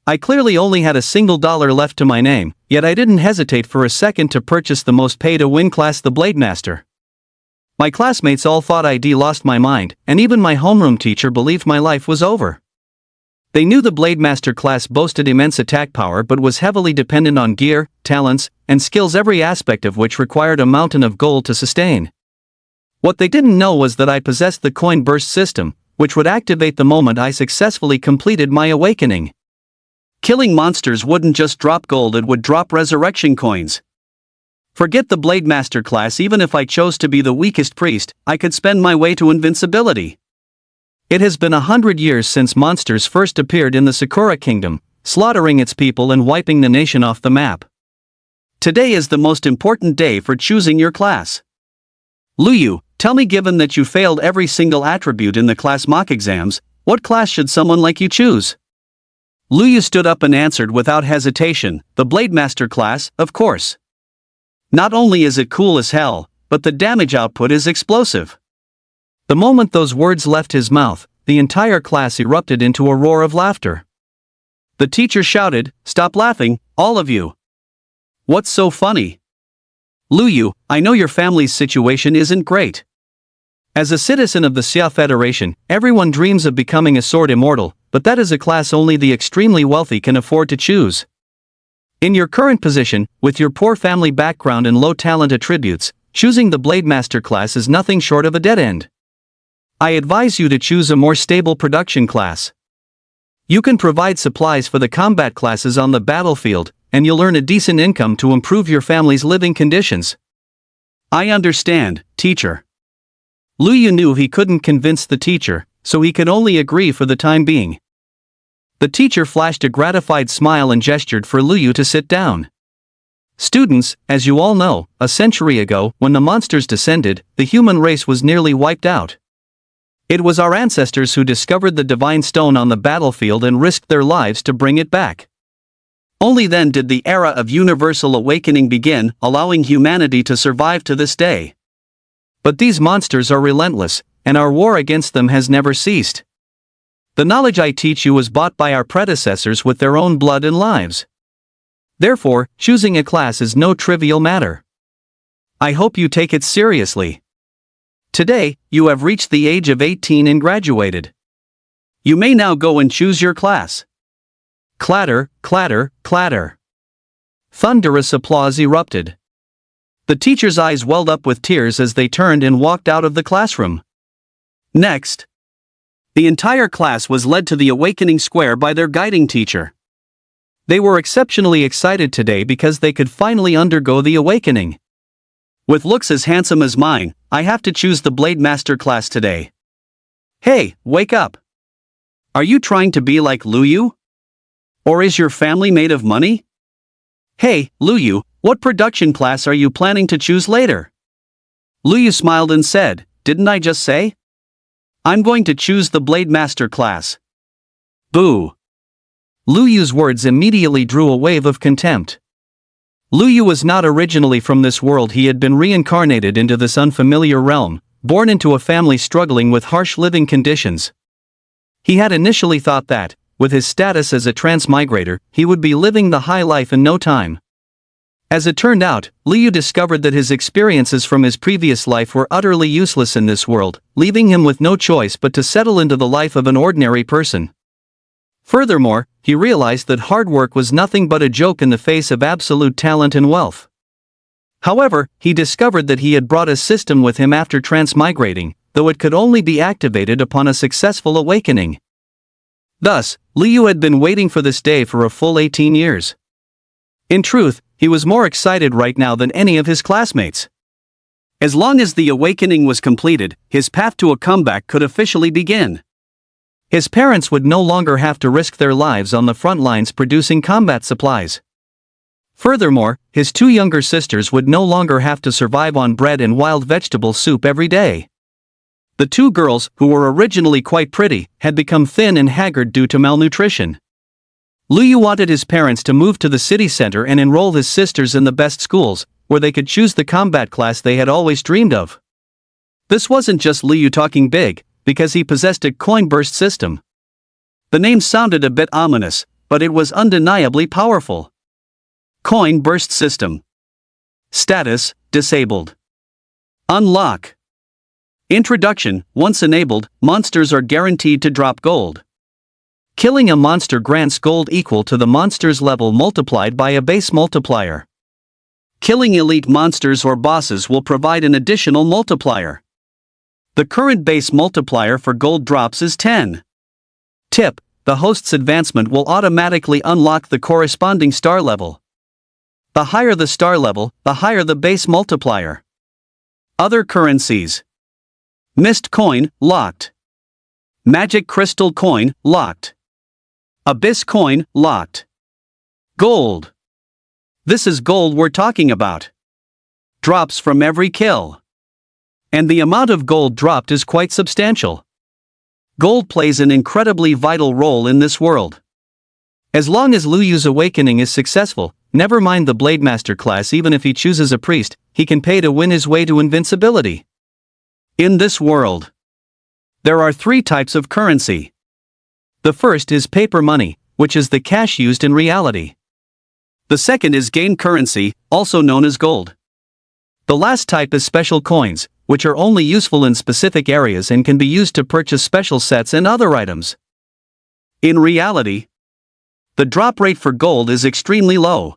I clearly only had a single dollar left to my name, yet I didn't hesitate for a second to purchase the most pay-to-win class, the Blademaster. My classmates all thought I'd lost my mind, and even my homeroom teacher believed my life was over. They knew the Blademaster class boasted immense attack power but was heavily dependent on gear, talents, and skills, every aspect of which required a mountain of gold to sustain. What they didn't know was that I possessed the coin burst system, which would activate the moment I successfully completed my awakening. Killing monsters wouldn't just drop gold, it would drop resurrection coins. Forget the Blademaster class, even if I chose to be the weakest priest, I could spend my way to invincibility. It has been 100 years since monsters first appeared in the Sakura Kingdom, slaughtering its people and wiping the nation off the map. Today is the most important day for choosing your class. Luyu, tell me, given that you failed every single attribute in the class mock exams, what class should someone like you choose? Luyu stood up and answered without hesitation, the Blademaster class, of course. Not only is it cool as hell, but the damage output is explosive. The moment those words left his mouth, the entire class erupted into a roar of laughter. The teacher shouted, "Stop laughing, all of you! What's so funny? Luyu, I know your family's situation isn't great. As a citizen of the Xia Federation, everyone dreams of becoming a sword immortal, but that is a class only the extremely wealthy can afford to choose. In your current position, with your poor family background and low talent attributes, choosing the Blademaster class is nothing short of a dead end. I advise you to choose a more stable production class. You can provide supplies for the combat classes on the battlefield, and you'll earn a decent income to improve your family's living conditions." "I understand, teacher." Luyu knew he couldn't convince the teacher, so he could only agree for the time being. The teacher flashed a gratified smile and gestured for Luyu to sit down. "Students, as you all know, a century ago, when the monsters descended, the human race was nearly wiped out. It was our ancestors who discovered the divine stone on the battlefield and risked their lives to bring it back. Only then did the era of universal awakening begin, allowing humanity to survive to this day. But these monsters are relentless, and our war against them has never ceased. The knowledge I teach you was bought by our predecessors with their own blood and lives. Therefore, choosing a class is no trivial matter. I hope you take it seriously. Today, you have reached the age of 18 and graduated. You may now go and choose your class." Clatter, clatter, clatter. Thunderous applause erupted. The teacher's eyes welled up with tears as they turned and walked out of the classroom. Next, the entire class was led to the Awakening Square by their guiding teacher. They were exceptionally excited today because they could finally undergo the awakening. "With looks as handsome as mine, I have to choose the Blademaster class today. Hey, wake up! Are you trying to be like Luyu? Or is your family made of money? Hey, Luyu, what production class are you planning to choose later?" Luyu smiled and said, "Didn't I just say? I'm going to choose the Blademaster class." Boo! Luyu's words immediately drew a wave of contempt. Luyu was not originally from this world. He had been reincarnated into this unfamiliar realm, born into a family struggling with harsh living conditions. He had initially thought that, with his status as a transmigrator, he would be living the high life in no time. As it turned out, Luyu discovered that his experiences from his previous life were utterly useless in this world, leaving him with no choice but to settle into the life of an ordinary person. Furthermore, he realized that hard work was nothing but a joke in the face of absolute talent and wealth. However, he discovered that he had brought a system with him after transmigrating, though it could only be activated upon a successful awakening. Thus, Luyu had been waiting for this day for a full 18 years. In truth, he was more excited right now than any of his classmates. As long as the awakening was completed, his path to a comeback could officially begin. His parents would no longer have to risk their lives on the front lines producing combat supplies. Furthermore, his two younger sisters would no longer have to survive on bread and wild vegetable soup every day. The two girls, who were originally quite pretty, had become thin and haggard due to malnutrition. Luyu wanted his parents to move to the city center and enroll his sisters in the best schools, where they could choose the combat class they had always dreamed of. This wasn't just Luyu talking big, because he possessed a coin burst system. The name sounded a bit ominous, but it was undeniably powerful. Coin burst system. Status: disabled. Unlock. Introduction: once enabled, monsters are guaranteed to drop gold. Killing a monster grants gold equal to the monster's level multiplied by a base multiplier. Killing elite monsters or bosses will provide an additional multiplier. The current base multiplier for gold drops is 10. Tip: the host's advancement will automatically unlock the corresponding star level. The higher the star level, the higher the base multiplier. Other currencies. Mist coin, locked. Magic crystal coin, locked. Abyss coin, locked. Gold. This is gold we're talking about. Drops from every kill. And the amount of gold dropped is quite substantial. Gold plays an incredibly vital role in this world. As long as Lu Yu's awakening is successful, never mind the Blademaster class, even if he chooses a priest, he can pay to win his way to invincibility. In this world, there are 3 types of currency. The first is paper money, which is the cash used in reality. The second is game currency, also known as gold. The last type is special coins, which are only useful in specific areas and can be used to purchase special sets and other items. In reality, the drop rate for gold is extremely low.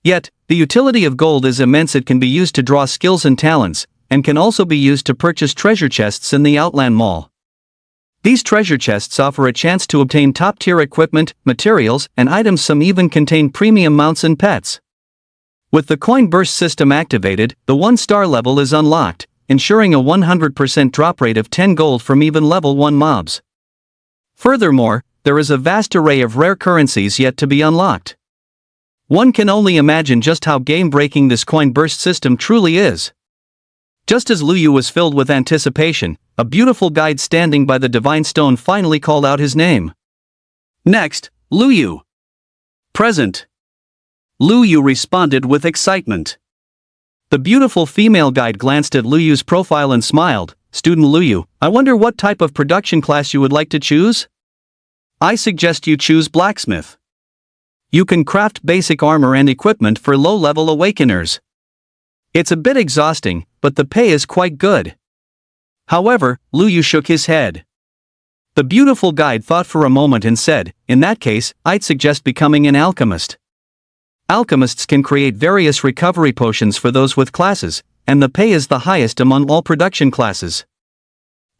Yet, the utility of gold is immense. It can be used to draw skills and talents, and can also be used to purchase treasure chests in the Outland Mall. These treasure chests offer a chance to obtain top-tier equipment, materials, and items. Some even contain premium mounts and pets. With the coin burst system activated, the 1-star level is unlocked, ensuring a 100% drop rate of 10 gold from even level 1 mobs. Furthermore, there is a vast array of rare currencies yet to be unlocked. One can only imagine just how game-breaking this coin burst system truly is. Just as Lu Yu was filled with anticipation, a beautiful guide standing by the divine stone finally called out his name. Next, Lu Yu. Present. Lu Yu responded with excitement. The beautiful female guide glanced at Lu Yu's profile and smiled. Student Lu Yu, I wonder what type of production class you would like to choose? I suggest you choose blacksmith. You can craft basic armor and equipment for low-level awakeners. It's a bit exhausting, but the pay is quite good. However, Lu Yu shook his head. The beautiful guide thought for a moment and said, in that case, I'd suggest becoming an alchemist. Alchemists can create various recovery potions for those with classes, and the pay is the highest among all production classes.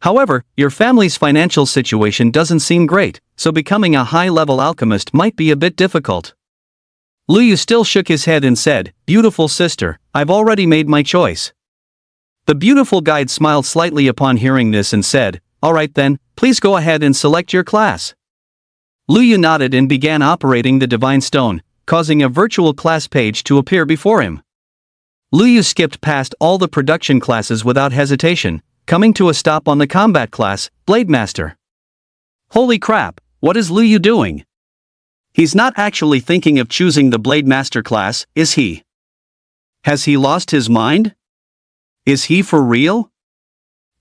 However, your family's financial situation doesn't seem great, so becoming a high-level alchemist might be a bit difficult. Lu Yu still shook his head and said, beautiful sister, I've already made my choice. The beautiful guide smiled slightly upon hearing this and said, alright then, please go ahead and select your class. Lu Yu nodded and began operating the divine stone, causing a virtual class page to appear before him. Lu Yu skipped past all the production classes without hesitation, coming to a stop on the combat class, Blademaster. Holy crap, what is Lu Yu doing? He's not actually thinking of choosing the Blademaster class, is he? Has he lost his mind? Is he for real?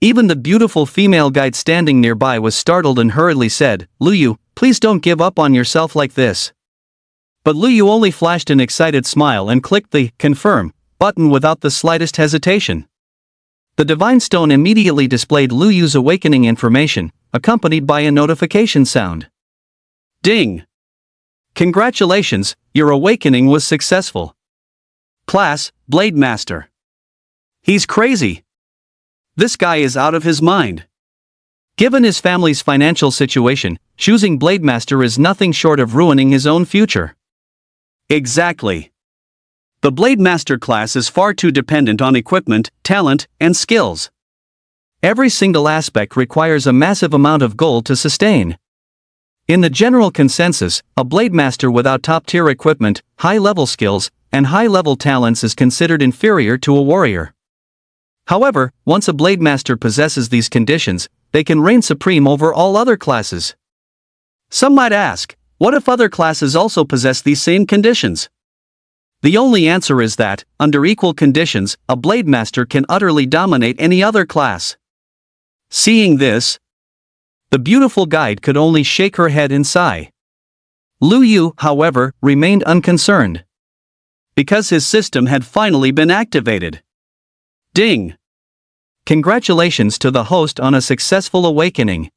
Even the beautiful female guide standing nearby was startled and hurriedly said, Lu Yu, please don't give up on yourself like this. But Lu Yu only flashed an excited smile and clicked the confirm button without the slightest hesitation. The divine stone immediately displayed Lu Yu's awakening information, accompanied by a notification sound. Ding! Congratulations, your awakening was successful. Class, Blademaster. He's crazy. This guy is out of his mind. Given his family's financial situation, choosing Blademaster is nothing short of ruining his own future. Exactly. The Blademaster class is far too dependent on equipment, talent, and skills. Every single aspect requires a massive amount of gold to sustain. In the general consensus, a Blademaster without top-tier equipment, high-level skills, and high-level talents is considered inferior to a warrior. However, once a Blademaster possesses these conditions, they can reign supreme over all other classes. Some might ask, what if other classes also possess these same conditions? The only answer is that, under equal conditions, a Blademaster can utterly dominate any other class. Seeing this, the beautiful guide could only shake her head and sigh. Lu Yu, however, remained unconcerned. Because his system had finally been activated. Ding! Congratulations to the host on a successful awakening.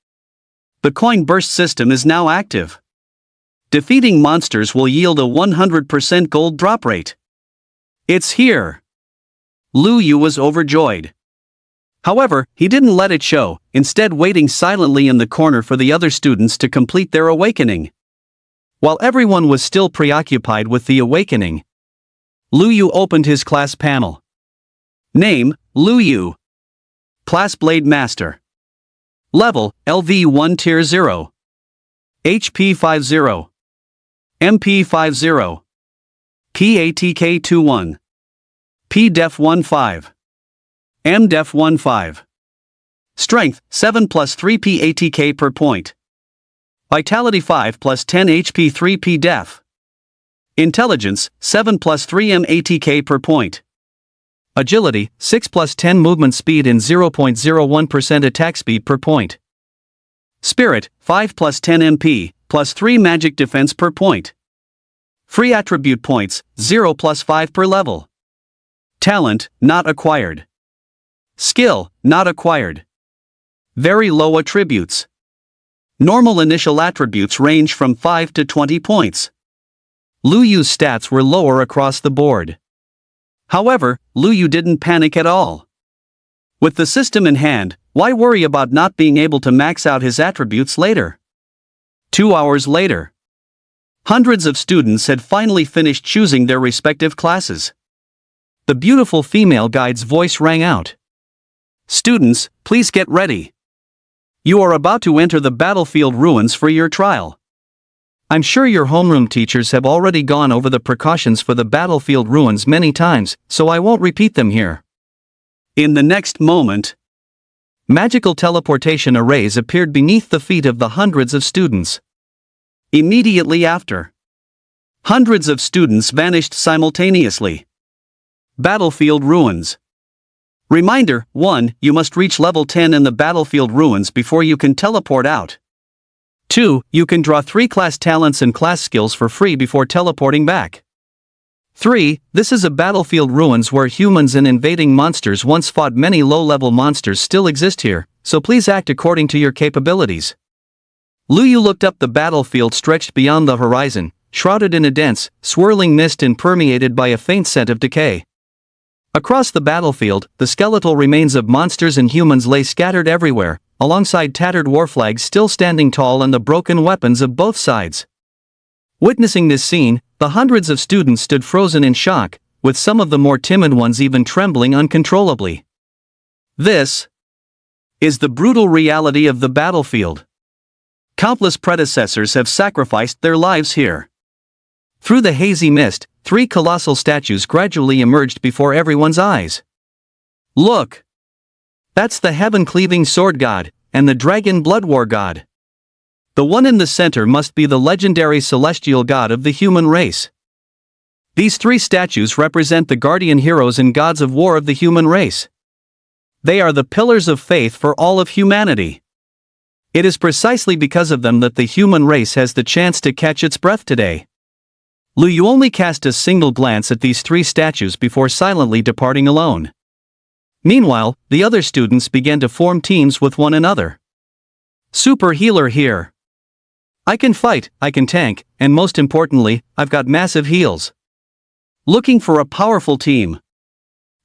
The coin burst system is now active. Defeating monsters will yield a 100% gold drop rate. It's here. Lu Yu was overjoyed. However, he didn't let it show, instead waiting silently in the corner for the other students to complete their awakening. While everyone was still preoccupied with the awakening, Lu Yu opened his class panel. Name, Lu Yu. Class Blade Master. Level, LV1 Tier 0. HP 50. MP 50. PATK 21. PDEF 15. MDEF 15. Strength, 7 plus 3 PATK per point. Vitality 5 plus 10 HP 3 PDEF. Intelligence, 7 plus 3 MATK per point. Agility, 6 plus 10 movement speed and 0.01% attack speed per point. Spirit, 5 plus 10 MP, plus 3 magic defense per point. Free attribute points, 0 plus 5 per level. Talent, not acquired. Skill, not acquired. Very low attributes. Normal initial attributes range from 5 to 20 points. Lu Yu's stats were lower across the board. However, Lu Yu didn't panic at all. With the system in hand, why worry about not being able to max out his attributes later? 2 hours later, hundreds of students had finally finished choosing their respective classes. The beautiful female guide's voice rang out. Students, please get ready. You are about to enter the battlefield ruins for your trial. I'm sure your homeroom teachers have already gone over the precautions for the battlefield ruins many times, so I won't repeat them here. In the next moment, magical teleportation arrays appeared beneath the feet of the hundreds of students. Immediately after, hundreds of students vanished simultaneously. Battlefield ruins. Reminder: 1. You must reach level 10 in the battlefield ruins before you can teleport out. 2. You can draw 3 class talents and class skills for free before teleporting back. 3. This is a battlefield ruins where humans and invading monsters once fought. Many low-level monsters still exist here, so please act according to your capabilities. Lu Yu looked up. The battlefield stretched beyond the horizon, shrouded in a dense, swirling mist and permeated by a faint scent of decay. Across the battlefield, the skeletal remains of monsters and humans lay scattered everywhere, alongside tattered war flags still standing tall and the broken weapons of both sides. Witnessing this scene, the hundreds of students stood frozen in shock, with some of the more timid ones even trembling uncontrollably. This is the brutal reality of the battlefield. Countless predecessors have sacrificed their lives here. Through the hazy mist, 3 colossal statues gradually emerged before everyone's eyes. Look! That's the heaven-cleaving sword god, and the dragon blood war god. The one in the center must be the legendary celestial god of the human race. These 3 statues represent the guardian heroes and gods of war of the human race. They are the pillars of faith for all of humanity. It is precisely because of them that the human race has the chance to catch its breath today. Lu Yu only cast a single glance at these 3 statues before silently departing alone. Meanwhile, the other students began to form teams with one another. Super healer here. I can fight, I can tank, and most importantly, I've got massive heals. Looking for a powerful team.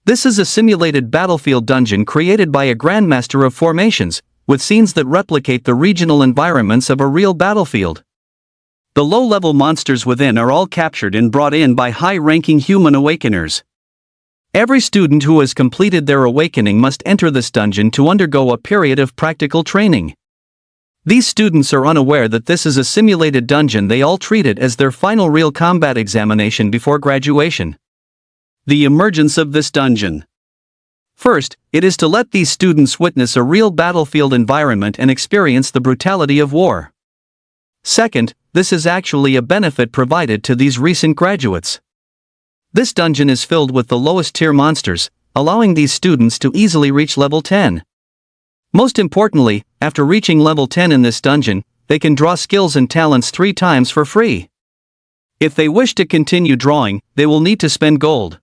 This is a simulated battlefield dungeon created by a grandmaster of formations, with scenes that replicate the regional environments of a real battlefield. The low-level monsters within are all captured and brought in by high-ranking human awakeners. Every student who has completed their awakening must enter this dungeon to undergo a period of practical training. These students are unaware that this is a simulated dungeon. They all treat it as their final real combat examination before graduation. The emergence of this dungeon. First, it is to let these students witness a real battlefield environment and experience the brutality of war. Second, this is actually a benefit provided to these recent graduates. This dungeon is filled with the lowest tier monsters, allowing these students to easily reach level 10. Most importantly, after reaching level 10 in this dungeon, they can draw skills and talents 3 times for free. If they wish to continue drawing, they will need to spend gold.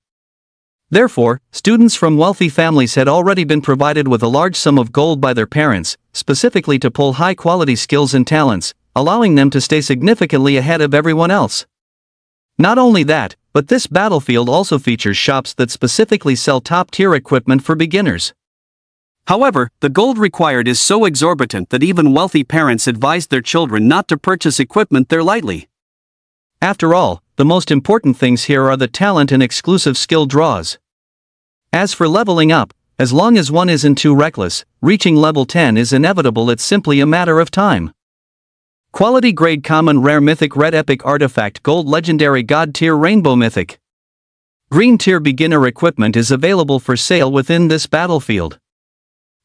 Therefore, students from wealthy families had already been provided with a large sum of gold by their parents, specifically to pull high-quality skills and talents, allowing them to stay significantly ahead of everyone else. Not only that, but this battlefield also features shops that specifically sell top-tier equipment for beginners. However, the gold required is so exorbitant that even wealthy parents advised their children not to purchase equipment there lightly. After all, the most important things here are the talent and exclusive skill draws. As for leveling up, as long as one isn't too reckless, reaching level 10 is inevitable. It's simply a matter of time. Quality grade common rare mythic red epic artifact gold legendary god tier rainbow mythic. Green tier beginner equipment is available for sale within this battlefield.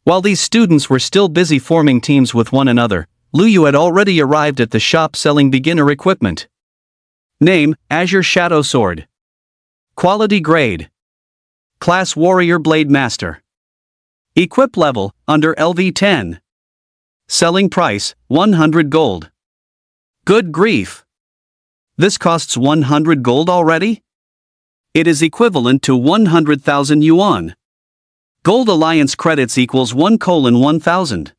While these students were still busy forming teams with one another, Lu Yu had already arrived at the shop selling beginner equipment. Name: Azure Shadow Sword. Quality grade: Class Warrior Blade Master. Equip level: under LV10. Selling price: 100 gold. Good grief! This costs 100 gold already? It is equivalent to 100,000 yuan. Gold Alliance credits equals 1:1000.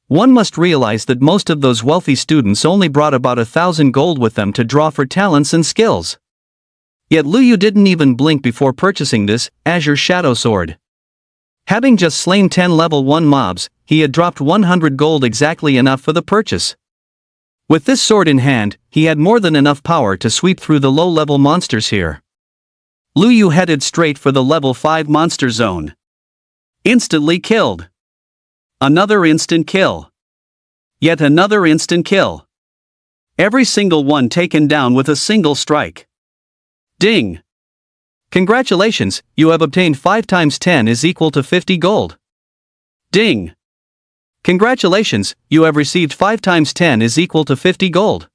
One must realize that most of those wealthy students only brought about 1,000 gold with them to draw for talents and skills. Yet Lu Yu didn't even blink before purchasing this Azure Shadow Sword. Having just slain 10 level 1 mobs, he had dropped 100 gold, exactly enough for the purchase. With this sword in hand, he had more than enough power to sweep through the low-level monsters here. Lu Yu headed straight for the level 5 monster zone. Instantly killed. Another instant kill. Yet another instant kill. Every single one taken down with a single strike. Ding! Congratulations, you have obtained 5 times 10 is equal to 50 gold. Ding! Congratulations, you have received 5 times 10 is equal to 50 gold.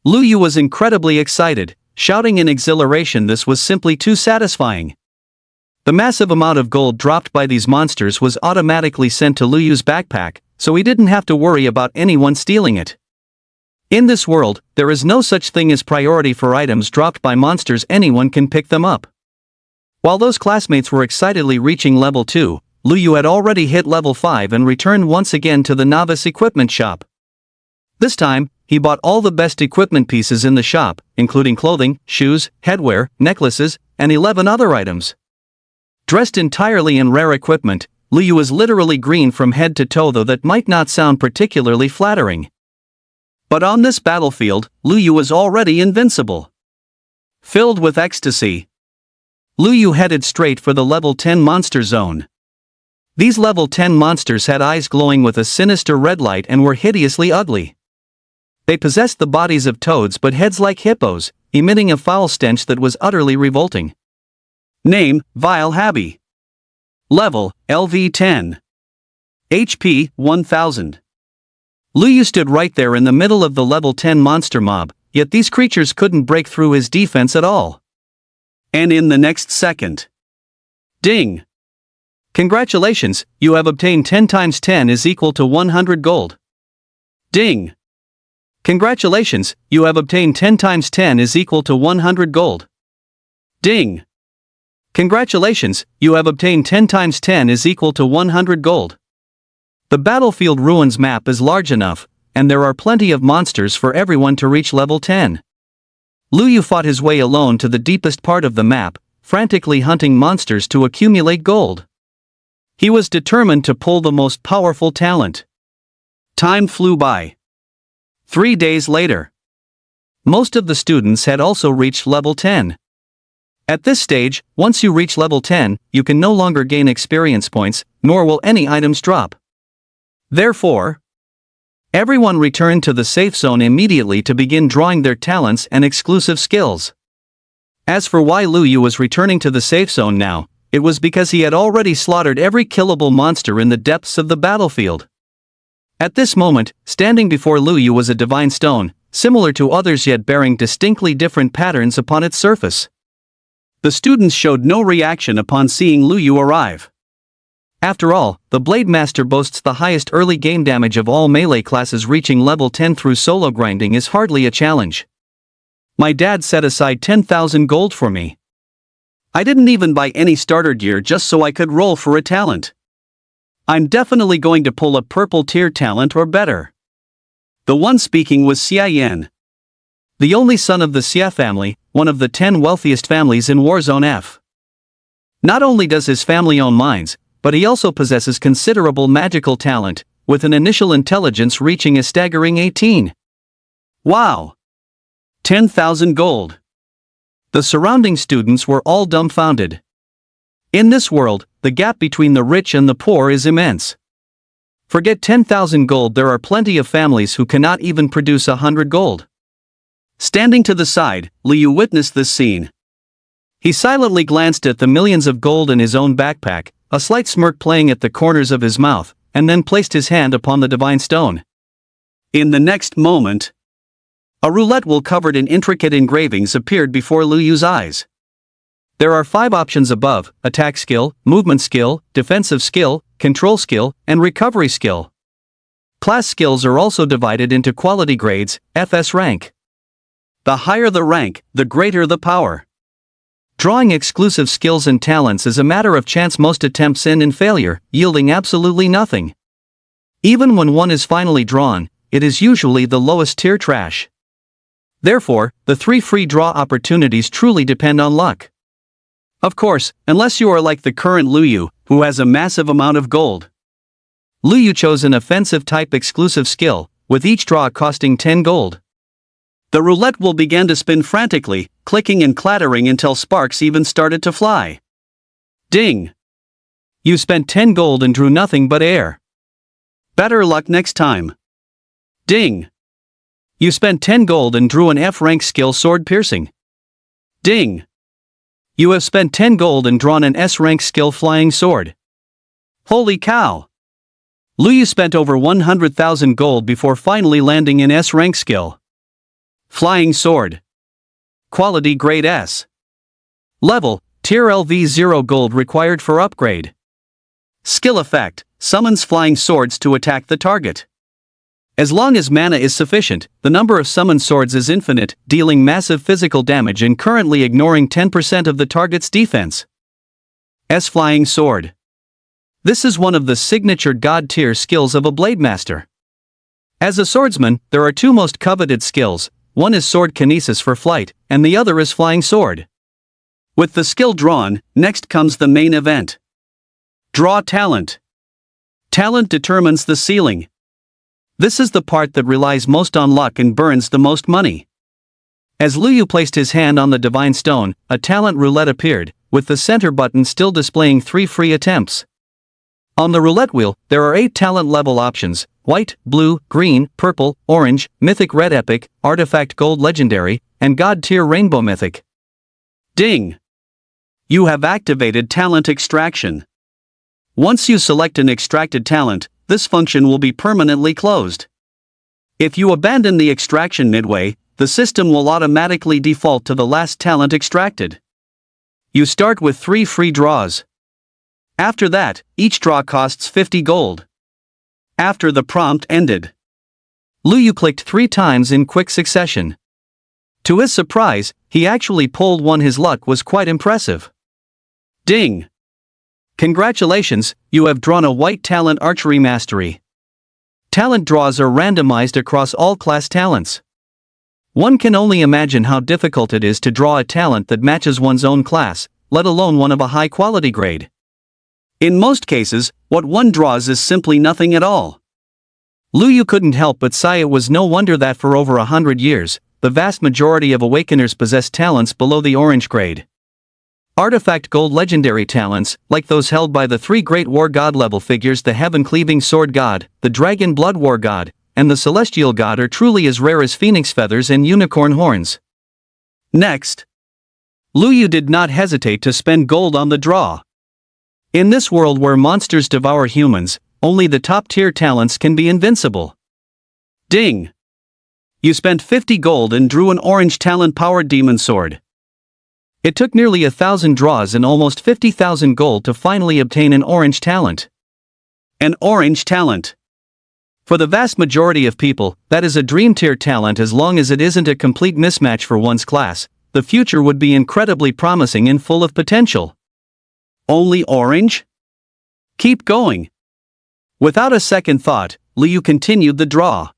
Lu Yu was incredibly excited, shouting in exhilaration. This was simply too satisfying. The massive amount of gold dropped by these monsters was automatically sent to Lu Yu's backpack, so he didn't have to worry about anyone stealing it. In this world, there is no such thing as priority for items dropped by monsters. Anyone can pick them up. While those classmates were excitedly reaching level 2, Lu Yu had already hit level 5 and returned once again to the novice equipment shop. This time, he bought all the best equipment pieces in the shop, including clothing, shoes, headwear, necklaces, and 11 other items. Dressed entirely in rare equipment, Lu Yu was literally green from head to toe, though that might not sound particularly flattering. But on this battlefield, Lu Yu was already invincible. Filled with ecstasy, Lu Yu headed straight for the level 10 monster zone. These level 10 monsters had eyes glowing with a sinister red light and were hideously ugly. They possessed the bodies of toads but heads like hippos, emitting a foul stench that was utterly revolting. Name: Vile Habby. Level: LV10. HP: 1000. Lu Yu stood right there in the middle of the level 10 monster mob, yet these creatures couldn't break through his defense at all. And in the next second. Ding! Congratulations, you have obtained 10 times 10 is equal to 100 gold. Ding! Congratulations, you have obtained 10 times 10 is equal to 100 gold. Ding! Congratulations, you have obtained 10 times 10 is equal to 100 gold. The Battlefield Ruins map is large enough, and there are plenty of monsters for everyone to reach level 10. Lu Yu fought his way alone to the deepest part of the map, frantically hunting monsters to accumulate gold. He was determined to pull the most powerful talent. Time flew by. 3 days later. Most of the students had also reached level 10. At this stage, once you reach level 10, you can no longer gain experience points, nor will any items drop. Therefore, everyone returned to the safe zone immediately to begin drawing their talents and exclusive skills. As for why Lu Yu was returning to the safe zone now, it was because he had already slaughtered every killable monster in the depths of the battlefield. At this moment, standing before Lu Yu was a divine stone, similar to others yet bearing distinctly different patterns upon its surface. The students showed no reaction upon seeing Lu Yu arrive. After all, the Blade Master boasts the highest early game damage of all melee classes, reaching level 10 through solo grinding is hardly a challenge. My dad set aside 10,000 gold for me. I didn't even buy any starter gear just so I could roll for a talent. I'm definitely going to pull a purple tier talent or better. The one speaking was Xia Yan, the only son of the Xia family, one of the 10 wealthiest families in Warzone F. Not only does his family own mines, but he also possesses considerable magical talent, with an initial intelligence reaching a staggering 18. Wow! 10,000 gold. The surrounding students were all dumbfounded. In this world, the gap between the rich and the poor is immense. Forget 10,000 gold, there are plenty of families who cannot even produce 100 gold. Standing to the side, Liu witnessed this scene. He silently glanced at the millions of gold in his own backpack, a slight smirk playing at the corners of his mouth, and then placed his hand upon the divine stone. In the next moment, a roulette wheel covered in intricate engravings appeared before Liu's eyes. There are 5 options above: attack skill, movement skill, defensive skill, control skill, and recovery skill. Class skills are also divided into quality grades, FS rank. The higher the rank, the greater the power. Drawing exclusive skills and talents is a matter of chance, most attempts end in failure, yielding absolutely nothing. Even when one is finally drawn, it is usually the lowest tier trash. Therefore, the 3 free draw opportunities truly depend on luck. Of course, unless you are like the current Liu, who has a massive amount of gold. Liu chose an offensive type exclusive skill, with each draw costing 10 gold. The roulette wheel began to spin frantically, clicking and clattering until sparks even started to fly. Ding! You spent 10 gold and drew nothing but air. Better luck next time. Ding! You spent 10 gold and drew an F-rank skill, sword piercing. Ding! You have spent 10 gold and drawn an S-rank skill, flying sword. Holy cow! Liu spent over 100,000 gold before finally landing an S-rank skill. Flying sword. Quality grade S. Level, tier LV 0 gold required for upgrade. Skill effect, summons flying swords to attack the target. As long as mana is sufficient, the number of summoned swords is infinite, dealing massive physical damage and currently ignoring 10% of the target's defense. S flying sword. This is one of the signature god tier skills of a blade master. As a swordsman, there are 2 most coveted skills. One is sword kinesis for flight, and the other is flying sword. With the skill drawn, next comes the main event. Draw talent. Talent determines the ceiling. This is the part that relies most on luck and burns the most money. As Liu placed his hand on the divine stone, a talent roulette appeared, with the center button still displaying 3 free attempts. On the roulette wheel, there are 8 talent level options: white, blue, green, purple, orange, mythic red epic, artifact gold legendary, and god tier rainbow mythic. Ding! You have activated talent extraction. Once you select an extracted talent, this function will be permanently closed. If you abandon the extraction midway, the system will automatically default to the last talent extracted. You start with 3 free draws. After that, each draw costs 50 gold. After the prompt ended, Liu clicked 3 times in quick succession. To his surprise, he actually pulled one. His luck was quite impressive. Ding! Congratulations, you have drawn a white talent, archery mastery. Talent draws are randomized across all class talents. One can only imagine how difficult it is to draw a talent that matches one's own class, let alone one of a high quality grade. In most cases, what one draws is simply nothing at all. Liu couldn't help but sigh. It was no wonder that for over 100 years, the vast majority of awakeners possessed talents below the orange grade. Artifact gold legendary talents, like those held by the 3 great war god level figures, the heaven-cleaving sword god, the dragon blood war god, and the celestial god, are truly as rare as phoenix feathers and unicorn horns. Next, Liu did not hesitate to spend gold on the draw. In this world where monsters devour humans, only the top-tier talents can be invincible. Ding! You spent 50 gold and drew an orange talent-powered demon sword. It took nearly 1,000 draws and almost 50,000 gold to finally obtain an orange talent. An orange talent. For the vast majority of people, that is a dream tier talent as long as it isn't a complete mismatch for one's class. The future would be incredibly promising and full of potential. Only orange? Keep going. Without a second thought, Liu continued the draw.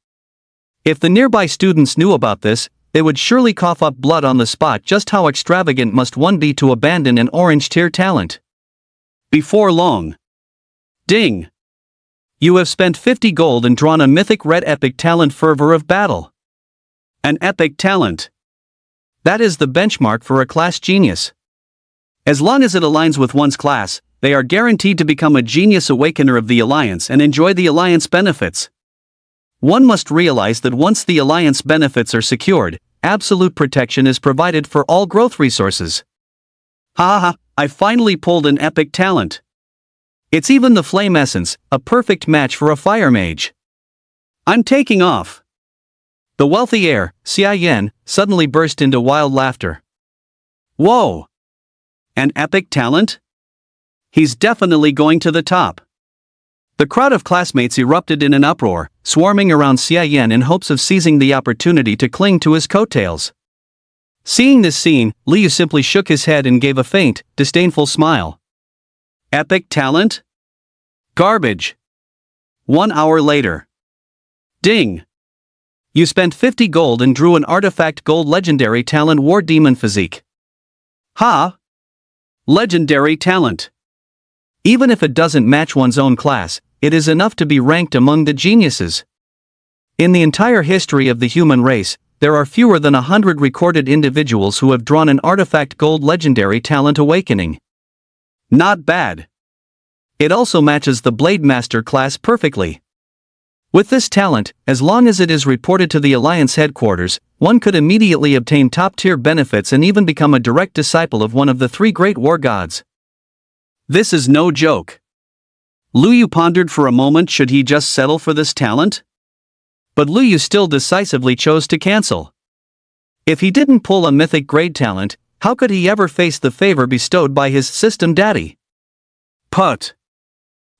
If the nearby students knew about this, they would surely cough up blood on the spot. Just how extravagant must one be to abandon an orange tier talent? Before long. Ding! You have spent 50 gold and drawn a mythic red epic talent, Fervor of Battle. An epic talent. That is the benchmark for a class genius. As long as it aligns with one's class, they are guaranteed to become a genius awakener of the Alliance and enjoy the Alliance benefits. One must realize that once the Alliance benefits are secured, absolute protection is provided for all growth resources. Ha! I finally pulled an epic talent. It's even the Flame Essence, a perfect match for a fire mage. I'm taking off. The wealthy heir, Xia Yan, suddenly burst into wild laughter. Whoa! An epic talent? He's definitely going to the top. The crowd of classmates erupted in an uproar, swarming around Xia Yan in hopes of seizing the opportunity to cling to his coattails. Seeing this scene, Liu simply shook his head and gave a faint, disdainful smile. Epic talent? Garbage. 1 hour later. Ding! You spent 50 gold and drew an artifact gold legendary talent, War Demon Physique. Ha! Legendary talent. Even if it doesn't match one's own class, it is enough to be ranked among the geniuses. In the entire history of the human race, there are fewer than 100 recorded individuals who have drawn an artifact gold legendary talent awakening. Not bad. It also matches the Blade Master class perfectly. With this talent, as long as it is reported to the Alliance headquarters, one could immediately obtain top-tier benefits and even become a direct disciple of one of the 3 great war gods. This is no joke. Liu pondered for a moment, should he just settle for this talent? But Liu still decisively chose to cancel. If he didn't pull a mythic grade talent, how could he ever face the favor bestowed by his system daddy? Put.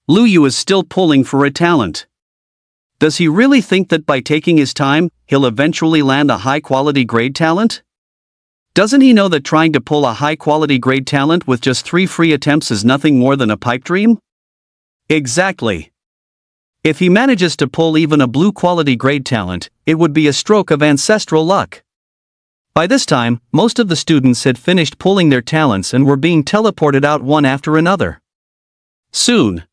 Liu is still pulling for a talent. Does he really think that by taking his time, he'll eventually land a high-quality grade talent? Doesn't he know that trying to pull a high-quality grade talent with just 3 free attempts is nothing more than a pipe dream? Exactly. If he manages to pull even a blue-quality grade talent, it would be a stroke of ancestral luck. By this time, most of the students had finished pulling their talents and were being teleported out one after another. Soon,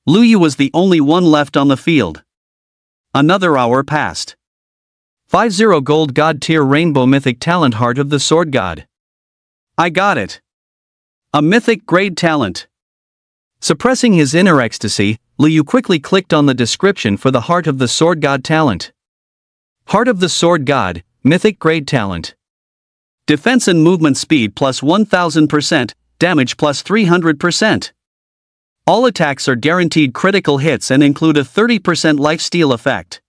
Liu was the only one left on the field. Another hour passed. 50 gold god tier rainbow mythic talent, Heart of the Sword God. I got it. A mythic grade talent. Suppressing his inner ecstasy, Liu quickly clicked on the description for the Heart of the Sword God talent. Heart of the Sword God, mythic grade talent. Defense and movement speed plus 1000%, damage plus 300%. All attacks are guaranteed critical hits and include a 30% lifesteal effect.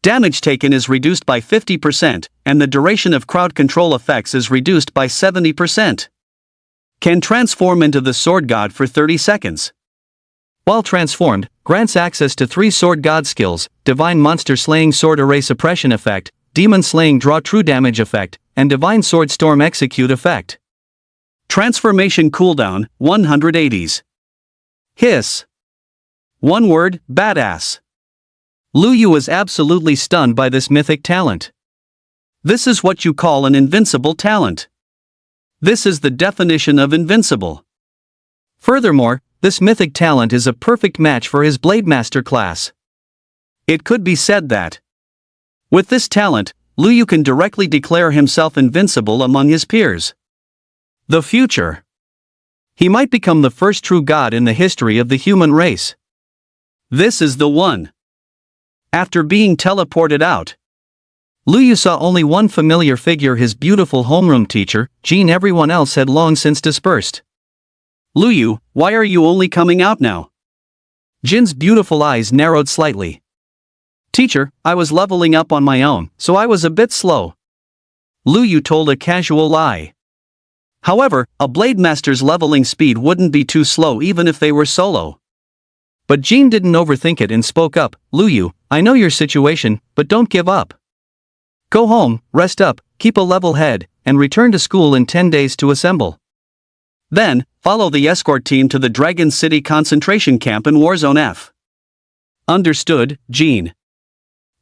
Damage taken is reduced by 50%, and the duration of crowd control effects is reduced by 70%. Can transform into the Sword God for 30 seconds. While transformed, grants access to 3 Sword God skills: Divine Monster Slaying Sword Array Suppression Effect, Demon Slaying Draw True Damage Effect, and Divine Sword Storm Execute Effect. Transformation cooldown, 180s. Hiss. One word, badass. Liu was absolutely stunned by this mythic talent. This is what you call an invincible talent. This is the definition of invincible. Furthermore, this mythic talent is a perfect match for his Blade Master class. It could be said that, with this talent, Liu can directly declare himself invincible among his peers. The future. He might become the first true god in the history of the human race. This is the one. After being teleported out, Liu saw only one familiar figure, his beautiful homeroom teacher, Jean. Everyone else had long since dispersed. Liu, why are you only coming out now? Jin's beautiful eyes narrowed slightly. Teacher, I was leveling up on my own, so I was a bit slow. Liu told a casual lie. However, a blade master's leveling speed wouldn't be too slow even if they were solo. But Jean didn't overthink it and spoke up, Luyu, I know your situation, but don't give up. Go home, rest up, keep a level head, and return to school in 10 days to assemble. Then, follow the escort team to the Dragon City concentration camp in Warzone F. Understood, Jean.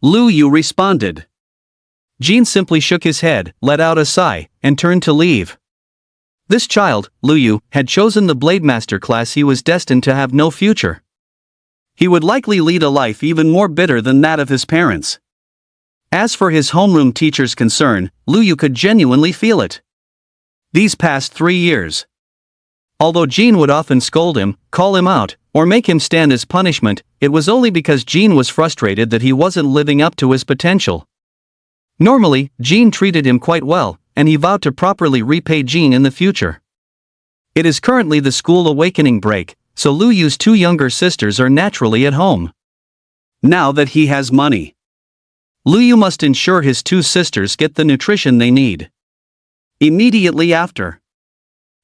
Luyu responded. Jean simply shook his head, let out a sigh, and turned to leave. This child, Luyu, had chosen the Blade Master class. He was destined to have no future. He would likely lead a life even more bitter than that of his parents. As for his homeroom teacher's concern, Luyu could genuinely feel it. These past 3 years. Although Jean would often scold him, call him out, or make him stand as punishment, it was only because Jean was frustrated that he wasn't living up to his potential. Normally, Jean treated him quite well, and he vowed to properly repay Jean in the future. It is currently the school awakening break, so Luyu's 2 younger sisters are naturally at home. Now that he has money, Luyu must ensure his 2 sisters get the nutrition they need. Immediately after,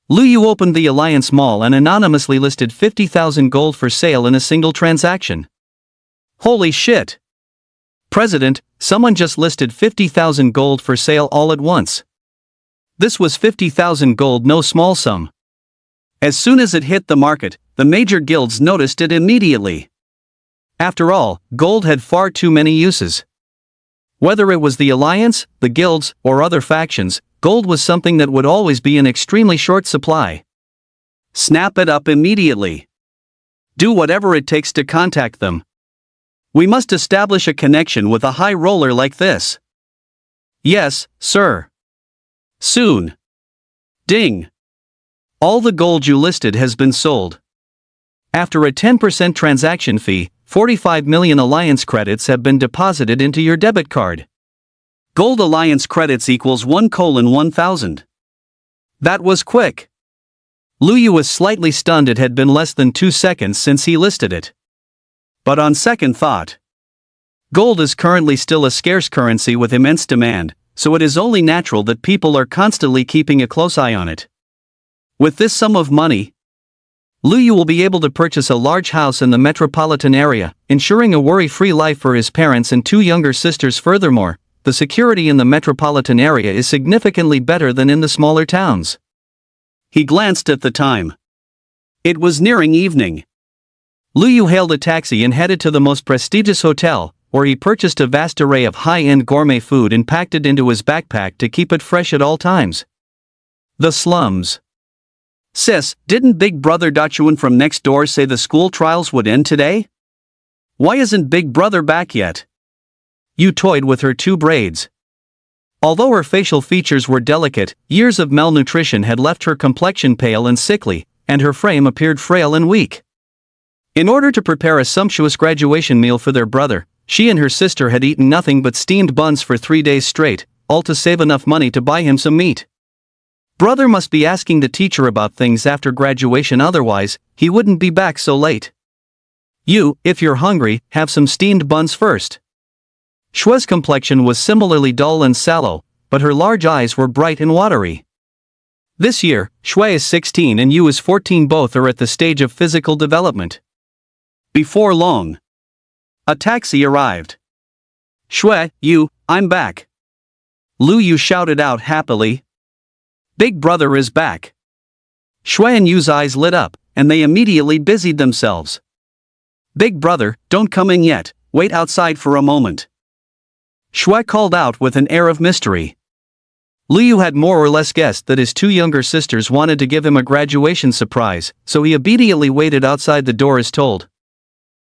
Luyu opened the Alliance Mall and anonymously listed 50,000 gold for sale in a single transaction. Holy shit! President, someone just listed 50,000 gold for sale all at once. This was 50,000 gold, no small sum. As soon as it hit the market, the major guilds noticed it immediately. After all, gold had far too many uses. Whether it was the Alliance, the guilds, or other factions, gold was something that would always be in extremely short supply. Snap it up immediately. Do whatever it takes to contact them. We must establish a connection with a high roller like this. Yes, sir. Soon. Ding. All the gold you listed has been sold. After a 10% transaction fee, 45 million Alliance credits have been deposited into your debit card. Gold Alliance credits equals 1:1000. That was quick. Luyu was slightly stunned. It had been less than 2 seconds since he listed it. But on second thought, gold is currently still a scarce currency with immense demand, so it is only natural that people are constantly keeping a close eye on it. With this sum of money, Luyu will be able to purchase a large house in the metropolitan area, ensuring a worry-free life for his parents and 2 younger sisters. Furthermore, the security in the metropolitan area is significantly better than in the smaller towns. He glanced at the time. It was nearing evening. Luyu hailed a taxi and headed to the most prestigious hotel, where he purchased a vast array of high-end gourmet food and packed it into his backpack to keep it fresh at all times. The slums. Sis, didn't Big Brother Dachuan from next door say the school trials would end today? Why isn't Big Brother back yet? Yu toyed with her 2 braids. Although her facial features were delicate, years of malnutrition had left her complexion pale and sickly, and her frame appeared frail and weak. In order to prepare a sumptuous graduation meal for their brother, she and her sister had eaten nothing but steamed buns for 3 days straight, all to save enough money to buy him some meat. Brother must be asking the teacher about things after graduation, otherwise, he wouldn't be back so late. You, if you're hungry, have some steamed buns first. Shue's complexion was similarly dull and sallow, but her large eyes were bright and watery. This year, Shue is 16 and Yu is 14. Both are at the stage of physical development. Before long, a taxi arrived. Shue, Yu, I'm back. Luyu shouted out happily. Big Brother is back. Shue and Yu's eyes lit up, and they immediately busied themselves. Big Brother, don't come in yet, wait outside for a moment. Shue called out with an air of mystery. Luyu had more or less guessed that his 2 younger sisters wanted to give him a graduation surprise, so he obediently waited outside the door as told.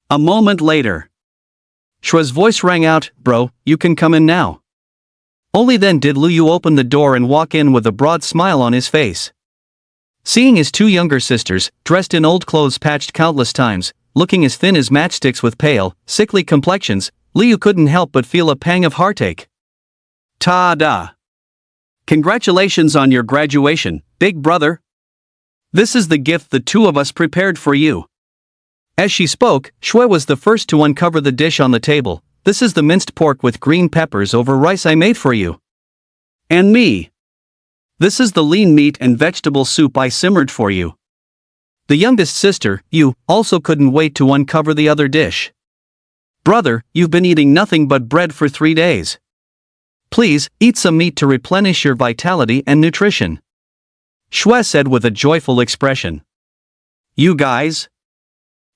A moment later, Shue's voice rang out, Bro, you can come in now. Only then did Luyu open the door and walk in with a broad smile on his face. Seeing his 2 younger sisters, dressed in old clothes patched countless times, looking as thin as matchsticks with pale, sickly complexions, Luyu couldn't help but feel a pang of heartache. Ta-da! Congratulations on your graduation, Big Brother. This is the gift the 2 of us prepared for you. As she spoke, Shue was the first to uncover the dish on the table. This is the minced pork with green peppers over rice I made for you. And me. This is the lean meat and vegetable soup I simmered for you." The youngest sister, Yu, also couldn't wait to uncover the other dish. "Brother, you've been eating nothing but bread for 3 days. Please, eat some meat to replenish your vitality and nutrition," Shui said with a joyful expression. "You guys?"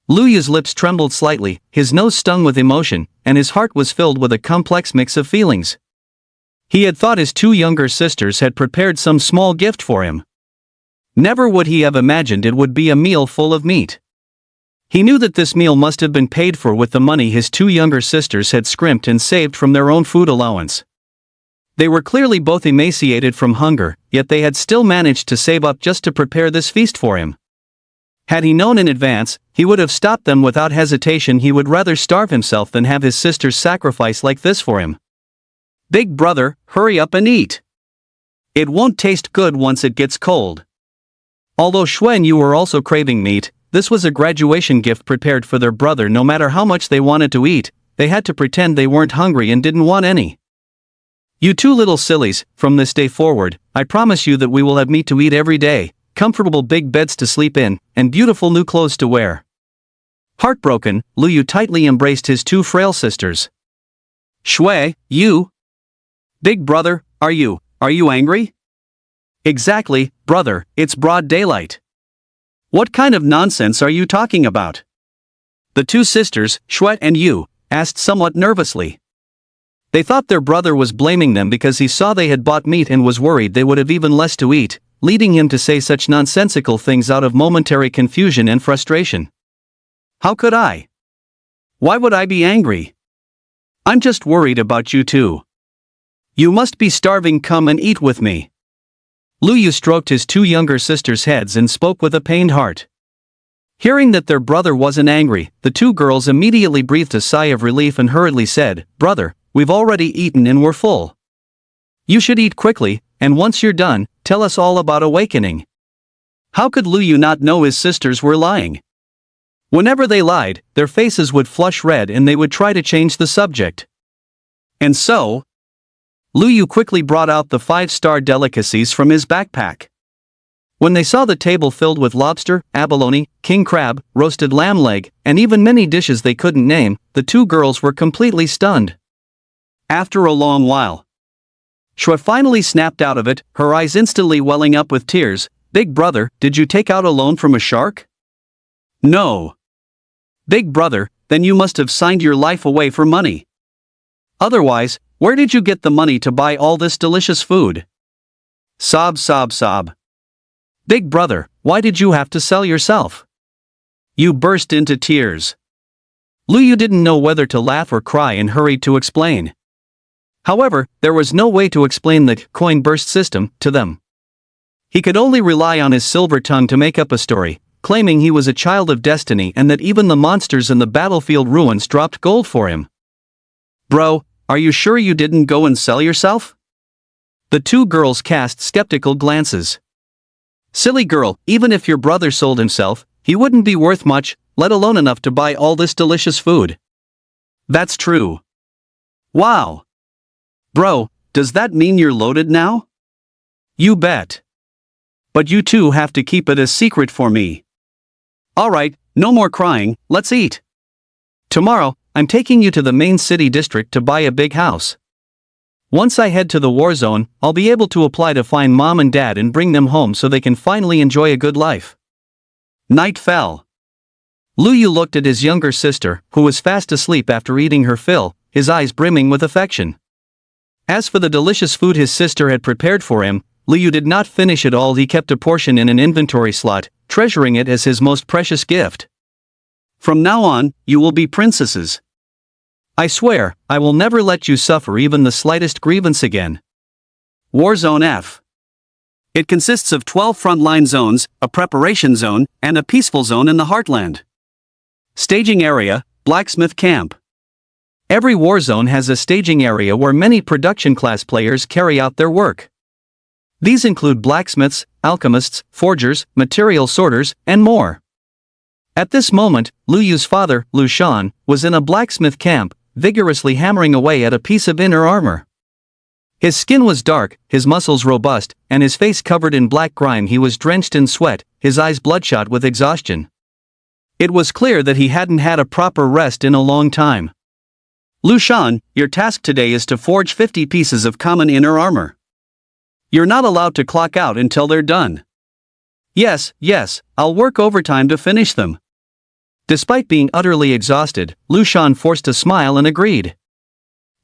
Lu Yu's lips trembled slightly, his nose stung with emotion, and his heart was filled with a complex mix of feelings. He had thought his 2 younger sisters had prepared some small gift for him. Never would he have imagined it would be a meal full of meat. He knew that this meal must have been paid for with the money his 2 younger sisters had scrimped and saved from their own food allowance. They were clearly both emaciated from hunger, yet they had still managed to save up just to prepare this feast for him. Had he known in advance, he would have stopped them without hesitation. He would rather starve himself than have his sisters sacrifice like this for him. "Big brother, hurry up and eat. It won't taste good once it gets cold." Although Shui and Yu were also craving meat, this was a graduation gift prepared for their brother. No matter how much they wanted to eat, they had to pretend they weren't hungry and didn't want any. "You 2 little sillies, from this day forward, I promise you that we will have meat to eat every day, comfortable big beds to sleep in, and beautiful new clothes to wear." Heartbroken, Lu Yu tightly embraced his 2 frail sisters. "Shui, Yu? Big brother, are you angry?" "Exactly, brother, it's broad daylight. What kind of nonsense are you talking about?" The 2 sisters, Shui and Yu, asked somewhat nervously. They thought their brother was blaming them because he saw they had bought meat and was worried they would have even less to eat, leading him to say such nonsensical things out of momentary confusion and frustration. "How could I? Why would I be angry? I'm just worried about you 2. You must be starving. Come and eat with me." Lu Yu stroked his 2 younger sisters' heads and spoke with a pained heart. Hearing that their brother wasn't angry, the 2 girls immediately breathed a sigh of relief and hurriedly said, "Brother, we've already eaten and we're full. You should eat quickly, and once you're done, tell us all about awakening." How could Lu Yu not know his sisters were lying? Whenever they lied, their faces would flush red and they would try to change the subject. And so, Lu Yu quickly brought out the 5-star delicacies from his backpack. When they saw the table filled with lobster, abalone, king crab, roasted lamb leg, and even many dishes they couldn't name, the 2 girls were completely stunned. After a long while, Shui finally snapped out of it, her eyes instantly welling up with tears. "Big brother, did you take out a loan from a shark?" "No." "Big brother, then you must have signed your life away for money. Otherwise, where did you get the money to buy all this delicious food?" Sob, sob, sob. "Big brother, why did you have to sell yourself?" Yu burst into tears. Lu Yu didn't know whether to laugh or cry and hurried to explain. However, there was no way to explain the coin burst system to them. He could only rely on his silver tongue to make up a story, claiming he was a child of destiny and that even the monsters in the battlefield ruins dropped gold for him. "Bro, are you sure you didn't go and sell yourself?" The 2 girls cast skeptical glances. "Silly girl, even if your brother sold himself, he wouldn't be worth much, let alone enough to buy all this delicious food." "That's true." "Wow. Bro, does that mean you're loaded now?" "You bet. But you 2 have to keep it a secret for me." "Alright, no more crying, let's eat. Tomorrow, I'm taking you to the main city district to buy a big house. Once I head to the war zone, I'll be able to apply to find mom and dad and bring them home so they can finally enjoy a good life." Night fell. Lu Yu looked at his younger sister, who was fast asleep after eating her fill, his eyes brimming with affection. As for the delicious food his sister had prepared for him, Lu Yu did not finish it all. He kept a portion in an inventory slot, treasuring it as his most precious gift. "From now on, you will be princesses. I swear, I will never let you suffer even the slightest grievance again." Warzone F. It consists of 12 frontline zones, a preparation zone, and a peaceful zone in the heartland. Staging area, Blacksmith Camp. Every war zone has a staging area where many production class players carry out their work. These include blacksmiths, alchemists, forgers, material sorters, and more. At this moment, Lu Yu's father, Lu Shan, was in a blacksmith camp, vigorously hammering away at a piece of inner armor. His skin was dark, his muscles robust, and his face covered in black grime. He was drenched in sweat, his eyes bloodshot with exhaustion. It was clear that he hadn't had a proper rest in a long time. "Lu Shan, your task today is to forge 50 pieces of common inner armor. You're not allowed to clock out until they're done." Yes, I'll work overtime to finish them." Despite being utterly exhausted, Lu Shan forced a smile and agreed.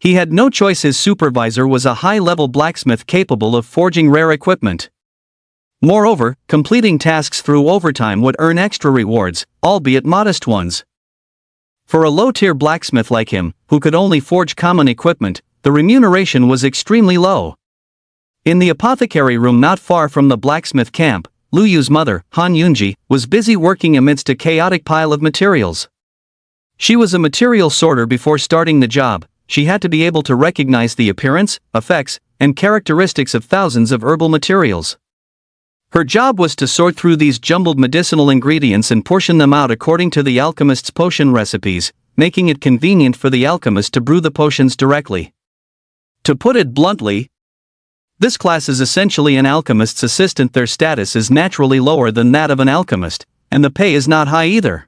He had no choice. His supervisor was a high-level blacksmith capable of forging rare equipment. Moreover, completing tasks through overtime would earn extra rewards, albeit modest ones. For a low-tier blacksmith like him, who could only forge common equipment, the remuneration was extremely low. In the apothecary room not far from the blacksmith camp, Lu Yu's mother, Han Yunji, was busy working amidst a chaotic pile of materials. She was a material sorter. Before starting the job, she had to be able to recognize the appearance, effects, and characteristics of thousands of herbal materials. Her job was to sort through these jumbled medicinal ingredients and portion them out according to the alchemist's potion recipes, making it convenient for the alchemist to brew the potions directly. To put it bluntly, this class is essentially an alchemist's assistant. Their status is naturally lower than that of an alchemist, and the pay is not high either.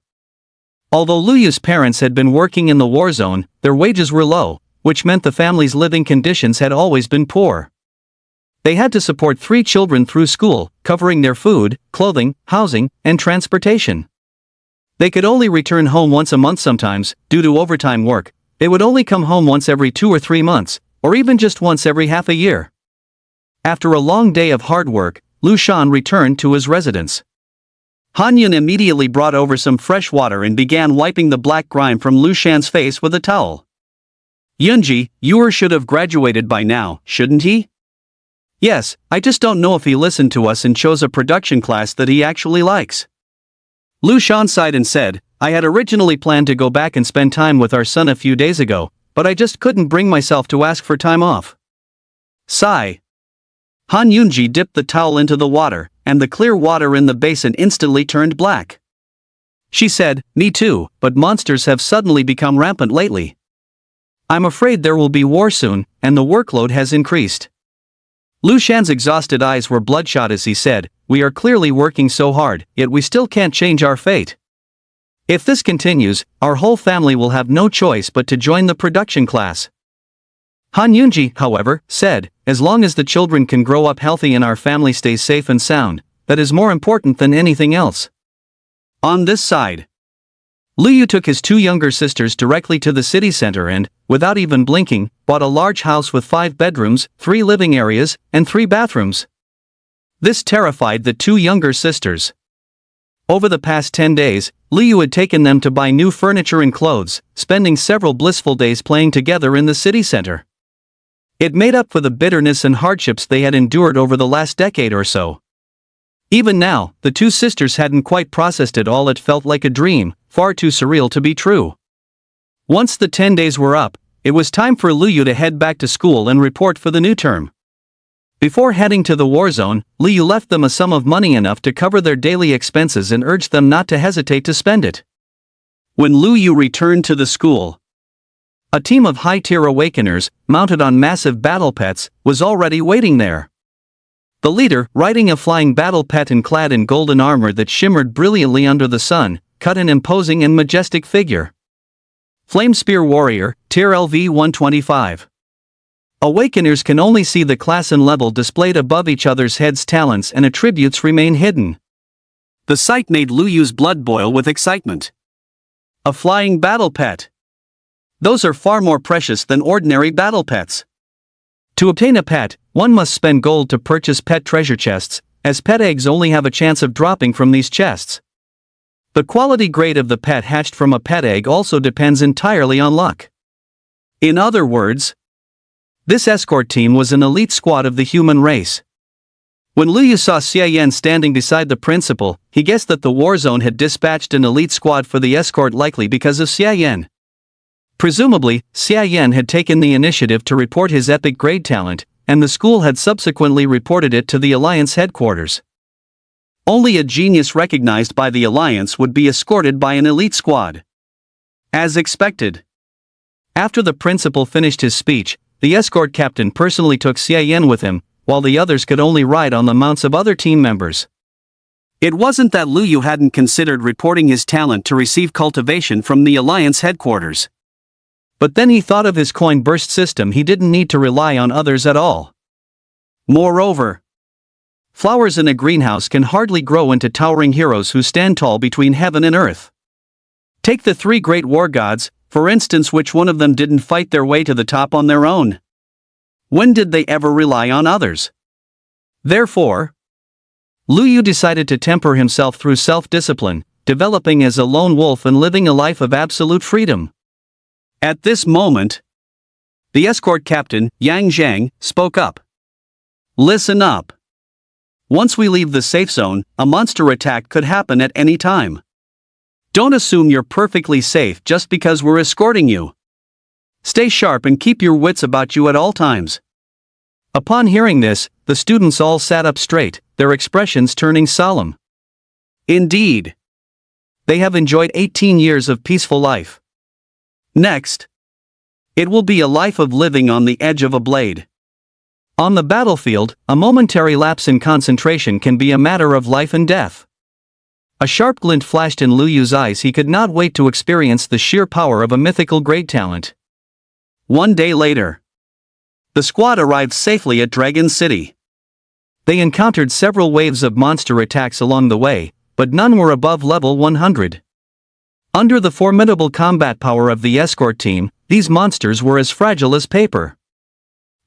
Although Lu Yu's parents had been working in the war zone, their wages were low, which meant the family's living conditions had always been poor. They had to support 3 children through school, covering their food, clothing, housing, and transportation. They could only return home once a month. Sometimes, due to overtime work, they would only come home once every 2 or 3 months, or even just once every half a year. After a long day of hard work, Lu Shan returned to his residence. Han Yun immediately brought over some fresh water and began wiping the black grime from Lu Shan's face with a towel. "Yunji, Yuer should have graduated by now, shouldn't he?" "Yes, I just don't know if he listened to us and chose a production class that he actually likes." Lu Shan sighed and said, "I had originally planned to go back and spend time with our son a few days ago, but I just couldn't bring myself to ask for time off." Sigh. Han Yunji dipped the towel into the water, and the clear water in the basin instantly turned black. She said, "Me too, but monsters have suddenly become rampant lately. I'm afraid there will be war soon, and the workload has increased." Lu Shan's exhausted eyes were bloodshot as he said, "We are clearly working so hard, yet we still can't change our fate. If this continues, our whole family will have no choice but to join the production class." Han Yunji, however, said, "As long as the children can grow up healthy and our family stays safe and sound, that is more important than anything else." On this side, Lu Yu took his 2 younger sisters directly to the city center and, without even blinking, bought a large house with 5 bedrooms, 3 living areas, and 3 bathrooms. This terrified the 2 younger sisters. Over the past 10 days, Lu Yu had taken them to buy new furniture and clothes, spending several blissful days playing together in the city center. It made up for the bitterness and hardships they had endured over the last decade or so. Even now, the 2 sisters hadn't quite processed it all. It felt like a dream, far too surreal to be true. Once the 10 days were up, it was time for Lu Yu to head back to school and report for the new term. Before heading to the war zone, Lu Yu left them a sum of money enough to cover their daily expenses and urged them not to hesitate to spend it. When Lu Yu returned to the school, a team of high-tier awakeners, mounted on massive battle pets, was already waiting there. The leader, riding a flying battle pet and clad in golden armor that shimmered brilliantly under the sun, cut an imposing and majestic figure. Flame Spear Warrior, Tier LV 125. Awakeners can only see the class and level displayed above each other's heads. Talents and attributes remain hidden. The sight made Lu Yu's blood boil with excitement. A flying battle pet. Those are far more precious than ordinary battle pets. To obtain a pet, one must spend gold to purchase pet treasure chests, as pet eggs only have a chance of dropping from these chests. The quality grade of the pet hatched from a pet egg also depends entirely on luck. In other words, this escort team was an elite squad of the human race. When Lu Yu saw Xia Yan standing beside the principal, he guessed that the war zone had dispatched an elite squad for the escort, likely because of Xia Yan. Presumably, Xia Yan had taken the initiative to report his epic grade talent, and the school had subsequently reported it to the Alliance headquarters. Only a genius recognized by the Alliance would be escorted by an elite squad. As expected. After the principal finished his speech, the escort captain personally took Xian with him, while the others could only ride on the mounts of other team members. It wasn't that Lu Yu hadn't considered reporting his talent to receive cultivation from the Alliance headquarters. But then he thought of his coin burst system. He didn't need to rely on others at all. Moreover, flowers in a greenhouse can hardly grow into towering heroes who stand tall between heaven and earth. Take the three great war gods, for instance. Which one of them didn't fight their way to the top on their own? When did they ever rely on others? Therefore, Lu Yu decided to temper himself through self-discipline, developing as a lone wolf and living a life of absolute freedom. At this moment, the escort captain, Yang Zhang, spoke up. Listen up. Once we leave the safe zone, a monster attack could happen at any time. Don't assume you're perfectly safe just because we're escorting you. Stay sharp and keep your wits about you at all times. Upon hearing this, the students all sat up straight, their expressions turning solemn. Indeed, they have enjoyed 18 years of peaceful life. Next, it will be a life of living on the edge of a blade. On the battlefield, a momentary lapse in concentration can be a matter of life and death. A sharp glint flashed in Lu Yu's eyes. He could not wait to experience the sheer power of a mythical great talent. One day later, the squad arrived safely at Dragon City. They encountered several waves of monster attacks along the way, but none were above level 100. Under the formidable combat power of the escort team, these monsters were as fragile as paper.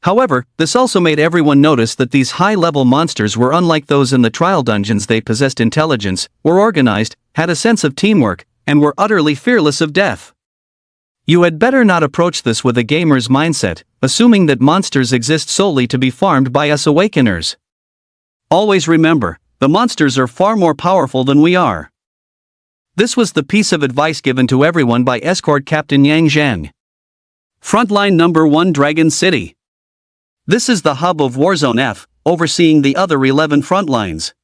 However, this also made everyone notice that these high-level monsters were unlike those in the trial dungeons. They possessed intelligence, were organized, had a sense of teamwork, and were utterly fearless of death. You had better not approach this with a gamer's mindset, assuming that monsters exist solely to be farmed by us awakeners. Always remember, the monsters are far more powerful than we are. This was the piece of advice given to everyone by escort captain Yang Zhang. Frontline number 1, Dragon City. This is the hub of Warzone F, overseeing the other 11 front lines.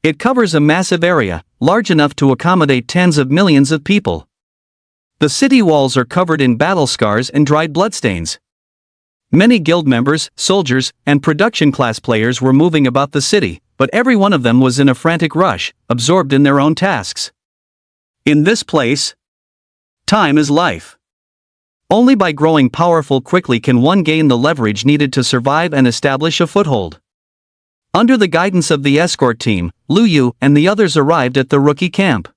It covers a massive area, large enough to accommodate tens of millions of people. The city walls are covered in battle scars and dried bloodstains. Many guild members, soldiers, and production class players were moving about the city, but every one of them was in a frantic rush, absorbed in their own tasks. In this place, time is life. Only by growing powerful quickly can one gain the leverage needed to survive and establish a foothold. Under the guidance of the escort team, Lu Yu and the others arrived at the rookie camp.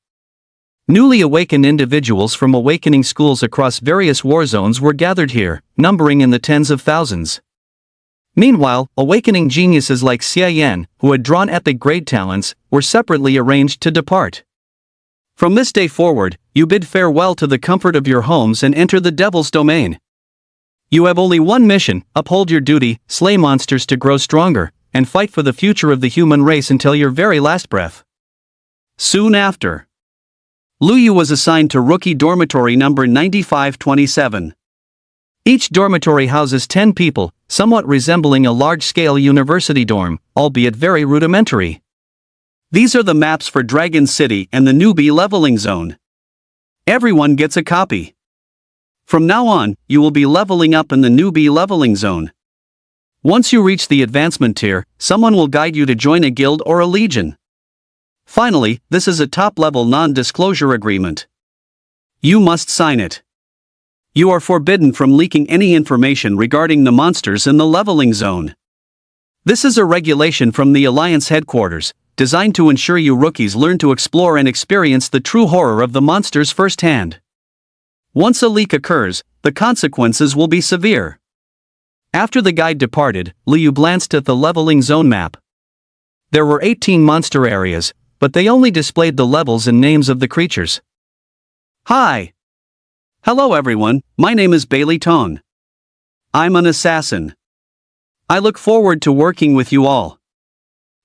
Newly awakened individuals from awakening schools across various war zones were gathered here, numbering in the tens of thousands. Meanwhile, awakening geniuses like Xian, who had drawn epic grade talents, were separately arranged to depart. From this day forward, you bid farewell to the comfort of your homes and enter the devil's domain. You have only one mission: uphold your duty, slay monsters to grow stronger, and fight for the future of the human race until your very last breath. Soon after, Lu Yu was assigned to rookie dormitory number 9527. Each dormitory houses 10 people, somewhat resembling a large-scale university dorm, albeit very rudimentary. These are the maps for Dragon City and the newbie leveling zone. Everyone gets a copy. From now on, you will be leveling up in the newbie leveling zone. Once you reach the advancement tier, someone will guide you to join a guild or a legion. Finally, this is a top-level non-disclosure agreement. You must sign it. You are forbidden from leaking any information regarding the monsters in the leveling zone. This is a regulation from the Alliance headquarters, designed to ensure you rookies learn to explore and experience the true horror of the monsters firsthand. Once a leak occurs, the consequences will be severe. After the guide departed, Lu Yu glanced at the leveling zone map. There were 18 monster areas, but they only displayed the levels and names of the creatures. Hi! Hello everyone, my name is Bailey Tong. I'm an assassin. I look forward to working with you all.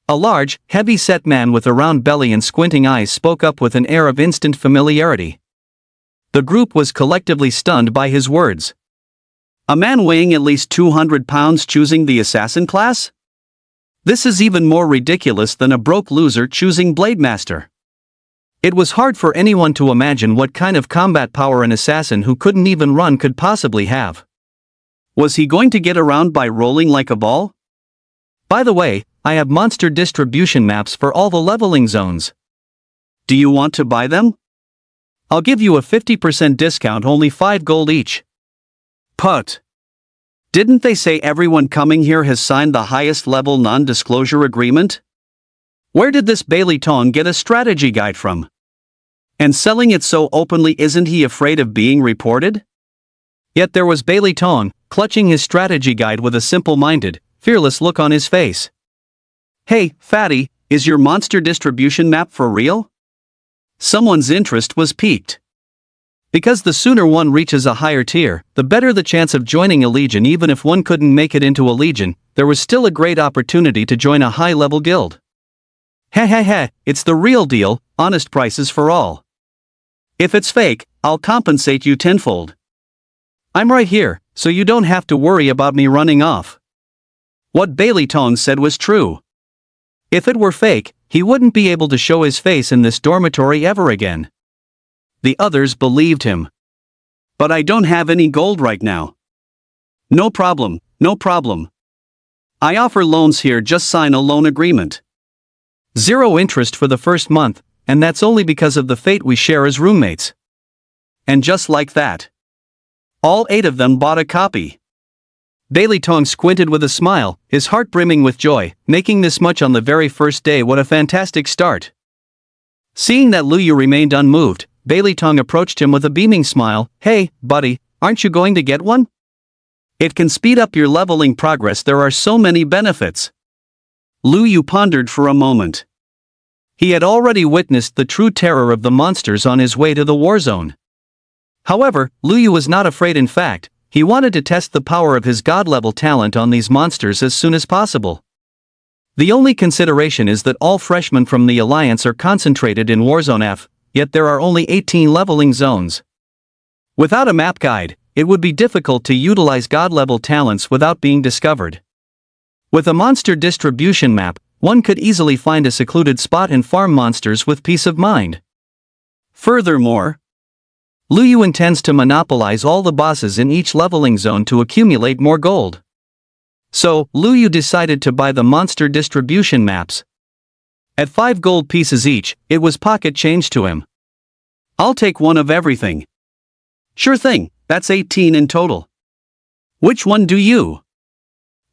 A large, heavy-set man with a round belly and squinting eyes spoke up with an air of instant familiarity. The group was collectively stunned by his words. A man weighing at least 200 pounds choosing the assassin class? This is even more ridiculous than a broke loser choosing Blade Master. It was hard for anyone to imagine what kind of combat power an assassin who couldn't even run could possibly have. Was he going to get around by rolling like a ball? By the way, I have monster distribution maps for all the leveling zones. Do you want to buy them? I'll give you a 50% discount, only 5 gold each. Put. Didn't they say everyone coming here has signed the highest level non-disclosure agreement? Where did this Bailey Tong get a strategy guide from? And selling it so openly, isn't he afraid of being reported? Yet there was Bailey Tong, clutching his strategy guide with a simple-minded, fearless look on his face. Hey, fatty, is your monster distribution map for real? Someone's interest was piqued. Because the sooner one reaches a higher tier, the better the chance of joining a legion. Even if one couldn't make it into a legion, there was still a great opportunity to join a high-level guild. Heh, it's the real deal, honest prices for all. If it's fake, I'll compensate you tenfold. I'm right here, so you don't have to worry about me running off. What Bailey Tong said was true. If it were fake, he wouldn't be able to show his face in this dormitory ever again. The others believed him. But I don't have any gold right now. No problem. I offer loans here, just sign a loan agreement. 0 interest for the first month, and that's only because of the fate we share as roommates. And just like that, all 8 of them bought a copy. Bailey Tong squinted with a smile, his heart brimming with joy. Making this much on the very first day, what a fantastic start. Seeing that Lu Yu remained unmoved, Bailey Tong approached him with a beaming smile. Hey, buddy, aren't you going to get one? It can speed up your leveling progress, there are so many benefits. Lu Yu pondered for a moment. He had already witnessed the true terror of the monsters on his way to the war zone. However, Lu Yu was not afraid. In fact, he wanted to test the power of his god-level talent on these monsters as soon as possible. The only consideration is that all freshmen from the Alliance are concentrated in Warzone F, yet there are only 18 leveling zones. Without a map guide, it would be difficult to utilize god-level talents without being discovered. With a monster distribution map, one could easily find a secluded spot and farm monsters with peace of mind. Furthermore, Lu Yu intends to monopolize all the bosses in each leveling zone to accumulate more gold. So, Lu Yu decided to buy the monster distribution maps. At 5 gold pieces each, it was pocket change to him. I'll take one of everything. Sure thing, that's 18 in total. Which one do you?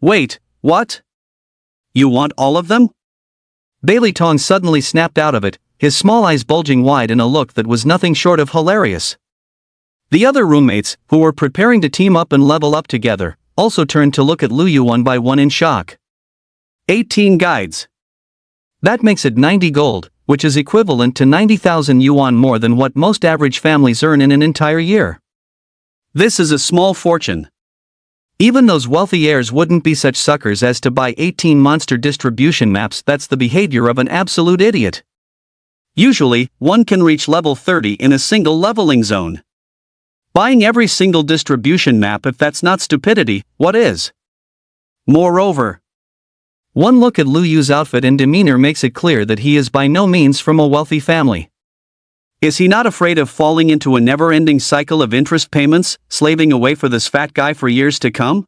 Wait, what? You want all of them? Bailey Tong suddenly snapped out of it, his small eyes bulging wide in a look that was nothing short of hilarious. The other roommates, who were preparing to team up and level up together, also turned to look at Lu Yu one by one in shock. 18 guides. That makes it 90 gold, which is equivalent to 90,000 yuan more than what most average families earn in an entire year. This is a small fortune. Even those wealthy heirs wouldn't be such suckers as to buy 18 monster distribution maps. That's the behavior of an absolute idiot. Usually, one can reach level 30 in a single leveling zone. Buying every single distribution map, if that's not stupidity, what is? Moreover, one look at Lu Yu's outfit and demeanor makes it clear that he is by no means from a wealthy family. Is he not afraid of falling into a never-ending cycle of interest payments, slaving away for this fat guy for years to come?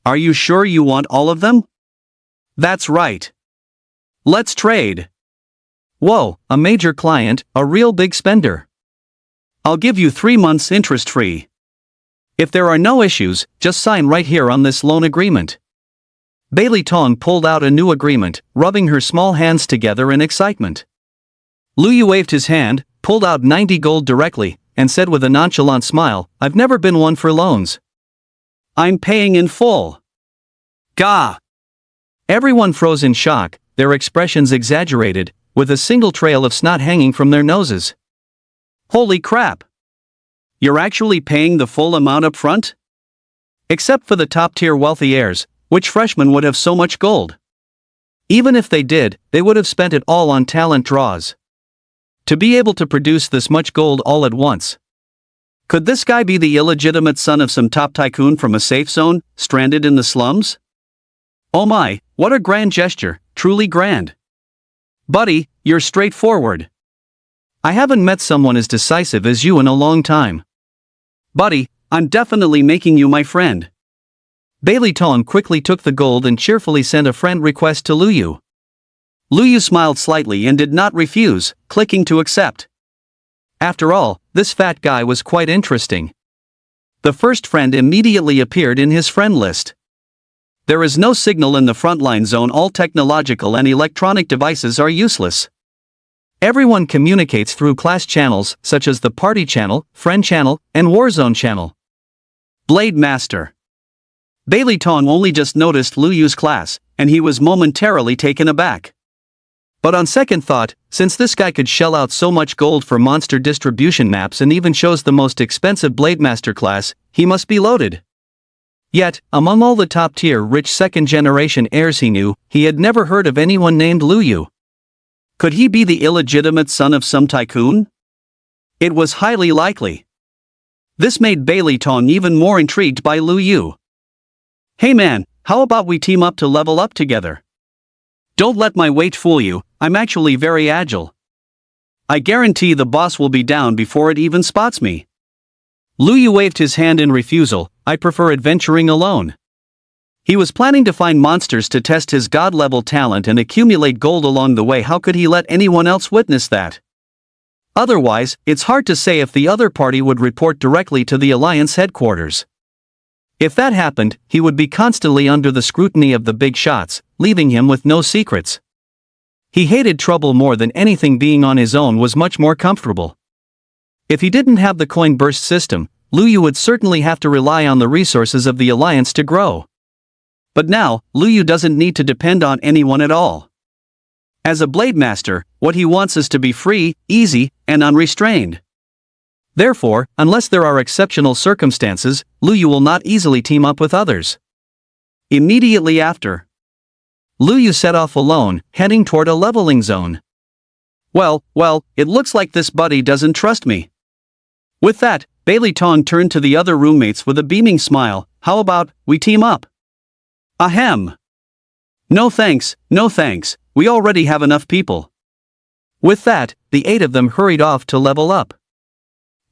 Are you sure you want all of them? That's right. Let's trade. Whoa, a major client, a real big spender. I'll give you 3 months interest-free. If there are no issues, just sign right here on this loan agreement. Bailey Tong pulled out a new agreement, rubbing her small hands together in excitement. Lu Yu waved his hand, pulled out 90 gold directly, and said with a nonchalant smile, I've never been one for loans. I'm paying in full. Gah! Everyone froze in shock, their expressions exaggerated, with a single trail of snot hanging from their noses. Holy crap! You're actually paying the full amount up front? Except for the top-tier wealthy heirs, which freshmen would have so much gold? Even if they did, they would have spent it all on talent draws. To be able to produce this much gold all at once. Could this guy be the illegitimate son of some top tycoon from a safe zone, stranded in the slums? Oh my, what a grand gesture, truly grand. Buddy, you're straightforward. I haven't met someone as decisive as you in a long time. Buddy, I'm definitely making you my friend. Bailey Tong quickly took the gold and cheerfully sent a friend request to Lu Yu. Lu Yu smiled slightly and did not refuse, clicking to accept. After all, this fat guy was quite interesting. The first friend immediately appeared in his friend list. There is no signal in the frontline zone. All technological and electronic devices are useless. Everyone communicates through class channels such as the party channel, friend channel, and warzone channel. Blade Master. Bailey Tong only just noticed Lu Yu's class, and he was momentarily taken aback. But on second thought, since this guy could shell out so much gold for monster distribution maps and even chose the most expensive Blade Master class, he must be loaded. Yet, among all the top-tier rich second-generation heirs he knew, he had never heard of anyone named Lu Yu. Could he be the illegitimate son of some tycoon? It was highly likely. This made Bailey Tong even more intrigued by Lu Yu. Hey man, how about we team up to level up together? Don't let my weight fool you, I'm actually very agile. I guarantee the boss will be down before it even spots me. Lu Yu waved his hand in refusal. I prefer adventuring alone. He was planning to find monsters to test his god-level talent and accumulate gold along the way. How could he let anyone else witness that? Otherwise, it's hard to say if the other party would report directly to the Alliance headquarters. If that happened, he would be constantly under the scrutiny of the big shots, leaving him with no secrets. He hated trouble more than anything. Being on his own was much more comfortable. If he didn't have the coin burst system, Lu Yu would certainly have to rely on the resources of the Alliance to grow. But now, Lu Yu doesn't need to depend on anyone at all. As a Blade Master, what he wants is to be free, easy, and unrestrained. Therefore, unless there are exceptional circumstances, Lu Yu will not easily team up with others. Immediately after, Lu Yu set off alone, heading toward a leveling zone. Well, it looks like this buddy doesn't trust me. With that, Bailey Tong turned to the other roommates with a beaming smile. How about we team up? Ahem. No thanks, we already have enough people. With that, the 8 of them hurried off to level up.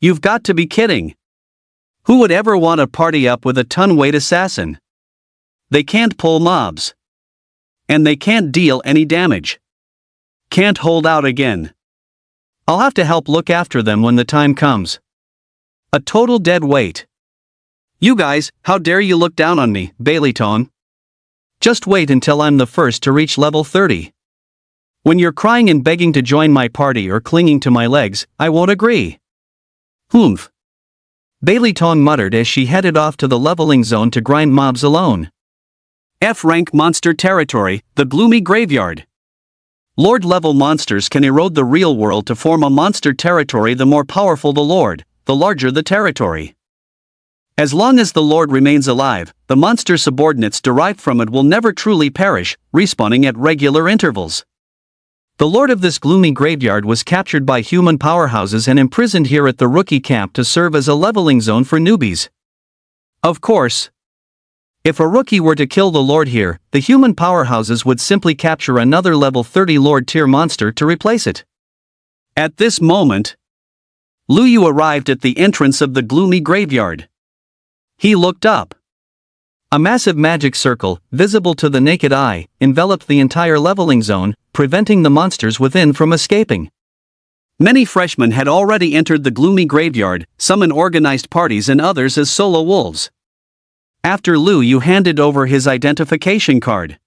You've got to be kidding. Who would ever want to party up with a ton-weight assassin? They can't pull mobs. And they can't deal any damage. Can't hold out again. I'll have to help look after them when the time comes. A total dead weight. You guys, how dare you look down on me, Bailey Tong? Just wait until I'm the first to reach level 30. When you're crying and begging to join my party or clinging to my legs, I won't agree. Humph. Bailey Tong muttered as she headed off to the leveling zone to grind mobs alone. F-rank monster territory, the gloomy graveyard. Lord-level monsters can erode the real world to form a monster territory. The more powerful the lord, the larger the territory. As long as the lord remains alive, the monster subordinates derived from it will never truly perish, respawning at regular intervals. The lord of this gloomy graveyard was captured by human powerhouses and imprisoned here at the rookie camp to serve as a leveling zone for newbies. Of course, if a rookie were to kill the lord here, the human powerhouses would simply capture another level 30 lord tier monster to replace it. At this moment, Lu Yu arrived at the entrance of the gloomy graveyard. He looked up. A massive magic circle, visible to the naked eye, enveloped the entire leveling zone, preventing the monsters within from escaping. Many freshmen had already entered the gloomy graveyard, some in organized parties and others as solo wolves. After Lu Yu handed over his identification card,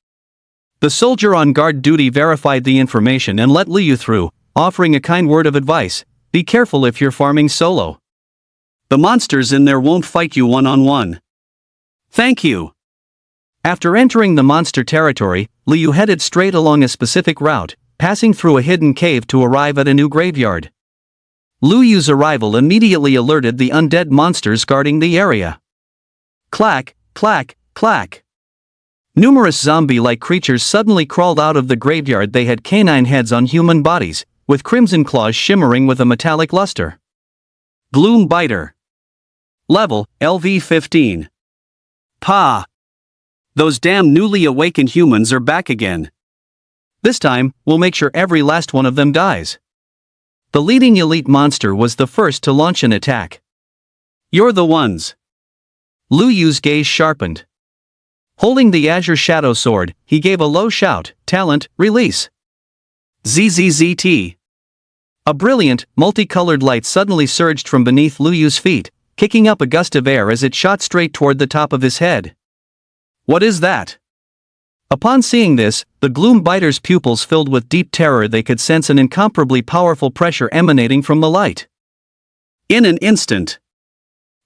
the soldier on guard duty verified the information and let Lu Yu through, offering a kind word of advice: be careful if you're farming solo. The monsters in there won't fight you one-on-one. Thank you. After entering the monster territory, Lu Yu headed straight along a specific route, passing through a hidden cave to arrive at a new graveyard. Lu Yu's arrival immediately alerted the undead monsters guarding the area. Clack, clack, clack. Numerous zombie-like creatures suddenly crawled out of the graveyard. They had canine heads on human bodies, with crimson claws shimmering with a metallic luster. Gloom Biter. Level, LV 15. Pah! Those damn newly awakened humans are back again. This time, we'll make sure every last one of them dies. The leading elite monster was the first to launch an attack. You're the ones. Lu Yu's gaze sharpened. Holding the Azure Shadow Sword, he gave a low shout, "Talent, release!" ZZZT. A brilliant, multicolored light suddenly surged from beneath Lu Yu's feet, kicking up a gust of air as it shot straight toward the top of his head. "What is that?" Upon seeing this, the Gloom Biter's pupils filled with deep terror. They could sense an incomparably powerful pressure emanating from the light. In an instant,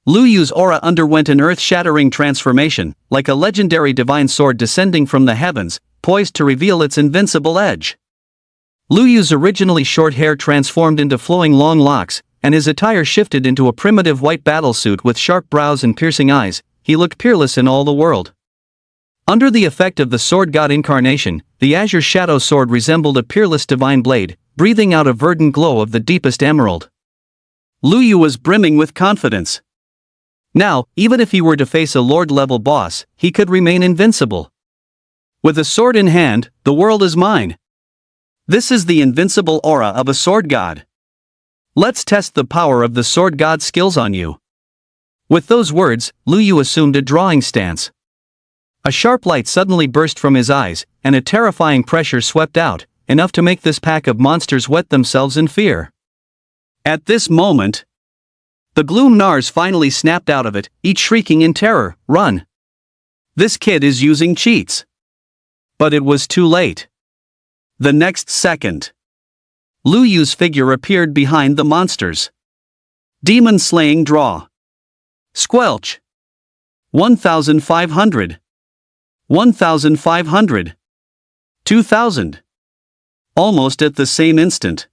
Lu Yu's aura underwent an earth-shattering transformation, like a legendary divine sword descending from the heavens, poised to reveal its invincible edge. Lu Yu's originally short hair transformed into flowing long locks, and his attire shifted into a primitive white battlesuit with sharp brows and piercing eyes. He looked peerless in all the world. Under the effect of the Sword God incarnation, the Azure Shadow Sword resembled a peerless divine blade, breathing out a verdant glow of the deepest emerald. Lu Yu was brimming with confidence. Now, even if he were to face a Lord-level boss, he could remain invincible. With a sword in hand, the world is mine. This is the invincible aura of a Sword God. Let's test the power of the Sword God's skills on you. With those words, Lu Yu assumed a drawing stance. A sharp light suddenly burst from his eyes, and a terrifying pressure swept out, enough to make this pack of monsters wet themselves in fear. At this moment, the Gloom Nars finally snapped out of it, each shrieking in terror, "Run! This kid is using cheats!" But it was too late. The next second, Lu Yu's figure appeared behind the monsters. Demon Slaying Draw. Squelch. 1,500. 1,500. 2,000. Almost at the same instant,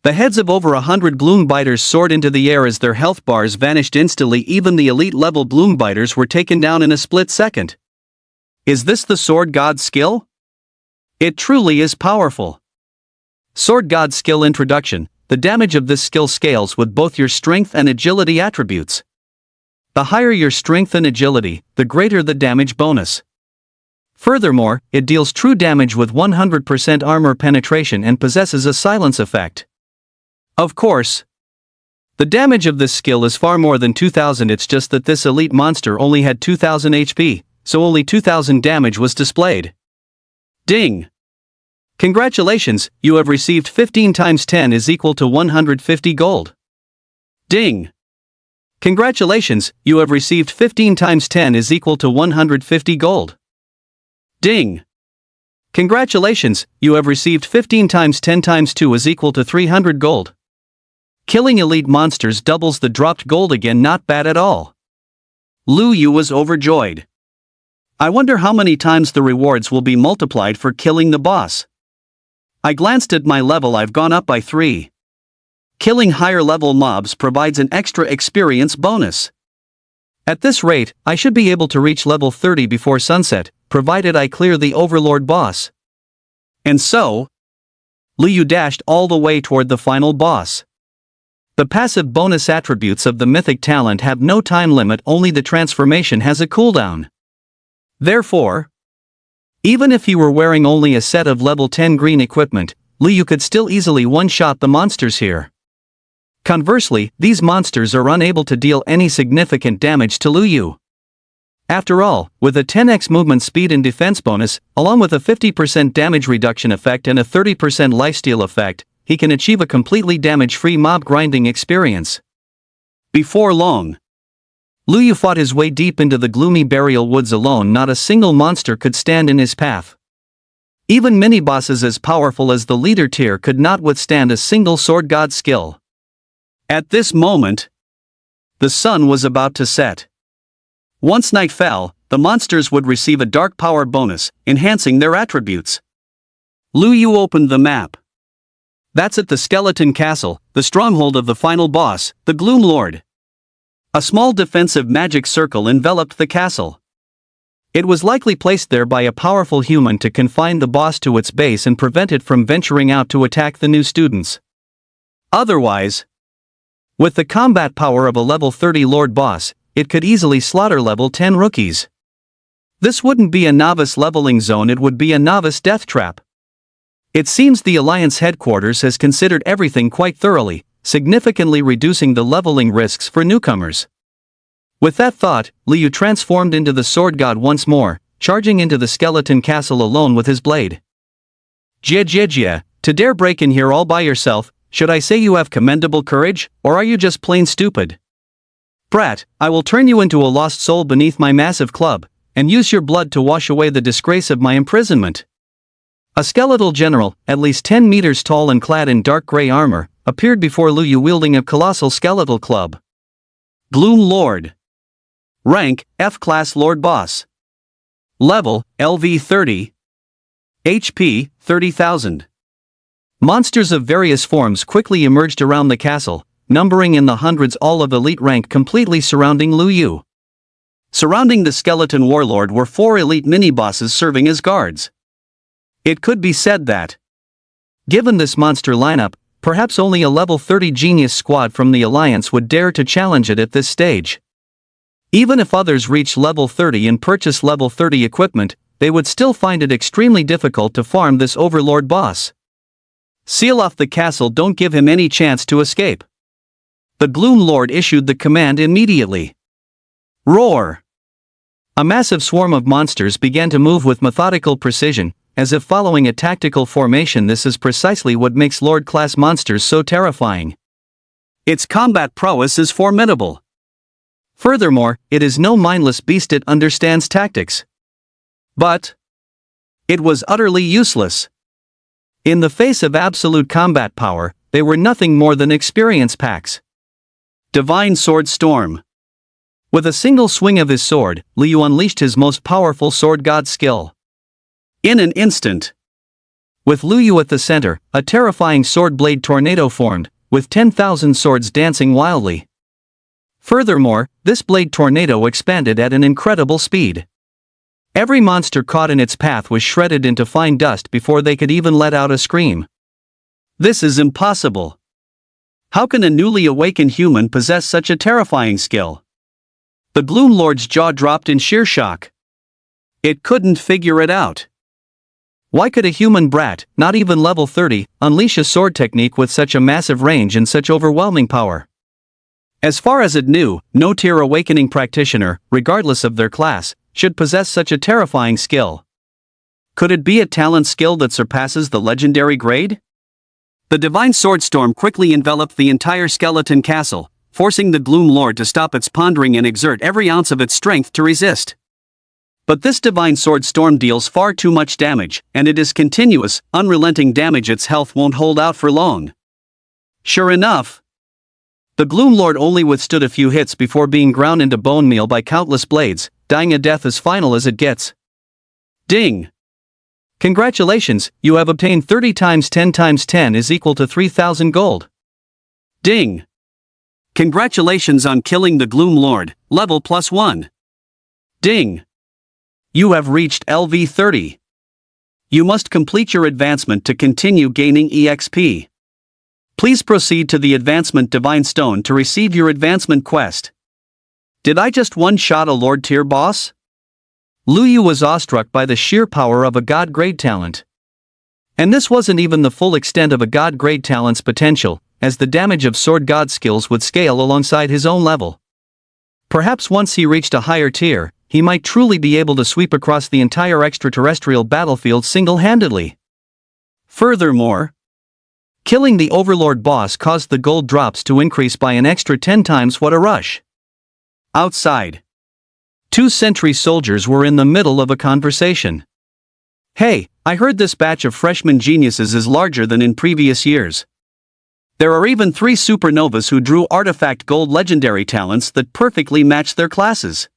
the heads of over 100 Gloom Biters soared into the air as their health bars vanished instantly. Even the elite-level Gloom Biters were taken down in a split second. Is this the Sword God's skill? It truly is powerful. Sword God's skill introduction. The damage of this skill scales with both your strength and agility attributes. The higher your strength and agility, the greater the damage bonus. Furthermore, it deals true damage with 100% armor penetration and possesses a silence effect. Of course, the damage of this skill is far more than 2,000. It's just that this elite monster only had 2,000 HP, so only 2,000 damage was displayed. Ding! Congratulations, you have received 15 times 10 is equal to 150 gold. Ding! Congratulations, you have received 15 times 10 is equal to 150 gold. Ding! Congratulations, you have received 15 times 10 times 2 is equal to 300 gold. Killing elite monsters doubles the dropped gold again. Not bad at all. Lu Yu was overjoyed. I wonder how many times the rewards will be multiplied for killing the boss. I glanced at my level. I've gone up by 3. Killing higher level mobs provides an extra experience bonus. At this rate, I should be able to reach level 30 before sunset, provided I clear the Overlord boss. And so, Lu Yu dashed all the way toward the final boss. The passive bonus attributes of the mythic talent have no time limit, only the transformation has a cooldown. Therefore, even if he were wearing only a set of level 10 green equipment, Lu Yu could still easily one-shot the monsters here. Conversely, these monsters are unable to deal any significant damage to Lu Yu. After all, with a 10x movement speed and defense bonus, along with a 50% damage reduction effect and a 30% lifesteal effect, he can achieve a completely damage-free mob grinding experience. Before long, Lu Yu fought his way deep into the gloomy burial woods alone. Not a single monster could stand in his path. Even mini-bosses as powerful as the leader tier could not withstand a single Sword God skill. At this moment, the sun was about to set. Once night fell, the monsters would receive a dark power bonus, enhancing their attributes. Lu Yu opened the map. That's at the Skeleton Castle, the stronghold of the final boss, the Gloom Lord. A small defensive magic circle enveloped the castle. It was likely placed there by a powerful human to confine the boss to its base and prevent it from venturing out to attack the new students. Otherwise, with the combat power of a level 30 Lord boss, it could easily slaughter level 10 rookies. This wouldn't be a novice leveling zone, it would be a novice death trap. It seems the Alliance headquarters has considered everything quite thoroughly, significantly reducing the leveling risks for newcomers. With that thought, Liu transformed into the sword god once more, charging into the skeleton castle alone with his blade. Jia, to dare break in here all by yourself, should I say you have commendable courage, or are you just plain stupid? Brat, I will turn you into a lost soul beneath my massive club, and use your blood to wash away the disgrace of my imprisonment. A skeletal general, at least 10 meters tall and clad in dark gray armor, appeared before Liu wielding a colossal skeletal club. Gloom Lord. Rank, F-Class Lord Boss. Level, LV 30. HP, 30,000. Monsters of various forms quickly emerged around the castle, numbering in the hundreds, all of elite rank, completely surrounding Liu. Surrounding the skeleton warlord were 4 elite mini-bosses serving as guards. It could be said that, given this monster lineup, perhaps only a level 30 genius squad from the Alliance would dare to challenge it at this stage. Even if others reach level 30 and purchase level 30 equipment, they would still find it extremely difficult to farm this overlord boss. Seal off the castle, don't give him any chance to escape. The Gloom Lord issued the command immediately. Roar! A massive swarm of monsters began to move with methodical precision, as if following a tactical formation. This is precisely what makes Lord-class monsters so terrifying. Its combat prowess is formidable. Furthermore, it is no mindless beast, it understands tactics. But it was utterly useless. In the face of absolute combat power, they were nothing more than experience packs. Divine Sword Storm. With a single swing of his sword, Liu unleashed his most powerful sword god skill. In an instant, with Liu at the center, a terrifying sword blade tornado formed, with 10,000 swords dancing wildly. Furthermore, this blade tornado expanded at an incredible speed. Every monster caught in its path was shredded into fine dust before they could even let out a scream. This is impossible. How can a newly awakened human possess such a terrifying skill? The Gloom Lord's jaw dropped in sheer shock. It couldn't figure it out. Why could a human brat, not even level 30, unleash a sword technique with such a massive range and such overwhelming power? As far as it knew, no tier awakening practitioner, regardless of their class, should possess such a terrifying skill. Could it be a talent skill that surpasses the legendary grade? The Divine Sword Storm quickly enveloped the entire skeleton castle, forcing the Gloom Lord to stop its pondering and exert every ounce of its strength to resist. But this Divine Sword Storm deals far too much damage, and it is continuous, unrelenting damage. Its health won't hold out for long. Sure enough, the Gloom Lord only withstood a few hits before being ground into bone meal by countless blades, dying a death as final as it gets. Ding! Congratulations, you have obtained 30 times 10 times 10 is equal to 3,000 gold. Ding! Congratulations on killing the Gloom Lord, level +1. Ding! You have reached LV 30. You must complete your advancement to continue gaining EXP. Please proceed to the Advancement Divine Stone to receive your advancement quest. Did I just one-shot a Lord tier boss? Liu was awestruck by the sheer power of a god-grade talent. And this wasn't even the full extent of a god-grade talent's potential, as the damage of sword god skills would scale alongside his own level. Perhaps once he reached a higher tier, he might truly be able to sweep across the entire extraterrestrial battlefield single-handedly. Furthermore, killing the Overlord boss caused the gold drops to increase by an extra 10 times. What a rush! Outside, 2 sentry soldiers were in the middle of a conversation. Hey, I heard this batch of freshman geniuses is larger than in previous years. There are even 3 supernovas who drew artifact gold legendary talents that perfectly match their classes.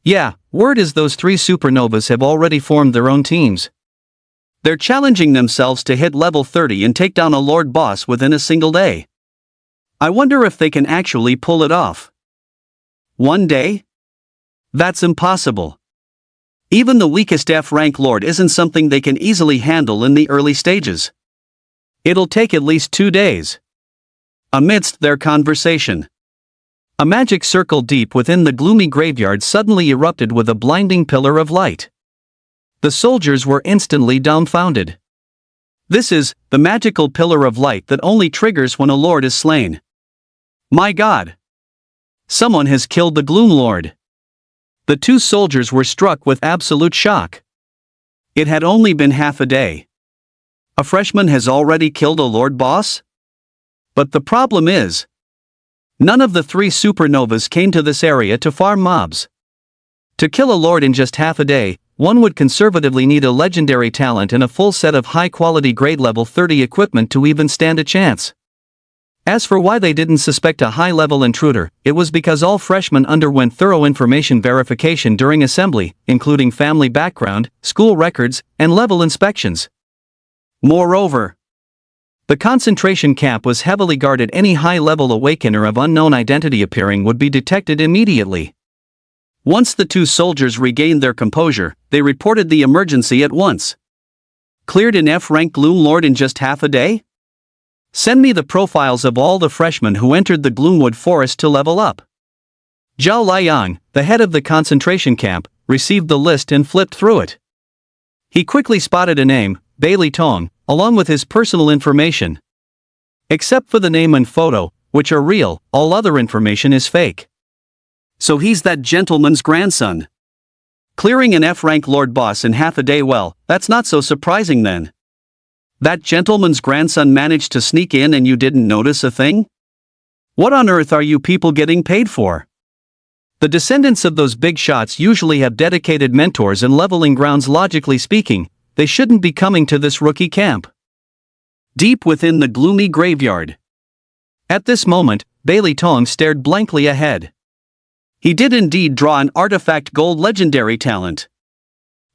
Yeah, word is those 3 supernovas have already formed their own teams. They're challenging themselves to hit level 30 and take down a Lord boss within a single day. I wonder if they can actually pull it off. One day? That's impossible. Even the weakest F-rank Lord isn't something they can easily handle in the early stages. It'll take at least 2 days. Amidst their conversation, a magic circle deep within the gloomy graveyard suddenly erupted with a blinding pillar of light. The soldiers were instantly dumbfounded. This is the magical pillar of light that only triggers when a lord is slain. My god! Someone has killed the Gloom Lord. The two soldiers were struck with absolute shock. It had only been half a day. A freshman has already killed a Lord Boss? But the problem is, none of the three supernovas came to this area to farm mobs. To kill a Lord in just half a day, one would conservatively need a legendary talent and a full set of high-quality grade level 30 equipment to even stand a chance. As for why they didn't suspect a high-level intruder, it was because all freshmen underwent thorough information verification during assembly, including family background, school records, and level inspections. Moreover, the concentration camp was heavily guarded. Any high-level awakener of unknown identity appearing would be detected immediately. Once the two soldiers regained their composure, they reported the emergency at once. Cleared an F-rank Gloom Lord in just half a day? Send me the profiles of all the freshmen who entered the Gloomwood Forest to level up. Zhao Liang, the head of the concentration camp, received the list and flipped through it. He quickly spotted a name, Bailey Tong, along with his personal information. Except for the name and photo, which are real, all other information is fake. So he's that gentleman's grandson. Clearing an F-rank Lord Boss in half a day, well, that's not so surprising then. That gentleman's grandson managed to sneak in and you didn't notice a thing? What on earth are you people getting paid for? The descendants of those big shots usually have dedicated mentors and leveling grounds. Logically speaking, they shouldn't be coming to this rookie camp. Deep within the gloomy graveyard. At this moment, Bailey Tong stared blankly ahead. He did indeed draw an artifact gold legendary talent.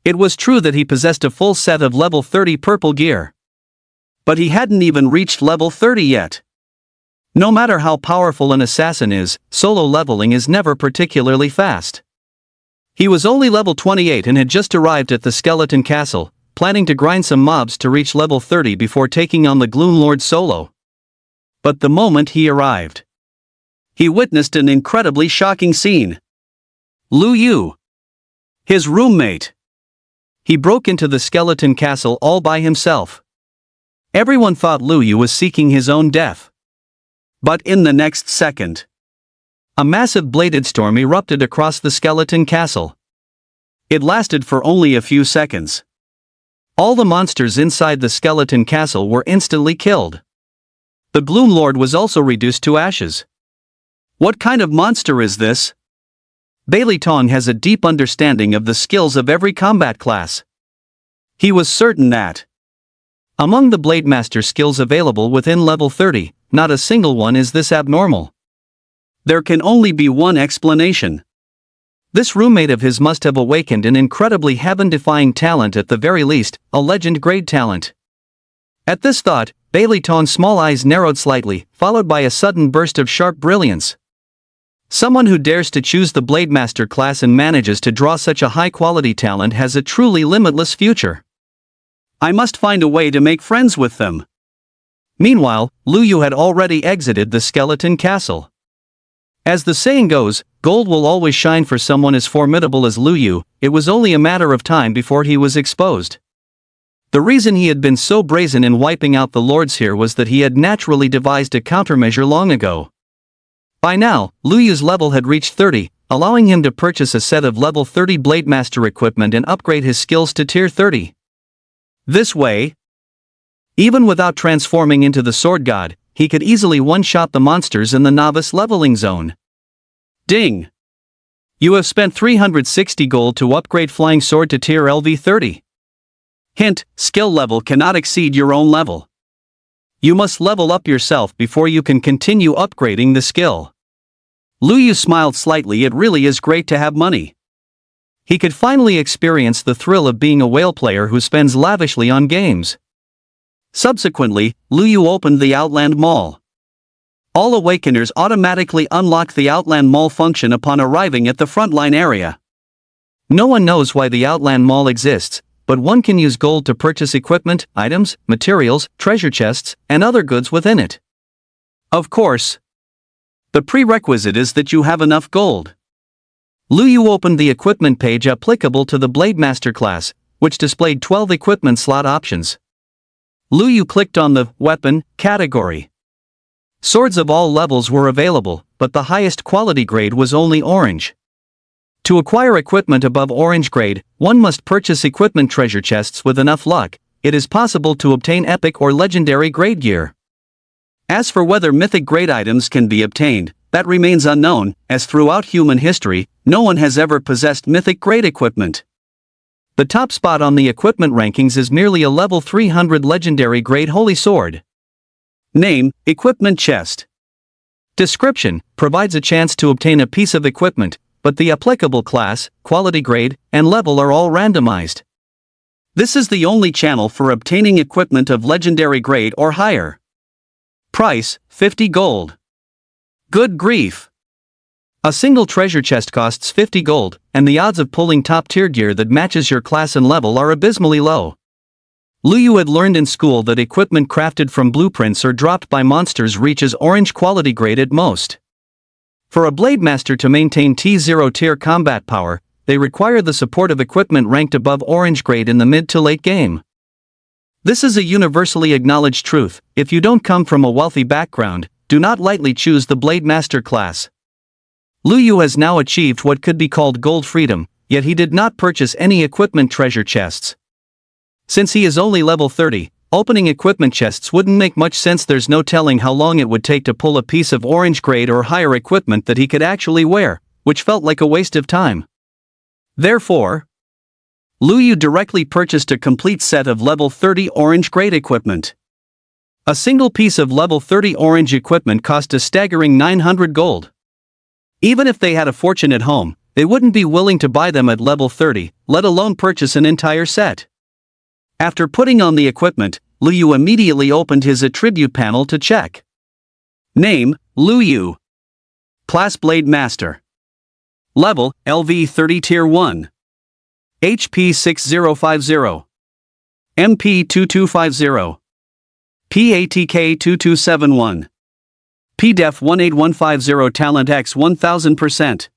It was true that he possessed a full set of level 30 purple gear. But he hadn't even reached level 30 yet. No matter how powerful an assassin is, solo leveling is never particularly fast. He was only level 28 and had just arrived at the Skeleton Castle, planning to grind some mobs to reach level 30 before taking on the Gloom Lord solo. But the moment he arrived, he witnessed an incredibly shocking scene. Lu Yu, his roommate. He broke into the Skeleton Castle all by himself. Everyone thought Lu Yu was seeking his own death. But in the next second, a massive bladed storm erupted across the Skeleton Castle. It lasted for only a few seconds. All the monsters inside the Skeleton Castle were instantly killed. The Gloom Lord was also reduced to ashes. What kind of monster is this? Bailey Tong has a deep understanding of the skills of every combat class. He was certain that among the Blade Master skills available within level 30, not a single one is this abnormal. There can only be one explanation. This roommate of his must have awakened an incredibly heaven-defying talent, at the very least, a legend-grade talent. At this thought, Bailey Tong's small eyes narrowed slightly, followed by a sudden burst of sharp brilliance. Someone who dares to choose the Blade Master class and manages to draw such a high-quality talent has a truly limitless future. I must find a way to make friends with them. Meanwhile, Lu Yu had already exited the Skeleton Castle. As the saying goes, gold will always shine for someone as formidable as Lu Yu. It was only a matter of time before he was exposed. The reason he had been so brazen in wiping out the lords here was that he had naturally devised a countermeasure long ago. By now, Lu Yu's level had reached 30, allowing him to purchase a set of level 30 Blade Master equipment and upgrade his skills to tier 30. This way, even without transforming into the Sword God, he could easily one-shot the monsters in the novice leveling zone. Ding! You have spent 360 gold to upgrade Flying Sword to tier LV30. Hint: skill level cannot exceed your own level. You must level up yourself before you can continue upgrading the skill. Lu Yu smiled slightly. It really is great to have money. He could finally experience the thrill of being a whale player who spends lavishly on games. Subsequently, Lu Yu opened the Outland Mall. All Awakeners automatically unlock the Outland Mall function upon arriving at the frontline area. No one knows why the Outland Mall exists, but one can use gold to purchase equipment, items, materials, treasure chests, and other goods within it. Of course, the prerequisite is that you have enough gold. Lu Yu opened the equipment page applicable to the Blade Master class, which displayed 12 equipment slot options. Lu Yu clicked on the Weapon category. Swords of all levels were available, but but the highest quality grade was only orange. To acquire equipment above orange grade, one must purchase equipment treasure chests. With enough luck, it is possible to obtain epic or legendary grade gear. As for whether mythic grade items can be obtained, that remains unknown, as throughout human history, no one has ever possessed mythic grade equipment. The top spot on the equipment rankings is merely a level 300 legendary grade holy sword. Name: Equipment Chest. Description: provides a chance to obtain a piece of equipment, but the applicable class, quality grade, and level are all randomized. This is the only channel for obtaining equipment of legendary grade or higher. Price: 50 gold. Good grief! A single treasure chest costs 50 gold, and the odds of pulling top-tier gear that matches your class and level are abysmally low. Lu Yu had learned in school that equipment crafted from blueprints or dropped by monsters reaches orange quality grade at most. For a Blade Master to maintain T0 tier combat power, they require the support of equipment ranked above orange grade in the mid to late game. This is a universally acknowledged truth: if you don't come from a wealthy background, do not lightly choose the Blade Master class. Lu Yu has now achieved what could be called gold freedom, yet he did not purchase any equipment treasure chests. Since he is only level 30, opening equipment chests wouldn't make much sense. There's no telling how long it would take to pull a piece of orange grade or higher equipment that he could actually wear, which felt like a waste of time. Therefore, Lu Yu directly purchased a complete set of level 30 orange grade equipment. A single piece of level 30 orange equipment cost a staggering 900 gold. Even if they had a fortune at home, they wouldn't be willing to buy them at level 30, let alone purchase an entire set. After putting on the equipment, Lu Yu immediately opened his attribute panel to check. Name: Lu Yu. Class: Blade Master. Level: LV 30 Tier 1. HP 6050. MP 2250. PATK 2271. PDEF 18150. Talent X 1000%.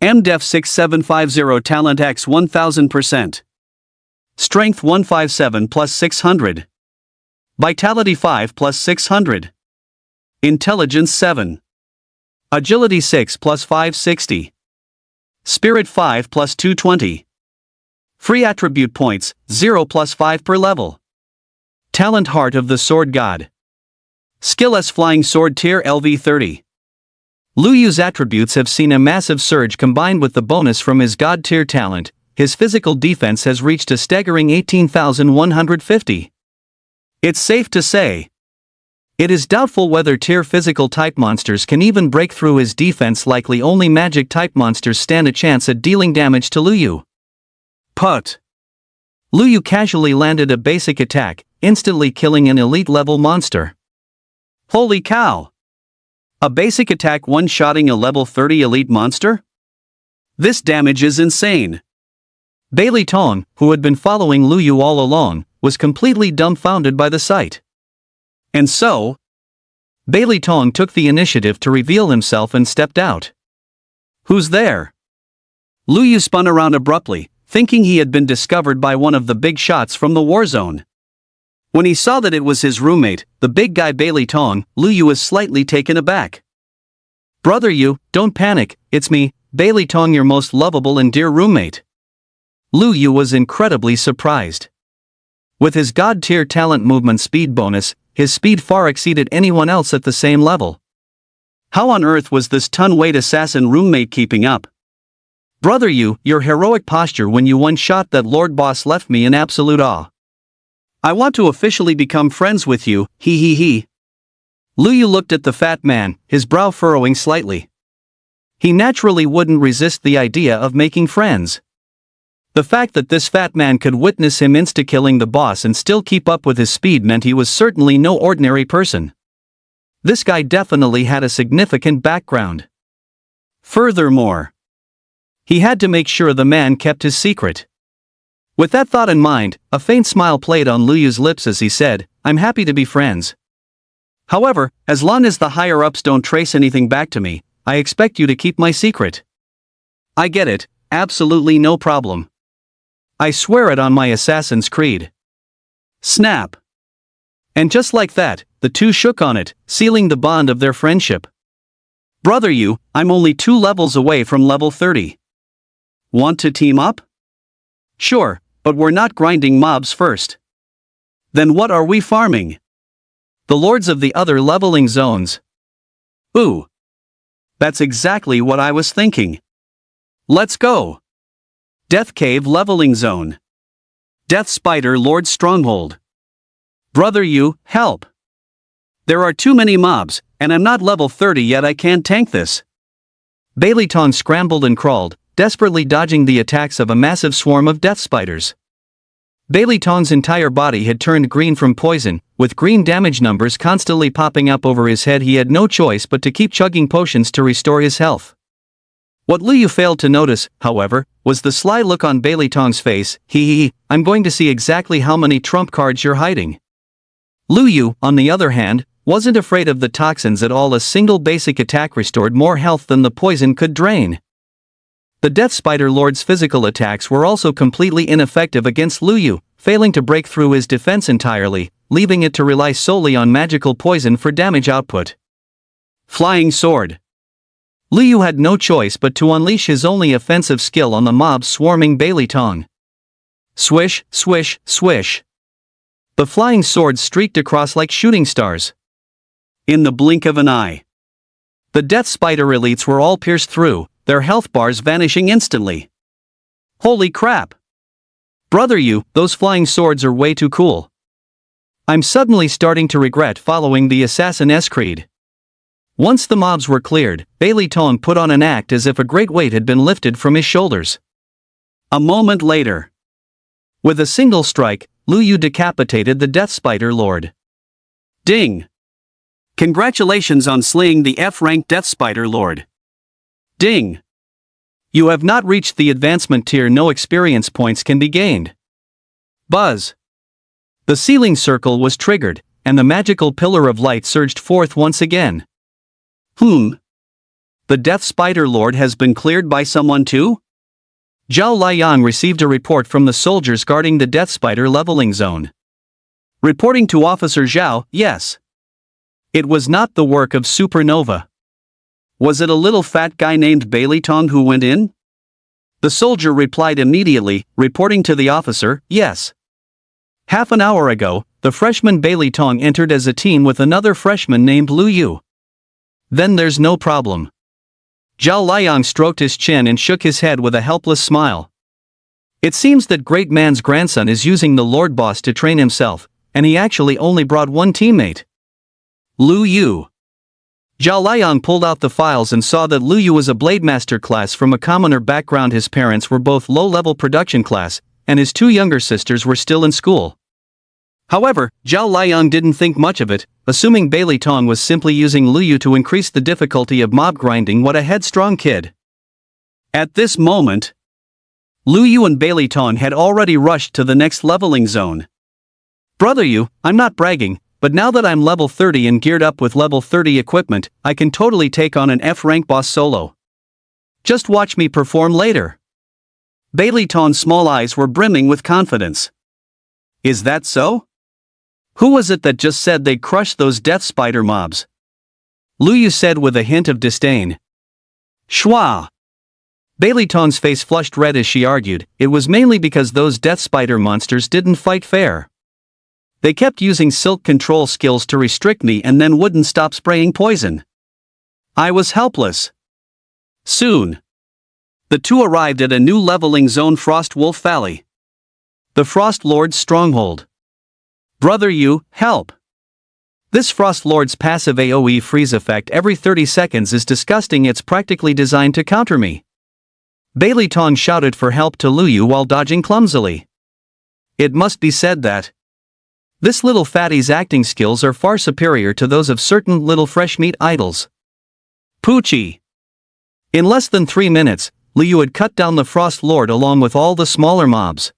MDEF 6750. Talent X 1000%. Strength 157 plus 600. Vitality 5 plus 600. Intelligence 7. Agility 6 plus 560. Spirit 5 plus 220. Free attribute points, 0 plus 5 per level. Talent: Heart of the Sword God. Skill: S Flying Sword Tier LV 30. Lu Yu's attributes have seen a massive surge combined with the bonus from his God tier talent. His physical defense has reached a staggering 18,150. It's safe to say, it is doubtful whether tier physical type monsters can even break through his defense. Likely only magic type monsters stand a chance at dealing damage to Lu Yu. Put. Lu Yu casually landed a basic attack, instantly killing an elite level monster. Holy cow! A basic attack one-shotting a level 30 elite monster? This damage is insane. Bailey Tong, who had been following Lu Yu all along, was completely dumbfounded by the sight. And so, Bailey Tong took the initiative to reveal himself and stepped out. Who's there? Lu Yu spun around abruptly, thinking he had been discovered by one of the big shots from the war zone. When he saw that it was his roommate, the big guy Bailey Tong, Lu Yu was slightly taken aback. Brother Yu, don't panic, it's me, Bailey Tong, your most lovable and dear roommate. Lu Yu was incredibly surprised. With his God tier talent movement speed bonus, his speed far exceeded anyone else at the same level. How on earth was this ton-weight assassin roommate keeping up? Brother Yu, your heroic posture when you one-shot that Lord Boss left me in absolute awe. I want to officially become friends with you, he he he. Lu Yu looked at the fat man, his brow furrowing slightly. He naturally wouldn't resist the idea of making friends. The fact that this fat man could witness him insta-killing the boss and still keep up with his speed meant he was certainly no ordinary person. This guy definitely had a significant background. Furthermore, he had to make sure the man kept his secret. With that thought in mind, a faint smile played on Lu Yu's lips as he said, I'm happy to be friends. However, as long as the higher-ups don't trace anything back to me, I expect you to keep my secret. I get it, absolutely no problem. I swear it on my Assassin's Creed. Snap. And just like that, the two shook on it, sealing the bond of their friendship. Brother you, I'm only 2 levels away from level 30. Want to team up? Sure, but we're not grinding mobs first. Then what are we farming? The lords of the other leveling zones. Ooh. That's exactly what I was thinking. Let's go. Death Cave Leveling Zone. Death Spider Lord Stronghold. Brother you, help. There are too many mobs, and I'm not level 30 yet. I can't tank this. Baileyton scrambled and crawled, desperately dodging the attacks of a massive swarm of death spiders. Baileyton's entire body had turned green from poison, with green damage numbers constantly popping up over his head. He had no choice but to keep chugging potions to restore his health. What Luyu failed to notice, however, was the sly look on Baileyton's face. I'm going to see exactly how many trump cards you're hiding. Luyu, on the other hand, wasn't afraid of the toxins at all. A single basic attack restored more health than the poison could drain. The Death Spider Lord's physical attacks were also completely ineffective against Luyu, failing to break through his defense entirely, leaving it to rely solely on magical poison for damage output. Flying Sword. Luyu had no choice but to unleash his only offensive skill on the mobs swarming Baileyton. Swish, swish, swish. The flying swords streaked across like shooting stars. In the blink of an eye, the Death Spider elites were all pierced through, their health bars vanishing instantly. Holy crap! Brother you, those flying swords are way too cool. I'm suddenly starting to regret following the Assassin S-Creed. Once the mobs were cleared, Baileyton put on an act as if a great weight had been lifted from his shoulders. A moment later, with a single strike, Luyu decapitated the Death Spider Lord. Ding! Congratulations on slaying the F-rank Death Spider Lord. Ding! You have not reached the advancement tier. No experience points can be gained. Buzz! The ceiling circle was triggered, and the magical pillar of light surged forth once again. The Death Spider Lord has been cleared by someone too? Zhao Liang received a report from the soldiers guarding the Death Spider leveling zone. Reporting to Officer Zhao, yes. It was not the work of Supernova. Was it a little fat guy named Baileyton who went in? The soldier replied immediately, reporting to the officer, yes. Half an hour ago, the freshman Baileyton entered as a team with another freshman named Luyu. Then there's no problem. Zhao Liang stroked his chin and shook his head with a helpless smile. It seems that Great Man's grandson is using the Lord Boss to train himself, and he actually only brought one teammate. Luyu. Zhao Liang pulled out the files and saw that Luyu was a Blademaster class from a commoner background. His parents were both low-level production class, and his 2 younger sisters were still in school. However, Zhao Liang didn't think much of it, assuming Baileyton was simply using Luyu to increase the difficulty of mob grinding. What a headstrong kid. At this moment, Luyu and Baileyton had already rushed to the next leveling zone. Brother you, I'm not bragging, but now that I'm level 30 and geared up with level 30 equipment, I can totally take on an F-rank boss solo. Just watch me perform later. Baileyton's small eyes were brimming with confidence. Is that so? Who was it that just said they'd crush those Death Spider mobs? Luyu said with a hint of disdain. Schwa! Baileyton's face flushed red as she argued. It was mainly because those Death Spider monsters didn't fight fair. They kept using silk control skills to restrict me and then wouldn't stop spraying poison. I was helpless. Soon, the two arrived at a new leveling zone, Frost Wolf Valley. The Frost Lord's stronghold. Brother you, help! This Frost Lord's passive AoE freeze effect every 30 seconds is disgusting. It's practically designed to counter me. Baileyton shouted for help to Luyu while dodging clumsily. It must be said that this little fatty's acting skills are far superior to those of certain little fresh meat idols. Poochie! In less than 3 minutes, Luyu had cut down the Frost Lord along with all the smaller mobs.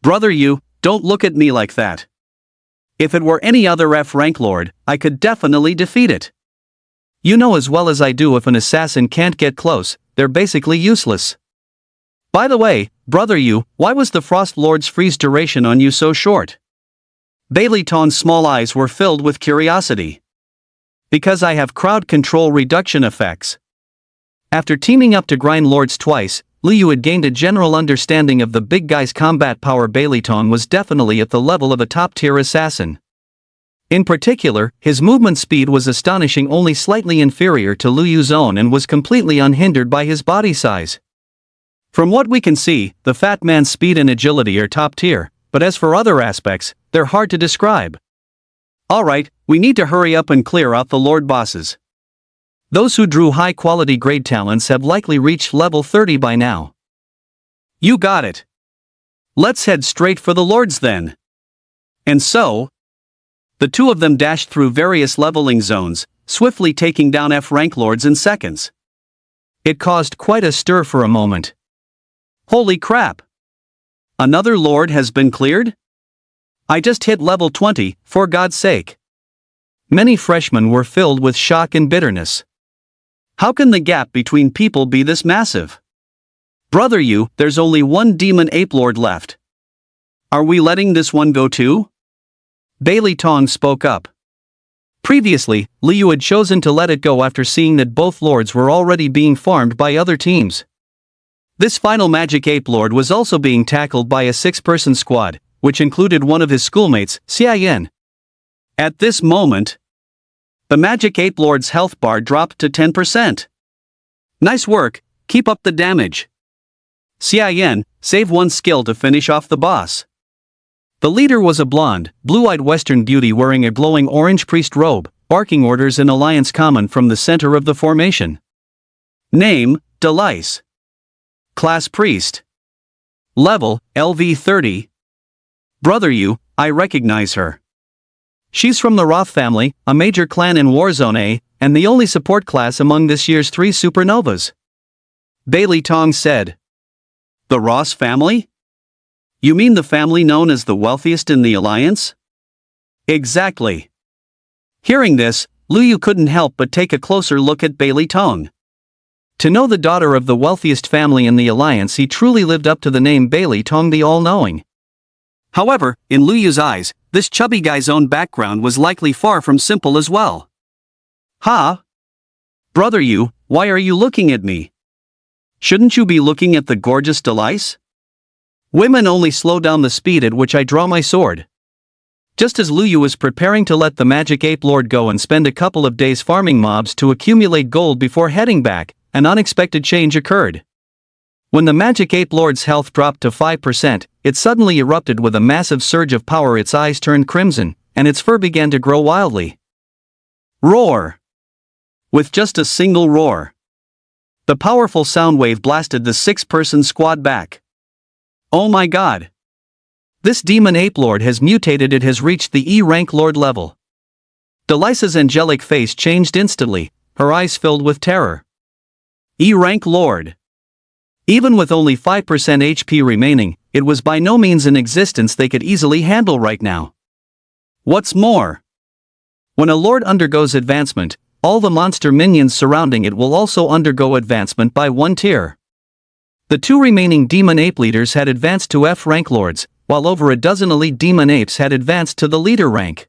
Brother you, don't look at me like that. If it were any other F-rank lord, I could definitely defeat it. You know as well as I do, if an assassin can't get close, they're basically useless. By the way, brother you, why was the Frost Lord's freeze duration on you so short? Baileyton's small eyes were filled with curiosity. Because I have crowd control reduction effects. After teaming up to grind lords twice, Liu had gained a general understanding of the big guy's combat power. Beilitong was definitely at the level of a top-tier assassin. In particular, his movement speed was astonishing, only slightly inferior to Liu Yu's own, and was completely unhindered by his body size. From what we can see, the fat man's speed and agility are top tier, but as for other aspects, they're hard to describe. Alright, we need to hurry up and clear out the Lord bosses. Those who drew high-quality grade talents have likely reached level 30 by now. You got it. Let's head straight for the Lords then. And so, the two of them dashed through various leveling zones, swiftly taking down F-rank lords in seconds. It caused quite a stir for a moment. Holy crap! Another lord has been cleared? I just hit level 20, for God's sake. Many freshmen were filled with shock and bitterness. How can the gap between people be this massive? Brother Yu, there's only one demon ape lord left. Are we letting this one go too? Beilitong spoke up. Previously, Liu had chosen to let it go after seeing that both lords were already being farmed by other teams. This final magic ape lord was also being tackled by a 6-person squad, which included one of his schoolmates, Xia Yan. At this moment, the magic ape lord's health bar dropped to 10%. Nice work, keep up the damage. Xia Yan, save one skill to finish off the boss. The leader was a blonde, blue-eyed Western beauty wearing a glowing orange priest robe, barking orders in Alliance Common from the center of the formation. Name, Delice. Class Priest. Level, LV 30. Brother Yu, I recognize her. She's from the Roth family, a major clan in Warzone A, and the only support class among this year's 3 supernovas. Beilitong said. The Ross family? You mean the family known as the wealthiest in the Alliance? Exactly. Hearing this, Liu Yu couldn't help but take a closer look at Beilitong. To know the daughter of the wealthiest family in the Alliance, he truly lived up to the name Beilitong, the all-knowing. However, in Liu Yu's eyes, this chubby guy's own background was likely far from simple as well. Ha! Brother Yu, why are you looking at me? Shouldn't you be looking at the gorgeous Delice? Women only slow down the speed at which I draw my sword. Just as Liu Yu was preparing to let the magic ape lord go and spend a couple of days farming mobs to accumulate gold before heading back, an unexpected change occurred. When the magic ape lord's health dropped to 5%, it suddenly erupted with a massive surge of power. Its eyes turned crimson, and its fur began to grow wildly. Roar! With just a single roar, the powerful sound wave blasted the 6-person squad back. Oh my god! This demon ape lord has mutated. It has reached the E-rank lord level. Delice's angelic face changed instantly, her eyes filled with terror. E-rank lord. Even with only 5% HP remaining, it was by no means an existence they could easily handle right now. What's more, when a lord undergoes advancement, all the monster minions surrounding it will also undergo advancement by 1 tier. The 2 remaining demon ape leaders had advanced to F-rank lords, while over a dozen elite demon apes had advanced to the leader rank.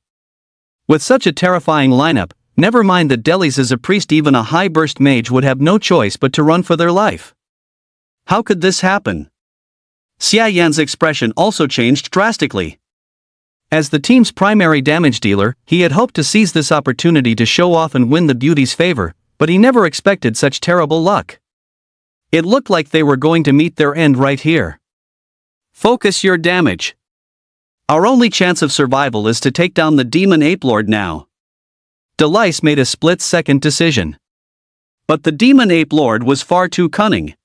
With such a terrifying lineup, never mind that Delice is a priest, even a high-burst mage would have no choice but to run for their life. How could this happen? Xia Yan's expression also changed drastically. As the team's primary damage dealer, he had hoped to seize this opportunity to show off and win the beauty's favor, but he never expected such terrible luck. It looked like they were going to meet their end right here. Focus your damage. Our only chance of survival is to take down the demon ape lord now. Delice made a split-second decision. But the demon ape lord was far too cunning.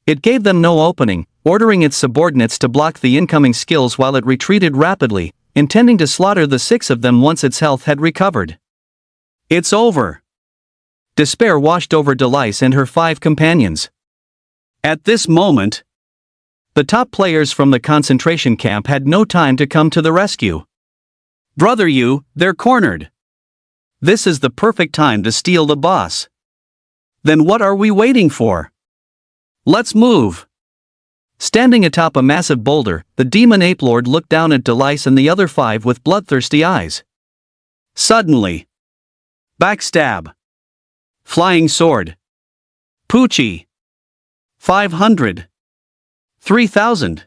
It gave them no opening, ordering its subordinates to block the incoming skills while it retreated rapidly, intending to slaughter the 6 of them once its health had recovered. It's over. Despair washed over Delice and her 5 companions. At this moment, the top players from the concentration camp had no time to come to the rescue. Brother Yu, they're cornered. This is the perfect time to steal the boss. Then what are we waiting for? Let's move. Standing atop a massive boulder, the demon ape lord looked down at Delice and the other 5 with bloodthirsty eyes. Suddenly, Backstab. Flying Sword. Poochie. 500. 3000.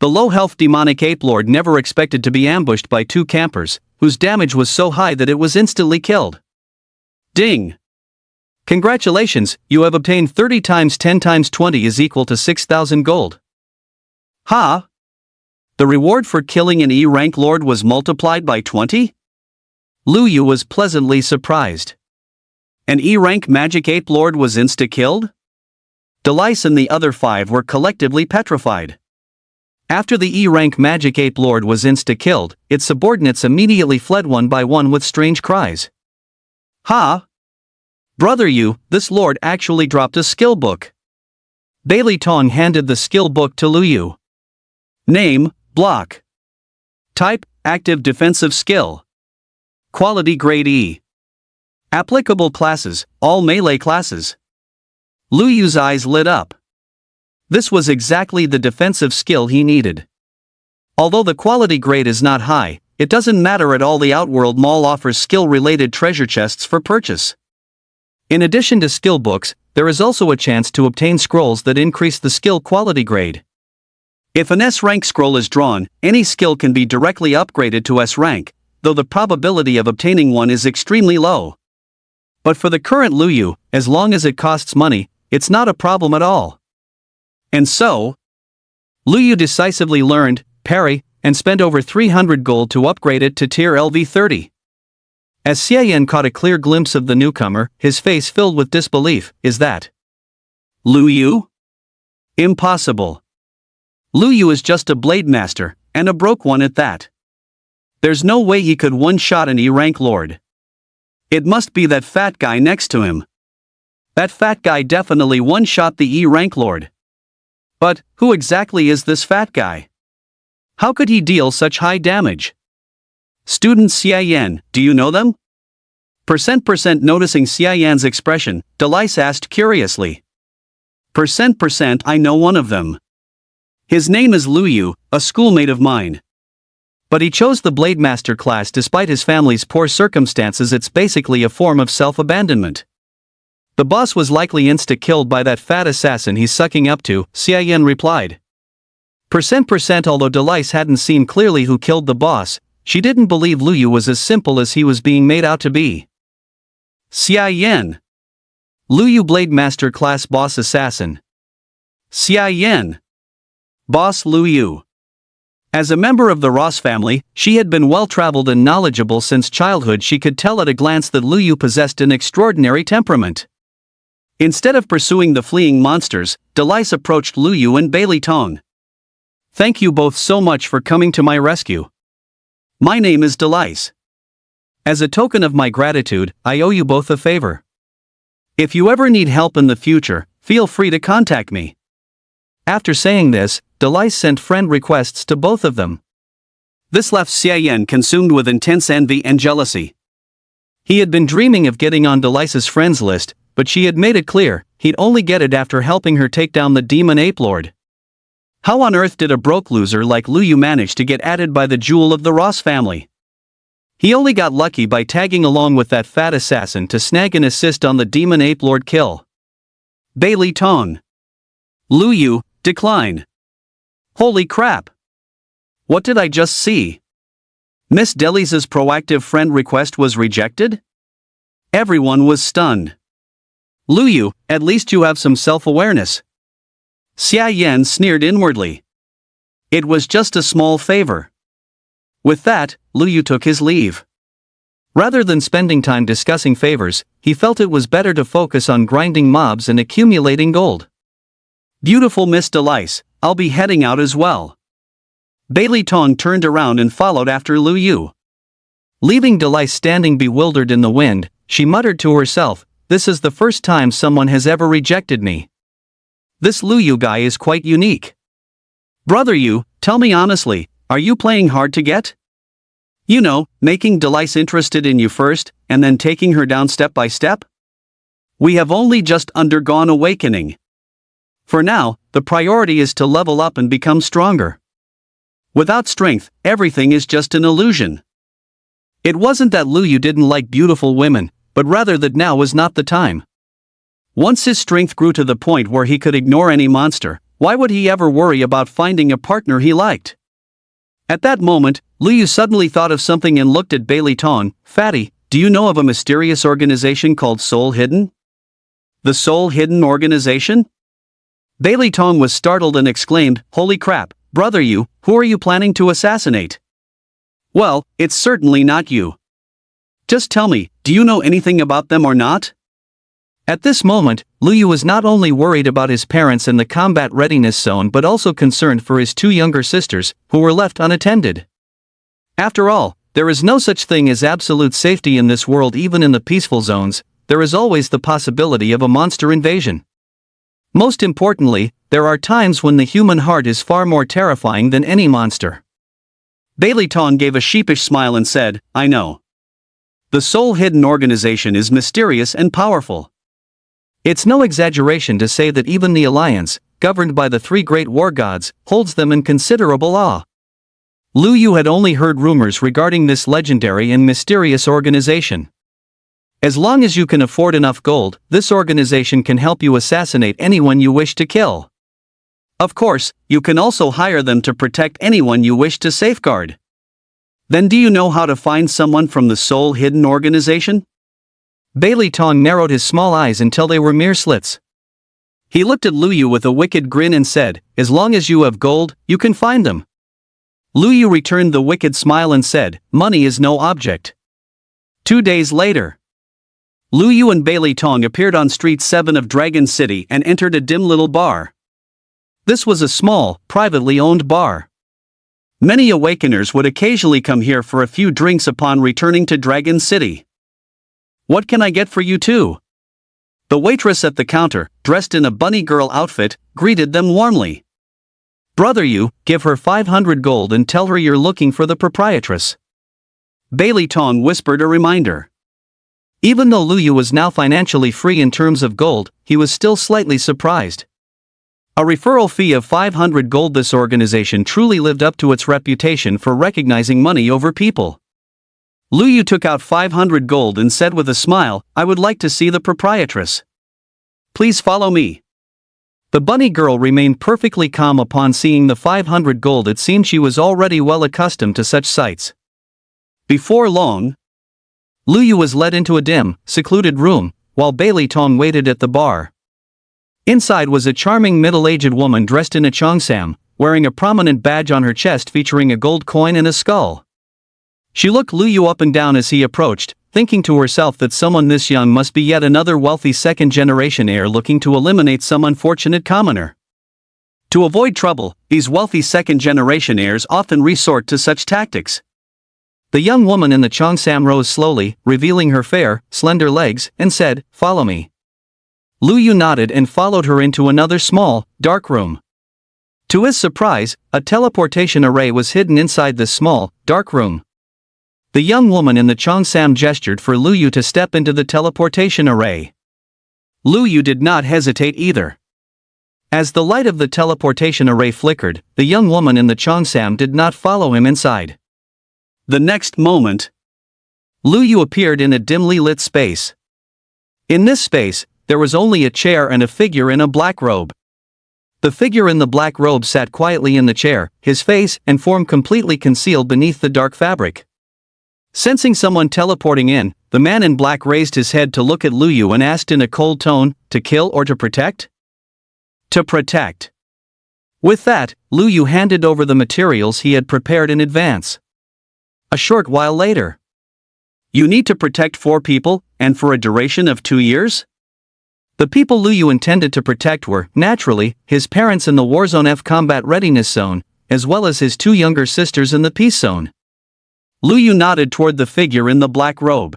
The low-health demonic ape lord never expected to be ambushed by two campers, whose damage was so high that it was instantly killed. Ding! Congratulations, you have obtained 30 times 10 times 20 is equal to 6,000 gold. Ha! The reward for killing an E-rank lord was multiplied by 20? Lu Yu was pleasantly surprised. An E-rank magic ape lord was insta-killed? Delice and the other 5 were collectively petrified. After the E-rank magic ape lord was insta-killed, its subordinates immediately fled one by one with strange cries. Ha! Brother Yu, this lord actually dropped a skill book. Bailey Tong handed the skill book to Lu Yu. Name, Block. Type, Active Defensive Skill. Quality Grade E. Applicable classes, all melee classes. Lu Yu's eyes lit up. This was exactly the defensive skill he needed. Although the quality grade is not high, it doesn't matter at all. The Outworld Mall offers skill-related treasure chests for purchase. In addition to skill books, there is also a chance to obtain scrolls that increase the skill quality grade. If an S-rank scroll is drawn, any skill can be directly upgraded to S-rank, though the probability of obtaining one is extremely low. But for the current Lu Yu, as long as it costs money, it's not a problem at all. And so, Lu Yu decisively learned, parry, and spent over 300 gold to upgrade it to tier LV30. As Xie Yan caught a clear glimpse of the newcomer, his face filled with disbelief. Is that Lu Yu? Impossible. Lu Yu is just a blade master, and a broke one at that. There's no way he could one-shot an E-rank lord. It must be that fat guy next to him. That fat guy definitely one-shot the E-rank lord. But, who exactly is this fat guy? How could he deal such high damage? Student Xie Yan, do you know them? Percent noticing Xie Yan's expression, Delice asked curiously. Percent, I know one of them. His name is Lu Yu, a schoolmate of mine. But he chose the Blade Master class despite his family's poor circumstances. It's basically a form of self-abandonment. The boss was likely insta-killed by that fat assassin he's sucking up to, Xie Yan replied. Percent although Delice hadn't seen clearly who killed the boss, she didn't believe Lu Yu was as simple as he was being made out to be. Xie Yan. Lu Yu Blade Master class boss assassin. Xie Yan. Boss Lu Yu. As a member of the Ross family, she had been well-traveled and knowledgeable since childhood. She could tell at a glance that Lu Yu possessed an extraordinary temperament. Instead of pursuing the fleeing monsters, Delice approached Lu Yu and Bailey Tong. Thank you both so much for coming to my rescue. My name is Delice. As a token of my gratitude, I owe you both a favor. If you ever need help in the future, feel free to contact me. After saying this, Delice sent friend requests to both of them. This left Xie Yan consumed with intense envy and jealousy. He had been dreaming of getting on Delice's friends list, but she had made it clear he'd only get it after helping her take down the demon ape lord. How on earth did a broke loser like Lu Yu manage to get added by the jewel of the Ross family? He only got lucky by tagging along with that fat assassin to snag an assist on the demon ape lord kill. Bailey Tong. Lu Yu, decline. Holy crap! What did I just see? Miss Delice's proactive friend request was rejected? Everyone was stunned. Lu Yu, at least you have some self-awareness. Xie Yan sneered inwardly. It was just a small favor. With that, Lu Yu took his leave. Rather than spending time discussing favors, he felt it was better to focus on grinding mobs and accumulating gold. Beautiful Miss Delice, I'll be heading out as well. Bailey Tong turned around and followed after Lu Yu. Leaving Delice standing bewildered in the wind, she muttered to herself, this is the first time someone has ever rejected me. This Lu Yu guy is quite unique. Brother Yu, tell me honestly, are you playing hard to get? You know, making Delice interested in you first, and then taking her down step by step? We have only just undergone awakening. For now, the priority is to level up and become stronger. Without strength, everything is just an illusion. It wasn't that Lu Yu didn't like beautiful women, but rather that now was not the time. Once his strength grew to the point where he could ignore any monster, why would he ever worry about finding a partner he liked? At that moment, Lu Yu suddenly thought of something and looked at Bailey Tong. "Fatty, do you know of a mysterious organization called Soul Hidden?" "The Soul Hidden organization?" Bailey Tong was startled and exclaimed, "Holy crap, brother Yu, who are you planning to assassinate?" "Well, it's certainly not you. Just tell me, do you know anything about them or not?" At this moment, Lu Yu was not only worried about his parents and the combat readiness zone but also concerned for his two younger sisters, who were left unattended. After all, there is no such thing as absolute safety in this world. Even in the peaceful zones, there is always the possibility of a monster invasion. Most importantly, there are times when the human heart is far more terrifying than any monster. Bailey Tong gave a sheepish smile and said, "I know. The Soul Hidden organization is mysterious and powerful. It's no exaggeration to say that even the Alliance, governed by the three great war gods, holds them in considerable awe." Lu Yu had only heard rumors regarding this legendary and mysterious organization. As long as you can afford enough gold, this organization can help you assassinate anyone you wish to kill. Of course, you can also hire them to protect anyone you wish to safeguard. Then do you know how to find someone from the Soul Hidden organization? Bailey Tong narrowed his small eyes until they were mere slits. He looked at Lu Yu with a wicked grin and said, "As long as you have gold, you can find them." Lu Yu returned the wicked smile and said, "Money is no object." 2 days later, Lu Yu and Bailey Tong appeared on Street 7 of Dragon City and entered a dim little bar. This was a small, privately owned bar. Many awakeners would occasionally come here for a few drinks upon returning to Dragon City. "What can I get for you two?" The waitress at the counter, dressed in a bunny girl outfit, greeted them warmly. "Brother Yu, give her 500 gold and tell her you're looking for the proprietress." Bailey Tong whispered a reminder. Even though Lu Yu was now financially free in terms of gold, he was still slightly surprised. A referral fee of 500 gold. This organization truly lived up to its reputation for recognizing money over people. Lu Yu took out 500 gold and said with a smile, "I would like to see the proprietress. Please follow me." The bunny girl remained perfectly calm upon seeing the 500 gold. It seemed she was already well accustomed to such sights. Before long, Lu Yu was led into a dim, secluded room, while Bailey Tong waited at the bar. Inside was a charming middle-aged woman dressed in a cheongsam, wearing a prominent badge on her chest featuring a gold coin and a skull. She looked Lu Yu up and down as he approached, thinking to herself that someone this young must be yet another wealthy second-generation heir looking to eliminate some unfortunate commoner. To avoid trouble, these wealthy second-generation heirs often resort to such tactics. The young woman in the cheongsam rose slowly, revealing her fair, slender legs, and said, "Follow me." Lu Yu nodded and followed her into another small, dark room. To his surprise, a teleportation array was hidden inside this small, dark room. The young woman in the cheongsam gestured for Lu Yu to step into the teleportation array. Lu Yu did not hesitate either. As the light of the teleportation array flickered, the young woman in the cheongsam did not follow him inside. The next moment, Lu Yu appeared in a dimly lit space. In this space, there was only a chair and a figure in a black robe. The figure in the black robe sat quietly in the chair, his face and form completely concealed beneath the dark fabric. Sensing someone teleporting in, the man in black raised his head to look at Lu Yu and asked in a cold tone, "To kill or to protect?" "To protect." With that, Lu Yu handed over the materials he had prepared in advance. A short while later, "You need to protect 4 people, and for a duration of 2 years?" The people Lu Yu intended to protect were, naturally, his parents in the Warzone F combat readiness zone, as well as his 2 younger sisters in the peace zone. Lu Yu nodded toward the figure in the black robe.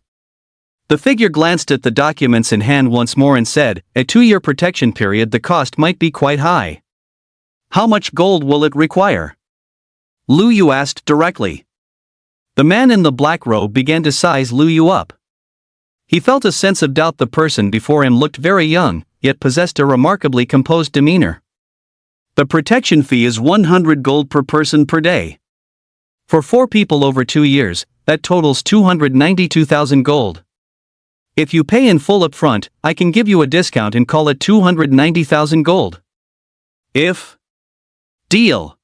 The figure glanced at the documents in hand once more and said, "A 2-year protection period. The cost might be quite high. How much gold will it require?" Lu Yu asked directly. The man in the black robe began to size Lu Yu up. He felt a sense of doubt. The person before him looked very young, yet possessed a remarkably composed demeanor. "The protection fee is 100 gold per person per day. For 4 people over 2 years, that totals 292,000 gold. If you pay in full upfront, I can give you a discount and call it 290,000 gold. If deal.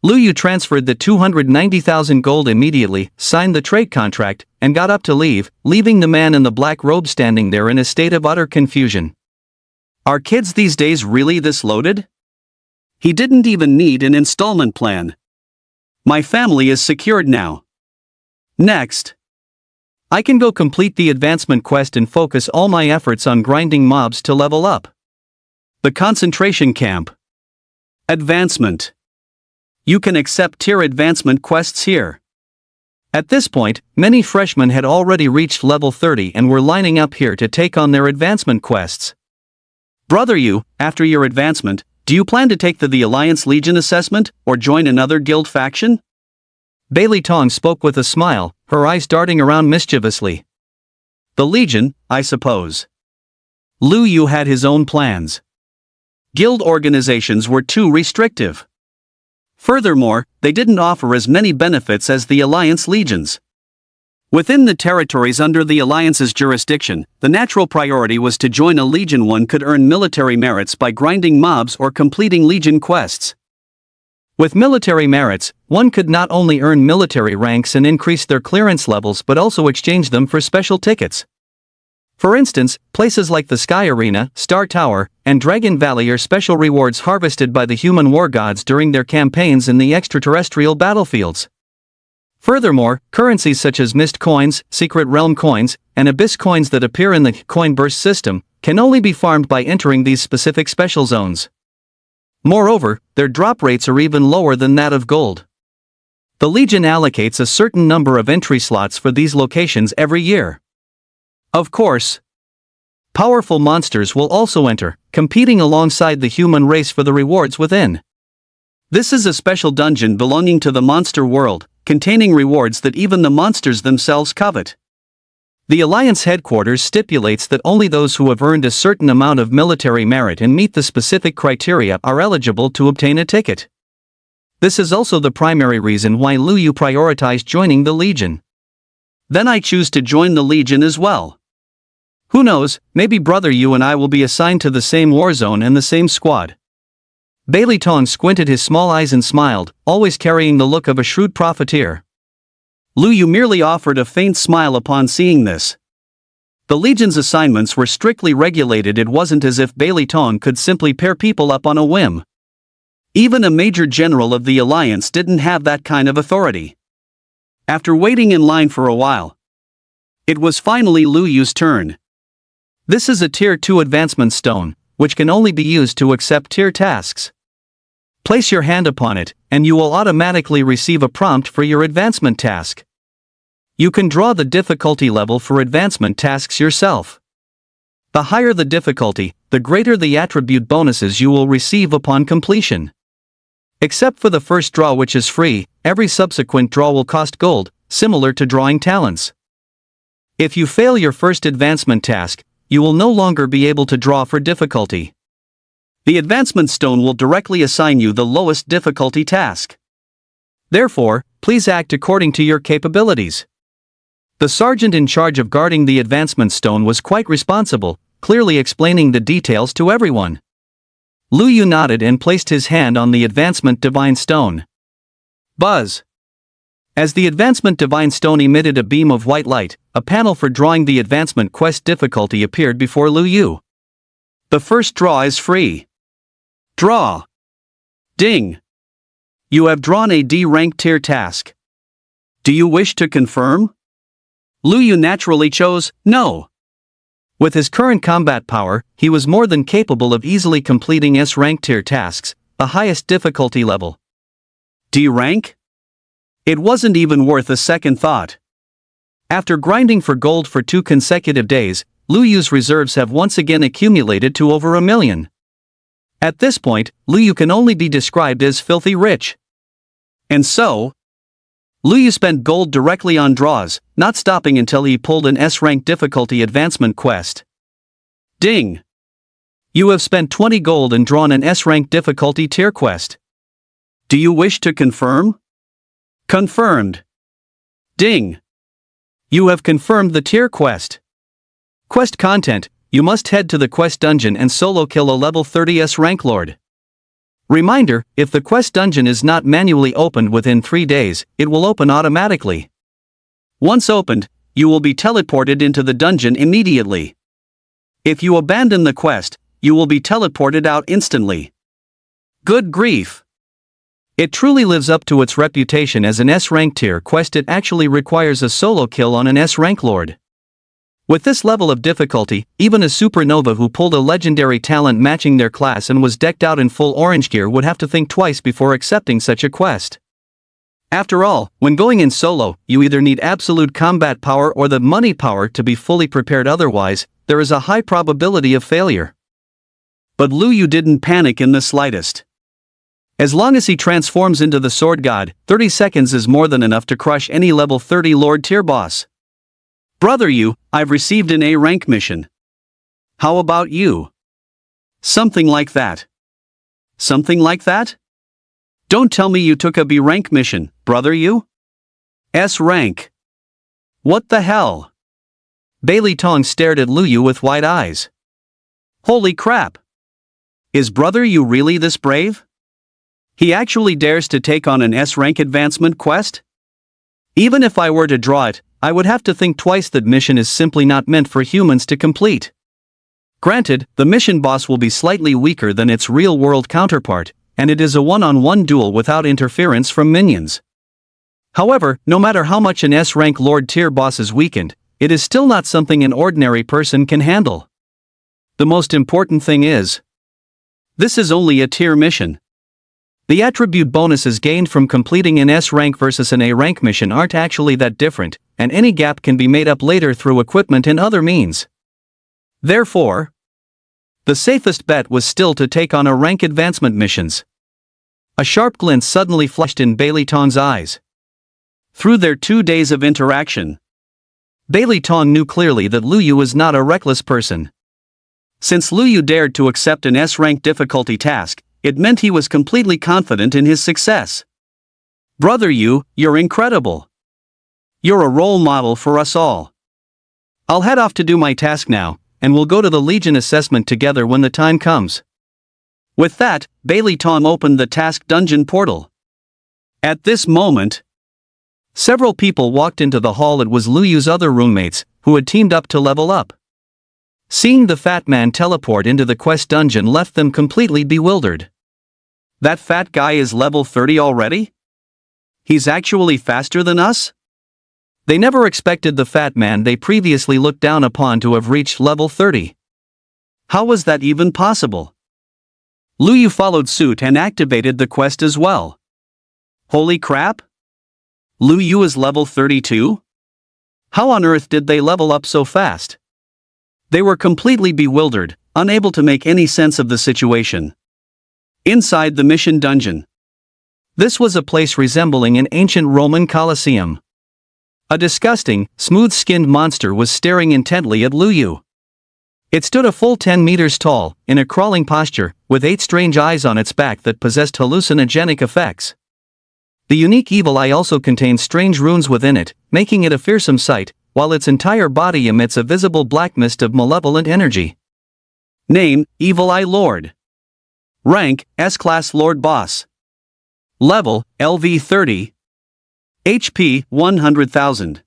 Lu Yu transferred the 290,000 gold immediately, signed the trade contract, and got up to leave, leaving the man in the black robe standing there in a state of utter confusion. Are kids these days really this loaded? He didn't even need an installment plan. My family is secured now. Next. I can go complete the advancement quest and focus all my efforts on grinding mobs to level up. The concentration camp. Advancement. You can accept tier advancement quests here. At this point, many freshmen had already reached level 30 and were lining up here to take on their advancement quests. Brother Yu, after your advancement, do you plan to take the Alliance Legion assessment, or join another guild faction? Bailey Tong spoke with a smile, her eyes darting around mischievously. The Legion, I suppose. Lu Yu had his own plans. Guild organizations were too restrictive. Furthermore, they didn't offer as many benefits as the Alliance Legions. Within the territories under the Alliance's jurisdiction, the natural priority was to join a Legion. One could earn military merits by grinding mobs or completing Legion quests. With military merits, one could not only earn military ranks and increase their clearance levels but also exchange them for special tickets. For instance, places like the Sky Arena, Star Tower, and Dragon Valley are special rewards harvested by the human war gods during their campaigns in the extraterrestrial battlefields. Furthermore, currencies such as Mist coins, Secret Realm coins, and Abyss coins that appear in the Coin Burst system can only be farmed by entering these specific special zones. Moreover, their drop rates are even lower than that of gold. The Legion allocates a certain number of entry slots for these locations every year. Of course, powerful monsters will also enter, competing alongside the human race for the rewards within. This is a special dungeon belonging to the monster world, containing rewards that even the monsters themselves covet. The Alliance headquarters stipulates that only those who have earned a certain amount of military merit and meet the specific criteria are eligible to obtain a ticket. This is also the primary reason why Lu Yu prioritized joining the Legion. Then I choose to join the Legion as well. Who knows, maybe Brother Yu and I will be assigned to the same war zone and the same squad. Bailey Tong squinted his small eyes and smiled, always carrying the look of a shrewd profiteer. Lu Yu merely offered a faint smile upon seeing this. The Legion's assignments were strictly regulated. It wasn't as if Bailey Tong could simply pair people up on a whim. Even a major general of the Alliance didn't have that kind of authority. After waiting in line for a while, it was finally Lu Yu's turn. This is a Tier 2 advancement stone, which can only be used to accept tier tasks. Place your hand upon it, and you will automatically receive a prompt for your advancement task. You can draw the difficulty level for advancement tasks yourself. The higher the difficulty, the greater the attribute bonuses you will receive upon completion. Except for the first draw, which is free, every subsequent draw will cost gold, similar to drawing talents. If you fail your first advancement task, you will no longer be able to draw for difficulty. The advancement stone will directly assign you the lowest difficulty task. Therefore, please act according to your capabilities. The sergeant in charge of guarding the advancement stone was quite responsible, clearly explaining the details to everyone. Lu Yu nodded and placed his hand on the advancement divine stone. Buzz! As the advancement divine stone emitted a beam of white light, a panel for drawing the advancement quest difficulty appeared before Lu Yu. The first draw is free. Draw. Ding. You have drawn a D-rank tier task. Do you wish to confirm? Lu Yu naturally chose no. With his current combat power, he was more than capable of easily completing S-rank tier tasks, the highest difficulty level. D-rank? It wasn't even worth a second thought. After grinding for gold for 2 consecutive days, Lu Yu's reserves have once again accumulated to over 1 million. At this point, Lu Yu can only be described as filthy rich. And so, Lu Yu spent gold directly on draws, not stopping until he pulled an S-rank difficulty advancement quest. Ding! You have spent 20 gold and drawn an S-rank difficulty tier quest. Do you wish to confirm? Confirmed. Ding! You have confirmed the tier quest. Quest content: you must head to the quest dungeon and solo kill a level 30 S rank lord. Reminder: if the quest dungeon is not manually opened within 3 days, it will open automatically. Once opened, you will be teleported into the dungeon immediately. If you abandon the quest, you will be teleported out instantly. Good grief! It truly lives up to its reputation as an S-rank tier quest. It actually requires a solo kill on an S-rank lord. With this level of difficulty, even a supernova who pulled a legendary talent matching their class and was decked out in full orange gear would have to think twice before accepting such a quest. After all, when going in solo, you either need absolute combat power or the money power to be fully prepared, otherwise, there is a high probability of failure. But Lu Yu didn't panic in the slightest. As long as he transforms into the Sword God, 30 seconds is more than enough to crush any level 30 Lord tier boss. Brother Yu, I've received an A rank mission. How about you? Something like that. Something like that? Don't tell me you took a B rank mission, brother Yu? S rank. What the hell? Bailey Tong stared at Lu Yu with wide eyes. Holy crap! Is brother Yu really this brave? He actually dares to take on an S-rank advancement quest? Even if I were to draw it, I would have to think twice. That mission is simply not meant for humans to complete. Granted, the mission boss will be slightly weaker than its real-world counterpart, and it is a one-on-one duel without interference from minions. However, no matter how much an S-rank Lord tier boss is weakened, it is still not something an ordinary person can handle. The most important thing is, this is only a tier mission. The attribute bonuses gained from completing an S rank versus an A rank mission aren't actually that different, and any gap can be made up later through equipment and other means. Therefore, the safest bet was still to take on a rank advancement missions. A sharp glint suddenly flashed in Bailey Tong's eyes. Through their 2 days of interaction, Bailey Tong knew clearly that Lu Yu was not a reckless person. Since Lu Yu dared to accept an S-rank difficulty task, it meant he was completely confident in his success. Brother Yu, you're incredible. You're a role model for us all. I'll head off to do my task now, and we'll go to the Legion assessment together when the time comes. With that, Bailey Tong opened the task dungeon portal. At this moment, several people walked into the hall. It was Lu Yu's other roommates, who had teamed up to level up. Seeing the fat man teleport into the quest dungeon left them completely bewildered. That fat guy is level 30 already? He's actually faster than us? They never expected the fat man they previously looked down upon to have reached level 30. How was that even possible? Lu Yu followed suit and activated the quest as well. Holy crap! Lu Yu is level 32? How on earth did they level up so fast? They were completely bewildered, unable to make any sense of the situation. Inside the mission dungeon. This was a place resembling an ancient Roman Colosseum. A disgusting, smooth-skinned monster was staring intently at Lu Yu. It stood a full 10 meters tall, in a crawling posture, with 8 strange eyes on its back that possessed hallucinogenic effects. The unique evil eye also contains strange runes within it, making it a fearsome sight, while its entire body emits a visible black mist of malevolent energy. Name: Evil Eye Lord. Rank: S-Class Lord Boss. Level: LV 30. HP: 100,000.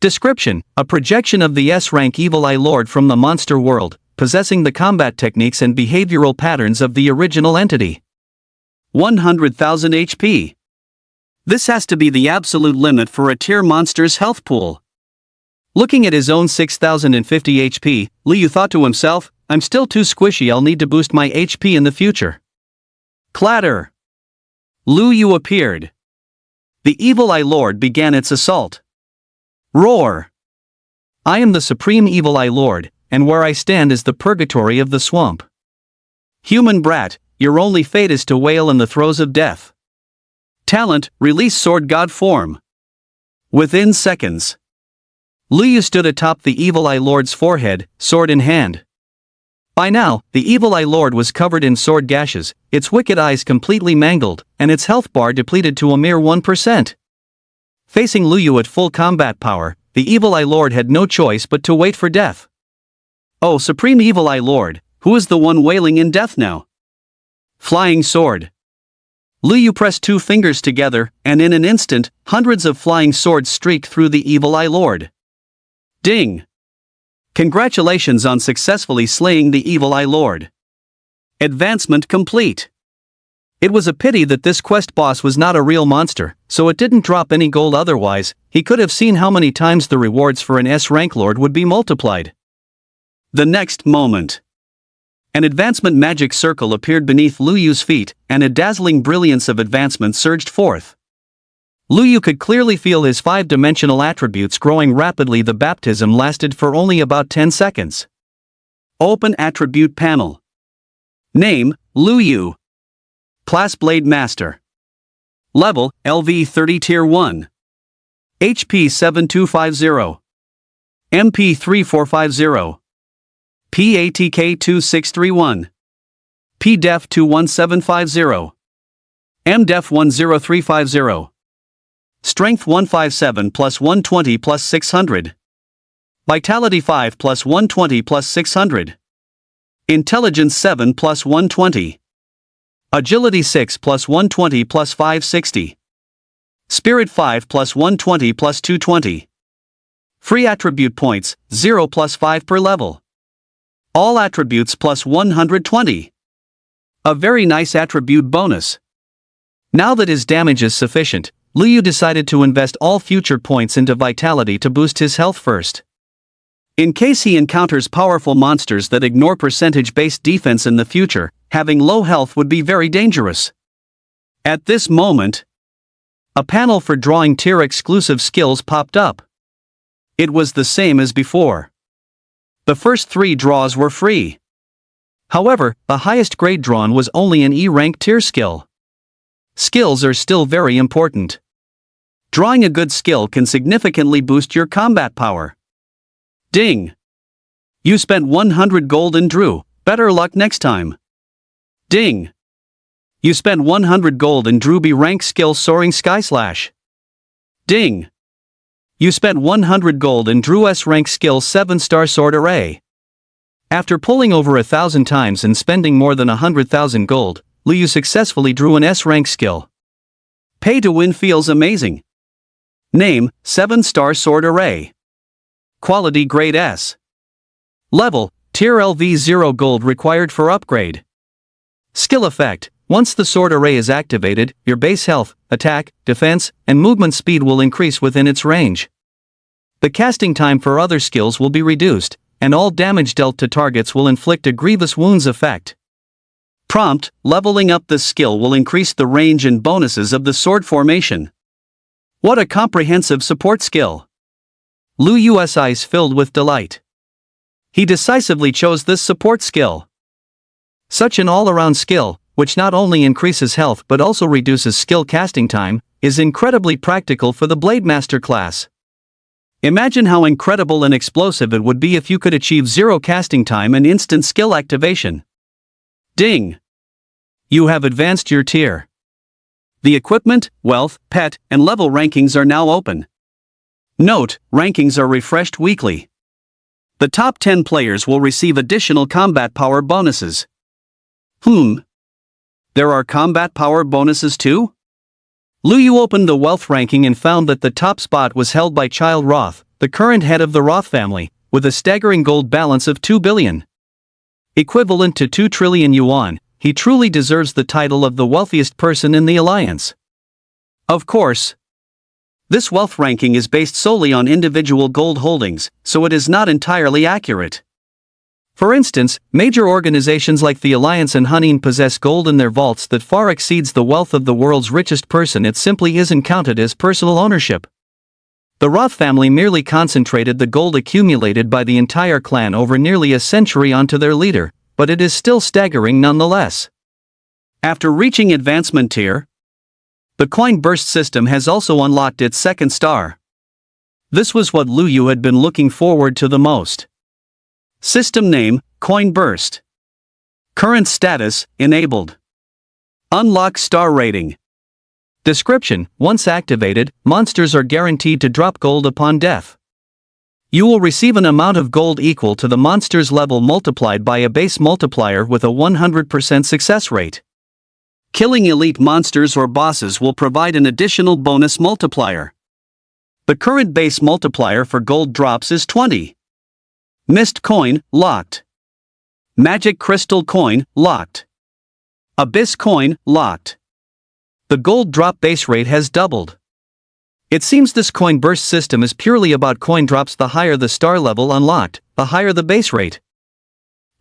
Description: a projection of the S-rank Evil Eye Lord from the monster world, possessing the combat techniques and behavioral patterns of the original entity. 100,000 HP. This has to be the absolute limit for a tier monster's health pool. Looking at his own 6,050 HP, Lu Yu thought to himself, I'm still too squishy, I'll need to boost my HP in the future. Clatter! Lu Yu appeared. The Evil Eye Lord began its assault. Roar! I am the Supreme Evil Eye Lord, and where I stand is the purgatory of the swamp. Human brat, your only fate is to wail in the throes of death. Talent: release Sword God form. Within seconds, Lu Yu stood atop the Evil Eye Lord's forehead, sword in hand. By now, the Evil Eye Lord was covered in sword gashes, its wicked eyes completely mangled, and its health bar depleted to a mere 1%. Facing Lu Yu at full combat power, the Evil Eye Lord had no choice but to wait for death. Oh, Supreme Evil Eye Lord, who is the one wailing in death now? Flying Sword. Lu Yu pressed two fingers together, and in an instant, hundreds of flying swords streaked through the Evil Eye Lord. Ding! Congratulations on successfully slaying the Evil Eye Lord. Advancement complete. It was a pity that this quest boss was not a real monster, so it didn't drop any gold. Otherwise, he could have seen how many times the rewards for an S-rank lord would be multiplied. The next moment, an advancement magic circle appeared beneath Lu Yu's feet, and a dazzling brilliance of advancement surged forth. Lu Yu could clearly feel his five-dimensional attributes growing rapidly. The baptism lasted for only about 10 seconds. Open Attribute Panel. Name, Lu Yu. Class Blade Master. Level, LV 30 Tier 1. HP 7250. MP 3450. PATK 2631. PDEF 21750. MDEF 10350. Strength 157 plus 120 plus 600. Vitality 5 plus 120 plus 600. Intelligence 7 plus 120. Agility 6 plus 120 plus 560. Spirit 5 plus 120 plus 220. Free attribute points, 0 plus 5 per level. All attributes plus 120. A very nice attribute bonus. Now that his damage is sufficient, Lu Yu decided to invest all future points into vitality to boost his health first. In case he encounters powerful monsters that ignore percentage-based defense in the future, having low health would be very dangerous. At this moment, a panel for drawing tier-exclusive skills popped up. It was the same as before. The first 3 draws were free. However, the highest grade drawn was only an E-rank tier skill. Skills are still very important. Drawing a good skill can significantly boost your combat power. Ding! You spent 100 gold and drew, better luck next time. Ding! You spent 100 gold and drew B-rank skill Soaring Sky Slash. Ding! You spent 100 gold and drew S-rank skill 7-star Sword Array. After pulling over 1,000 times and spending more than 100,000 gold, Lu Yu successfully drew an S-rank skill. Pay to win feels amazing. Name, 7-star Sword Array. Quality Grade S. Level, Tier LV 0 gold required for upgrade. Skill effect, once the Sword Array is activated, your base health, attack, defense, and movement speed will increase within its range. The casting time for other skills will be reduced, and all damage dealt to targets will inflict a grievous wounds effect. Prompt, leveling up this skill will increase the range and bonuses of the sword formation. What a comprehensive support skill! Lu Yu's eyes filled with delight. He decisively chose this support skill. Such an all-around skill, which not only increases health but also reduces skill casting time, is incredibly practical for the Blade Master class. Imagine how incredible and explosive it would be if you could achieve 0 casting time and instant skill activation. Ding! You have advanced your tier. The equipment, wealth, pet, and level rankings are now open. Note, rankings are refreshed weekly. The top 10 players will receive additional combat power bonuses. There are combat power bonuses too? Lu Yu opened the wealth ranking and found that the top spot was held by Child Roth, the current head of the Roth family, with a staggering gold balance of 2 billion. Equivalent to 2 trillion yuan, he truly deserves the title of the wealthiest person in the alliance. Of course, this wealth ranking is based solely on individual gold holdings, so it is not entirely accurate. For instance, major organizations like the Alliance and Hunin possess gold in their vaults that far exceeds the wealth of the world's richest person. It simply isn't counted as personal ownership. The Roth family merely concentrated the gold accumulated by the entire clan over nearly a century onto their leader, but it is still staggering nonetheless. After reaching advancement tier, the coin burst system has also unlocked its 2nd star. This was what Lu Yu had been looking forward to the most. System name, Coin Burst. Current status, enabled. Unlock star rating. Description: once activated, monsters are guaranteed to drop gold upon death. You will receive an amount of gold equal to the monster's level multiplied by a base multiplier with a 100% success rate. Killing elite monsters or bosses will provide an additional bonus multiplier. The current base multiplier for gold drops is 20. Mist coin, locked. Magic crystal coin, locked. Abyss coin, locked. The gold drop base rate has doubled. It seems this coin burst system is purely about coin drops. The higher the star level unlocked, the higher the base rate.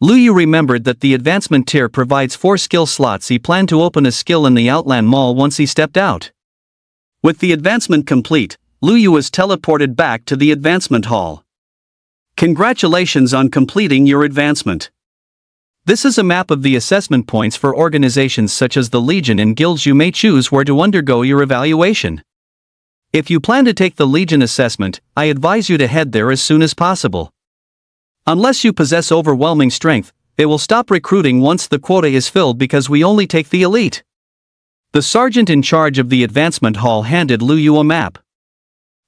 Luyu remembered that the advancement tier provides 4 skill slots. He planned to open a skill in the Outland Mall once he stepped out. With the advancement complete, Luyu was teleported back to the advancement hall. Congratulations on completing your advancement. This is a map of the assessment points for organizations such as the Legion and guilds. You may choose where to undergo your evaluation. If you plan to take the Legion assessment, I advise you to head there as soon as possible. Unless you possess overwhelming strength, they will stop recruiting once the quota is filled because we only take the elite. The sergeant in charge of the advancement hall handed Luyu a map.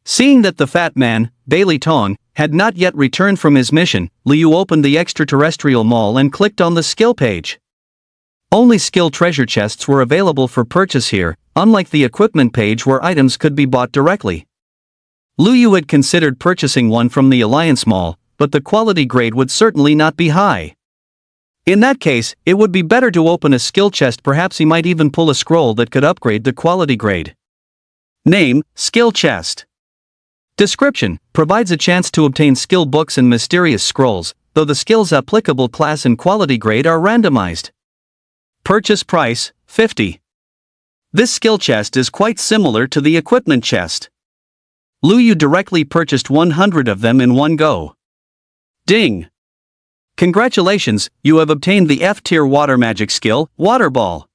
Seeing that the fat man, Bailey Tong, had not yet returned from his mission, Luyu opened the extraterrestrial mall and clicked on the skill page. Only skill treasure chests were available for purchase here, unlike the equipment page where items could be bought directly. Luyu had considered purchasing one from the Alliance Mall, but the quality grade would certainly not be high. In that case, it would be better to open a skill chest. Perhaps he might even pull a scroll that could upgrade the quality grade. Name: Skill Chest. Description: provides a chance to obtain skill books and mysterious scrolls, though the skill's applicable class and quality grade are randomized. Purchase price: 50. This skill chest is quite similar to the equipment chest. Luyu directly purchased 100 of them in one go. Ding! Congratulations, you have obtained the F-tier water magic skill, Water Ball.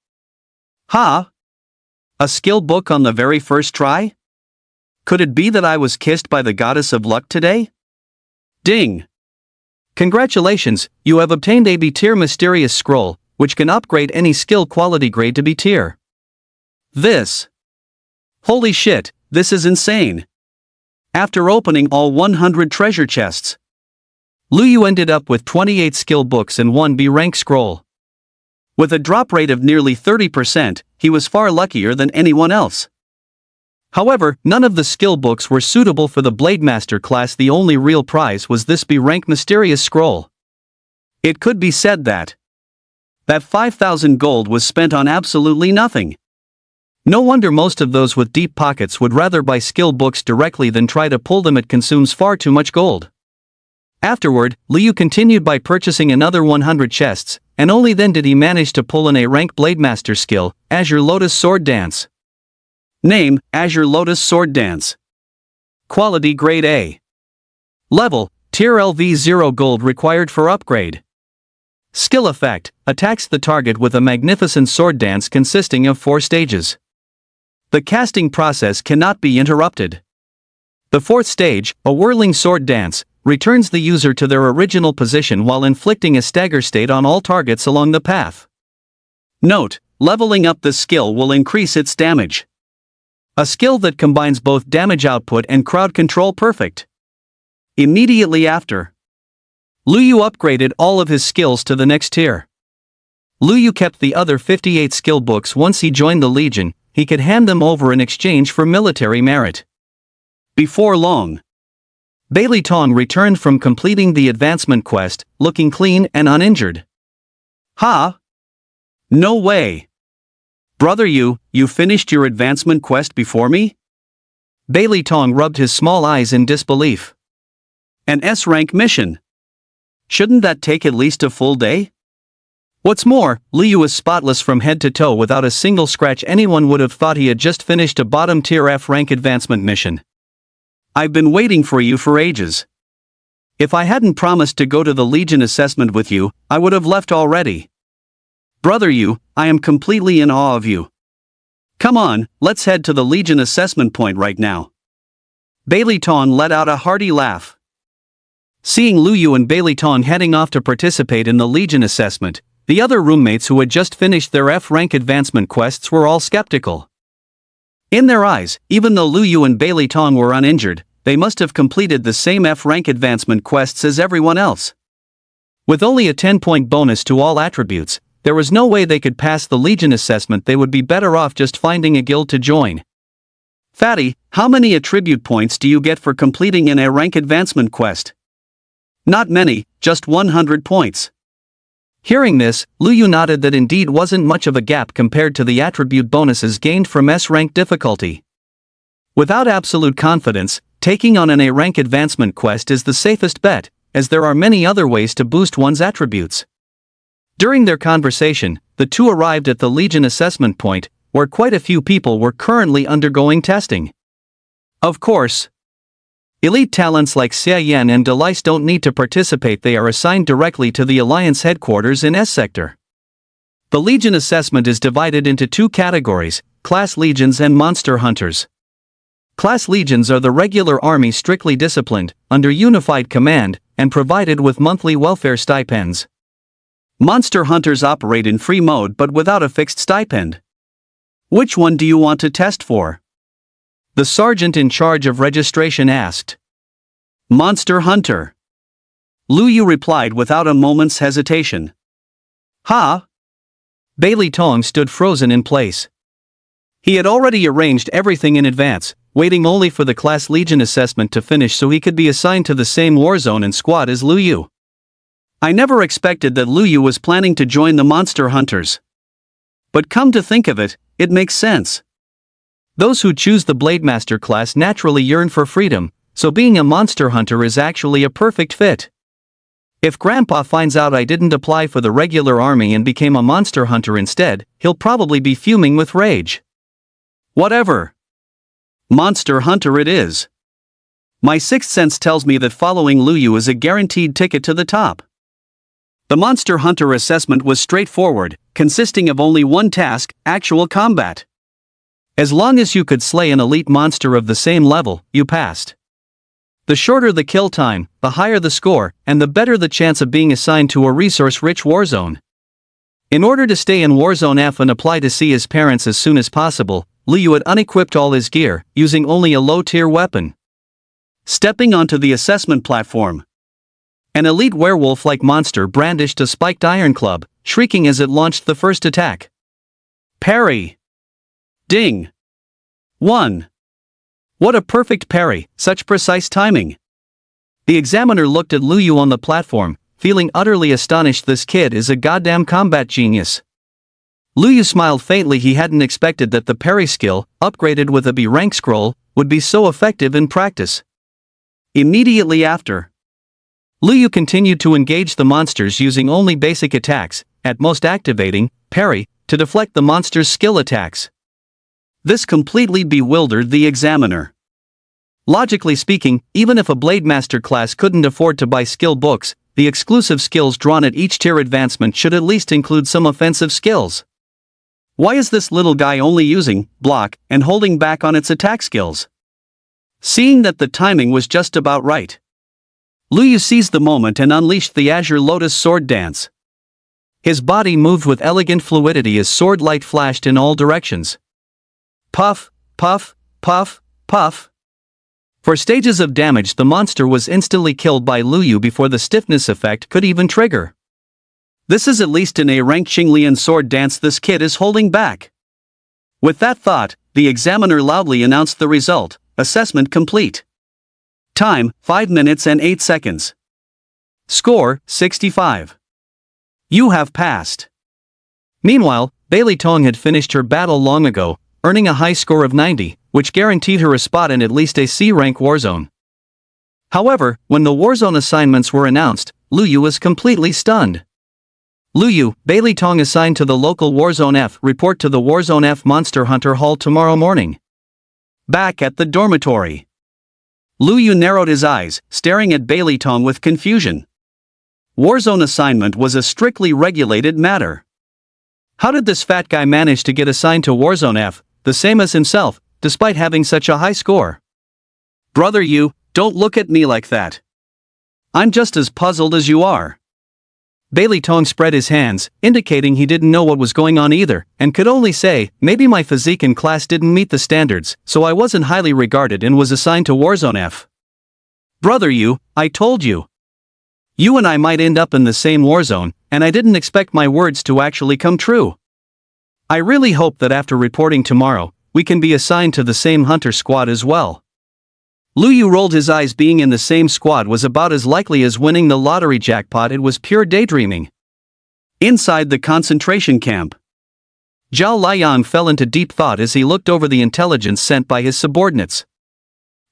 Ha! A skill book on the very first try? Could it be that I was kissed by the goddess of luck today? Ding! Congratulations, you have obtained a B-tier mysterious scroll, which can upgrade any skill quality grade to B-tier. This. Holy shit, this is insane. After opening all 100 treasure chests, Luyu ended up with 28 skill books and 1 B-rank scroll. With a drop rate of nearly 30%, he was far luckier than anyone else. However, none of the skill books were suitable for the Blademaster class. The only real prize was this B-rank mysterious scroll. It could be said that 5,000 gold was spent on absolutely nothing. No wonder most of those with deep pockets would rather buy skill books directly than try to pull them. It consumes far too much gold. Afterward, Luyu continued by purchasing another 100 chests, and only then did he manage to pull an A-rank Blademaster skill, Azure Lotus Sword Dance. Name: Azure Lotus Sword Dance. Quality grade A. Level: Tier LV 0 gold required for upgrade. Skill effect: attacks the target with a magnificent sword dance consisting of 4 stages. The casting process cannot be interrupted. The 4th stage, a whirling sword dance, returns the user to their original position while inflicting a stagger state on all targets along the path. Note: leveling up the skill will increase its damage. A skill that combines both damage output and crowd control perfect. Immediately after, Luyu upgraded all of his skills to the next tier. Luyu kept the other 58 skill books. Once he joined the Legion, he could hand them over in exchange for military merit. Before long, Bailey Tong returned from completing the advancement quest, looking clean and uninjured. Ha! No way! Brother, you finished your advancement quest before me? Bailey Tong rubbed his small eyes in disbelief. An S-rank mission. Shouldn't that take at least a full day? What's more, Luyu was spotless from head to toe without a single scratch. Anyone would have thought he had just finished a bottom-tier F-rank advancement mission. I've been waiting for you for ages. If I hadn't promised to go to the Legion assessment with you, I would have left already. Brother, I am completely in awe of you. Come on, let's head to the Legion assessment point right now. Bailey Tong let out a hearty laugh. Seeing Luyu and Bailey Tong heading off to participate in the Legion assessment, the other roommates who had just finished their F-rank advancement quests were all skeptical. In their eyes, even though Lu Yu and Bailey Tong were uninjured, they must have completed the same F-rank advancement quests as everyone else. With only a 10-point bonus to all attributes, there was no way they could pass the Legion assessment. They would be better off just finding a guild to join. Fatty, how many attribute points do you get for completing an A-rank advancement quest? Not many, just 100 points. Hearing this, Lu Yu nodded that indeed wasn't much of a gap compared to the attribute bonuses gained from S-rank difficulty. Without absolute confidence, taking on an A-rank advancement quest is the safest bet, as there are many other ways to boost one's attributes. During their conversation, the two arrived at the Legion assessment point, where quite a few people were currently undergoing testing. Of course, elite talents like Xia Yan and Delice don't need to participate. They are assigned directly to the Alliance headquarters in S Sector. The Legion assessment is divided into two categories, Class Legions and Monster Hunters. Class Legions are the regular army strictly disciplined, under unified command, and provided with monthly welfare stipends. Monster Hunters operate in free mode but without a fixed stipend. Which one do you want to test for? The sergeant in charge of registration asked. Monster Hunter. Lu Yu replied without a moment's hesitation. Ha! Bailey Tong stood frozen in place. He had already arranged everything in advance, waiting only for the Class Legion assessment to finish so he could be assigned to the same warzone and squad as Lu Yu. I never expected that Lu Yu was planning to join the Monster Hunters. But come to think of it, it makes sense. Those who choose the Blademaster class naturally yearn for freedom, so being a Monster Hunter is actually a perfect fit. If Grandpa finds out I didn't apply for the regular army and became a Monster Hunter instead, he'll probably be fuming with rage. Whatever. Monster Hunter it is. My sixth sense tells me that following Lu Yu is a guaranteed ticket to the top. The Monster Hunter assessment was straightforward, consisting of only one task, actual combat. As long as you could slay an elite monster of the same level, you passed. The shorter the kill time, the higher the score, and the better the chance of being assigned to a resource-rich warzone. In order to stay in Warzone F and apply to see his parents as soon as possible, Lu Yu had unequipped all his gear, using only a low-tier weapon. Stepping onto the assessment platform. An elite werewolf-like monster brandished a spiked iron club, shrieking as it launched the first attack. Parry! Ding! 1. What a perfect parry, such precise timing. The examiner looked at Lu Yu on the platform, feeling utterly astonished. This kid is a goddamn combat genius. Lu Yu smiled faintly. He hadn't expected that the parry skill, upgraded with a B rank scroll, would be so effective in practice. Immediately after, Lu Yu continued to engage the monsters using only basic attacks, at most activating parry to deflect the monster's skill attacks. This completely bewildered the examiner. Logically speaking, even if a Blademaster class couldn't afford to buy skill books, the exclusive skills drawn at each tier advancement should at least include some offensive skills. Why is this little guy only using block and holding back on its attack skills? Seeing that the timing was just about right, Lu Yu seized the moment and unleashed the Azure Lotus sword dance. His body moved with elegant fluidity as sword light flashed in all directions. Puff, puff, puff, puff. For stages of damage, the monster was instantly killed by Lu Yu before the stiffness effect could even trigger. This is at least an A-rank Xinglian sword dance. This kid is holding back. With that thought, the examiner loudly announced the result. Assessment complete. Time, 5 minutes and 8 seconds. Score, 65. You have passed. Meanwhile, Bailey Tong had finished her battle long ago, earning a high score of 90, which guaranteed her a spot in at least a C-rank warzone. However, when the warzone assignments were announced, Lu Yu was completely stunned. Lu Yu, Bailey Tong assigned to the local Warzone F. Report to the Warzone F Monster Hunter Hall tomorrow morning. Back at the dormitory, Lu Yu narrowed his eyes, staring at Bailey Tong with confusion. Warzone assignment was a strictly regulated matter. How did this fat guy manage to get assigned to Warzone F, the same as himself, despite having such a high score? Brother Yu, don't look at me like that. I'm just as puzzled as you are. Bailey Tong spread his hands, indicating he didn't know what was going on either, and could only say, maybe my physique in class didn't meet the standards, so I wasn't highly regarded and was assigned to Warzone F. Brother I told you. You and I might end up in the same Warzone, and I didn't expect my words to actually come true. I really hope that after reporting tomorrow, we can be assigned to the same hunter squad as well. Lu Yu rolled his eyes. Being in the same squad was about as likely as winning the lottery jackpot. It was pure daydreaming. Inside the concentration camp, Zhao Liang fell into deep thought as he looked over the intelligence sent by his subordinates.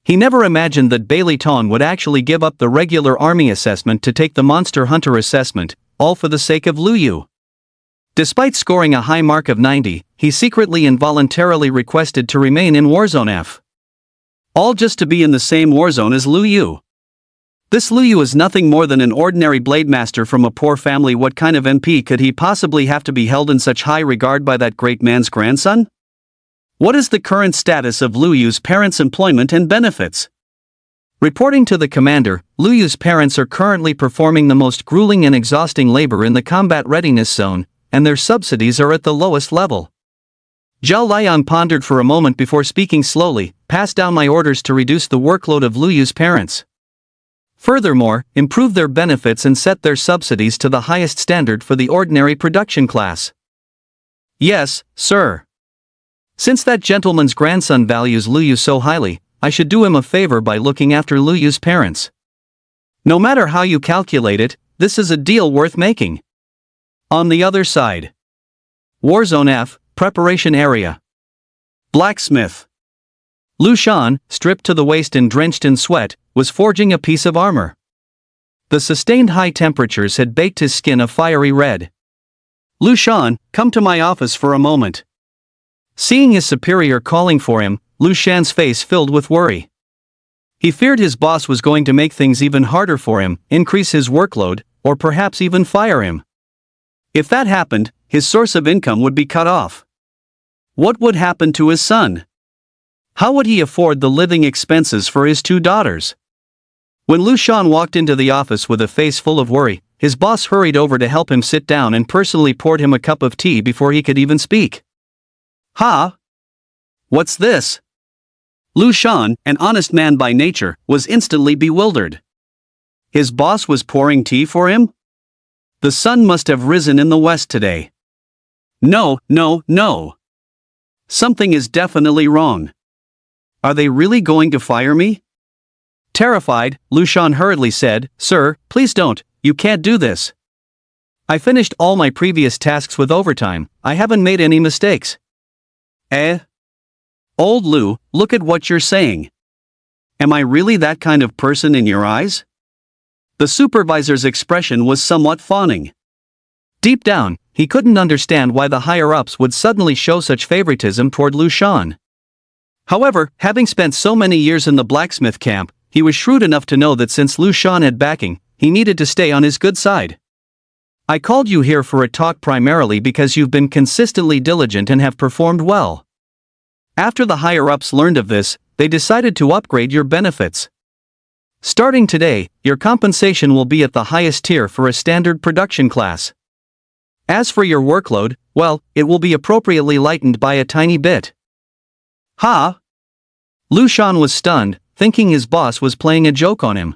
He never imagined that Bailey Tong would actually give up the regular army assessment to take the Monster Hunter assessment, all for the sake of Lu Yu. Despite scoring a high mark of 90, he secretly and voluntarily requested to remain in Warzone F. All just to be in the same Warzone as Lu Yu. This Lu Yu is nothing more than an ordinary blade master from a poor family. What kind of MP could he possibly have to be held in such high regard by that great man's grandson? What is the current status of Lu Yu's parents' employment and benefits? Reporting to the commander, Lu Yu's parents are currently performing the most grueling and exhausting labor in the combat readiness zone, and their subsidies are at the lowest level. Zhao Liang pondered for a moment before speaking slowly. Pass down my orders to reduce the workload of Lu Yu's parents. Furthermore, improve their benefits and set their subsidies to the highest standard for the ordinary production class. Yes, sir. Since that gentleman's grandson values Lu Yu so highly, I should do him a favor by looking after Lu Yu's parents. No matter how you calculate it, this is a deal worth making. On the other side. Warzone F, preparation area. Blacksmith. Lu Shan, stripped to the waist and drenched in sweat, was forging a piece of armor. The sustained high temperatures had baked his skin a fiery red. Lu Shan, come to my office for a moment. Seeing his superior calling for him, Lu Shan's face filled with worry. He feared his boss was going to make things even harder for him, increase his workload, or perhaps even fire him. If that happened, his source of income would be cut off. What would happen to his son? How would he afford the living expenses for his 2 daughters? When Lu Shan walked into the office with a face full of worry, his boss hurried over to help him sit down and personally poured him a cup of tea before he could even speak. Ha! What's this? Lu Shan, an honest man by nature, was instantly bewildered. His boss was pouring tea for him? The sun must have risen in the west today. No. Something is definitely wrong. Are they really going to fire me? Terrified, Lu Shan hurriedly said, Sir, please don't, you can't do this. I finished all my previous tasks with overtime, I haven't made any mistakes. Old Lu, look at what you're saying. Am I really that kind of person in your eyes? The supervisor's expression was somewhat fawning. Deep down, he couldn't understand why the higher-ups would suddenly show such favoritism toward Lu Shan. However, having spent so many years in the blacksmith camp, he was shrewd enough to know that since Lu Shan had backing, he needed to stay on his good side. I called you here for a talk primarily because you've been consistently diligent and have performed well. After the higher-ups learned of this, they decided to upgrade your benefits. Starting today, your compensation will be at the highest tier for a standard production class. As for your workload, well, it will be appropriately lightened by a tiny bit. Ha! Lu Shan was stunned, thinking his boss was playing a joke on him.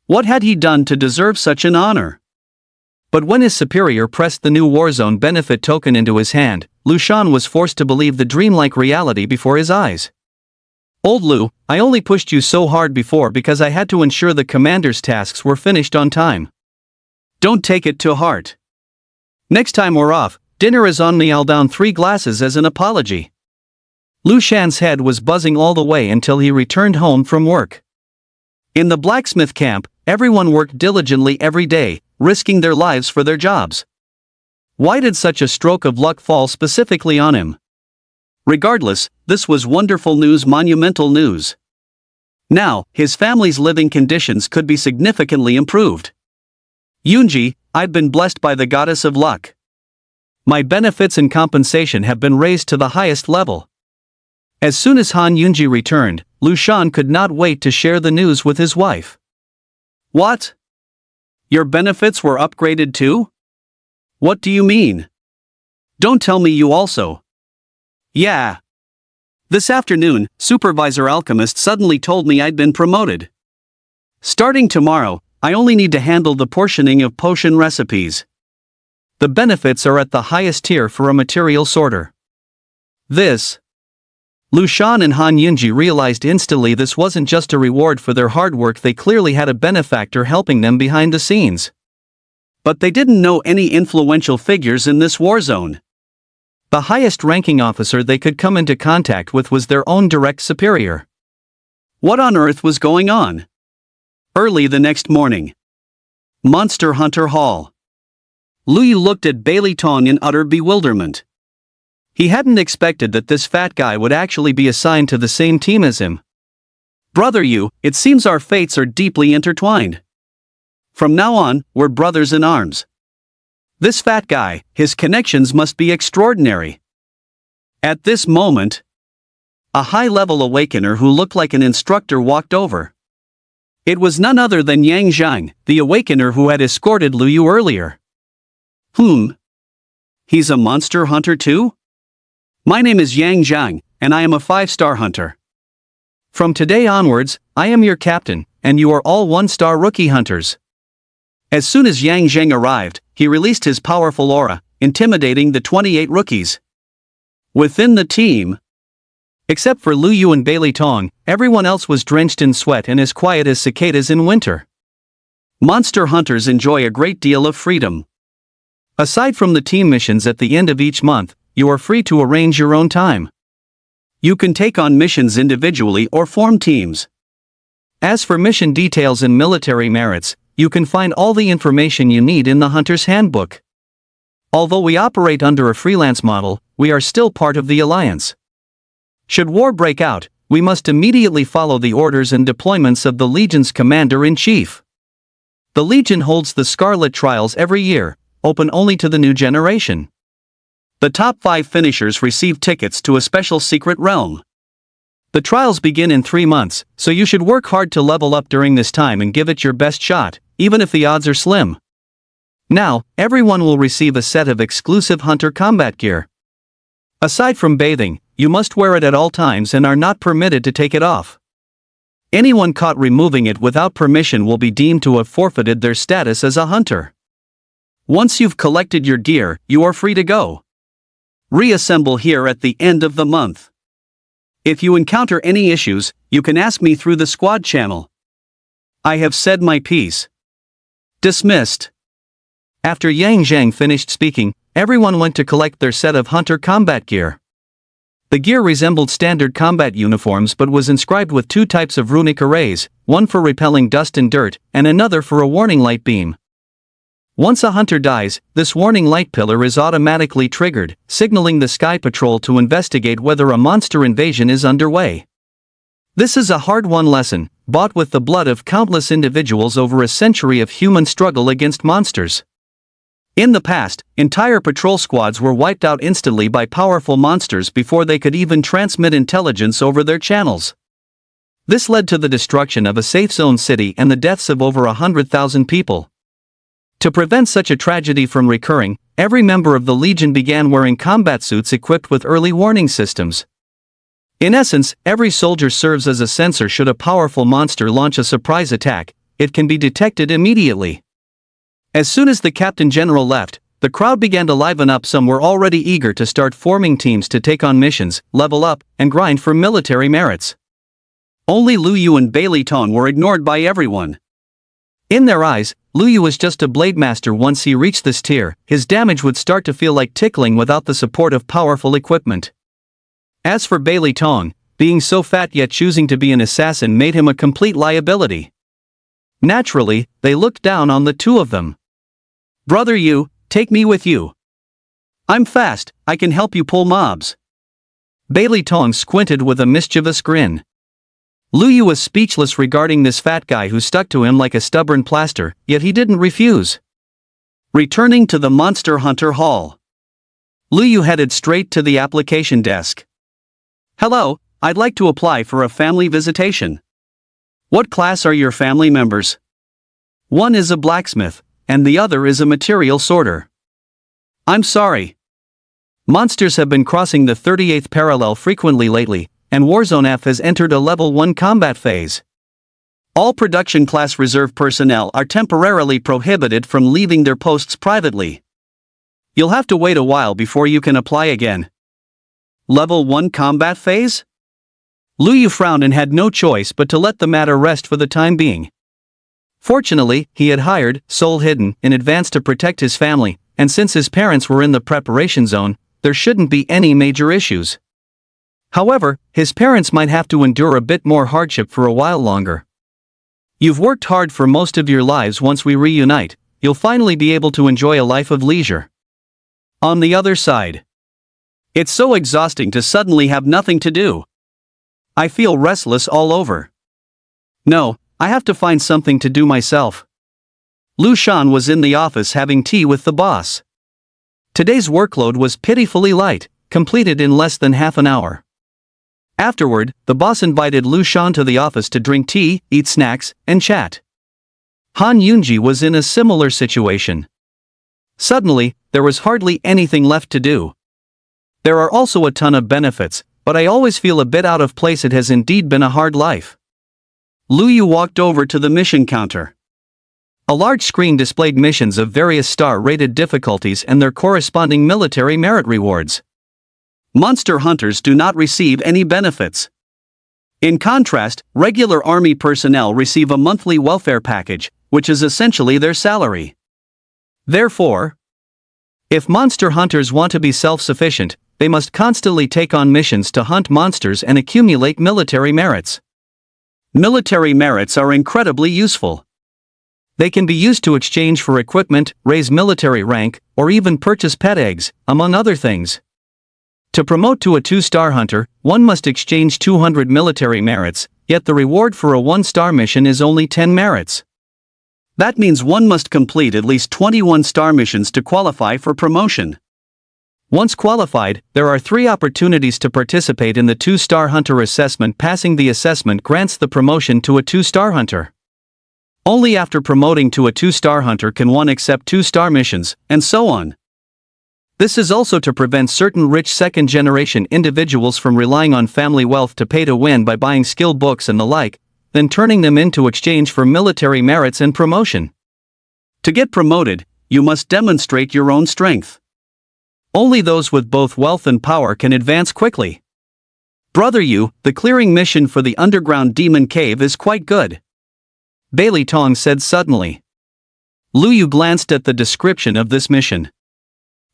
What had he done to deserve such an honor? But when his superior pressed the new Warzone benefit token into his hand, Lu Shan was forced to believe the dreamlike reality before his eyes. Old Lu, I only pushed you so hard before because I had to ensure the commander's tasks were finished on time. Don't take it to heart. Next time we're off, dinner is on me. I'll down 3 glasses as an apology. Lu Shan's head was buzzing all the way until he returned home from work. In the blacksmith camp, everyone worked diligently every day, risking their lives for their jobs. Why did such a stroke of luck fall specifically on him? Regardless, this was wonderful news, monumental news. Now, his family's living conditions could be significantly improved. Yunji, I've been blessed by the goddess of luck. My benefits and compensation have been raised to the highest level. As soon as Han Yunji returned, Lu Shan could not wait to share the news with his wife. What? Your benefits were upgraded too? What do you mean? Don't tell me you also. Yeah. This afternoon, Supervisor Alchemist suddenly told me I'd been promoted. Starting tomorrow, I only need to handle the portioning of potion recipes. The benefits are at the highest tier for a material sorter. This. Lu Shan and Han Yunji realized instantly this wasn't just a reward for their hard work, they clearly had a benefactor helping them behind the scenes. But they didn't know any influential figures in this war zone. The highest ranking officer they could come into contact with was their own direct superior. What on earth was going on? Early the next morning. Monster Hunter Hall. Lu Yu looked at Bailey Tong in utter bewilderment. He hadn't expected that this fat guy would actually be assigned to the same team as him. Brother Yu, it seems our fates are deeply intertwined. From now on, we're brothers in arms. This fat guy, his connections must be extraordinary. At this moment, a high-level awakener who looked like an instructor walked over. It was none other than Yang Zhang, the awakener who had escorted Lu Yu earlier. He's a monster hunter too? My name is Yang Zhang, and I am a 5-star hunter. From today onwards, I am your captain, and you are all 1-star rookie hunters. As soon as Yang Zhang arrived, he released his powerful aura, intimidating the 28 rookies. Within the team, except for Lu Yu and Bailey Tong, everyone else was drenched in sweat and as quiet as cicadas in winter. Monster hunters enjoy a great deal of freedom. Aside from the team missions at the end of each month, you are free to arrange your own time. You can take on missions individually or form teams. As for mission details and military merits, you can find all the information you need in the Hunter's Handbook. Although we operate under a freelance model, we are still part of the Alliance. Should war break out, we must immediately follow the orders and deployments of the Legion's Commander-in-Chief. The Legion holds the Scarlet Trials every year, open only to the new generation. The top 5 finishers receive tickets to a special secret realm. The trials begin in 3 months, so you should work hard to level up during this time and give it your best shot, even if the odds are slim. Now, everyone will receive a set of exclusive hunter combat gear. Aside from bathing, you must wear it at all times and are not permitted to take it off. Anyone caught removing it without permission will be deemed to have forfeited their status as a hunter. Once you've collected your gear, you are free to go. Reassemble here at the end of the month. If you encounter any issues, you can ask me through the squad channel. I have said my piece. Dismissed. After Yang Zhang finished speaking, everyone went to collect their set of hunter combat gear. The gear resembled standard combat uniforms but was inscribed with 2 types of runic arrays, one for repelling dust and dirt, and another for a warning light beam. Once a hunter dies, this warning light pillar is automatically triggered, signaling the Sky Patrol to investigate whether a monster invasion is underway. This is a hard-won lesson, bought with the blood of countless individuals over a century of human struggle against monsters. In the past, entire patrol squads were wiped out instantly by powerful monsters before they could even transmit intelligence over their channels. This led to the destruction of a safe zone city and the deaths of over 100,000 people. To prevent such a tragedy from recurring, every member of the Legion began wearing combat suits equipped with early warning systems. In essence, every soldier serves as a sensor should a powerful monster launch a surprise attack, it can be detected immediately. As soon as the Captain General left, the crowd began to liven up. Some were already eager to start forming teams to take on missions, level up, and grind for military merits. Only Lu Yu and Bailey Tong were ignored by everyone. In their eyes, Lu Yu was just a blade master. Once he reached this tier, his damage would start to feel like tickling without the support of powerful equipment. As for Bailey Tong, being so fat yet choosing to be an assassin made him a complete liability. Naturally, they looked down on the two of them. Brother Yu, take me with you. I'm fast, I can help you pull mobs. Bailey Tong squinted with a mischievous grin. Lu Yu was speechless regarding this fat guy who stuck to him like a stubborn plaster, yet he didn't refuse. Returning to the Monster Hunter Hall, Lu Yu headed straight to the application desk. Hello, I'd like to apply for a family visitation. What class are your family members? One is a blacksmith, and the other is a material sorter. I'm sorry. Monsters have been crossing the 38th parallel frequently lately, and Warzone F has entered a level 1 combat phase. All production class reserve personnel are temporarily prohibited from leaving their posts privately. You'll have to wait a while before you can apply again. Level 1 combat phase? Lu Yu frowned and had no choice but to let the matter rest for the time being. Fortunately, he had hired Soul Hidden in advance to protect his family, and since his parents were in the preparation zone, there shouldn't be any major issues. However, his parents might have to endure a bit more hardship for a while longer. You've worked hard for most of your lives. Once we reunite, you'll finally be able to enjoy a life of leisure. On the other side, it's so exhausting to suddenly have nothing to do. I feel restless all over. No, I have to find something to do myself. Lu Shan was in the office having tea with the boss. Today's workload was pitifully light, completed in less than half an hour. Afterward, the boss invited Lu Shan to the office to drink tea, eat snacks, and chat. Han Yunji was in a similar situation. Suddenly, there was hardly anything left to do. There are also a ton of benefits, but I always feel a bit out of place. It has indeed been a hard life. Lu Yu walked over to the mission counter. A large screen displayed missions of various star-rated difficulties and their corresponding military merit rewards. Monster hunters do not receive any benefits. In contrast, regular army personnel receive a monthly welfare package, which is essentially their salary. Therefore, if monster hunters want to be self-sufficient, they must constantly take on missions to hunt monsters and accumulate military merits. Military merits are incredibly useful. They can be used to exchange for equipment, raise military rank, or even purchase pet eggs, among other things. To promote to a 2-star hunter, one must exchange 200 military merits, yet the reward for a 1-star mission is only 10 merits. That means one must complete at least 21 star missions to qualify for promotion. Once qualified, there are 3 opportunities to participate in the 2-star hunter assessment. Passing the assessment grants the promotion to a 2-star hunter. Only after promoting to a 2-star hunter can one accept 2-star missions, and so on. This is also to prevent certain rich second-generation individuals from relying on family wealth to pay to win by buying skill books and the like, then turning them into exchange for military merits and promotion. To get promoted, you must demonstrate your own strength. Only those with both wealth and power can advance quickly. Brother Yu, the clearing mission for the underground demon cave is quite good. Bailey Tong said suddenly. Lu Yu glanced at the description of this mission.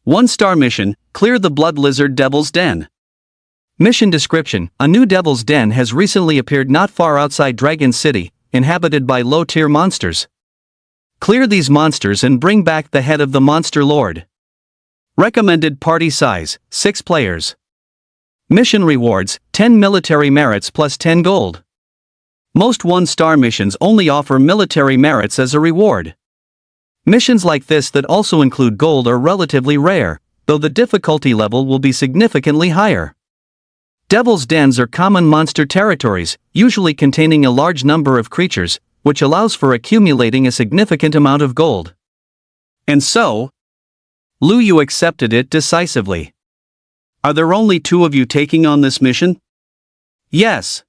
1-star mission, clear the Blood Lizard Devil's Den. Mission description: a new Devil's Den has recently appeared not far outside Dragon City, inhabited by low-tier monsters. Clear these monsters and bring back the head of the Monster Lord. Recommended party size, 6 players. Mission rewards, 10 military merits plus 10 gold. Most 1-star missions only offer military merits as a reward. Missions like this that also include gold are relatively rare, though the difficulty level will be significantly higher. Devil's Dens are common monster territories, usually containing a large number of creatures, which allows for accumulating a significant amount of gold. And so, Lu Yu accepted it decisively. Are there only 2 of you taking on this mission? Yes.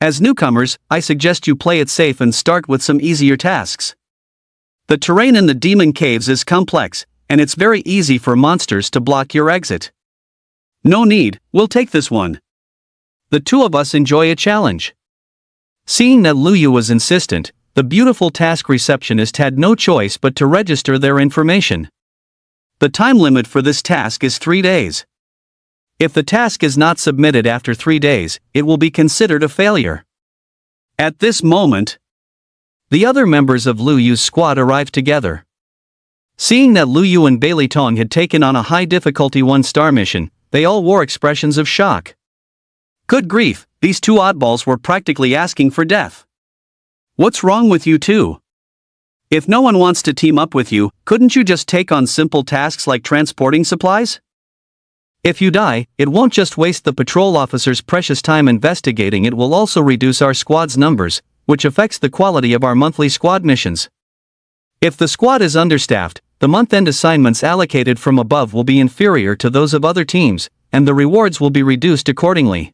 As newcomers, I suggest you play it safe and start with some easier tasks. The terrain in the demon caves is complex, and it's very easy for monsters to block your exit. No need, we'll take this one. The 2 of us enjoy a challenge. Seeing that Lu Yu was insistent, the beautiful task receptionist had no choice but to register their information. The time limit for this task is 3 days. If the task is not submitted after 3 days, it will be considered a failure. At this moment, the other members of Lu Yu's squad arrived together. Seeing that Lu Yu and Bailey Tong had taken on a high-difficulty 1-star mission, they all wore expressions of shock. Good grief, these 2 oddballs were practically asking for death. What's wrong with you two? If no one wants to team up with you, couldn't you just take on simple tasks like transporting supplies? If you die, it won't just waste the patrol officer's precious time investigating, it will also reduce our squad's numbers, which affects the quality of our monthly squad missions. If the squad is understaffed, the month-end assignments allocated from above will be inferior to those of other teams, and the rewards will be reduced accordingly.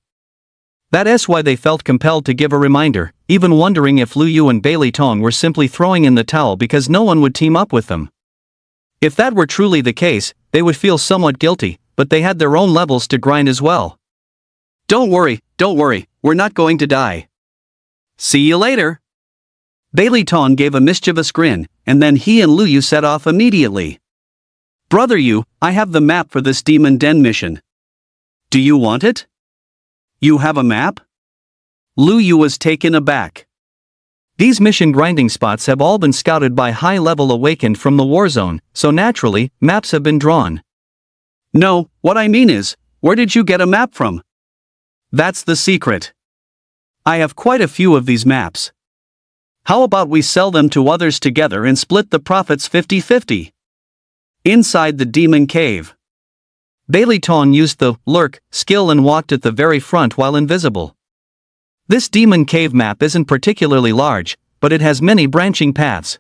That's why they felt compelled to give a reminder, even wondering if Lu Yu and Bailey Tong were simply throwing in the towel because no one would team up with them. If that were truly the case, they would feel somewhat guilty, but they had their own levels to grind as well. Don't worry, we're not going to die. See you later. Bailey Tong gave a mischievous grin, and then he and Lu Yu set off immediately. Brother Yu, I have the map for this Demon Den mission. Do you want it? You have a map? Lu Yu was taken aback. These mission grinding spots have all been scouted by high-level awakened from the war zone, so naturally, maps have been drawn. No, what I mean is, where did you get a map from? That's the secret. I have quite a few of these maps. How about we sell them to others together and split the profits 50-50? Inside the demon cave. Bailey Tong used the lurk skill and walked at the very front while invisible. This demon cave map isn't particularly large, but it has many branching paths.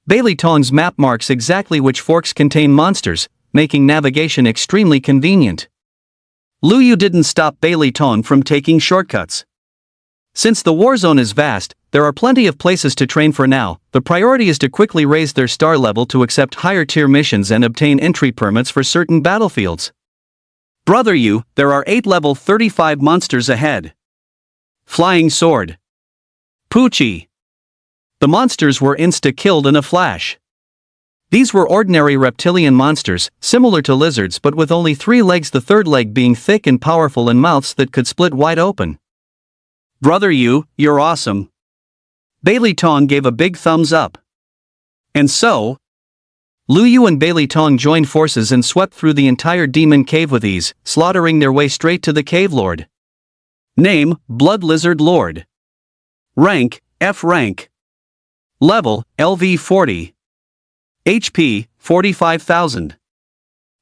Bailey Tong's map marks exactly which forks contain monsters, making navigation extremely convenient. Lu Yu didn't stop Bailey Tong from taking shortcuts. Since the war zone is vast, there are plenty of places to train for now. The priority is to quickly raise their star level to accept higher tier missions and obtain entry permits for certain battlefields. Brother Yu, there are 8 level 35 monsters ahead. Flying Sword. Poochie. The monsters were insta-killed in a flash. These were ordinary reptilian monsters, similar to lizards but with only 3 legs, the third leg being thick and powerful and mouths that could split wide open. Brother Yu, you're awesome. Bailey Tong gave a big thumbs up. And so, Lu Yu and Bailey Tong joined forces and swept through the entire demon cave with ease, slaughtering their way straight to the cave lord. Name, Blood Lizard Lord. Rank, F rank. Level, LV 40. HP, 45,000.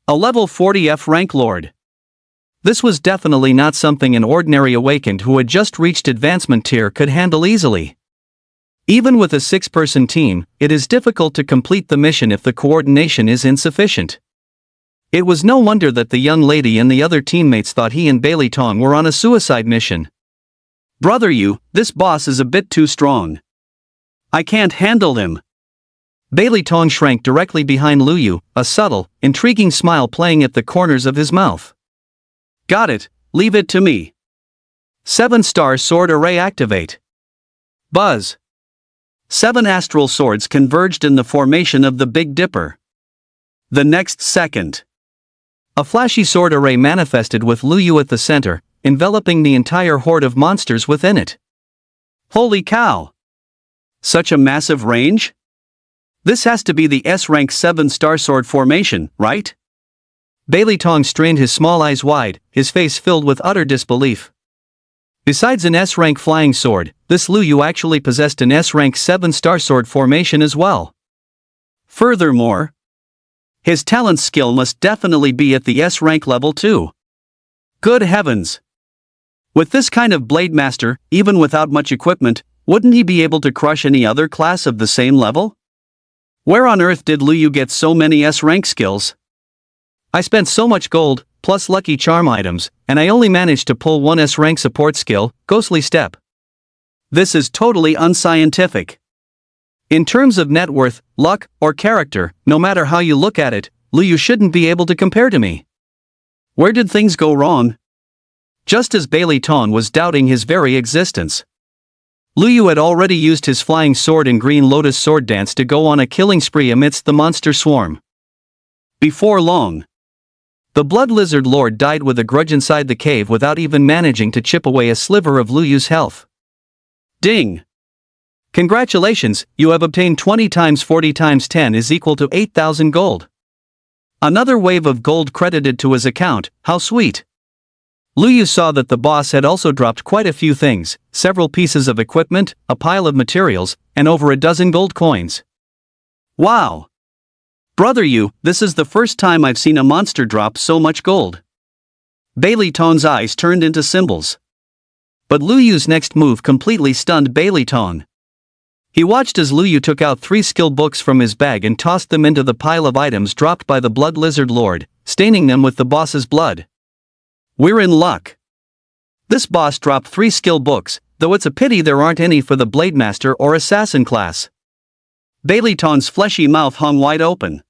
A level 40 F rank Lord. This was definitely not something an ordinary awakened who had just reached advancement tier could handle easily. Even with a 6-person team, it is difficult to complete the mission if the coordination is insufficient. It was no wonder that the young lady and the other teammates thought he and Bailey Tong were on a suicide mission. Brother Yu, this boss is a bit too strong. I can't handle him. Bailey Tong shrank directly behind Lu Yu, a subtle, intriguing smile playing at the corners of his mouth. Got it, leave it to me. 7-star sword array activate. Buzz. 7 astral swords converged in the formation of the Big Dipper. The next second, a flashy sword array manifested with Lu Yu at the center, enveloping the entire horde of monsters within it. Holy cow! Such a massive range? This has to be the S-rank 7-star sword formation, right? Bailey Tong strained his small eyes wide, his face filled with utter disbelief. Besides an S-rank flying sword, this Lu Yu actually possessed an S-rank 7-star sword formation as well. Furthermore, his talent skill must definitely be at the S-rank level too. Good heavens! With this kind of Blade Master, even without much equipment, wouldn't he be able to crush any other class of the same level? Where on earth did Lu Yu get so many S-rank skills? I spent so much gold, plus lucky charm items, and I only managed to pull one S-rank support skill, Ghostly Step. This is totally unscientific. In terms of net worth, luck, or character, no matter how you look at it, Lu Yu shouldn't be able to compare to me. Where did things go wrong? Just as Bailey Tong was doubting his very existence, Lu Yu had already used his flying sword and green lotus sword dance to go on a killing spree amidst the monster swarm. Before long, the Blood Lizard Lord died with a grudge inside the cave without even managing to chip away a sliver of Lu Yu's health. Ding! Congratulations, you have obtained 20 times 40 times 10 is equal to 8,000 gold. Another wave of gold credited to his account, how sweet. Lu Yu saw that the boss had also dropped quite a few things, several pieces of equipment, a pile of materials, and over a dozen gold coins. Wow! Brother Yu, this is the first time I've seen a monster drop so much gold. Bailey Tong's eyes turned into symbols. But Lu Yu's next move completely stunned Bailey Tong. He watched as Lu Yu took out 3 skill books from his bag and tossed them into the pile of items dropped by the Blood Lizard Lord, staining them with the boss's blood. We're in luck. This boss dropped 3 skill books, though it's a pity there aren't any for the Blade Master or Assassin class. Bailey Tong's fleshy mouth hung wide open.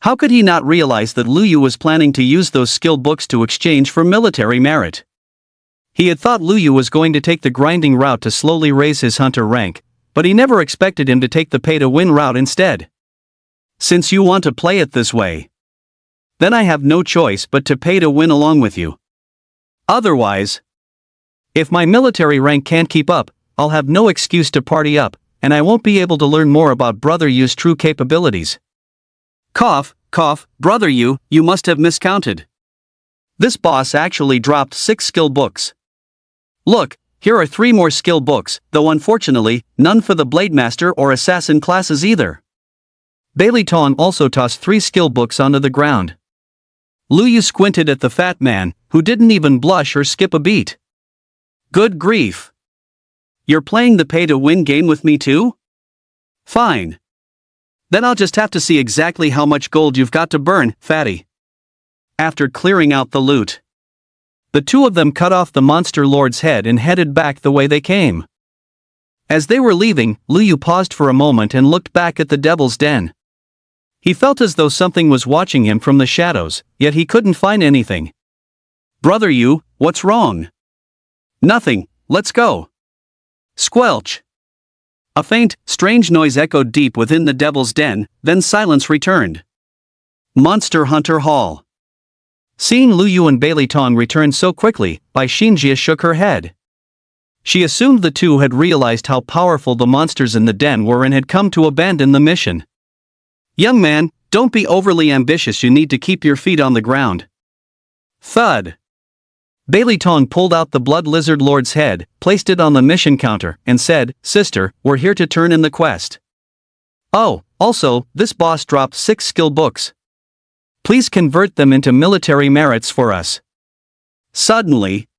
How could he not realize that Lu Yu was planning to use those skill books to exchange for military merit? He had thought Lu Yu was going to take the grinding route to slowly raise his hunter rank, but he never expected him to take the pay-to-win route instead. Since you want to play it this way, then I have no choice but to pay to win along with you. Otherwise, if my military rank can't keep up, I'll have no excuse to party up, and I won't be able to learn more about Brother Yu's true capabilities. Cough, cough, Brother Yu, you must have miscounted. This boss actually dropped 6 skill books. Look, here are 3 more skill books, though unfortunately, none for the Blade Master or Assassin classes either. Bailey Tong also tossed 3 skill books onto the ground. Lu Yu squinted at the fat man, who didn't even blush or skip a beat. Good grief. You're playing the pay-to-win game with me too? Fine. Then I'll just have to see exactly how much gold you've got to burn, fatty. After clearing out the loot, the two of them cut off the monster lord's head and headed back the way they came. As they were leaving, Lu Yu paused for a moment and looked back at the devil's den. He felt as though something was watching him from the shadows, yet he couldn't find anything. Brother Yu, what's wrong? Nothing, let's go. Squelch. A faint, strange noise echoed deep within the devil's den, then silence returned. Monster Hunter Hall. Seeing Lu Yu and Bailey Tong return so quickly, Bai Xinjie shook her head. She assumed the two had realized how powerful the monsters in the den were and had come to abandon the mission. Young man, don't be overly ambitious, you need to keep your feet on the ground. Thud. Bailey Tong pulled out the Blood Lizard Lord's head, placed it on the mission counter, and said, Sister, we're here to turn in the quest. Oh, also, this boss dropped 6 skill books. Please convert them into military merits for us. Suddenly,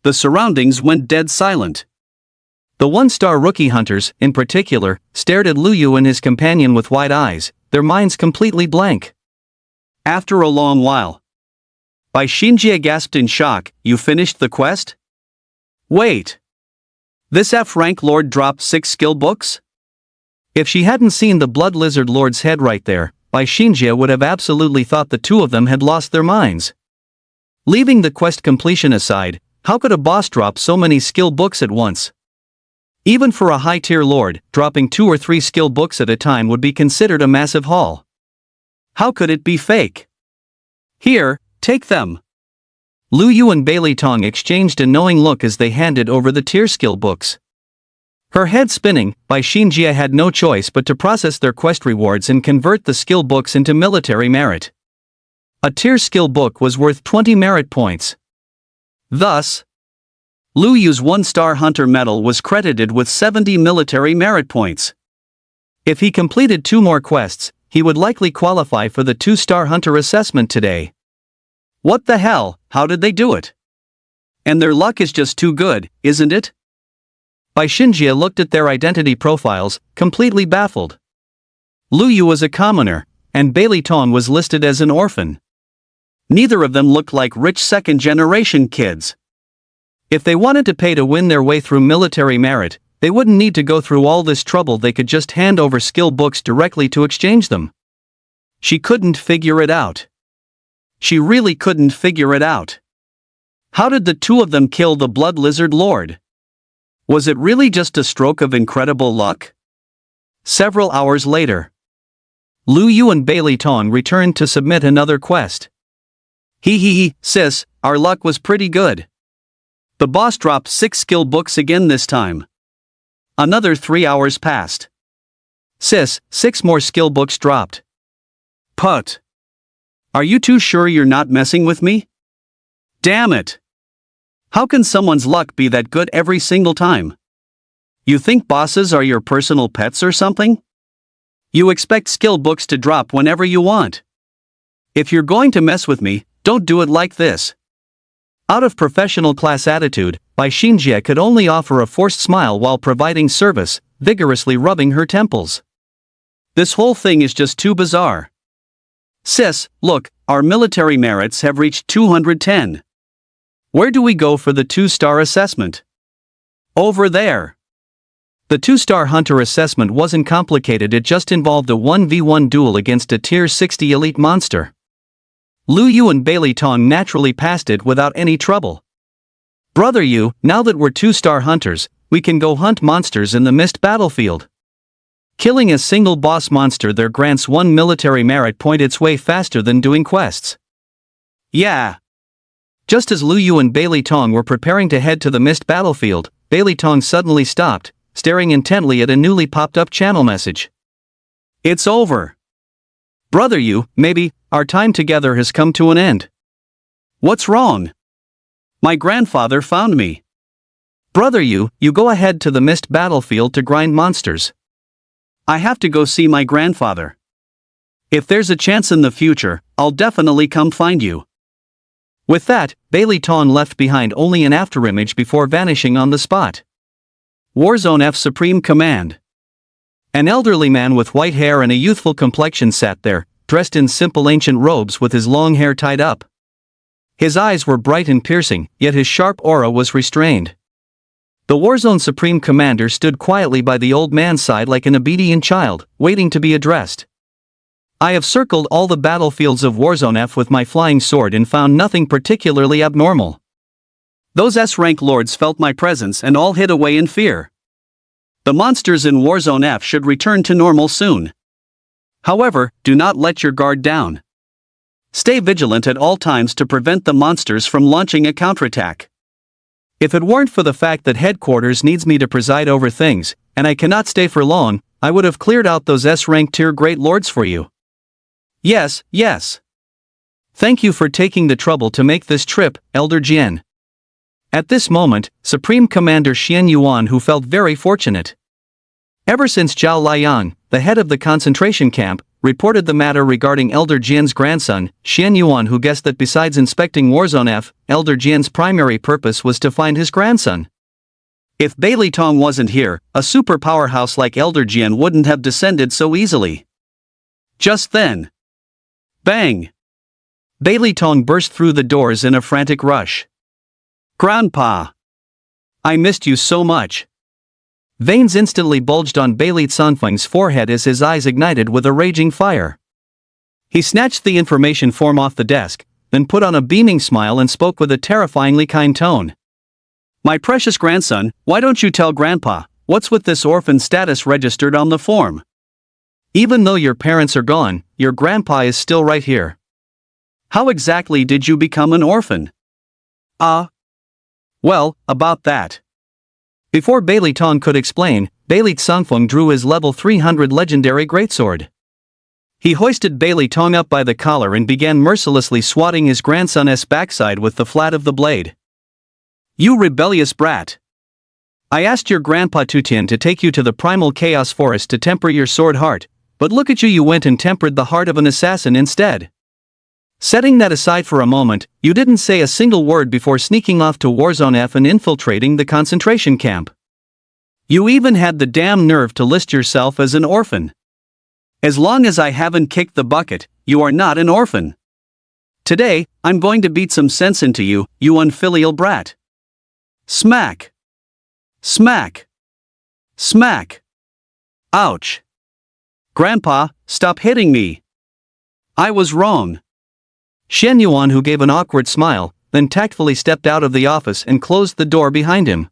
the surroundings went dead silent. The 1-star rookie hunters, in particular, stared at Lu Yu and his companion with wide eyes, their minds completely blank. After a long while, Bai Xinjie gasped in shock, You finished the quest? Wait. This F-rank lord dropped 6 skill books? If she hadn't seen the Blood Lizard Lord's head right there, Bai Xinjie would have absolutely thought the two of them had lost their minds. Leaving the quest completion aside, how could a boss drop so many skill books at once? Even for a high-tier lord, dropping 2 or 3 skill books at a time would be considered a massive haul. How could it be fake? Here, take them. Lu Yu and Bailey Tong exchanged a knowing look as they handed over the tier skill books. Her head spinning, Bai Xinjie had no choice but to process their quest rewards and convert the skill books into military merit. A tier skill book was worth 20 merit points. Thus, Lu Yu's 1-star hunter medal was credited with 70 military merit points. If he completed 2 more quests, he would likely qualify for the 2-star hunter assessment today. What the hell, how did they do it? And their luck is just too good, isn't it? Bai Xinjie looked at their identity profiles, completely baffled. Lu Yu was a commoner, and Bailey Tong was listed as an orphan. Neither of them looked like rich second-generation kids. If they wanted to pay to win their way through military merit, they wouldn't need to go through all this trouble, they could just hand over skill books directly to exchange them. She couldn't figure it out. She really couldn't figure it out. How did the two of them kill the Blood Lizard Lord? Was it really just a stroke of incredible luck? Several hours later, Lu Yu and Bailey Tong returned to submit another quest. Sis, our luck was pretty good. The boss dropped 6 skill books again this time. Another 3 hours passed. Sis, 6 more skill books dropped. Put. Are you too sure you're not messing with me? Damn it. How can someone's luck be that good every single time? You think bosses are your personal pets or something? You expect skill books to drop whenever you want. If you're going to mess with me, don't do it like this. Out of professional class attitude, Bai Xinjie could only offer a forced smile while providing service, vigorously rubbing her temples. This whole thing is just too bizarre. Sis, look, our military merits have reached 210. Where do we go for the 2-star assessment? Over there. The 2-star hunter assessment wasn't complicated, it just involved a 1v1 duel against a tier 60 elite monster. Lu Yu and Bailey Tong naturally passed it without any trouble. Brother Yu, now that we're 2-star hunters, we can go hunt monsters in the mist battlefield. Killing a single boss monster there grants 1 military merit point, its way faster than doing quests. Yeah. Just as Lu Yu and Bailey Tong were preparing to head to the mist battlefield, Bailey Tong suddenly stopped, staring intently at a newly popped up channel message. It's over. Brother Yu, maybe, our time together has come to an end. What's wrong? My grandfather found me. Brother Yu, you go ahead to the mist battlefield to grind monsters. I have to go see my grandfather. If there's a chance in the future, I'll definitely come find you. With that, Bailey Tong left behind only an afterimage before vanishing on the spot. Warzone F Supreme Command. An elderly man with white hair and a youthful complexion sat there, dressed in simple ancient robes with his long hair tied up. His eyes were bright and piercing, yet his sharp aura was restrained. The Warzone Supreme Commander stood quietly by the old man's side like an obedient child, waiting to be addressed. I have circled all the battlefields of Warzone F with my flying sword and found nothing particularly abnormal. Those S-rank lords felt my presence and all hid away in fear. The monsters in Warzone F should return to normal soon. However, do not let your guard down. Stay vigilant at all times to prevent the monsters from launching a counterattack. If it weren't for the fact that headquarters needs me to preside over things, and I cannot stay for long, I would have cleared out those S-rank tier great lords for you. Yes, yes. Thank you for taking the trouble to make this trip, Elder Jian. At this moment, Supreme Commander Xian Yuan, who felt very fortunate. Ever since Zhao Liang, the head of the concentration camp, reported the matter regarding Elder Jian's grandson, Xian Yuan, who guessed that besides inspecting Warzone F, Elder Jian's primary purpose was to find his grandson. If Bailey Tong wasn't here, a super powerhouse like Elder Jian wouldn't have descended so easily. Just then. Bang! Bailey Tong burst through the doors in a frantic rush. Grandpa! I missed you so much. Veins instantly bulged on Bailey Sanfeng's forehead as his eyes ignited with a raging fire. He snatched the information form off the desk, then put on a beaming smile and spoke with a terrifyingly kind tone. My precious grandson, why don't you tell Grandpa, what's with this orphan status registered on the form? Even though your parents are gone, your grandpa is still right here. How exactly did you become an orphan? Well, about that. Before Bailey Tong could explain, Bailey Sanfeng drew his level 300 legendary greatsword. He hoisted Bailey Tong up by the collar and began mercilessly swatting his grandson's backside with the flat of the blade. You rebellious brat! I asked your grandpa Tutian to take you to the primal chaos forest to temper your sword heart, but look at you, you went and tempered the heart of an assassin instead. Setting that aside for a moment, you didn't say a single word before sneaking off to Warzone F and infiltrating the concentration camp. You even had the damn nerve to list yourself as an orphan. As long as I haven't kicked the bucket, you are not an orphan. Today, I'm going to beat some sense into you, you unfilial brat. Smack! Smack! Smack! Ouch! Grandpa, stop hitting me. I was wrong. Xian Yuan, who gave an awkward smile, then tactfully stepped out of the office and closed the door behind him.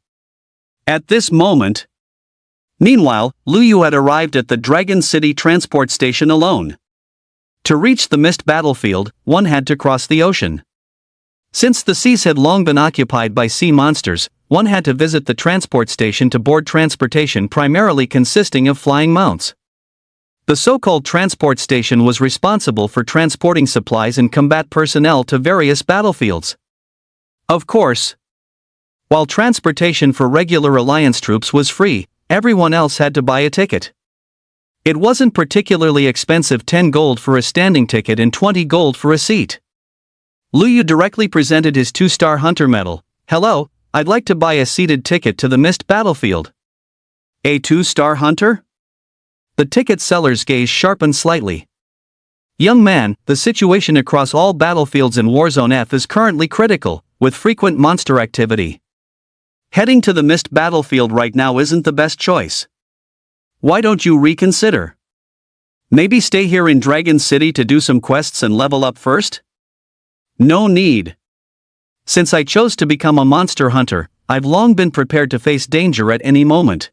At this moment. Meanwhile, Lu Yu had arrived at the Dragon City transport station alone. To reach the mist battlefield, one had to cross the ocean. Since the seas had long been occupied by sea monsters, one had to visit the transport station to board transportation primarily consisting of flying mounts. The so-called transport station was responsible for transporting supplies and combat personnel to various battlefields. Of course, while transportation for regular Alliance troops was free, everyone else had to buy a ticket. It wasn't particularly expensive, 10 gold for a standing ticket and 20 gold for a seat. Lu Yu directly presented his 2-star hunter medal. Hello, I'd like to buy a seated ticket to the mist battlefield. A 2-star hunter? The ticket seller's gaze sharpened slightly. Young man, the situation across all battlefields in Warzone F is currently critical, with frequent monster activity. Heading to the Mist battlefield right now isn't the best choice. Why don't you reconsider? Maybe stay here in Dragon City to do some quests and level up first? No need. Since I chose to become a monster hunter, I've long been prepared to face danger at any moment.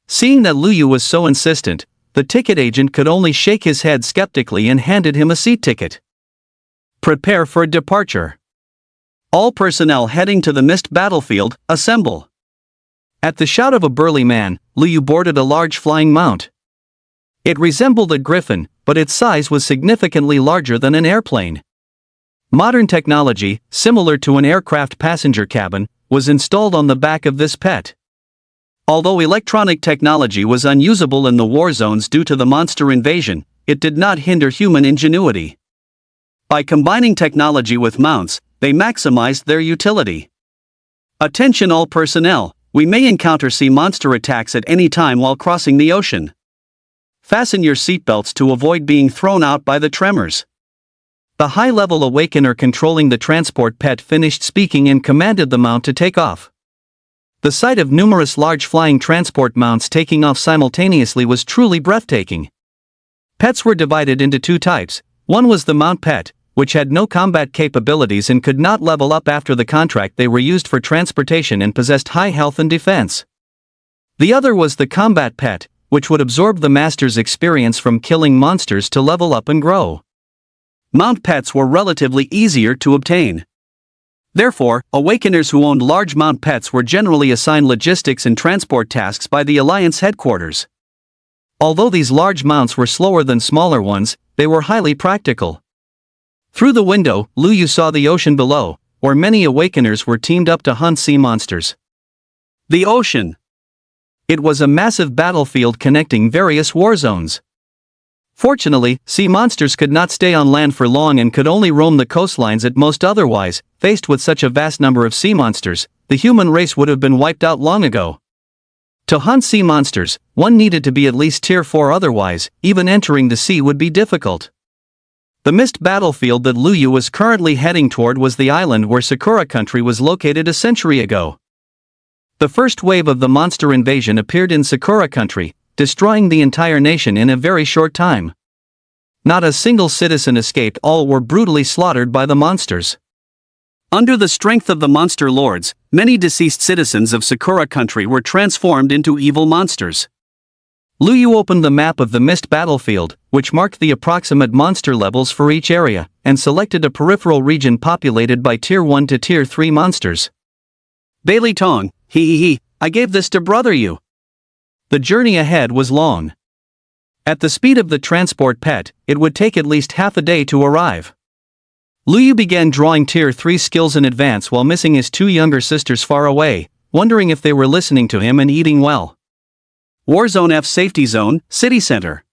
Seeing that Lu Yu was so insistent, the ticket agent could only shake his head skeptically and handed him a seat ticket. Prepare for departure. All personnel heading to the Mist battlefield, assemble. At the shout of a burly man, Lu Yu boarded a large flying mount. It resembled a griffin, but its size was significantly larger than an airplane. Modern technology, similar to an aircraft passenger cabin, was installed on the back of this pet. Although electronic technology was unusable in the war zones due to the monster invasion, it did not hinder human ingenuity. By combining technology with mounts, they maximized their utility. Attention all personnel, we may encounter sea monster attacks at any time while crossing the ocean. Fasten your seatbelts to avoid being thrown out by the tremors. The high-level awakener controlling the transport pet finished speaking and commanded the mount to take off. The sight of numerous large flying transport mounts taking off simultaneously was truly breathtaking. Pets were divided into two types. One was the mount pet, which had no combat capabilities and could not level up after the contract. They were used for transportation and possessed high health and defense. The other was the combat pet, which would absorb the master's experience from killing monsters to level up and grow. Mount pets were relatively easier to obtain. Therefore, awakeners who owned large mount pets were generally assigned logistics and transport tasks by the Alliance headquarters. Although these large mounts were slower than smaller ones, they were highly practical. Through the window, Lu Yu saw the ocean below, where many awakeners were teamed up to hunt sea monsters. The ocean. It was a massive battlefield connecting various war zones. Fortunately, sea monsters could not stay on land for long and could only roam the coastlines at most. Otherwise, faced with such a vast number of sea monsters, the human race would have been wiped out long ago. To hunt sea monsters, one needed to be at least tier 4, otherwise, even entering the sea would be difficult. The Mist battlefield that Lu Yu was currently heading toward was the island where Sakura Country was located a century ago. The first wave of the monster invasion appeared in Sakura Country, destroying the entire nation in a very short time. Not a single citizen escaped. All were brutally slaughtered by the monsters. Under the strength of the monster lords, many deceased citizens of Sakura Country were transformed into evil monsters. Lu Yu opened the map of the Mist battlefield, which marked the approximate monster levels for each area, and selected a peripheral region populated by Tier 1 to Tier 3 monsters. Bailey Tong, I gave this to Brother Yu. The journey ahead was long. At the speed of the transport pet, it would take at least half a day to arrive. Lu Yu began drawing Tier 3 skills in advance while missing his two younger sisters far away, wondering if they were listening to him and eating well. Warzone F Safety Zone, City Center.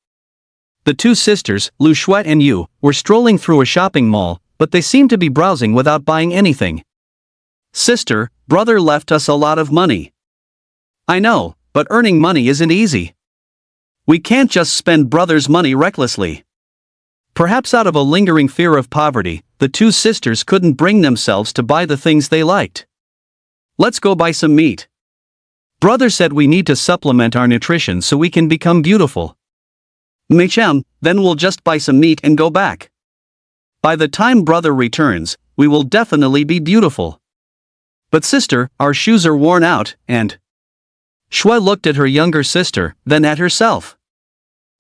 The two sisters, Lu Shuet and Yu, were strolling through a shopping mall, but they seemed to be browsing without buying anything. Sister, brother left us a lot of money. I know, but earning money isn't easy. We can't just spend brother's money recklessly. Perhaps out of a lingering fear of poverty, the two sisters couldn't bring themselves to buy the things they liked. Let's go buy some meat. Brother said we need to supplement our nutrition so we can become beautiful. Mecham, then we'll just buy some meat and go back. By the time brother returns, we will definitely be beautiful. But sister, our shoes are worn out, and... Shui looked at her younger sister, then at herself.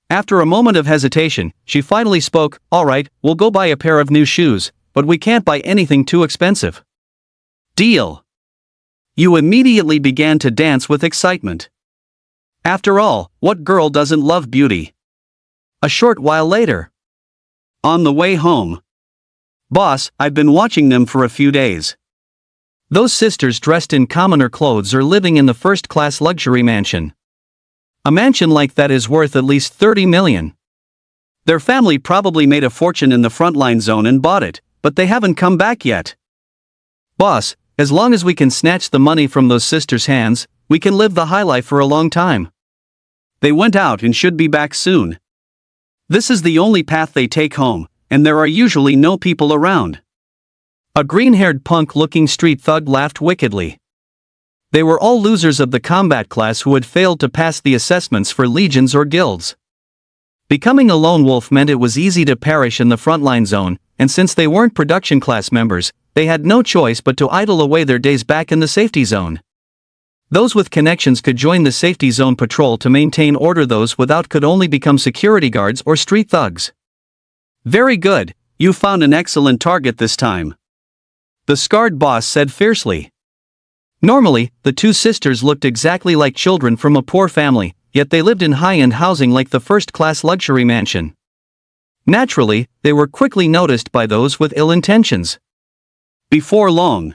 After a moment of hesitation, she finally spoke, "All right, we'll go buy a pair of new shoes, but we can't buy anything too expensive." Deal. Yu immediately began to dance with excitement. After all, what girl doesn't love beauty? A short while later. On the way home. Boss, I've been watching them for a few days. Those sisters dressed in commoner clothes are living in the first-class luxury mansion. A mansion like that is worth at least 30 million. Their family probably made a fortune in the frontline zone and bought it, but they haven't come back yet. Boss, as long as we can snatch the money from those sisters' hands, We can live the high life for a long time. They went out and should be back soon. This is the only path they take home, and there are usually no people around. A green-haired punk-looking street thug laughed wickedly. They were all losers of the combat class who had failed to pass the assessments for legions or guilds. Becoming a lone wolf meant it was easy to perish in the frontline zone, and since they weren't production class members, they had no choice but to idle away their days back in the safety zone. Those with connections could join the safety zone patrol to maintain order. Those without could only become security guards or street thugs. Very good, you found an excellent target this time, the scarred boss said fiercely. Normally, the two sisters looked exactly like children from a poor family, yet they lived in high-end housing like the first-class luxury mansion. Naturally, they were quickly noticed by those with ill intentions. Before long,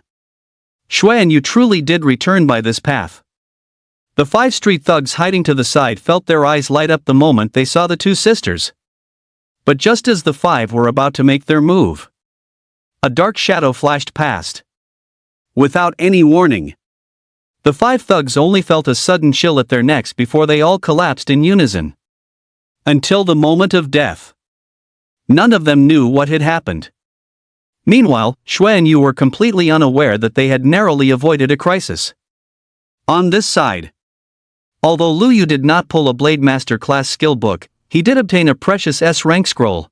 Xuan Yu truly did return by this path. The 5 street thugs hiding to the side felt their eyes light up the moment they saw the two sisters. But just as the 5 were about to make their move, a dark shadow flashed past. Without any warning, the 5 thugs only felt a sudden chill at their necks before they all collapsed in unison. Until the moment of death, none of them knew what had happened. Meanwhile, Xuan Yu were completely unaware that they had narrowly avoided a crisis. On this side, although Lu Yu did not pull a Blade Master class skill book, he did obtain a precious S-rank scroll.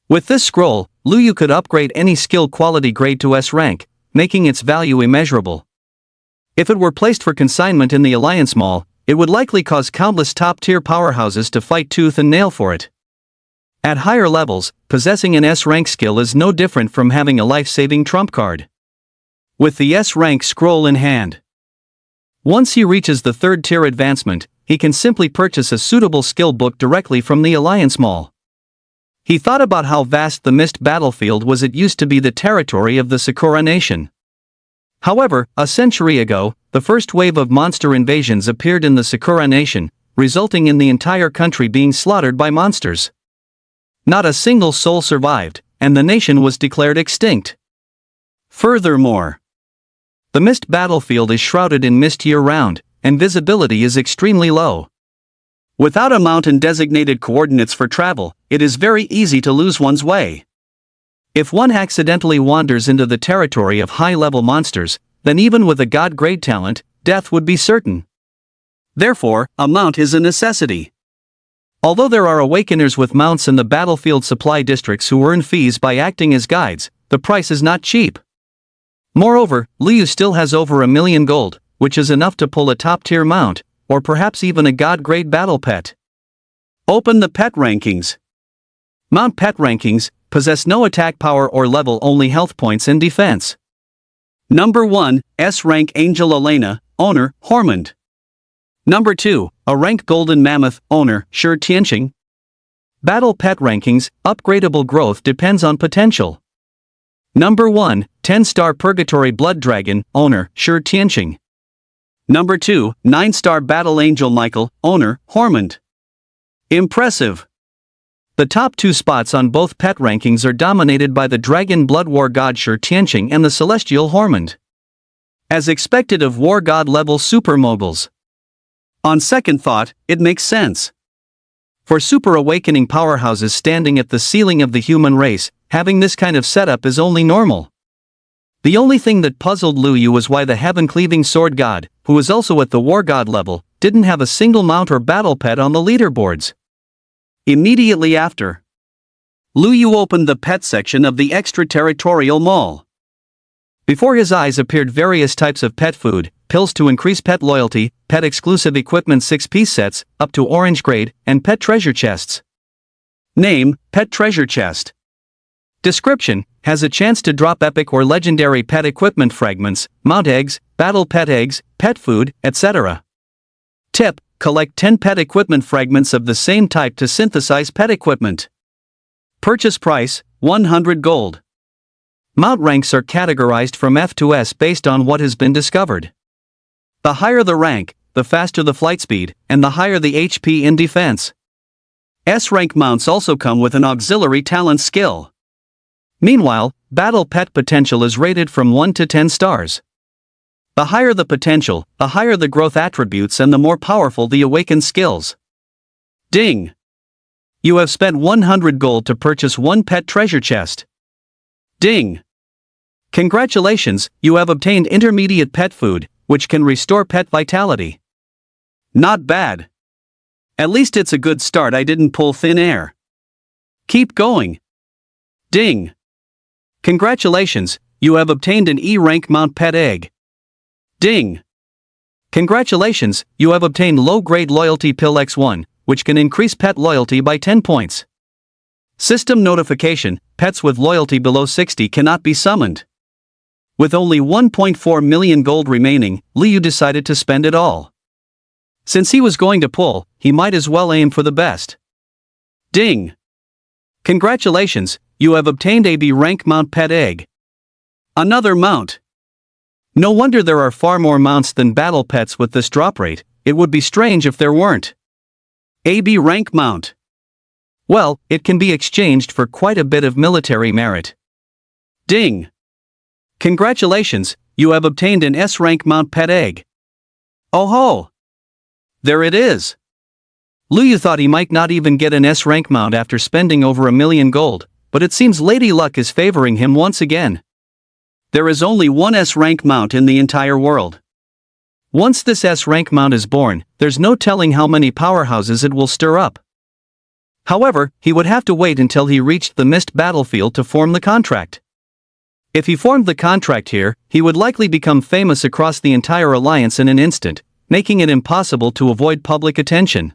With this scroll, Lu Yu could upgrade any skill quality grade to S-rank, making its value immeasurable. If it were placed for consignment in the Alliance Mall, it would likely cause countless top-tier powerhouses to fight tooth and nail for it. At higher levels, possessing an S-rank skill is no different from having a life-saving trump card. With the S-rank scroll in hand, once he reaches the 3rd tier advancement, he can simply purchase a suitable skill book directly from the Alliance Mall. He thought about how vast the Mist battlefield was. It used to be the territory of the Sakura Nation. However, a century ago, the first wave of monster invasions appeared in the Sakura Nation, resulting in the entire country being slaughtered by monsters. Not a single soul survived, and the nation was declared extinct. Furthermore, the Mist battlefield is shrouded in mist year-round, and visibility is extremely low. Without a mount and designated coordinates for travel, it is very easy to lose one's way. If one accidentally wanders into the territory of high-level monsters, then even with a god-grade talent, death would be certain. Therefore, a mount is a necessity. Although there are awakeners with mounts in the battlefield supply districts who earn fees by acting as guides, the price is not cheap. Moreover, Lu Yu still has over 1 million gold, which is enough to pull a top-tier mount, or perhaps even a god-grade battle pet. Open the pet rankings. Mount pet rankings possess no attack power or level, only health points and defense. Number 1, S-rank Angel Elena, owner, Hormund. Number 2, a rank Golden Mammoth, owner, Shi Tianqing. Battle pet rankings, upgradable growth depends on potential. Number 1, 10-star Purgatory Blood Dragon, owner, Shi Tianqing. Number 2, 9-star Battle Angel Michael, owner, Hormund. Impressive. The top 2 spots on both pet rankings are dominated by the Dragon Blood War God Shi Tianqing and the Celestial Hormund. As expected of War God level super moguls. On second thought, it makes sense. For super awakening powerhouses standing at the ceiling of the human race, having this kind of setup is only normal. The only thing that puzzled Lu Yu was why the heaven-cleaving sword god, who was also at the war god level, didn't have a single mount or battle pet on the leaderboards. Immediately after, Lu Yu opened the pet section of the extraterritorial mall. Before his eyes appeared various types of pet food, pills to increase pet loyalty, pet exclusive equipment 6-piece sets, up to orange grade, and pet treasure chests. Name, Pet Treasure Chest. Description, has a chance to drop epic or legendary pet equipment fragments, mount eggs, battle pet eggs, pet food, etc. Tip, collect 10 pet equipment fragments of the same type to synthesize pet equipment. Purchase price, 100 gold. Mount ranks are categorized from F to S based on what has been discovered. The higher the rank, the faster the flight speed, and the higher the HP in defense. S-rank mounts also come with an auxiliary talent skill. Meanwhile, battle pet potential is rated from 1 to 10 stars. The higher the potential, the higher the growth attributes and the more powerful the awakened skills. Ding! You have spent 100 gold to purchase one pet treasure chest. Ding! Congratulations, you have obtained intermediate pet food, which can restore pet vitality. Not bad. At least it's a good start. I didn't pull thin air. Keep going. Ding! Congratulations, you have obtained an E rank mount pet egg. Ding! Congratulations, you have obtained low-grade loyalty pill X1, which can increase pet loyalty by 10 points. System notification, pets with loyalty below 60 cannot be summoned. With only 1.4 million gold remaining, Liu decided to spend it all. Since he was going to pull, he might as well aim for the best. Ding! Congratulations, you have obtained a B rank mount pet egg. Another mount. No wonder there are far more mounts than battle pets with this drop rate. It would be strange if there weren't. AB rank mount. Well, it can be exchanged for quite a bit of military merit. Ding! Congratulations, you have obtained an S rank mount pet egg. Oh ho! There it is. Liu thought he might not even get an S rank mount after spending over 1 million gold, but it seems Lady Luck is favoring him once again. There is only one S rank mount in the entire world. Once this S rank mount is born, there's no telling how many powerhouses it will stir up. However, he would have to wait until he reached the Mist battlefield to form the contract. If he formed the contract here, he would likely become famous across the entire alliance in an instant, making it impossible to avoid public attention.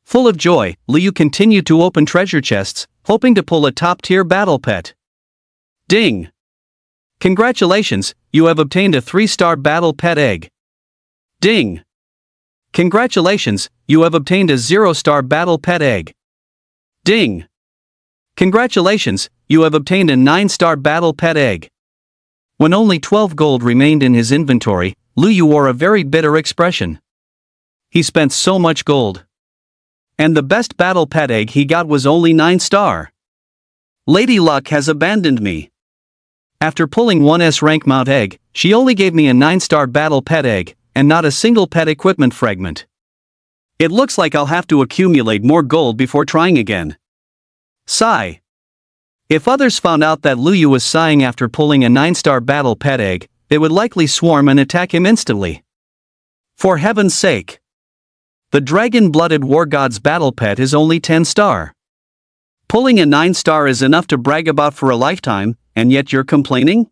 Full of joy, Liu continued to open treasure chests, hoping to pull a top-tier battle pet. Ding! Congratulations, you have obtained a 3-star battle pet egg. Ding! Congratulations, you have obtained a 0-star battle pet egg. Ding! Congratulations, you have obtained a 9-star battle pet egg. When only 12 gold remained in his inventory, Liu wore a very bitter expression. He spent so much gold. And the best battle pet egg he got was only 9-star. Lady Luck has abandoned me. After pulling one S rank mount egg, she only gave me a 9-star battle pet egg, and not a single pet equipment fragment. It looks like I'll have to accumulate more gold before trying again. Sigh. If others found out that Liu was sighing after pulling a 9-star battle pet egg, they would likely swarm and attack him instantly. For heaven's sake. The dragon-blooded war god's battle pet is only 10-star. Pulling a 9-star is enough to brag about for a lifetime, and yet you're complaining?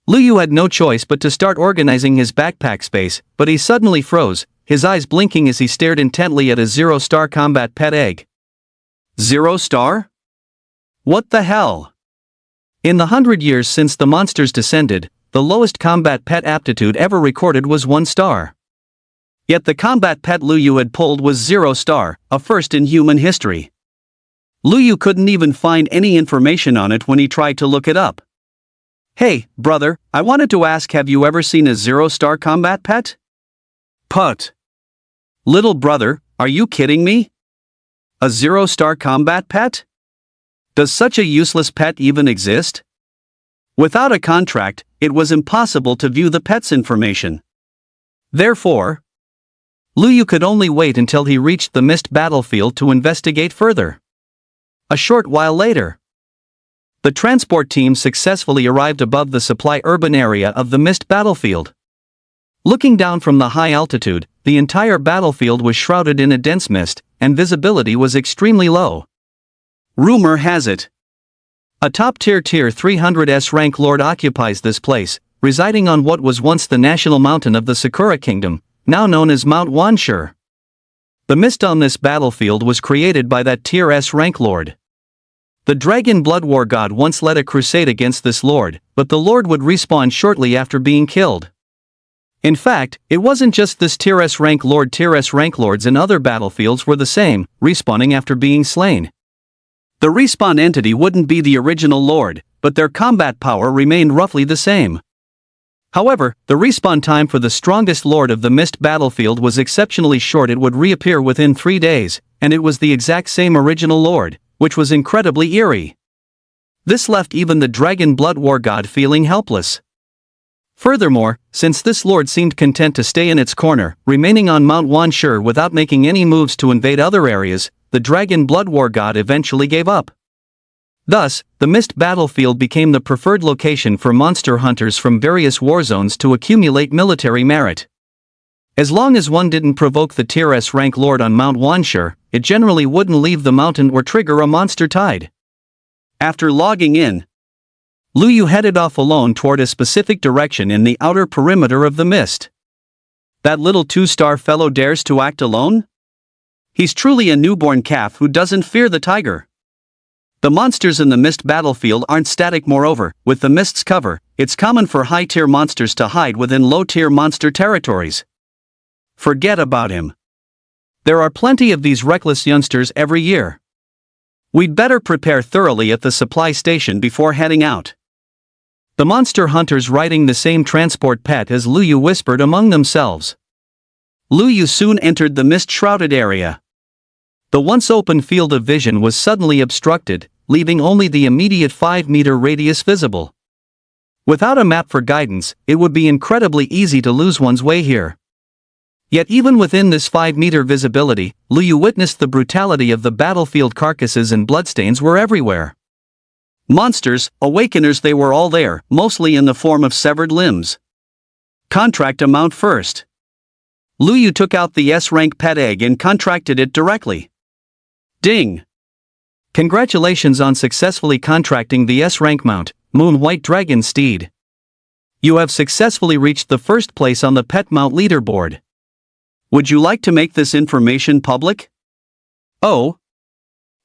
Liu had no choice but to start organizing his backpack space, but he suddenly froze, his eyes blinking as he stared intently at a 0-star combat pet egg. 0-star? What the hell? In the 100 years since the monsters descended, the lowest combat pet aptitude ever recorded was 1 star. Yet the combat pet Liu had pulled was 0-star, a first in human history. Liu couldn't even find any information on it when he tried to look it up. Hey, brother, I wanted to ask, have you ever seen a 0-star combat pet? Put. Little brother, are you kidding me? A 0-star combat pet? Does such a useless pet even exist? Without a contract, it was impossible to view the pet's information. Therefore, Liu could only wait until he reached the Mist battlefield to investigate further. A short while later, the transport team successfully arrived above the supply urban area of the Mist battlefield. Looking down from the high altitude, the entire battlefield was shrouded in a dense mist, and visibility was extremely low. Rumor has it, a top-tier Tier 300s rank lord occupies this place, residing on what was once the national mountain of the Sakura Kingdom, now known as Mount Wanshur. The mist on this battlefield was created by that Tier S rank lord. The Dragon Blood War God once led a crusade against this lord, but the lord would respawn shortly after being killed. In fact, it wasn't just this Tier S rank lord. Tier S rank lords in other battlefields were the same, respawning after being slain. The respawn entity wouldn't be the original lord, but their combat power remained roughly the same. However, the respawn time for the strongest lord of the Mist battlefield was exceptionally short. It would reappear within 3 days, and it was the exact same original lord, which was incredibly eerie. This left even the Dragon Blood War God feeling helpless. Furthermore, since this lord seemed content to stay in its corner, remaining on Mount Wanshur without making any moves to invade other areas, the Dragon Blood War god eventually gave up. Thus, the Mist Battlefield became the preferred location for monster hunters from various war zones to accumulate military merit. As long as one didn't provoke the Tier S rank lord on Mount Wanshur, it generally wouldn't leave the mountain or trigger a monster tide. After logging in, Lu Yu headed off alone toward a specific direction in the outer perimeter of the mist. That little 2-star fellow dares to act alone? He's truly a newborn calf who doesn't fear the tiger. The monsters in the mist battlefield aren't static. Moreover, with the mist's cover, it's common for high-tier monsters to hide within low-tier monster territories. Forget about him. There are plenty of these reckless youngsters every year. We'd better prepare thoroughly at the supply station before heading out. The monster hunters riding the same transport pet as Lu Yu whispered among themselves. Lu Yu soon entered the mist-shrouded area. The once open field of vision was suddenly obstructed, leaving only the immediate 5-meter radius visible. Without a map for guidance, it would be incredibly easy to lose one's way here. Yet even within this 5-meter visibility, Lu Yu witnessed the brutality of the battlefield. Carcasses and bloodstains were everywhere. Monsters, awakeners, they were all there, mostly in the form of severed limbs. Contract amount first. Lu Yu took out the S-rank pet egg and contracted it directly. Ding! Congratulations on successfully contracting the S-rank mount, Moon White Dragon Steed. You have successfully reached the first place on the pet mount leaderboard. Would you like to make this information public? Oh?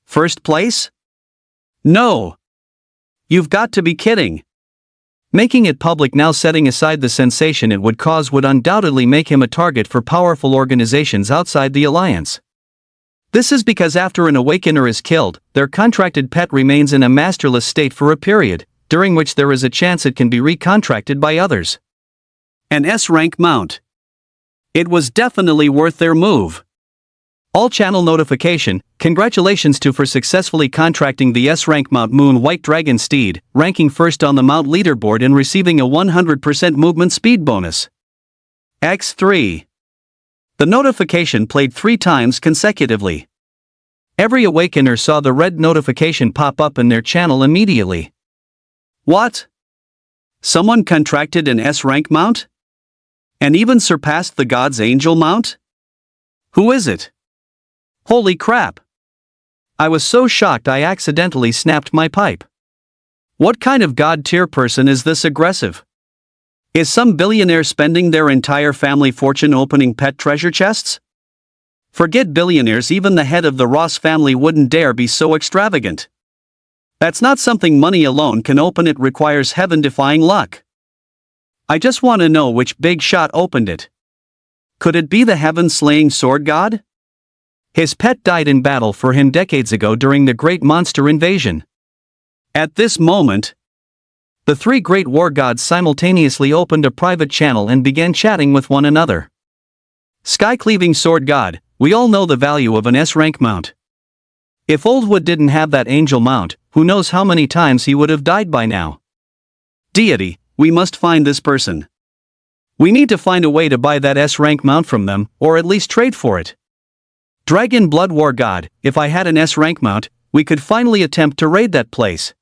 First place? No! You've got to be kidding. Making it public now, setting aside the sensation it would cause, would undoubtedly make him a target for powerful organizations outside the Alliance. This is because after an awakener is killed, their contracted pet remains in a masterless state for a period, during which there is a chance it can be recontracted by others. An S-rank mount. It was definitely worth their move. All channel notification, congratulations to for successfully contracting the S-rank mount Moon White Dragon Steed, ranking first on the mount leaderboard and receiving a 100% movement speed bonus. X3. The notification played 3 times consecutively. Every awakener saw the red notification pop up in their channel immediately. What? Someone contracted an S-rank mount? And even surpassed the God's Angel mount? Who is it? Holy crap! I was so shocked I accidentally snapped my pipe. What kind of god-tier person is this aggressive? Is some billionaire spending their entire family fortune opening pet treasure chests? Forget billionaires, even the head of the Ross family wouldn't dare be so extravagant. That's not something money alone can open, it requires heaven-defying luck. I just want to know which big shot opened it. Could it be the heaven-slaying sword god? His pet died in battle for him decades ago during the Great Monster Invasion. At this moment, the 3 great war gods simultaneously opened a private channel and began chatting with one another. Sky-cleaving sword god, we all know the value of an S-rank mount. If Oldwood didn't have that angel mount, who knows how many times he would have died by now. Deity, we must find this person. We need to find a way to buy that S-rank mount from them, or at least trade for it. Dragon Blood War God, if I had an S-rank mount, we could finally attempt to raid that place.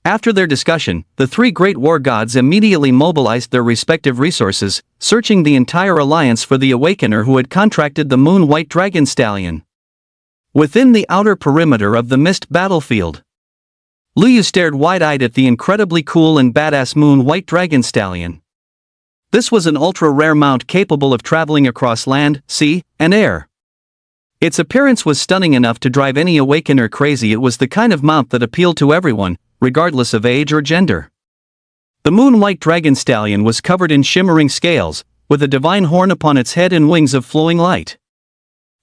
After their discussion, the 3 great war gods immediately mobilized their respective resources, searching the entire alliance for the awakener who had contracted the Moon White Dragon Stallion. Within the outer perimeter of the mist battlefield, Lu Yu stared wide-eyed at the incredibly cool and badass Moon White Dragon Stallion. This was an ultra-rare mount capable of traveling across land, sea, and air. Its appearance was stunning enough to drive any awakener crazy. It was the kind of mount that appealed to everyone, regardless of age or gender. The Moon White Dragon Stallion was covered in shimmering scales, with a divine horn upon its head and wings of flowing light.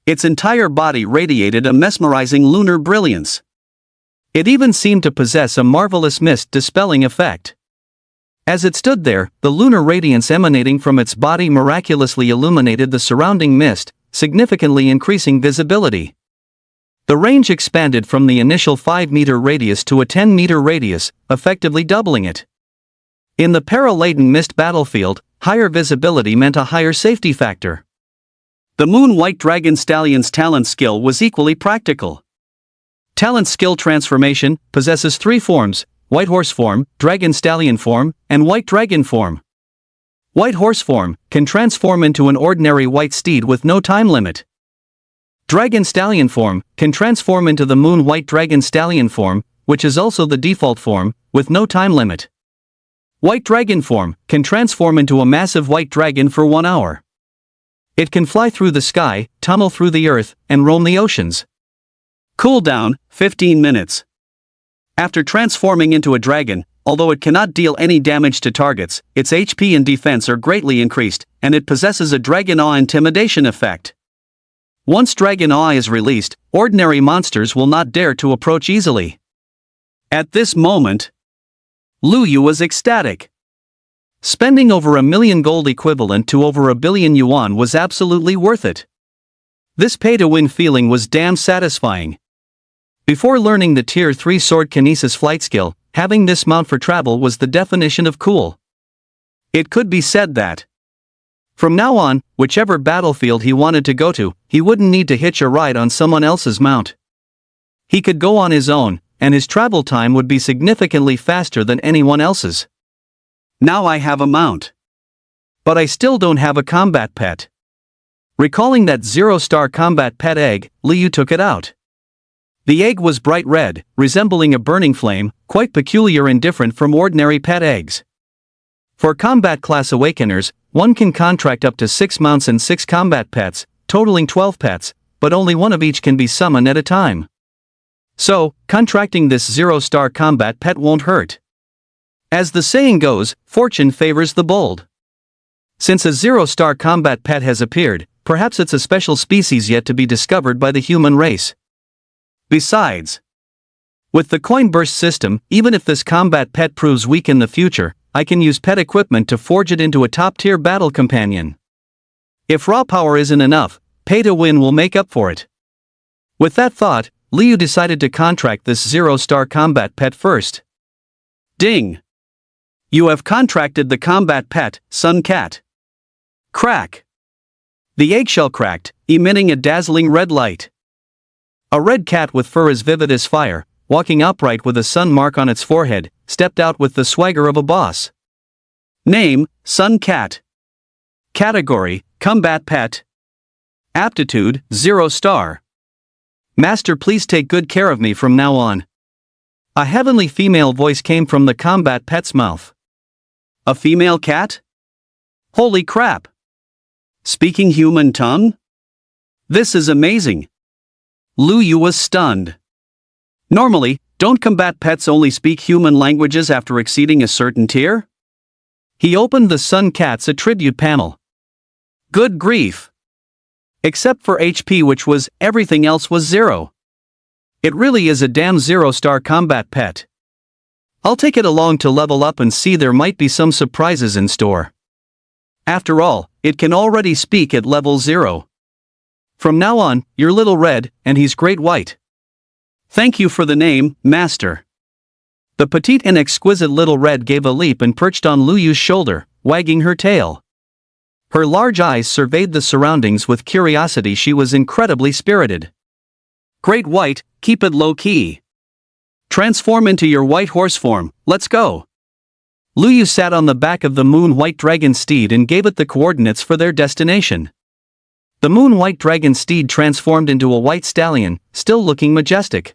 Its entire body radiated a mesmerizing lunar brilliance. It even seemed to possess a marvelous mist-dispelling effect. As it stood there, the lunar radiance emanating from its body miraculously illuminated the surrounding mist, significantly increasing visibility. The range expanded from the initial 5-meter radius to a 10-meter radius, effectively doubling it. In the peril-laden mist battlefield, higher visibility meant a higher safety factor. The Moon White Dragon Stallion's talent skill was equally practical. Talent skill transformation possesses 3 forms: White Horse form, Dragon Stallion form, and White Dragon form. White Horse form can transform into an ordinary white steed with no time limit. Dragon Stallion form can transform into the Moon White Dragon Stallion form, which is also the default form, with no time limit. White Dragon form can transform into a massive white dragon for 1 hour. It can fly through the sky, tunnel through the earth, and roam the oceans. Cooldown, 15 minutes. After transforming into a dragon, although it cannot deal any damage to targets, its HP and defense are greatly increased, and it possesses a Dragon Awe intimidation effect. Once Dragon Awe is released, ordinary monsters will not dare to approach easily. At this moment, Lu Yu was ecstatic. Spending over 1 million gold equivalent to over 1 billion yuan was absolutely worth it. This pay-to-win feeling was damn satisfying. Before learning the Tier 3 Sword Kinesis flight skill, having this mount for travel was the definition of cool. It could be said that from now on, whichever battlefield he wanted to go to, he wouldn't need to hitch a ride on someone else's mount. He could go on his own, and his travel time would be significantly faster than anyone else's. Now I have a mount. But I still don't have a combat pet. Recalling that 0-star combat pet egg, Liu took it out. The egg was bright red, resembling a burning flame, quite peculiar and different from ordinary pet eggs. For combat class awakeners, one can contract up to 6 mounts and 6 combat pets, totaling 12 pets, but only one of each can be summoned at a time. So, contracting this 0-star combat pet won't hurt. As the saying goes, fortune favors the bold. Since a 0-star combat pet has appeared, perhaps it's a special species yet to be discovered by the human race. Besides, with the coin burst system, even if this combat pet proves weak in the future, I can use pet equipment to forge it into a top-tier battle companion. If raw power isn't enough, pay to win will make up for it. With that thought, Liu decided to contract this 0-star combat pet first. Ding! You have contracted the combat pet, Sun Cat. Crack! The eggshell cracked, emitting a dazzling red light. A red cat with fur as vivid as fire, walking upright with a sun mark on its forehead, stepped out with the swagger of a boss. Name, Sun Cat. Category, Combat Pet. Aptitude, 0-star. Master, please take good care of me from now on. A heavenly female voice came from the combat pet's mouth. A female cat? Holy crap! Speaking human tongue? This is amazing. Lu Yu was stunned. Normally, don't combat pets only speak human languages after exceeding a certain tier? He opened the Sun Cat's attribute panel. Good grief! Except for HP, which was, everything else was 0. It really is a damn 0-star combat pet. I'll take it along to level up and see, there might be some surprises in store. After all, it can already speak at level 0. From now on, you're Little Red, and he's Great White. Thank you for the name, Master. The petite and exquisite Little Red gave a leap and perched on Lu Yu's shoulder, wagging her tail. Her large eyes surveyed the surroundings with curiosity. She was incredibly spirited. Great White, keep it low-key. Transform into your white horse form, let's go. Lu Yu sat on the back of the Moon White Dragon steed and gave it the coordinates for their destination. The Moon White Dragon steed transformed into a white stallion, still looking majestic.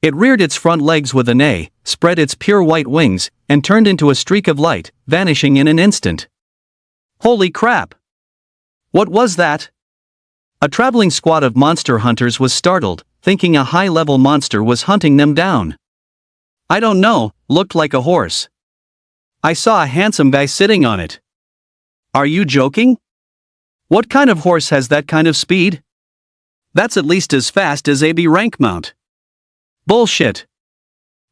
It reared its front legs with a neigh, spread its pure white wings, and turned into a streak of light, vanishing in an instant. Holy crap! What was that? A traveling squad of monster hunters was startled, thinking a high-level monster was hunting them down. I don't know, looked like a horse. I saw a handsome guy sitting on it. Are you joking? What kind of horse has that kind of speed? That's at least as fast as a B rank mount. Bullshit.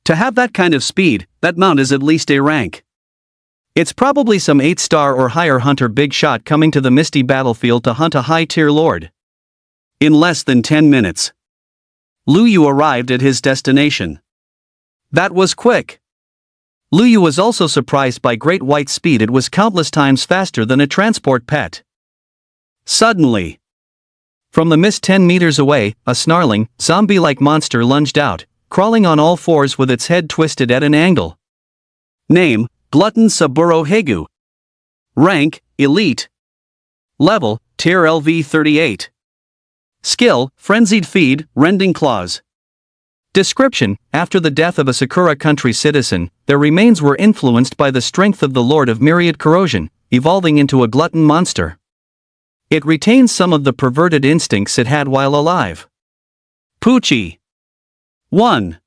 To have that kind of speed, that mount is at least A rank. It's probably some 8-star or higher hunter big shot coming to the misty battlefield to hunt a high-tier lord. In less than 10 minutes, Lu Yu arrived at his destination. That was quick. Luyu was also surprised by Great White's speed. It was countless times faster than a transport pet. Suddenly, from the mist 10 meters away, a snarling, zombie-like monster lunged out, crawling on all fours with its head twisted at an angle. Name, Glutton Saburo Hegu. Rank, Elite. Level, Tier LV 38. Skill, Frenzied Feed, Rending Claws. Description: after the death of a Sakura country citizen, their remains were influenced by the strength of the Lord of Myriad Corrosion, evolving into a glutton monster. It retains some of the perverted instincts it had while alive. Poochie. 1.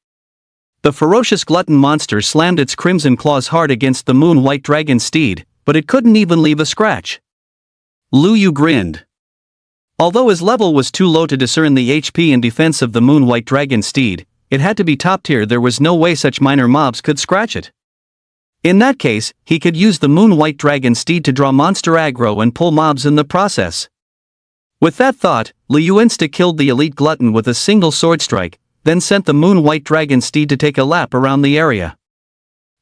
The ferocious glutton monster slammed its crimson claws hard against the moon white dragon steed, but it couldn't even leave a scratch. Luyu grinned. Although his level was too low to discern the HP and defense of the moon white dragon steed, it had to be top tier. There was no way such minor mobs could scratch it. In that case, he could use the moon white dragon steed to draw monster aggro and pull mobs in the process. With that thought, Luyu insta-killed the elite glutton with a single sword strike, then sent the moon white dragon steed to take a lap around the area.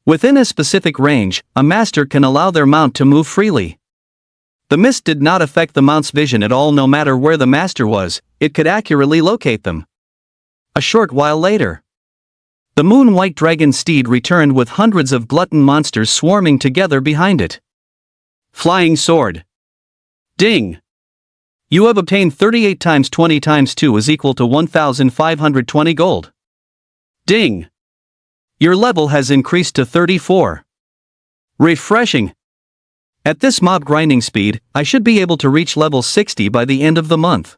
Within a specific range, a master can allow their mount to move freely. The mist did not affect the mount's vision at all. No matter where the master was, it could accurately locate them. A short while later, the moon white dragon steed returned with hundreds of glutton monsters swarming together behind it. Flying sword. Ding. You have obtained 38 times 20 times 2 is equal to 1,520 gold. Ding. Your level has increased to 34. Refreshing. At this mob grinding speed, I should be able to reach level 60 by the end of the month.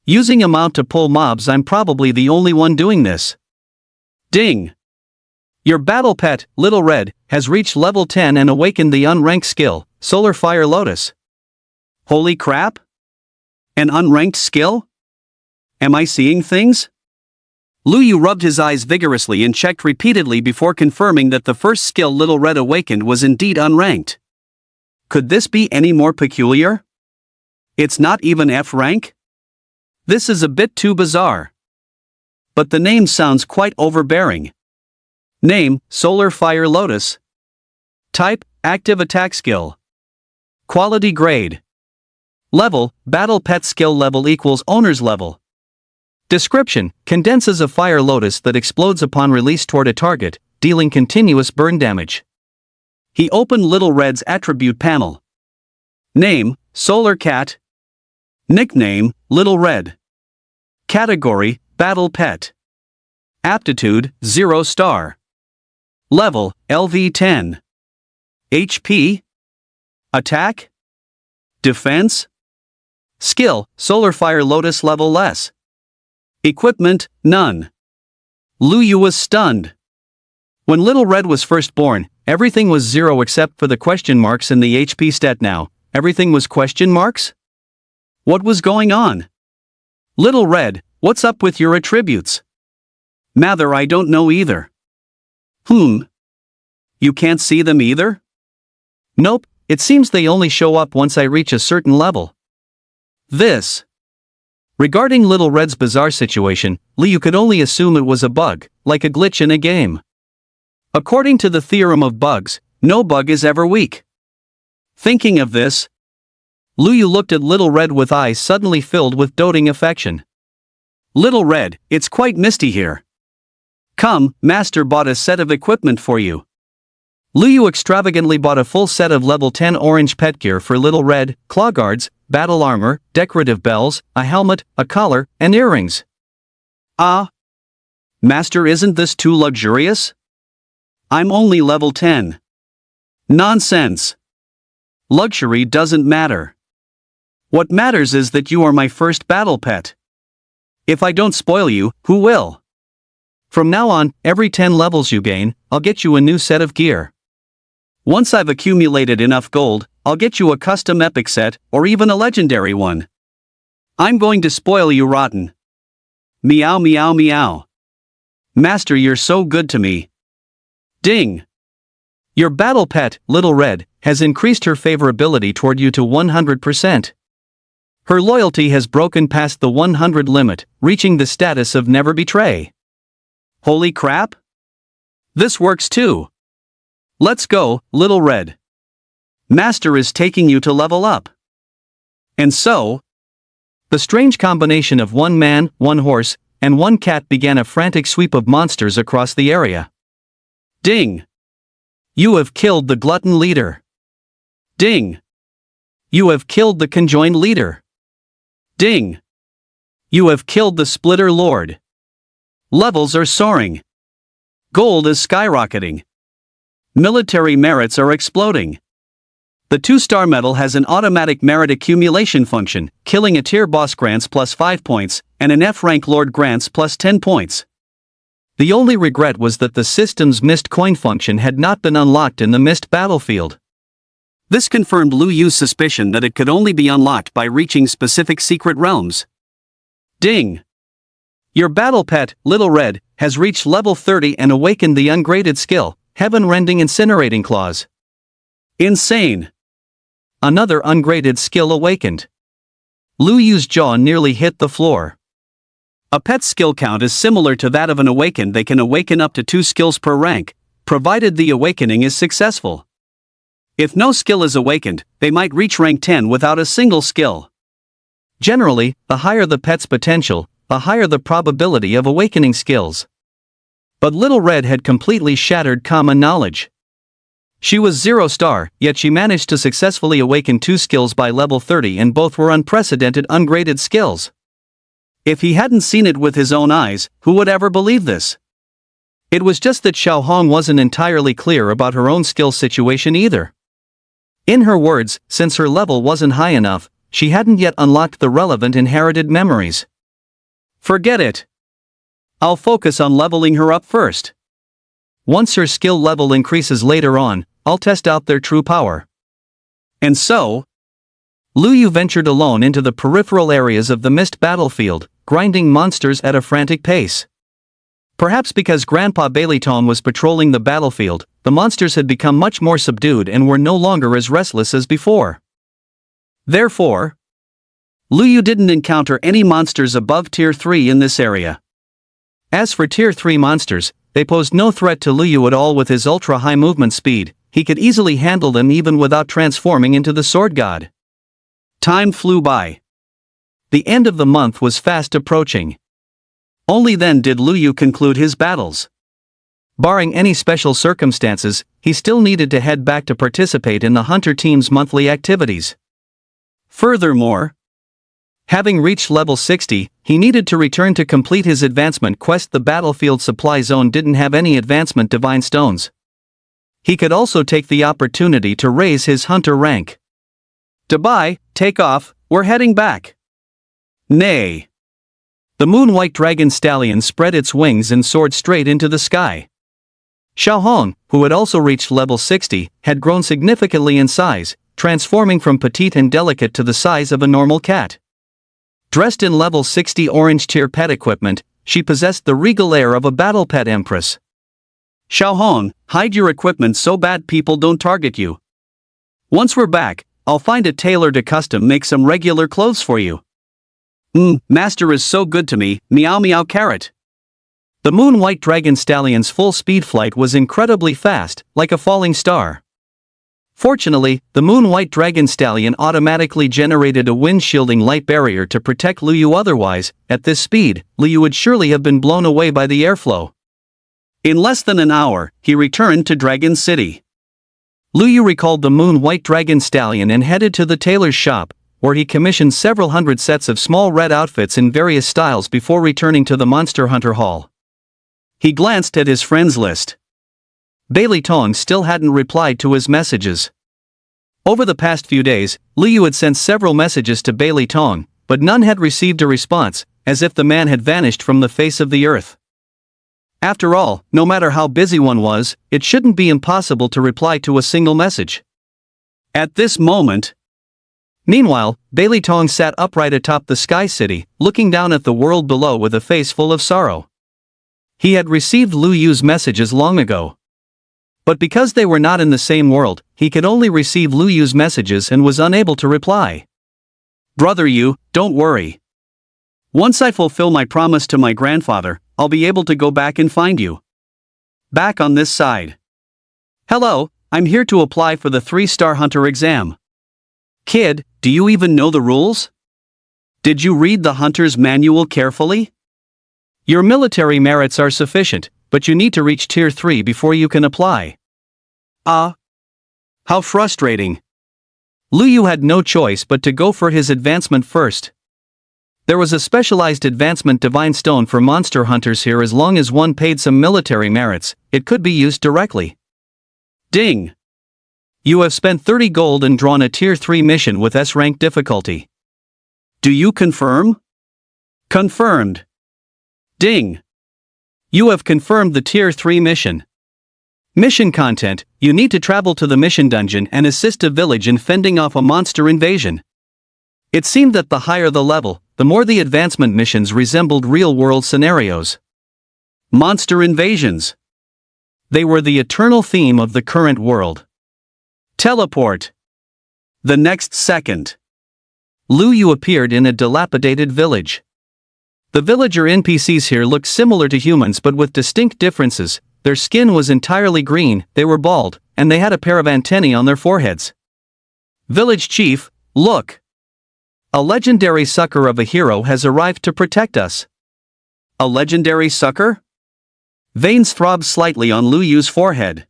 Using a mount to pull mobs, I'm probably the only one doing this. Ding. Your battle pet, Little Red, has reached level 10 and awakened the unranked skill, Solar Fire Lotus. Holy crap! An unranked skill? Am I seeing things? Luyu rubbed his eyes vigorously and checked repeatedly before confirming that the first skill Little Red awakened was indeed unranked. Could this be any more peculiar? It's not even F rank? This is a bit too bizarre. But the name sounds quite overbearing. Name, Solar Fire Lotus. Type, Active Attack Skill. Quality Grade. Level, Battle Pet Skill level equals Owner's level. Description: condenses a fire lotus that explodes upon release toward a target, dealing continuous burn damage. He opened Little Red's attribute panel. Name, Solar Cat. Nickname, Little Red. Category, Battle Pet. Aptitude, 0 star. Level, LV 10. HP. Attack. Defense. Skill, Solar Fire Lotus level less. Equipment, none. Luyu was stunned. When Little Red was first born, everything was 0 except for the question marks in the HP stat. Now, everything was question marks? What was going on? Little Red, what's up with your attributes? Mather, I don't know either. You can't see them either? Nope, it seems they only show up once I reach a certain level. Regarding Little Red's bizarre situation, Luyu could only assume it was a bug, like a glitch in a game. According to the theorem of bugs, no bug is ever weak. Thinking of this, Luyu looked at Little Red with eyes suddenly filled with doting affection. Little Red, it's quite misty here. Come, Master bought a set of equipment for you. Luyu extravagantly bought a full set of level 10 orange pet gear for Little Red: claw guards, battle armor, decorative bells, a helmet, a collar, and earrings. Master, isn't this too luxurious? I'm only level 10. Nonsense. Luxury doesn't matter. What matters is that you are my first battle pet. If I don't spoil you, who will? From now on, every 10 levels you gain, I'll get you a new set of gear. Once I've accumulated enough gold, I'll get you a custom epic set, or even a legendary one. I'm going to spoil you rotten. Meow meow meow. Master, you're so good to me. Ding. Your battle pet, Little Red, has increased her favorability toward you to 100%. Her loyalty has broken past the 100 limit, reaching the status of never betray. Holy crap! This works too. Let's go, Little Red. Master is taking you to level up. And so, the strange combination of one man, one horse, and one cat began a frantic sweep of monsters across the area. Ding! You have killed the glutton leader. Ding! You have killed the conjoined leader. Ding! You have killed the splitter lord. Levels are soaring. Gold is skyrocketing. Military merits are exploding. The 2-star medal has an automatic merit accumulation function, killing a tier boss grants plus 5 points, and an F-rank lord grants plus 10 points. The only regret was that the system's missed coin function had not been unlocked in the missed battlefield. This confirmed Lu Yu's suspicion that it could only be unlocked by reaching specific secret realms. Ding! Your battle pet, Little Red, has reached level 30 and awakened the ungraded skill, Heaven-Rending Incinerating Claws. Insane! Another ungraded skill awakened. Lu Yu's jaw nearly hit the floor. A pet's skill count is similar to that of an awakened. They can awaken up to 2 skills per rank, provided the awakening is successful. If no skill is awakened, they might reach rank 10 without a single skill. Generally, the higher the pet's potential, the higher the probability of awakening skills. But Little Red had completely shattered common knowledge. She was 0-star, yet she managed to successfully awaken 2 skills by level 30, and both were unprecedented ungraded skills. If he hadn't seen it with his own eyes, who would ever believe this? It was just that Xiaohong wasn't entirely clear about her own skill situation either. In her words, since her level wasn't high enough, she hadn't yet unlocked the relevant inherited memories. Forget it. I'll focus on leveling her up first. Once her skill level increases later on, I'll test out their true power. And so, Lu Yu ventured alone into the peripheral areas of the missed battlefield, grinding monsters at a frantic pace. Perhaps because Grandpa Baileyton was patrolling the battlefield, the monsters had become much more subdued and were no longer as restless as before. Therefore, Lu Yu didn't encounter any monsters above Tier 3 in this area. As for Tier 3 monsters, they posed no threat to Lu Yu at all. With his ultra-high movement speed, he could easily handle them even without transforming into the Sword God. Time flew by. The end of the month was fast approaching. Only then did Lu Yu conclude his battles. Barring any special circumstances, he still needed to head back to participate in the Hunter team's monthly activities. Furthermore, having reached level 60, he needed to return to complete his advancement quest. The battlefield supply zone didn't have any advancement divine stones. He could also take the opportunity to raise his hunter rank. Dubai, take off, we're heading back. Nay. The moon-white dragon stallion spread its wings and soared straight into the sky. Xiaohong, who had also reached level 60, had grown significantly in size, transforming from petite and delicate to the size of a normal cat. Dressed in level 60 orange tier pet equipment, she possessed the regal air of a battle pet empress. Xiaohong, hide your equipment so bad people don't target you. Once we're back, I'll find a tailor to custom make some regular clothes for you. Master is so good to me, meow meow carrot. The moon-white dragon stallion's full-speed flight was incredibly fast, like a falling star. Fortunately, the moon-white dragon stallion automatically generated a wind-shielding light barrier to protect Lu Yu. Otherwise, at this speed, Lu Yu would surely have been blown away by the airflow. In less than an hour, he returned to Dragon City. Lu Yu recalled the moon-white dragon stallion and headed to the tailor's shop, where he commissioned several hundred sets of small red outfits in various styles before returning to the Monster Hunter Hall. He glanced at his friends list. Baileyton still hadn't replied to his messages. Over the past few days, Lu Yu had sent several messages to Baileyton, but none had received a response, as if the man had vanished from the face of the earth. After all, no matter how busy one was, it shouldn't be impossible to reply to a single message. At this moment, meanwhile, Baileyton sat upright atop the Sky City, looking down at the world below with a face full of sorrow. He had received Lu Yu's messages long ago. But because they were not in the same world, he could only receive Lu Yu's messages and was unable to reply. Brother Yu, don't worry. Once I fulfill my promise to my grandfather, I'll be able to go back and find you. Back on this side. Hello, I'm here to apply for the 3-star hunter exam. Kid, do you even know the rules? Did you read the hunter's manual carefully? Your military merits are sufficient, but you need to reach Tier 3 before you can apply. How frustrating. Lu Yu had no choice but to go for his advancement first. There was a specialized advancement divine stone for monster hunters here. As long as one paid some military merits, it could be used directly. Ding! You have spent 30 gold and drawn a Tier 3 mission with S-rank difficulty. Do you confirm? Confirmed. Ding! You have confirmed the Tier 3 mission. Mission content: you need to travel to the mission dungeon and assist a village in fending off a monster invasion. It seemed that the higher the level, the more the advancement missions resembled real-world scenarios. Monster invasions. They were the eternal theme of the current world. Teleport. The next second, Lu Yu appeared in a dilapidated village. The villager NPCs here looked similar to humans but with distinct differences. Their skin was entirely green, they were bald, and they had a pair of antennae on their foreheads. Village chief, look! A legendary succor of a hero has arrived to protect us. A legendary succor? Veins throbbed slightly on Lu Yu's forehead.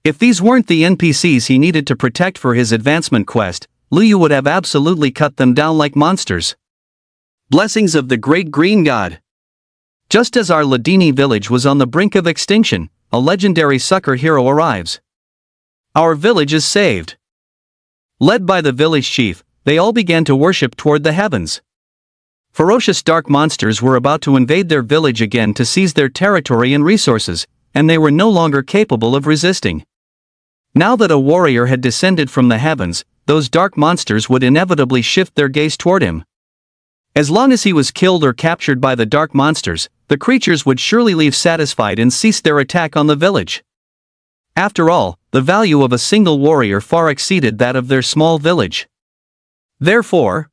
If these weren't the NPCs he needed to protect for his advancement quest, Lu Yu would have absolutely cut them down like monsters. Blessings of the great green god. Just as our Ladini village was on the brink of extinction, a legendary succor hero arrives. Our village is saved. Led by the village chief, they all began to worship toward the heavens. Ferocious dark monsters were about to invade their village again to seize their territory and resources, and they were no longer capable of resisting. Now that a warrior had descended from the heavens, those dark monsters would inevitably shift their gaze toward him. As long as he was killed or captured by the dark monsters, the creatures would surely leave satisfied and cease their attack on the village. After all, the value of a single warrior far exceeded that of their small village. Therefore,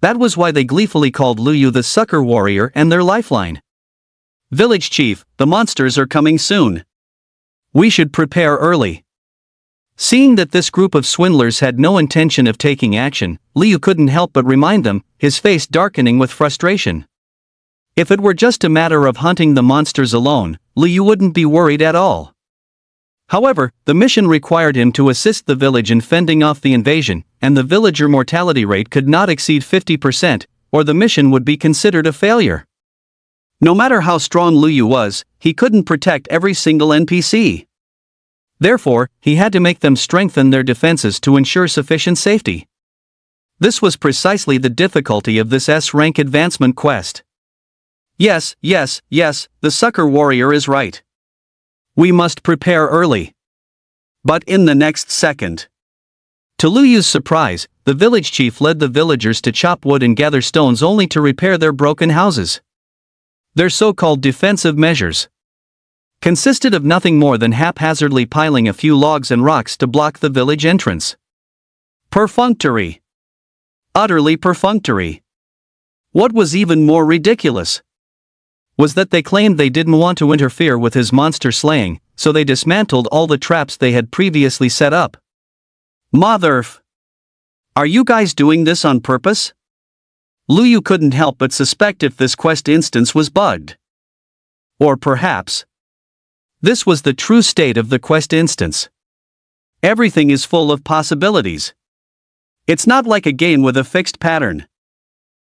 that was why they gleefully called Lu Yu the succor warrior and their lifeline. Village chief, the monsters are coming soon. We should prepare early. Seeing that this group of swindlers had no intention of taking action, Lu Yu couldn't help but remind them, his face darkening with frustration. If it were just a matter of hunting the monsters alone, Lu Yu wouldn't be worried at all. However, the mission required him to assist the village in fending off the invasion, and the villager mortality rate could not exceed 50%, or the mission would be considered a failure. No matter how strong Lu Yu was, he couldn't protect every single NPC. Therefore, he had to make them strengthen their defenses to ensure sufficient safety. This was precisely the difficulty of this S-rank advancement quest. Yes, the succor warrior is right. We must prepare early. But in the next second. To Lu Yu's surprise, the village chief led the villagers to chop wood and gather stones only to repair their broken houses. Their so-called defensive measures consisted of nothing more than haphazardly piling a few logs and rocks to block the village entrance. Perfunctory. Utterly perfunctory. What was even more ridiculous was that they claimed they didn't want to interfere with his monster slaying, so they dismantled all the traps they had previously set up. Motherf! Are you guys doing this on purpose? Lu Yu couldn't help but suspect if this quest instance was bugged. Or perhaps this was the true state of the quest instance. Everything is full of possibilities. It's not like a game with a fixed pattern.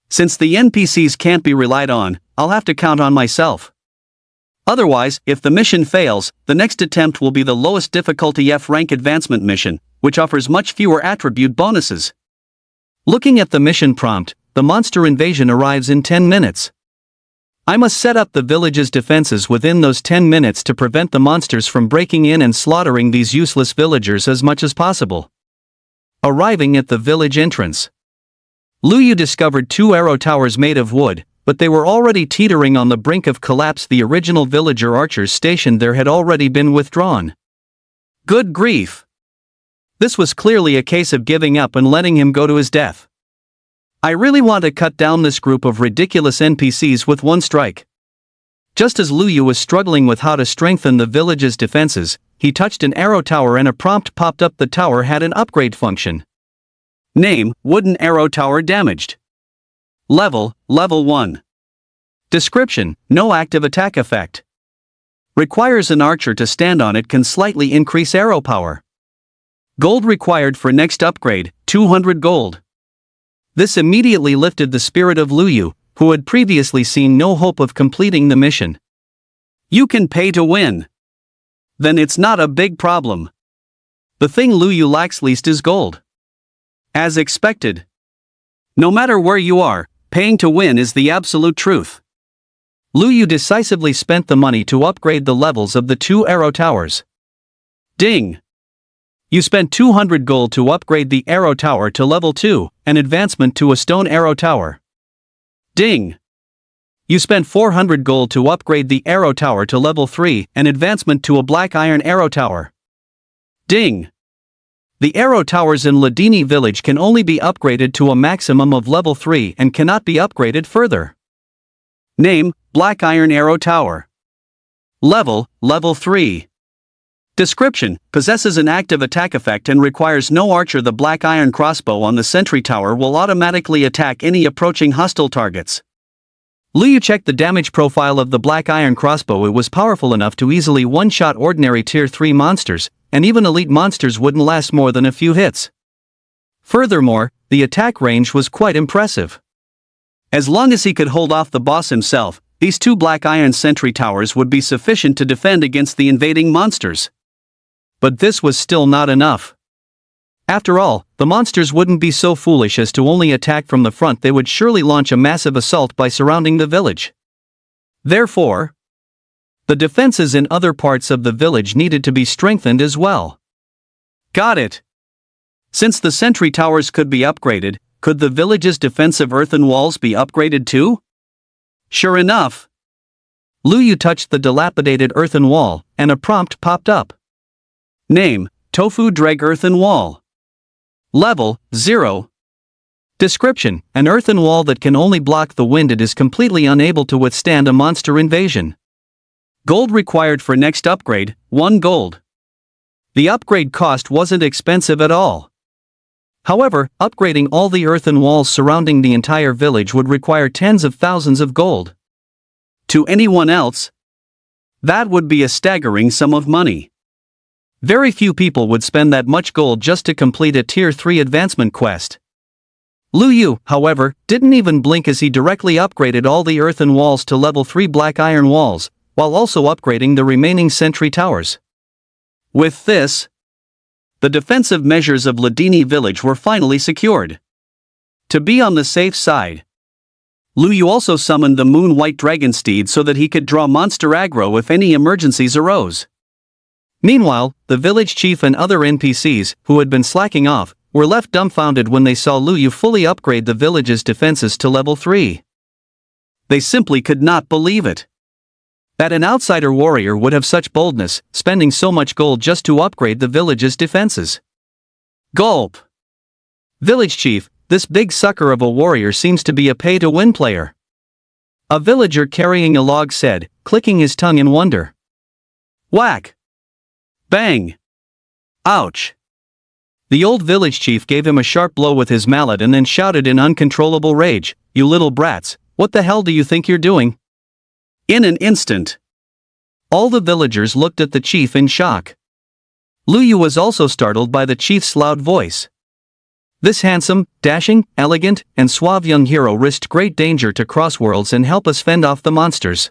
Since the NPCs can't be relied on, I'll have to count on myself. Otherwise, if the mission fails, the next attempt will be the lowest difficulty F-rank advancement mission, which offers much fewer attribute bonuses. Looking at the mission prompt, the monster invasion arrives in 10 minutes. I must set up the village's defenses within those 10 minutes to prevent the monsters from breaking in and slaughtering these useless villagers as much as possible. Arriving at the village entrance, Lu Yu discovered 2 arrow towers made of wood, but they were already teetering on the brink of collapse. The original villager archers stationed there had already been withdrawn. Good grief! This was clearly a case of giving up and letting him go to his death. I really want to cut down this group of ridiculous NPCs with one strike. Just as Lu Yu was struggling with how to strengthen the village's defenses, he touched an arrow tower and a prompt popped up. The tower had an upgrade function. Name, wooden arrow tower damaged. Level 1. Description, no active attack effect. Requires an archer to stand on it, can slightly increase arrow power. Gold required for next upgrade, 200 gold. This immediately lifted the spirit of Lu Yu, who had previously seen no hope of completing the mission. You can pay to win. Then it's not a big problem. The thing Lu Yu lacks least is gold. As expected. No matter where you are, paying to win is the absolute truth. Lu Yu decisively spent the money to upgrade the levels of the 2 arrow towers. Ding! You spent 200 gold to upgrade the arrow tower to level 2, an advancement to a stone arrow tower. Ding! You spent 400 gold to upgrade the arrow tower to level 3, an advancement to a black iron arrow tower. Ding! The arrow towers in Ladini village can only be upgraded to a maximum of level 3 and cannot be upgraded further. Name, black iron arrow tower. Level 3. Description, possesses an active attack effect and requires no archer. The black iron crossbow on the sentry tower will automatically attack any approaching hostile targets. Lu Yu checked the damage profile of the black iron crossbow. It was powerful enough to easily one-shot ordinary tier 3 monsters, and even elite monsters wouldn't last more than a few hits. Furthermore, the attack range was quite impressive. As long as he could hold off the boss himself, these 2 black iron sentry towers would be sufficient to defend against the invading monsters. But this was still not enough. After all, the monsters wouldn't be so foolish as to only attack from the front. They would surely launch a massive assault by surrounding the village. Therefore, the defenses in other parts of the village needed to be strengthened as well. Got it. Since the sentry towers could be upgraded, could the village's defensive earthen walls be upgraded too? Sure enough. Lu Yu touched the dilapidated earthen wall, and a prompt popped up. Name, Tofu Dreg Earthen Wall. Level 0. Description, an earthen wall that can only block the wind. It is completely unable to withstand a monster invasion. Gold required for next upgrade, 1 gold. The upgrade cost wasn't expensive at all. However, upgrading all the earthen walls surrounding the entire village would require tens of thousands of gold. To anyone else, that would be a staggering sum of money. Very few people would spend that much gold just to complete a tier 3 advancement quest. Lu Yu, however, didn't even blink as he directly upgraded all the earthen walls to level 3 black iron walls, while also upgrading the remaining sentry towers. With this, the defensive measures of Ladini village were finally secured. To be on the safe side, Lu Yu also summoned the Moon White Dragon Steed so that he could draw monster aggro if any emergencies arose. Meanwhile, the village chief and other NPCs, who had been slacking off, were left dumbfounded when they saw Lu Yu fully upgrade the village's defenses to level 3. They simply could not believe it. That an outsider warrior would have such boldness, spending so much gold just to upgrade the village's defenses. Gulp! Village chief, this big sucker of a warrior seems to be a pay-to-win player. A villager carrying a log said, clicking his tongue in wonder. Whack! Bang! Ouch! The old village chief gave him a sharp blow with his mallet and then shouted in uncontrollable rage, "You little brats, what the hell do you think you're doing?" In an instant, all the villagers looked at the chief in shock. Lu Yu was also startled by the chief's loud voice. This handsome, dashing, elegant, and suave young hero risked great danger to cross worlds and help us fend off the monsters.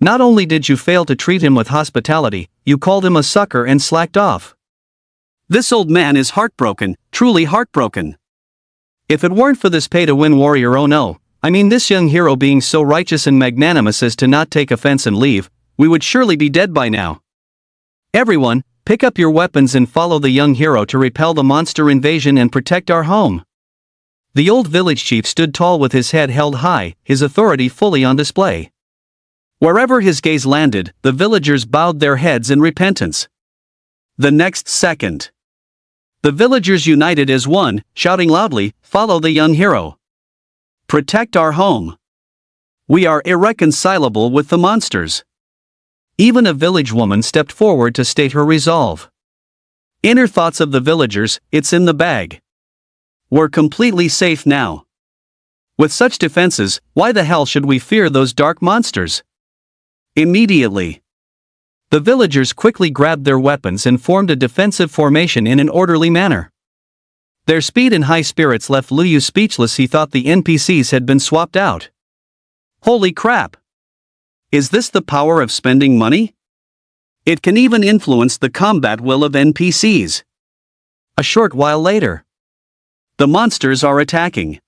Not only did you fail to treat him with hospitality, you called him a sucker and slacked off. This old man is heartbroken, truly heartbroken. If it weren't for this pay-to-win warrior, oh no, I mean this young hero being so righteous and magnanimous as to not take offense and leave, we would surely be dead by now. Everyone, pick up your weapons and follow the young hero to repel the monster invasion and protect our home. The old village chief stood tall with his head held high, his authority fully on display. Wherever his gaze landed, the villagers bowed their heads in repentance. The next second, the villagers united as one, shouting loudly, "Follow the young hero! Protect our home! We are irreconcilable with the monsters. Even a village woman stepped forward to state her resolve. Inner thoughts of the villagers, it's in the bag. We're completely safe now. With such defenses, why the hell should we fear those dark monsters? Immediately, the villagers quickly grabbed their weapons and formed a defensive formation in an orderly manner. Their speed and high spirits left Lu Yu speechless. He thought the NPCs had been swapped out. Holy crap! Is this the power of spending money? It can even influence the combat will of NPCs. A short while later, the monsters are attacking.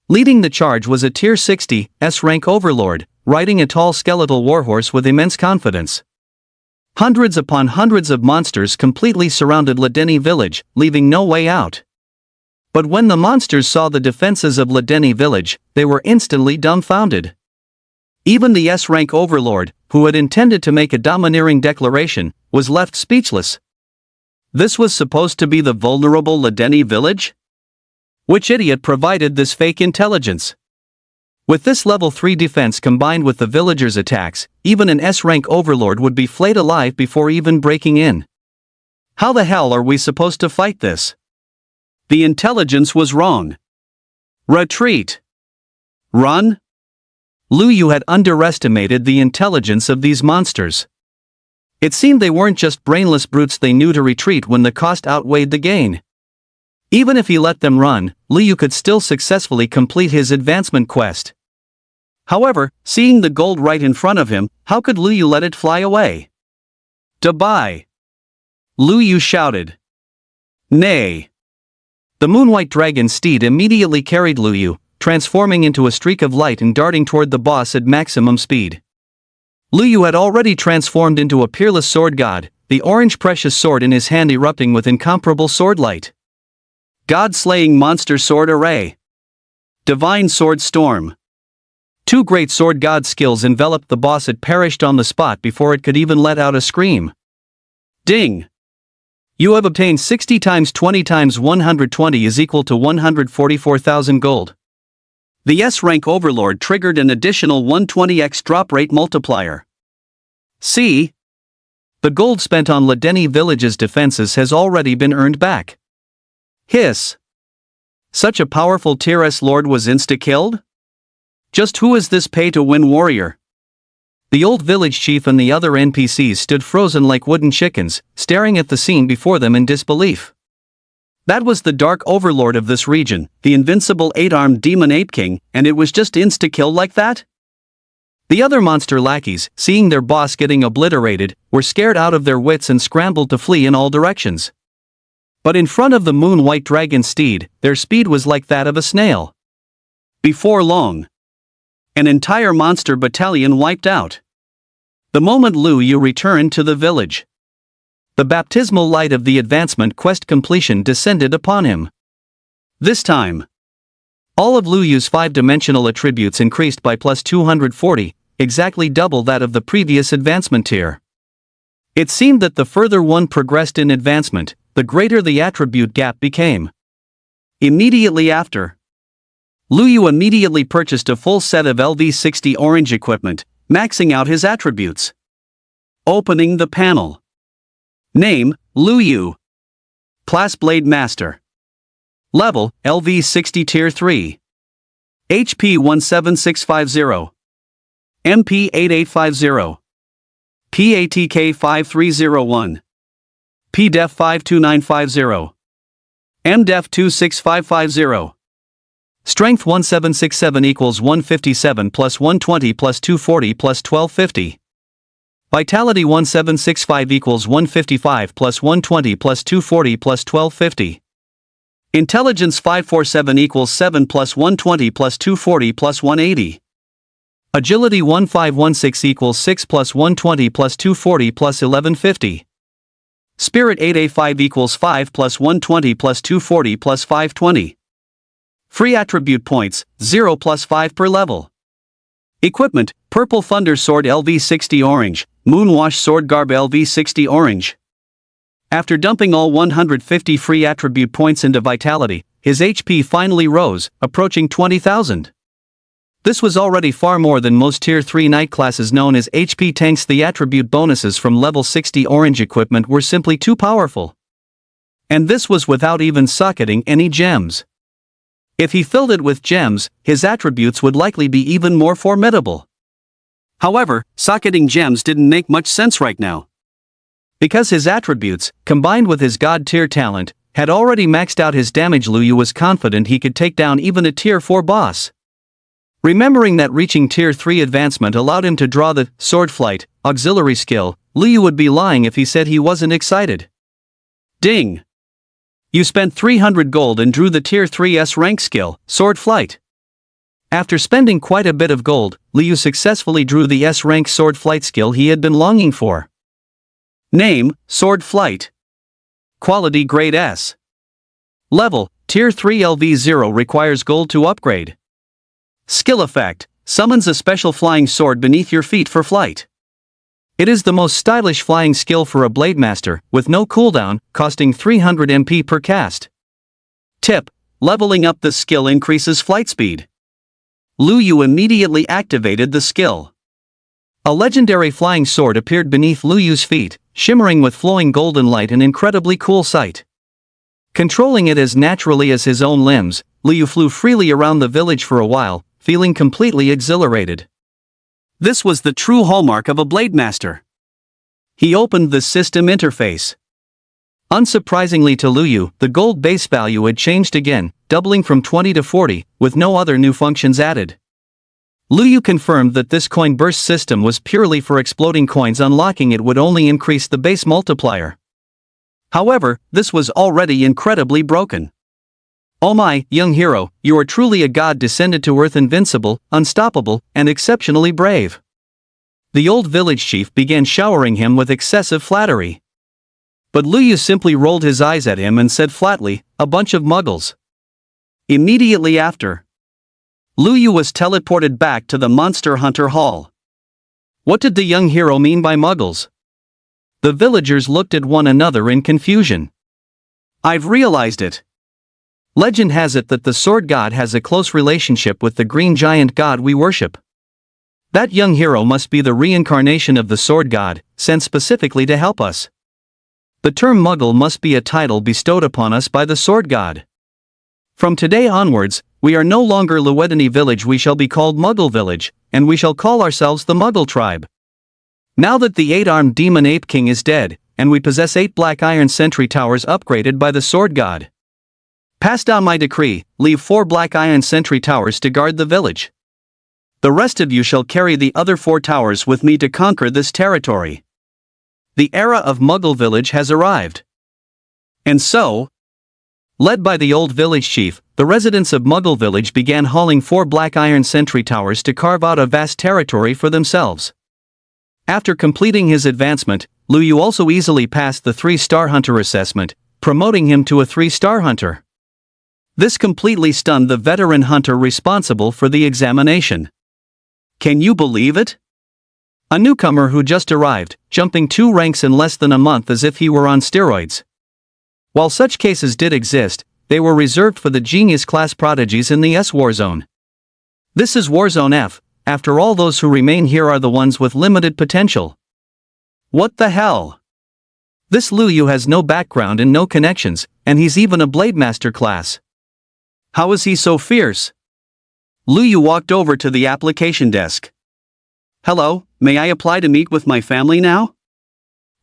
Leading the charge was a tier 60 S-rank overlord, riding a tall skeletal warhorse with immense confidence. Hundreds upon hundreds of monsters completely surrounded Ledeni village, leaving no way out. But when the monsters saw the defenses of Ledeni village, they were instantly dumbfounded. Even the S-rank overlord, who had intended to make a domineering declaration, was left speechless. This was supposed to be the vulnerable Ledeni village? Which idiot provided this fake intelligence? With this level 3 defense combined with the villagers' attacks, even an S-rank overlord would be flayed alive before even breaking in. How the hell are we supposed to fight this? The intelligence was wrong. Retreat. Run? Lu Yu had underestimated the intelligence of these monsters. It seemed they weren't just brainless brutes. They knew to retreat when the cost outweighed the gain. Even if he let them run, Lu Yu could still successfully complete his advancement quest. However, seeing the gold right in front of him, how could Lu Yu let it fly away? Dubai! Lu Yu shouted. Nay! The moonwhite dragon steed immediately carried Lu Yu, transforming into a streak of light and darting toward the boss at maximum speed. Lu Yu had already transformed into a peerless sword god, the orange precious sword in his hand erupting with incomparable sword light. God-slaying monster sword array. Divine sword storm. Two great sword god skills enveloped the boss. It perished on the spot before it could even let out a scream. Ding! You have obtained 60 times 20 times 120 is equal to 144,000 gold. The S-rank overlord triggered an additional 120x drop rate multiplier. See? The gold spent on Ledeni village's defenses has already been earned back. Hiss. Such a powerful tier S lord was insta-killed? Just who is this pay-to-win warrior? The old village chief and the other NPCs stood frozen like wooden chickens, staring at the scene before them in disbelief. That was the dark overlord of this region, the invincible 8-armed demon ape king, and it was just insta-kill like that? The other monster lackeys, seeing their boss getting obliterated, were scared out of their wits and scrambled to flee in all directions. But in front of the moon-white dragon steed, their speed was like that of a snail. Before long, an entire monster battalion wiped out. The moment Lu Yu returned to the village, the baptismal light of the advancement quest completion descended upon him. This time, all of Lu Yu's 5-dimensional attributes increased by plus 240, exactly double that of the previous advancement tier. It seemed that the further one progressed in advancement, the greater the attribute gap became. Immediately after, Lu Yu immediately purchased a full set of LV60 orange equipment, maxing out his attributes. Opening the panel. Name, Lu Yu. Class Blade Master. Level, LV60 Tier 3. HP 17650. MP 8850. PATK 5301. PDEF 52950. MDEF 26550. Strength 1767 equals 157 plus 120 plus 240 plus 1250. Vitality 1765 equals 155 plus 120 plus 240 plus 1250. Intelligence 547 equals 7 plus 120 plus 240 plus 180. Agility 1516 equals 6 plus 120 plus 240 plus 1150. Spirit 885 equals 5 plus 120 plus 240 plus 520. Free attribute points, 0 plus 5 per level. Equipment, Purple Thunder Sword LV60 Orange, Moonwash Sword Garb LV60 Orange. After dumping all 150 free attribute points into Vitality, his HP finally rose, approaching 20,000. This was already far more than most Tier 3 night classes known as HP tanks. The attribute bonuses from level 60 orange equipment were simply too powerful. And this was without even socketing any gems. If he filled it with gems, his attributes would likely be even more formidable. However, socketing gems didn't make much sense right now. Because his attributes, combined with his god tier talent, had already maxed out his damage, Liu Yu was confident he could take down even a Tier 4 boss. Remembering that reaching Tier 3 advancement allowed him to draw the Sword Flight auxiliary skill, Liu Yu would be lying if he said he wasn't excited. Ding! You spent 300 gold and drew the Tier 3 S rank skill, Sword Flight. After spending quite a bit of gold, Liu Yu successfully drew the S rank Sword Flight skill he had been longing for. Name, Sword Flight. Quality Grade S. Level, Tier 3 LV0 requires gold to upgrade. Skill effect, summons a special flying sword beneath your feet for flight. It is the most stylish flying skill for a Blade Master, with no cooldown, costing 300 MP per cast. Tip, leveling up the skill increases flight speed. Liu Yu immediately activated the skill. A legendary flying sword appeared beneath Liu Yu's feet, shimmering with flowing golden light, an incredibly cool sight. Controlling it as naturally as his own limbs, Liu Yu flew freely around the village for a while, feeling completely exhilarated. This was the true hallmark of a Blade Master. He opened the system interface. Unsurprisingly to Liu Yu, the gold base value had changed again, doubling from 20 to 40, with no other new functions added. Liu Yu confirmed that this coin burst system was purely for exploding coins. Unlocking it would only increase the base multiplier. However, this was already incredibly broken. Oh my, young hero, you are truly a god descended to earth, invincible, unstoppable, and exceptionally brave. The old village chief began showering him with excessive flattery. But Liu Yu simply rolled his eyes at him and said flatly, "A bunch of muggles." Immediately after, Liu Yu was teleported back to the Monster Hunter Hall. What did the young hero mean by muggles? The villagers looked at one another in confusion. I've realized it. Legend has it that the sword god has a close relationship with the green giant god we worship. That young hero must be the reincarnation of the sword god, sent specifically to help us. The term muggle must be a title bestowed upon us by the sword god. From today onwards, we are no longer Luedini village, we shall be called Muggle village, and we shall call ourselves the Muggle tribe. Now that the 8-armed demon ape king is dead, and we possess 8 black iron sentry towers upgraded by the sword god. Pass down my decree, leave 4 black iron sentry towers to guard the village. The rest of you shall carry the other 4 towers with me to conquer this territory. The era of Muggle village has arrived. And so, led by the old village chief, the residents of Muggle village began hauling 4 black iron sentry towers to carve out a vast territory for themselves. After completing his advancement, Liu Yu also easily passed the 3-star hunter assessment, promoting him to a 3-star hunter. This completely stunned the veteran hunter responsible for the examination. Can you believe it? A newcomer who just arrived, jumping 2 ranks in less than a month as if he were on steroids. While such cases did exist, they were reserved for the genius class prodigies in the S Warzone. This is Warzone F, after all those who remain here are the ones with limited potential. What the hell? This Liu Yu has no background and no connections, and he's even a Blade Master class. How is he so fierce? Liu Yu walked over to the application desk. Hello, may I apply to meet with my family now?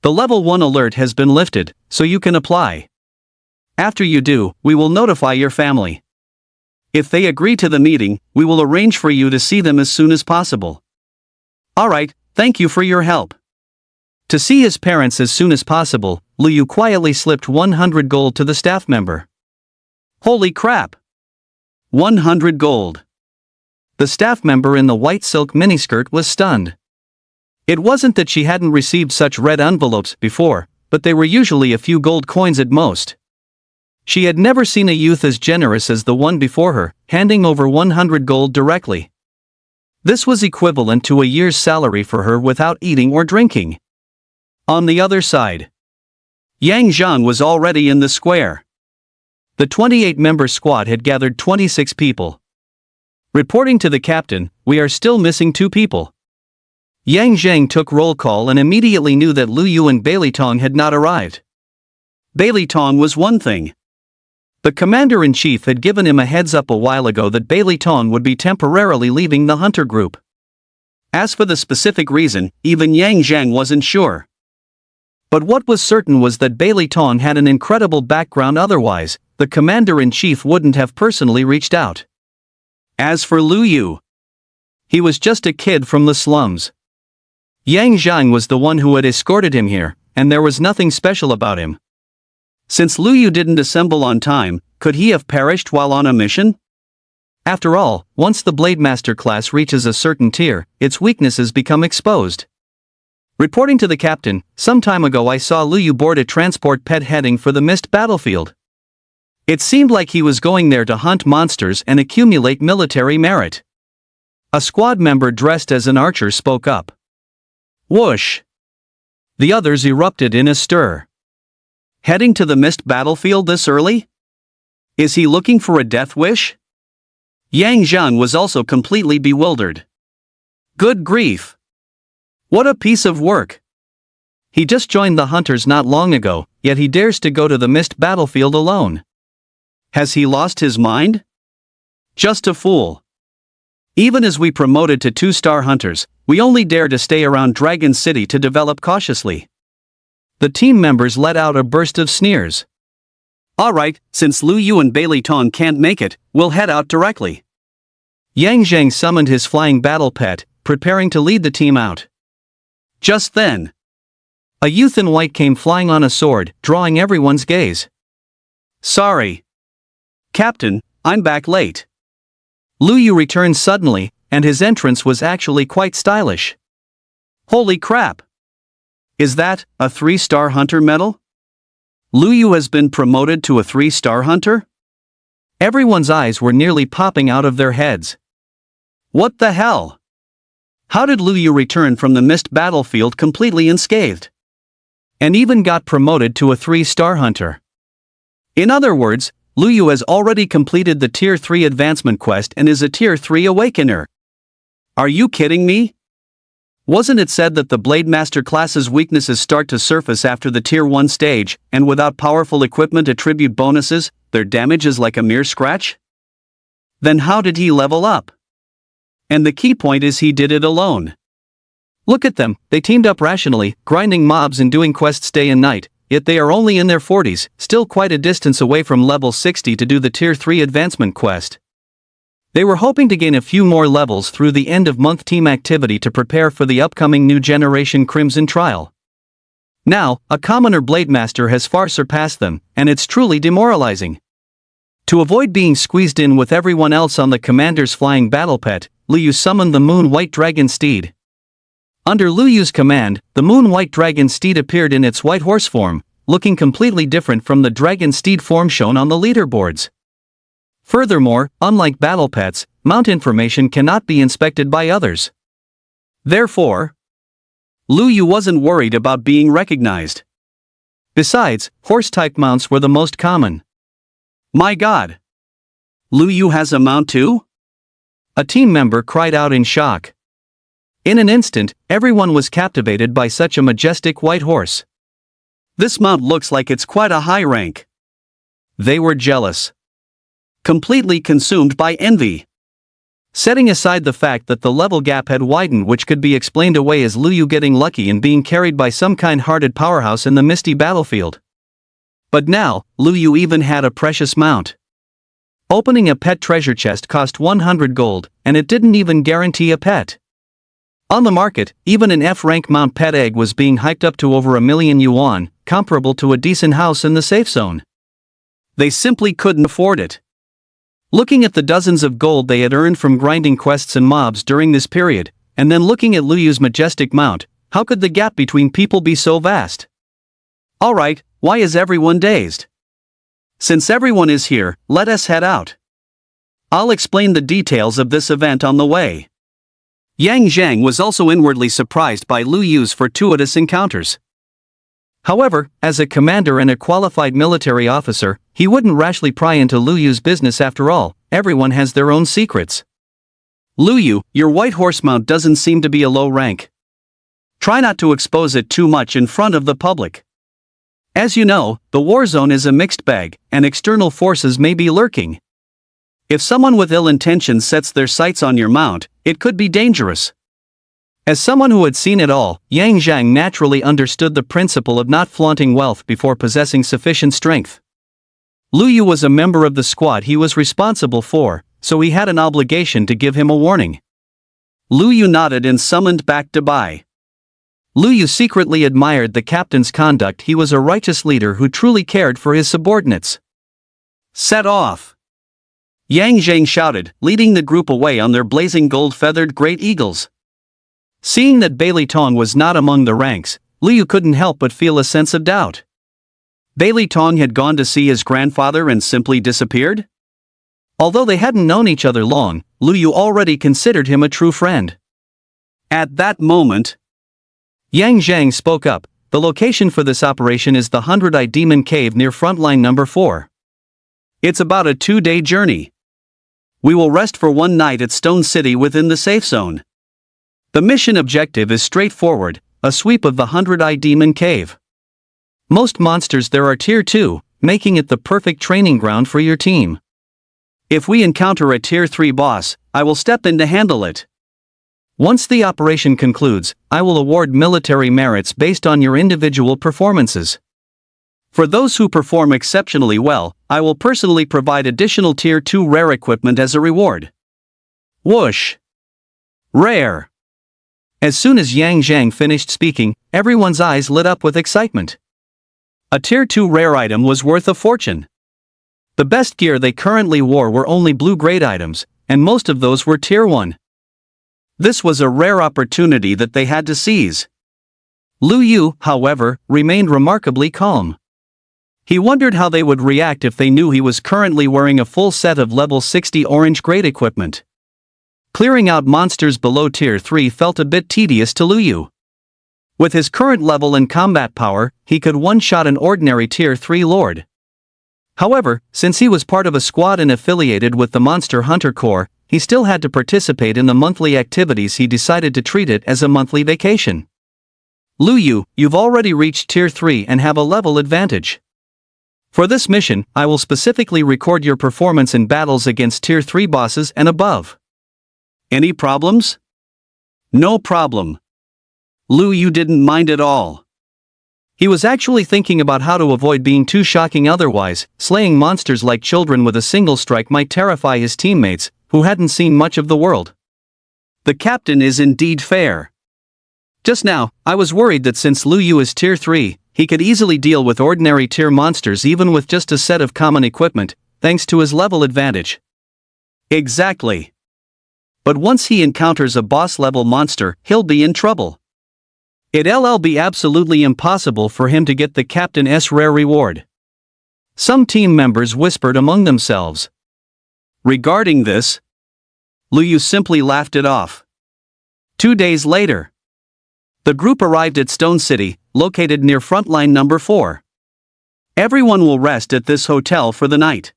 The level 1 alert has been lifted, so you can apply. After you do, we will notify your family. If they agree to the meeting, we will arrange for you to see them as soon as possible. Alright, thank you for your help. To see his parents as soon as possible, Liu Yu quietly slipped 100 gold to the staff member. Holy crap! 100 gold. The staff member in the white silk miniskirt was stunned. It wasn't that she hadn't received such red envelopes before, but they were usually a few gold coins at most. She had never seen a youth as generous as the one before her, handing over 100 gold directly. This was equivalent to a year's salary for her without eating or drinking. On the other side, Yang Zhang was already in the square. The 28-member squad had gathered 26 people. Reporting to the captain, we are still missing 2 people. Yang Zheng took roll call and immediately knew that Lu Yu and Bailey Tong had not arrived. Bailey Tong was one thing. The commander-in-chief had given him a heads-up a while ago that Bailey Tong would be temporarily leaving the hunter group. As for the specific reason, even Yang Zhang wasn't sure. But what was certain was that Bailey Tong had an incredible background, otherwise, the commander-in-chief wouldn't have personally reached out. As for Lu Yu, he was just a kid from the slums. Yang Zhang was the one who had escorted him here, and there was nothing special about him. Since Lu Yu didn't assemble on time, could he have perished while on a mission? After all, once the Blade Master class reaches a certain tier, its weaknesses become exposed. Reporting to the captain, some time ago I saw Lu Yu board a transport pet heading for the Mist battlefield. It seemed like he was going there to hunt monsters and accumulate military merit. A squad member dressed as an archer spoke up. Whoosh! The others erupted in a stir. Heading to the Mist battlefield this early? Is he looking for a death wish? Yang Zhang was also completely bewildered. Good grief! What a piece of work! He just joined the hunters not long ago, yet he dares to go to the Mist battlefield alone. Has he lost his mind? Just a fool. Even as we promoted to 2-star hunters, we only dare to stay around Dragon City to develop cautiously. The team members let out a burst of sneers. Alright, since Lu Yu and Bailey Tong can't make it, we'll head out directly. Yang Zheng summoned his flying battle pet, preparing to lead the team out. Just then, a youth in white came flying on a sword, drawing everyone's gaze. Sorry, Captain, I'm back late. Lu Yu returned suddenly, and his entrance was actually quite stylish. Holy crap! Is that a 3-star hunter medal? Lu Yu has been promoted to a 3-star hunter? Everyone's eyes were nearly popping out of their heads. What the hell? How did Lu Yu return from the Mist battlefield completely unscathed? And even got promoted to a 3-star hunter. In other words, Lu Yu has already completed the Tier 3 advancement quest and is a Tier 3 awakener. Are you kidding me? Wasn't it said that the Blade Master class's weaknesses start to surface after the Tier 1 stage, and without powerful equipment attribute bonuses, their damage is like a mere scratch? Then how did he level up? And the key point is he did it alone. Look at them, they teamed up rationally, grinding mobs and doing quests day and night, yet they are only in their 40s, still quite a distance away from level 60 to do the Tier 3 advancement quest. They were hoping to gain a few more levels through the end-of-month team activity to prepare for the upcoming new generation Crimson trial. Now, a commoner Blade Master has far surpassed them, and it's truly demoralizing. To avoid being squeezed in with everyone else on the commander's flying battle pet, Lu Yu summoned the Moon White Dragon Steed. Under Lu Yu's command, the Moon White Dragon Steed appeared in its white horse form, looking completely different from the Dragon Steed form shown on the leaderboards. Furthermore, unlike battle pets, mount information cannot be inspected by others. Therefore, Lu Yu wasn't worried about being recognized. Besides, horse-type mounts were the most common. My god! Lu Yu has a mount too? A team member cried out in shock. In an instant, everyone was captivated by such a majestic white horse. This mount looks like it's quite a high rank. They were jealous. Completely consumed by envy. Setting aside the fact that the level gap had widened, which could be explained away as Lu Yu getting lucky and being carried by some kind-hearted powerhouse in the misty battlefield. But now, Lu Yu even had a precious mount. Opening a pet treasure chest cost 100 gold, and it didn't even guarantee a pet. On the market, even an F-rank mount pet egg was being hyped up to over 1,000,000 yuan, comparable to a decent house in the safe zone. They simply couldn't afford it. Looking at the dozens of gold they had earned from grinding quests and mobs during this period, and then looking at Lu Yu's majestic mount, how could the gap between people be so vast? Alright, why is everyone dazed? Since everyone is here, let us head out. I'll explain the details of this event on the way. Yang Zhang was also inwardly surprised by Lu Yu's fortuitous encounters. However, as a commander and a qualified military officer, he wouldn't rashly pry into Lu Yu's business. After all, everyone has their own secrets. Lu Yu, your white horse mount doesn't seem to be a low rank. Try not to expose it too much in front of the public. As you know, the war zone is a mixed bag, and external forces may be lurking. If someone with ill intentions sets their sights on your mount, it could be dangerous. As someone who had seen it all, Yang Zhang naturally understood the principle of not flaunting wealth before possessing sufficient strength. Lu Yu was a member of the squad he was responsible for, so he had an obligation to give him a warning. Lu Yu nodded and summoned back Dabai. Lu Yu secretly admired the captain's conduct. He was a righteous leader who truly cared for his subordinates. Set off! Yang Zhang shouted, leading the group away on their blazing gold-feathered great eagles. Seeing that Bailey Tong was not among the ranks, Lu Yu couldn't help but feel a sense of doubt. Bailey Tong had gone to see his grandfather and simply disappeared? Although they hadn't known each other long, Lu Yu already considered him a true friend. At that moment, Yang Zhang spoke up. The location for this operation is the 100-Eye Demon Cave near frontline number 4. It's about a 2-day journey. We will rest for 1 night at Stone City within the safe zone. The mission objective is straightforward, a sweep of the 100-Eye Demon Cave. Most monsters there are tier 2, making it the perfect training ground for your team. If we encounter a tier 3 boss, I will step in to handle it. Once the operation concludes, I will award military merits based on your individual performances. For those who perform exceptionally well, I will personally provide additional tier 2 rare equipment as a reward. Whoosh! Rare! As soon as Yang Zhang finished speaking, everyone's eyes lit up with excitement. A tier 2 rare item was worth a fortune. The best gear they currently wore were only blue-grade items, and most of those were tier 1. This was a rare opportunity that they had to seize. Lu Yu, however, remained remarkably calm. He wondered how they would react if they knew he was currently wearing a full set of level 60 orange-grade equipment. Clearing out monsters below tier 3 felt a bit tedious to Lu Yu. With his current level and combat power, he could one-shot an ordinary tier 3 lord. However, since he was part of a squad and affiliated with the Monster Hunter Corps, he still had to participate in the monthly activities. He decided to treat it as a monthly vacation. Lu Yu, you've already reached tier 3 and have a level advantage. For this mission, I will specifically record your performance in battles against tier 3 bosses and above. Any problems? No problem. Lu Yu didn't mind at all. He was actually thinking about how to avoid being too shocking otherwise. Slaying monsters like children with a single strike might terrify his teammates, who hadn't seen much of the world. The captain is indeed fair. Just now, I was worried that since Lu Yu is tier 3, he could easily deal with ordinary tier monsters even with just a set of common equipment, thanks to his level advantage. Exactly. But once he encounters a boss-level monster, he'll be in trouble. It'll be absolutely impossible for him to get the Captain's rare reward. Some team members whispered among themselves. Regarding this, Lu Yu simply laughed it off. 2 days later, the group arrived at Stone City, located near frontline number 4. Everyone will rest at this hotel for the night.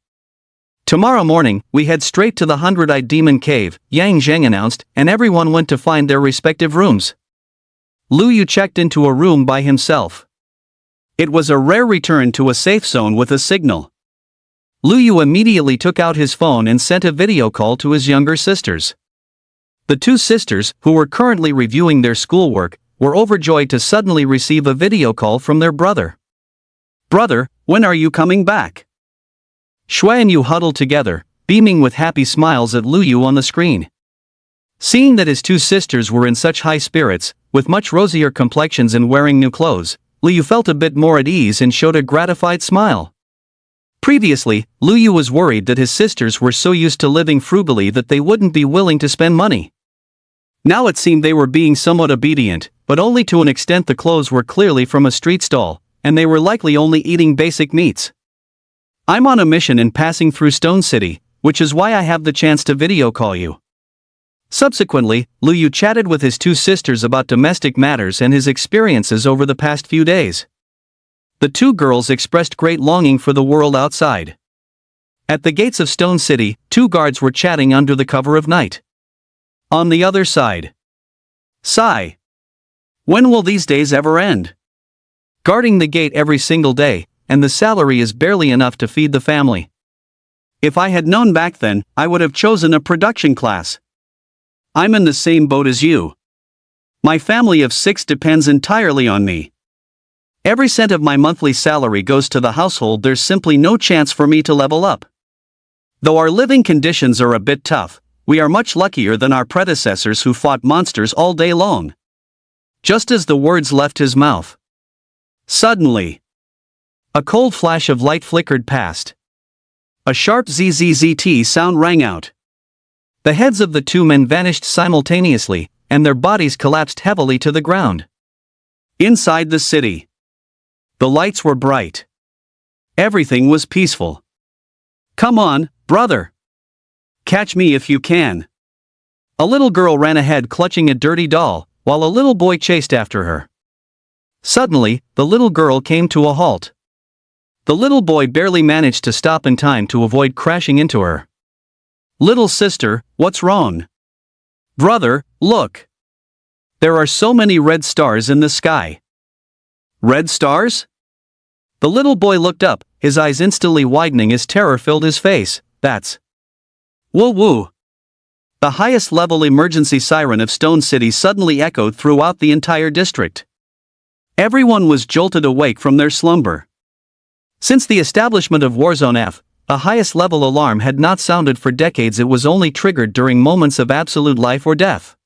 Tomorrow morning, we head straight to the 100-Eye Demon Cave, Yang Zhang announced, and everyone went to find their respective rooms. Lu Yu checked into a room by himself. It was a rare return to a safe zone with a signal. Lu Yu immediately took out his phone and sent a video call to his younger sisters. The 2 sisters, who were currently reviewing their schoolwork, were overjoyed to suddenly receive a video call from their brother. "Brother, when are you coming back?" Shui and Yu huddled together, beaming with happy smiles at Lu Yu on the screen. Seeing that his 2 sisters were in such high spirits, with much rosier complexions and wearing new clothes, Lu Yu felt a bit more at ease and showed a gratified smile. Previously, Lu Yu was worried that his sisters were so used to living frugally that they wouldn't be willing to spend money. Now it seemed they were being somewhat obedient, but only to an extent. The clothes were clearly from a street stall, and they were likely only eating basic meats. "I'm on a mission and passing through Stone City, which is why I have the chance to video call you." Subsequently, Lu Yu chatted with his 2 sisters about domestic matters and his experiences over the past few days. The 2 girls expressed great longing for the world outside. At the gates of Stone City, 2 guards were chatting under the cover of night. On the other side. Sigh. When will these days ever end? Guarding the gate every single day, and the salary is barely enough to feed the family. If I had known back then, I would have chosen a production class. I'm in the same boat as you. My family of 6 depends entirely on me. Every cent of my monthly salary goes to the household. There's simply no chance for me to level up. Though our living conditions are a bit tough, we are much luckier than our predecessors who fought monsters all day long. Just as the words left his mouth, suddenly, a cold flash of light flickered past. A sharp ZZZT sound rang out. The heads of the two men vanished simultaneously, and their bodies collapsed heavily to the ground. Inside the city, the lights were bright. Everything was peaceful. Come on, brother. Catch me if you can. A little girl ran ahead clutching a dirty doll, while a little boy chased after her. Suddenly, the little girl came to a halt. The little boy barely managed to stop in time to avoid crashing into her. Little sister, what's wrong? Brother, look. There are so many red stars in the sky. Red stars? The little boy looked up, his eyes instantly widening as terror filled his face. That's Woo woo. The highest level emergency siren of Stone City suddenly echoed throughout the entire district. Everyone was jolted awake from their slumber. Since the establishment of Warzone F, a highest level alarm had not sounded for decades. It was only triggered during moments of absolute life or death.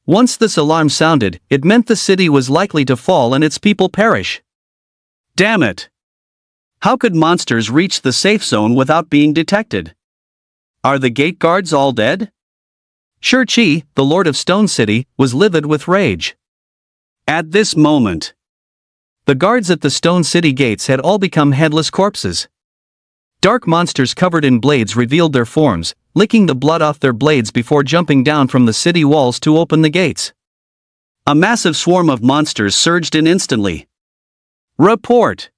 Once this alarm sounded, it meant the city was likely to fall and its people perish. Damn it! How could monsters reach the safe zone without being detected? Are the gate guards all dead? Shur-Chi, the Lord of Stone City, was livid with rage. At this moment, the guards at the Stone City gates had all become headless corpses. Dark monsters covered in blades revealed their forms, licking the blood off their blades before jumping down from the city walls to open the gates. A massive swarm of monsters surged in instantly. Report!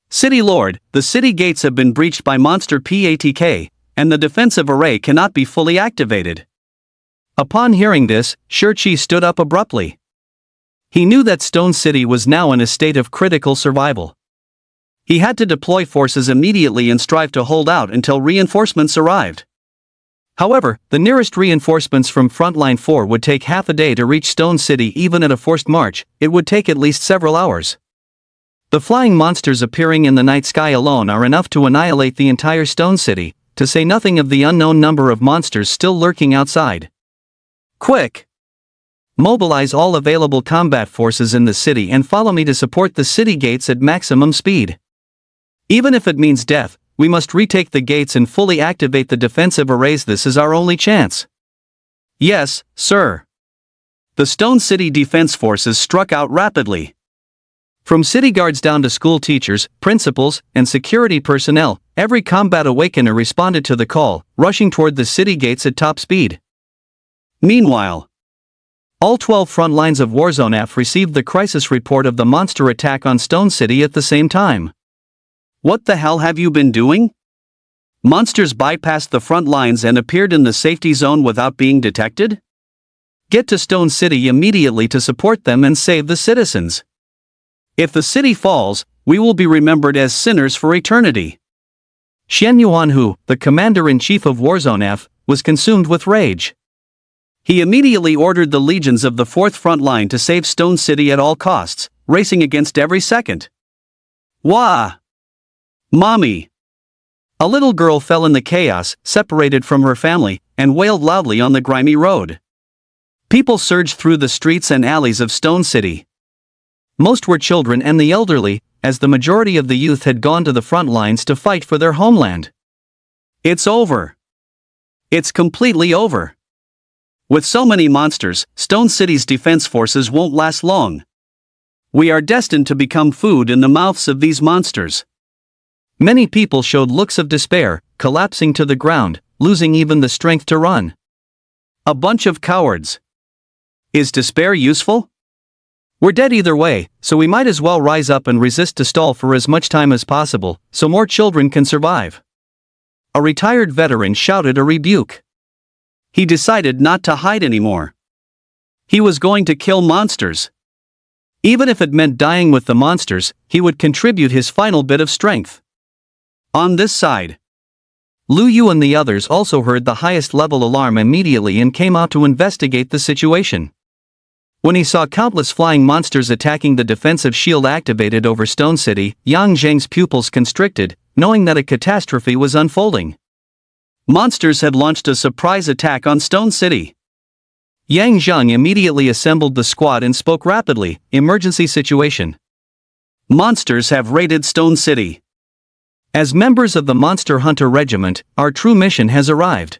City Lord, the city gates have been breached by Monster PATK, and the defensive array cannot be fully activated. Upon hearing this, Shur-Chi stood up abruptly. He knew that Stone City was now in a state of critical survival. He had to deploy forces immediately and strive to hold out until reinforcements arrived. However, the nearest reinforcements from Frontline 4 would take half a day to reach Stone City. Even at a forced march, it would take at least several hours. The flying monsters appearing in the night sky alone are enough to annihilate the entire Stone City, to say nothing of the unknown number of monsters still lurking outside. Quick! Mobilize all available combat forces in the city and follow me to support the city gates at maximum speed. Even if it means death, we must retake the gates and fully activate the defensive arrays. This is our only chance. Yes, sir. The Stone City defense forces struck out rapidly. From city guards down to school teachers, principals, and security personnel, every combat awakener responded to the call, rushing toward the city gates at top speed. Meanwhile, all 12 front lines of Warzone F received the crisis report of the monster attack on Stone City at the same time. What the hell have you been doing? Monsters bypassed the front lines and appeared in the safety zone without being detected? Get to Stone City immediately to support them and save the citizens. If the city falls, we will be remembered as sinners for eternity. Xian Yuanhu, the commander-in-chief of Warzone F, was consumed with rage. He immediately ordered the legions of the 4th front line to save Stone City at all costs, racing against every second. Wah! Mommy! A little girl fell in the chaos, separated from her family, and wailed loudly on the grimy road. People surged through the streets and alleys of Stone City. Most were children and the elderly, as the majority of the youth had gone to the front lines to fight for their homeland. It's over. It's completely over. With so many monsters, Stone City's defense forces won't last long. We are destined to become food in the mouths of these monsters. Many people showed looks of despair, collapsing to the ground, losing even the strength to run. A bunch of cowards. Is despair useful? We're dead either way, so we might as well rise up and resist to stall for as much time as possible, so more children can survive. A retired veteran shouted a rebuke. He decided not to hide anymore. He was going to kill monsters. Even if it meant dying with the monsters, he would contribute his final bit of strength. On this side, Lu Yu and the others also heard the highest level alarm immediately and came out to investigate the situation. When he saw countless flying monsters attacking the defensive shield activated over Stone City, Yang Zheng's pupils constricted, knowing that a catastrophe was unfolding. Monsters had launched a surprise attack on Stone City. Yang Zheng immediately assembled the squad and spoke rapidly, "Emergency situation. Monsters have raided Stone City. As members of the Monster Hunter Regiment, our true mission has arrived."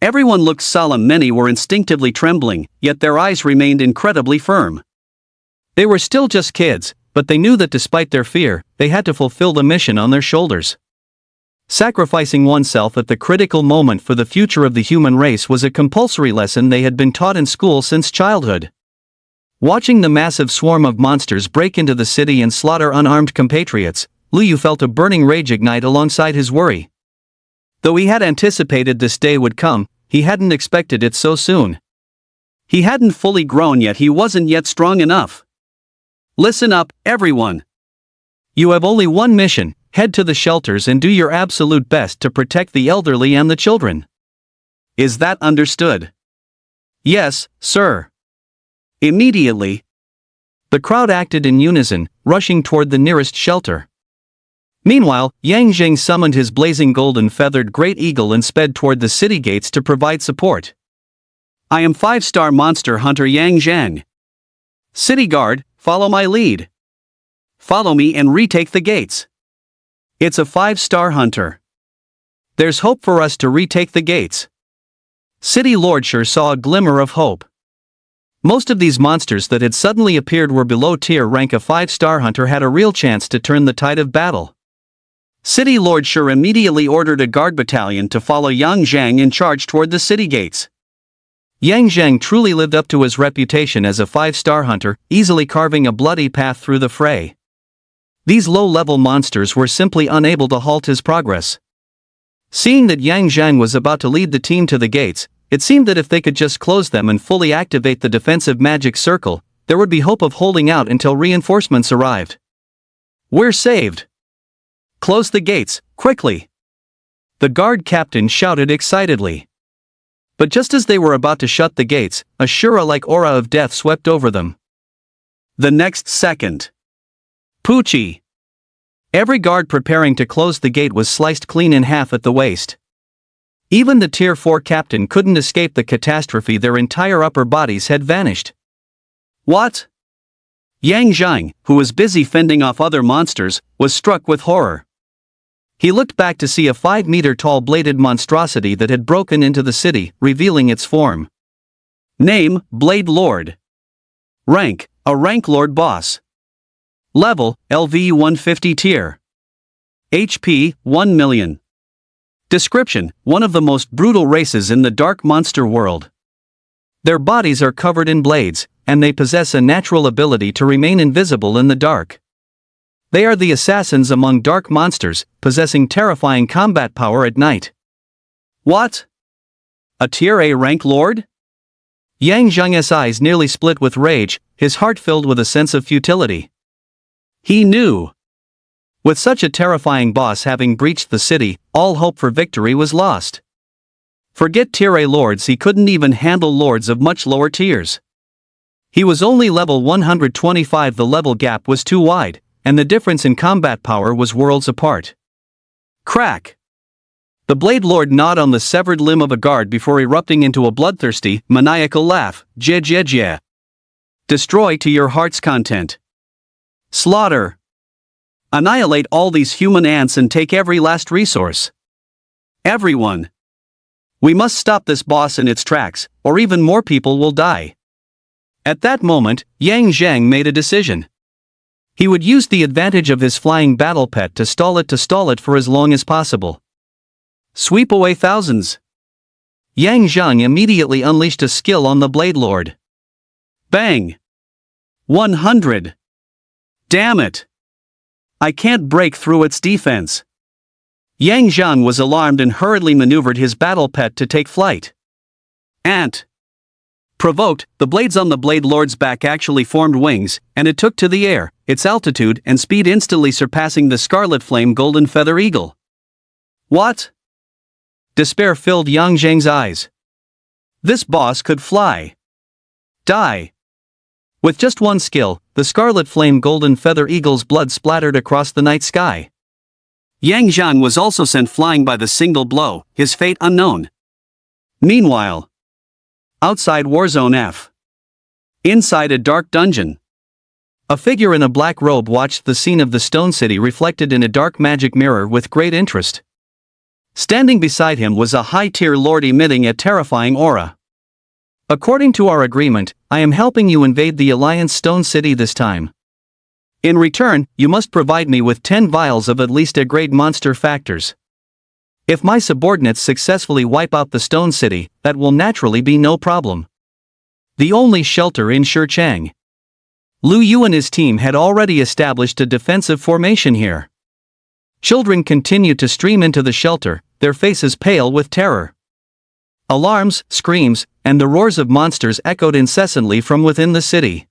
Everyone looked solemn. Many were instinctively trembling, yet their eyes remained incredibly firm. They were still just kids, but they knew that despite their fear, they had to fulfill the mission on their shoulders. Sacrificing oneself at the critical moment for the future of the human race was a compulsory lesson they had been taught in school since childhood. Watching the massive swarm of monsters break into the city and slaughter unarmed compatriots, Lu Yu felt a burning rage ignite alongside his worry. Though he had anticipated this day would come, he hadn't expected it so soon. He hadn't fully grown yet. He wasn't yet strong enough. Listen up, everyone. You have only one mission: head to the shelters and do your absolute best to protect the elderly and the children. Is that understood? Yes, sir. Immediately, the crowd acted in unison, rushing toward the nearest shelter. Meanwhile, Yang Zheng summoned his blazing golden feathered great eagle and sped toward the city gates to provide support. I am 5-star monster hunter Yang Zheng. City guard, follow my lead. Follow me and retake the gates. It's a 5-star hunter. There's hope for us to retake the gates. City Lord sure saw a glimmer of hope. Most of these monsters that had suddenly appeared were below tier rank. A 5-star hunter had a real chance to turn the tide of battle. City Lord Sure immediately ordered a guard battalion to follow Yang Zheng and charge toward the city gates. Yang Zheng truly lived up to his reputation as a 5-star hunter, easily carving a bloody path through the fray. These low-level monsters were simply unable to halt his progress. Seeing that Yang Zheng was about to lead the team to the gates, it seemed that if they could just close them and fully activate the defensive magic circle, there would be hope of holding out until reinforcements arrived. We're saved! Close the gates, quickly! The guard captain shouted excitedly. But just as they were about to shut the gates, a Shura-like aura of death swept over them. The next second, Poochie! Every guard preparing to close the gate was sliced clean in half at the waist. Even the Tier 4 captain couldn't escape the catastrophe. Their entire upper bodies had vanished. What? Yang Zheng, who was busy fending off other monsters, was struck with horror. He looked back to see a 5-meter-tall bladed monstrosity that had broken into the city, revealing its form. Name: Blade Lord. Rank: a Rank Lord Boss. Level: LV 150 tier. HP: 1 million. Description: one of the most brutal races in the dark monster world. Their bodies are covered in blades, and they possess a natural ability to remain invisible in the dark. They are the assassins among dark monsters, possessing terrifying combat power at night. What? A Tier A rank lord? Yang Zheng's eyes nearly split with rage, his heart filled with a sense of futility. He knew. With such a terrifying boss having breached the city, all hope for victory was lost. Forget Tier A lords, he couldn't even handle lords of much lower tiers. He was only level 125. The level gap was too wide, and the difference in combat power was worlds apart. Crack! The Blade Lord gnawed on the severed limb of a guard before erupting into a bloodthirsty, maniacal laugh. Jie. Destroy to your heart's content. Slaughter. Annihilate all these human ants and take every last resource. Everyone. We must stop this boss in its tracks, or even more people will die. At that moment, Yang Zheng made a decision. He would use the advantage of his flying battle pet to stall it for as long as possible. Sweep away thousands. Yang Zheng immediately unleashed a skill on the Blade Lord. Bang! 100. Damn it! I can't break through its defense. Yang Zheng was alarmed and hurriedly maneuvered his battle pet to take flight. Ant. Provoked, the blades on the Blade Lord's back actually formed wings, and it took to the air, its altitude and speed instantly surpassing the Scarlet Flame Golden Feather Eagle. What? Despair filled Yang Zhang's eyes. This boss could fly. Die. With just one skill, the Scarlet Flame Golden Feather Eagle's blood splattered across the night sky. Yang Zhang was also sent flying by the single blow, his fate unknown. Meanwhile, outside Warzone F. Inside a dark dungeon. A figure in a black robe watched the scene of the Stone City reflected in a dark magic mirror with great interest. Standing beside him was a high-tier lord emitting a terrifying aura. According to our agreement, I am helping you invade the Alliance Stone City this time. In return, you must provide me with 10 vials of at least a grade monster factors. If my subordinates successfully wipe out the Stone City, that will naturally be no problem. The only shelter in Shicheng. Lu Yu and his team had already established a defensive formation here. Children continued to stream into the shelter, their faces pale with terror. Alarms, screams, and the roars of monsters echoed incessantly from within the city.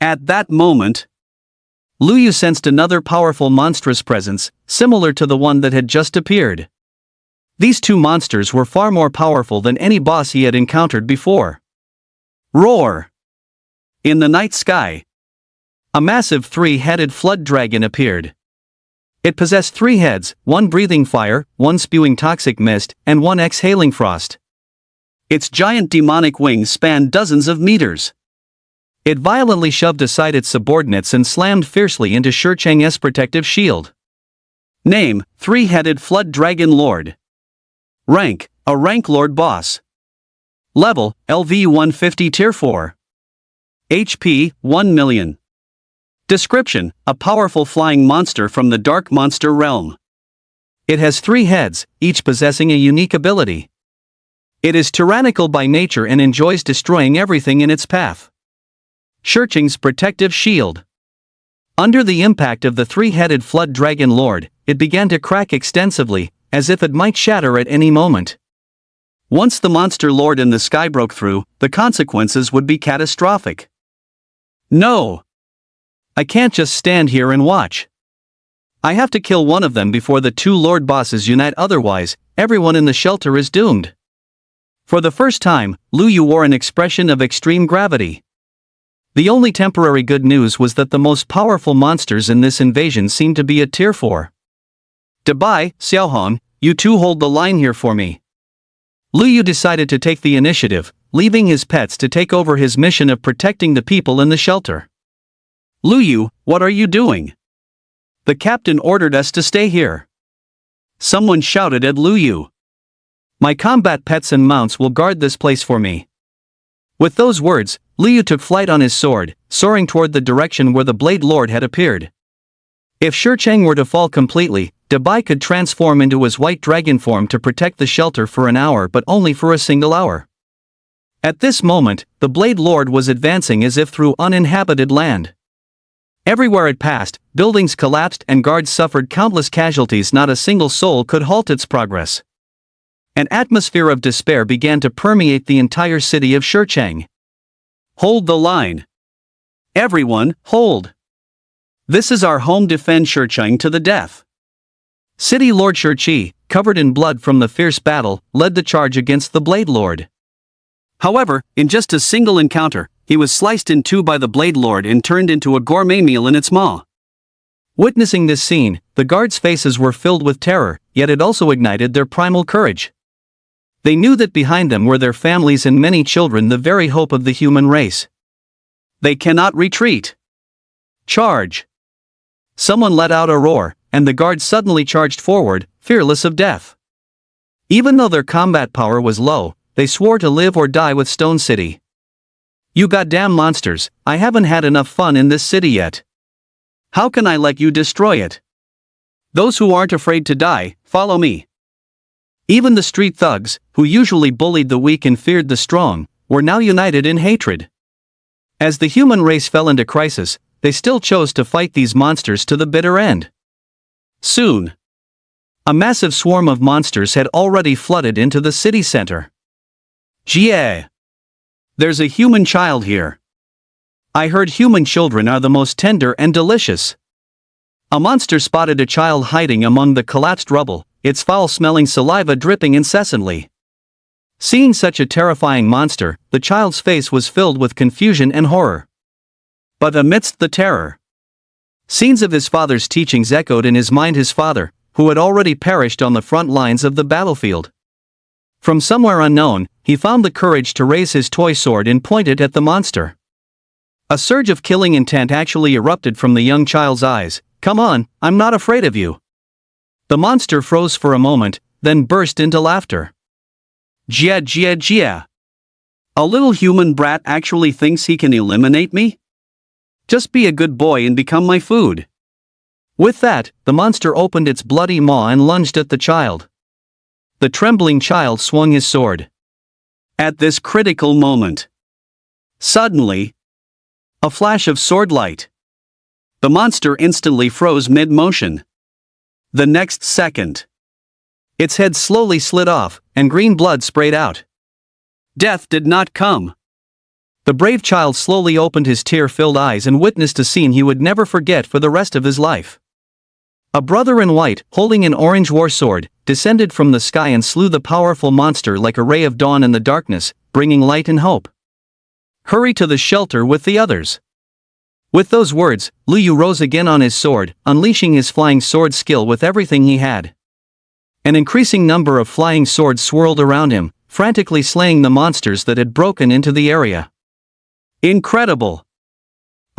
At that moment, Lu Yu sensed another powerful monstrous presence, similar to the one that had just appeared. These two monsters were far more powerful than any boss he had encountered before. Roar! In the night sky, a massive three-headed flood dragon appeared. It possessed 3 heads, one breathing fire, one spewing toxic mist, and one exhaling frost. Its giant demonic wings spanned dozens of meters. It violently shoved aside its subordinates and slammed fiercely into Shicheng's protective shield. Name: Three-Headed Flood Dragon Lord. Rank: a Rank Lord Boss. Level: LV 150 Tier 4. HP: 1 million. Description: a powerful flying monster from the Dark Monster realm. It has 3 heads, each possessing a unique ability. It is tyrannical by nature and enjoys destroying everything in its path. Shicheng's protective shield. Under the impact of the 3-headed Flood Dragon Lord, it began to crack extensively, as if it might shatter at any moment. Once the Monster Lord in the sky broke through, the consequences would be catastrophic. No! I can't just stand here and watch. I have to kill one of them before the 2 Lord bosses unite, otherwise, everyone in the shelter is doomed. For the first time, Lu Yu wore an expression of extreme gravity. The only temporary good news was that the most powerful monsters in this invasion seemed to be at Tier 4. Dabai, Xiaohong, you two hold the line here for me. Lu Yu decided to take the initiative, leaving his pets to take over his mission of protecting the people in the shelter. Lu Yu, what are you doing? The captain ordered us to stay here. Someone shouted at Lu Yu. My combat pets and mounts will guard this place for me. With those words, Lu Yu took flight on his sword, soaring toward the direction where the Blade Lord had appeared. If Shicheng were to fall completely, Dabai could transform into his white dragon form to protect the shelter for an hour, but only for a single hour. At this moment, the Blade Lord was advancing as if through uninhabited land. Everywhere it passed, buildings collapsed and guards suffered countless casualties. Not a single soul could halt its progress. An atmosphere of despair began to permeate the entire city of Shicheng. Hold the line. Everyone, hold. This is our home. Defend Shicheng to the death. City Lord Shichi, covered in blood from the fierce battle, led the charge against the Blade Lord. However, in just a single encounter, he was sliced in 2 by the Blade Lord and turned into a gourmet meal in its maw. Witnessing this scene, the guards' faces were filled with terror, yet it also ignited their primal courage. They knew that behind them were their families and many children, the very hope of the human race. They cannot retreat. Charge! Someone let out a roar, and the guards suddenly charged forward, fearless of death. Even though their combat power was low, they swore to live or die with Stone City. You goddamn monsters, I haven't had enough fun in this city yet. How can I let you destroy it? Those who aren't afraid to die, follow me. Even the street thugs, who usually bullied the weak and feared the strong, were now united in hatred. As the human race fell into crisis, they still chose to fight these monsters to the bitter end. Soon, a massive swarm of monsters had already flooded into the city center. Jie! There's a human child here. I heard human children are the most tender and delicious. A monster spotted a child hiding among the collapsed rubble, its foul-smelling saliva dripping incessantly. Seeing such a terrifying monster, the child's face was filled with confusion and horror. But amidst the terror, scenes of his father's teachings echoed in his mind. His father, who had already perished on the front lines of the battlefield. From somewhere unknown, he found the courage to raise his toy sword and point it at the monster. A surge of killing intent actually erupted from the young child's eyes. "Come on, I'm not afraid of you." The monster froze for a moment, then burst into laughter. "Jia jia jia. A little human brat actually thinks he can eliminate me? Just be a good boy and become my food." With that, the monster opened its bloody maw and lunged at the child. The trembling child swung his sword. At this critical moment, suddenly, a flash of sword light. The monster instantly froze mid-motion. The next second, its head slowly slid off, and green blood sprayed out. Death did not come. The brave child slowly opened his tear-filled eyes and witnessed a scene he would never forget for the rest of his life. A brother in white, holding an orange war sword, descended from the sky and slew the powerful monster like a ray of dawn in the darkness, bringing light and hope. "Hurry to the shelter with the others." With those words, Lu Yu rose again on his sword, unleashing his flying sword skill with everything he had. An increasing number of flying swords swirled around him, frantically slaying the monsters that had broken into the area. Incredible!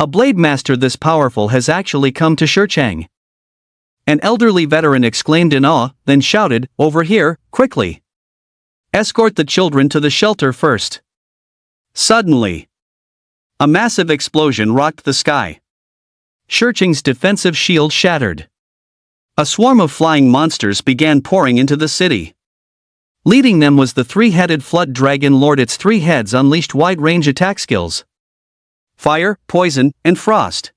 A blade master this powerful has actually come to Shicheng. An elderly veteran exclaimed in awe, then shouted, "Over here, quickly! Escort the children to the shelter first." Suddenly, a massive explosion rocked the sky. Shicheng's defensive shield shattered. A swarm of flying monsters began pouring into the city. Leading them was the three-headed flood dragon lord. Its three heads unleashed wide-range attack skills: fire, poison, and frost.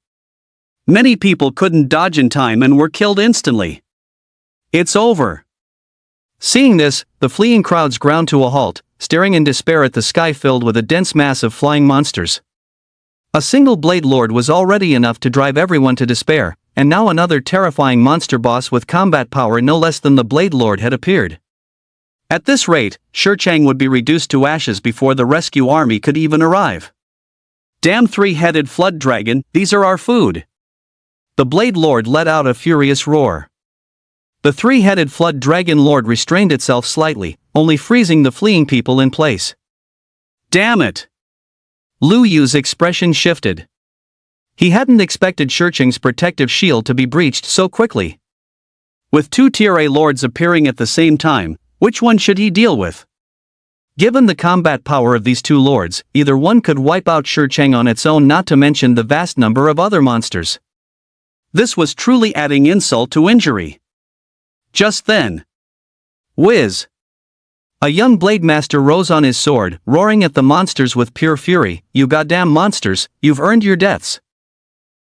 Many people couldn't dodge in time and were killed instantly. "It's over." Seeing this, the fleeing crowds ground to a halt, staring in despair at the sky filled with a dense mass of flying monsters. A single Blade Lord was already enough to drive everyone to despair, and now another terrifying monster boss with combat power no less than the Blade Lord had appeared. At this rate, Shicheng would be reduced to ashes before the rescue army could even arrive. "Damn three-headed flood dragon, these are our food!" The Blade Lord let out a furious roar. The three-headed flood dragon lord restrained itself slightly, only freezing the fleeing people in place. "Damn it!" Lu Yu's expression shifted. He hadn't expected Shicheng's protective shield to be breached so quickly. With two Tier A lords appearing at the same time, which one should he deal with? Given the combat power of these two lords, either one could wipe out Shicheng on its own, not to mention the vast number of other monsters. This was truly adding insult to injury. Just then, whiz! A young blade master rose on his sword, roaring at the monsters with pure fury. "You goddamn monsters, you've earned your deaths."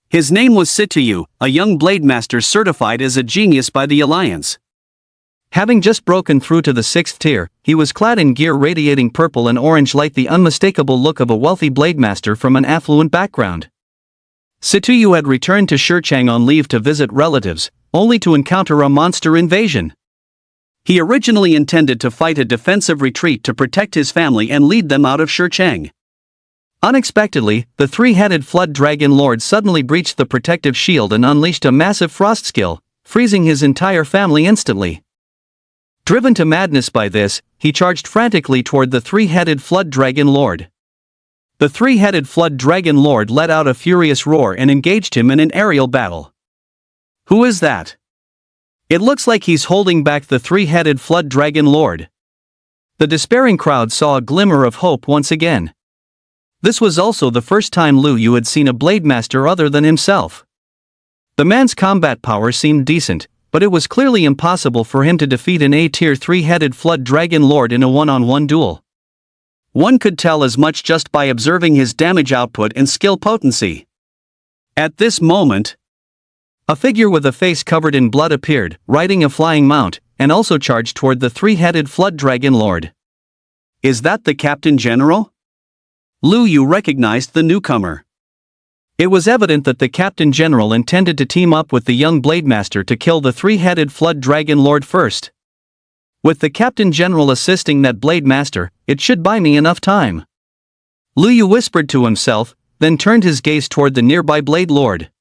His name was Situyu, a young blade master certified as a genius by the Alliance. Having just broken through to the 6th tier, he was clad in gear radiating purple and orange light, the unmistakable look of a wealthy blade master from an affluent background. Situyu had returned to Shicheng on leave to visit relatives, only to encounter a monster invasion. He originally intended to fight a defensive retreat to protect his family and lead them out of Shicheng. Unexpectedly, the three-headed flood dragon lord suddenly breached the protective shield and unleashed a massive frost skill, freezing his entire family instantly. Driven to madness by this, he charged frantically toward the three-headed flood dragon lord. The three-headed flood dragon lord let out a furious roar and engaged him in an aerial battle. "Who is that? It looks like he's holding back the three-headed flood dragon lord." The despairing crowd saw a glimmer of hope once again. This was also the first time Lu Yu had seen a blade master other than himself. The man's combat power seemed decent, but it was clearly impossible for him to defeat an A-tier three-headed flood dragon lord in a one-on-one duel. One could tell as much just by observing his damage output and skill potency. At this moment, a figure with a face covered in blood appeared, riding a flying mount, and also charged toward the three-headed flood dragon lord. Is that the Captain General? Lu Yu recognized the newcomer. It was evident that the Captain General intended to team up with the young Blade Master to kill the three-headed Flood Dragon Lord first. With the Captain General assisting that Blade Master, it should buy me enough time. Lu Yu whispered to himself, then turned his gaze toward the nearby Blade Lord.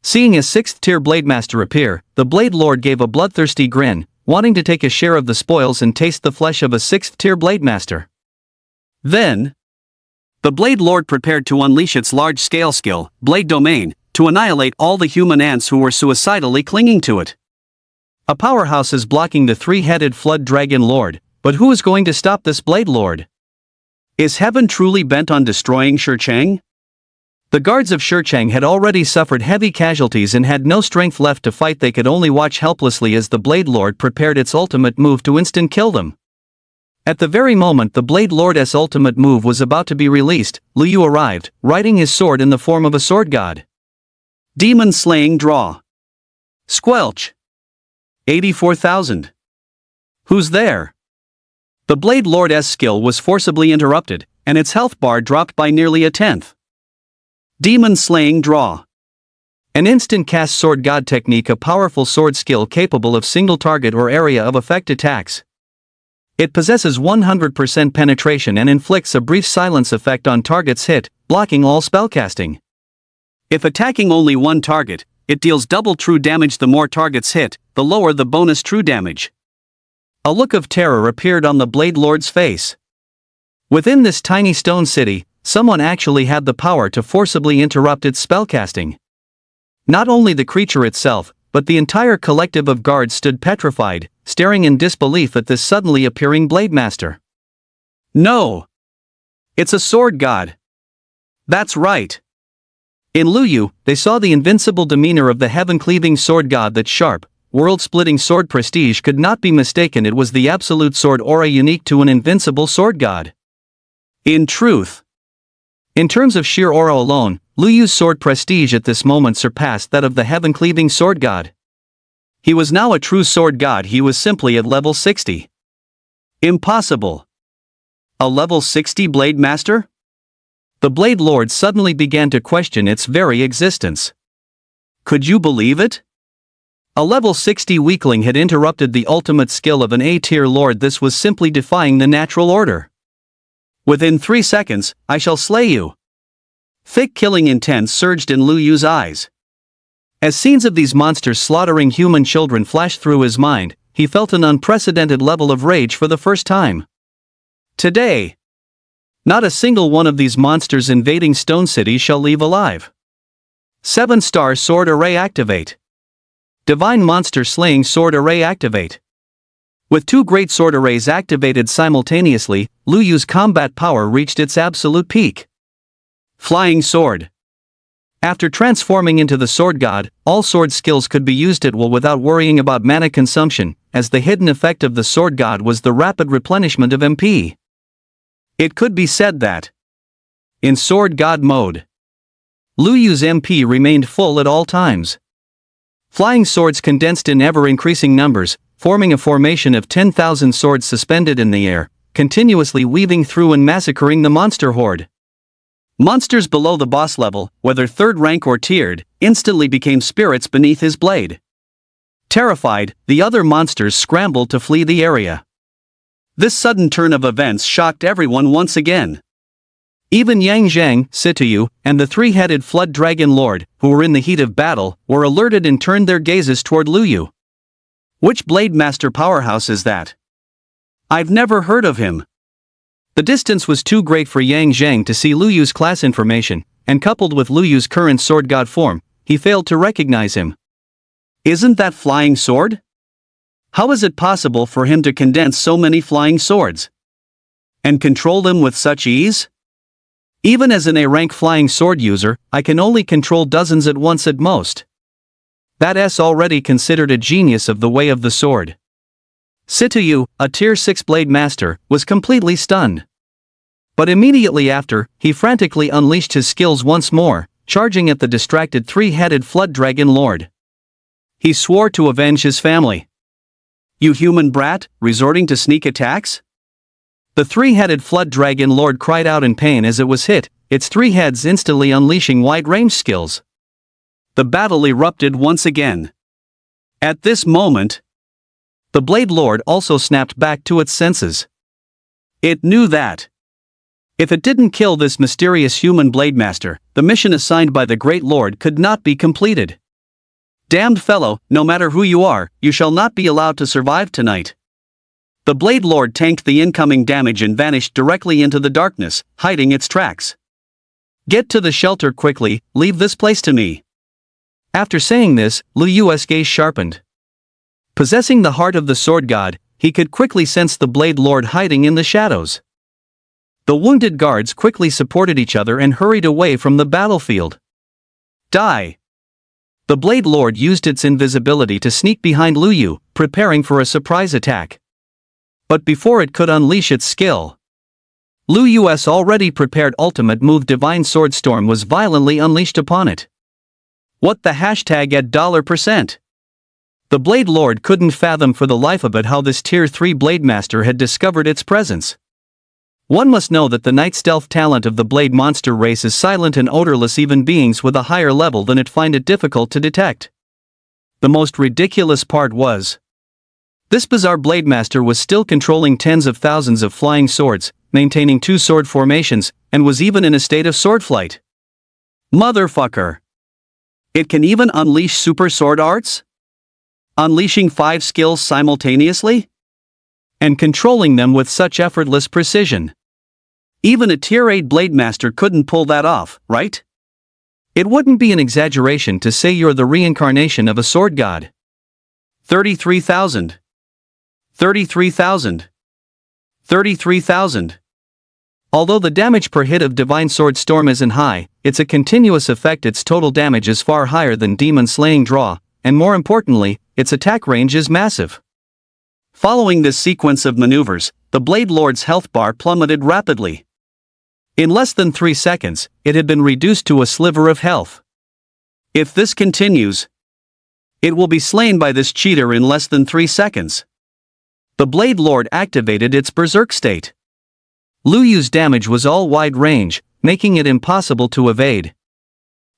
Seeing a sixth-tier Blade Master appear, the Blade Lord gave a bloodthirsty grin, wanting to take a share of the spoils and taste the flesh of a sixth-tier Blade Master. Then, the Blade Lord prepared to unleash its large-scale skill, Blade Domain, to annihilate all the human ants who were suicidally clinging to it. A powerhouse is blocking the three-headed Flood Dragon Lord, but who is going to stop this Blade Lord? Is heaven truly bent on destroying Shurchang? The guards of Shurchang had already suffered heavy casualties and had no strength left to fight. They could only watch helplessly as the Blade Lord prepared its ultimate move to instant kill them. At the very moment the Blade Lord's ultimate move was about to be released, Lu Yu arrived, riding his sword in the form of a sword god. Demon Slaying Draw. Squelch. 84,000. Who's there? The Blade Lord's skill was forcibly interrupted, and its health bar dropped by nearly a tenth. Demon Slaying Draw. An instant cast sword god technique, a powerful sword skill capable of single target or area of effect attacks. It possesses 100% penetration and inflicts a brief silence effect on targets hit, blocking all spellcasting. If attacking only one target, it deals double true damage. The more targets hit, the lower the bonus true damage. A look of terror appeared on the Blade Lord's face. Within this tiny stone city, someone actually had the power to forcibly interrupt its spellcasting. Not only the creature itself, but the entire collective of guards stood petrified, staring in disbelief at this suddenly appearing Blade Master. No! It's a sword god. That's right. In Lu Yu, they saw the invincible demeanor of the heaven-cleaving sword god. That sharp, world-splitting sword prestige could not be mistaken. It was the absolute sword aura unique to an invincible sword god. In truth, in terms of sheer aura alone, Lu Yu's sword prestige at this moment surpassed that of the heaven-cleaving sword god. He was now a true sword god. He was simply at level 60. Impossible. A level 60 Blade Master? The Blade Lord suddenly began to question its very existence. Could you believe it? A level 60 weakling had interrupted the ultimate skill of an A-tier lord. This was simply defying the natural order. Within 3 seconds, I shall slay you. Thick killing intent surged in Lu Yu's eyes. As scenes of these monsters slaughtering human children flashed through his mind, he felt an unprecedented level of rage for the first time. Today, not a single one of these monsters invading Stone City shall leave alive. 7-star sword array activate. Divine monster slaying sword array activate. With 2 great sword arrays activated simultaneously, Lu Yu's combat power reached its absolute peak. Flying sword. After transforming into the sword god, all sword skills could be used at will without worrying about mana consumption, as the hidden effect of the sword god was the rapid replenishment of MP. It could be said that, in sword god mode, Lu Yu's MP remained full at all times. Flying swords condensed in ever-increasing numbers, forming a formation of 10,000 swords suspended in the air, continuously weaving through and massacring the monster horde. Monsters below the boss level, whether third rank or tiered, instantly became spirits beneath his blade. Terrified, the other monsters scrambled to flee the area. This sudden turn of events shocked everyone once again. Even Yang Zhang, Situyu, and the three-headed Flood Dragon Lord, who were in the heat of battle, were alerted and turned their gazes toward Lu Yu. Which Blade Master powerhouse is that? I've never heard of him. The distance was too great for Yang Zhang to see Lu Yu's class information, and coupled with Lu Yu's current sword god form, he failed to recognize him. Isn't that flying sword? How is it possible for him to condense so many flying swords and control them with such ease? Even as an A-rank flying sword user, I can only control dozens at once at most. That's already considered a genius of the way of the sword. Situyu, a tier 6 blade master, was completely stunned. But immediately after, he frantically unleashed his skills once more, charging at the distracted three-headed Flood Dragon Lord. He swore to avenge his family. You human brat, resorting to sneak attacks? The three-headed flood dragon lord cried out in pain as it was hit, its three heads instantly unleashing wide-range skills. The battle erupted once again. At this moment, the Blade Lord also snapped back to its senses. It knew that if it didn't kill this mysterious human Blade Master, the mission assigned by the Great Lord could not be completed. Damned fellow, no matter who you are, you shall not be allowed to survive tonight. The Blade Lord tanked the incoming damage and vanished directly into the darkness, hiding its tracks. Get to the shelter quickly, leave this place to me. After saying this, Lu Yu's gaze sharpened. Possessing the heart of the sword god, he could quickly sense the Blade Lord hiding in the shadows. The wounded guards quickly supported each other and hurried away from the battlefield. Die! The Blade Lord used its invisibility to sneak behind Lu Yu, preparing for a surprise attack. But before it could unleash its skill, Lu Yu's already prepared ultimate move Divine Sword Storm was violently unleashed upon it. What the hashtag at $%? The Blade Lord couldn't fathom for the life of it how this Tier 3 Blade Master had discovered its presence. One must know that the night stealth talent of the Blade Monster race is silent and odorless. Even beings with a higher level than it find it difficult to detect. The most ridiculous part was, this bizarre Blade Master was still controlling tens of thousands of flying swords, maintaining 2 sword formations, and was even in a state of sword flight. Motherfucker! It can even unleash super sword arts? Unleashing 5 skills simultaneously? And controlling them with such effortless precision. Even a Tier 8 Blade Master couldn't pull that off, right? It wouldn't be an exaggeration to say you're the reincarnation of a sword god. 33,000. 33,000. 33,000. Although the damage per hit of Divine Sword Storm isn't high, it's a continuous effect. Its total damage is far higher than Demon Slaying Draw, and more importantly, its attack range is massive. Following this sequence of maneuvers, the Blade Lord's health bar plummeted rapidly. In less than 3 seconds, it had been reduced to a sliver of health. If this continues, it will be slain by this cheater in less than 3 seconds. The Blade Lord activated its berserk state. Lu Yu's damage was all wide range, making it impossible to evade.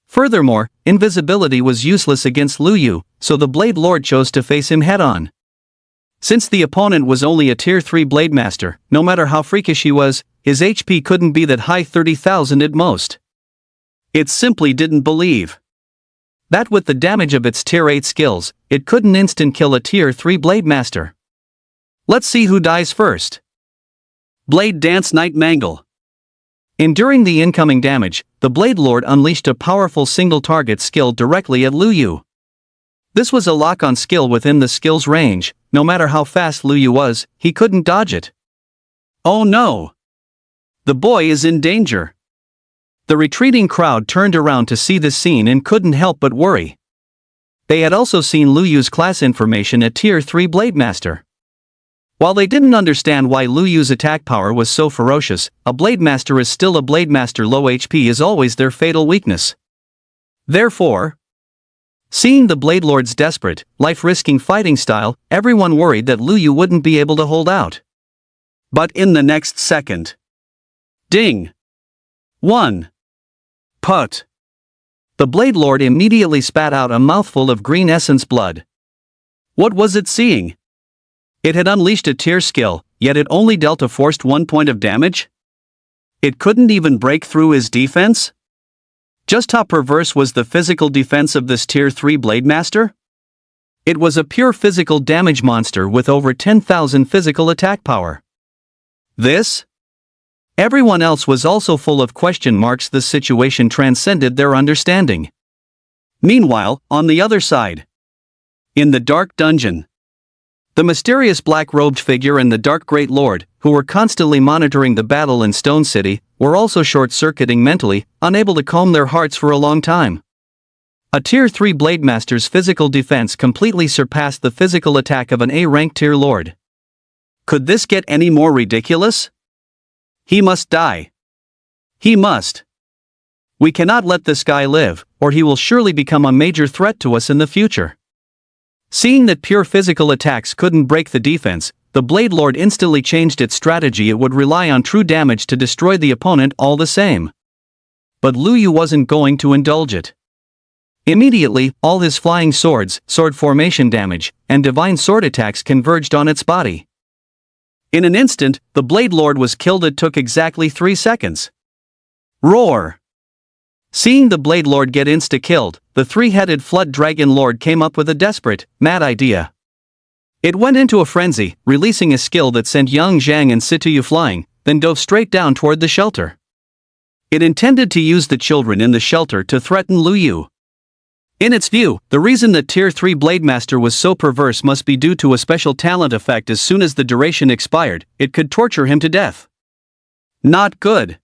Furthermore, invisibility was useless against Lu Yu, so the Blade Lord chose to face him head-on. Since the opponent was only a Tier 3 Blade Master, no matter how freakish he was, his HP couldn't be that high, 30,000 at most. It simply didn't believe that with the damage of its Tier 8 skills, it couldn't instant kill a Tier 3 Blade Master. Let's see who dies first. Blade Dance Night Mangle. Enduring the incoming damage, the Blade Lord unleashed a powerful single-target skill directly at Lu Yu. This was a lock-on skill within the skill's range. No matter how fast Lu Yu was, he couldn't dodge it. Oh no! The boy is in danger. The retreating crowd turned around to see this scene and couldn't help but worry. They had also seen Lu Yu's class information at Tier 3 Blade Master. While they didn't understand why Lu Yu's attack power was so ferocious, a Blade Master is still a Blade Master. Low HP is always their fatal weakness. Therefore, seeing the Blade Lord's desperate, life-risking fighting style, everyone worried that Lu Yu wouldn't be able to hold out. But in the next second, ding! 1. Put! The Blade Lord immediately spat out a mouthful of green essence blood. What was it seeing? It had unleashed a tier skill, yet it only dealt a forced 1 point of damage? It couldn't even break through his defense? Just how perverse was the physical defense of this Tier 3 Blade Master? It was a pure physical damage monster with over 10,000 physical attack power. This? Everyone else was also full of question marks. The situation transcended their understanding. Meanwhile, on the other side, in the dark dungeon, the mysterious black-robed figure and the Dark Great Lord, who were constantly monitoring the battle in Stone City, were also short-circuiting mentally, unable to calm their hearts for a long time. A Tier 3 Blade Master's physical defense completely surpassed the physical attack of an A-rank Tier Lord. Could this get any more ridiculous? He must die. He must. We cannot let this guy live, or he will surely become a major threat to us in the future. Seeing that pure physical attacks couldn't break the defense, the Blade Lord instantly changed its strategy. It would rely on true damage to destroy the opponent all the same. But Lu Yu wasn't going to indulge it. Immediately, all his flying swords, sword formation damage, and divine sword attacks converged on its body. In an instant, the Blade Lord was killed. It took exactly 3 seconds. Roar! Seeing the Blade Lord get insta-killed, the three-headed Flood Dragon Lord came up with a desperate, mad idea. It went into a frenzy, releasing a skill that sent Yang Zhang and Situyu flying, then dove straight down toward the shelter. It intended to use the children in the shelter to threaten Lu Yu. In its view, the reason that Tier 3 Blademaster was so perverse must be due to a special talent effect. As soon as the duration expired, it could torture him to death. Not good.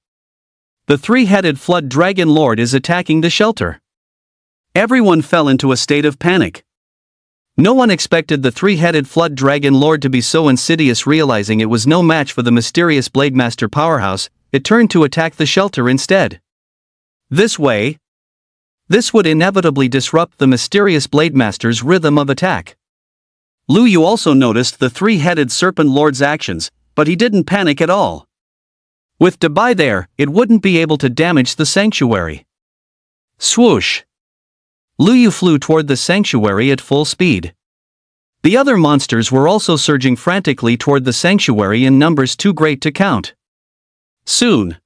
The three-headed Flood Dragon Lord is attacking the shelter. Everyone fell into a state of panic. No one expected the three-headed Flood Dragon Lord to be so insidious. Realizing it was no match for the mysterious Blademaster powerhouse, it turned to attack the shelter instead. This would inevitably disrupt the mysterious Blademaster's rhythm of attack. Lu Yu also noticed the three-headed Serpent Lord's actions, but he didn't panic at all. With Dabai there, it wouldn't be able to damage the sanctuary. Swoosh! Lu Yu flew toward the sanctuary at full speed. The other monsters were also surging frantically toward the sanctuary in numbers too great to count. Soon,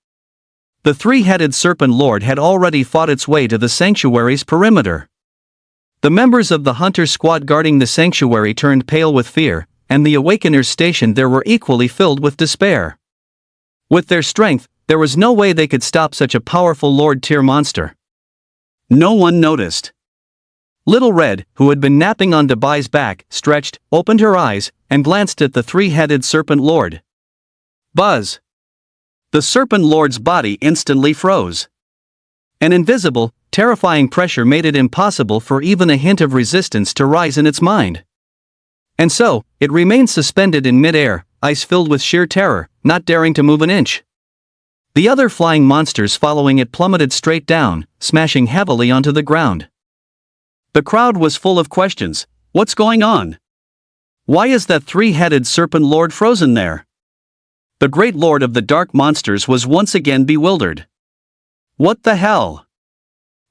the three-headed Serpent Lord had already fought its way to the sanctuary's perimeter. The members of the hunter squad guarding the sanctuary turned pale with fear, and the Awakeners stationed there were equally filled with despair. With their strength, there was no way they could stop such a powerful Lord-tier monster. No one noticed. Little Red, who had been napping on Dabai's back, stretched, opened her eyes, and glanced at the three-headed Serpent Lord. Buzz! The Serpent Lord's body instantly froze. An invisible, terrifying pressure made it impossible for even a hint of resistance to rise in its mind. And so, it remained suspended in mid-air, ice filled with sheer terror, not daring to move an inch. The other flying monsters following it plummeted straight down, smashing heavily onto the ground. The crowd was full of questions. What's going on? Why is that three-headed Serpent Lord frozen there? The great lord of the dark monsters was once again bewildered. What the hell?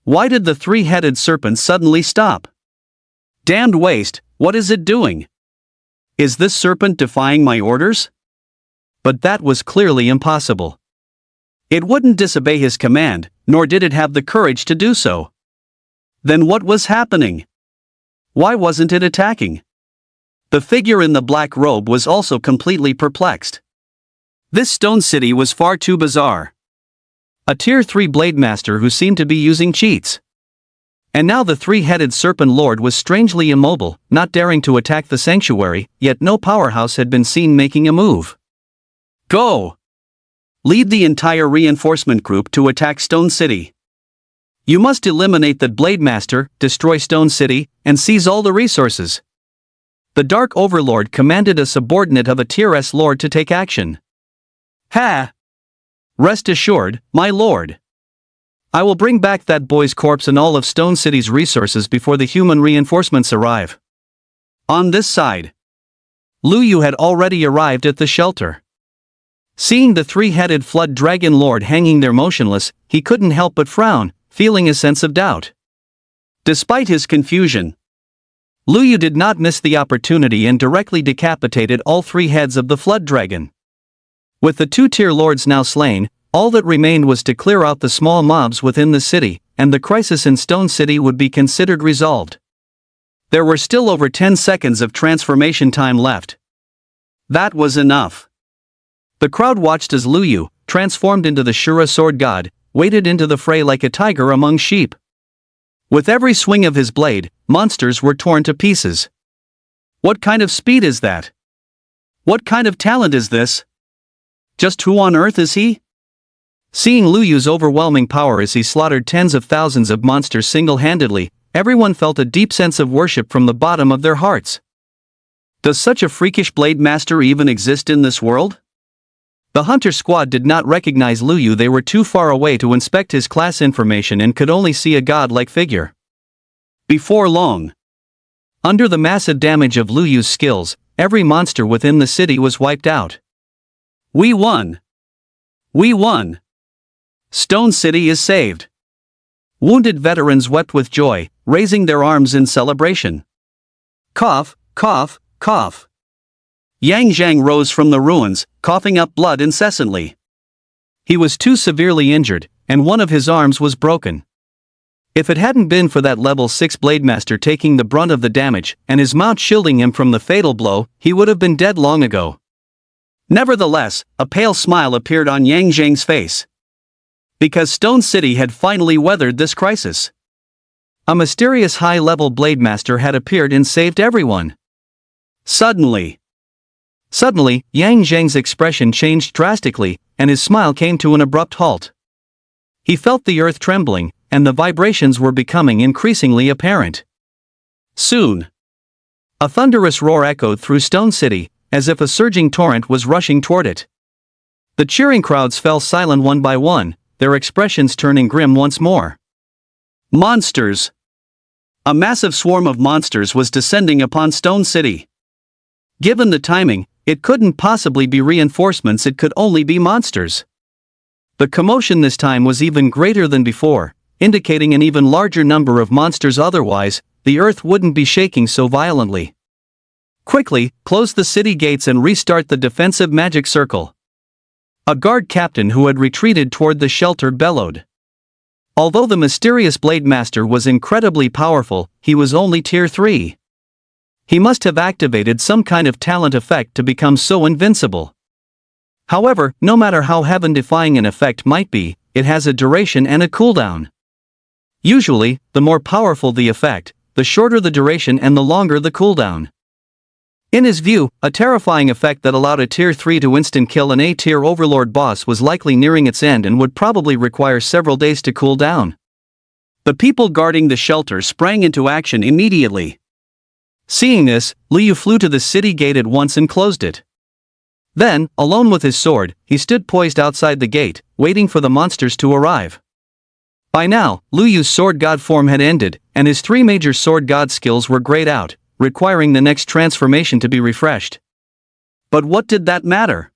Why did the three-headed serpent suddenly stop? Damned waste, what is it doing? Is this serpent defying my orders? But that was clearly impossible. It wouldn't disobey his command, nor did it have the courage to do so. Then what was happening? Why wasn't it attacking? The figure in the black robe was also completely perplexed. This stone city was far too bizarre. A Tier 3 Blademaster who seemed to be using cheats. And now the three-headed Serpent Lord was strangely immobile, not daring to attack the sanctuary, yet no powerhouse had been seen making a move. Go! Lead the entire reinforcement group to attack Stone City. You must eliminate the Blademaster, destroy Stone City, and seize all the resources. The Dark Overlord commanded a subordinate of a Tier S Lord to take action. Ha! Rest assured, my lord. I will bring back that boy's corpse and all of Stone City's resources before the human reinforcements arrive. On this side, Lu Yu had already arrived at the shelter. Seeing the three-headed Flood Dragon Lord hanging there motionless, he couldn't help but frown, feeling a sense of doubt. Despite his confusion, Lu Yu did not miss the opportunity and directly decapitated all 3 heads of the Flood Dragon. With the 2-tier lords now slain, all that remained was to clear out the small mobs within the city, and the crisis in Stone City would be considered resolved. There were still over 10 seconds of transformation time left. That was enough. The crowd watched as Lu Yu, transformed into the Shura sword god, waded into the fray like a tiger among sheep. With every swing of his blade, monsters were torn to pieces. What kind of speed is that? What kind of talent is this? Just who on earth is he? Seeing Lu Yu's overwhelming power as he slaughtered tens of thousands of monsters single-handedly, everyone felt a deep sense of worship from the bottom of their hearts. Does such a freakish blade master even exist in this world? The hunter squad did not recognize Lu Yu. They were too far away to inspect his class information and could only see a god-like figure. Before long, under the massive damage of Lu Yu's skills, every monster within the city was wiped out. We won! We won! Stone City is saved! Wounded veterans wept with joy, raising their arms in celebration. Cough, cough, cough. Yang Zhang rose from the ruins, coughing up blood incessantly. He was too severely injured, and one of his arms was broken. If it hadn't been for that level 6 Blademaster taking the brunt of the damage, and his mount shielding him from the fatal blow, he would have been dead long ago. Nevertheless, a pale smile appeared on Yang Zhang's face. Because Stone City had finally weathered this crisis. A mysterious high-level Blademaster had appeared and saved everyone. Suddenly, Yang Zhang's expression changed drastically, and his smile came to an abrupt halt. He felt the earth trembling, and the vibrations were becoming increasingly apparent. Soon, a thunderous roar echoed through Stone City, as if a surging torrent was rushing toward it. The cheering crowds fell silent one by one, their expressions turning grim once more. Monsters! A massive swarm of monsters was descending upon Stone City. Given the timing, it couldn't possibly be reinforcements, it could only be monsters. The commotion this time was even greater than before, indicating an even larger number of monsters, otherwise, the earth wouldn't be shaking so violently. Quickly, close the city gates and restart the defensive magic circle. A guard captain who had retreated toward the shelter bellowed. Although the mysterious Blademaster was incredibly powerful, he was only tier 3. He must have activated some kind of talent effect to become so invincible. However, no matter how heaven-defying an effect might be, it has a duration and a cooldown. Usually, the more powerful the effect, the shorter the duration and the longer the cooldown. In his view, a terrifying effect that allowed a tier 3 to instant kill an A-tier overlord boss was likely nearing its end and would probably require several days to cool down. The people guarding the shelter sprang into action immediately. Seeing this, Liu flew to the city gate at once and closed it. Then, alone with his sword, he stood poised outside the gate, waiting for the monsters to arrive. By now, Liyu's sword god form had ended, and his 3 major sword god skills were grayed out, requiring the next transformation to be refreshed. But what did that matter?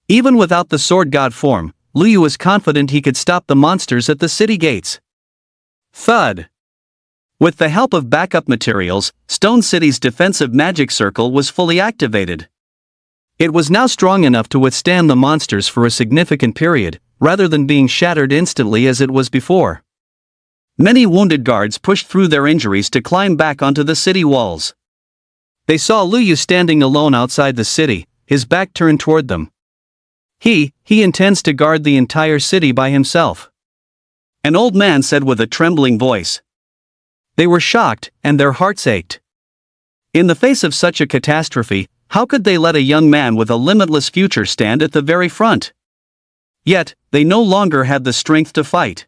Even without the sword god form, Liu was confident he could stop the monsters at the city gates. Thud! With the help of backup materials, Stone City's defensive magic circle was fully activated. It was now strong enough to withstand the monsters for a significant period, rather than being shattered instantly as it was before. Many wounded guards pushed through their injuries to climb back onto the city walls. They saw Liu standing alone outside the city, his back turned toward them. He intends to guard the entire city by himself. An old man said with a trembling voice. They were shocked, and their hearts ached. In the face of such a catastrophe, how could they let a young man with a limitless future stand at the very front? Yet, they no longer had the strength to fight.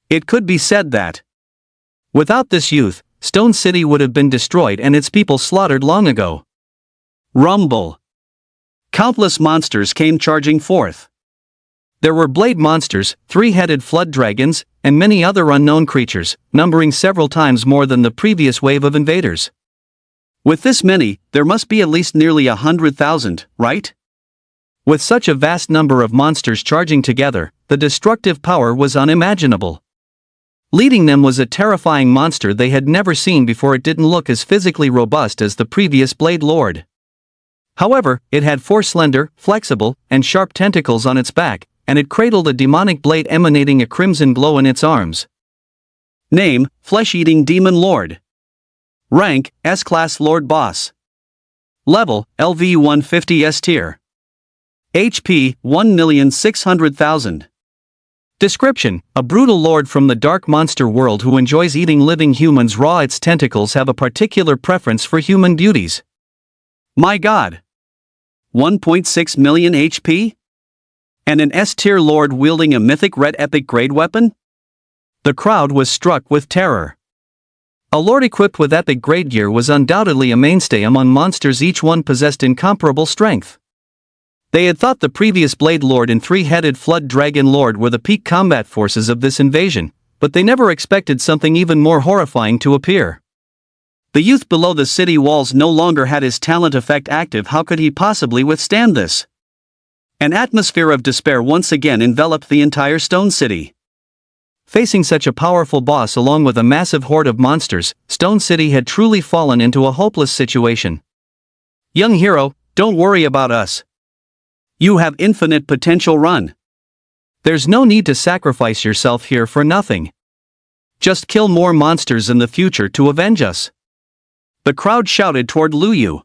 It could be said that, without this youth, Stone City would have been destroyed and its people slaughtered long ago. Rumble! Countless monsters came charging forth. There were blade monsters, 3-headed flood dragons, and many other unknown creatures, numbering several times more than the previous wave of invaders. With this many, there must be at least nearly 100,000, right? With such a vast number of monsters charging together, the destructive power was unimaginable. Leading them was a terrifying monster they had never seen before. It didn't look as physically robust as the previous Blade Lord. However, it had 4 slender, flexible, and sharp tentacles on its back, and it cradled a demonic blade emanating a crimson glow in its arms. Name, Flesh-Eating Demon Lord. Rank, S-Class Lord Boss. Level, LV 150 S-Tier. HP, 1,600,000. Description: a brutal lord from the dark monster world who enjoys eating living humans raw. Its tentacles have a particular preference for human beauties. My god! 1.6 million HP? And an S-tier lord wielding a mythic red epic grade weapon? The crowd was struck with terror. A lord equipped with epic grade gear was undoubtedly a mainstay among monsters. Each one possessed incomparable strength. They had thought the previous Blade Lord and 3-headed Flood Dragon Lord were the peak combat forces of this invasion, but they never expected something even more horrifying to appear. The youth below the city walls no longer had his talent effect active. How could he possibly withstand this? An atmosphere of despair once again enveloped the entire Stone City. Facing such a powerful boss along with a massive horde of monsters, Stone City had truly fallen into a hopeless situation. Young hero, don't worry about us. You have infinite potential. Run. There's no need to sacrifice yourself here for nothing. Just kill more monsters in the future to avenge us. The crowd shouted toward Lu Yu.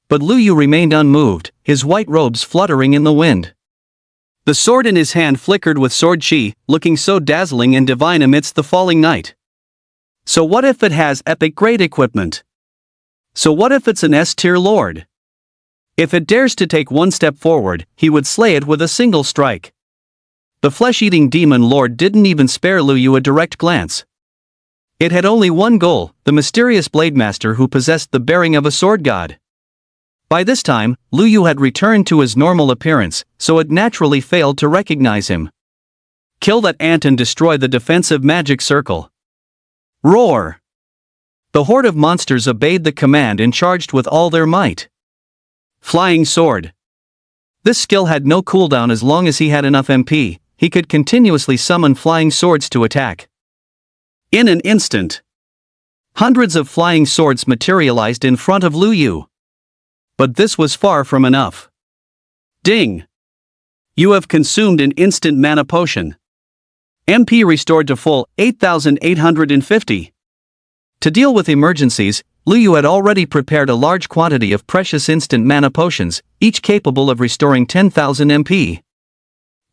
But Lu Yu remained unmoved, his white robes fluttering in the wind. The sword in his hand flickered with sword chi, looking so dazzling and divine amidst the falling night. So what if it has epic grade equipment? So what if it's an S-tier lord? If it dares to take one step forward, he would slay it with a single strike. The flesh-eating demon lord didn't even spare Lu Yu a direct glance. It had only one goal, the mysterious blade master who possessed the bearing of a sword god. By this time, Lu Yu had returned to his normal appearance, so it naturally failed to recognize him. Kill that ant and destroy the defensive magic circle. Roar! The horde of monsters obeyed the command and charged with all their might. Flying sword. This skill had no cooldown. As long as he had enough MP, he could continuously summon flying swords to attack. In an instant, hundreds of flying swords materialized in front of Lu Yu. But this was far from enough. Ding! You have consumed an instant mana potion. MP restored to full, 8,850. To deal with emergencies, Lu Yu had already prepared a large quantity of precious instant mana potions, each capable of restoring 10,000 MP.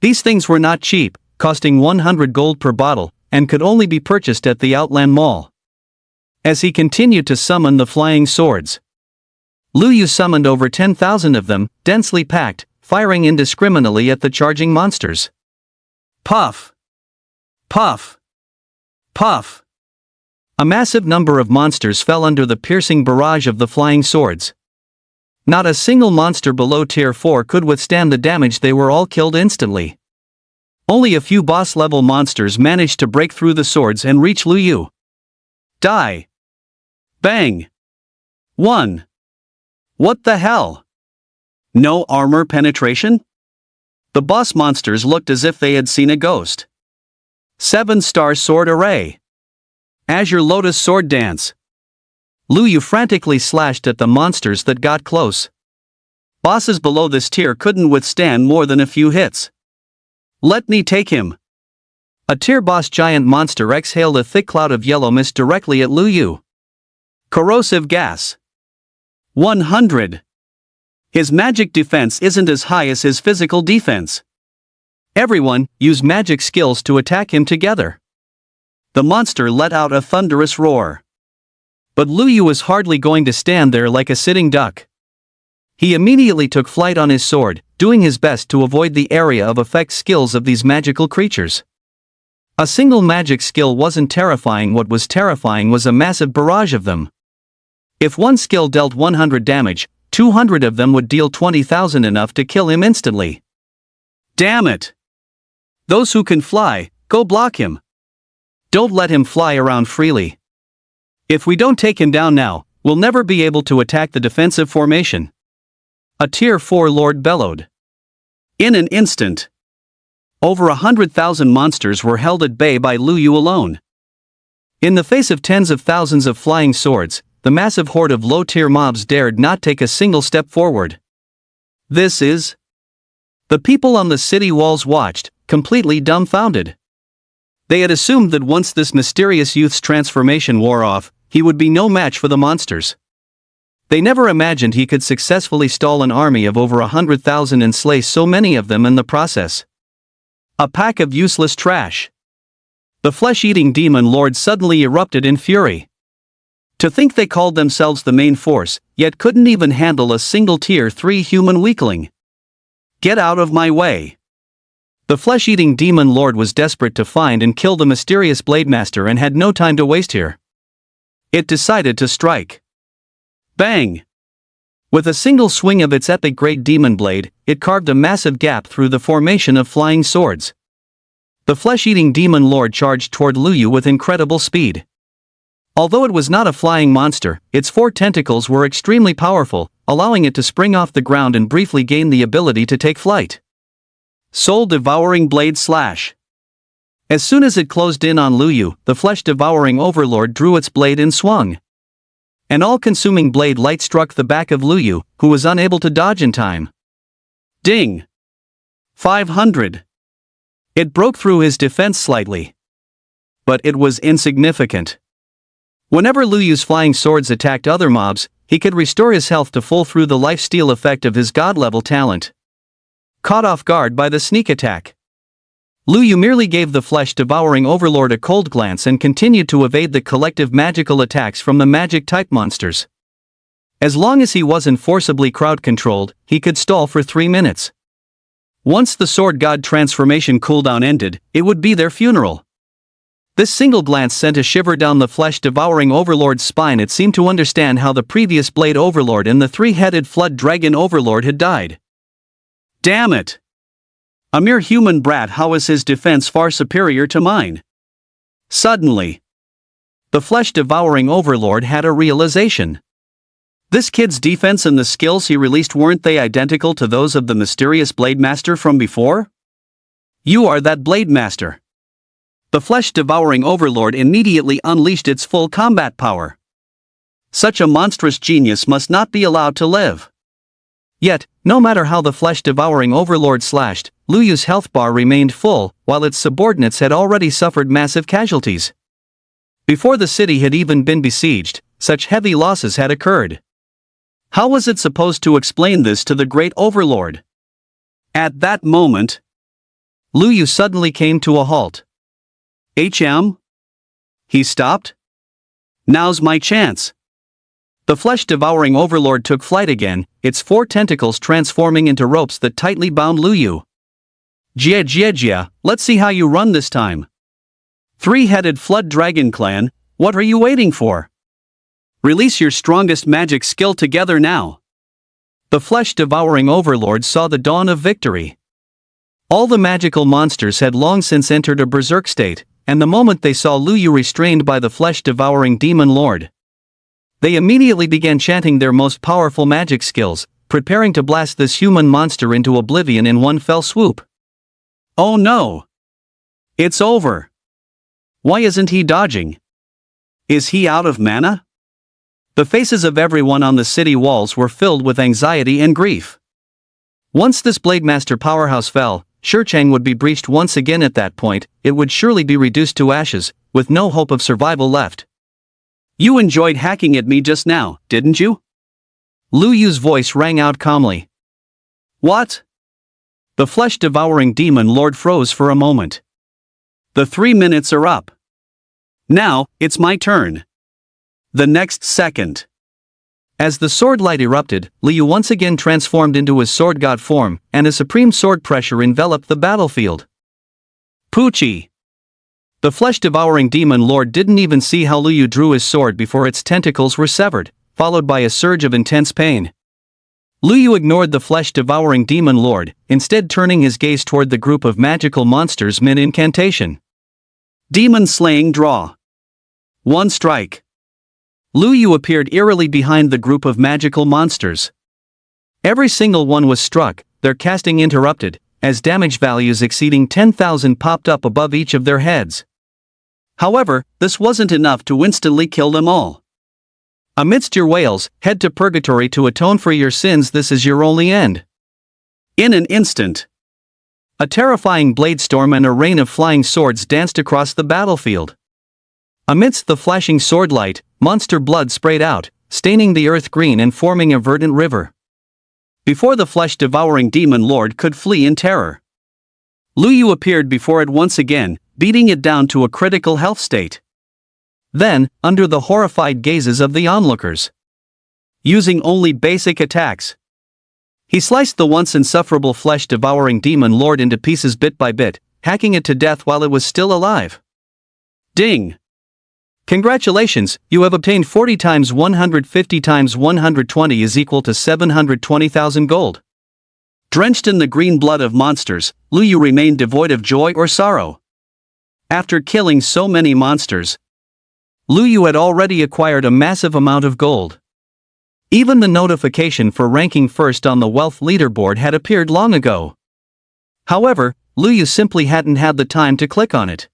These things were not cheap, costing 100 gold per bottle, and could only be purchased at the Outland Mall. As he continued to summon the flying swords, Lu Yu summoned over 10,000 of them, densely packed, firing indiscriminately at the charging monsters. Puff! Puff! Puff! A massive number of monsters fell under the piercing barrage of the flying swords. Not a single monster below tier 4 could withstand the damage. They were all killed instantly. Only a few boss-level monsters managed to break through the swords and reach Lu Yu. Die! Bang! 1. What the hell? No armor penetration? The boss monsters looked as if they had seen a ghost. 7-star sword array. Azure Lotus sword dance. Lu Yu frantically slashed at the monsters that got close. Bosses below this tier couldn't withstand more than a few hits. Let me take him. A tier boss giant monster exhaled a thick cloud of yellow mist directly at Lu Yu. Corrosive gas. 100. His magic defense isn't as high as his physical defense. Everyone, use magic skills to attack him together. The monster let out a thunderous roar. But Lu Yu was hardly going to stand there like a sitting duck. He immediately took flight on his sword, doing his best to avoid the area of effect skills of these magical creatures. A single magic skill wasn't terrifying. What was terrifying was a massive barrage of them. If one skill dealt 100 damage, 200 of them would deal 20,000, enough to kill him instantly. Damn it! Those who can fly, go block him. Don't let him fly around freely. If we don't take him down now, we'll never be able to attack the defensive formation. A tier 4 lord bellowed. In an instant, over 100,000 monsters were held at bay by Lu Yu alone. In the face of tens of thousands of flying swords, the massive horde of low-tier mobs dared not take a single step forward. This is... The people on the city walls watched, completely dumbfounded. They had assumed that once this mysterious youth's transformation wore off, he would be no match for the monsters. They never imagined he could successfully stall an army of over 100,000 and slay so many of them in the process. A pack of useless trash. The flesh-eating demon lord suddenly erupted in fury. To think they called themselves the main force, yet couldn't even handle a single tier 3 human weakling. Get out of my way. The flesh-eating demon lord was desperate to find and kill the mysterious blade master and had no time to waste here. It decided to strike. Bang! With a single swing of its epic great demon blade, it carved a massive gap through the formation of flying swords. The flesh-eating demon lord charged toward Lu Yu with incredible speed. Although it was not a flying monster, its 4 tentacles were extremely powerful, allowing it to spring off the ground and briefly gain the ability to take flight. Soul-devouring blade slash. As soon as it closed in on Luyu, the flesh-devouring overlord drew its blade and swung. An all-consuming blade light struck the back of Luyu, who was unable to dodge in time. Ding! 500. It broke through his defense slightly. But it was insignificant. Whenever Luyu's flying swords attacked other mobs, he could restore his health to full through the lifesteal effect of his god-level talent. Caught off guard by the sneak attack, Luyu merely gave the flesh-devouring overlord a cold glance and continued to evade the collective magical attacks from the magic-type monsters. As long as he wasn't forcibly crowd-controlled, he could stall for 3 minutes. Once the sword god transformation cooldown ended, it would be their funeral. This single glance sent a shiver down the flesh-devouring overlord's spine. It seemed to understand how the previous blade overlord and the 3-headed flood dragon overlord had died. Damn it! A mere human brat, how is his defense far superior to mine? Suddenly, the flesh-devouring overlord had a realization. This kid's defense and the skills he released, weren't they identical to those of the mysterious Blade Master from before? You are that Blade Master. The flesh-devouring overlord immediately unleashed its full combat power. Such a monstrous genius must not be allowed to live. Yet, no matter how the flesh-devouring overlord slashed, Luyu's health bar remained full, while its subordinates had already suffered massive casualties. Before the city had even been besieged, such heavy losses had occurred. How was it supposed to explain this to the great overlord? At that moment, Luyu suddenly came to a halt. He stopped? Now's my chance. The flesh-devouring overlord took flight again, its 4 tentacles transforming into ropes that tightly bound Luyu. Jia, let's see how you run this time. 3-headed flood dragon clan, what are you waiting for? Release your strongest magic skill together now. The flesh-devouring overlord saw the dawn of victory. All the magical monsters had long since entered a berserk state, and the moment they saw Luyu restrained by the flesh-devouring demon lord, they immediately began chanting their most powerful magic skills, preparing to blast this human monster into oblivion in one fell swoop. Oh no! It's over! Why isn't he dodging? Is he out of mana? The faces of everyone on the city walls were filled with anxiety and grief. Once this Blade Master powerhouse fell, Shurchang would be breached once again. At that point, it would surely be reduced to ashes, with no hope of survival left. You enjoyed hacking at me just now, didn't you? Luyu's voice rang out calmly. What? The flesh-devouring demon lord froze for a moment. The 3 minutes are up. Now, it's my turn. The next second. As the sword light erupted, Luyu once again transformed into his sword god form, and a supreme sword pressure enveloped the battlefield. Poochie! The flesh-devouring demon lord didn't even see how Luyu drew his sword before its tentacles were severed, followed by a surge of intense pain. Luyu ignored the flesh-devouring demon lord, instead turning his gaze toward the group of magical monsters mid-incantation. Demon slaying draw. 1 strike. Luyu appeared eerily behind the group of magical monsters. Every single one was struck, their casting interrupted, as damage values exceeding 10,000 popped up above each of their heads. However, this wasn't enough to instantly kill them all. Amidst your wails, head to purgatory to atone for your sins. This is your only end. In an instant, a terrifying blade storm and a rain of flying swords danced across the battlefield. Amidst the flashing sword light, monster blood sprayed out, staining the earth green and forming a verdant river. Before the flesh-devouring demon lord could flee in terror, Luyu appeared before it once again, beating it down to a critical health state. Then, under the horrified gazes of the onlookers, using only basic attacks, he sliced the once insufferable flesh-devouring demon lord into pieces bit by bit, hacking it to death while it was still alive. Ding! Congratulations, you have obtained 40 times 150 times 120 is equal to 720,000 gold. Drenched in the green blood of monsters, Luyu remained devoid of joy or sorrow. After killing so many monsters, Lu Yu had already acquired a massive amount of gold. Even the notification for ranking first on the wealth leaderboard had appeared long ago. However, Lu Yu simply hadn't had the time to click on it.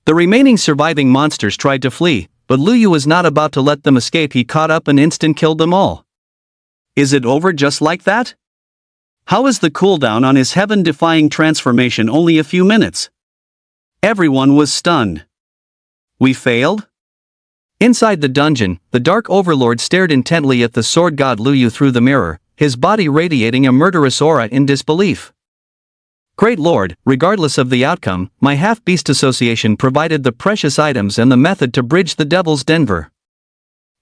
The remaining surviving monsters tried to flee, but Lu Yu was not about to let them escape. He caught up and instant killed them all. Is it over just like that? How is the cooldown on his heaven-defying transformation only a few minutes? Everyone was stunned. We failed? Inside the dungeon, the Dark Overlord stared intently at the sword god Lu Yu through the mirror, his body radiating a murderous aura in disbelief. Great Lord, regardless of the outcome, my half-beast association provided the precious items and the method to bridge the Devil's Denver.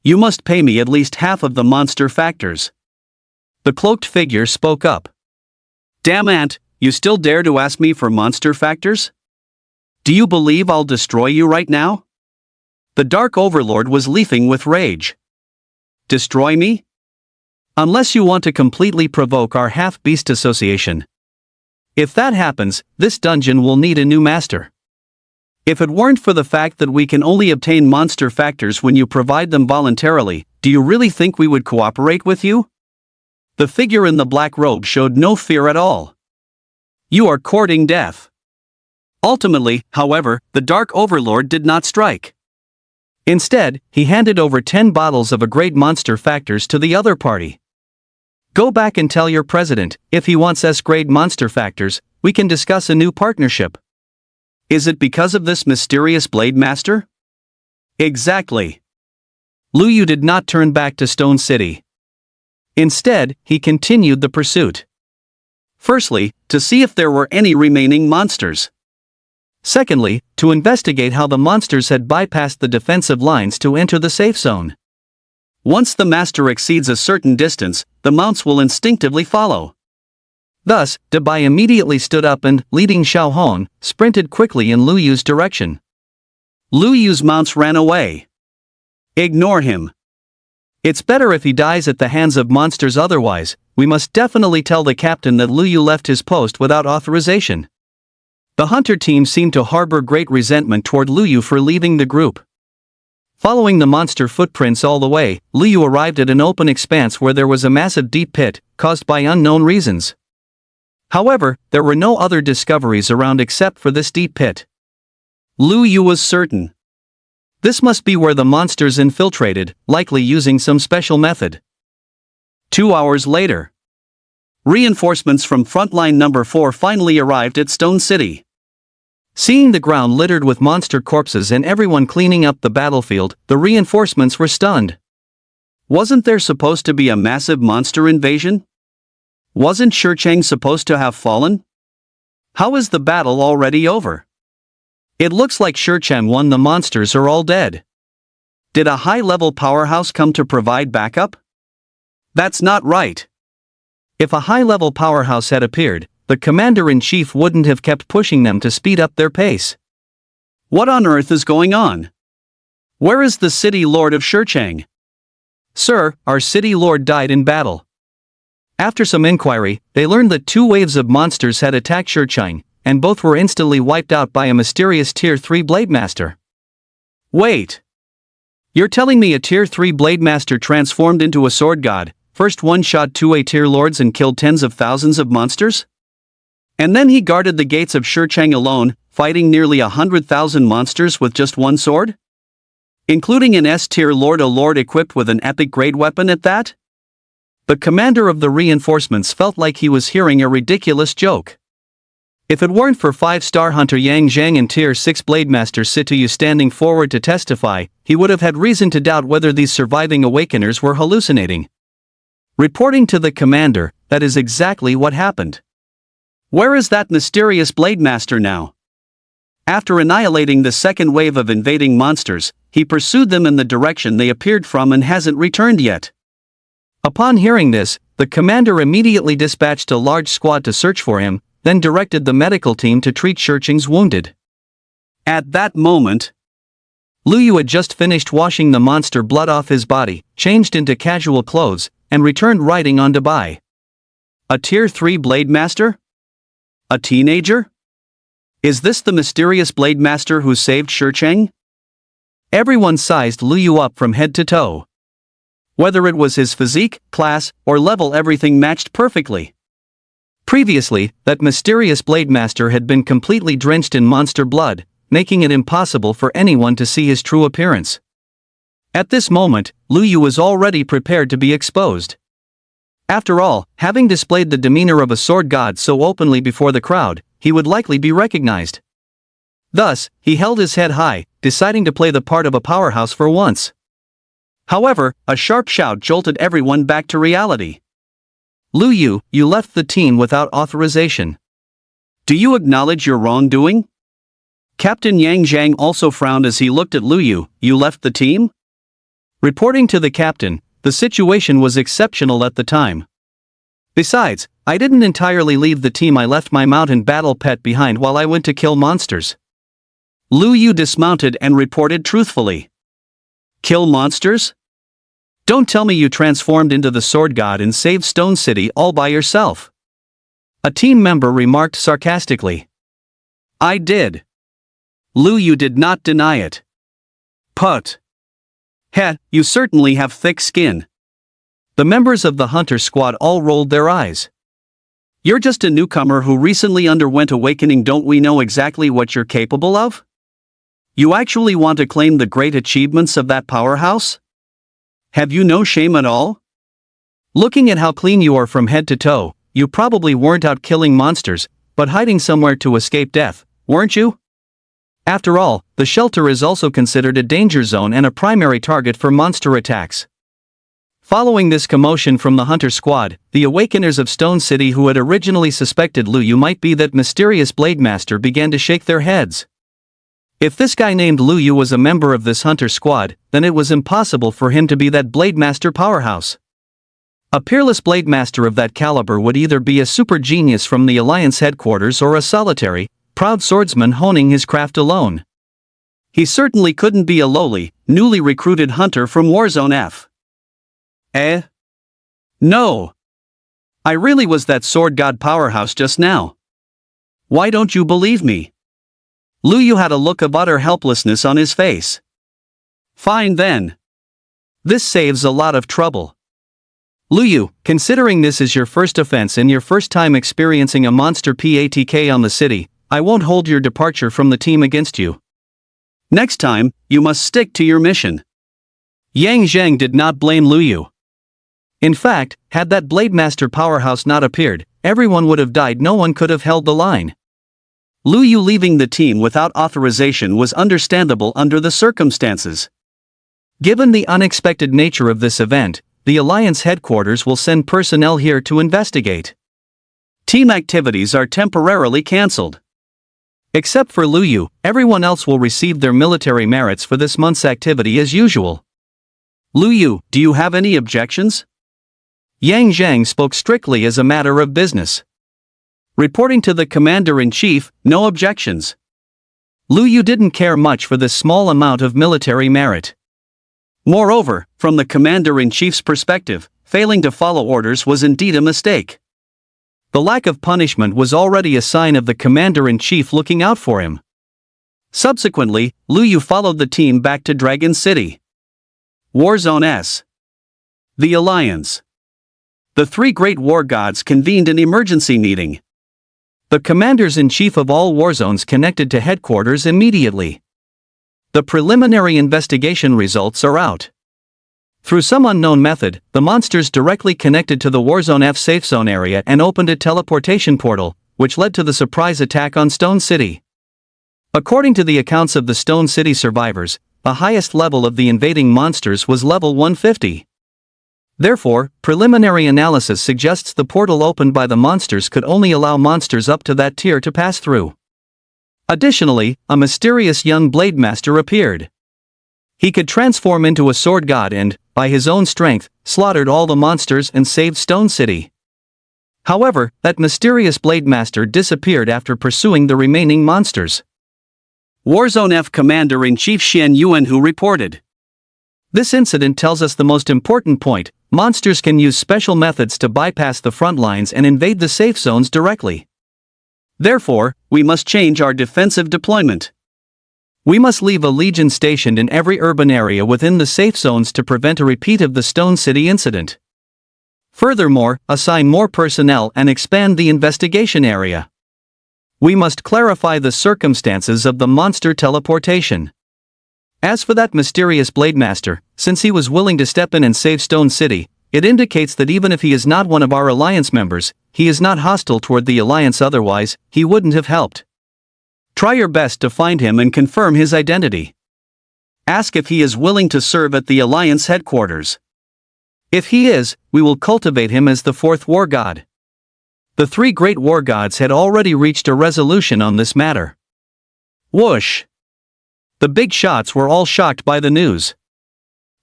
You must pay me at least half of the monster factors. The cloaked figure spoke up. Damn ant, you still dare to ask me for monster factors? Do you believe I'll destroy you right now? The Dark Overlord was leaping with rage. Destroy me? Unless you want to completely provoke our half-beast association. If that happens, this dungeon will need a new master. If it weren't for the fact that we can only obtain monster factors when you provide them voluntarily, do you really think we would cooperate with you? The figure in the black robe showed no fear at all. You are courting death. Ultimately, however, the Dark Overlord did not strike. Instead, he handed over 10 bottles of a great monster factors to the other party. Go back and tell your president, if he wants S-grade monster factors, we can discuss a new partnership. Is it because of this mysterious Blade Master? Exactly. Lu Yu did not turn back to Stone City. Instead, he continued the pursuit. Firstly, to see if there were any remaining monsters. Secondly, to investigate how the monsters had bypassed the defensive lines to enter the safe zone. Once the master exceeds a certain distance, the mounts will instinctively follow. Thus, Dabai immediately stood up and, leading Xiao Hong, sprinted quickly in Lu Yu's direction. Lu Yu's mounts ran away. Ignore him. It's better if he dies at the hands of monsters. Otherwise, we must definitely tell the captain that Lu Yu left his post without authorization. The hunter team seemed to harbor great resentment toward Lu Yu for leaving the group. Following the monster footprints all the way, Lu Yu arrived at an open expanse where there was a massive deep pit, caused by unknown reasons. However, there were no other discoveries around except for this deep pit. Lu Yu was certain. This must be where the monsters infiltrated, likely using some special method. 2 hours later. Reinforcements from Frontline Number 4 finally arrived at Stone City. Seeing the ground littered with monster corpses and everyone cleaning up the battlefield, the reinforcements were stunned. Wasn't there supposed to be a massive monster invasion? Wasn't Shurcheng supposed to have fallen? How is the battle already over? It looks like Shurcheng won. The monsters are all dead. Did a high-level powerhouse come to provide backup? That's not right. If a high-level powerhouse had appeared, the commander-in-chief wouldn't have kept pushing them to speed up their pace. What on earth is going on? Where is the city lord of Shurcheng? Sir, our city lord died in battle. After some inquiry, they learned that 2 waves of monsters had attacked Shurcheng, and both were instantly wiped out by a mysterious Tier 3 Blade Master. Wait. You're telling me a Tier 3 Blade Master transformed into a sword god, first one-shot 2 A-tier lords and killed tens of thousands of monsters? And then he guarded the gates of Shurcheng alone, fighting nearly 100,000 monsters with just one sword? Including an S-tier lord, a lord equipped with an epic grade weapon at that? The commander of the reinforcements felt like he was hearing a ridiculous joke. If it weren't for 5-star hunter Yang Zhang and Tier 6 Blade Master Situyu standing forward to testify, he would have had reason to doubt whether these surviving awakeners were hallucinating. Reporting to the commander, that is exactly what happened. Where is that mysterious Blade Master now? After annihilating the second wave of invading monsters, he pursued them in the direction they appeared from and hasn't returned yet. Upon hearing this, the commander immediately dispatched a large squad to search for him, then directed the medical team to treat Shurcheng's wounded. At that moment, Lu Yu had just finished washing the monster blood off his body, changed into casual clothes, and returned riding on Dabai. A Tier 3 Blade Master? A teenager? Is this the mysterious Blade Master who saved Shurcheng? Everyone sized Lu Yu up from head to toe. Whether it was his physique, class, or level, everything matched perfectly. Previously, that mysterious Blade Master had been completely drenched in monster blood, making it impossible for anyone to see his true appearance. At this moment, Lu Yu was already prepared to be exposed. After all, having displayed the demeanor of a sword god so openly before the crowd, he would likely be recognized. Thus, he held his head high, deciding to play the part of a powerhouse for once. However, a sharp shout jolted everyone back to reality. Lu Yu, you left the team without authorization. Do you acknowledge your wrongdoing? Captain Yang Zhang also frowned as he looked at Lu Yu. You left the team? Reporting to the captain, the situation was exceptional at the time. Besides, I didn't entirely leave the team. I left my mountain battle pet behind while I went to kill monsters. Lu Yu dismounted and reported truthfully. Kill monsters? Don't tell me you transformed into the sword god and saved Stone City all by yourself. A team member remarked sarcastically. I did. Lu Yu did not deny it. Put. Heh, you certainly have thick skin. The members of the hunter squad all rolled their eyes. You're just a newcomer who recently underwent awakening. Don't we know exactly what you're capable of? You actually want to claim the great achievements of that powerhouse? Have you no shame at all? Looking at how clean you are from head to toe, you probably weren't out killing monsters, but hiding somewhere to escape death, weren't you? After all, the shelter is also considered a danger zone and a primary target for monster attacks. Following this commotion from the hunter squad, the awakeners of Stone City who had originally suspected Lu Yu might be that mysterious Blade Master began to shake their heads. If this guy named Lu Yu was a member of this hunter squad, then it was impossible for him to be that Blade Master powerhouse. A peerless Blade Master of that caliber would either be a super genius from the Alliance headquarters or a solitary, proud swordsman honing his craft alone. He certainly couldn't be a lowly, newly recruited hunter from Warzone F. No. I really was that sword god powerhouse just now. Why don't you believe me? Lu Yu had a look of utter helplessness on his face. Fine then. This saves a lot of trouble. Lu Yu, considering this is your first offense and your first time experiencing a monster PATK on the city, I won't hold your departure from the team against you. Next time, you must stick to your mission. Yang Zhang did not blame Lu Yu. In fact, had that Blade Master powerhouse not appeared, everyone would have died. No one could have held the line. Lu Yu leaving the team without authorization was understandable under the circumstances. Given the unexpected nature of this event, the Alliance headquarters will send personnel here to investigate. Team activities are temporarily cancelled. Except for Lu Yu, everyone else will receive their military merits for this month's activity as usual. Lu Yu, do you have any objections? Yang Zhang spoke strictly as a matter of business. Reporting to the Commander-in-Chief, no objections. Lu Yu didn't care much for this small amount of military merit. Moreover, from the Commander-in-Chief's perspective, failing to follow orders was indeed a mistake. The lack of punishment was already a sign of the Commander-in-Chief looking out for him. Subsequently, Lu Yu followed the team back to Dragon City. Warzone S. The Alliance. The three great war gods convened an emergency meeting. The commanders-in-chief of all war zones connected to headquarters immediately. The preliminary investigation results are out. Through some unknown method, the monsters directly connected to the Warzone F safe zone area and opened a teleportation portal, which led to the surprise attack on Stone City. According to the accounts of the Stone City survivors, the highest level of the invading monsters was level 150. Therefore, preliminary analysis suggests the portal opened by the monsters could only allow monsters up to that tier to pass through. Additionally, a mysterious young Blade Master appeared. He could transform into a sword god and, by his own strength, slaughtered all the monsters and saved Stone City. However, that mysterious Blade Master disappeared after pursuing the remaining monsters. Warzone F Commander-in-Chief Xian Yuan who reported. This incident tells us the most important point: monsters can use special methods to bypass the front lines and invade the safe zones directly. Therefore, we must change our defensive deployment. We must leave a legion stationed in every urban area within the safe zones to prevent a repeat of the Stone City incident. Furthermore, assign more personnel and expand the investigation area. We must clarify the circumstances of the monster teleportation. As for that mysterious Blade Master, since he was willing to step in and save Stone City, it indicates that even if he is not one of our Alliance members, he is not hostile toward the Alliance, otherwise, he wouldn't have helped. Try your best to find him and confirm his identity. Ask if he is willing to serve at the Alliance headquarters. If he is, we will cultivate him as the fourth war god. The three great war gods had already reached a resolution on this matter. Whoosh! The big shots were all shocked by the news.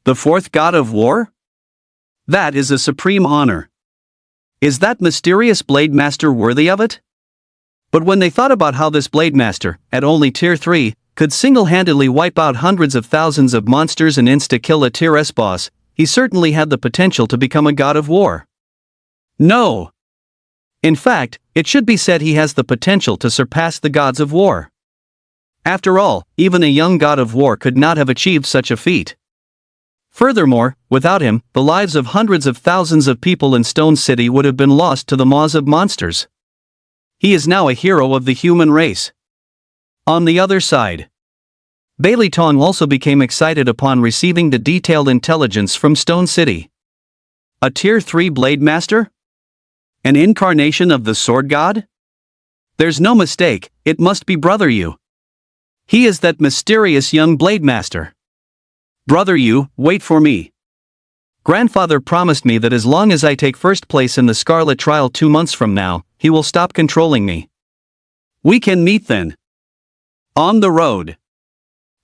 The fourth god of war? That is a supreme honor. Is that mysterious Blade Master worthy of it? But when they thought about how this Blade Master, at only Tier 3, could single-handedly wipe out hundreds of thousands of monsters and insta-kill a Tier S boss, he certainly had the potential to become a god of war. No! In fact, it should be said he has the potential to surpass the gods of war. After all, even a young god of war could not have achieved such a feat. Furthermore, without him, the lives of hundreds of thousands of people in Stone City would have been lost to the maws of monsters. He is now a hero of the human race. On the other side, Bailey Tong also became excited upon receiving the detailed intelligence from Stone City. A Tier 3 Blade Master? An incarnation of the Sword God? There's no mistake, it must be Brother Yu. He is that mysterious young Blade Master. Brother Yu, wait for me. Grandfather promised me that as long as I take first place in the Scarlet Trial 2 months from now, he will stop controlling me. We can meet then. On the road.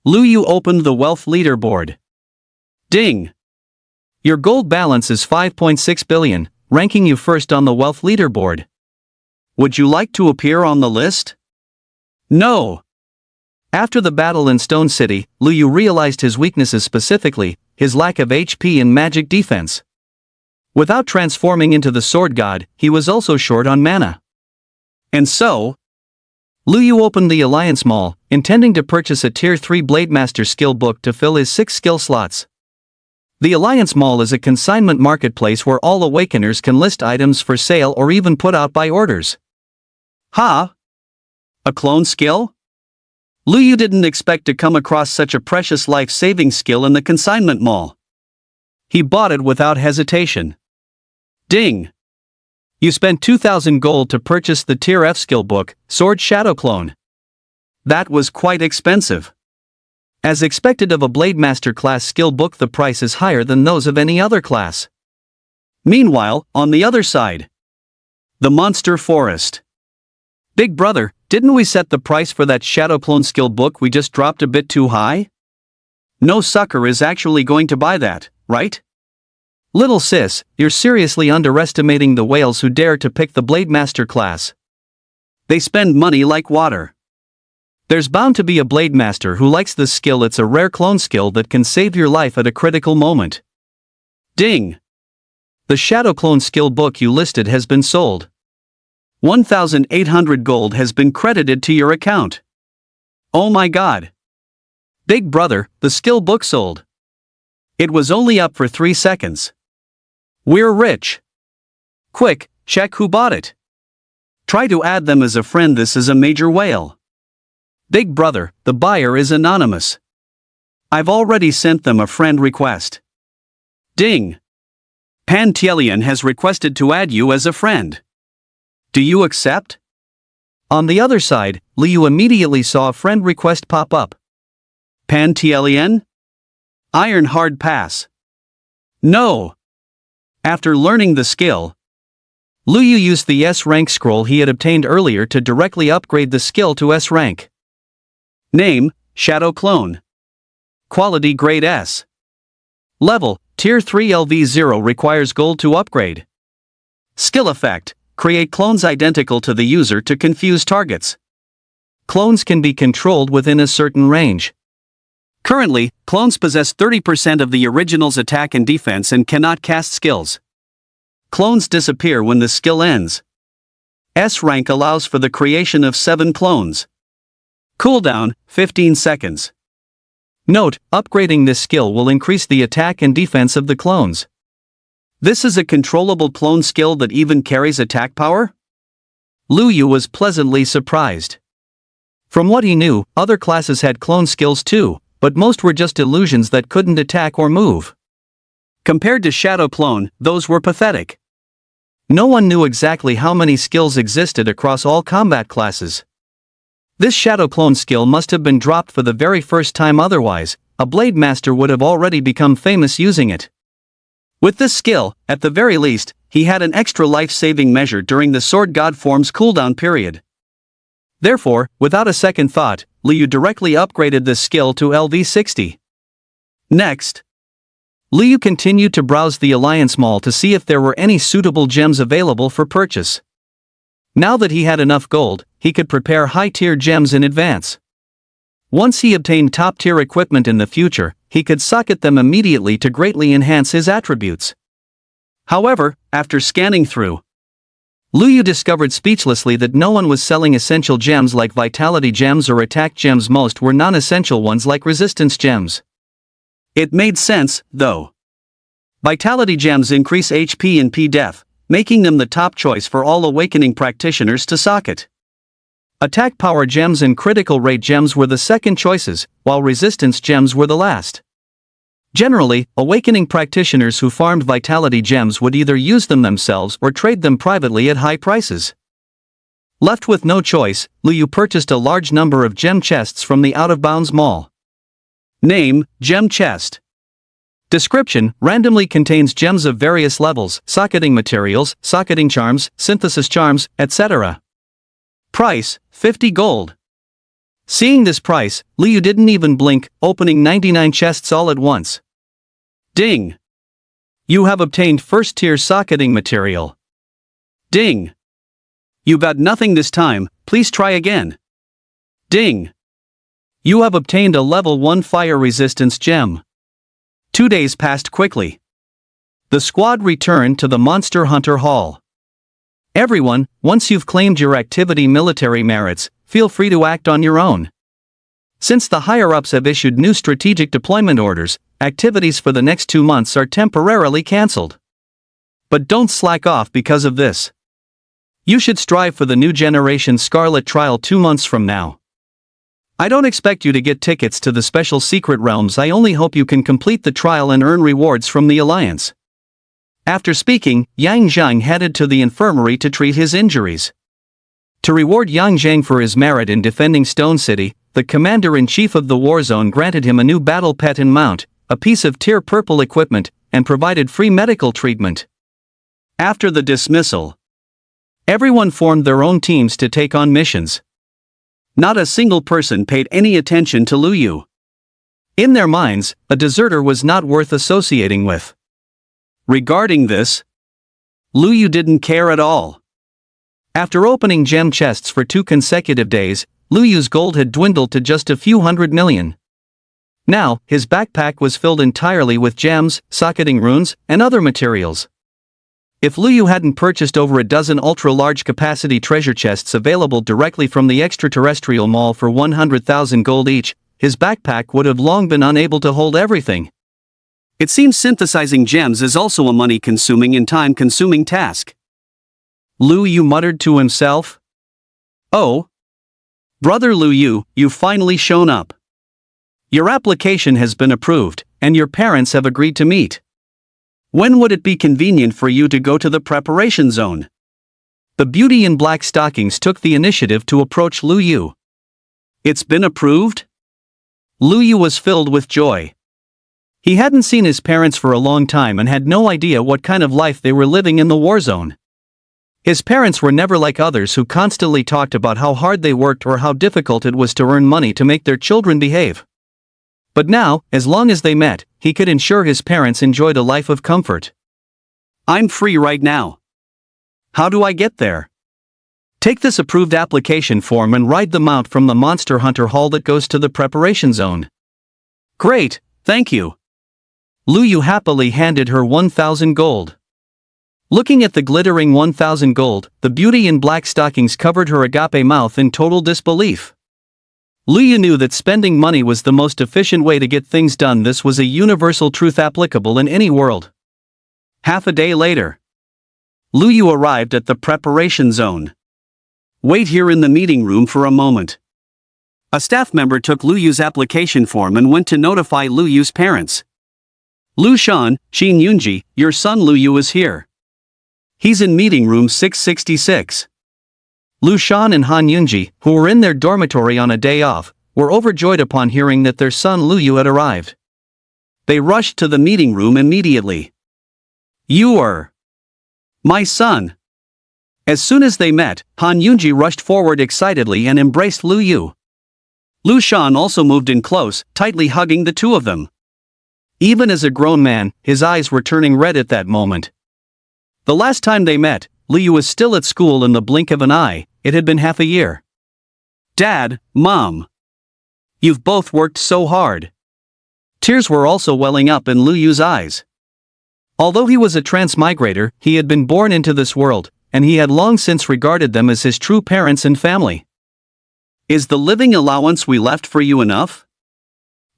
Lu Yu opened the wealth leaderboard. Ding! Your gold balance is 5.6 billion, ranking you first on the wealth leaderboard. Would you like to appear on the list? No. After the battle in Stone City, Lu Yu realized his weaknesses, specifically, his lack of HP and magic defense. Without transforming into the Sword God, he was also short on mana. And so, Lu Yu opened the Alliance Mall, intending to purchase a Tier 3 Blade Master skill book to fill his 6 skill slots. The Alliance Mall is a consignment marketplace where all Awakeners can list items for sale or even put out by orders. Ha! A clone skill? Lu Yu didn't expect to come across such a precious life-saving skill in the consignment mall. He bought it without hesitation. Ding! You spent 2,000 gold to purchase the Tier F skill book, Sword Shadow Clone. That was quite expensive. As expected of a Blade Master class skill book, the price is higher than those of any other class. Meanwhile, on the other side, the Monster Forest. Big brother, didn't we set the price for that Shadow Clone skill book we just dropped a bit too high? No sucker is actually going to buy that, right? Little sis, you're seriously underestimating the whales who dare to pick the Blade Master class. They spend money like water. There's bound to be a Blade Master who likes this skill. It's a rare clone skill that can save your life at a critical moment. Ding! The Shadow Clone skill book you listed has been sold. 1,800 gold has been credited to your account. Oh my god! Big brother, the skill book sold. It was only up for 3 seconds. We're rich. Quick, check who bought it. Try to add them as a friend. This is a major whale. Big brother, the buyer is anonymous. I've already sent them a friend request. Ding! Pantielian has requested to add you as a friend. Do you accept? On the other side, Lu Yu immediately saw a friend request pop up. Pantielian? Iron Hard Pass. No! After learning the skill, Lu Yu used the S rank scroll he had obtained earlier to directly upgrade the skill to S rank. Name, Shadow Clone. Quality Grade S. Level, Tier 3 LV0 requires gold to upgrade. Skill effect, create clones identical to the user to confuse targets. Clones can be controlled within a certain range. Currently, clones possess 30% of the original's attack and defense and cannot cast skills. Clones disappear when the skill ends. S rank allows for the creation of 7 clones. Cooldown, 15 seconds. Note, upgrading this skill will increase the attack and defense of the clones. This is a controllable clone skill that even carries attack power? Lu Yu was pleasantly surprised. From what he knew, other classes had clone skills too, but most were just illusions that couldn't attack or move. Compared to Shadow Clone, those were pathetic. No one knew exactly how many skills existed across all combat classes. This Shadow Clone skill must have been dropped for the very first time, otherwise, a Blade Master would have already become famous using it. With this skill, at the very least, he had an extra life-saving measure during the Sword God form's cooldown period. Therefore, without a second thought, Lu Yu directly upgraded this skill to LV60. Next, Lu Yu continued to browse the Alliance Mall to see if there were any suitable gems available for purchase. Now that he had enough gold, he could prepare high-tier gems in advance. Once he obtained top-tier equipment in the future, he could socket them immediately to greatly enhance his attributes. However, after scanning through, Lu Yu discovered speechlessly that no one was selling essential gems like vitality gems or attack gems. Most were non-essential ones like resistance gems. It made sense, though. Vitality gems increase HP and P-Def, making them the top choice for all awakening practitioners to socket. Attack power gems and critical rate gems were the second choices, while resistance gems were the last. Generally, awakening practitioners who farmed vitality gems would either use them themselves or trade them privately at high prices. Left with no choice, Lu Yu purchased a large number of gem chests from the out-of-bounds mall. Name, Gem Chest. Description, randomly contains gems of various levels, socketing materials, socketing charms, synthesis charms, etc. Price, 50 gold. Seeing this price, Lu Yu didn't even blink, opening 99 chests all at once. Ding. You have obtained first-tier socketing material. Ding. You got nothing this time, please try again. Ding. You have obtained a level 1 fire resistance gem. 2 days passed quickly. The squad returned to the Monster Hunter Hall. Everyone, once you've claimed your activity military merits, feel free to act on your own. Since the higher-ups have issued new strategic deployment orders, activities for the next 2 months are temporarily cancelled. But don't slack off because of this. You should strive for the new generation Scarlet trial 2 months from now. I don't expect you to get tickets to the special secret realms. I only hope you can complete the trial and earn rewards from the Alliance. After speaking, Yang Zhang headed to the infirmary to treat his injuries. To reward Yang Zhang for his merit in defending Stone City, the commander-in-chief of the war zone granted him a new battle pet and mount, a piece of tier purple equipment, and provided free medical treatment. After the dismissal, everyone formed their own teams to take on missions. Not a single person paid any attention to Lu Yu. In their minds, a deserter was not worth associating with. Regarding this, Lu Yu didn't care at all. After opening gem chests for 2 consecutive days, Lu Yu's gold had dwindled to just a few 100 million. Now, his backpack was filled entirely with gems, socketing runes, and other materials. If Lu Yu hadn't purchased over a dozen ultra-large capacity treasure chests available directly from the extraterrestrial mall for 100,000 gold each, his backpack would have long been unable to hold everything. It seems synthesizing gems is also a money-consuming and time-consuming task. Lu Yu muttered to himself. Oh. Brother Lu Yu, you've finally shown up. Your application has been approved, and your parents have agreed to meet. When would it be convenient for you to go to the preparation zone? The beauty in black stockings took the initiative to approach Lu Yu. It's been approved? Lu Yu was filled with joy. He hadn't seen his parents for a long time and had no idea what kind of life they were living in the war zone. His parents were never like others who constantly talked about how hard they worked or how difficult it was to earn money to make their children behave. But now, as long as they met, he could ensure his parents enjoyed a life of comfort. I'm free right now. How do I get there? Take this approved application form and ride the mount from the Monster Hunter Hall that goes to the preparation zone. Great, thank you. Lu Yu happily handed her 1,000 gold. Looking at the glittering 1,000 gold, the beauty in black stockings covered her agape mouth in total disbelief. Lu Yu knew that spending money was the most efficient way to get things done. This was a universal truth applicable in any world. Half a day later, Lu Yu arrived at the preparation zone. Wait here in the meeting room for a moment. A staff member took Lu Yu's application form and went to notify Lu Yu's parents. Lu Shan, Qin Yunji, your son Lu Yu is here. He's in meeting room 666. Lu Shan and Han Yunji, who were in their dormitory on a day off, were overjoyed upon hearing that their son Lu Yu had arrived. They rushed to the meeting room immediately. You are my son. As soon as they met, Han Yunji rushed forward excitedly and embraced Lu Yu. Lu Shan also moved in close, tightly hugging the two of them. Even as a grown man, his eyes were turning red at that moment. The last time they met, Lu Yu was still at school in the blink of an eye. It had been half a year. Dad, Mom. You've both worked so hard. Tears were also welling up in Lu Yu's eyes. Although he was a transmigrator, he had been born into this world, and he had long since regarded them as his true parents and family. Is the living allowance we left for you enough?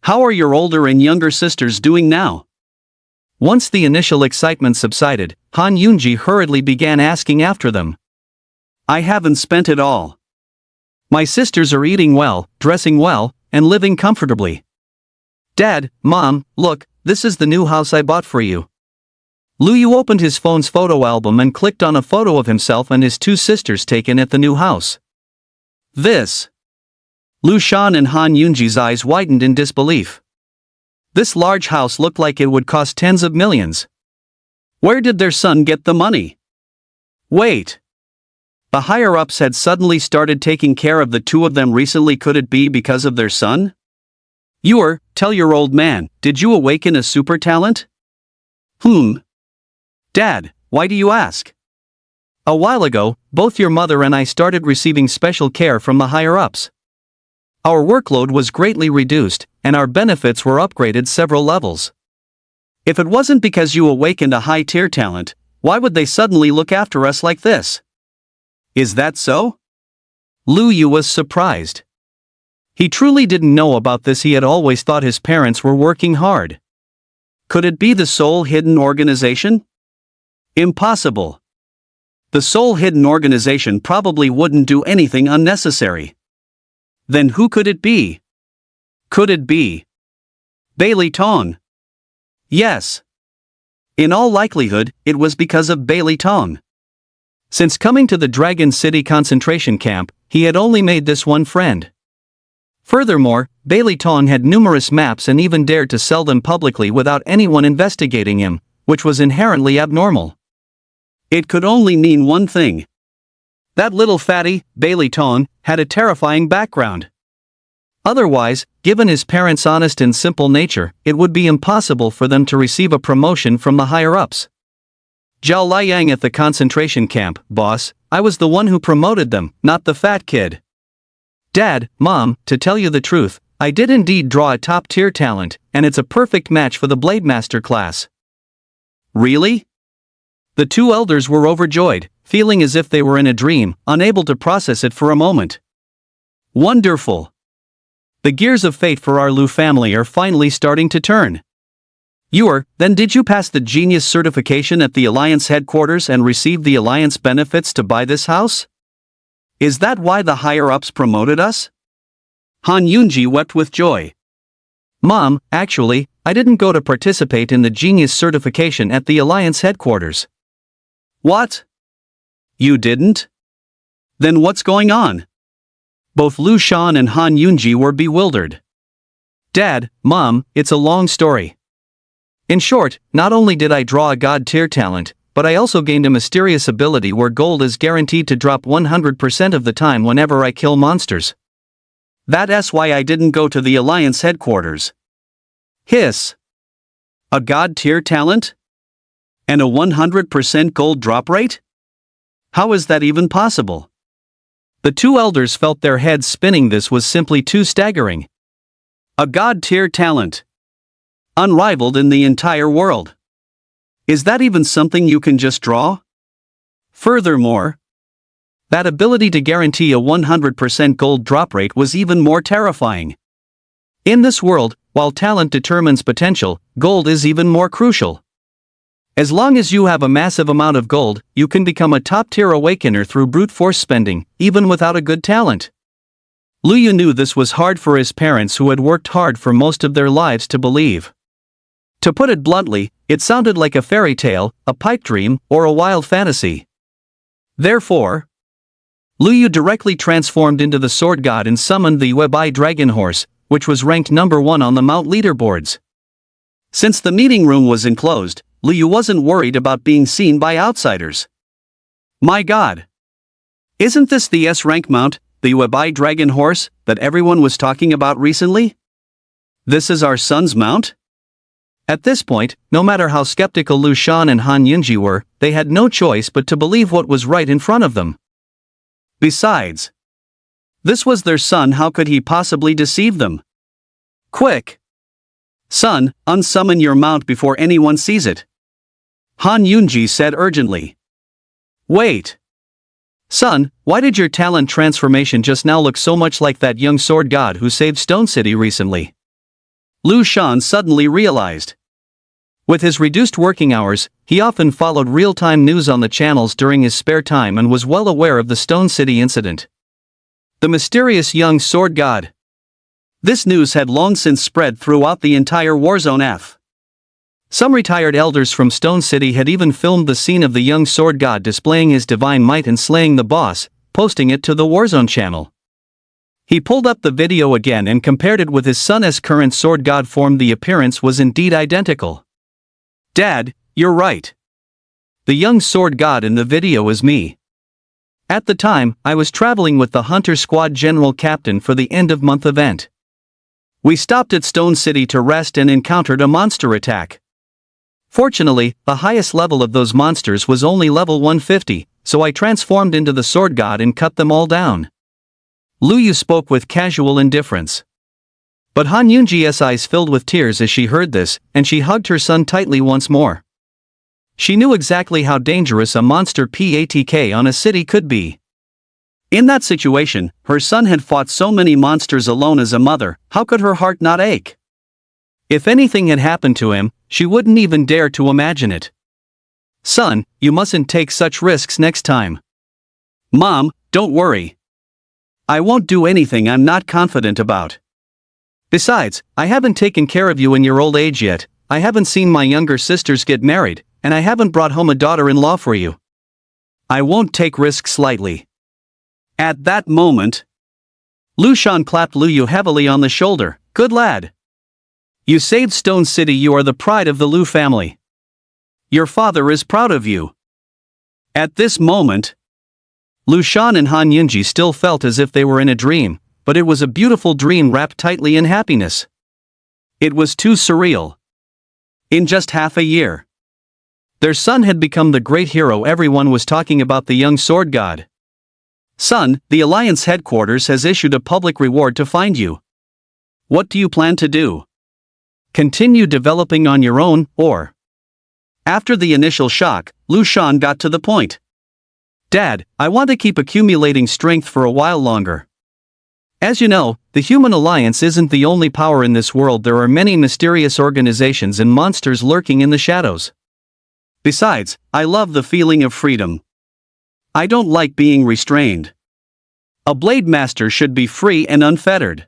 How are your older and younger sisters doing now? Once the initial excitement subsided, Han Yunji hurriedly began asking after them. I haven't spent it all. My sisters are eating well, dressing well, and living comfortably. Dad, Mom, look, this is the new house I bought for you. Lu Yu opened his phone's photo album and clicked on a photo of himself and his two sisters taken at the new house. This. Lu Shan and Han Yunji's eyes widened in disbelief. This large house looked like it would cost tens of millions. Where did their son get the money? Wait. The higher-ups had suddenly started taking care of the two of them recently. Could it be because of their son? Tell your old man, did you awaken a super talent? Dad, why do you ask? A while ago, both your mother and I started receiving special care from the higher-ups. Our workload was greatly reduced, and our benefits were upgraded several levels. If it wasn't because you awakened a high-tier talent, why would they suddenly look after us like this? Is that so? Lu Yu was surprised. He truly didn't know about this. He had always thought his parents were working hard. Could it be the Seoul Hidden Organization? Impossible. The Seoul Hidden Organization probably wouldn't do anything unnecessary. Then who could it be? Could it be Bailey Tong? Yes. In all likelihood, it was because of Bailey Tong. Since coming to the Dragon City concentration camp, he had only made this one friend. Furthermore, Bailey Tong had numerous maps and even dared to sell them publicly without anyone investigating him, which was inherently abnormal. It could only mean one thing. That little fatty, Bailey Tong, had a terrifying background. Otherwise, given his parents' honest and simple nature, it would be impossible for them to receive a promotion from the higher-ups. Zhao Liang at the concentration camp, boss, I was the one who promoted them, not the fat kid. Dad, Mom, to tell you the truth, I did indeed draw a top-tier talent, and it's a perfect match for the Blade Master class. Really? The two elders were overjoyed, feeling as if they were in a dream, unable to process it for a moment. Wonderful. The gears of fate for our Lu family are finally starting to turn. Then did you pass the Genius certification at the Alliance headquarters and receive the Alliance benefits to buy this house? Is that why the higher-ups promoted us? Han Yunji wept with joy. Mom, actually, I didn't go to participate in the Genius certification at the Alliance headquarters. What? You didn't? Then what's going on? Both Lu Shan and Han Yunji were bewildered. Dad, Mom, it's a long story. In short, not only did I draw a god-tier talent, but I also gained a mysterious ability where gold is guaranteed to drop 100% of the time whenever I kill monsters. That's why I didn't go to the Alliance headquarters. Hiss. A god-tier talent? And a 100% gold drop rate? How is that even possible? The two elders felt their heads spinning. This was simply too staggering. A god-tier talent. Unrivaled in the entire world. Is that even something you can just draw? Furthermore, That ability to guarantee a 100% gold drop rate was even more terrifying. In this world, while talent determines potential, gold is even more crucial. As long as you have a massive amount of gold, you can become a top-tier awakener through brute force spending, even without a good talent. Lu Yu knew this was hard for his parents who had worked hard for most of their lives to believe. To put it bluntly, it sounded like a fairy tale, a pipe dream, or a wild fantasy. Therefore, Lu Yu directly transformed into the sword god and summoned the Yuebai dragon horse, which was ranked number 1 on the Mount leaderboards. Since the meeting room was enclosed, Lu Yu wasn't worried about being seen by outsiders. My god! Isn't this the S-rank mount, the Yuebai dragon horse, that everyone was talking about recently? This is our son's mount? At this point, no matter how skeptical Lu Shan and Han Yunji were, they had no choice but to believe what was right in front of them. Besides, this was their son, how could he possibly deceive them? Quick! Son, unsummon your mount before anyone sees it. Han Yunji said urgently. Wait! Son, why did your talent transformation just now look so much like that young sword god who saved Stone City recently? Lu Shan suddenly realized. With his reduced working hours, he often followed real-time news on the channels during his spare time and was well aware of the Stone City incident. The mysterious young sword god. This news had long since spread throughout the entire Warzone F. Some retired elders from Stone City had even filmed the scene of the young sword god displaying his divine might and slaying the boss, posting it to the Warzone channel. He pulled up the video again and compared it with his son's current sword god form. The appearance was indeed identical. Dad, you're right. The young sword god in the video is me. At the time, I was traveling with the Hunter Squad General Captain for the end-of-month event. We stopped at Stone City to rest and encountered a monster attack. Fortunately, the highest level of those monsters was only level 150, so I transformed into the sword god and cut them all down. Lu Yu spoke with casual indifference. But Han Yunji's eyes filled with tears as she heard this, and she hugged her son tightly once more. She knew exactly how dangerous a monster PATK on a city could be. In that situation, her son had fought so many monsters alone as a mother, how could her heart not ache? If anything had happened to him, she wouldn't even dare to imagine it. Son, you mustn't take such risks next time. Mom, don't worry. I won't do anything I'm not confident about. Besides, I haven't taken care of you in your old age yet, I haven't seen my younger sisters get married, and I haven't brought home a daughter-in-law for you. I won't take risks lightly. At that moment, Lu Shan clapped Lu Yu heavily on the shoulder. Good lad. You saved Stone City. You are the pride of the Lu family. Your father is proud of you. At this moment, Lu Shan and Han Yunji still felt as if they were in a dream, but it was a beautiful dream wrapped tightly in happiness. It was too surreal. In just half a year, their son had become the great hero everyone was talking about, the young sword god. Son, the Alliance headquarters has issued a public reward to find you. What do you plan to do? Continue developing on your own, or? After the initial shock, Lu Shan got to the point. Dad, I want to keep accumulating strength for a while longer. As you know, the Human Alliance isn't the only power in this world. There are many mysterious organizations and monsters lurking in the shadows. Besides, I love the feeling of freedom. I don't like being restrained. A Blade Master should be free and unfettered.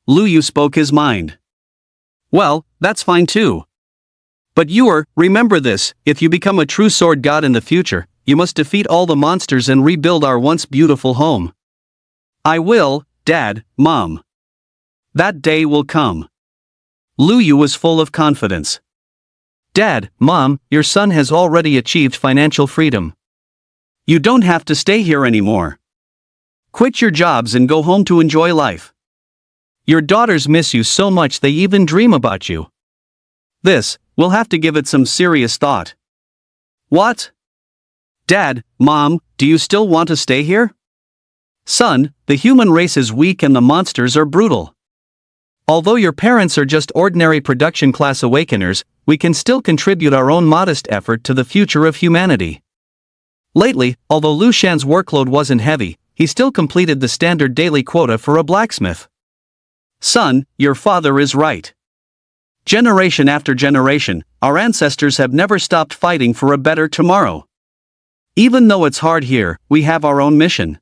Lu Yu spoke his mind. Well, that's fine too. But remember this, if you become a true sword god in the future, you must defeat all the monsters and rebuild our once beautiful home. I will, Dad, Mom. That day will come. Lu Yu was full of confidence. Dad, Mom, your son has already achieved financial freedom. You don't have to stay here anymore. Quit your jobs and go home to enjoy life. Your daughters miss you so much they even dream about you. We'll have to give it some serious thought. What? Dad, Mom, do you still want to stay here? Son, the human race is weak and the monsters are brutal. Although your parents are just ordinary production class awakeners, we can still contribute our own modest effort to the future of humanity. Lately, although Lu Shan's workload wasn't heavy, he still completed the standard daily quota for a blacksmith. Son, your father is right. Generation after generation, our ancestors have never stopped fighting for a better tomorrow. Even though it's hard here, we have our own mission.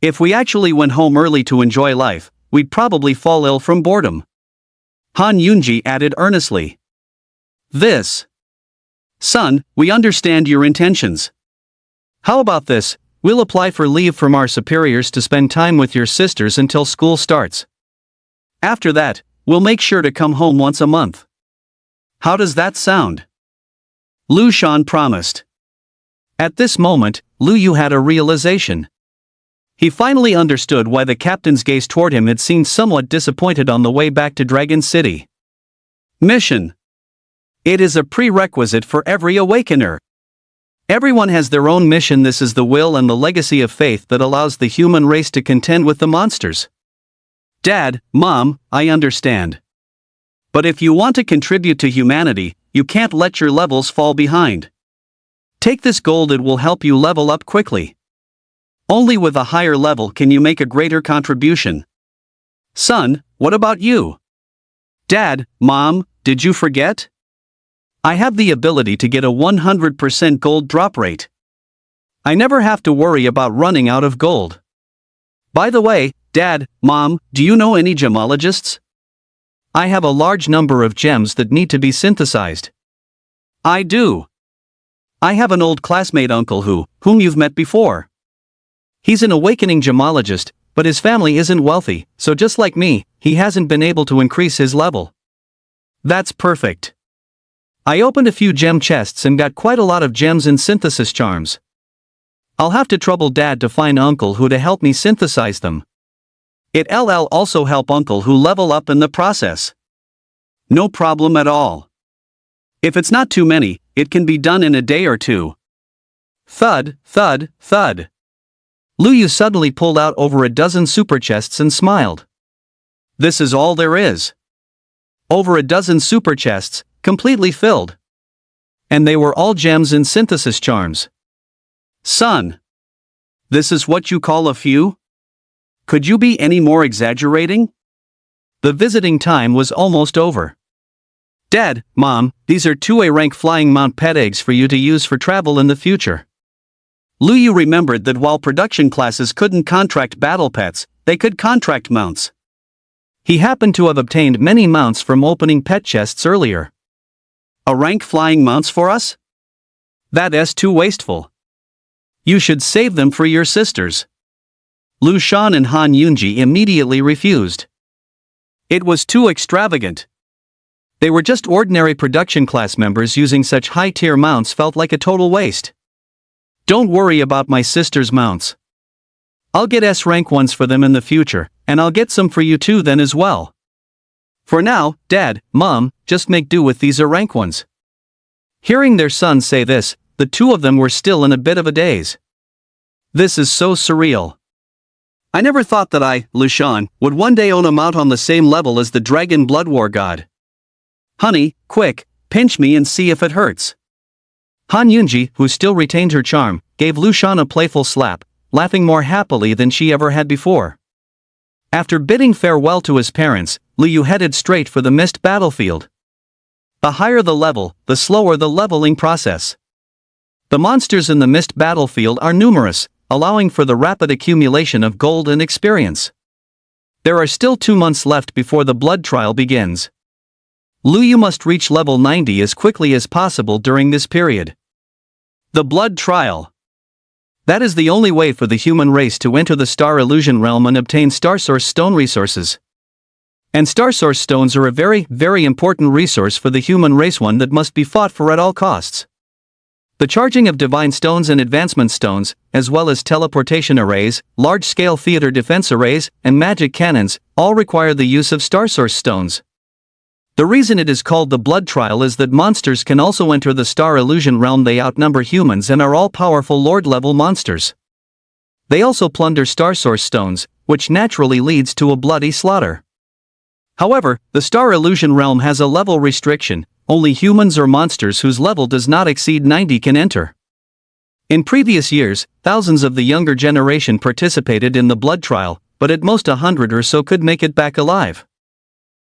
If we actually went home early to enjoy life, we'd probably fall ill from boredom. Han Yunji added earnestly. Son, we understand your intentions. How about this? We'll apply for leave from our superiors to spend time with your sisters until school starts. After that, we'll make sure to come home once a month. How does that sound? Lu Shan promised. At this moment, Lu Yu had a realization. He finally understood why the captain's gaze toward him had seemed somewhat disappointed on the way back to Dragon City. Mission. It is a prerequisite for every awakener. Everyone has their own mission. This is the will and the legacy of faith that allows the human race to contend with the monsters. Dad, Mom, I understand. But if you want to contribute to humanity, you can't let your levels fall behind. Take this gold, it will help you level up quickly. Only with a higher level can you make a greater contribution. Son, what about you? Dad, Mom, did you forget? I have the ability to get a 100% gold drop rate. I never have to worry about running out of gold. By the way, Dad, Mom, do you know any gemologists? I have a large number of gems that need to be synthesized. I do. I have an old classmate uncle whom you've met before. He's an awakening gemologist, but his family isn't wealthy, so just like me, he hasn't been able to increase his level. That's perfect. I opened a few gem chests and got quite a lot of gems and synthesis charms. I'll have to trouble Dad to find Uncle who to help me synthesize them. It'll also help Uncle who level up in the process. No problem at all. If it's not too many, it can be done in a day or two. Thud, thud, thud. Lu Yu suddenly pulled out over a dozen super chests and smiled. This is all there is. Over a dozen super chests, completely filled. And they were all gems and synthesis charms. Son. This is what you call a few? Could you be any more exaggerating? The visiting time was almost over. Dad, Mom, these are 2A rank flying mount pet eggs for you to use for travel in the future. Lu Yu remembered that while production classes couldn't contract battle pets, they could contract mounts. He happened to have obtained many mounts from opening pet chests earlier. A rank flying mounts for us? That's too wasteful. You should save them for your sisters. Lu Shan and Han Yunji immediately refused. It was too extravagant. They were just ordinary production class members. Using such high-tier mounts felt like a total waste. Don't worry about my sister's mounts. I'll get S-rank ones for them in the future, and I'll get some for you too then as well. For now, Dad, Mom, just make do with these A-rank ones. Hearing their son say this, the two of them were still in a bit of a daze. This is so surreal. I never thought that I, Lu Shan, would one day own a mount on the same level as the Dragon Blood War god. Honey, quick, pinch me and see if it hurts. Han Yunji, who still retained her charm, gave Lu Shan a playful slap, laughing more happily than she ever had before. After bidding farewell to his parents, Lu Yu headed straight for the mist battlefield. The higher the level, the slower the leveling process. The monsters in the mist battlefield are numerous, allowing for the rapid accumulation of gold and experience. There are still 2 months left before the blood trial begins. Lu Yu must reach level 90 as quickly as possible during this period. The blood trial. That is the only way for the human race to enter the Star Illusion realm and obtain Star Source Stone resources. And Star Source Stones are a very, very important resource for the human race, one that must be fought for at all costs. The charging of Divine Stones and Advancement Stones, as well as teleportation arrays, large-scale theater defense arrays, and magic cannons, all require the use of Star Source Stones. The reason it is called the Blood Trial is that monsters can also enter the Star Illusion realm. They outnumber humans and are all-powerful Lord-level monsters. They also plunder Star Source Stones, which naturally leads to a bloody slaughter. However, the Star Illusion realm has a level restriction. Only humans or monsters whose level does not exceed 90 can enter. In previous years, thousands of the younger generation participated in the blood trial, but at most 100 or so could make it back alive.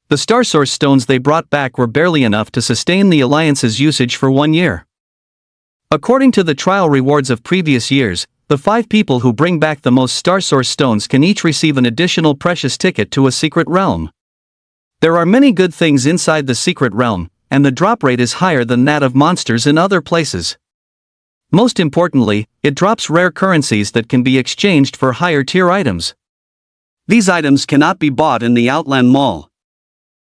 The Star Source stones they brought back were barely enough to sustain the Alliance's usage for 1 year. According to the trial rewards of previous years, the 5 people who bring back the most Star Source stones can each receive an additional precious ticket to a secret realm. There are many good things inside the secret realm, and the drop rate is higher than that of monsters in other places. Most importantly, it drops rare currencies that can be exchanged for higher tier items. These items cannot be bought in the Outland Mall.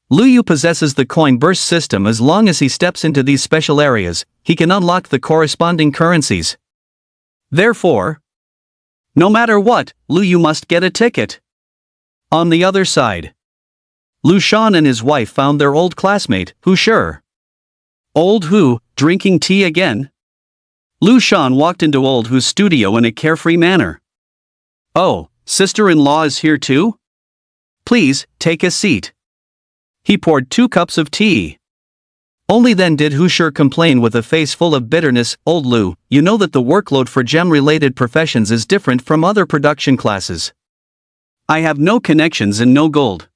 Lu Yu possesses the coin burst system. As long as he steps into these special areas, he can unlock the corresponding currencies. Therefore, no matter what, Lu Yu must get a ticket. On the other side, Lu Shan and his wife found their old classmate, Hu Shi. Old Hu, drinking tea again? Lu Shan walked into Old Hu's studio in a carefree manner. Oh, sister-in-law is here too? Please, take a seat. He poured 2 cups of tea. Only then did Hu Shi complain with a face full of bitterness, "Old Lu, you know that the workload for gem-related professions is different from other production classes. I have no connections and no gold.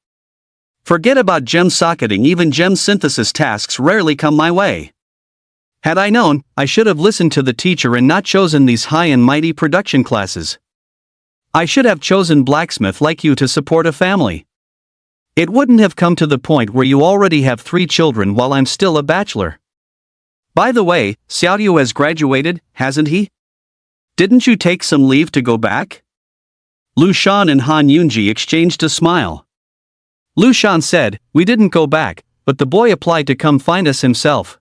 Forget about gem socketing, even gem synthesis tasks rarely come my way. Had I known, I should have listened to the teacher and not chosen these high and mighty production classes. I should have chosen blacksmith like you to support a family. It wouldn't have come to the point where you already have 3 children while I'm still a bachelor. By the way, Xiaoyu has graduated, hasn't he? Didn't you take some leave to go back?" Lu Shan and Han Yunji exchanged a smile. Lu Shan said, "We didn't go back, but the boy applied to come find us himself.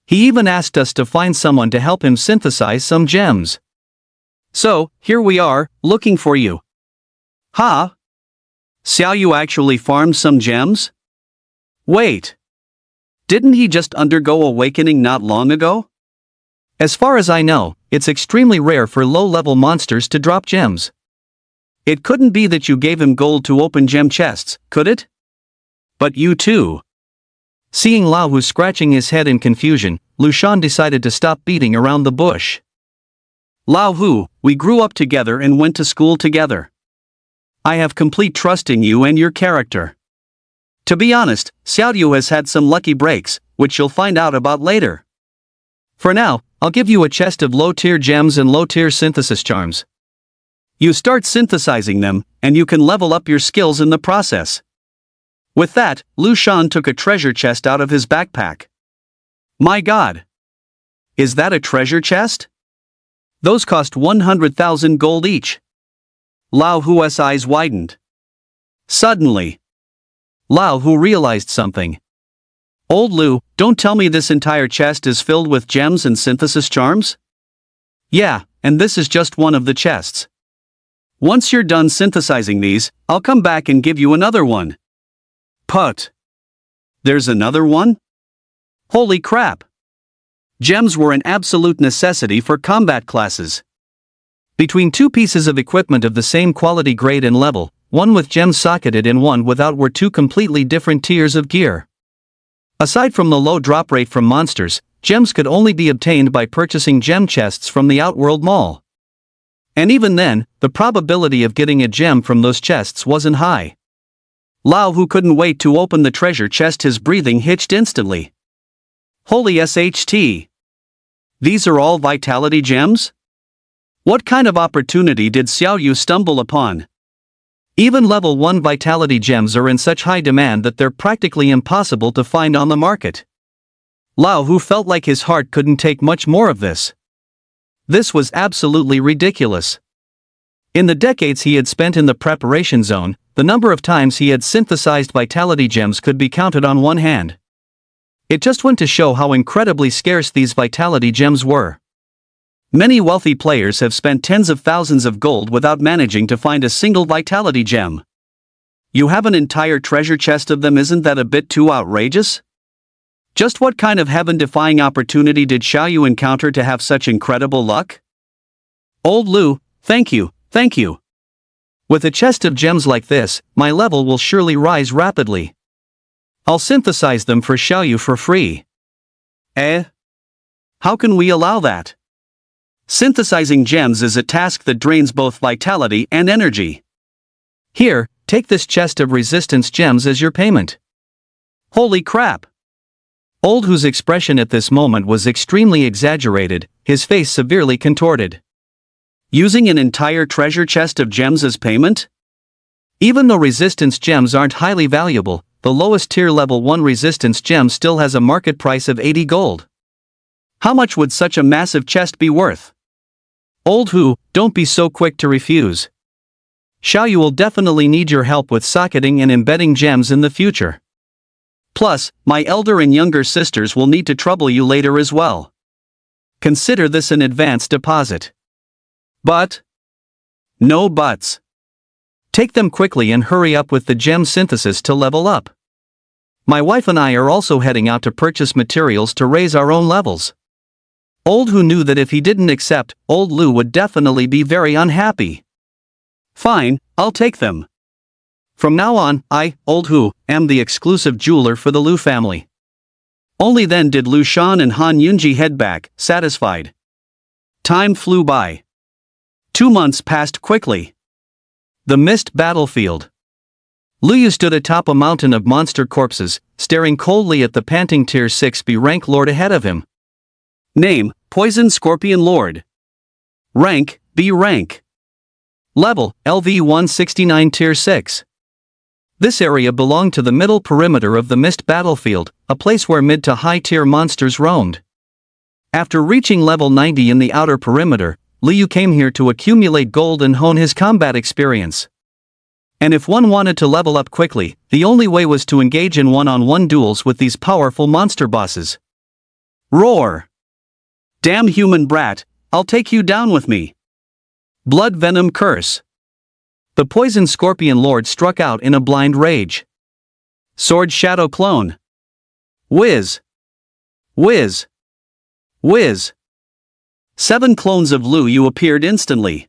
He even asked us to find someone to help him synthesize some gems. So, here we are, looking for you." Ha! Xiaoyu actually farmed some gems? Wait. Didn't he just undergo awakening not long ago? As far as I know, it's extremely rare for low-level monsters to drop gems. It couldn't be that you gave him gold to open gem chests, could it? But you too. Seeing Lao Hu scratching his head in confusion, Lu Shan decided to stop beating around the bush. Lao Hu, we grew up together and went to school together. I have complete trust in you and your character. To be honest, Xiaoyu has had some lucky breaks, which you'll find out about later. For now, I'll give you a chest of low-tier gems and low-tier synthesis charms. You start synthesizing them, and you can level up your skills in the process. With that, Lu Shan took a treasure chest out of his backpack. My God! Is that a treasure chest? Those cost 100,000 gold each. Lao Hu's eyes widened. Suddenly, Lao Hu realized something. Old Lu, don't tell me this entire chest is filled with gems and synthesis charms? Yeah, and this is just one of the chests. Once you're done synthesizing these, I'll come back and give you another one. Put. There's another one? Holy crap! Gems were an absolute necessity for combat classes. Between 2 pieces of equipment of the same quality, grade and level, one with gems socketed and one without, were 2 completely different tiers of gear. Aside from the low drop rate from monsters, gems could only be obtained by purchasing gem chests from the Outworld Mall. And even then, the probability of getting a gem from those chests wasn't high. Lao Hu couldn't wait to open the treasure chest. His breathing hitched instantly. Holy SHT! These are all vitality gems? What kind of opportunity did Xiaoyu stumble upon? Even level 1 vitality gems are in such high demand that they're practically impossible to find on the market. Lao Hu felt like his heart couldn't take much more of this. This was absolutely ridiculous. In the decades he had spent in the preparation zone, the number of times he had synthesized vitality gems could be counted on one hand. It just went to show how incredibly scarce these vitality gems were. Many wealthy players have spent tens of thousands of gold without managing to find a single vitality gem. You have an entire treasure chest of them. Isn't that a bit too outrageous? Just what kind of heaven-defying opportunity did Xiaoyu encounter to have such incredible luck? Old Lu, thank you. With a chest of gems like this, my level will surely rise rapidly. I'll synthesize them for Xiaoyu for free. How can we allow that? Synthesizing gems is a task that drains both vitality and energy. Here, take this chest of resistance gems as your payment. Holy crap! Old Hu's expression at this moment was extremely exaggerated, his face severely contorted. Using an entire treasure chest of gems as payment? Even though resistance gems aren't highly valuable, the lowest tier level 1 resistance gem still has a market price of 80 gold. How much would such a massive chest be worth? Old Hu, don't be so quick to refuse. Xiaoyu will definitely need your help with socketing and embedding gems in the future. Plus, my elder and younger sisters will need to trouble you later as well. Consider this an advance deposit. But? No buts. Take them quickly and hurry up with the gem synthesis to level up. My wife and I are also heading out to purchase materials to raise our own levels. Old Hu knew that if he didn't accept, Old Lu would definitely be very unhappy. Fine, I'll take them. From now on, I, Old Hu, am the exclusive jeweler for the Lu family. Only then did Lu Shan and Han Yunji head back, satisfied. Time flew by. 2 months passed quickly. The mist battlefield. Lu Yu stood atop a mountain of monster corpses, staring coldly at the panting tier 6 B rank lord ahead of him. Name, Poison Scorpion Lord. Rank, B rank. Level, LV 169 tier 6. This area belonged to the middle perimeter of the mist battlefield, a place where mid to high tier monsters roamed. After reaching level 90 in the outer perimeter, Lu Yu came here to accumulate gold and hone his combat experience. And if one wanted to level up quickly, the only way was to engage in one-on-one duels with these powerful monster bosses. Roar! Damn human brat, I'll take you down with me. Blood Venom Curse. The Poison Scorpion Lord struck out in a blind rage. Sword Shadow Clone. Whiz. Whiz. Whiz. 7 clones of Lu Yu appeared instantly.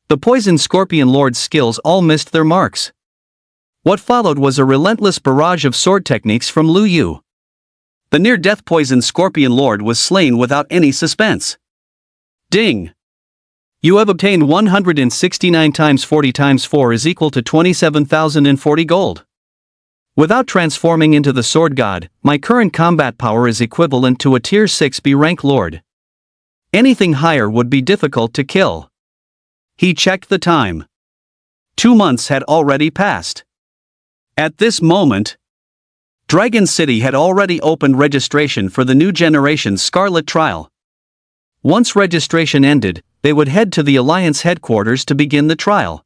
The Poison Scorpion Lord's skills all missed their marks. What followed was a relentless barrage of sword techniques from Lu Yu. The near-death Poison Scorpion Lord was slain without any suspense. Ding! You have obtained 169 times 40 times 4 is equal to 27,040 gold. Without transforming into the Sword God, my current combat power is equivalent to a tier 6 B rank lord. Anything higher would be difficult to kill. He checked the time. 2 months had already passed. At this moment, Dragon City had already opened registration for the new generation's Scarlet Trial. Once registration ended, they would head to the Alliance headquarters to begin the trial.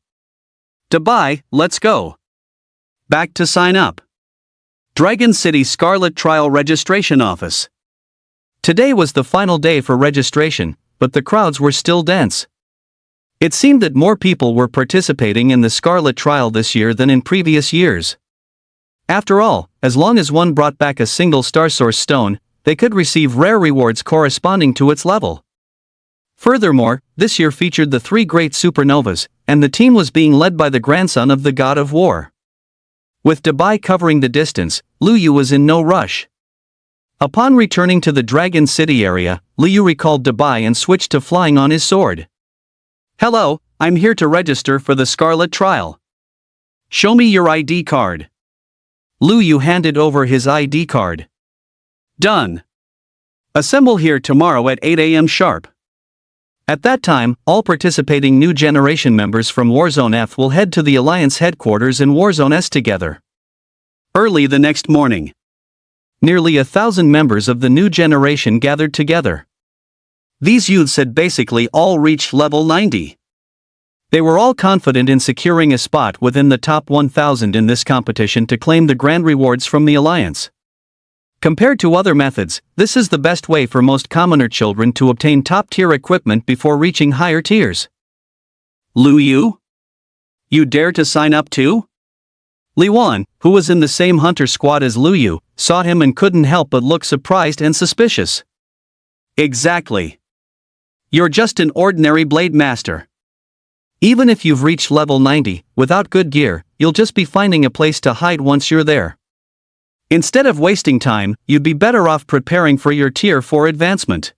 Dubai, let's go. Back to sign up. Dragon City Scarlet Trial Registration Office. Today was the final day for registration, but the crowds were still dense. It seemed that more people were participating in the Scarlet Trial this year than in previous years. After all, as long as one brought back a single Star Source stone, they could receive rare rewards corresponding to its level. Furthermore, this year featured the 3 great supernovas, and the team was being led by the grandson of the God of War. With Dubai covering the distance, Lu Yu was in no rush. Upon returning to the Dragon City area, Lu Yu recalled Dubai and switched to flying on his sword. Hello, I'm here to register for the Scarlet Trial. Show me your ID card. Lu Yu handed over his ID card. Done. Assemble here tomorrow at 8 a.m. sharp. At that time, all participating new generation members from Warzone F will head to the Alliance headquarters in Warzone S together. Early the next morning, nearly 1,000 members of the new generation gathered together. These youths had basically all reached level 90. They were all confident in securing a spot within the top 1,000 in this competition to claim the grand rewards from the Alliance. Compared to other methods, this is the best way for most commoner children to obtain top-tier equipment before reaching higher tiers. Lu Yu? You dare to sign up too? Li Wan, who was in the same hunter squad as Lu Yu, saw him and couldn't help but look surprised and suspicious. Exactly. You're just an ordinary blade master. Even if you've reached level 90, without good gear, you'll just be finding a place to hide once you're there. Instead of wasting time, you'd be better off preparing for your tier 4 advancement.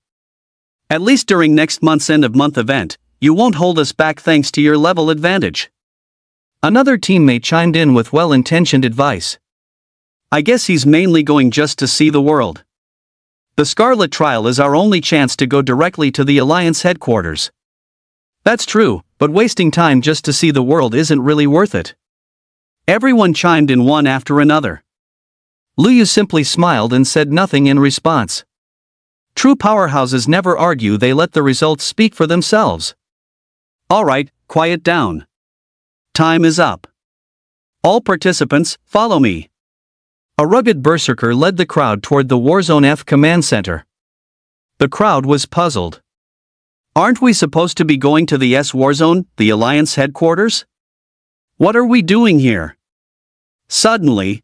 At least during next month's end-of-month event, you won't hold us back thanks to your level advantage. Another teammate chimed in with well-intentioned advice. I guess he's mainly going just to see the world. The Scarlet Trial is our only chance to go directly to the Alliance headquarters. That's true, but wasting time just to see the world isn't really worth it. Everyone chimed in one after another. Lu Yu simply smiled and said nothing in response. True powerhouses never argue, they let the results speak for themselves. Alright, quiet down. Time is up. All participants, follow me. A rugged berserker led the crowd toward the Warzone F command center. The crowd was puzzled. Aren't we supposed to be going to the S Warzone, the Alliance headquarters? What are we doing here? Suddenly,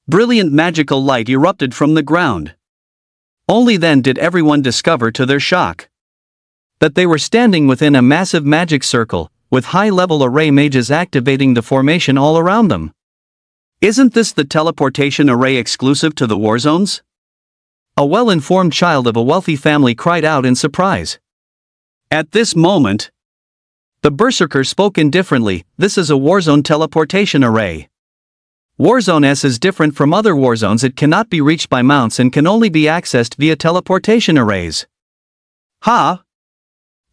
brilliant magical light erupted from the ground. Only then did everyone discover to their shock that they were standing within a massive magic circle, with high-level array mages activating the formation all around them. Isn't this the teleportation array exclusive to the Warzones? A well-informed child of a wealthy family cried out in surprise. At this moment, the berserker spoke indifferently, this is a Warzone teleportation array. Warzone S is different from other Warzones, it cannot be reached by mounts and can only be accessed via teleportation arrays. Ha!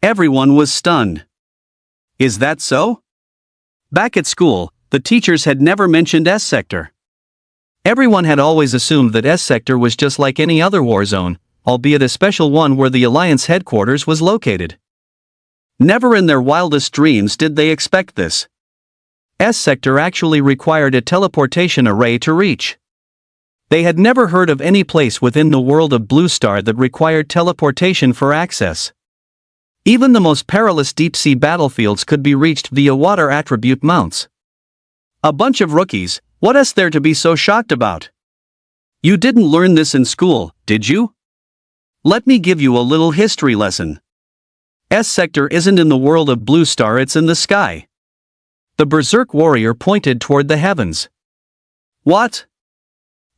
Everyone was stunned. Is that so? Back at school, the teachers had never mentioned S Sector. Everyone had always assumed that S Sector was just like any other Warzone, albeit a special one where the Alliance headquarters was located. Never in their wildest dreams did they expect this. S Sector actually required a teleportation array to reach. They had never heard of any place within the world of Blue Star that required teleportation for access. Even the most perilous deep-sea battlefields could be reached via water attribute mounts. A bunch of rookies, what is there to be so shocked about? You didn't learn this in school, did you? Let me give you a little history lesson. S Sector isn't in the world of Blue Star, it's in the sky. The Berserk warrior pointed toward the heavens. What?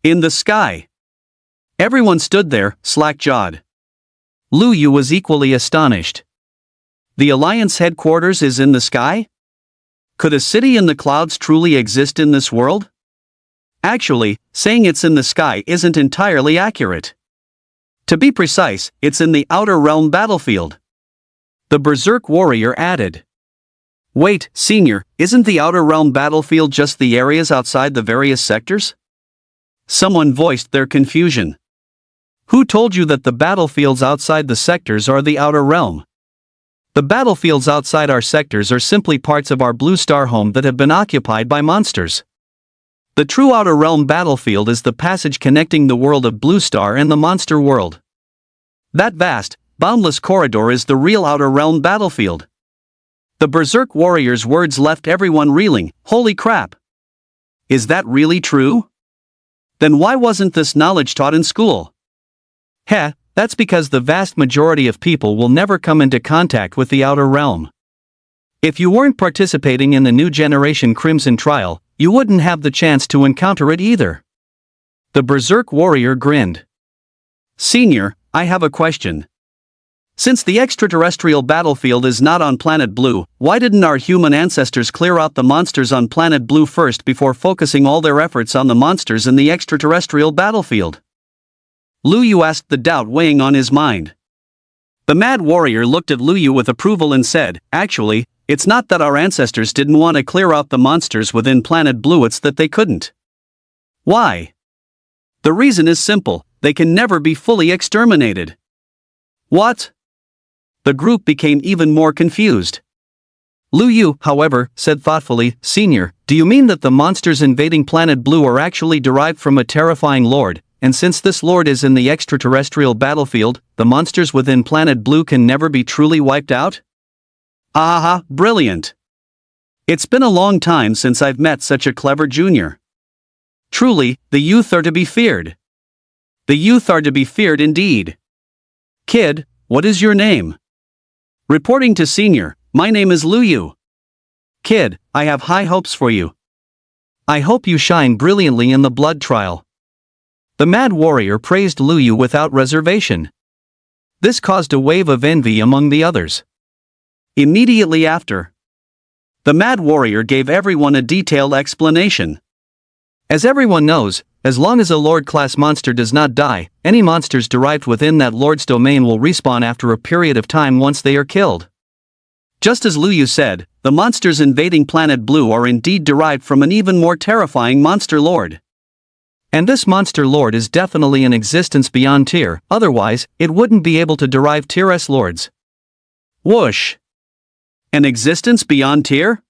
In the sky? Everyone stood there, slack-jawed. Lu Yu was equally astonished. The Alliance headquarters is in the sky? Could a city in the clouds truly exist in this world? Actually, saying it's in the sky isn't entirely accurate. To be precise, it's in the Outer Realm battlefield. The Berserk warrior added. Wait, Senior, isn't the Outer Realm battlefield just the areas outside the various sectors? Someone voiced their confusion. Who told you that the battlefields outside the sectors are the Outer Realm? The battlefields outside our sectors are simply parts of our Blue Star home that have been occupied by monsters. The true Outer Realm battlefield is the passage connecting the world of Blue Star and the monster world. That vast, boundless corridor is the real Outer Realm battlefield. The Berserk warrior's words left everyone reeling. Holy crap! Is that really true? Then why wasn't this knowledge taught in school? Heh, that's because the vast majority of people will never come into contact with the Outer Realm. If you weren't participating in the new generation Crimson Trial, you wouldn't have the chance to encounter it either. The Berserk warrior grinned. Senior, I have a question. Since the extraterrestrial battlefield is not on Planet Blue, why didn't our human ancestors clear out the monsters on Planet Blue first before focusing all their efforts on the monsters in the extraterrestrial battlefield? Lu Yu asked, the doubt weighing on his mind. The Mad Warrior looked at Lu Yu with approval and said, actually, it's not that our ancestors didn't want to clear out the monsters within Planet Blue, it's that they couldn't. Why? The reason is simple, they can never be fully exterminated. What? The group became even more confused. Lu Yu, however, said thoughtfully, Senior, do you mean that the monsters invading Planet Blue are actually derived from a terrifying lord, and since this lord is in the extraterrestrial battlefield, the monsters within Planet Blue can never be truly wiped out? Aha, brilliant. It's been a long time since I've met such a clever junior. Truly, the youth are to be feared. The youth are to be feared indeed. Kid, what is your name? Reporting to Senior, my name is Lu Yu. Kid, I have high hopes for you. I hope you shine brilliantly in the blood trial. The Mad Warrior praised Lu Yu without reservation. This caused a wave of envy among the others. Immediately after, the Mad Warrior gave everyone a detailed explanation. As everyone knows, as long as a Lord-class monster does not die, any monsters derived within that Lord's domain will respawn after a period of time once they are killed. Just as Lu Yu said, the monsters invading Planet Blue are indeed derived from an even more terrifying monster lord. And this monster lord is definitely in existence beyond Tier, otherwise, it wouldn't be able to derive Tier S lords. Whoosh! An existence beyond Tier?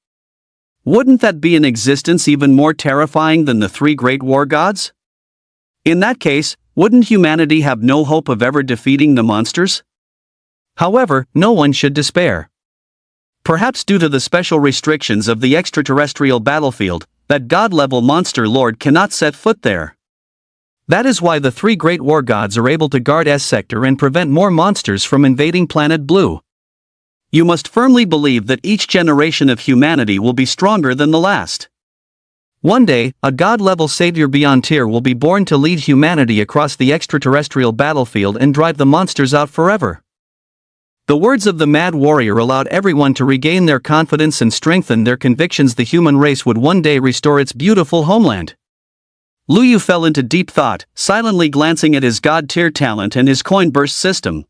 Wouldn't that be an existence even more terrifying than the three great war gods? In that case, wouldn't humanity have no hope of ever defeating the monsters? However, no one should despair. Perhaps due to the special restrictions of the extraterrestrial battlefield, that god-level monster lord cannot set foot there. That is why the three great war gods are able to guard S sector and prevent more monsters from invading Planet Blue. You must firmly believe that each generation of humanity will be stronger than the last. One day, a god-level savior beyond Tier will be born to lead humanity across the extraterrestrial battlefield and drive the monsters out forever. The words of the Mad Warrior allowed everyone to regain their confidence and strengthen their convictions the human race would one day restore its beautiful homeland. Lu Yu fell into deep thought, silently glancing at his god-tier talent and his coin burst system.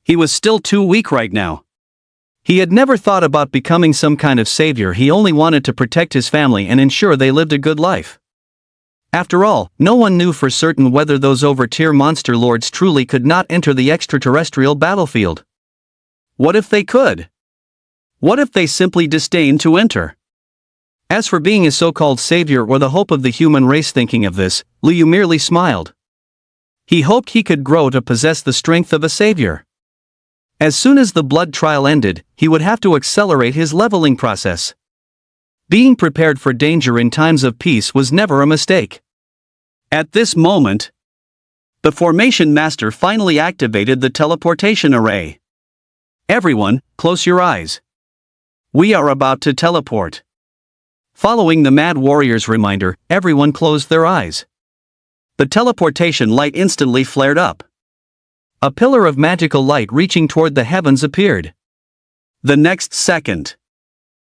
He was still too weak right now. He had never thought about becoming some kind of savior, he only wanted to protect his family and ensure they lived a good life. After all, no one knew for certain whether those over-tier monster lords truly could not enter the extraterrestrial battlefield. What if they could? What if they simply disdained to enter? As for being a so-called savior or the hope of the human race, thinking of this, Lu Yu merely smiled. He hoped he could grow to possess the strength of a savior. As soon as the blood trial ended, he would have to accelerate his leveling process. Being prepared for danger in times of peace was never a mistake. At this moment, the Formation Master finally activated the teleportation array. Everyone, close your eyes. We are about to teleport. Following the Mad Warrior's reminder, everyone closed their eyes. The teleportation light instantly flared up. A pillar of magical light reaching toward the heavens appeared. The next second,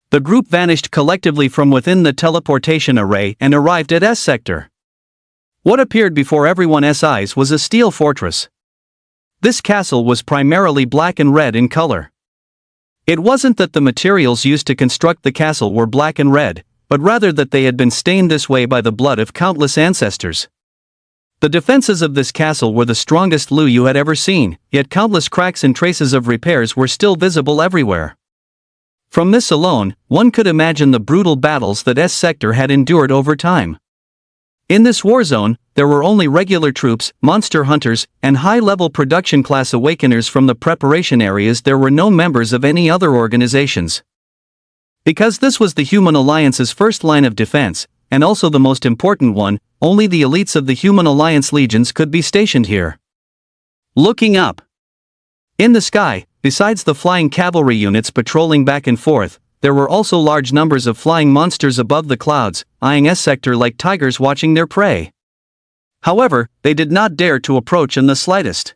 the group vanished collectively from within the teleportation array and arrived at S sector. What appeared before everyone's eyes was a steel fortress. This castle was primarily black and red in color. It wasn't that the materials used to construct the castle were black and red, but rather that they had been stained this way by the blood of countless ancestors. The defenses of this castle were the strongest Lu Yu had ever seen, yet countless cracks and traces of repairs were still visible everywhere. From this alone, one could imagine the brutal battles that S sector had endured over time. In this war zone, there were only regular troops, monster hunters, and high-level production class awakeners from the preparation areas. There were no members of any other organizations. Because this was the Human Alliance's first line of defense, and also the most important one, only the elites of the Human Alliance legions could be stationed here. Looking up. In the sky, besides the flying cavalry units patrolling back and forth, there were also large numbers of flying monsters above the clouds, eyeing S sector like tigers watching their prey. However, they did not dare to approach in the slightest.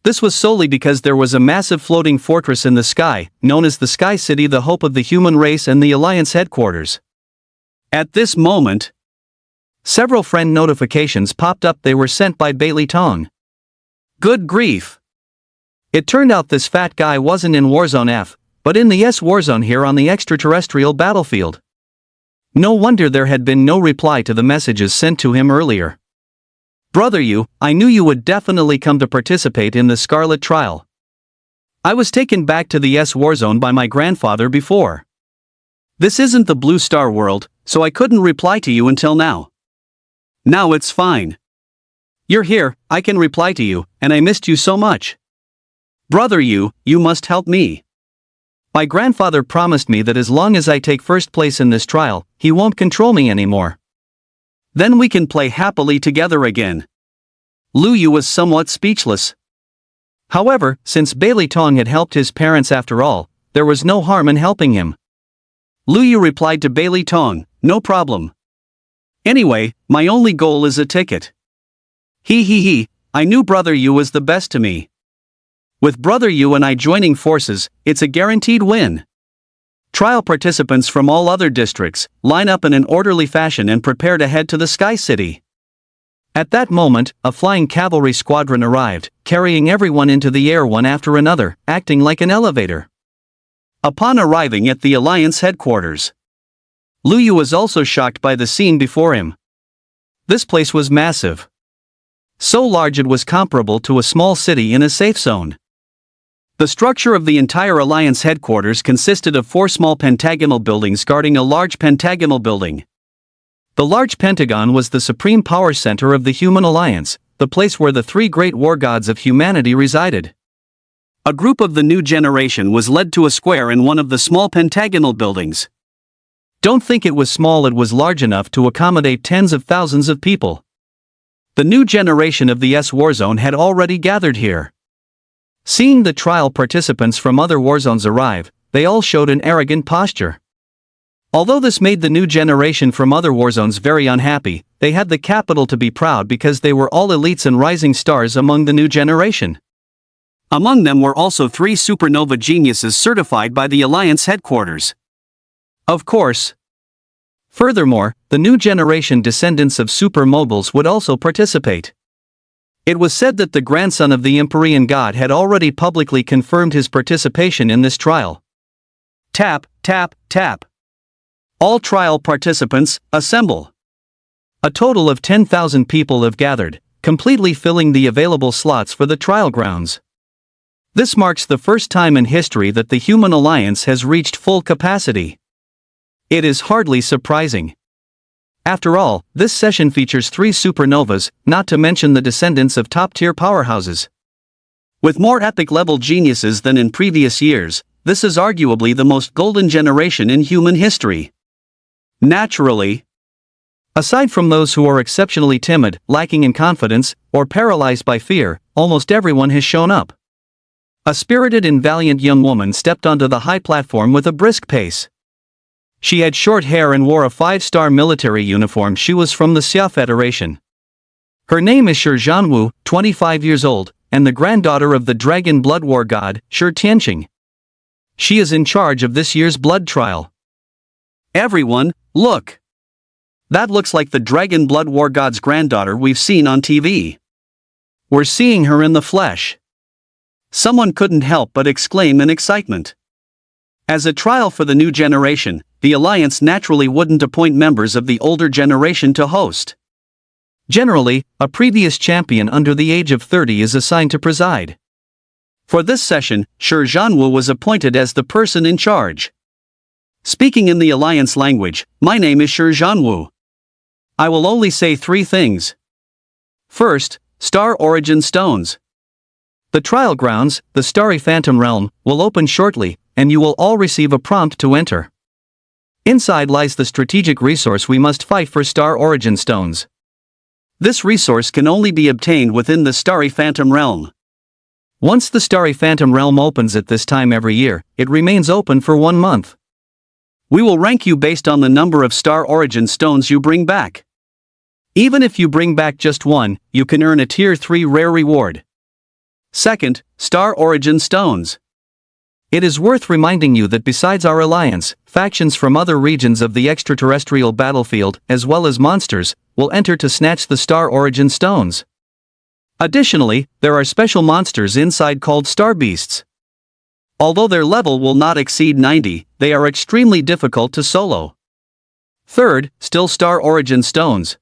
This was solely because there was a massive floating fortress in the sky, known as the Sky City, the hope of the human race and the Alliance headquarters. At this moment, several friend notifications popped up. They were sent by Bailey Tong. Good grief! It turned out this fat guy wasn't in Warzone F, but in the S Warzone here on the extraterrestrial battlefield. No wonder there had been no reply to the messages sent to him earlier. Brother Yu, I knew you would definitely come to participate in the Scarlet Trial. I was taken back to the S Warzone by my grandfather before. This isn't the Blue Star world, so I couldn't reply to you until now. Now it's fine. You're here, I can reply to you, and I missed you so much. Brother Yu, you must help me. My grandfather promised me that as long as I take first place in this trial, he won't control me anymore. Then we can play happily together again. Lu Yu was somewhat speechless. However, since Bailey Tong had helped his parents after all, there was no harm in helping him. Lu Yu replied to Bailey Tong, no problem. Anyway, my only goal is a ticket. I knew Brother Yu was the best to me. With Brother You and I joining forces, it's a guaranteed win. Trial participants from all other districts line up in an orderly fashion and prepare to head to the Sky City. At that moment, a flying cavalry squadron arrived, carrying everyone into the air one after another, acting like an elevator. Upon arriving at the Alliance headquarters, Lu Yu was also shocked by the scene before him. This place was massive. So large it was comparable to a small city in a safe zone. The structure of the entire Alliance headquarters consisted of 4 small pentagonal buildings guarding a large pentagonal building. The large pentagon was the supreme power center of the Human Alliance, the place where the 3 great war gods of humanity resided. A group of the new generation was led to a square in one of the small pentagonal buildings. Don't think it was small, it was large enough to accommodate tens of thousands of people. The new generation of the Warzone had already gathered here. Seeing the trial participants from other warzones arrive, they all showed an arrogant posture. Although this made the new generation from other warzones very unhappy, they had the capital to be proud because they were all elites and rising stars among the new generation. Among them were also 3 supernova geniuses certified by the Alliance headquarters. Of course. Furthermore, the new generation descendants of supermobiles would also participate. It was said that the grandson of the Empyrean god had already publicly confirmed his participation in this trial. Tap, tap, tap. All trial participants, assemble. A total of 10,000 people have gathered, completely filling the available slots for the trial grounds. This marks the first time in history that the Human Alliance has reached full capacity. It is hardly surprising. After all, this session features 3 supernovas, not to mention the descendants of top-tier powerhouses. With more epic-level geniuses than in previous years, this is arguably the most golden generation in human history. Naturally, aside from those who are exceptionally timid, lacking in confidence, or paralyzed by fear, almost everyone has shown up. A spirited and valiant young woman stepped onto the high platform with a brisk pace. She had short hair and wore a 5-star military uniform. She was from the Xia Federation. Her name is Shi Zhanwu, 25 years old, and the granddaughter of the Dragon Blood War god, Shi Tianqing. She is in charge of this year's blood trial. Everyone, look! That looks like the Dragon Blood War god's granddaughter we've seen on TV. We're seeing her in the flesh. Someone couldn't help but exclaim in excitement. As a trial for the new generation, the Alliance naturally wouldn't appoint members of the older generation to host. Generally, a previous champion under the age of 30 is assigned to preside. For this session, Shi Zhanwu was appointed as the person in charge. Speaking in the Alliance language, my name is Shi Zhanwu. I will only say 3 things. First, Star Origin Stones. The trial grounds, the Starry Phantom Realm, will open shortly, and you will all receive a prompt to enter. Inside lies the strategic resource we must fight for, Star Origin Stones. This resource can only be obtained within the Starry Phantom Realm. Once the Starry Phantom Realm opens at this time every year, it remains open for 1 month. We will rank you based on the number of Star Origin Stones you bring back. Even if you bring back just 1, you can earn a Tier 3 rare reward. Second, Star Origin Stones. It is worth reminding you that besides our alliance, factions from other regions of the extraterrestrial battlefield, as well as monsters, will enter to snatch the Star Origin Stones. Additionally, there are special monsters inside called Star Beasts. Although their level will not exceed 90, they are extremely difficult to solo. Third, still Star Origin Stones.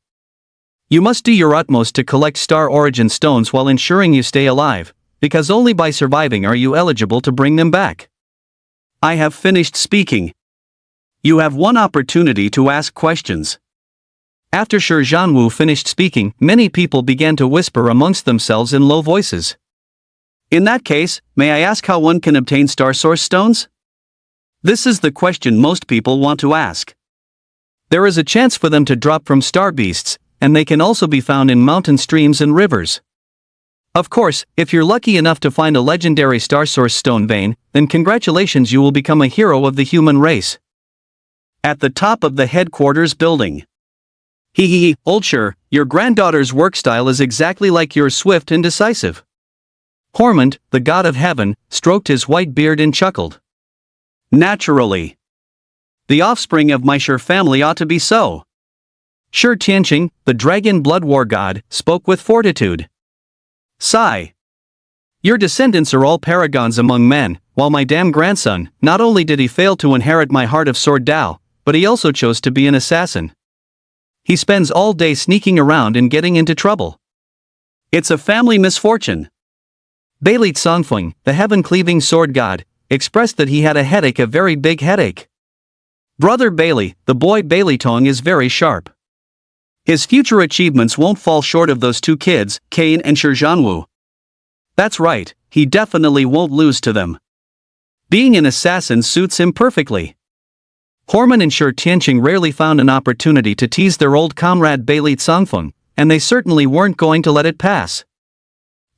You must do your utmost to collect Star Origin Stones while ensuring you stay alive, because only by surviving are you eligible to bring them back. I have finished speaking. You have 1 opportunity to ask questions. After Shi Zhanwu finished speaking, many people began to whisper amongst themselves in low voices. In that case, may I ask how one can obtain Star Source Stones? This is the question most people want to ask. There is a chance for them to drop from Star Beasts, and they can also be found in mountain streams and rivers. Of course, if you're lucky enough to find a legendary Star Source Stone vein, then congratulations, you will become a hero of the human race. At the top of the headquarters building. Hee, old Shi, your granddaughter's work style is exactly like yours, swift and decisive. Hormund, the god of heaven, stroked his white beard and chuckled. Naturally. The offspring of my Shur family ought to be so. Shur Tianqing, the dragon blood war god, spoke with fortitude. Sigh. Your descendants are all paragons among men, while my damn grandson, not only did he fail to inherit my heart of sword Dao, but he also chose to be an assassin. He spends all day sneaking around and getting into trouble. It's a family misfortune. Beili Songfeng, the heaven-cleaving sword god, expressed that he had a headache, a very big headache. Brother Beili, the boy Beili Tong, is very sharp. His future achievements won't fall short of those two kids, Cain and Shi Zhanwu. That's right, he definitely won't lose to them. Being an assassin suits him perfectly. Hormund and Shur Tianqing rarely found an opportunity to tease their old comrade Beili Songfeng, and they certainly weren't going to let it pass.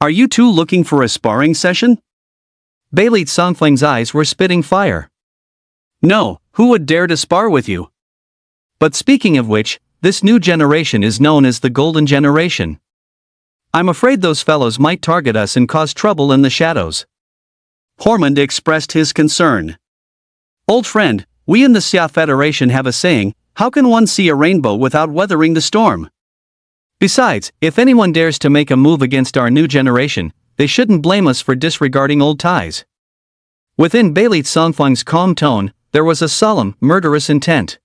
Are you two looking for a sparring session? Beili Songfeng's eyes were spitting fire. No, who would dare to spar with you? But speaking of which, this new generation is known as the Golden Generation. I'm afraid those fellows might target us and cause trouble in the shadows. Hormund expressed his concern. Old friend, we in the Xia Federation have a saying, how can one see a rainbow without weathering the storm? Besides, if anyone dares to make a move against our new generation, they shouldn't blame us for disregarding old ties. Within Beili Songfeng's calm tone, there was a solemn, murderous intent.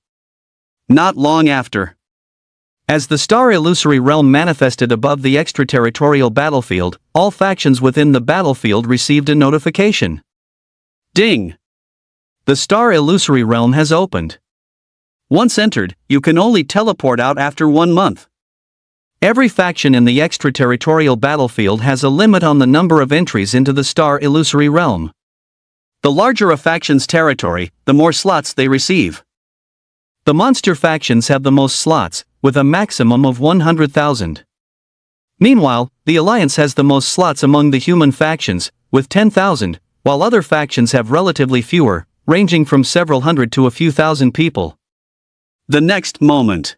Not long after. As the star illusory realm manifested above the extraterritorial battlefield, all factions within the battlefield received a notification. Ding! The star illusory realm has opened. Once entered, you can only teleport out after 1 month. Every faction in the extraterritorial battlefield has a limit on the number of entries into the star illusory realm. The larger a faction's territory, the more slots they receive. The monster factions have the most slots, with a maximum of 100,000. Meanwhile, the Alliance has the most slots among the human factions, with 10,000, while other factions have relatively fewer, ranging from several hundred to a few thousand people. The next moment,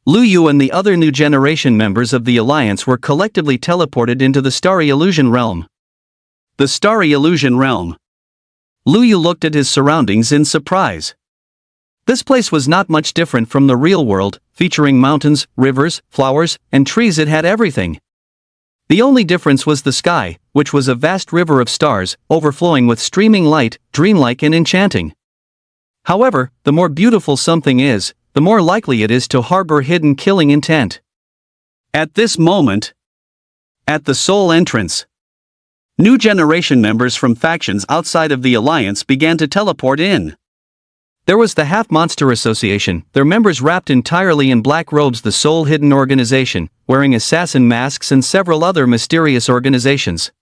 Lu Yu and the other new generation members of the Alliance were collectively teleported into the Starry Illusion Realm. The Starry Illusion Realm. Lu Yu looked at his surroundings in surprise. This place was not much different from the real world, featuring mountains, rivers, flowers, and trees. It had everything. The only difference was the sky, which was a vast river of stars, overflowing with streaming light, dreamlike and enchanting. However, the more beautiful something is, the more likely it is to harbor hidden killing intent. At this moment, at the Soul entrance, new generation members from factions outside of the Alliance began to teleport in. There was the Half Monster Association, their members wrapped entirely in black robes, the Soul Hidden Organization, wearing assassin masks, and several other mysterious organizations.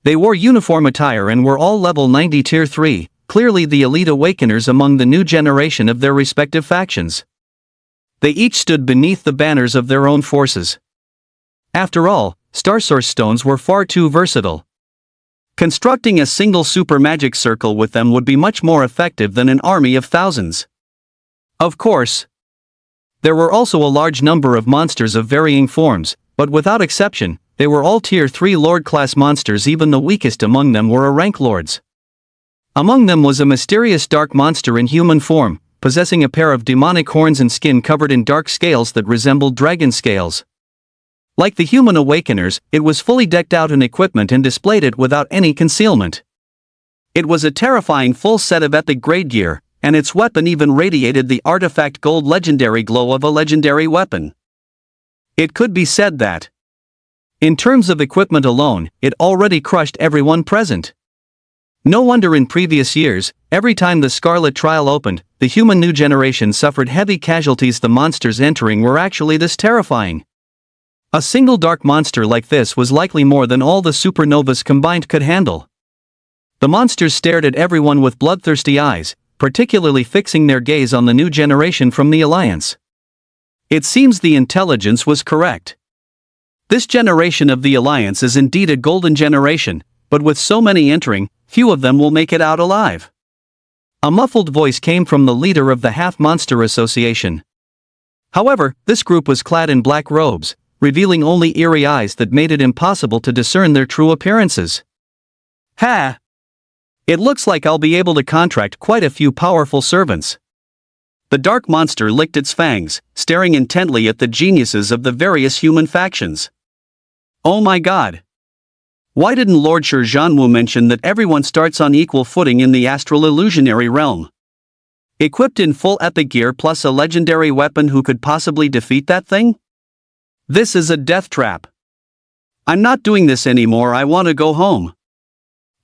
They wore uniform attire and were all level 90 tier 3, clearly the elite awakeners among the new generation of their respective factions. They each stood beneath the banners of their own forces. After all, Star Source stones were far too versatile. Constructing a single super magic circle with them would be much more effective than an army of thousands. Of course, there were also a large number of monsters of varying forms, but without exception, they were all tier 3 lord-class monsters. Even the weakest among them were rank lords. Among them was a mysterious dark monster in human form, possessing a pair of demonic horns and skin covered in dark scales that resembled dragon scales. Like the human awakeners, it was fully decked out in equipment and displayed it without any concealment. It was a terrifying full set of epic grade gear, and its weapon even radiated the artifact gold legendary glow of a legendary weapon. It could be said that, in terms of equipment alone, it already crushed everyone present. No wonder in previous years, every time the Scarlet Trial opened, the human new generation suffered heavy casualties. The monsters entering were actually this terrifying. A single dark monster like this was likely more than all the supernovas combined could handle. The monsters stared at everyone with bloodthirsty eyes, particularly fixing their gaze on the new generation from the Alliance. It seems the intelligence was correct. This generation of the Alliance is indeed a golden generation, but with so many entering, few of them will make it out alive. A muffled voice came from the leader of the Half Monster Association. However, this group was clad in black robes, revealing only eerie eyes that made it impossible to discern their true appearances. Ha! It looks like I'll be able to contract quite a few powerful servants. The dark monster licked its fangs, staring intently at the geniuses of the various human factions. Oh my god! Why didn't Lord Shi Zhanwu mention that everyone starts on equal footing in the astral illusionary realm? Equipped in full epic gear plus a legendary weapon, who could possibly defeat that thing? This is a death trap. I'm not doing this anymore, I want to go home.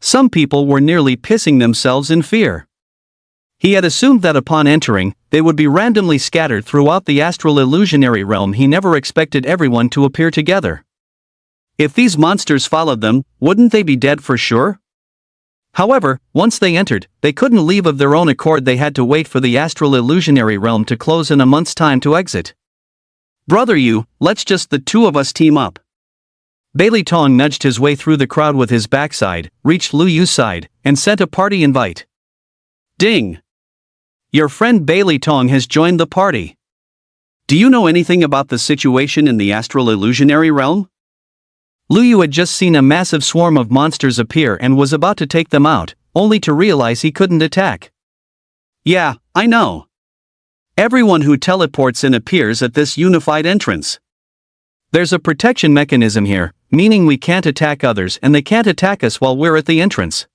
Some people were nearly pissing themselves in fear. He had assumed that upon entering, they would be randomly scattered throughout the astral illusionary realm. He never expected everyone to appear together. If these monsters followed them, wouldn't they be dead for sure? However, once they entered, they couldn't leave of their own accord. They had to wait for the astral illusionary realm to close in a month's time to exit. Brother Yu, let's just the two of us team up. Bailey Tong nudged his way through the crowd with his backside, reached Lu Yu's side, and sent a party invite. Ding! Your friend Bailey Tong has joined the party. Do you know anything about the situation in the astral illusionary realm? Lu Yu had just seen a massive swarm of monsters appear and was about to take them out, only to realize he couldn't attack. Yeah, I know. Everyone who teleports in appears at this unified entrance. There's a protection mechanism here, meaning we can't attack others and they can't attack us while we're at the entrance.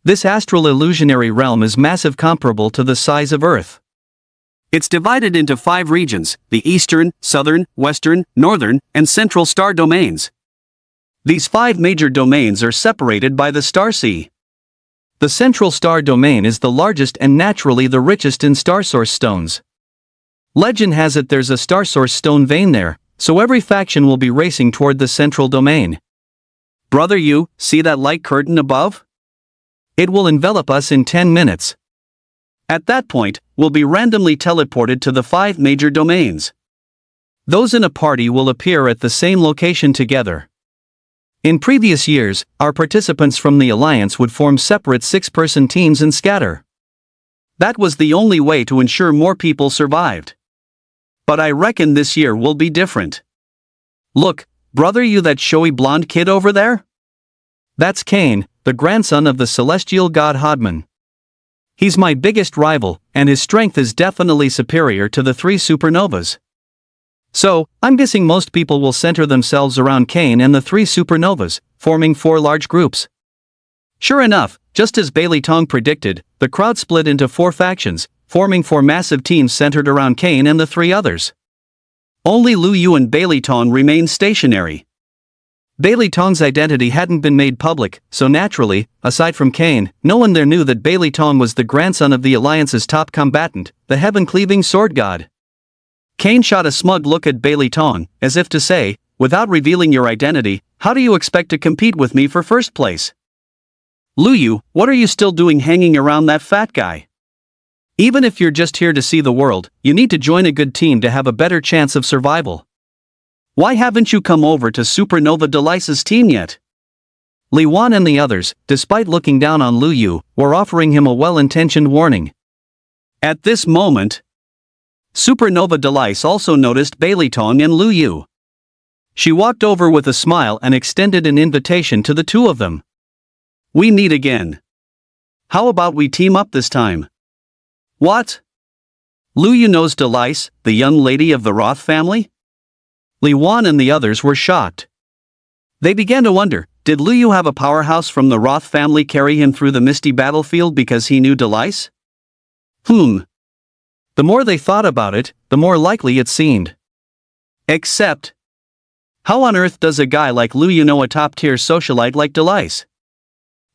This astral illusionary realm is massive, comparable to the size of Earth. It's divided into 5 regions: the Eastern, Southern, Western, Northern, and Central star domains. These 5 major domains are separated by the Star Sea. The Central Star Domain is the largest and naturally the richest in star source stones. Legend has it there's a star source stone vein there, so every faction will be racing toward the Central Domain. Brother Yu, see that light curtain above? It will envelop us in 10 minutes. At that point, we'll be randomly teleported to the 5 major domains. Those in a party will appear at the same location together. In previous years, our participants from the Alliance would form separate 6-person teams and scatter. That was the only way to ensure more people survived. But I reckon this year will be different. Look, brother Yu, that showy blonde kid over there? That's Cain, the grandson of the celestial god Hodman. He's my biggest rival, and his strength is definitely superior to the 3 supernovas. So, I'm guessing most people will center themselves around Cain and the 3 supernovas, forming 4 large groups. Sure enough, just as Bailey Tong predicted, the crowd split into 4 factions, forming 4 massive teams centered around Cain and the 3 others. Only Lu Yu and Bailey Tong remained stationary. Bailey Tong's identity hadn't been made public, so naturally, aside from Cain, no one there knew that Bailey Tong was the grandson of the Alliance's top combatant, the heaven-cleaving sword god. Cain shot a smug look at Bailey Tong, as if to say, without revealing your identity, how do you expect to compete with me for first place? Lu Yu, what are you still doing hanging around that fat guy? Even if you're just here to see the world, you need to join a good team to have a better chance of survival. Why haven't you come over to Supernova Delice's team yet? Li Wan and the others, despite looking down on Lu Yu, were offering him a well-intentioned warning. At this moment, Supernova Delice also noticed Bailey Tong and Lu Yu. She walked over with a smile and extended an invitation to the 2 of them. We meet again. How about we team up this time? What? Lu Yu knows Delice, the young lady of the Roth family? Li Wan and the others were shocked. They began to wonder, did Lu Yu have a powerhouse from the Roth family carry him through the misty battlefield because he knew Delice? The more they thought about it, the more likely it seemed. Except, how on earth does a guy like Lu Yu know a top-tier socialite like Delice?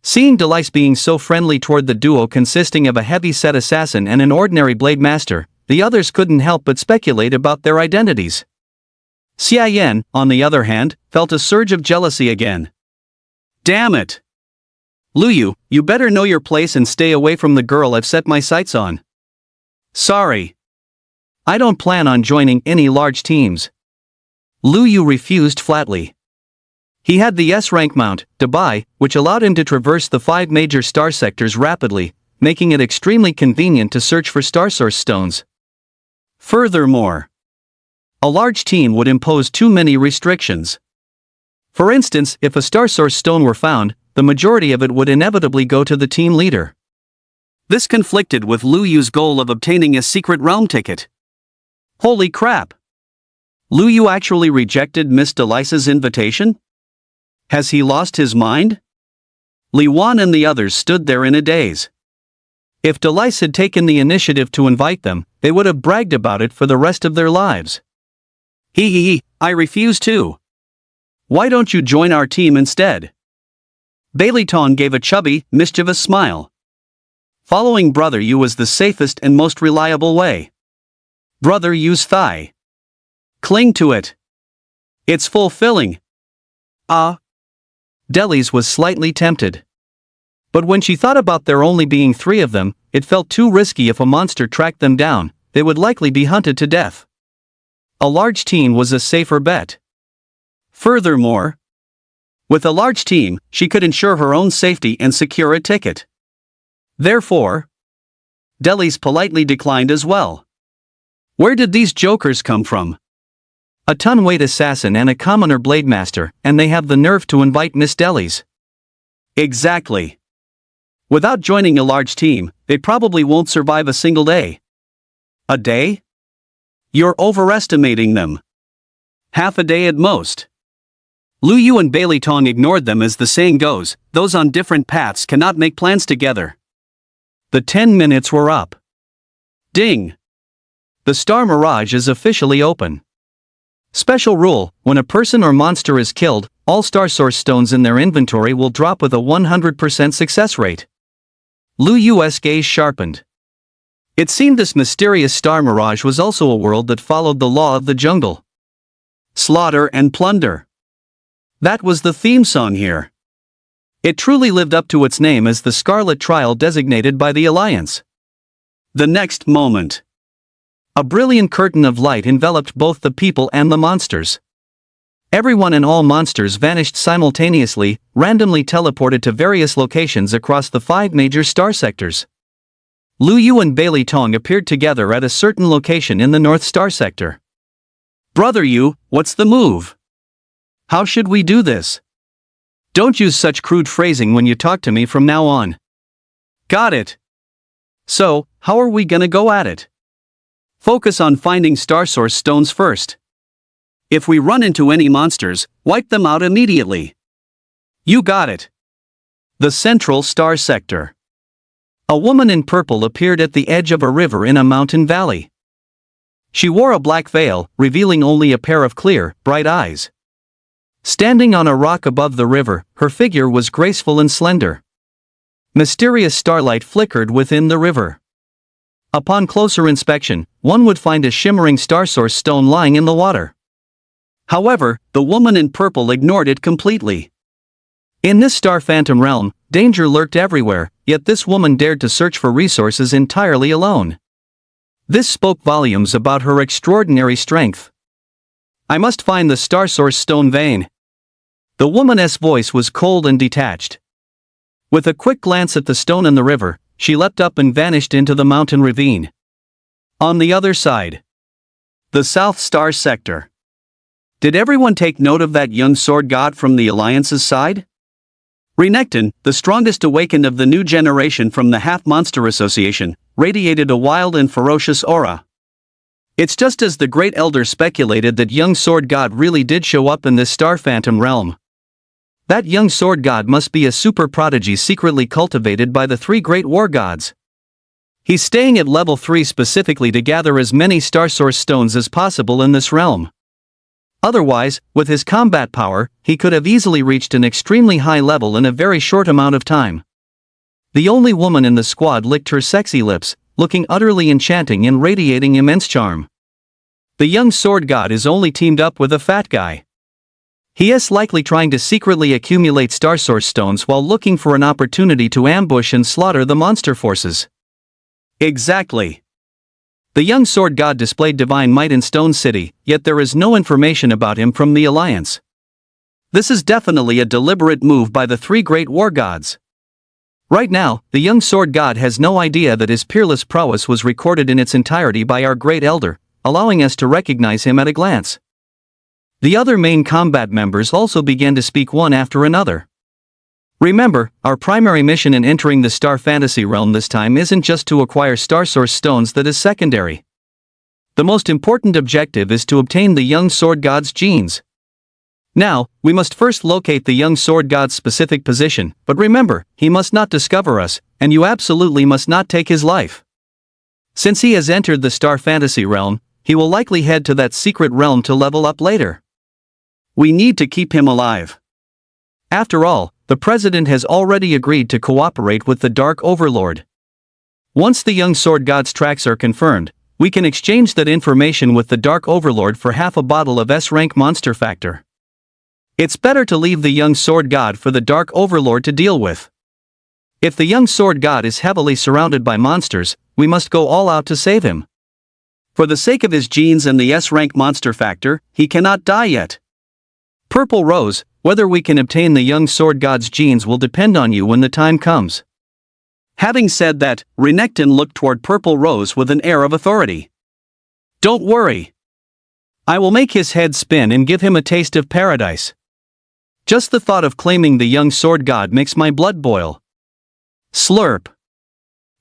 Seeing Delice being so friendly toward the duo consisting of a heavy-set assassin and an ordinary blade master, the others couldn't help but speculate about their identities. Xia Yan, on the other hand, felt a surge of jealousy again. Damn it! Lu Yu, you better know your place and stay away from the girl I've set my sights on. Sorry. I don't plan on joining any large teams. Lu Yu refused flatly. He had the S-rank mount, Dubai, which allowed him to traverse the 5 major star sectors rapidly, making it extremely convenient to search for star source stones. Furthermore, A large team would impose too many restrictions. For instance, if a star source stone were found, the majority of it would inevitably go to the team leader. This conflicted with Lu Yu's goal of obtaining a secret realm ticket. Holy crap! Lu Yu actually rejected Miss Delice's invitation? Has he lost his mind? Li Wan and the others stood there in a daze. If Delice had taken the initiative to invite them, they would have bragged about it for the rest of their lives. I refuse to. Why don't you join our team instead? Bailey Tong gave a chubby, mischievous smile. Following Brother Yu was the safest and most reliable way. Brother Yu's thigh. Cling to it. It's fulfilling. Delis was slightly tempted. But when she thought about there only being 3 of them, it felt too risky. If a monster tracked them down, they would likely be hunted to death. A large team was a safer bet. Furthermore, with a large team, she could ensure her own safety and secure a ticket. Therefore, Delis politely declined as well. Where did these jokers come from? A ton-weight assassin and a commoner blade master, and they have the nerve to invite Miss Delis. Exactly. Without joining a large team, they probably won't survive a single day. A day? You're overestimating them. Half a day at most. Lu Yu and Bailey Tong ignored them. As the saying goes, those on different paths cannot make plans together. The 10 minutes were up. Ding! The Star Mirage is officially open. Special rule: when a person or monster is killed, all Star Source stones in their inventory will drop with a 100% success rate. Lu Yu's gaze sharpened. It seemed this mysterious Star Mirage was also a world that followed the law of the jungle. Slaughter and plunder. That was the theme song here. It truly lived up to its name as the Scarlet Trial designated by the Alliance. The next moment, a brilliant curtain of light enveloped both the people and the monsters. Everyone and all monsters vanished simultaneously, randomly teleported to various locations across the 5 major star sectors. Lu Yu and Bailey Tong appeared together at a certain location in the North Star Sector. Brother Yu, what's the move? How should we do this? Don't use such crude phrasing when you talk to me from now on. Got it. So, how are we gonna go at it? Focus on finding Star Source stones first. If we run into any monsters, wipe them out immediately. You got it. The Central Star Sector. A woman in purple appeared at the edge of a river in a mountain valley. She wore a black veil, revealing only a pair of clear, bright eyes. Standing on a rock above the river, her figure was graceful and slender. Mysterious starlight flickered within the river. Upon closer inspection, one would find a shimmering Star Source stone lying in the water. However, the woman in purple ignored it completely. In this Star Phantom realm, danger lurked everywhere, yet this woman dared to search for resources entirely alone. This spoke volumes about her extraordinary strength. I must find the Star Source stone vein. The woman's voice was cold and detached. With a quick glance at the stone in the river, she leapt up and vanished into the mountain ravine. On the other side, the South Star Sector. Did everyone take note of that young sword god from the Alliance's side? Renekton, the strongest awakened of the new generation from the Half-Monster Association, radiated a wild and ferocious aura. It's just as the Great Elder speculated that young sword god really did show up in this Star Phantom realm. That young sword god must be a super prodigy secretly cultivated by the 3 great war gods. He's staying at level 3 specifically to gather as many Star Source stones as possible in this realm. Otherwise, with his combat power, he could have easily reached an extremely high level in a very short amount of time. The only woman in the squad licked her sexy lips, looking utterly enchanting and radiating immense charm. The young sword god is only teamed up with a fat guy. He is likely trying to secretly accumulate Star Source stones while looking for an opportunity to ambush and slaughter the monster forces. Exactly. The young sword god displayed divine might in Stone City, yet there is no information about him from the Alliance. This is definitely a deliberate move by the 3 great war gods. Right now, the young sword god has no idea that his peerless prowess was recorded in its entirety by our great elder, allowing us to recognize him at a glance. The other main combat members also began to speak one after another. Remember, our primary mission in entering the Star Fantasy realm this time isn't just to acquire Star Source stones, that is secondary. The most important objective is to obtain the young sword god's genes. Now, we must first locate the young sword god's specific position, but remember, he must not discover us, and you absolutely must not take his life. Since he has entered the Star Fantasy realm, he will likely head to that secret realm to level up later. We need to keep him alive. After all, the President has already agreed to cooperate with the Dark Overlord. Once the young sword god's tracks are confirmed, we can exchange that information with the Dark Overlord for half a bottle of S-rank monster factor. It's better to leave the young sword god for the Dark Overlord to deal with. If the young sword god is heavily surrounded by monsters, we must go all out to save him. For the sake of his genes and the S-rank monster factor, he cannot die yet. Purple Rose, whether we can obtain the young sword god's genes will depend on you when the time comes. Having said that, Renekton looked toward Purple Rose with an air of authority. Don't worry. I will make his head spin and give him a taste of paradise. Just the thought of claiming the young sword god makes my blood boil. Slurp.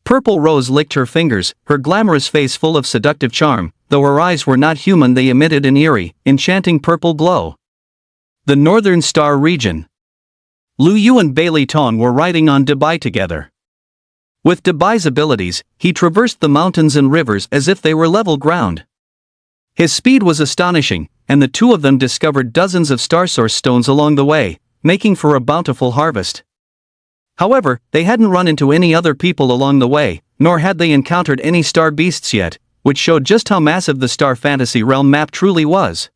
Purple Rose licked her fingers, her glamorous face full of seductive charm. Though her eyes were not human, they emitted an eerie, enchanting purple glow. The Northern Star region. Lu Yu and Bailey Tong were riding on Dabai together. With Dabai's abilities, he traversed the mountains and rivers as if they were level ground. His speed was astonishing, and the two of them discovered dozens of Star Source stones along the way, making for a bountiful harvest. However, they hadn't run into any other people along the way, nor had they encountered any star beasts yet, which showed just how massive the Star Fantasy realm map truly was.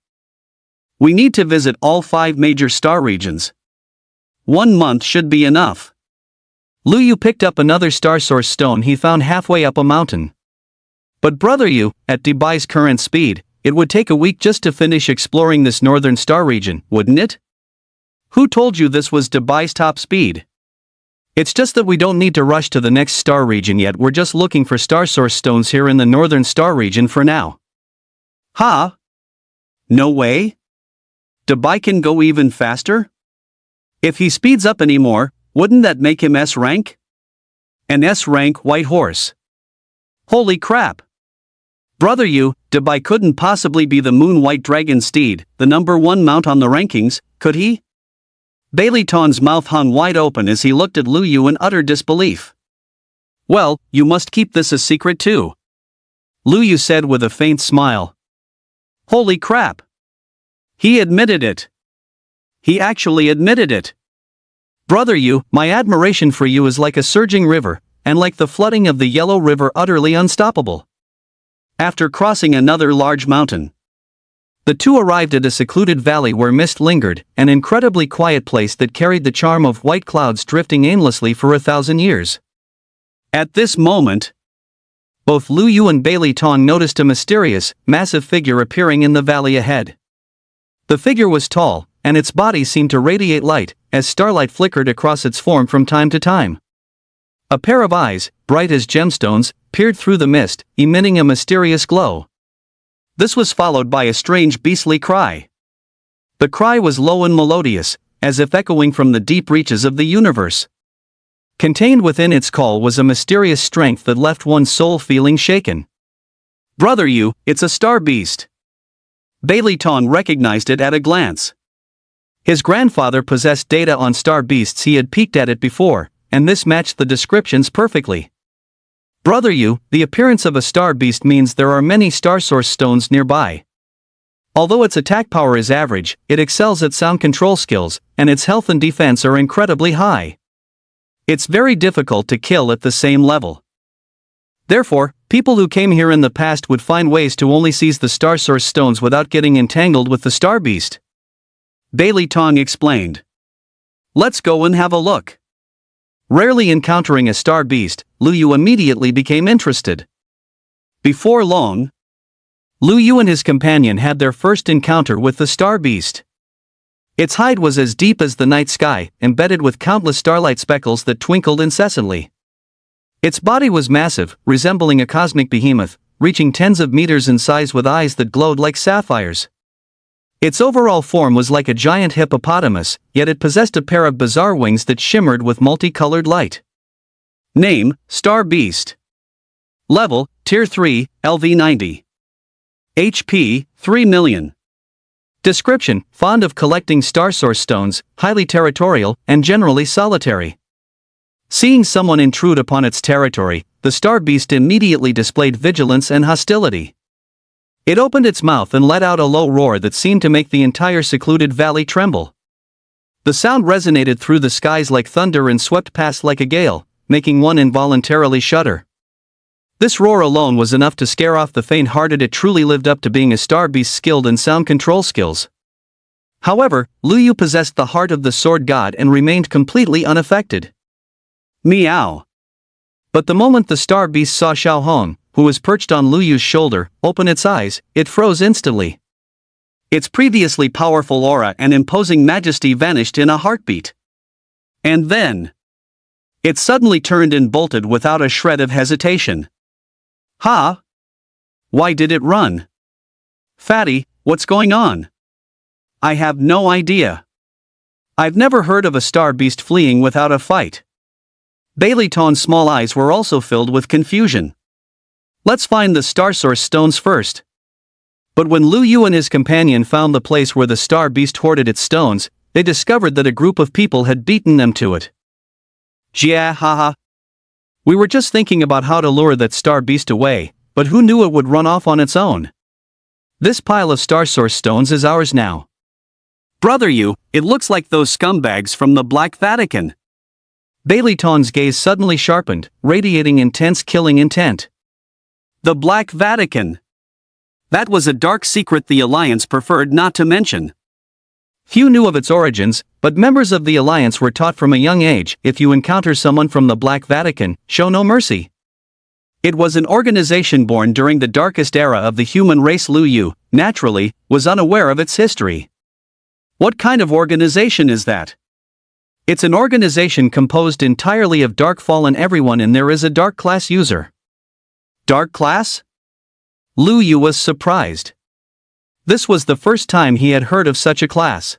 We need to visit all 5 major star regions. 1 month should be enough. Lu Yu picked up another Star Source stone he found halfway up a mountain. But brother Yu, at Dabai's current speed, it would take a week just to finish exploring this northern star region, wouldn't it? Who told you this was Dabai's top speed? It's just that we don't need to rush to the next star region yet, we're just looking for Star Source stones here in the northern star region for now. Ha? No way? Dabai can go even faster? If he speeds up anymore, wouldn't that make him S-rank? An S-rank white horse. Holy crap! Brother Yu, Dabai couldn't possibly be the Moon White Dragon steed, the #1 mount on the rankings, could he? Bailey Tong's mouth hung wide open as he looked at Lu Yu in utter disbelief. Well, you must keep this a secret too. Lu Yu said with a faint smile. Holy crap! He admitted it. He actually admitted it. Brother Yu, my admiration for you is like a surging river, and like the flooding of the Yellow River utterly unstoppable. After crossing another large mountain, the two arrived at a secluded valley where mist lingered, an incredibly quiet place that carried the charm of white clouds drifting aimlessly for 1,000 years. At this moment, both Lu Yu and Bailey Tong noticed a mysterious, massive figure appearing in the valley ahead. The figure was tall, and its body seemed to radiate light, as starlight flickered across its form from time to time. A pair of eyes, bright as gemstones, peered through the mist, emitting a mysterious glow. This was followed by a strange beastly cry. The cry was low and melodious, as if echoing from the deep reaches of the universe. Contained within its call was a mysterious strength that left one's soul feeling shaken. Brother Yu, it's a star beast. Bailey Tong recognized it at a glance. His grandfather possessed data on star beasts, he had peeked at it before, and this matched the descriptions perfectly. Brother Yu, the appearance of a star beast means there are many Star Source stones nearby. Although its attack power is average, it excels at sound control skills, and its health and defense are incredibly high. It's very difficult to kill at the same level. Therefore, people who came here in the past would find ways to only seize the Star Source stones without getting entangled with the star beast. Bailey Tong explained. Let's go and have a look. Rarely encountering a star beast, Lu Yu immediately became interested. Before long, Lu Yu and his companion had their first encounter with the star beast. Its hide was as deep as the night sky, embedded with countless starlight speckles that twinkled incessantly. Its body was massive, resembling a cosmic behemoth, reaching tens of meters in size with eyes that glowed like sapphires. Its overall form was like a giant hippopotamus, yet it possessed a pair of bizarre wings that shimmered with multicolored light. Name: Star Beast. Level: Tier 3, LV90. HP: 3 million. Description: fond of collecting star source stones, highly territorial, and generally solitary. Seeing someone intrude upon its territory, the star beast immediately displayed vigilance and hostility. It opened its mouth and let out a low roar that seemed to make the entire secluded valley tremble. The sound resonated through the skies like thunder and swept past like a gale, making one involuntarily shudder. This roar alone was enough to scare off the faint-hearted. It truly lived up to being a star beast skilled in sound control skills. However, Lu Yu possessed the heart of the sword god and remained completely unaffected. Meow. But the moment the star beast saw Xiao Hong, who was perched on Lu Yu's shoulder, open its eyes, it froze instantly. Its previously powerful aura and imposing majesty vanished in a heartbeat. And then, it suddenly turned and bolted without a shred of hesitation. Huh? Why did it run? Fatty, what's going on? I have no idea. I've never heard of a star beast fleeing without a fight. Bailey Ton's small eyes were also filled with confusion. Let's find the star source stones first. But when Lu Yu and his companion found the place where the star beast hoarded its stones, they discovered that a group of people had beaten them to it. Jia haha. We were just thinking about how to lure that star beast away, but who knew it would run off on its own? This pile of star source stones is ours now. Brother Yu, it looks like those scumbags from the Black Vatican. Bailey Ton's gaze suddenly sharpened, radiating intense killing intent. The Black Vatican. That was a dark secret the Alliance preferred not to mention. Few knew of its origins, but members of the Alliance were taught from a young age, if you encounter someone from the Black Vatican, show no mercy. It was an organization born during the darkest era of the human race. Lu Yu, naturally, was unaware of its history. What kind of organization is that? It's an organization composed entirely of dark fallen. Everyone in there is a dark class user. Dark class? Lu Yu was surprised. This was the first time he had heard of such a class.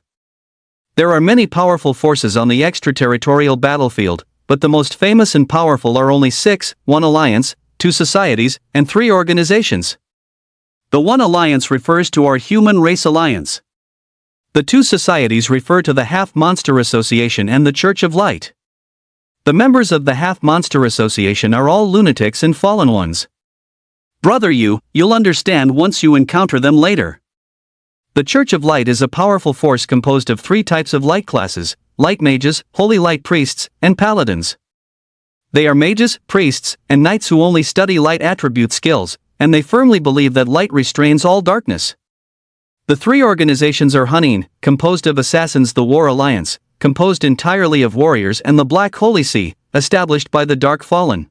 There are many powerful forces on the extraterritorial battlefield, but the most famous and powerful are only 6, 1 alliance, 2 societies, and 3 organizations. The 1 alliance refers to our human race alliance. The 2 societies refer to the Half Monster Association and the Church of Light. The members of the Half Monster Association are all lunatics and fallen ones. Brother Yu, you'll understand once you encounter them later. The Church of Light is a powerful force composed of 3 types of light classes: light mages, holy light priests, and paladins. They are mages, priests, and knights who only study light attribute skills, and they firmly believe that light restrains all darkness. The 3 organizations are Hunin, composed of assassins; the War Alliance, composed entirely of warriors; and the Black Holy See, established by the Dark Fallen.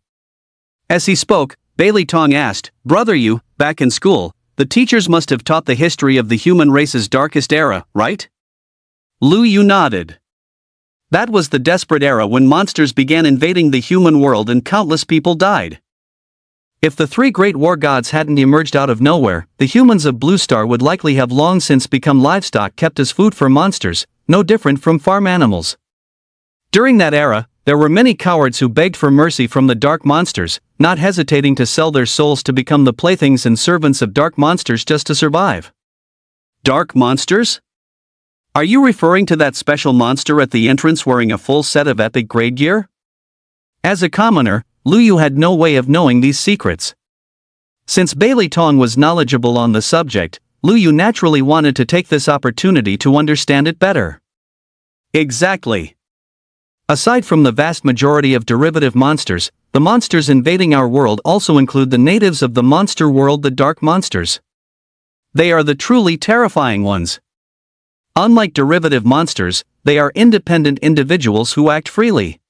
As he spoke, Bailey Tong asked, Brother Yu, back in school, the teachers must have taught the history of the human race's darkest era, right? Lu Yu nodded. That was the desperate era when monsters began invading the human world and countless people died. If the 3 great war gods hadn't emerged out of nowhere, the humans of Blue Star would likely have long since become livestock kept as food for monsters, no different from farm animals. During that era, there were many cowards who begged for mercy from the dark monsters, not hesitating to sell their souls to become the playthings and servants of dark monsters just to survive. Dark monsters? Are you referring to that special monster at the entrance wearing a full set of epic grade gear? As a commoner, Lu Yu had no way of knowing these secrets. Since Bailey Tong was knowledgeable on the subject, Lu Yu naturally wanted to take this opportunity to understand it better. Exactly. Aside from the vast majority of derivative monsters, the monsters invading our world also include the natives of the monster world, the dark monsters. They are the truly terrifying ones. Unlike derivative monsters, they are independent individuals who act freely.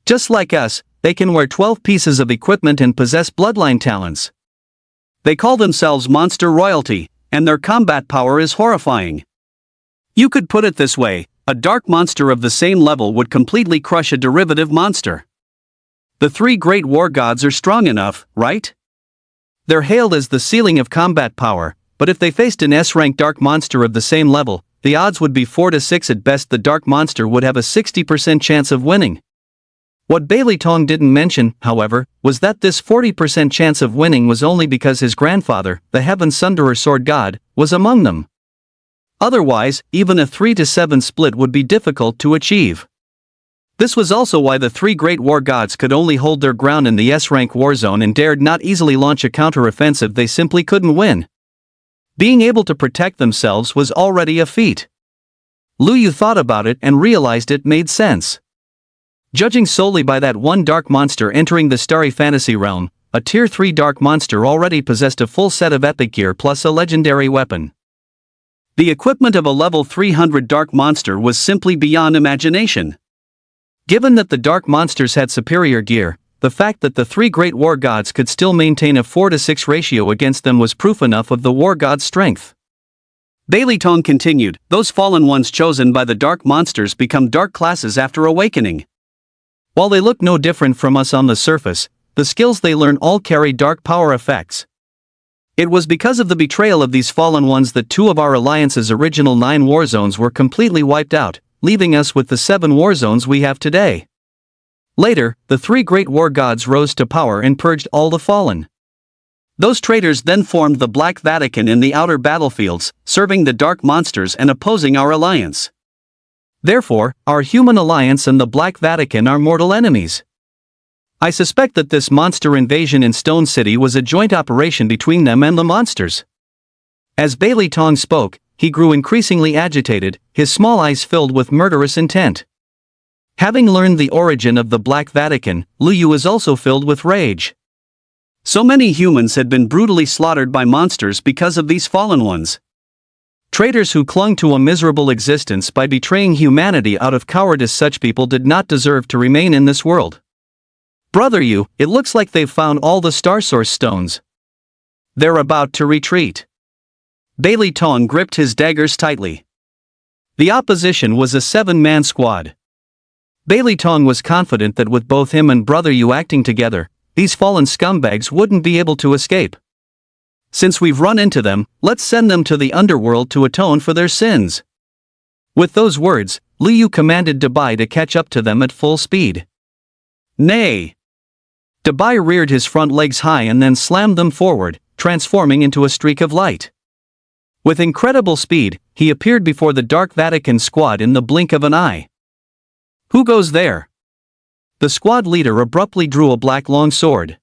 Just like us, they can wear 12 pieces of equipment and possess bloodline talents. They call themselves monster royalty, and their combat power is horrifying. You could put it this way: a dark monster of the same level would completely crush a derivative monster. The 3 great war gods are strong enough, right? They're hailed as the ceiling of combat power, but if they faced an S-rank dark monster of the same level, the odds would be 4 to 6 at best. The dark monster would have a 60% chance of winning. What Bailey Tong didn't mention, however, was that this 40% chance of winning was only because his grandfather, the Heaven Sunderer Sword God, was among them. Otherwise, even a 3 to 7 split would be difficult to achieve. This was also why the three great war gods could only hold their ground in the S-rank war zone and dared not easily launch a counter-offensive. They simply couldn't win. Being able to protect themselves was already a feat. Lu Yu thought about it and realized it made sense. Judging solely by that one dark monster entering the starry fantasy realm, a tier 3 dark monster already possessed a full set of epic gear plus a legendary weapon. The equipment of a level 300 dark monster was simply beyond imagination. Given that the dark monsters had superior gear, the fact that the three great war gods could still maintain a 4 to 6 ratio against them was proof enough of the war gods' strength. Bailey Tong continued, those fallen ones chosen by the dark monsters become dark classes after awakening. While they look no different from us on the surface, the skills they learn all carry dark power effects. It was because of the betrayal of these fallen ones that 2 of our alliance's original 9 war zones were completely wiped out, leaving us with the 7 war zones we have today. Later, the 3 great war gods rose to power and purged all the fallen. Those traitors then formed the Black Vatican in the outer battlefields, serving the dark monsters and opposing our alliance. Therefore, our human alliance and the Black Vatican are mortal enemies. I suspect that this monster invasion in Stone City was a joint operation between them and the monsters. As Bailey Tong spoke, he grew increasingly agitated, his small eyes filled with murderous intent. Having learned the origin of the Black Vatican, Lu Yu was also filled with rage. So many humans had been brutally slaughtered by monsters because of these fallen ones. Traitors who clung to a miserable existence by betraying humanity out of cowardice. Such people did not deserve to remain in this world. Brother Yu, it looks like they've found all the Star Source stones. They're about to retreat. Bailey Tong gripped his daggers tightly. The opposition was a 7-man squad. Bailey Tong was confident that with both him and Brother Yu acting together, these fallen scumbags wouldn't be able to escape. Since we've run into them, let's send them to the underworld to atone for their sins. With those words, Lu Yu commanded Dabai to catch up to them at full speed. Nay! Dabai reared his front legs high and then slammed them forward, transforming into a streak of light. With incredible speed, he appeared before the Dark Vatican squad in the blink of an eye. Who goes there? The squad leader abruptly drew a black long sword.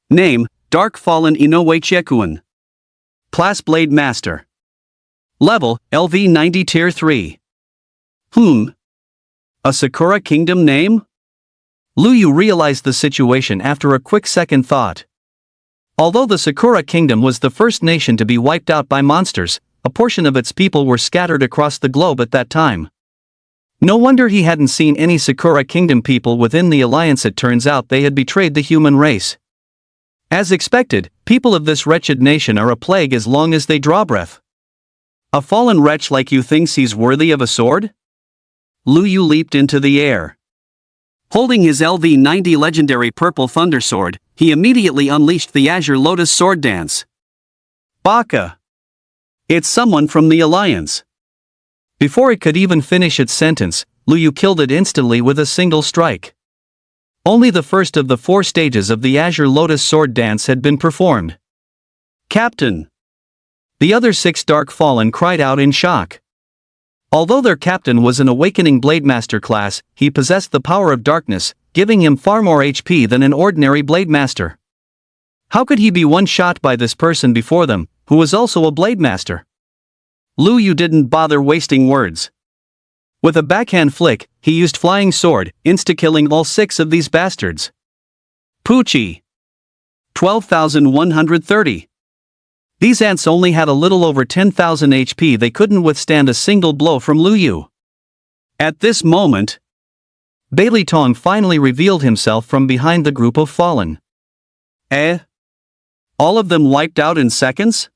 Name, Dark Fallen Inoue Chiekuan. Class Blade Master. Level, LV 90 Tier 3. A Sakura Kingdom name? Lu Yu realized the situation after a quick second thought. Although the Sakura Kingdom was the first nation to be wiped out by monsters, a portion of its people were scattered across the globe at that time. No wonder he hadn't seen any Sakura Kingdom people within the alliance. It turns out they had betrayed the human race. As expected, people of this wretched nation are a plague as long as they draw breath. A fallen wretch like you thinks he's worthy of a sword? Lu Yu leaped into the air. Holding his LV-90 legendary Purple Thunder Sword, he immediately unleashed the Azure Lotus Sword Dance. Baka! It's someone from the Alliance. Before it could even finish its sentence, Lu Yu killed it instantly with a single strike. Only the first of the 4 stages of the Azure Lotus Sword Dance had been performed. Captain! The other 6 Dark Fallen cried out in shock. Although their captain was an awakening Blademaster class, he possessed the power of darkness, giving him far more HP than an ordinary Blademaster. How could he be one-shot by this person before them, who was also a Blademaster? Lu Yu didn't bother wasting words. With a backhand flick, he used Flying Sword, insta-killing all 6 of these bastards. Poochie! 12,130. These ants only had a little over 10,000 HP. They couldn't withstand a single blow from Lu Yu. At this moment, Bailey Tong finally revealed himself from behind the group of fallen. All of them wiped out in seconds?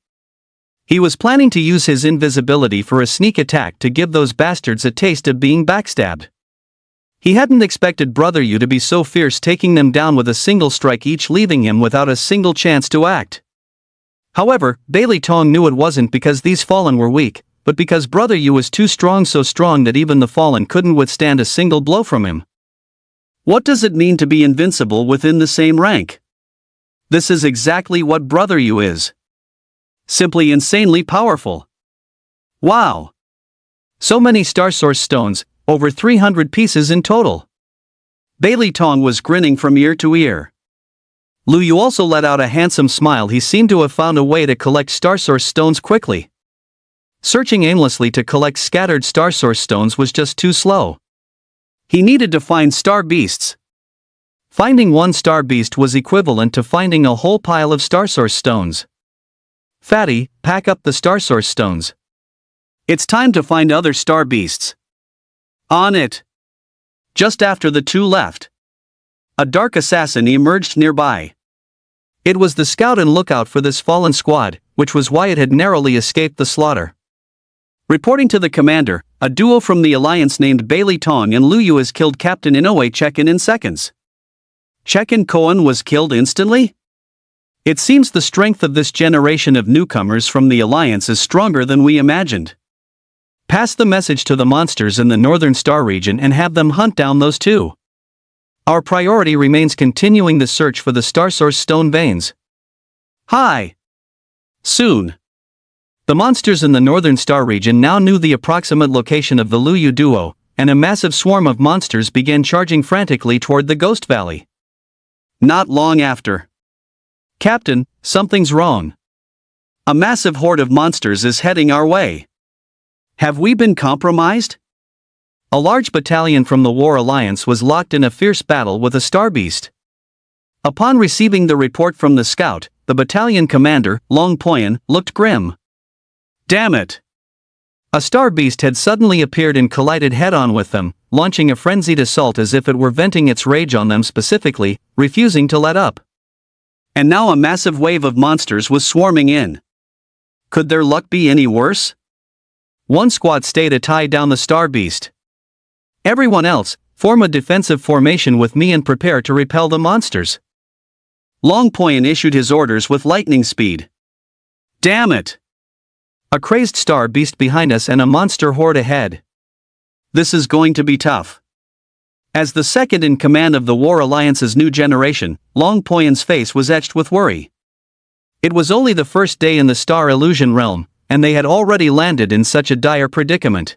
He was planning to use his invisibility for a sneak attack to give those bastards a taste of being backstabbed. He hadn't expected Brother Yu to be so fierce, taking them down with a single strike each, leaving him without a single chance to act. However, Bailey Tong knew it wasn't because these fallen were weak, but because Brother Yu was too strong, so strong that even the fallen couldn't withstand a single blow from him. What does it mean to be invincible within the same rank? This is exactly what Brother Yu is. Simply insanely powerful. Wow! So many Star Source stones, over 300 pieces in total. Bailey Tong was grinning from ear to ear. Lu Yu also let out a handsome smile. He seemed to have found a way to collect Star Source stones quickly. Searching aimlessly to collect scattered Star Source stones was just too slow. He needed to find star beasts. Finding one star beast was equivalent to finding a whole pile of Star Source stones. Fatty, pack up the Star Source stones. It's time to find other star beasts. On it. Just after the two left, a dark assassin emerged nearby. It was the scout and lookout for this fallen squad, which was why it had narrowly escaped the slaughter. Reporting to the commander, a duo from the Alliance named Bailey Tong and Lu Yu has killed Captain Inoue Check-in in seconds. Check-in Koan was killed instantly? It seems the strength of this generation of newcomers from the Alliance is stronger than we imagined. Pass the message to the monsters in the Northern Star region and have them hunt down those two. Our priority remains continuing the search for the Star Source stone veins. Hi! Soon. The monsters in the Northern Star region now knew the approximate location of the Lu Yu duo, and a massive swarm of monsters began charging frantically toward the Ghost Valley. Not long after. Captain, something's wrong. A massive horde of monsters is heading our way. Have we been compromised? A large battalion from the War Alliance was locked in a fierce battle with a Star Beast. Upon receiving the report from the scout, the battalion commander, Long Poyan, looked grim. Damn it! A Star Beast had suddenly appeared and collided head-on with them, launching a frenzied assault as if it were venting its rage on them specifically, refusing to let up. And now a massive wave of monsters was swarming in. Could their luck be any worse? One squad stayed to tie down the Star Beast. Everyone else, form a defensive formation with me and prepare to repel the monsters. Long Poyan issued his orders with lightning speed. Damn it! A crazed Star Beast behind us and a monster horde ahead. This is going to be tough. As the second in command of the War Alliance's new generation, Long Poyan's face was etched with worry. It was only the first day in the Star Illusion realm, and they had already landed in such a dire predicament.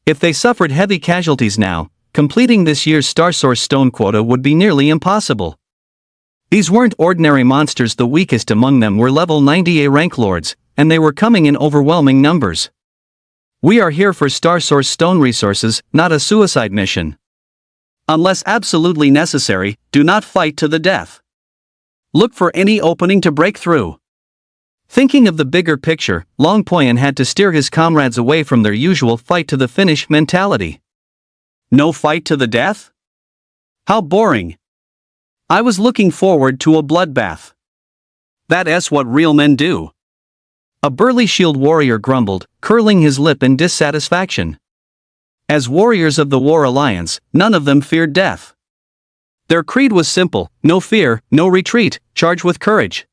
If they suffered heavy casualties now, completing this year's Star Source stone quota would be nearly impossible. These weren't ordinary monsters. The weakest among them were level 90A rank lords, and they were coming in overwhelming numbers. We are here for Star Source stone resources, not a suicide mission. Unless absolutely necessary, do not fight to the death. Look for any opening to break through. Thinking of the bigger picture, Long Poyan had to steer his comrades away from their usual fight to the finish mentality. No fight to the death? How boring. I was looking forward to a bloodbath. That's what real men do. A burly shield warrior grumbled, curling his lip in dissatisfaction. As warriors of the War Alliance, none of them feared death. Their creed was simple: no fear, no retreat, charge with courage.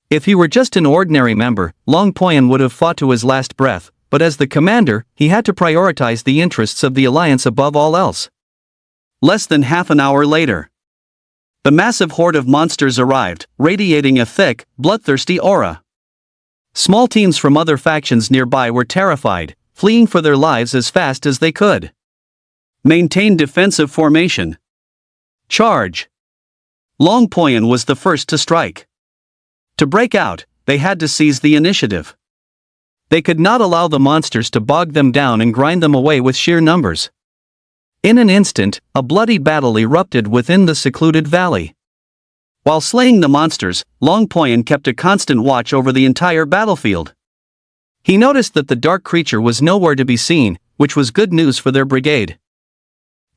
If he were just an ordinary member, Long Poyan would have fought to his last breath, but as the commander, he had to prioritize the interests of the Alliance above all else. Less than half an hour later, the massive horde of monsters arrived, radiating a thick, bloodthirsty aura. Small teams from other factions nearby were terrified, fleeing for their lives as fast as they could. Maintain defensive formation. Charge. Long Poyan was the first to strike. To break out, they had to seize the initiative. They could not allow the monsters to bog them down and grind them away with sheer numbers. In an instant, a bloody battle erupted within the secluded valley. While slaying the monsters, Long Poyan kept a constant watch over the entire battlefield. He noticed that the dark creature was nowhere to be seen, which was good news for their brigade.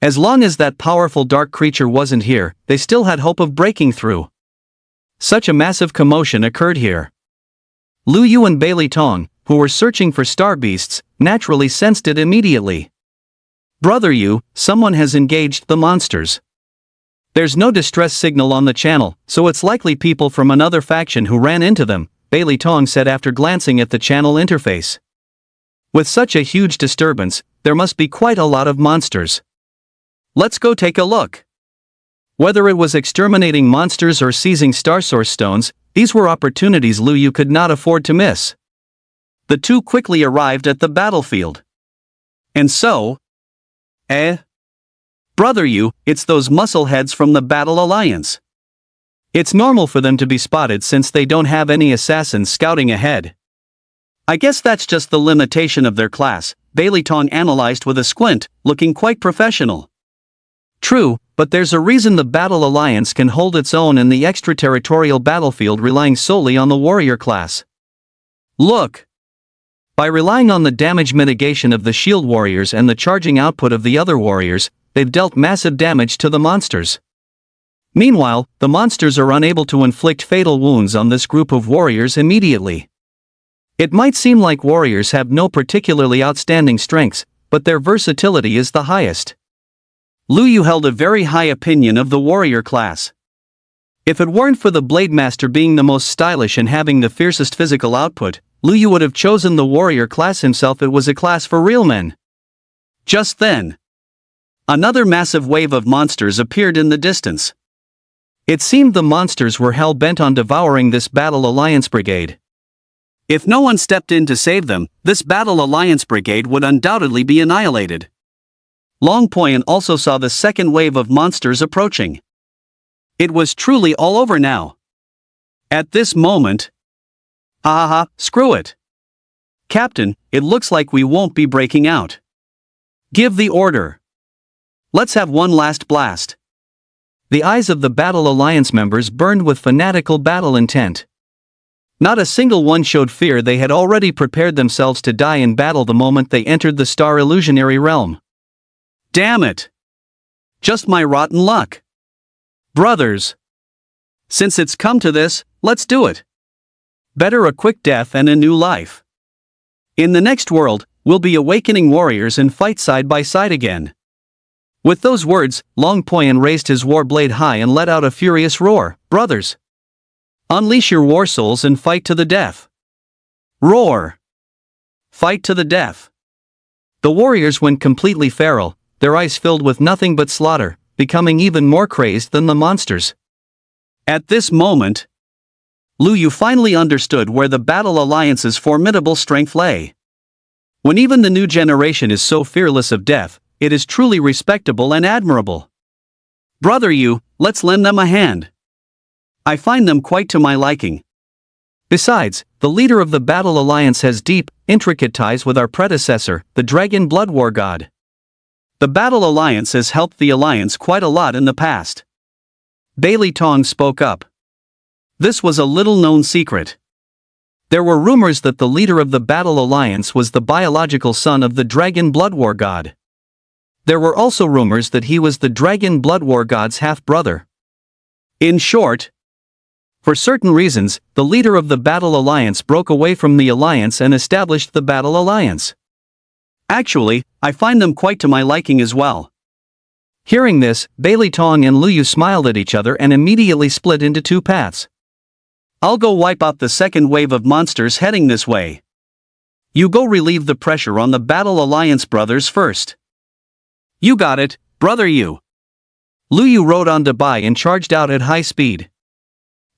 As long as that powerful dark creature wasn't here, they still had hope of breaking through. Such a massive commotion occurred here. Lu Yu and Bailey Tong, who were searching for star beasts, naturally sensed it immediately. Brother Yu, someone has engaged the monsters. There's no distress signal on the channel, so it's likely people from another faction who ran into them, Bailey Tong said after glancing at the channel interface. With such a huge disturbance, there must be quite a lot of monsters. Let's go take a look. Whether it was exterminating monsters or seizing Star Source stones, these were opportunities Lu Yu could not afford to miss. The two quickly arrived at the battlefield. And so... Brother Yu, it's those muscleheads from the Battle Alliance. It's normal for them to be spotted since they don't have any assassins scouting ahead. I guess that's just the limitation of their class, Bailey Tong analyzed with a squint, looking quite professional. True, but there's a reason the Battle Alliance can hold its own in the extraterritorial battlefield relying solely on the warrior class. Look! By relying on the damage mitigation of the shield warriors and the charging output of the other warriors, they've dealt massive damage to the monsters. Meanwhile, the monsters are unable to inflict fatal wounds on this group of warriors immediately. It might seem like warriors have no particularly outstanding strengths, but their versatility is the highest. Lu Yu held a very high opinion of the warrior class. If it weren't for the Blade Master being the most stylish and having the fiercest physical output, Lu Yu would have chosen the warrior class himself. It was a class for real men. Just then, another massive wave of monsters appeared in the distance. It seemed the monsters were hell-bent on devouring this Battle Alliance brigade. If no one stepped in to save them, this Battle Alliance brigade would undoubtedly be annihilated. Long Poyan also saw the second wave of monsters approaching. It was truly all over now. At this moment... screw it. Captain, it looks like we won't be breaking out. Give the order. Let's have one last blast. The eyes of the Battle Alliance members burned with fanatical battle intent. Not a single one showed fear. They had already prepared themselves to die in battle the moment they entered the Star Illusionary Realm. Damn it! Just my rotten luck. Brothers! Since it's come to this, let's do it. Better a quick death and a new life. In the next world, we'll be awakening warriors and fight side by side again. With those words, Long Poyan raised his war blade high and let out a furious roar. Brothers! Unleash your war souls and fight to the death. Roar! Fight to the death. The warriors went completely feral, their eyes filled with nothing but slaughter, becoming even more crazed than the monsters. At this moment, Lu Yu finally understood where the Battle Alliance's formidable strength lay. When even the new generation is so fearless of death, it is truly respectable and admirable. Brother Yu, let's lend them a hand. I find them quite to my liking. Besides, the leader of the Battle Alliance has deep, intricate ties with our predecessor, the Dragon Blood War God. The Battle Alliance has helped the Alliance quite a lot in the past. Bailey Tong spoke up. This was a little-known secret. There were rumors that the leader of the Battle Alliance was the biological son of the Dragon Blood War God. There were also rumors that he was the Dragon Blood War God's half-brother. In short, for certain reasons, the leader of the Battle Alliance broke away from the Alliance and established the Battle Alliance. Actually, I find them quite to my liking as well. Hearing this, Bailey Tong and Lu Yu smiled at each other and immediately split into two paths. I'll go wipe out the second wave of monsters heading this way. You go relieve the pressure on the Battle Alliance brothers first. You got it, Brother Yu. Lu Yu rode on Dubai and charged out at high speed.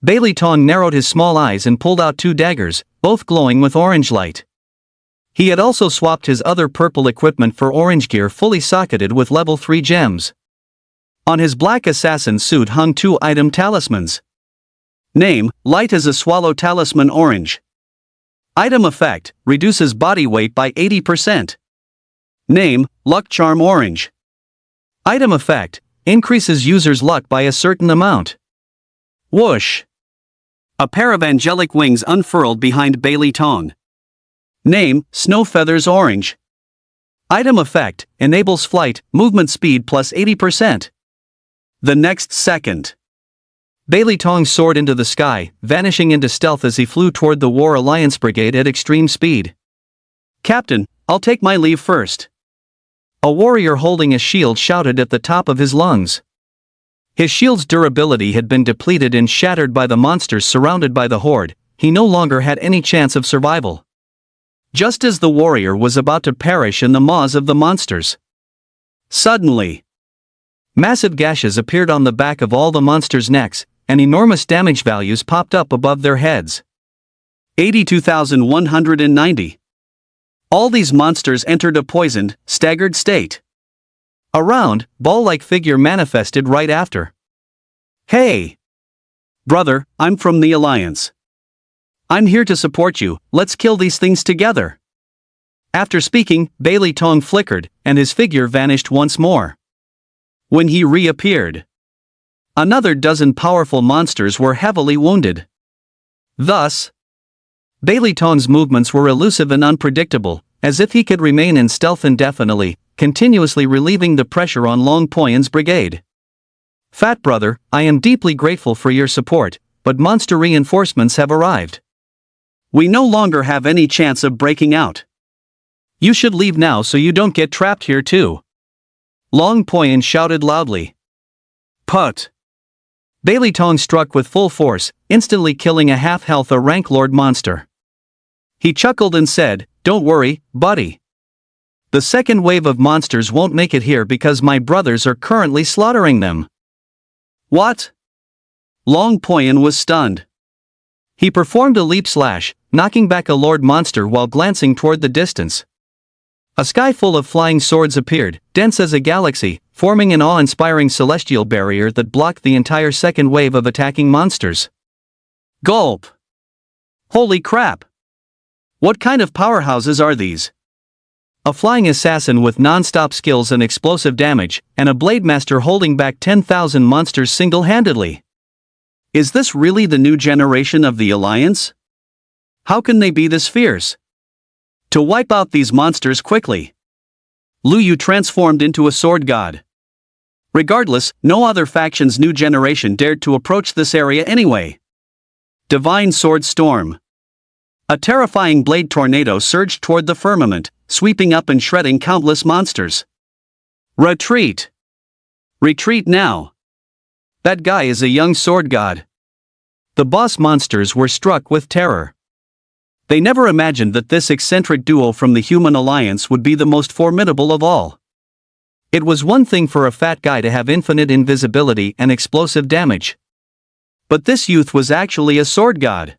Bailey Tong narrowed his small eyes and pulled out two daggers, both glowing with orange light. He had also swapped his other purple equipment for orange gear fully socketed with level 3 gems. On his black assassin suit hung 2-item talismans. Name, light as a swallow talisman orange. Item effect, reduces body weight by 80%. Name, luck charm orange. Item effect, increases user's luck by a certain amount. Whoosh! A pair of angelic wings unfurled behind Bailey Tong. Name, Snow Feathers Orange. Item effect, enables flight, movement speed plus 80%. The next second, Bailey Tong soared into the sky, vanishing into stealth as he flew toward the War Alliance brigade at extreme speed. Captain, I'll take my leave first. A warrior holding a shield shouted at the top of his lungs. His shield's durability had been depleted and shattered by the monsters surrounded by the horde. He no longer had any chance of survival. Just as the warrior was about to perish in the maws of the monsters, suddenly, massive gashes appeared on the back of all the monsters' necks, and enormous damage values popped up above their heads. 82,190. All these monsters entered a poisoned, staggered state. A round, ball-like figure manifested right after. "Hey! Brother, I'm from the Alliance. I'm here to support you, let's kill these things together." After speaking, Bailey Tong flickered, and his figure vanished once more. When he reappeared, another dozen powerful monsters were heavily wounded. Thus, Bailey Tong's movements were elusive and unpredictable, as if he could remain in stealth indefinitely, continuously relieving the pressure on Long Poyen's brigade. "Fat brother, I am deeply grateful for your support, but monster reinforcements have arrived. We no longer have any chance of breaking out. You should leave now so you don't get trapped here too." Long Poyen shouted loudly. "Put!" Bailey Tong struck with full force, instantly killing a half-health rank lord monster. He chuckled and said, "Don't worry, buddy. The second wave of monsters won't make it here because my brothers are currently slaughtering them." "What?" Long Poyen was stunned. He performed a leap slash, knocking back a lord monster while glancing toward the distance. A sky full of flying swords appeared, dense as a galaxy, forming an awe-inspiring celestial barrier that blocked the entire second wave of attacking monsters. Gulp! Holy crap! What kind of powerhouses are these? A flying assassin with non-stop skills and explosive damage, and a blade master holding back 10,000 monsters single-handedly. Is this really the new generation of the Alliance? How can they be this fierce? To wipe out these monsters quickly, Lu Yu transformed into a sword god. Regardless, no other faction's new generation dared to approach this area anyway. Divine Sword Storm. A terrifying blade tornado surged toward the firmament, sweeping up and shredding countless monsters. "Retreat! Retreat now! That guy is a young sword god." The boss monsters were struck with terror. They never imagined that this eccentric duo from the Human Alliance would be the most formidable of all. It was one thing for a fat guy to have infinite invisibility and explosive damage. But this youth was actually a sword god.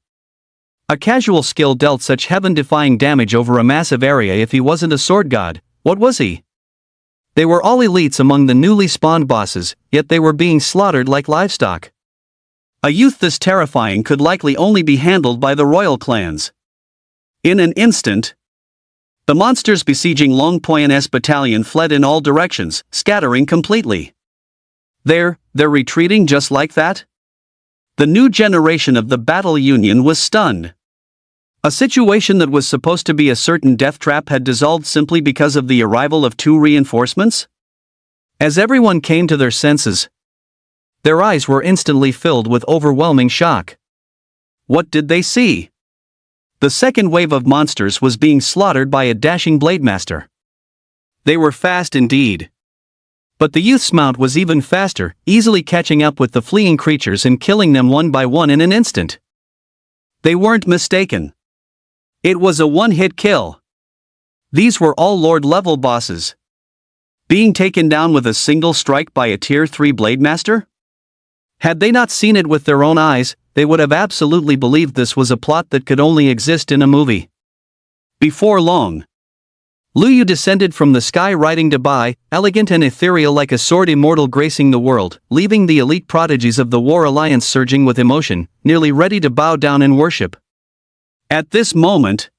A casual skill dealt such heaven-defying damage over a massive area. If he wasn't a sword god, what was he? They were all elites among the newly spawned bosses, yet they were being slaughtered like livestock. A youth this terrifying could likely only be handled by the royal clans. In an instant, the monsters besieging Long Poyen's battalion fled in all directions, scattering completely. They're retreating just like that? The new generation of the Battle Union was stunned. A situation that was supposed to be a certain death trap had dissolved simply because of the arrival of 2 reinforcements? As everyone came to their senses, their eyes were instantly filled with overwhelming shock. What did they see? The second wave of monsters was being slaughtered by a dashing blade master. They were fast indeed. But the youth's mount was even faster, easily catching up with the fleeing creatures and killing them one by one in an instant. They weren't mistaken. It was a one-hit kill. These were all Lord-level bosses, being taken down with a single strike by a Tier 3 Blade Master? Had they not seen it with their own eyes, they would have absolutely believed this was a plot that could only exist in a movie. Before long, Lu Yu descended from the sky riding Dabai, elegant and ethereal like a sword immortal gracing the world, leaving the elite prodigies of the War Alliance surging with emotion, nearly ready to bow down in worship. At this moment,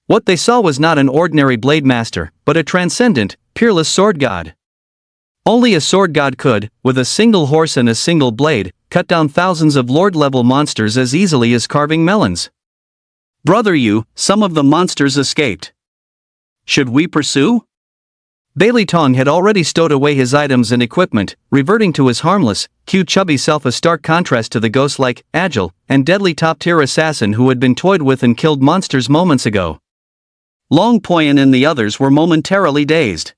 what they saw was not an ordinary blade master, but a transcendent, peerless sword god. Only a sword god could, with a single horse and a single blade, cut down thousands of lord-level monsters as easily as carving melons. Brother Yu, some of the monsters escaped. Should we pursue? Bailey Tong had already stowed away his items and equipment, reverting to his harmless, cute chubby self, a stark contrast to the ghost-like, agile, and deadly top-tier assassin who had been toyed with and killed monsters moments ago. Long Poyen and the others were momentarily dazed.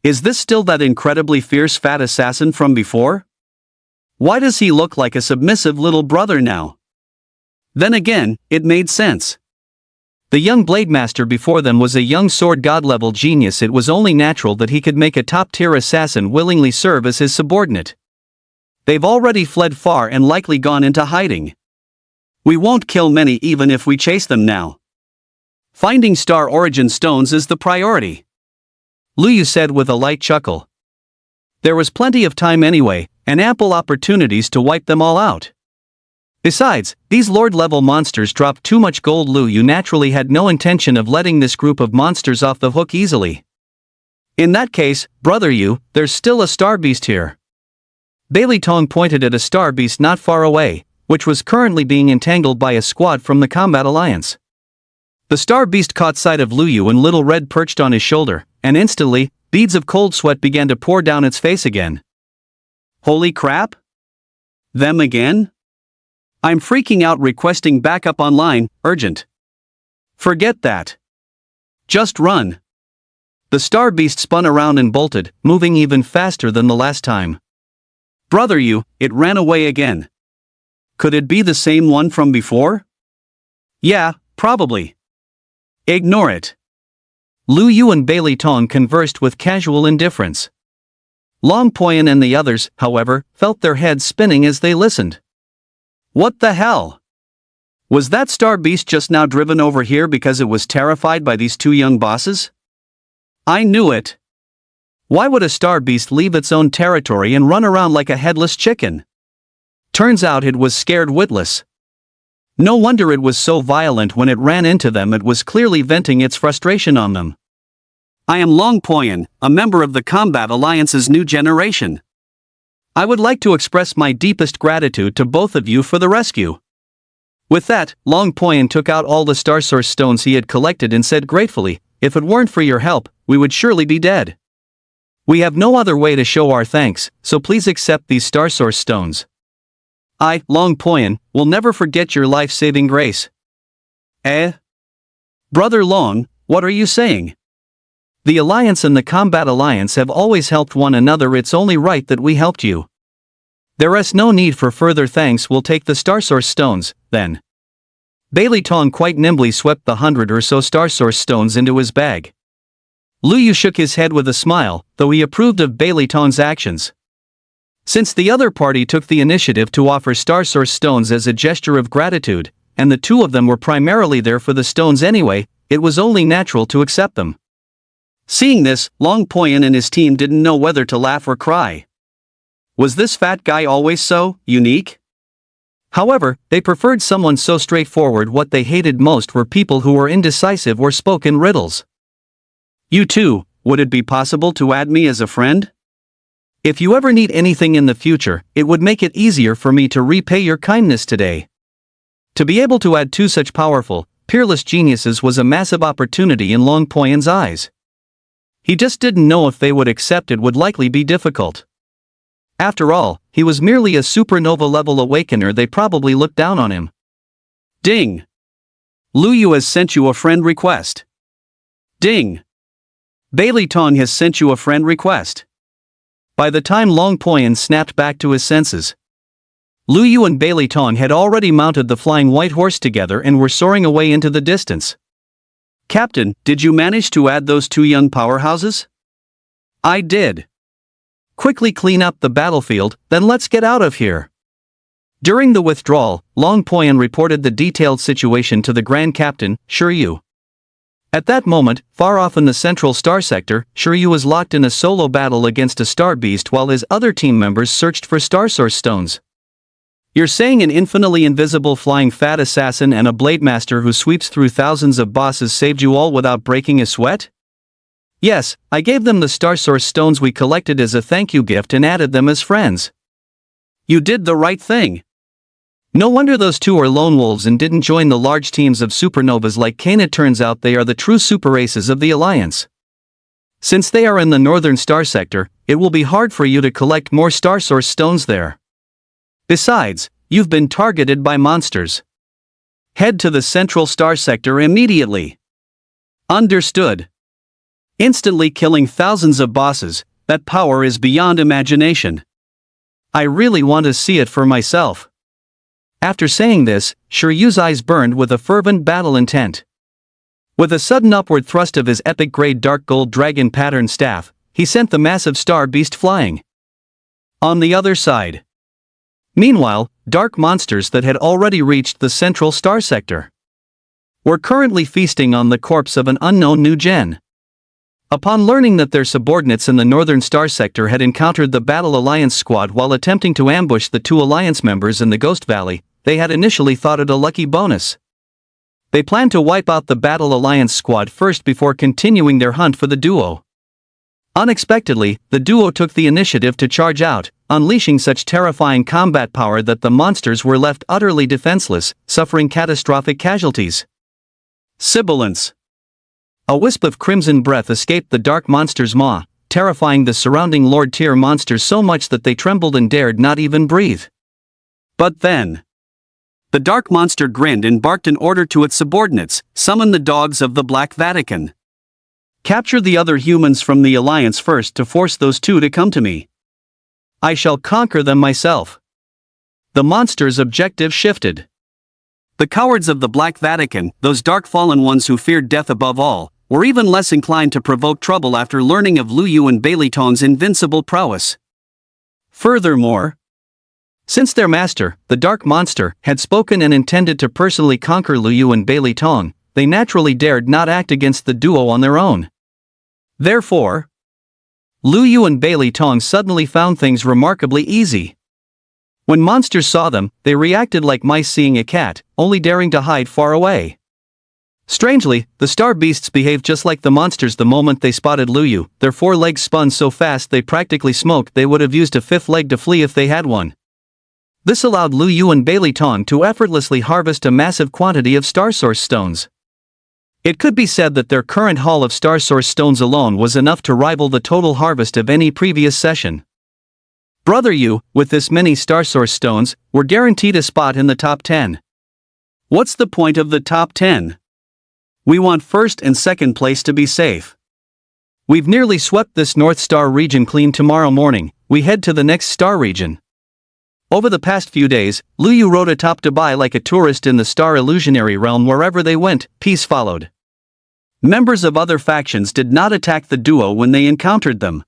Is this still that incredibly fierce fat assassin from before? Why does he look like a submissive little brother now? Then again, it made sense. The young Blade Master before them was a young sword god level genius. It was only natural that he could make a top tier assassin willingly serve as his subordinate. They've already fled far and likely gone into hiding. We won't kill many even if we chase them now. Finding Star Origin stones is the priority, Lu Yu said with a light chuckle. There was plenty of time anyway, and ample opportunities to wipe them all out. Besides, these Lord-level monsters dropped too much gold. Lu Yu naturally had no intention of letting this group of monsters off the hook easily. In that case, Brother Yu, there's still a star beast here. Bailey Tong pointed at a star beast not far away, which was currently being entangled by a squad from the Combat Alliance. The star beast caught sight of Lu Yu and Little Red perched on his shoulder, and instantly, beads of cold sweat began to pour down its face again. Holy crap? Them again? I'm freaking out, requesting backup online, urgent. Forget that. Just run. The star beast spun around and bolted, moving even faster than the last time. Brother Yu, it ran away again. Could it be the same one from before? Yeah, probably. Ignore it. Lu Yu and Bailey Tong conversed with casual indifference. Long Poyan and the others, however, felt their heads spinning as they listened. What the hell? Was that star beast just now driven over here because it was terrified by these two young bosses? I knew it. Why would a star beast leave its own territory and run around like a headless chicken? Turns out it was scared witless. No wonder it was so violent when it ran into them. It was clearly venting its frustration on them. I am Long Poyan, a member of the Combat Alliance's new generation. I would like to express my deepest gratitude to both of you for the rescue. With that, Long Poyan took out all the Star Source stones he had collected and said gratefully, if it weren't for your help, we would surely be dead. We have no other way to show our thanks, so please accept these Star Source stones. I, Long Poyan, will never forget your life-saving grace. Brother Long, what are you saying? The Alliance and the Combat Alliance have always helped one another. It's only right that we helped you. There is no need for further thanks. We'll take the Star Source stones, then. Bailey Tong quite nimbly swept the 100 or so Star Source stones into his bag. Lu Yu shook his head with a smile, though he approved of Bailey Tong's actions. Since the other party took the initiative to offer Star Source stones as a gesture of gratitude, and the two of them were primarily there for the stones anyway, it was only natural to accept them. Seeing this, Long Poyan and his team didn't know whether to laugh or cry. Was this fat guy always so unique? However, they preferred someone so straightforward. What they hated most were people who were indecisive or spoke in riddles. You too, would it be possible to add me as a friend? If you ever need anything in the future, it would make it easier for me to repay your kindness today. To be able to add two such powerful, peerless geniuses was a massive opportunity in Long Poyan's eyes. He just didn't know if they would accept. It would likely be difficult. After all, he was merely a supernova-level awakener. They probably looked down on him. Ding! Lu Yu has sent you a friend request. Ding! Bailey Tong has sent you a friend request. By the time Long Poyan snapped back to his senses, Lu Yu and Bailey Tong had already mounted the flying white horse together and were soaring away into the distance. Captain, did you manage to add those two young powerhouses? I did. Quickly clean up the battlefield, then let's get out of here. During the withdrawal, Long Poyan reported the detailed situation to the Grand Captain, Shiryu. At that moment, far off in the central star sector, Shiryu was locked in a solo battle against a star beast while his other team members searched for Star Source stones. You're saying an infinitely invisible flying fat assassin and a blade master who sweeps through thousands of bosses saved you all without breaking a sweat? Yes, I gave them the Star Source stones we collected as a thank you gift and added them as friends. You did the right thing. No wonder those two are lone wolves and didn't join the large teams of supernovas like Kane. It turns out they are the true super races of the Alliance. Since they are in the northern star sector, it will be hard for you to collect more Star Source stones there. Besides, you've been targeted by monsters. Head to the central star sector immediately. Understood. instantly killing thousands of bosses. That power is beyond imagination. I really want to see it for myself. After saying this, Shiryu's eyes burned with a fervent battle intent. With a sudden upward thrust of his epic grade dark gold dragon pattern staff, he sent the massive star beast flying. On the other side. Meanwhile, dark monsters that had already reached the central star sector were currently feasting on the corpse of an unknown new gen. Upon learning that their subordinates in the northern star sector had encountered the Battle Alliance squad while attempting to ambush the two Alliance members in the Ghost Valley, they had initially thought it a lucky bonus. They planned to wipe out the Battle Alliance squad first before continuing their hunt for the duo. Unexpectedly, the duo took the initiative to charge out, unleashing such terrifying combat power that the monsters were left utterly defenseless, suffering catastrophic casualties. Sibilance. A wisp of crimson breath escaped the dark monster's maw, terrifying the surrounding Lord-tier monsters so much that they trembled and dared not even breathe. But then, the dark monster grinned and barked an order to its subordinates: summon the dogs of the Black Vatican. Capture the other humans from the Alliance first to force those two to come to me. I shall conquer them myself. The monster's objective shifted. The cowards of the Black Vatican, those dark fallen ones who feared death above all, were even less inclined to provoke trouble after learning of Lu Yu and Bailey Tong's invincible prowess. Furthermore, since their master, the Dark Monster, had spoken and intended to personally conquer Lu Yu and Bailey Tong, they naturally dared not act against the duo on their own. Therefore, Lu Yu and Bailey Tong suddenly found things remarkably easy. When monsters saw them, they reacted like mice seeing a cat, only daring to hide far away. Strangely, the star beasts behaved just like the monsters the moment they spotted Lu Yu. Their four legs spun so fast they practically smoked. They would have used a fifth leg to flee if they had one. This allowed Lu Yu and Bailey Tong to effortlessly harvest a massive quantity of Star Source stones. It could be said that their current haul of Star Source stones alone was enough to rival the total harvest of any previous session. Brother Yu, with this many Star Source stones, were guaranteed a spot in the top 10. What's the point of the top 10? We want first and second place to be safe. We've nearly swept this North Star region clean. Tomorrow morning, we head to the next star region. Over the past few days, Lu Yu rode atop Dubai like a tourist in the star illusionary realm. Wherever they went, peace followed. Members of other factions did not attack the duo when they encountered them.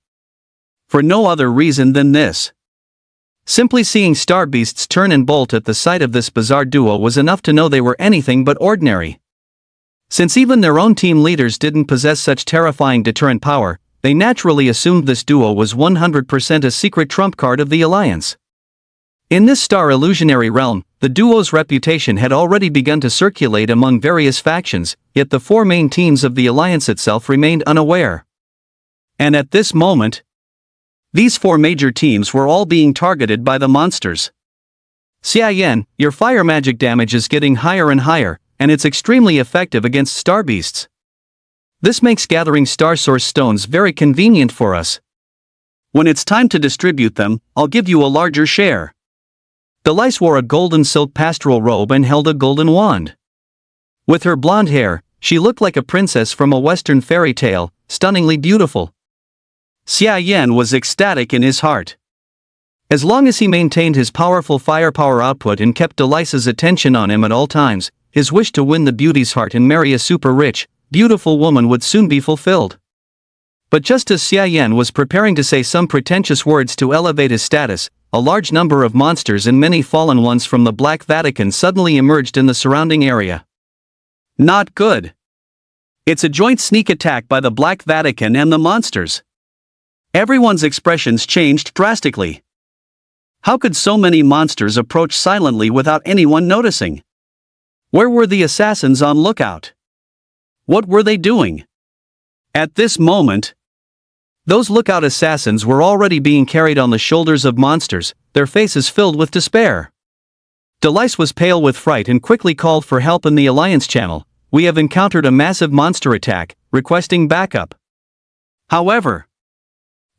For no other reason than this. Simply seeing star beasts turn and bolt at the sight of this bizarre duo was enough to know they were anything but ordinary. Since even their own team leaders didn't possess such terrifying deterrent power, they naturally assumed this duo was 100% a secret trump card of the Alliance. In this star illusionary realm, the duo's reputation had already begun to circulate among various factions, yet the four main teams of the Alliance itself remained unaware. And at this moment, these four major teams were all being targeted by the monsters. Xia Yan, your fire magic damage is getting higher and higher, and it's extremely effective against star beasts. This makes gathering Star Source stones very convenient for us. When it's time to distribute them, I'll give you a larger share. Delice wore a golden silk pastoral robe and held a golden wand. With her blonde hair, she looked like a princess from a western fairy tale, stunningly beautiful. Xia Yan was ecstatic in his heart. As long as he maintained his powerful firepower output and kept Delice's attention on him at all times, his wish to win the beauty's heart and marry a super rich, beautiful woman would soon be fulfilled. But just as Xia Yan was preparing to say some pretentious words to elevate his status, a large number of monsters and many fallen ones from the Black Vatican suddenly emerged in the surrounding area. Not good. It's a joint sneak attack by the Black Vatican and the monsters. Everyone's expressions changed drastically. How could so many monsters approach silently without anyone noticing? Where were the assassins on lookout? What were they doing? At this moment, those lookout assassins were already being carried on the shoulders of monsters, their faces filled with despair. Delice was pale with fright and quickly called for help in the Alliance channel. We have encountered a massive monster attack, requesting backup. However,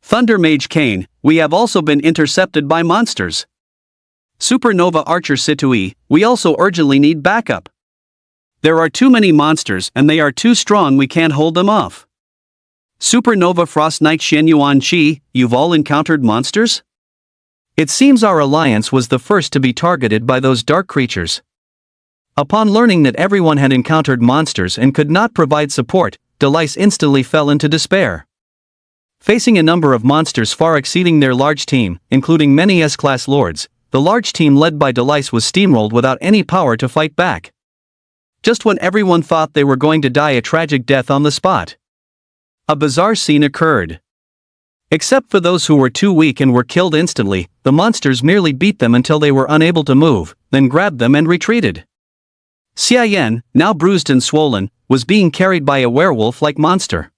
Thunder Mage Kane, we have also been intercepted by monsters. Supernova Archer Situi, we also urgently need backup. There are too many monsters and they are too strong, we can't hold them off. Supernova Frost Knight Shenyuan Chi, you've all encountered monsters? It seems our alliance was the first to be targeted by those dark creatures. Upon learning that everyone had encountered monsters and could not provide support, Delice instantly fell into despair. Facing a number of monsters far exceeding their large team, including many S-class lords, the large team led by Delice was steamrolled without any power to fight back. Just when everyone thought they were going to die a tragic death on the spot, a bizarre scene occurred. Except for those who were too weak and were killed instantly, the monsters merely beat them until they were unable to move, then grabbed them and retreated. Xia Yan, now bruised and swollen, was being carried by a werewolf-like monster.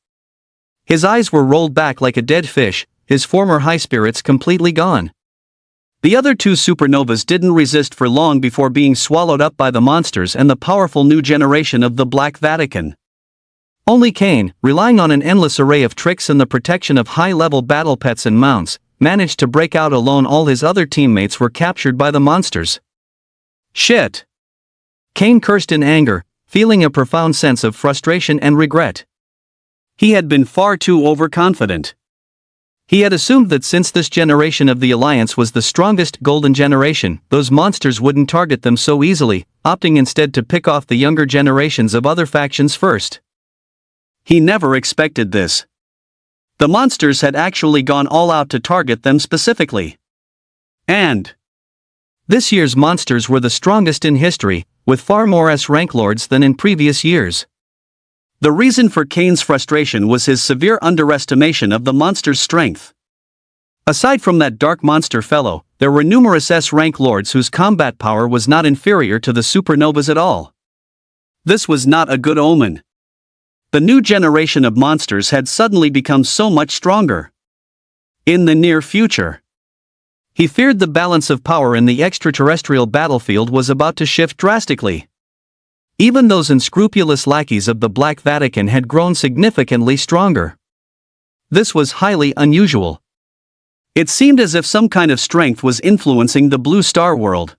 His eyes were rolled back like a dead fish, his former high spirits completely gone. The other two supernovas didn't resist for long before being swallowed up by the monsters and the powerful new generation of the Black Vatican. Only Cain, relying on an endless array of tricks and the protection of high-level battle pets and mounts, managed to break out alone. All his other teammates were captured by the monsters. Shit! Cain cursed in anger, feeling a profound sense of frustration and regret. He had been far too overconfident. He had assumed that since this generation of the Alliance was the strongest golden generation, those monsters wouldn't target them so easily, opting instead to pick off the younger generations of other factions first. He never expected this. The monsters had actually gone all out to target them specifically. And this year's monsters were the strongest in history, with far more S-rank lords than in previous years. The reason for Cain's frustration was his severe underestimation of the monster's strength. Aside from that dark monster fellow, there were numerous S-rank lords whose combat power was not inferior to the supernovas at all. This was not a good omen. The new generation of monsters had suddenly become so much stronger. In the near future, he feared the balance of power in the extraterrestrial battlefield was about to shift drastically. Even those unscrupulous lackeys of the Black Vatican had grown significantly stronger. This was highly unusual. It seemed as if some kind of strength was influencing the Blue Star world,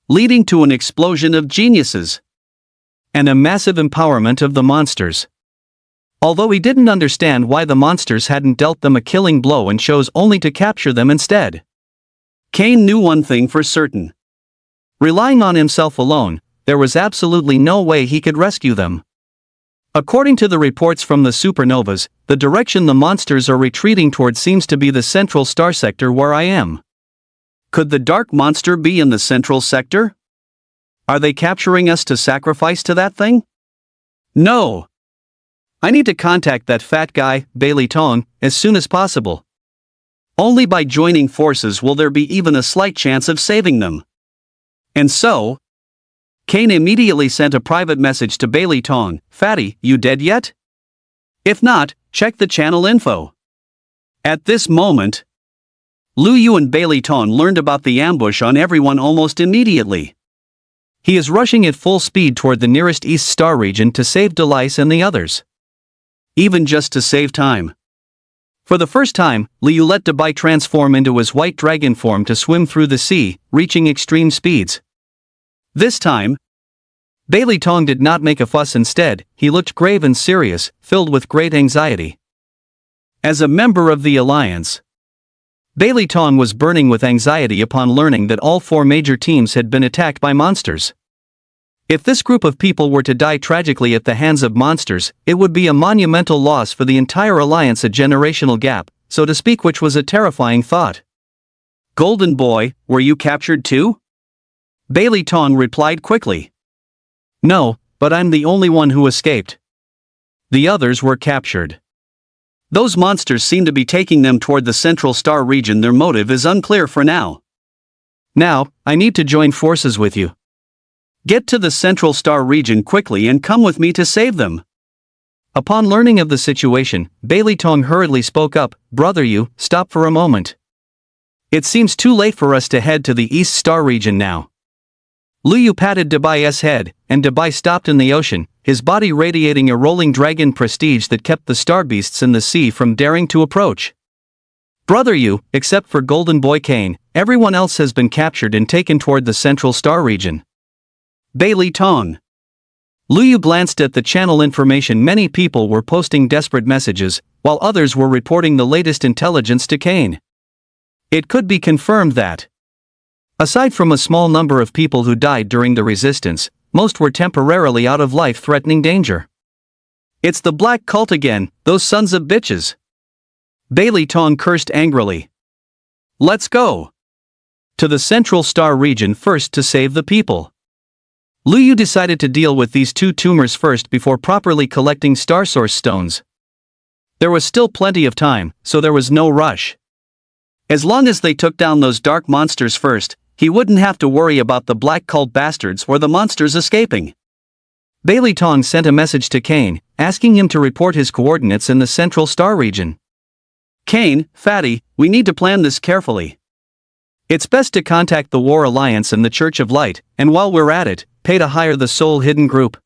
leading to an explosion of geniuses and a massive empowerment of the monsters. Although he didn't understand why the monsters hadn't dealt them a killing blow and chose only to capture them instead. Cain knew one thing for certain. Relying on himself alone, there was absolutely no way he could rescue them. According to the reports from the supernovas, the direction the monsters are retreating toward seems to be the central star sector where I am. Could the dark monster be in the central sector? Are they capturing us to sacrifice to that thing? No. I need to contact that fat guy, Bailey Tong, as soon as possible. Only by joining forces will there be even a slight chance of saving them. And so, Cain immediately sent a private message to Bailey Tong, "Fatty, you dead yet? If not, check the channel info." At this moment, Lu Yu and Bailey Tong learned about the ambush on everyone almost immediately. He is rushing at full speed toward the nearest East Star region to save Delice and the others. Even just to save time. For the first time, Liu let Debai transform into his white dragon form to swim through the sea, reaching extreme speeds. This time, Bailey Tong did not make a fuss. Instead, he looked grave and serious, filled with great anxiety. As a member of the Alliance, Bailey Tong was burning with anxiety upon learning that all four major teams had been attacked by monsters. If this group of people were to die tragically at the hands of monsters, it would be a monumental loss for the entire Alliance, a generational gap, so to speak, which was a terrifying thought. "Golden Boy, were you captured too?" Bailey Tong replied quickly. "No, but I'm the only one who escaped. The others were captured. Those monsters seem to be taking them toward the Central Star region. Their motive is unclear for now. Now, I need to join forces with you. Get to the Central Star region quickly and come with me to save them." Upon learning of the situation, Bailey Tong hurriedly spoke up, "Brother Yu, stop for a moment. It seems too late for us to head to the East Star region now." Lu Yu patted Debai's head, and Debai stopped in the ocean, his body radiating a rolling dragon prestige that kept the star beasts in the sea from daring to approach. "Brother Yu, except for Golden Boy Cain, everyone else has been captured and taken toward the Central Star region." Bailey Tong. Lu Yu glanced at the channel information. Many people were posting desperate messages, while others were reporting the latest intelligence to Kane. It could be confirmed that, aside from a small number of people who died during the resistance, most were temporarily out of life-threatening danger. "It's the Black Cult again, those sons of bitches," Bailey Tong cursed angrily. "Let's go to the Central Star region first to save the people." Liu Yu decided to deal with these two tumors first before properly collecting Star Source stones. There was still plenty of time, so there was no rush. As long as they took down those dark monsters first, he wouldn't have to worry about the Black Cult bastards or the monsters escaping. Bailey Tong sent a message to Kane, asking him to report his coordinates in the Central Star region. "Kane, Fatty, we need to plan this carefully. It's best to contact the War Alliance and the Church of Light, and while we're at it, pay to hire the Soul Hidden Group.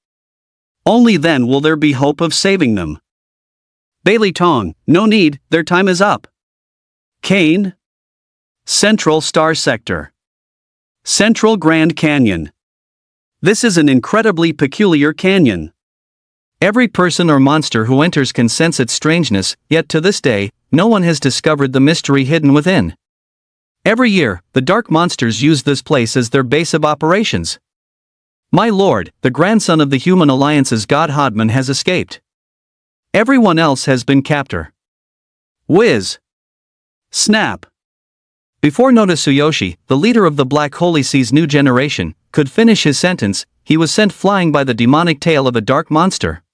Only then will there be hope of saving them." Bailey Tong, "No need, their time is up." Kane. Central Star Sector. Central Grand Canyon. This is an incredibly peculiar canyon. Every person or monster who enters can sense its strangeness, yet to this day, no one has discovered the mystery hidden within. Every year, the dark monsters use this place as their base of operations. My lord, the grandson of the Human Alliance's God Hodman has escaped. Everyone else has been captured. Whiz. Snap. Before Noda Tsuyoshi, the leader of the Black Holy Sea's new generation, could finish his sentence, he was sent flying by the demonic tail of a dark monster.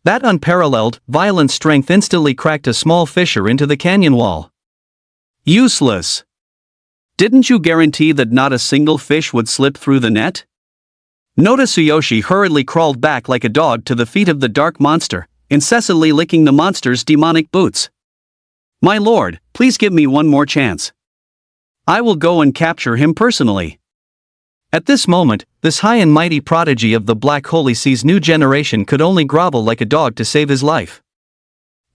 That unparalleled, violent strength instantly cracked a small fissure into the canyon wall. Useless. Didn't you guarantee that not a single fish would slip through the net? Noda Tsuyoshi hurriedly crawled back like a dog to the feet of the dark monster, incessantly licking the monster's demonic boots. My lord, please give me one more chance. I will go and capture him personally. At this moment, this high and mighty prodigy of the Black Holy Sea's new generation could only grovel like a dog to save his life.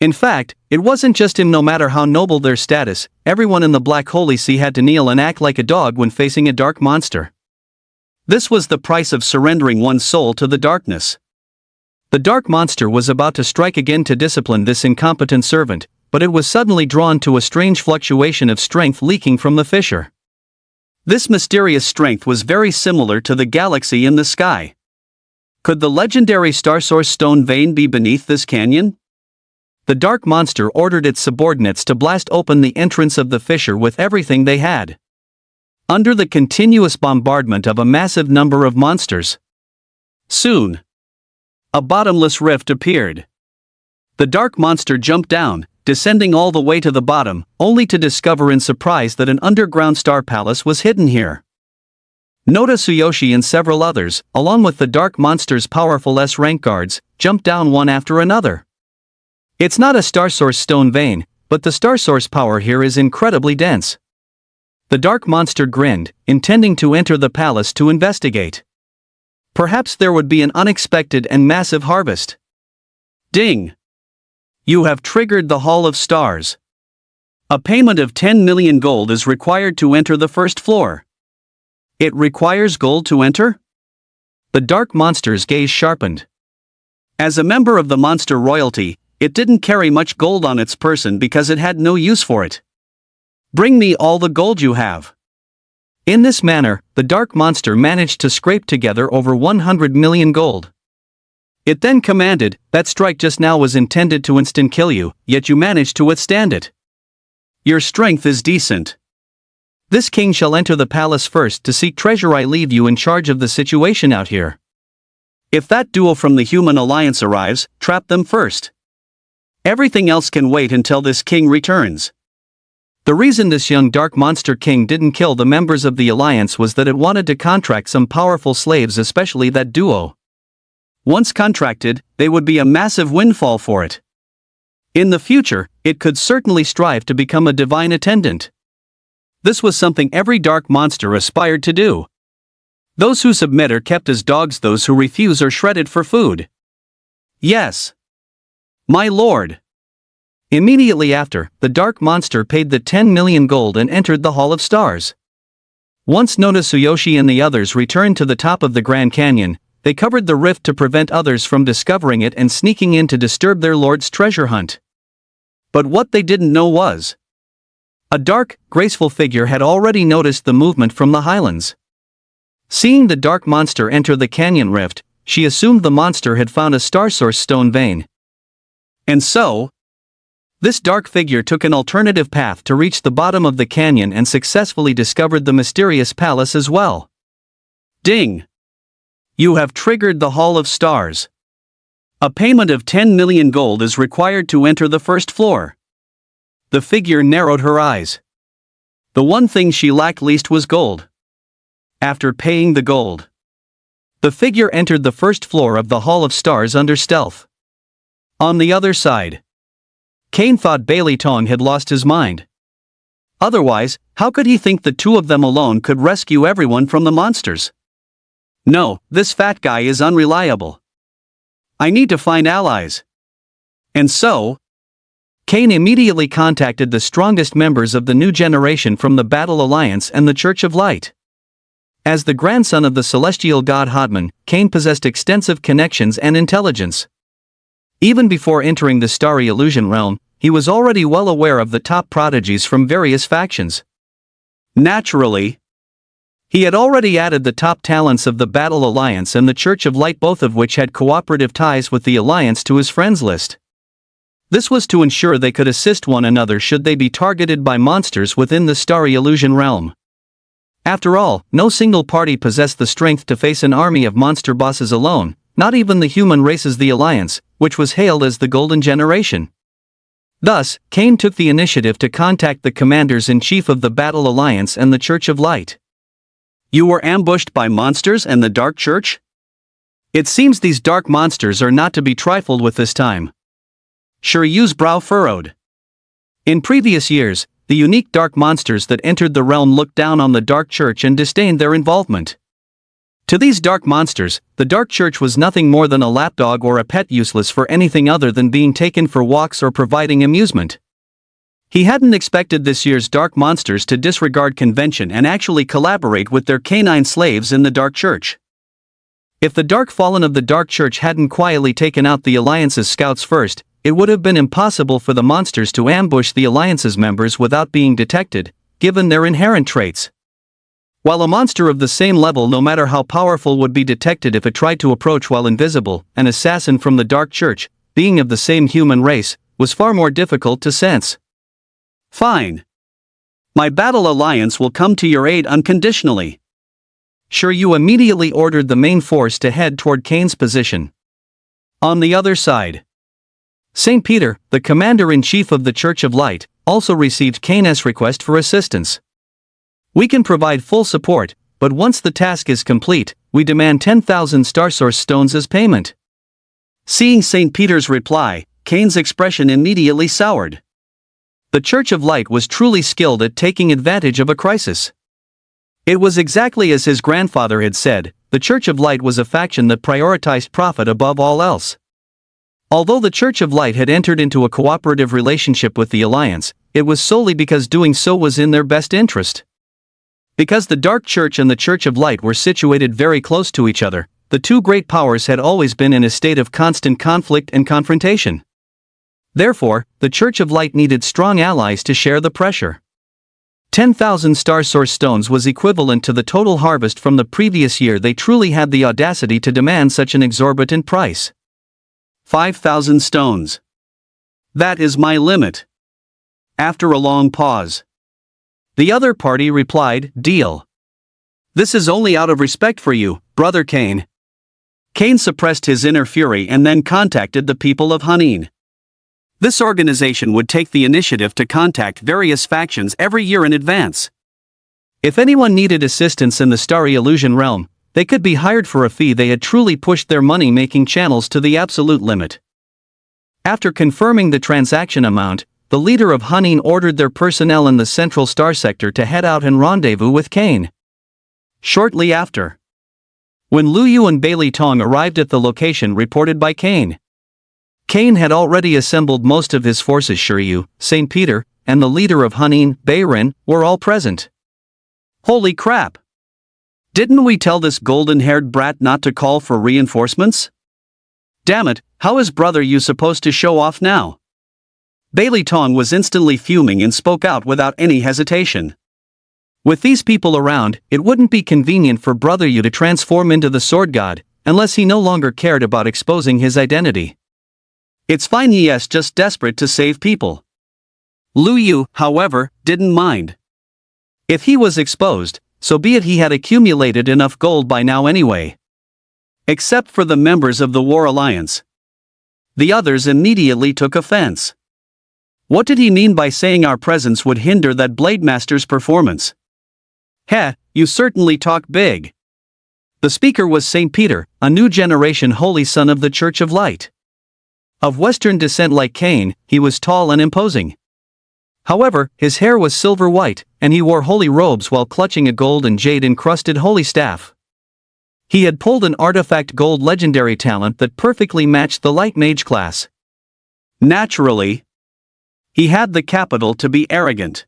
In fact, it wasn't just him. No matter how noble their status, everyone in the Black Holy Sea had to kneel and act like a dog when facing a dark monster. This was the price of surrendering one's soul to the darkness. The dark monster was about to strike again to discipline this incompetent servant, but it was suddenly drawn to a strange fluctuation of strength leaking from the fissure. This mysterious strength was very similar to the galaxy in the sky. Could the legendary Star Source stone vein be beneath this canyon? The dark monster ordered its subordinates to blast open the entrance of the fissure with everything they had. Under the continuous bombardment of a massive number of monsters, soon, a bottomless rift appeared. The dark monster jumped down, descending all the way to the bottom, only to discover in surprise that an underground star palace was hidden here. Noda Tsuyoshi and several others, along with the dark monster's powerful S-rank guards, jumped down one after another. It's not a Star Source stone vein, but the Star Source power here is incredibly dense. The dark monster grinned, intending to enter the palace to investigate. Perhaps there would be an unexpected and massive harvest. Ding! You have triggered the Hall of Stars. A payment of 10 million gold is required to enter the first floor. It requires gold to enter? The dark monster's gaze sharpened. As a member of the monster royalty, it didn't carry much gold on its person because it had no use for it. Bring me all the gold you have. In this manner, the dark monster managed to scrape together over 100 million gold. It then commanded, that strike just now was intended to instant kill you, yet you managed to withstand it. Your strength is decent. This king shall enter the palace first to seek treasure. I leave you in charge of the situation out here. If that duo from the Human Alliance arrives, trap them first. Everything else can wait until this king returns. The reason this young dark monster king didn't kill the members of the Alliance was that it wanted to contract some powerful slaves, especially that duo. Once contracted, they would be a massive windfall for it. In the future, it could certainly strive to become a divine attendant. This was something every dark monster aspired to do. Those who submit are kept as dogs, those who refuse are shredded for food. Yes. My lord. Immediately after, the dark monster paid the 10 million gold and entered the Hall of Stars. Once Noda Tsuyoshi and the others returned to the top of the Grand Canyon, they covered the rift to prevent others from discovering it and sneaking in to disturb their lord's treasure hunt. But what they didn't know was, a dark, graceful figure had already noticed the movement from the highlands. Seeing the dark monster enter the canyon rift, she assumed the monster had found a star source stone vein. And so, this dark figure took an alternative path to reach the bottom of the canyon and successfully discovered the mysterious palace as well. Ding! You have triggered the Hall of Stars. A payment of 10 million gold is required to enter the first floor. The figure narrowed her eyes. The one thing she lacked least was gold. After paying the gold, the figure entered the first floor of the Hall of Stars under stealth. On the other side, Cain thought Bailey Tong had lost his mind. Otherwise, how could he think the two of them alone could rescue everyone from the monsters? No, this fat guy is unreliable. I need to find allies. And so, Cain immediately contacted the strongest members of the new generation from the Battle Alliance and the Church of Light. As the grandson of the celestial god Hodman, Cain possessed extensive connections and intelligence. Even before entering the Starry Illusion realm, he was already well aware of the top prodigies from various factions. Naturally, he had already added the top talents of the Battle Alliance and the Church of Light, both of which had cooperative ties with the Alliance, to his friends list. This was to ensure they could assist one another should they be targeted by monsters within the Starry Illusion realm. After all, no single party possessed the strength to face an army of monster bosses alone, not even the human races, the Alliance, which was hailed as the Golden Generation. Thus, Cain took the initiative to contact the commanders-in-chief of the Battle Alliance and the Church of Light. You were ambushed by monsters and the Dark Church? It seems these dark monsters are not to be trifled with this time. Shiryu's brow furrowed. In previous years, the unique dark monsters that entered the realm looked down on the Dark Church and disdained their involvement. To these dark monsters, the Dark Church was nothing more than a lapdog or a pet, useless for anything other than being taken for walks or providing amusement. He hadn't expected this year's dark monsters to disregard convention and actually collaborate with their canine slaves in the Dark Church. If the Dark Fallen of the Dark Church hadn't quietly taken out the Alliance's scouts first, it would have been impossible for the monsters to ambush the Alliance's members without being detected, given their inherent traits. While a monster of the same level, no matter how powerful, would be detected if it tried to approach while invisible, an assassin from the Dark Church, being of the same human race, was far more difficult to sense. Fine. My Battle Alliance will come to your aid unconditionally. Shiryu immediately ordered the main force to head toward Cain's position. On the other side, St. Peter, the commander-in-chief of the Church of Light, also received Cain's request for assistance. We can provide full support, but once the task is complete, we demand 10,000 Star Source stones as payment. Seeing St. Peter's reply, Cain's expression immediately soured. The Church of Light was truly skilled at taking advantage of a crisis. It was exactly as his grandfather had said, the Church of Light was a faction that prioritized profit above all else. Although the Church of Light had entered into a cooperative relationship with the Alliance, it was solely because doing so was in their best interest. Because the Dark Church and the Church of Light were situated very close to each other, the two great powers had always been in a state of constant conflict and confrontation. Therefore, the Church of Light needed strong allies to share the pressure. 10,000 Star Source stones was equivalent to the total harvest from the previous year. They truly had the audacity to demand such an exorbitant price. 5,000 stones. That is my limit. After a long pause, the other party replied, "Deal. This is only out of respect for you, Brother Cain." Cain suppressed his inner fury and then contacted the people of Hunin. This organization would take the initiative to contact various factions every year in advance. If anyone needed assistance in the Starry Illusion realm, they could be hired for a fee. They had truly pushed their money-making channels to the absolute limit. After confirming the transaction amount, the leader of Hunin ordered their personnel in the Central Star Sector to head out and rendezvous with Cain. Shortly after, when Lu Yu and Bailey Tong arrived at the location reported by Cain, Cain had already assembled most of his forces. Shiryu, St. Peter, and the leader of Hunin, Bayrin, were all present. Holy crap! Didn't we tell this golden-haired brat not to call for reinforcements? Damn it, how is Brother Yu supposed to show off now? Bailey Tong was instantly fuming and spoke out without any hesitation. With these people around, it wouldn't be convenient for Brother Yu to transform into the sword god, unless he no longer cared about exposing his identity. It's fine, he's just desperate to save people. Lu Yu, however, didn't mind. If he was exposed, so be it, he had accumulated enough gold by now anyway. Except for the members of the War Alliance. The others immediately took offense. What did he mean by saying our presence would hinder that Blade Master's performance? Heh, you certainly talk big. The speaker was St. Peter, a new generation holy son of the Church of Light. Of Western descent like Cain, he was tall and imposing. However, his hair was silver white, and he wore holy robes while clutching a gold and jade-encrusted holy staff. He had pulled an artifact gold legendary talent that perfectly matched the light mage class. Naturally, he had the capital to be arrogant.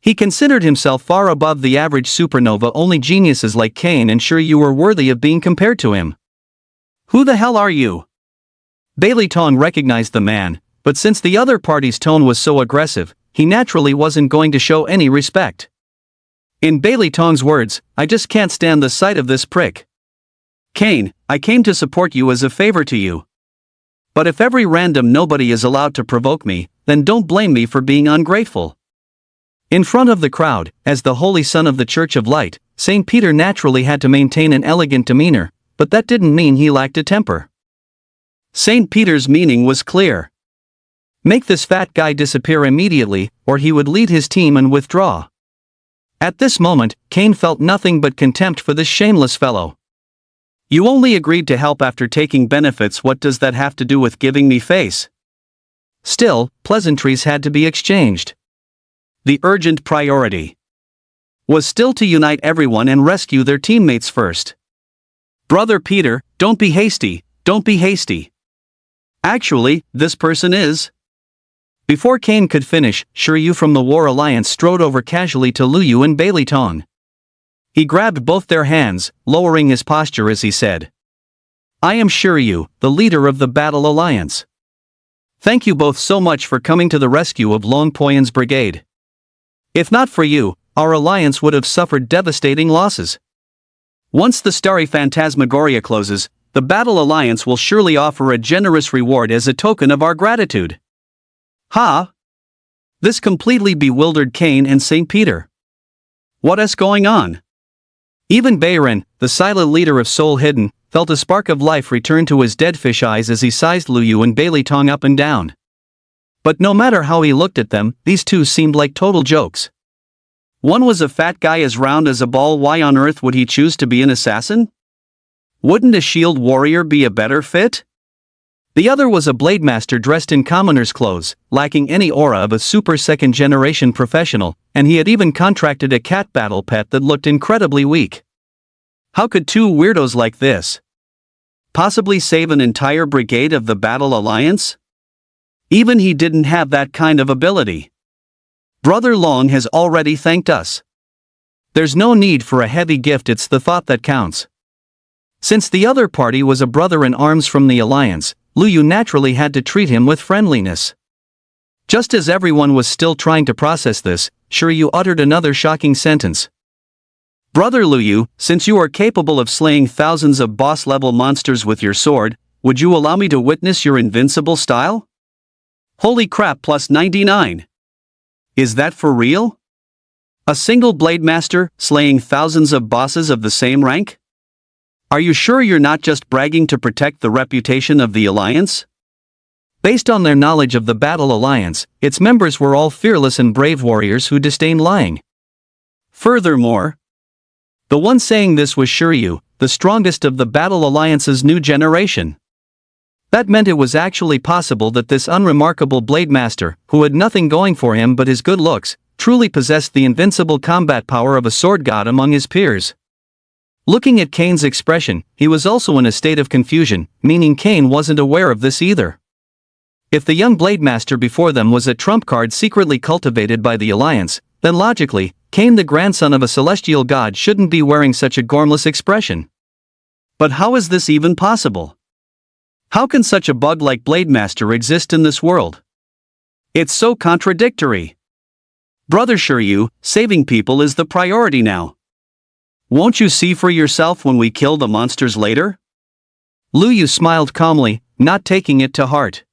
He considered himself far above the average supernova. Only geniuses like Cain and Shiryu were worthy of being compared to him. Who the hell are you? Bailey Tong recognized the man, but since the other party's tone was so aggressive, he naturally wasn't going to show any respect. In Bailey Tong's words, I just can't stand the sight of this prick. Cain, I came to support you as a favor to you. But if every random nobody is allowed to provoke me, then don't blame me for being ungrateful. In front of the crowd, as the holy son of the Church of Light, St. Peter naturally had to maintain an elegant demeanor, but that didn't mean he lacked a temper. St. Peter's meaning was clear. Make this fat guy disappear immediately, or he would lead his team and withdraw. At this moment, Cain felt nothing but contempt for this shameless fellow. You only agreed to help after taking benefits. What does that have to do with giving me face? Still, pleasantries had to be exchanged. The urgent priority was still to unite everyone and rescue their teammates first. Brother Peter, don't be hasty, don't be hasty. Actually, this person is. Before Cain could finish, Shiryu from the War Alliance strode over casually to Lu Yu and Bailey Tong. He grabbed both their hands, lowering his posture as he said, I am Shiryu, the leader of the Battle Alliance. Thank you both so much for coming to the rescue of Long Poyan's brigade. If not for you, our alliance would have suffered devastating losses. Once the starry phantasmagoria closes, the Battle Alliance will surely offer a generous reward as a token of our gratitude. Ha! This completely bewildered Cain and St. Peter. What is going on? Even Bayren, the silent leader of Soul Hidden, felt a spark of life return to his dead fish eyes as he sized Lu Yu and Bailey Tong up and down. But no matter how he looked at them, these two seemed like total jokes. One was a fat guy as round as a ball. Why on earth would he choose to be an assassin? Wouldn't a shield warrior be a better fit? The other was a blade master dressed in commoner's clothes, lacking any aura of a super second-generation professional, and he had even contracted a cat battle pet that looked incredibly weak. How could two weirdos like this possibly save an entire brigade of the Battle Alliance? Even he didn't have that kind of ability. Brother Long has already thanked us. There's no need for a heavy gift, it's the thought that counts. Since the other party was a brother in arms from the Alliance, Lu Yu naturally had to treat him with friendliness. Just as everyone was still trying to process this, Shiryu uttered another shocking sentence. Brother Lu Yu, since you are capable of slaying thousands of boss-level monsters with your sword, would you allow me to witness your invincible style? Holy crap, plus 99. Is that for real? A single blade master, slaying thousands of bosses of the same rank? Are you sure you're not just bragging to protect the reputation of the Alliance? Based on their knowledge of the Battle Alliance, its members were all fearless and brave warriors who disdained lying. Furthermore, the one saying this was Shiryu, the strongest of the Battle Alliance's new generation. That meant it was actually possible that this unremarkable blade master, who had nothing going for him but his good looks, truly possessed the invincible combat power of a sword god among his peers. Looking at Cain's expression, he was also in a state of confusion, meaning Cain wasn't aware of this either. If the young blade master before them was a trump card secretly cultivated by the Alliance, then logically, Cain, the grandson of a celestial god, shouldn't be wearing such a gormless expression. But how is this even possible? How can such a bug like Blade Master exist in this world? It's so contradictory. Brother Shiryu, saving people is the priority now. Won't you see for yourself when we kill the monsters later? Lu Yu smiled calmly, not taking it to heart.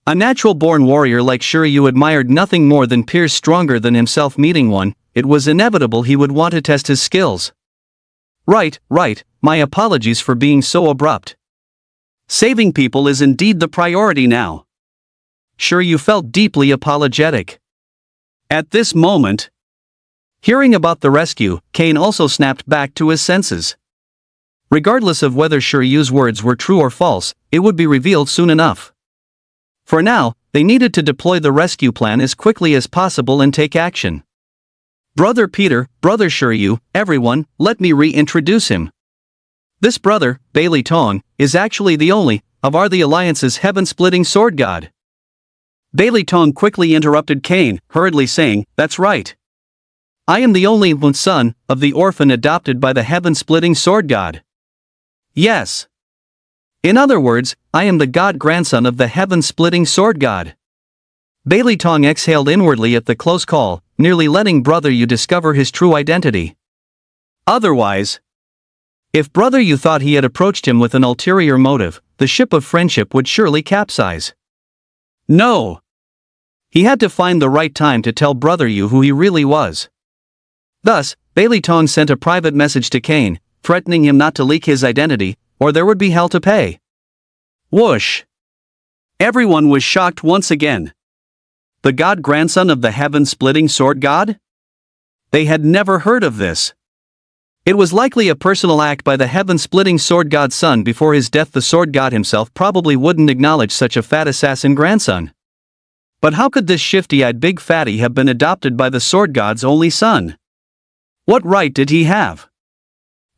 A natural-born warrior like Shiryu admired nothing more than peers stronger than himself meeting one. It was inevitable he would want to test his skills. Right, my apologies for being so abrupt. Saving people is indeed the priority now. Shiryu felt deeply apologetic. At this moment, hearing about the rescue, Kane also snapped back to his senses. Regardless of whether Shiryu's words were true or false, it would be revealed soon enough. For now, they needed to deploy the rescue plan as quickly as possible and take action. Brother Peter, Brother Shiryu, everyone, let me reintroduce him. This brother, Bailey Tong, is actually the only of the Alliance's heaven-splitting sword god. Bailey Tong quickly interrupted Kane, hurriedly saying, "That's right. I am the only son of the orphan adopted by the heaven-splitting sword god. Yes. In other words, I am the god-grandson of the heaven-splitting sword god." Bailey Tong exhaled inwardly at the close call, nearly letting Brother Yu discover his true identity. Otherwise, if Brother Yu thought he had approached him with an ulterior motive, the ship of friendship would surely capsize. No. He had to find the right time to tell Brother Yu who he really was. Thus, Bailey Tong sent a private message to Kane, threatening him not to leak his identity, or there would be hell to pay. Whoosh! Everyone was shocked once again. The god-grandson of the heaven-splitting sword god? They had never heard of this. It was likely a personal act by the heaven-splitting sword god's son. Before his death, the sword god himself probably wouldn't acknowledge such a fat assassin grandson. But how could this shifty-eyed big fatty have been adopted by the sword god's only son? What right did he have?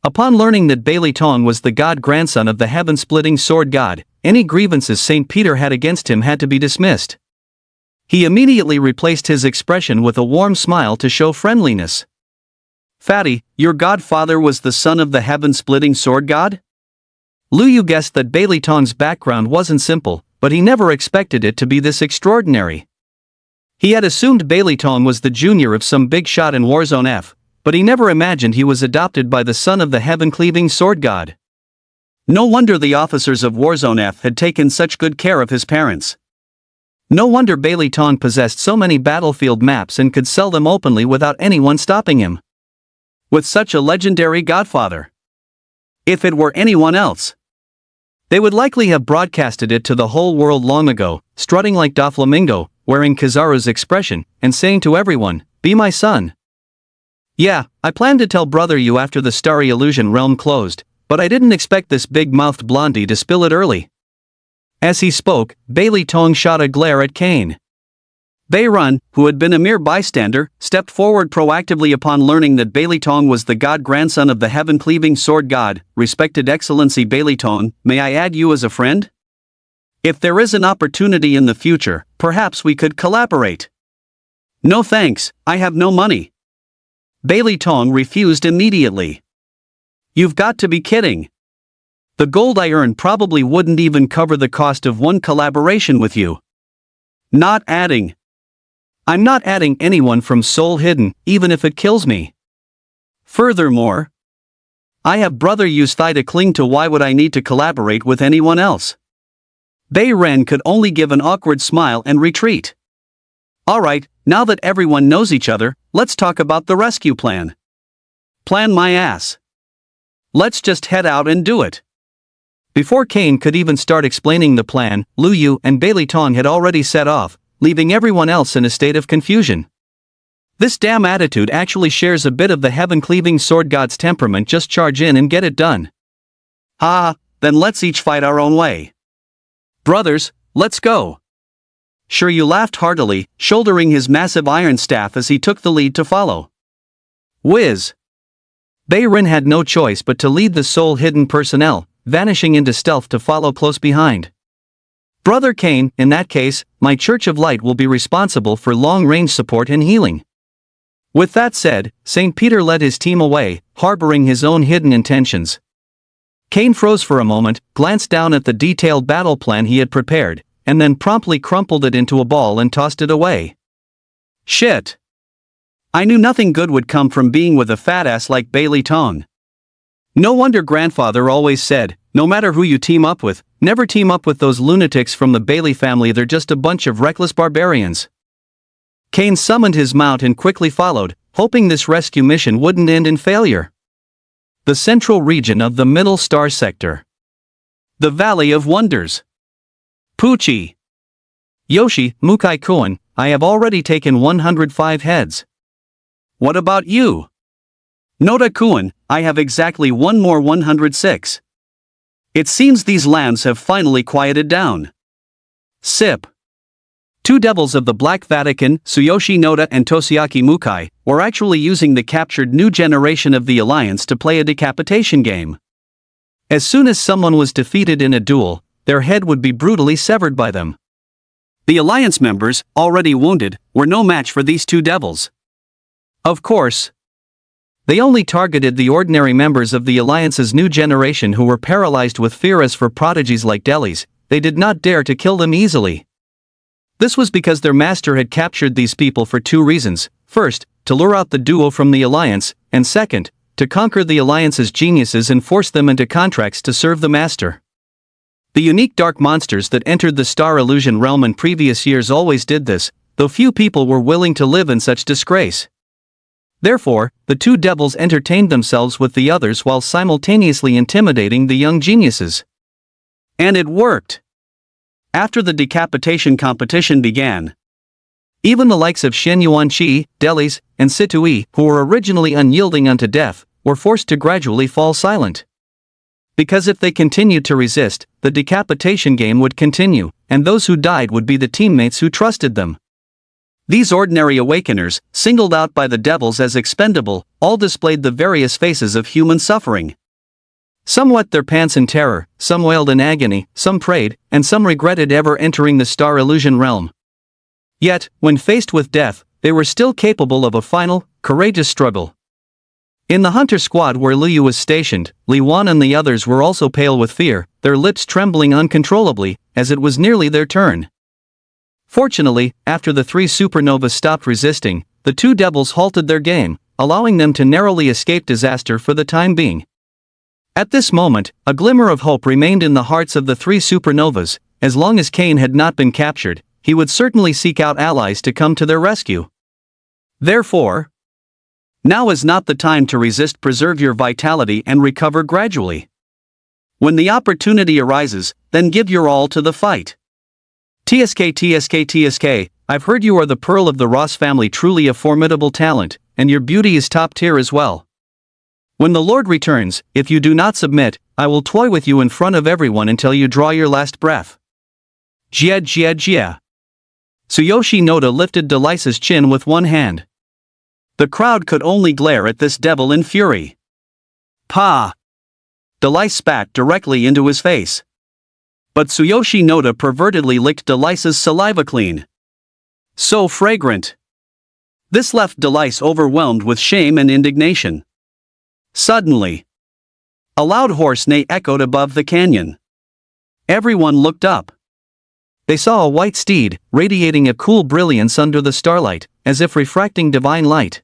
Upon learning that Bailey Tong was the god-grandson of the heaven-splitting sword god, any grievances St. Peter had against him had to be dismissed. He immediately replaced his expression with a warm smile to show friendliness. "Fatty, your godfather was the son of the heaven-splitting sword god?" Lu Yu guessed that Bailey Tong's background wasn't simple, but he never expected it to be this extraordinary. He had assumed Bailey Tong was the junior of some big shot in Warzone F, but he never imagined he was adopted by the son of the heaven-cleaving sword god. No wonder the officers of Warzone F had taken such good care of his parents. No wonder Bailey Tong possessed so many battlefield maps and could sell them openly without anyone stopping him. With such a legendary godfather. If it were anyone else, they would likely have broadcasted it to the whole world long ago, strutting like Doflamingo, wearing Kizaru's expression, and saying to everyone, "Be my son." Yeah, I planned to tell Brother Yu after the Starry Illusion realm closed, but I didn't expect this big-mouthed blondie to spill it early. As he spoke, Bailey Tong shot a glare at Kane. Bei Run, who had been a mere bystander, stepped forward proactively upon learning that Bailey Tong was the god-grandson of the heaven-cleaving sword god. "Respected Excellency Bailey Tong, may I add you as a friend? If there is an opportunity in the future, perhaps we could collaborate." "No thanks, I have no money." Bailey Tong refused immediately. "You've got to be kidding. The gold I earn probably wouldn't even cover the cost of one collaboration with you." "Not adding." "I'm not adding anyone from Soul Hidden, even if it kills me. Furthermore, I have Brother Yu's thigh to cling to. Why would I need to collaborate with anyone else?" Bei Ren could only give an awkward smile and retreat. "Alright, now that everyone knows each other, let's talk about the rescue plan." "Plan my ass. Let's just head out and do it." Before Kane could even start explaining the plan, Lu Yu and Bailey Tong had already set off, leaving everyone else in a state of confusion. This damn attitude actually shares a bit of the heaven-cleaving sword god's temperament. Just charge in and get it done. Then let's each fight our own way. Brothers, let's go. Shiryu laughed heartily, shouldering his massive iron staff as he took the lead to follow. Whiz! Bei Ren had no choice but to lead the Soul Hidden personnel, vanishing into stealth to follow close behind. Brother Kane, in that case, my Church of Light will be responsible for long-range support and healing. With that said, St. Peter led his team away, harboring his own hidden intentions. Kane froze for a moment, glanced down at the detailed battle plan he had prepared, and then promptly crumpled it into a ball and tossed it away. Shit. I knew nothing good would come from being with a fat ass like Bailey Tong. No wonder grandfather always said, no matter who you team up with, never team up with those lunatics from the Bailey family, they're just a bunch of reckless barbarians. Kane summoned his mount and quickly followed, hoping this rescue mission wouldn't end in failure. The central region of the Middle Star Sector. The Valley of Wonders. Poochie. Yoshi, Mukai-kun, I have already taken 105 heads. What about you? Noda-kun, I have exactly one more 106. It seems these lambs have finally quieted down. Sip. Two devils of the Black Vatican, Tsuyoshi Noda and Toshiaki Mukai, were actually using the captured new generation of the Alliance to play a decapitation game. As soon as someone was defeated in a duel, their head would be brutally severed by them. The Alliance members, already wounded, were no match for these two devils. Of course, they only targeted the ordinary members of the Alliance's new generation who were paralyzed with fear. As for prodigies like Delis, they did not dare to kill them easily. This was because their master had captured these people for two reasons: first, to lure out the duo from the Alliance, and second, to conquer the Alliance's geniuses and force them into contracts to serve the master. The unique dark monsters that entered the Star Illusion realm in previous years always did this, though few people were willing to live in such disgrace. Therefore, the two devils entertained themselves with the others while simultaneously intimidating the young geniuses. And it worked. After the decapitation competition began, even the likes of Shen Yuanqi, Delis, and Situi, who were originally unyielding unto death, were forced to gradually fall silent. Because if they continued to resist, the decapitation game would continue, and those who died would be the teammates who trusted them. These ordinary awakeners, singled out by the devils as expendable, all displayed the various faces of human suffering. Some wet their pants in terror, some wailed in agony, some prayed, and some regretted ever entering the Star Illusion realm. Yet, when faced with death, they were still capable of a final, courageous struggle. In the hunter squad where Liu was stationed, Li Wan and the others were also pale with fear, their lips trembling uncontrollably, as it was nearly their turn. Fortunately, after the three supernovas stopped resisting, the two devils halted their game, allowing them to narrowly escape disaster for the time being. At this moment, a glimmer of hope remained in the hearts of the three supernovas. As long as Kane had not been captured, he would certainly seek out allies to come to their rescue. Therefore, now is not the time to resist. Preserve your vitality and recover gradually. When the opportunity arises, then give your all to the fight. TSK, I've heard you are the pearl of the Ross family, truly a formidable talent, and your beauty is top tier as well. When the Lord returns, if you do not submit, I will toy with you in front of everyone until you draw your last breath. Jia. Tsuyoshi Noda lifted Delice's chin with one hand. The crowd could only glare at this devil in fury. Pa! Delice spat directly into his face. But Tsuyoshi Noda pervertedly licked Delice's saliva clean. So fragrant. This left Delice overwhelmed with shame and indignation. Suddenly, a loud horse neigh echoed above the canyon. Everyone looked up. They saw a white steed, radiating a cool brilliance under the starlight, as if refracting divine light.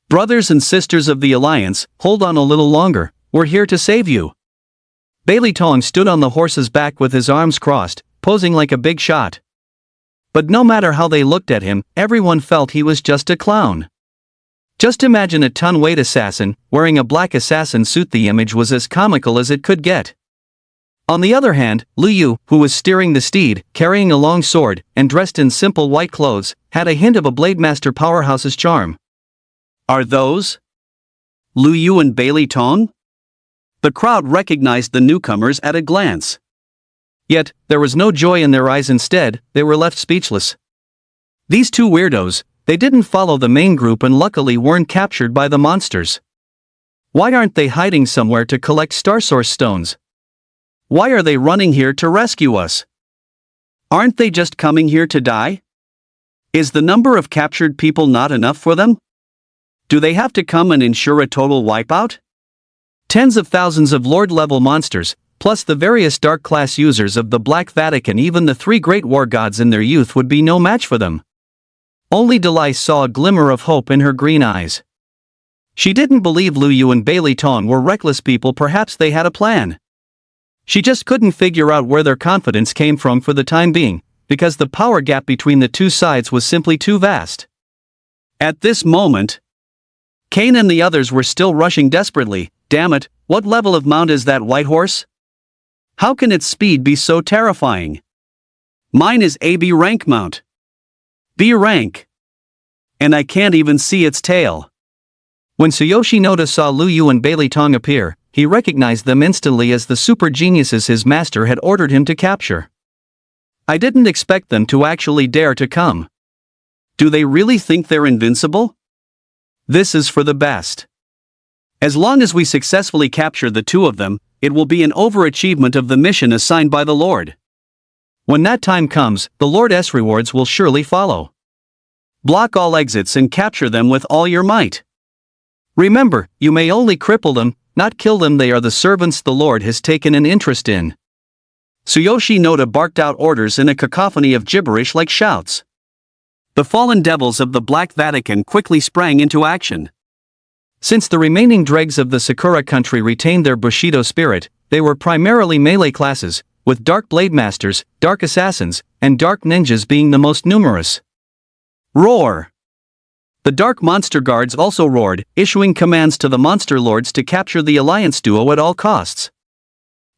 Brothers and sisters of the Alliance, hold on a little longer, we're here to save you. Bailey Tong stood on the horse's back with his arms crossed, posing like a big shot. But no matter how they looked at him, everyone felt he was just a clown. Just imagine a ton-weight assassin, wearing a black assassin suit. The image was as comical as it could get. On the other hand, Liu, who was steering the steed, carrying a long sword, and dressed in simple white clothes, had a hint of a Blademaster powerhouse's charm. Are those Liu and Bailey Tong? The crowd recognized the newcomers at a glance. Yet, there was no joy in their eyes. Instead, they were left speechless. These two weirdos, they didn't follow the main group and luckily weren't captured by the monsters. Why aren't they hiding somewhere to collect Star Source stones? Why are they running here to rescue us? Aren't they just coming here to die? Is the number of captured people not enough for them? Do they have to come and ensure a total wipeout? Tens of thousands of Lord-level monsters, Plus the various dark class users of the Black Vatican, even the three great war gods in their youth would be no match for them. Only Delice saw a glimmer of hope in her green eyes. She didn't believe Lu Yu and Bailey Tong were reckless people, perhaps they had a plan. She just couldn't figure out where their confidence came from for the time being, because the power gap between the two sides was simply too vast. At this moment, Kane and the others were still rushing desperately. Damn it, what level of mount is that white horse? How can its speed be so terrifying? Mine is AB rank mount. B rank. And I can't even see its tail. When Tsuyoshi Noda saw Lu Yu and Bailey Tong appear, he recognized them instantly as the super geniuses his master had ordered him to capture. I didn't expect them to actually dare to come. Do they really think they're invincible? This is for the best. As long as we successfully capture the two of them, it will be an overachievement of the mission assigned by the Lord. When that time comes, the Lord's rewards will surely follow. Block all exits and capture them with all your might. Remember, you may only cripple them, not kill them. They are the servants the Lord has taken an interest in. Tsuyoshi Noda barked out orders in a cacophony of gibberish like shouts. The fallen devils of the Black Vatican quickly sprang into action. Since the remaining dregs of the Sakura country retained their Bushido spirit, they were primarily melee classes, with Dark Blade Masters, Dark Assassins, and Dark Ninjas being the most numerous. Roar! The Dark Monster Guards also roared, issuing commands to the Monster Lords to capture the Alliance duo at all costs.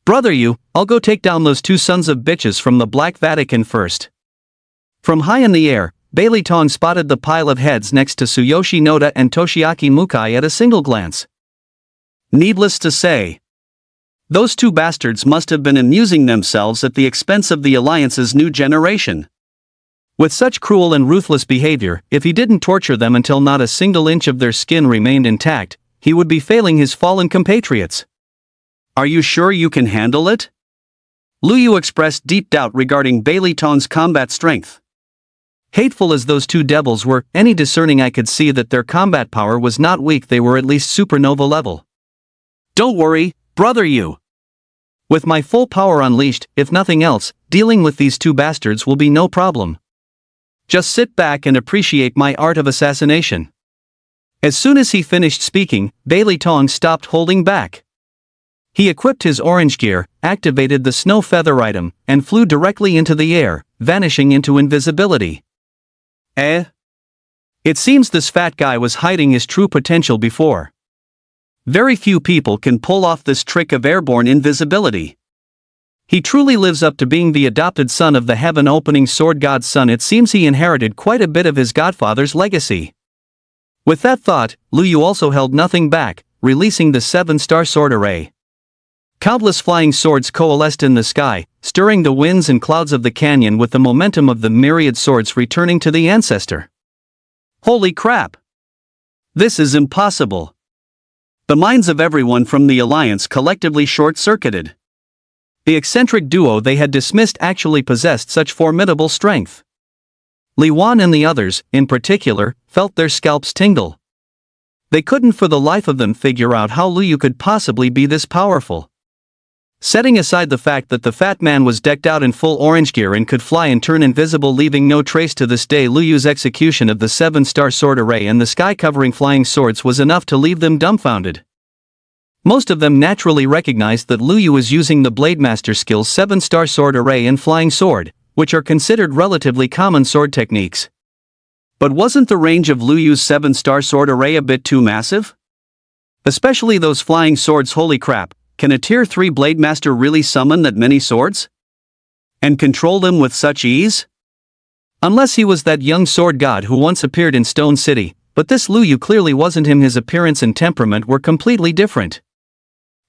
Brother Yu, I'll go take down those two sons of bitches from the Black Vatican first. From high in the air, Bailey Tong spotted the pile of heads next to Tsuyoshi Noda and Toshiaki Mukai at a single glance. Needless to say, those two bastards must have been amusing themselves at the expense of the Alliance's new generation. With such cruel and ruthless behavior, if he didn't torture them until not a single inch of their skin remained intact, he would be failing his fallen compatriots. Are you sure you can handle it? Lu Yu expressed deep doubt regarding Bailey Tong's combat strength. Hateful as those two devils were, any discerning eye could see that their combat power was not weak. They were at least supernova level. Don't worry, brother Yu. With my full power unleashed, if nothing else, dealing with these two bastards will be no problem. Just sit back and appreciate my art of assassination. As soon as he finished speaking, Bailey Tong stopped holding back. He equipped his orange gear, activated the snow feather item, and flew directly into the air, vanishing into invisibility. It seems this fat guy was hiding his true potential before. Very few people can pull off this trick of airborne invisibility. He truly lives up to being the adopted son of the heaven-opening sword god's son. It seems he inherited quite a bit of his godfather's legacy. With that thought, Lu Yu also held nothing back, releasing the 7-star sword array. Countless flying swords coalesced in the sky, stirring the winds and clouds of the canyon with the momentum of the myriad swords returning to the ancestor. Holy crap! This is impossible. The minds of everyone from the Alliance collectively short-circuited. The eccentric duo they had dismissed actually possessed such formidable strength. Li Wan and the others, in particular, felt their scalps tingle. They couldn't for the life of them figure out how Lu Yu could possibly be this powerful. Setting aside the fact that the fat man was decked out in full orange gear and could fly and turn invisible, leaving no trace to this day, Lu Yu's execution of the 7-star sword array and the sky-covering flying swords was enough to leave them dumbfounded. Most of them naturally recognized that Lu Yu was using the Blademaster skill's 7-star sword array and flying sword, which are considered relatively common sword techniques. But wasn't the range of Lu Yu's 7-star sword array a bit too massive? Especially those flying swords. Holy crap, can a Tier 3 Blademaster really summon that many swords? And control them with such ease? Unless he was that young sword god who once appeared in Stone City, but this Lu Yu clearly wasn't him. His appearance and temperament were completely different.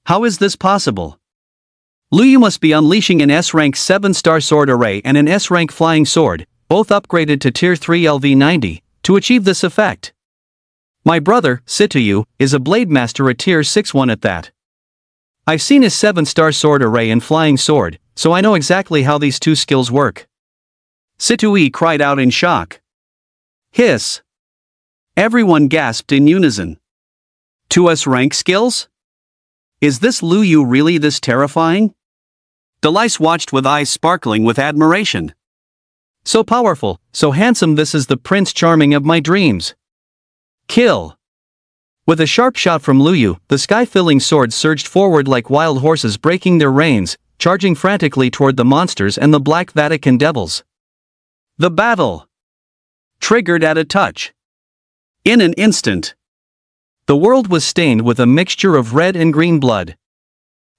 How is this possible? Lu Yu must be unleashing an S-rank 7-star sword array and an S-rank flying sword, both upgraded to Tier 3 LV90, to achieve this effect. My brother, Situyu, is a Blademaster, a Tier 6 one at that. I've seen his 7-star sword array and flying sword, so I know exactly how these two skills work. Situyu cried out in shock. Hiss. Everyone gasped in unison. 2 S-rank skills? Is this Lu Yu really this terrifying? Delice watched with eyes sparkling with admiration. So powerful, so handsome, this is the Prince Charming of my dreams. Kill! With a sharp shot from Lu Yu, the sky-filling swords surged forward like wild horses breaking their reins, charging frantically toward the monsters and the Black Vatican devils. The battle triggered at a touch. In an instant, the world was stained with a mixture of red and green blood.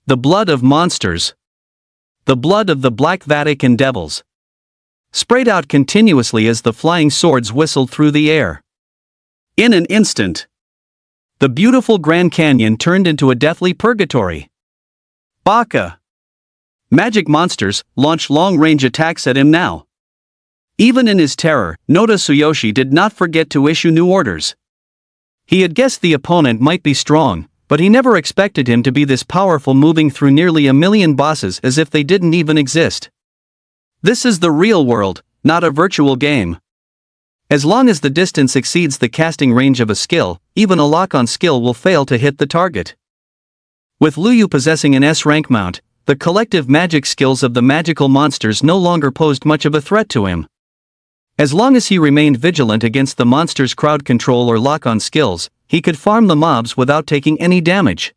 The blood of monsters. The blood of the Black Vatican devils. Sprayed out continuously as the flying swords whistled through the air. In an instant, the beautiful Grand Canyon turned into a deathly purgatory. Baka! Magic monsters launched long-range attacks at him now. Even in his terror, Noda Tsuyoshi did not forget to issue new orders. He had guessed the opponent might be strong, but he never expected him to be this powerful, moving through nearly 1,000,000 bosses as if they didn't even exist. This is the real world, not a virtual game. As long as the distance exceeds the casting range of a skill, even a lock-on skill will fail to hit the target. With Lu Yu possessing an S-rank mount, the collective magic skills of the magical monsters no longer posed much of a threat to him. As long as he remained vigilant against the monsters' crowd control or lock-on skills, he could farm the mobs without taking any damage.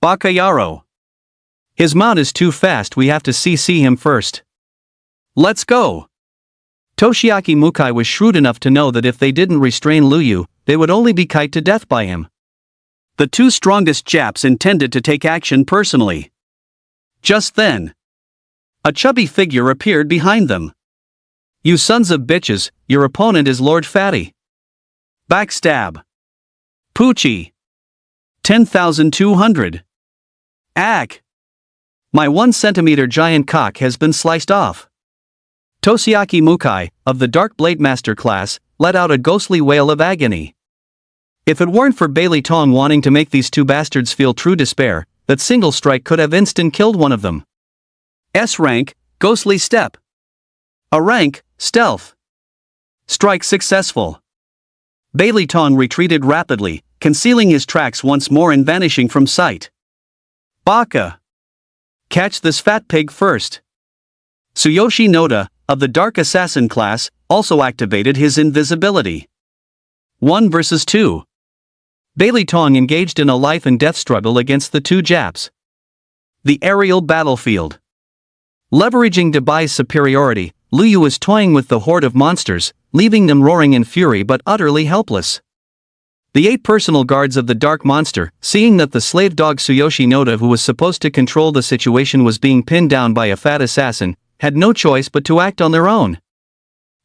Bakayaro. His mount is too fast, we have to CC him first. Let's go! Toshiaki Mukai was shrewd enough to know that if they didn't restrain Lu Yu, they would only be kited to death by him. The two strongest Japs intended to take action personally. Just then, a chubby figure appeared behind them. You sons of bitches, your opponent is Lord Fatty. Backstab. Poochie. 10,200. Ack. My 1 centimeter giant cock has been sliced off. Toshiaki Mukai, of the Dark Blade Master class, let out a ghostly wail of agony. If it weren't for Bailey Tong wanting to make these two bastards feel true despair, that single strike could have instant killed one of them. S rank, ghostly step. A rank, stealth. Strike successful. Bailey Tong retreated rapidly, concealing his tracks once more and vanishing from sight. Baka. Catch this fat pig first. Tsuyoshi Noda, of the Dark Assassin class, also activated his invisibility. 1 versus 2. Bailey Tong engaged in a life and death struggle against the two Japs. The aerial battlefield. Leveraging Debai's superiority, Lu Yu was toying with the horde of monsters, leaving them roaring in fury but utterly helpless. The 8 personal guards of the Dark Monster, seeing that the slave dog Tsuyoshi Noda, who was supposed to control the situation, was being pinned down by a fat assassin, had no choice but to act on their own.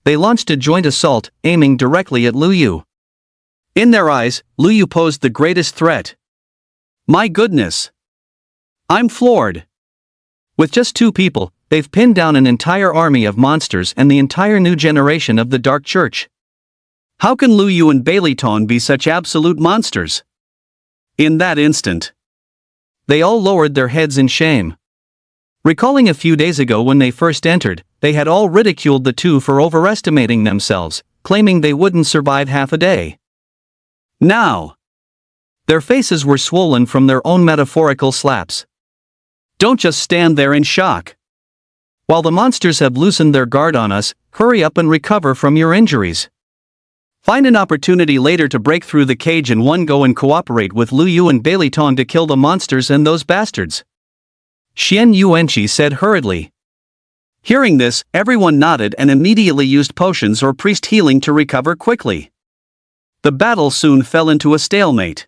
They launched a joint assault, aiming directly at Lu Yu. In their eyes, Lu Yu posed the greatest threat. My goodness! I'm floored. With just 2 people, they've pinned down an entire army of monsters and the entire new generation of the Dark Church. How can Lu Yu and Bailey Tong be such absolute monsters? In that instant, they all lowered their heads in shame. Recalling a few days ago when they first entered, they had all ridiculed the two for overestimating themselves, claiming they wouldn't survive half a day. Now, their faces were swollen from their own metaphorical slaps. Don't just stand there in shock. While the monsters have loosened their guard on us, hurry up and recover from your injuries. Find an opportunity later to break through the cage in one go and cooperate with Lu Yu and Bailey Tong to kill the monsters and those bastards. Xian Yuanqi said hurriedly. Hearing this, everyone nodded and immediately used potions or priest healing to recover quickly. The battle soon fell into a stalemate.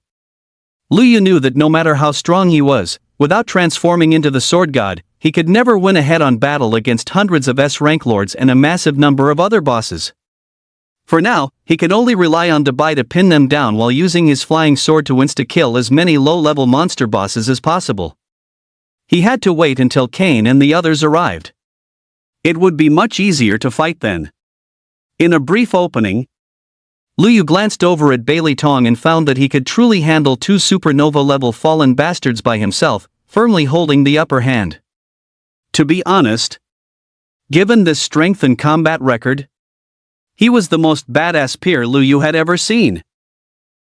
Lu Yu knew that no matter how strong he was, without transforming into the sword god, he could never win a head-on battle against hundreds of S-rank lords and a massive number of other bosses. For now, he could only rely on Dabai to pin them down while using his flying sword to insta-kill as many low-level monster bosses as possible. He had to wait until Kane and the others arrived. It would be much easier to fight then. In a brief opening, Lu Yu glanced over at Bailey Tong and found that he could truly handle 2 supernova-level fallen bastards by himself, firmly holding the upper hand. To be honest, given this strength and combat record, he was the most badass peer Lu Yu had ever seen.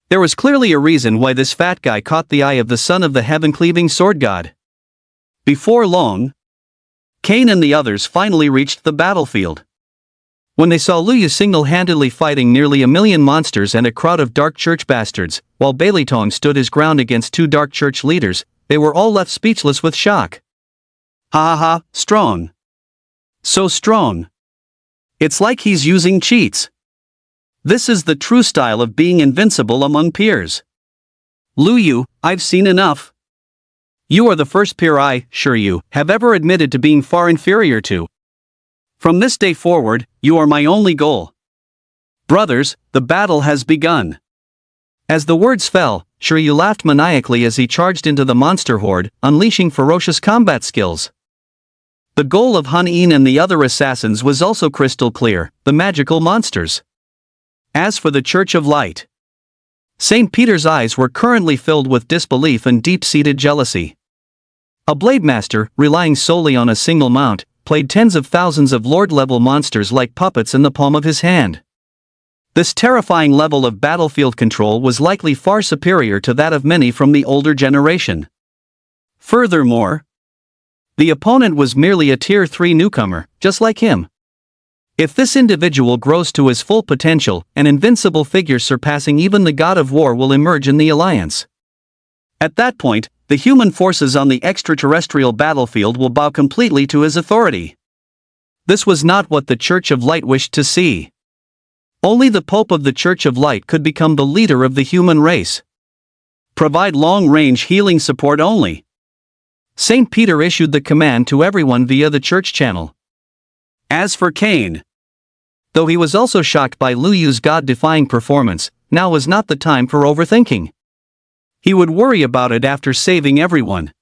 There was clearly a reason why this fat guy caught the eye of the son of the heaven-cleaving sword god. Before long, Kane and the others finally reached the battlefield. When they saw Luyu single-handedly fighting nearly 1,000,000 monsters and a crowd of dark church bastards, while Baileytong stood his ground against 2 dark church leaders, they were all left speechless with shock. Ha ha ha, strong. So strong. It's like he's using cheats. This is the true style of being invincible among peers. Luyu, I've seen enough. You are the first peer I, Shiryu, have ever admitted to being far inferior to. From this day forward, you are my only goal. Brothers, the battle has begun. As the words fell, Shiryu laughed maniacally as he charged into the monster horde, unleashing ferocious combat skills. The goal of Han-In and the other assassins was also crystal clear: the magical monsters. As for the Church of Light, St. Peter's eyes were currently filled with disbelief and deep-seated jealousy. A blade master, relying solely on a single mount, played tens of thousands of lord-level monsters like puppets in the palm of his hand. This terrifying level of battlefield control was likely far superior to that of many from the older generation. Furthermore, the opponent was merely a Tier 3 newcomer, just like him. If this individual grows to his full potential, an invincible figure surpassing even the God of War will emerge in the alliance. At that point, the human forces on the extraterrestrial battlefield will bow completely to his authority. This was not what the Church of Light wished to see. Only the Pope of the Church of Light could become the leader of the human race. Provide long-range healing support only. St. Peter issued the command to everyone via the church channel. As for Kane, though he was also shocked by Luyu's god-defying performance, now was not the time for overthinking. He would worry about it after saving everyone.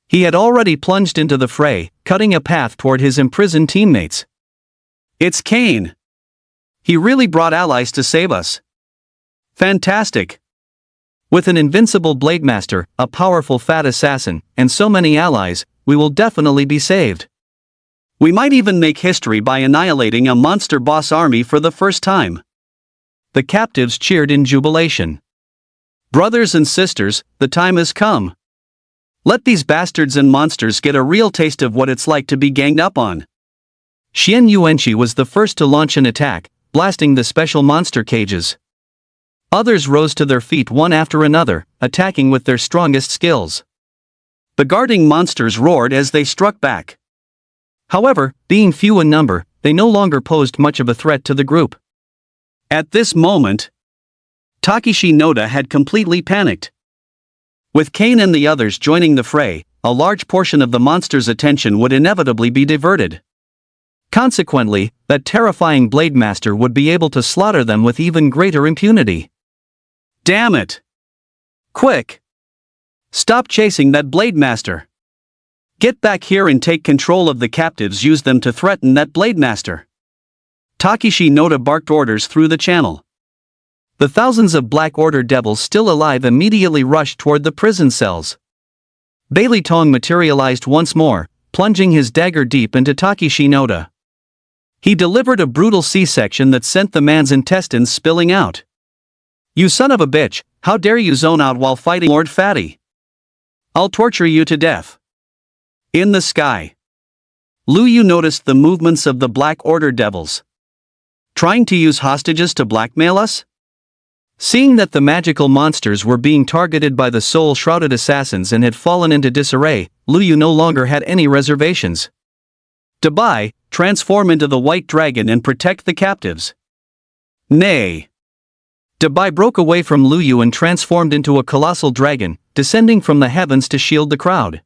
He had already plunged into the fray, cutting a path toward his imprisoned teammates. It's Kane. He really brought allies to save us. Fantastic. With an invincible blade master, a powerful fat assassin, and so many allies, we will definitely be saved. We might even make history by annihilating a monster boss army for the first time. The captives cheered in jubilation. Brothers and sisters, the time has come. Let these bastards and monsters get a real taste of what it's like to be ganged up on. Xian Yuanqi was the first to launch an attack, blasting the special monster cages. Others rose to their feet one after another, attacking with their strongest skills. The guarding monsters roared as they struck back. However, being few in number, they no longer posed much of a threat to the group. At this moment, Takeshi Noda had completely panicked. With Kane and the others joining the fray, a large portion of the monsters' attention would inevitably be diverted. Consequently, that terrifying Blade Master would be able to slaughter them with even greater impunity. Damn it! Quick! Stop chasing that Blade Master! Get back here and take control of the captives. Use them to threaten that Blade Master. Takeshi Noda barked orders through the channel. The thousands of Black Order devils still alive immediately rushed toward the prison cells. Baileytong materialized once more, plunging his dagger deep into Takeshi Noda. He delivered a brutal C-section that sent the man's intestines spilling out. You son of a bitch, how dare you zone out while fighting Lord Fatty? I'll torture you to death. In the sky, Luyu noticed the movements of the Black Order devils. Trying to use hostages to blackmail us? Seeing that the magical monsters were being targeted by the soul-shrouded assassins and had fallen into disarray, Luyu no longer had any reservations. Dabai, transform into the white dragon and protect the captives. Nay. Dabai broke away from Luyu and transformed into a colossal dragon, descending from the heavens to shield the crowd.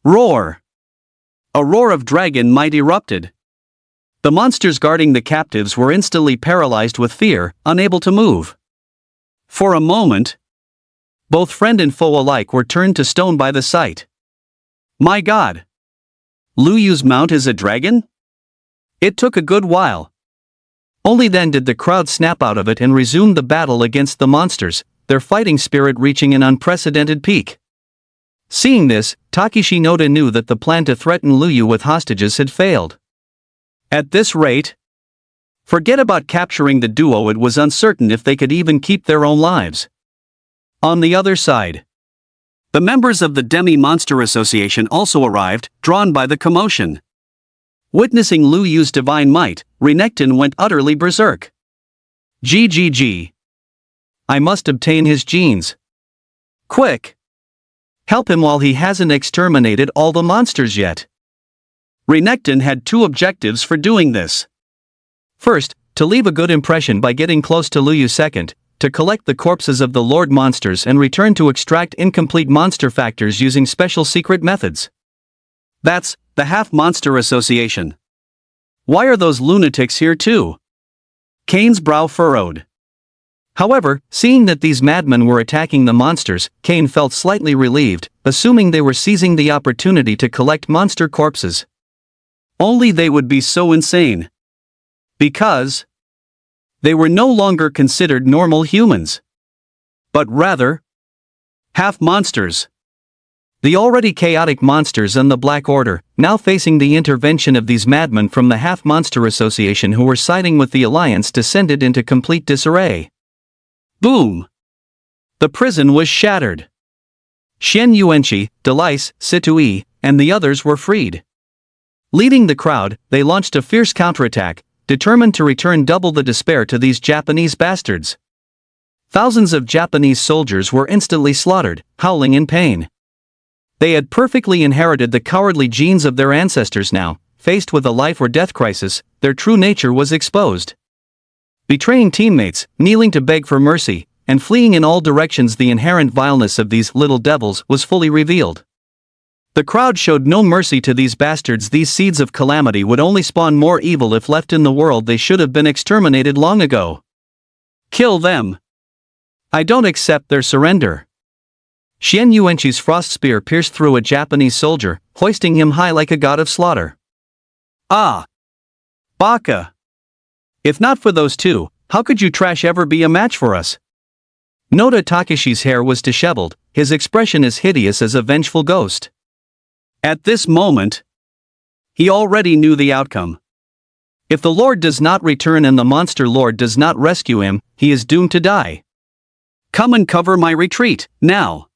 Roar! A roar of dragon might erupted. The monsters guarding the captives were instantly paralyzed with fear, unable to move. For a moment, both friend and foe alike were turned to stone by the sight. My God! Luyu's mount is a dragon? It took a good while. Only then did the crowd snap out of it and resume the battle against the monsters, their fighting spirit reaching an unprecedented peak. Seeing this, Takeshi Noda knew that the plan to threaten Luyu with hostages had failed. At this rate, forget about capturing the duo. It was uncertain if they could even keep their own lives. On the other side, The members of the Demi-Monster Association also arrived, drawn by the commotion. Witnessing Lu Yu's divine might, Renekton went utterly berserk. GGG. I must obtain his genes. Quick! Help him while he hasn't exterminated all the monsters yet. Renekton had two objectives for doing this. First, to leave a good impression by getting close to Lu Yu. Second, to collect the corpses of the Lord Monsters and return to extract incomplete monster factors using special secret methods. That's the Half-Monster Association. Why are those lunatics here too? Kane's brow furrowed. However, seeing that these madmen were attacking the monsters, Kane felt slightly relieved, assuming they were seizing the opportunity to collect monster corpses. Only they would be so insane. Because they were no longer considered normal humans, but rather half-monsters. The already chaotic monsters and the Black Order, now facing the intervention of these madmen from the Half-Monster Association who were siding with the Alliance, descended into complete disarray. Boom! The prison was shattered. Shen Yuanqi, Delice, Situi, and the others were freed. Leading the crowd, they launched a fierce counterattack, determined to return double the despair to these Japanese bastards. Thousands of Japanese soldiers were instantly slaughtered, howling in pain. They had perfectly inherited the cowardly genes of their ancestors now. Faced with a life or death crisis, their true nature was exposed. Betraying teammates, kneeling to beg for mercy, and fleeing in all directions, the inherent vileness of these little devils was fully revealed. The crowd showed no mercy to these bastards. These seeds of calamity would only spawn more evil if left in the world. They should have been exterminated long ago. Kill them. I don't accept their surrender. Shen Yuanqi's frost spear pierced through a Japanese soldier, hoisting him high like a god of slaughter. Ah! Baka! If not for those two, how could you trash ever be a match for us? Noda Takeshi's hair was disheveled, his expression as hideous as a vengeful ghost. At this moment, he already knew the outcome. If the Lord does not return and the Monster Lord does not rescue him, he is doomed to die. Come and cover my retreat, now!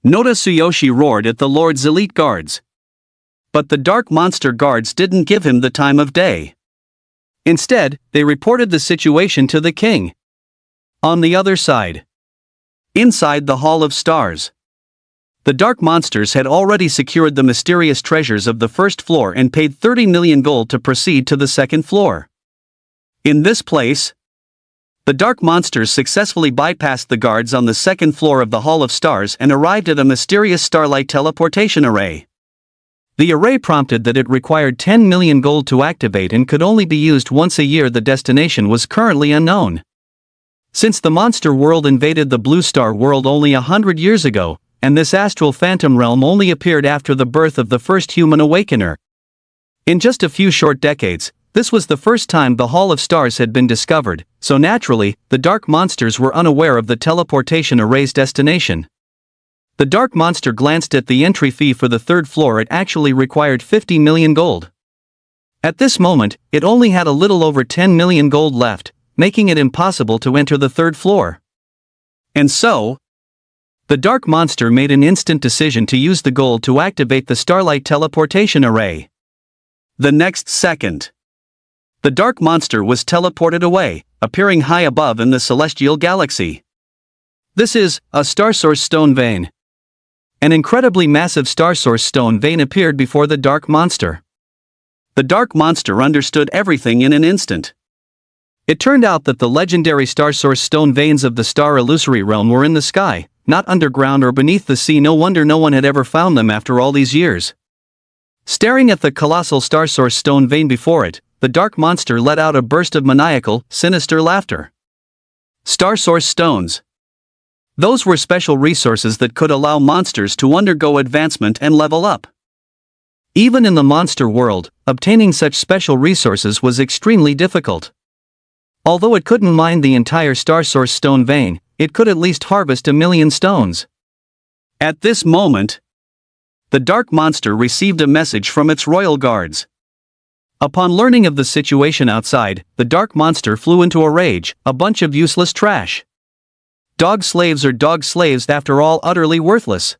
Noda Tsuyoshi roared at the Lord's elite guards. But the Dark Monster guards didn't give him the time of day. Instead, they reported the situation to the king. On the other side, inside the Hall of Stars, the Dark Monsters had already secured the mysterious treasures of the first floor and paid 30 million gold to proceed to the second floor. In this place, the Dark Monsters successfully bypassed the guards on the second floor of the Hall of Stars and arrived at a mysterious starlight teleportation array. The array prompted that it required 10 million gold to activate and could only be used once a year. The destination was currently unknown. Since the monster world invaded the Blue Star world only 100 years ago, and this astral phantom realm only appeared after the birth of the first human awakener. In just a few short decades, this was the first time the Hall of Stars had been discovered, so naturally, the Dark Monsters were unaware of the teleportation array's destination. The Dark Monster glanced at the entry fee for the third floor. It actually required 50 million gold. At this moment, it only had a little over 10 million gold left, making it impossible to enter the third floor. And so, the Dark Monster made an instant decision to use the gold to activate the Starlight teleportation array. The next second, the Dark Monster was teleported away, appearing high above in the celestial galaxy. This is a Star Source Stone Vein. An incredibly massive Star Source Stone Vein appeared before the Dark Monster. The Dark Monster understood everything in an instant. It turned out that the legendary Star Source Stone Veins of the Star Illusory Realm were in the sky, not underground or beneath the sea. No wonder no one had ever found them after all these years. Staring at the colossal Star Source Stone Vein before it, the Dark Monster let out a burst of maniacal, sinister laughter. Star Source Stones. Those were special resources that could allow monsters to undergo advancement and level up. Even in the monster world, obtaining such special resources was extremely difficult. Although it couldn't mine the entire Star Source Stone Vein, it could at least harvest 1 million stones. At this moment, the Dark Monster received a message from its royal guards. Upon learning of the situation outside, the Dark Monster flew into a rage, a bunch of useless trash. Dog slaves are dog slaves after all, utterly worthless.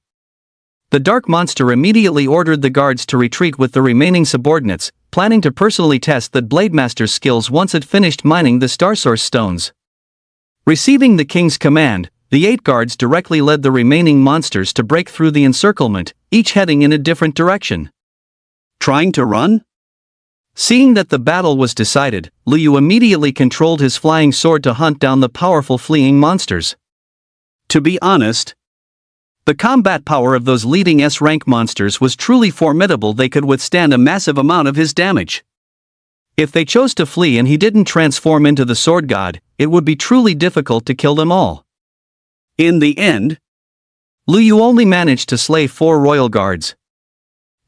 The Dark Monster immediately ordered the guards to retreat with the remaining subordinates, planning to personally test the Blademaster's skills once it finished mining the Star Source stones. Receiving the king's command, the 8 guards directly led the remaining monsters to break through the encirclement, each heading in a different direction. Trying to run? Seeing that the battle was decided, Lu Yu immediately controlled his flying sword to hunt down the powerful fleeing monsters. To be honest, the combat power of those leading S-rank monsters was truly formidable. They could withstand a massive amount of his damage. If they chose to flee and he didn't transform into the sword god, it would be truly difficult to kill them all. In the end, Lu Yu only managed to slay 4 royal guards.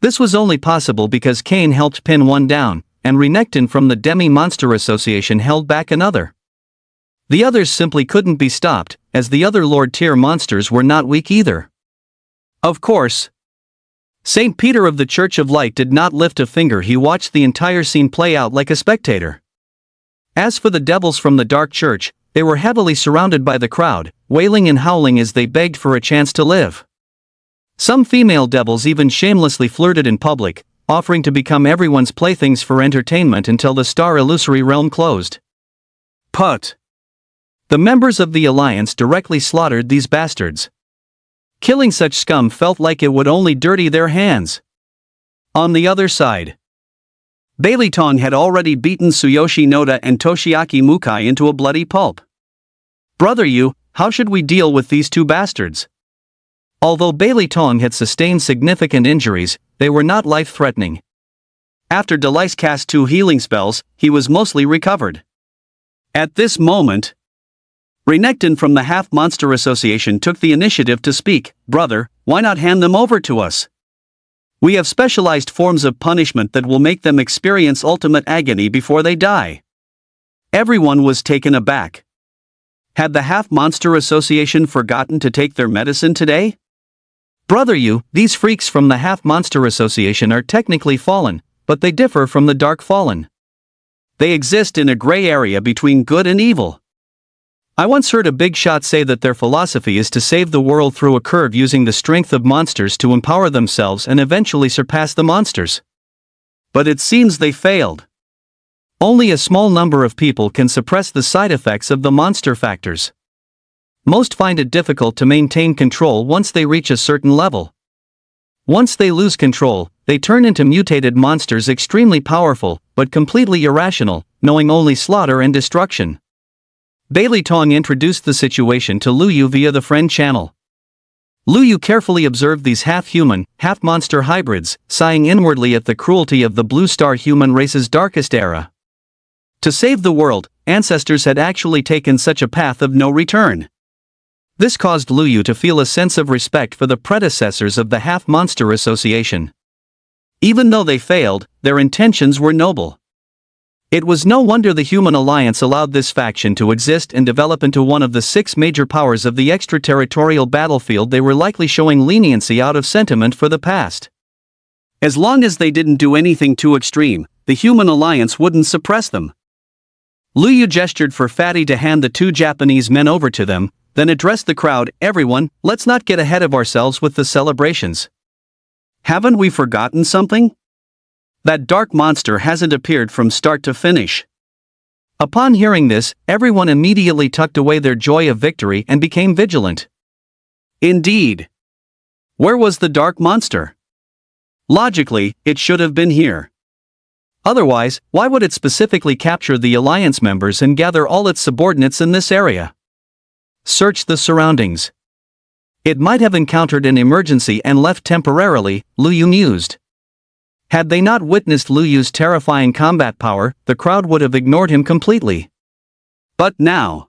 This was only possible because Cain helped pin one down, and Renekton from the Demi-Monster Association held back another. The others simply couldn't be stopped, as the other Lord-tier monsters were not weak either. Of course, Saint Peter of the Church of Light did not lift a finger. He watched the entire scene play out like a spectator. As for the devils from the Dark Church, they were heavily surrounded by the crowd, wailing and howling as they begged for a chance to live. Some female devils even shamelessly flirted in public, offering to become everyone's playthings for entertainment until the Star Illusory Realm closed. Put. The members of the Alliance directly slaughtered these bastards. Killing such scum felt like it would only dirty their hands. On the other side, Bailey Tong had already beaten Tsuyoshi Noda and Toshiaki Mukai into a bloody pulp. Brother Yu, how should we deal with these 2 bastards? Although Bailey Tong had sustained significant injuries, they were not life-threatening. After Delice cast 2 healing spells, he was mostly recovered. At this moment, Renekton from the Half Monster Association took the initiative to speak. Brother, why not hand them over to us? We have specialized forms of punishment that will make them experience ultimate agony before they die. Everyone was taken aback. Had the Half Monster Association forgotten to take their medicine today? Brother Yu, these freaks from the Half Monster Association are technically fallen, but they differ from the Dark Fallen. They exist in a gray area between good and evil. I once heard a big shot say that their philosophy is to save the world through a curve using the strength of monsters to empower themselves and eventually surpass the monsters. But it seems they failed. Only a small number of people can suppress the side effects of the monster factors. Most find it difficult to maintain control once they reach a certain level. Once they lose control, they turn into mutated monsters, extremely powerful, but completely irrational, knowing only slaughter and destruction. Bailey Tong introduced the situation to Lu Yu via the friend channel. Lu Yu carefully observed these half-human, half-monster hybrids, sighing inwardly at the cruelty of the Blue Star human race's darkest era. To save the world, ancestors had actually taken such a path of no return. This caused Lu Yu to feel a sense of respect for the predecessors of the Half Monster Association. Even though they failed, their intentions were noble. It was no wonder the Human Alliance allowed this faction to exist and develop into one of the 6 major powers of the extraterritorial battlefield. They were likely showing leniency out of sentiment for the past. As long as they didn't do anything too extreme, the Human Alliance wouldn't suppress them. Lu Yu gestured for Fatty to hand the 2 Japanese men over to them, then addressed the crowd. Everyone, let's not get ahead of ourselves with the celebrations. Haven't we forgotten something? That dark monster hasn't appeared from start to finish. Upon hearing this, everyone immediately tucked away their joy of victory and became vigilant. Indeed. Where was the dark monster? Logically, it should have been here. Otherwise, why would it specifically capture the Alliance members and gather all its subordinates in this area? Search the surroundings. It might have encountered an emergency and left temporarily, Lu Yu mused. Had they not witnessed Lu Yu's terrifying combat power, the crowd would have ignored him completely. But now,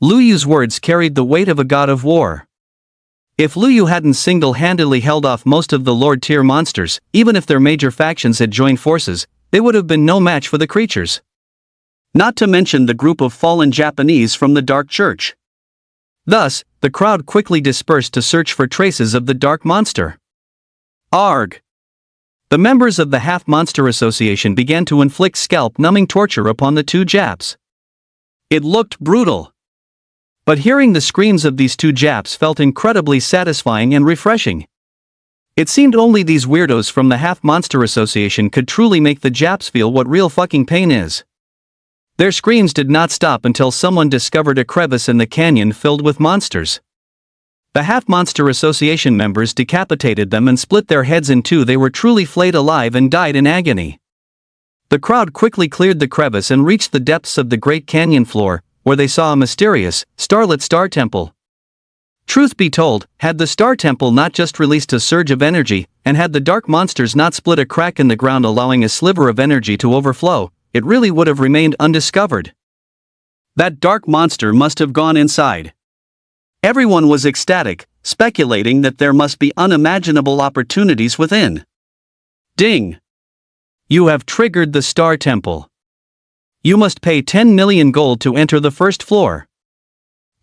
Lu Yu's words carried the weight of a god of war. If Lu Yu hadn't single-handedly held off most of the Lord-tier monsters, even if their major factions had joined forces, they would have been no match for the creatures. Not to mention the group of fallen Japanese from the Dark Church. Thus, the crowd quickly dispersed to search for traces of the dark monster. Arg! The members of the Half Monster Association began to inflict scalp-numbing torture upon the 2 Japs. It looked brutal. But hearing the screams of these two Japs felt incredibly satisfying and refreshing. It seemed only these weirdos from the Half Monster Association could truly make the Japs feel what real fucking pain is. Their screams did not stop until someone discovered a crevice in the canyon filled with monsters. The Half Monster Association members decapitated them and split their heads in two. They were truly flayed alive and died in agony. The crowd quickly cleared the crevice and reached the depths of the Great Canyon floor, where they saw a mysterious, starlit star temple. Truth be told, had the Star Temple not just released a surge of energy, and had the dark monsters not split a crack in the ground allowing a sliver of energy to overflow, it really would have remained undiscovered. That dark monster must have gone inside. Everyone was ecstatic, speculating that there must be unimaginable opportunities within. Ding! You have triggered the Star Temple. You must pay 10 million gold to enter the first floor.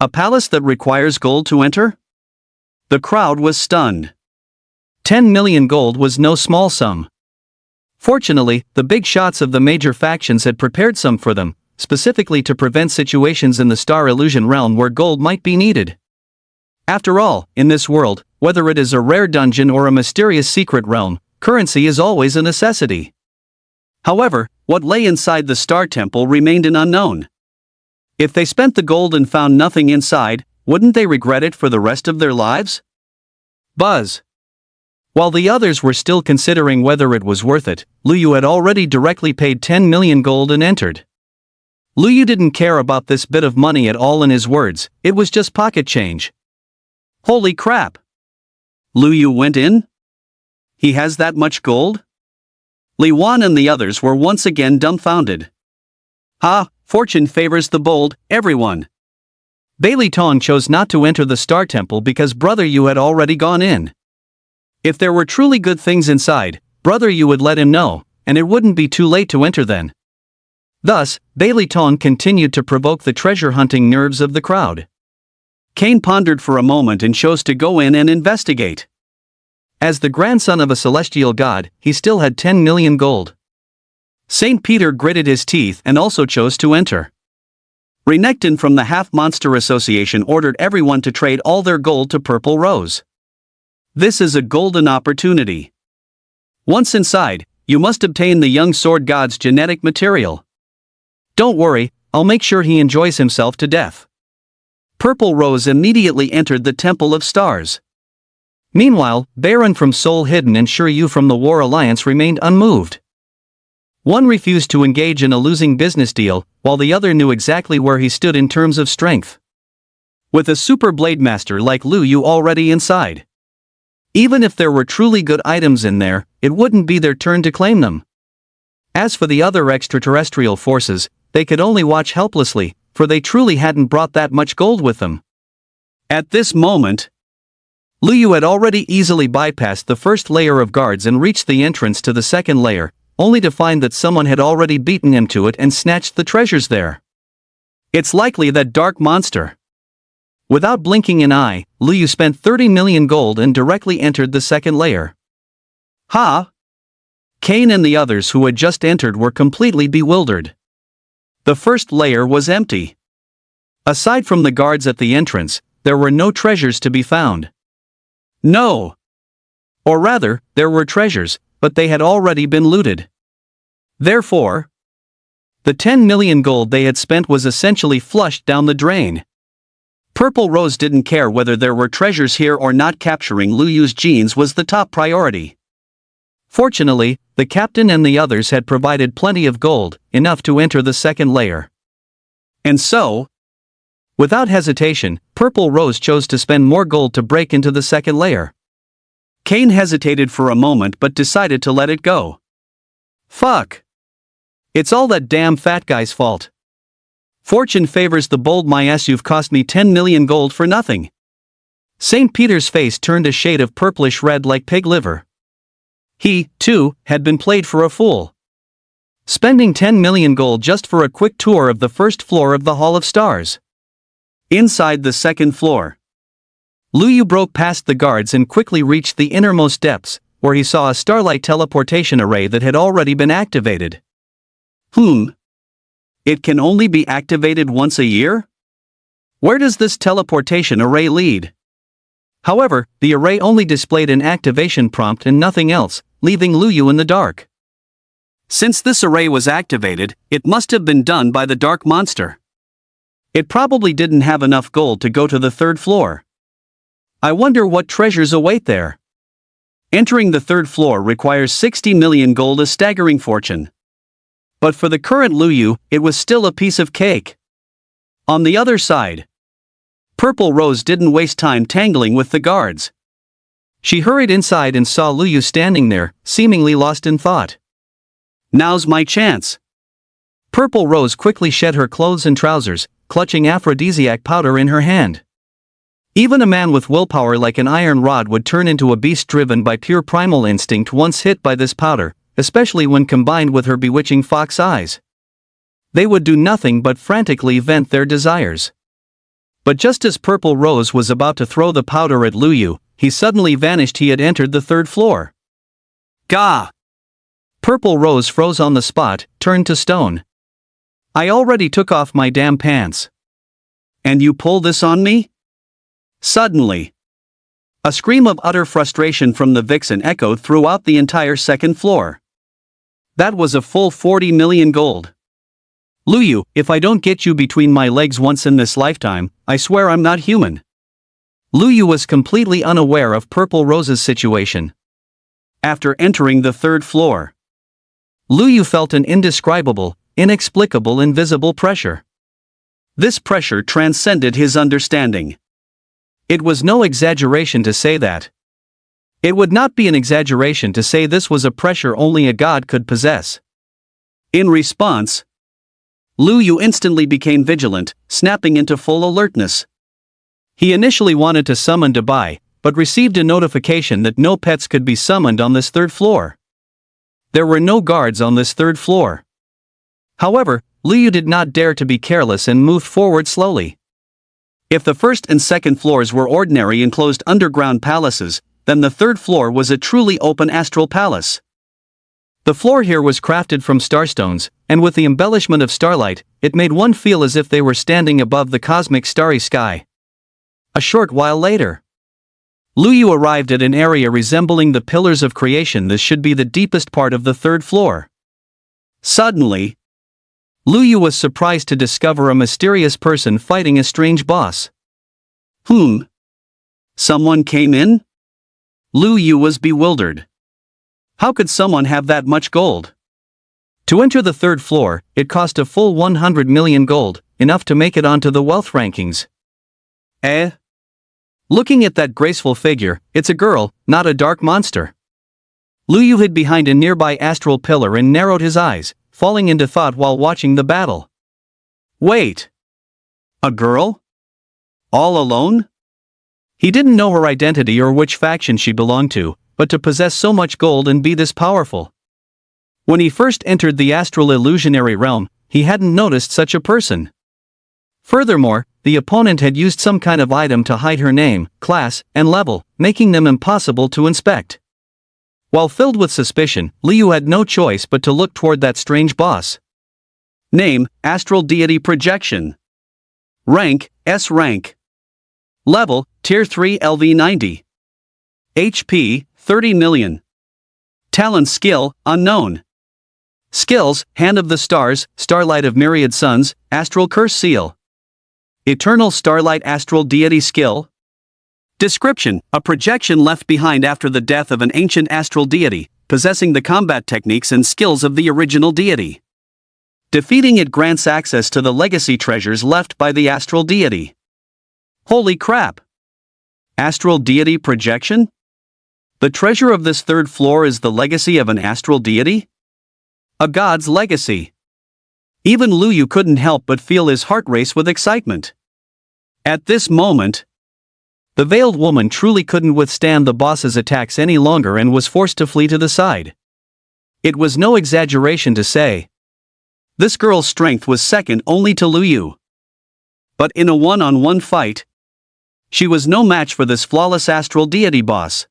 A palace that requires gold to enter? The crowd was stunned. 10 million gold was no small sum. Fortunately, the big shots of the major factions had prepared some for them, specifically to prevent situations in the Star Illusion realm where gold might be needed. After all, in this world, whether it is a rare dungeon or a mysterious secret realm, currency is always a necessity. However, what lay inside the Star Temple remained an unknown. If they spent the gold and found nothing inside, wouldn't they regret it for the rest of their lives? Buzz. While the others were still considering whether it was worth it, Lu Yu had already directly paid 10 million gold and entered. Lu Yu didn't care about this bit of money at all in his words, it was just pocket change. Holy crap! Lu Yu went in? He has that much gold? Li Wan and the others were once again dumbfounded. Ha, fortune favors the bold, everyone. Bailey Tong chose not to enter the Star Temple because Brother Yu had already gone in. If there were truly good things inside, Brother Yu would let him know, and it wouldn't be too late to enter then. Thus, Bailey Tong continued to provoke the treasure-hunting nerves of the crowd. Cain pondered for a moment and chose to go in and investigate. As the grandson of a celestial god, he still had 10 million gold. St. Peter gritted his teeth and also chose to enter. Renekton from the Half Monster Association ordered everyone to trade all their gold to Purple Rose. This is a golden opportunity. Once inside, you must obtain the young sword god's genetic material. Don't worry, I'll make sure he enjoys himself to death. Purple Rose immediately entered the Temple of Stars. Meanwhile, Baron from Soul Hidden and Shiryu from the War Alliance remained unmoved. One refused to engage in a losing business deal, while the other knew exactly where he stood in terms of strength. With a super blade master like Lu Yu already inside. Even if there were truly good items in there, it wouldn't be their turn to claim them. As for the other extraterrestrial forces, they could only watch helplessly, for they truly hadn't brought that much gold with them. At this moment, Lu Yu had already easily bypassed the first layer of guards and reached the entrance to the second layer, only to find that someone had already beaten him to it and snatched the treasures there. It's likely that dark monster. Without blinking an eye, Lu Yu spent 30 million gold and directly entered the second layer. Ha! Cain and the others who had just entered were completely bewildered. The first layer was empty. Aside from the guards at the entrance, there were no treasures to be found. No! Or rather, there were treasures, but they had already been looted. Therefore, the 10 million gold they had spent was essentially flushed down the drain. Purple Rose didn't care whether there were treasures here or not. Capturing Lu Yu's genes was the top priority. Fortunately, the captain and the others had provided plenty of gold, enough to enter the second layer. And so, without hesitation, Purple Rose chose to spend more gold to break into the second layer. Cain hesitated for a moment but decided to let it go. Fuck. It's all that damn fat guy's fault. Fortune favors the bold. My ass, you've cost me 10 million gold for nothing. St. Peter's face turned a shade of purplish red like pig liver. He, too, had been played for a fool. Spending 10 million gold just for a quick tour of the first floor of the Hall of Stars. Inside the second floor, Lu Yu broke past the guards and quickly reached the innermost depths, where he saw a starlight teleportation array that had already been activated. It can only be activated once a year? Where does this teleportation array lead? However, the array only displayed an activation prompt and nothing else, leaving Lu Yu in the dark. Since this array was activated, it must have been done by the dark monster. It probably didn't have enough gold to go to the third floor. I wonder what treasures await there. Entering the third floor requires 60 million gold, a staggering fortune. But for the current Lu Yu, it was still a piece of cake. On the other side, Purple Rose didn't waste time tangling with the guards. She hurried inside and saw Lu Yu standing there, seemingly lost in thought. Now's my chance. Purple Rose quickly shed her clothes and trousers, clutching aphrodisiac powder in her hand. Even a man with willpower like an iron rod would turn into a beast driven by pure primal instinct once hit by this powder, especially when combined with her bewitching fox eyes. They would do nothing but frantically vent their desires. But just as Purple Rose was about to throw the powder at Lu Yu, he suddenly vanished. He had entered the third floor. Gah! Purple Rose froze on the spot, turned to stone. I already took off my damn pants. And you pull this on me? Suddenly, a scream of utter frustration from the vixen echoed throughout the entire second floor. That was a full 40 million gold. Lu Yu, if I don't get you between my legs once in this lifetime, I swear I'm not human. Lu Yu was completely unaware of Purple Rose's situation. After entering the third floor, Lu Yu felt an indescribable, inexplicable, invisible pressure. This pressure transcended his understanding. It was no exaggeration to say that. It would not be an exaggeration to say this was a pressure only a god could possess. In response, Lu Yu instantly became vigilant, snapping into full alertness. He initially wanted to summon Dabai, but received a notification that no pets could be summoned on this third floor. There were no guards on this third floor. However, Lu Yu did not dare to be careless and moved forward slowly. If the first and second floors were ordinary enclosed underground palaces, then the third floor was a truly open astral palace. The floor here was crafted from starstones, and with the embellishment of starlight, it made one feel as if they were standing above the cosmic starry sky. A short while later, Lu Yu arrived at an area resembling the pillars of creation. This should be the deepest part of the third floor. Suddenly, Lu Yu was surprised to discover a mysterious person fighting a strange boss. Someone came in? Lu Yu was bewildered. How could someone have that much gold? To enter the third floor, it cost a full 100 million gold, enough to make it onto the wealth rankings. Looking at that graceful figure, it's a girl, not a dark monster. Lu Yu hid behind a nearby astral pillar and narrowed his eyes, falling into thought while watching the battle. Wait. A girl? All alone? He didn't know her identity or which faction she belonged to, but to possess so much gold and be this powerful. When he first entered the astral illusionary realm, he hadn't noticed such a person. Furthermore, the opponent had used some kind of item to hide her name, class, and level, making them impossible to inspect. While filled with suspicion, Lu Yu had no choice but to look toward that strange boss. Name, Astral Deity Projection. Rank, S rank. Level, Tier 3 LV90. HP, 30 million. Talent skill, unknown. Skills, Hand of the Stars, Starlight of Myriad Suns, Astral Curse Seal. Eternal Starlight Astral Deity Skill. Description: a projection left behind after the death of an ancient astral deity, possessing the combat techniques and skills of the original deity. Defeating it grants access to the legacy treasures left by the astral deity. Holy crap! Astral deity projection? The treasure of this third floor is the legacy of an astral deity? A god's legacy. Even Lu Yu couldn't help but feel his heart race with excitement. At this moment, the veiled woman truly couldn't withstand the boss's attacks any longer and was forced to flee to the side. It was no exaggeration to say, this girl's strength was second only to Lu Yu. But in a one-on-one fight, she was no match for this flawless astral deity boss.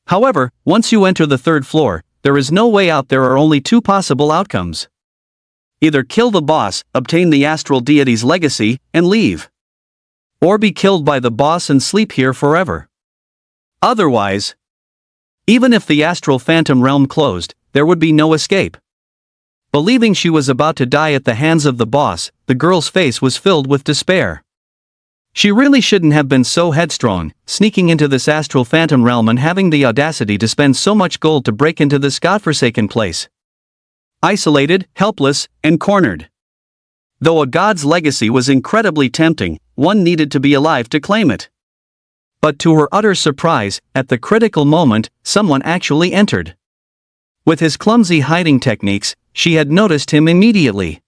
However, once you enter the third floor, there is no way out. There are only two possible outcomes. Either kill the boss, obtain the astral deity's legacy, and leave. Or be killed by the boss and sleep here forever. Otherwise, even if the astral phantom realm closed, there would be no escape. Believing she was about to die at the hands of the boss, the girl's face was filled with despair. She really shouldn't have been so headstrong, sneaking into this astral phantom realm and having the audacity to spend so much gold to break into this godforsaken place. Isolated, helpless, and cornered. Though a god's legacy was incredibly tempting, one needed to be alive to claim it. But to her utter surprise, at the critical moment, someone actually entered. With his clumsy hiding techniques, she had noticed him immediately.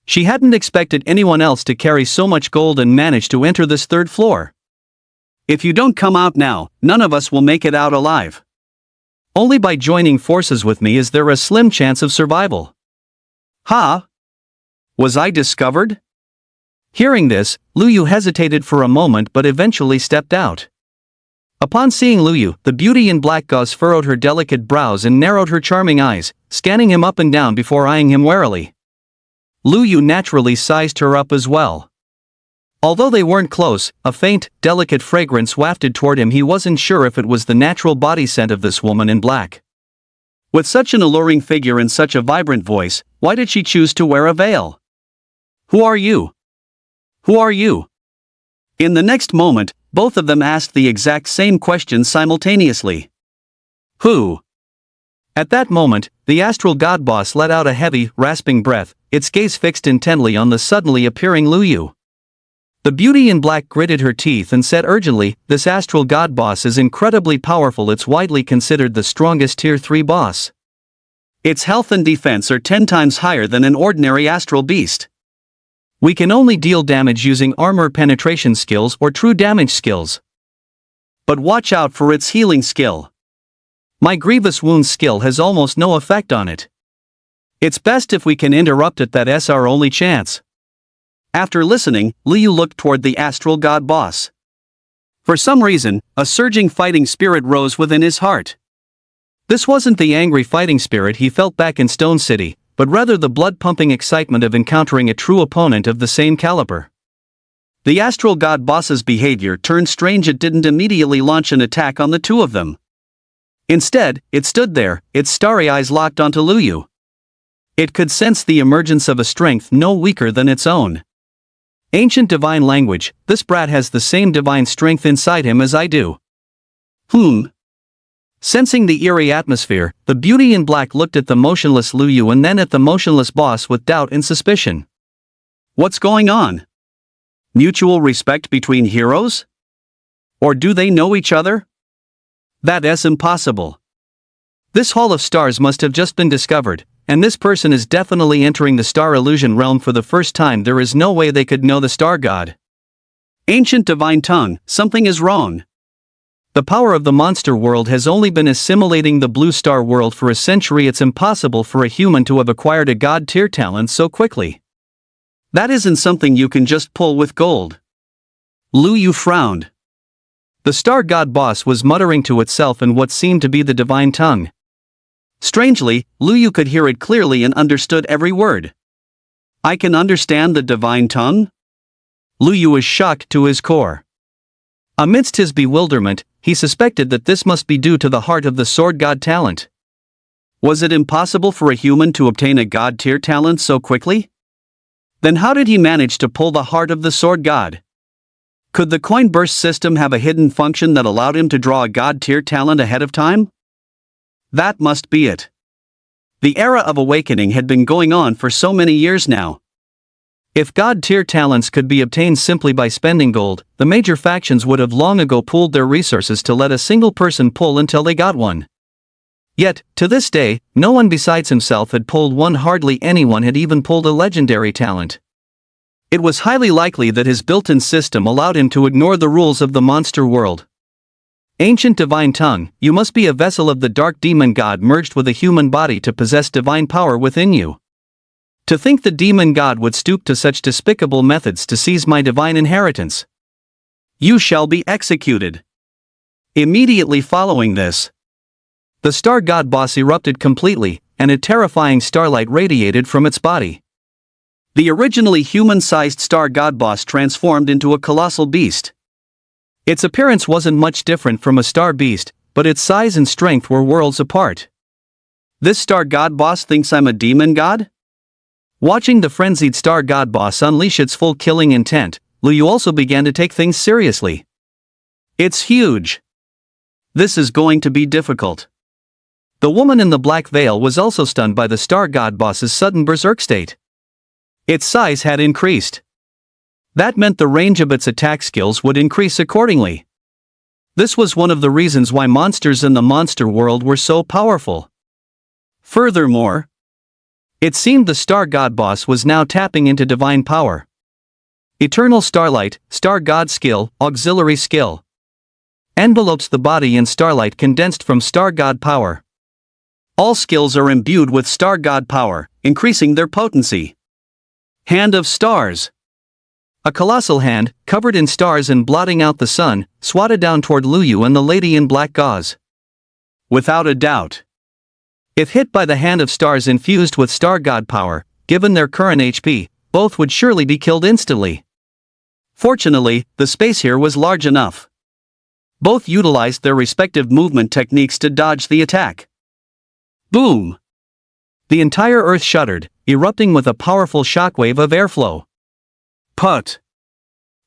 She hadn't expected anyone else to carry so much gold and manage to enter this third floor. If you don't come out now, none of us will make it out alive. Only by joining forces with me is there a slim chance of survival. Huh? Was I discovered? Hearing this, Lu Yu hesitated for a moment but eventually stepped out. Upon seeing Lu Yu, the beauty in black gauze furrowed her delicate brows and narrowed her charming eyes, scanning him up and down before eyeing him warily. Lu Yu naturally sized her up as well. Although they weren't close, a faint, delicate fragrance wafted toward him. He wasn't sure if it was the natural body scent of this woman in black. With such an alluring figure and such a vibrant voice, why did she choose to wear a veil? Who are you? Who are you? In the next moment, both of them asked the exact same question simultaneously. Who? At that moment, the astral god boss let out a heavy, rasping breath, its gaze fixed intently on the suddenly appearing Lu Yu. The beauty in black gritted her teeth and said urgently, "This astral god boss is incredibly powerful. It's widely considered the strongest tier 3 boss. Its health and defense are 10 times higher than an ordinary astral beast. We can only deal damage using armor penetration skills or true damage skills. But watch out for its healing skill. My grievous wounds skill has almost no effect on it. It's best if we can interrupt it. That's our only chance." After listening, Lu Yu looked toward the astral god boss. For some reason, a surging fighting spirit rose within his heart. This wasn't the angry fighting spirit he felt back in Stone City, but rather the blood-pumping excitement of encountering a true opponent of the same caliber. The astral god boss's behavior turned strange. It didn't immediately launch an attack on the two of them. Instead, it stood there, its starry eyes locked onto Lu Yu. It could sense the emergence of a strength no weaker than its own. Ancient divine language, this brat has the same divine strength inside him as I do. Sensing the eerie atmosphere, the beauty in black looked at the motionless Lu Yu and then at the motionless boss with doubt and suspicion. What's going on? Mutual respect between heroes? Or do they know each other? That's impossible. This Hall of Stars must have just been discovered, and this person is definitely entering the star illusion realm for the first time. There is no way they could know the star god. Ancient divine tongue, something is wrong. The power of the monster world has only been assimilating the blue star world for a century. It's impossible for a human to have acquired a god tier talent so quickly. That isn't something you can just pull with gold. Lu Yu frowned. The star god boss was muttering to itself in what seemed to be the divine tongue. Strangely, Lu Yu could hear it clearly and understood every word. I can understand the divine tongue? Lu Yu was shocked to his core. Amidst his bewilderment, he suspected that this must be due to the heart of the sword god talent. Was it impossible for a human to obtain a god tier talent so quickly? Then how did he manage to pull the heart of the sword god? Could the coin burst system have a hidden function that allowed him to draw a god tier talent ahead of time? That must be it. The era of awakening had been going on for so many years now. If god tier talents could be obtained simply by spending gold, the major factions would have long ago pooled their resources to let a single person pull until they got one. Yet, to this day, no one besides himself had pulled one. Hardly anyone had even pulled a legendary talent. It was highly likely that his built-in system allowed him to ignore the rules of the monster world. Ancient divine tongue, you must be a vessel of the dark demon god merged with a human body to possess divine power within you. To think the demon god would stoop to such despicable methods to seize my divine inheritance. You shall be executed. Immediately following this, the star god boss erupted completely, and a terrifying starlight radiated from its body. The originally human-sized star god boss transformed into a colossal beast. Its appearance wasn't much different from a star beast, but its size and strength were worlds apart. This star god boss thinks I'm a demon god? Watching the frenzied star god boss unleash its full killing intent, Lu Yu also began to take things seriously. It's huge. This is going to be difficult. The woman in the black veil was also stunned by the star god boss's sudden berserk state. Its size had increased. That meant the range of its attack skills would increase accordingly. This was one of the reasons why monsters in the monster world were so powerful. Furthermore, it seemed the star god boss was now tapping into divine power. Eternal Starlight, Star God Skill, Auxiliary Skill. Envelopes the body in starlight condensed from Star God power. All skills are imbued with Star God power, increasing their potency. Hand of Stars. A colossal hand, covered in stars and blotting out the sun, swatted down toward Lu Yu and the lady in black gauze. Without a doubt. If hit by the hand of stars infused with Star God power, given their current HP, both would surely be killed instantly. Fortunately, the space here was large enough. Both utilized their respective movement techniques to dodge the attack. Boom! The entire earth shuddered, erupting with a powerful shockwave of airflow. Put!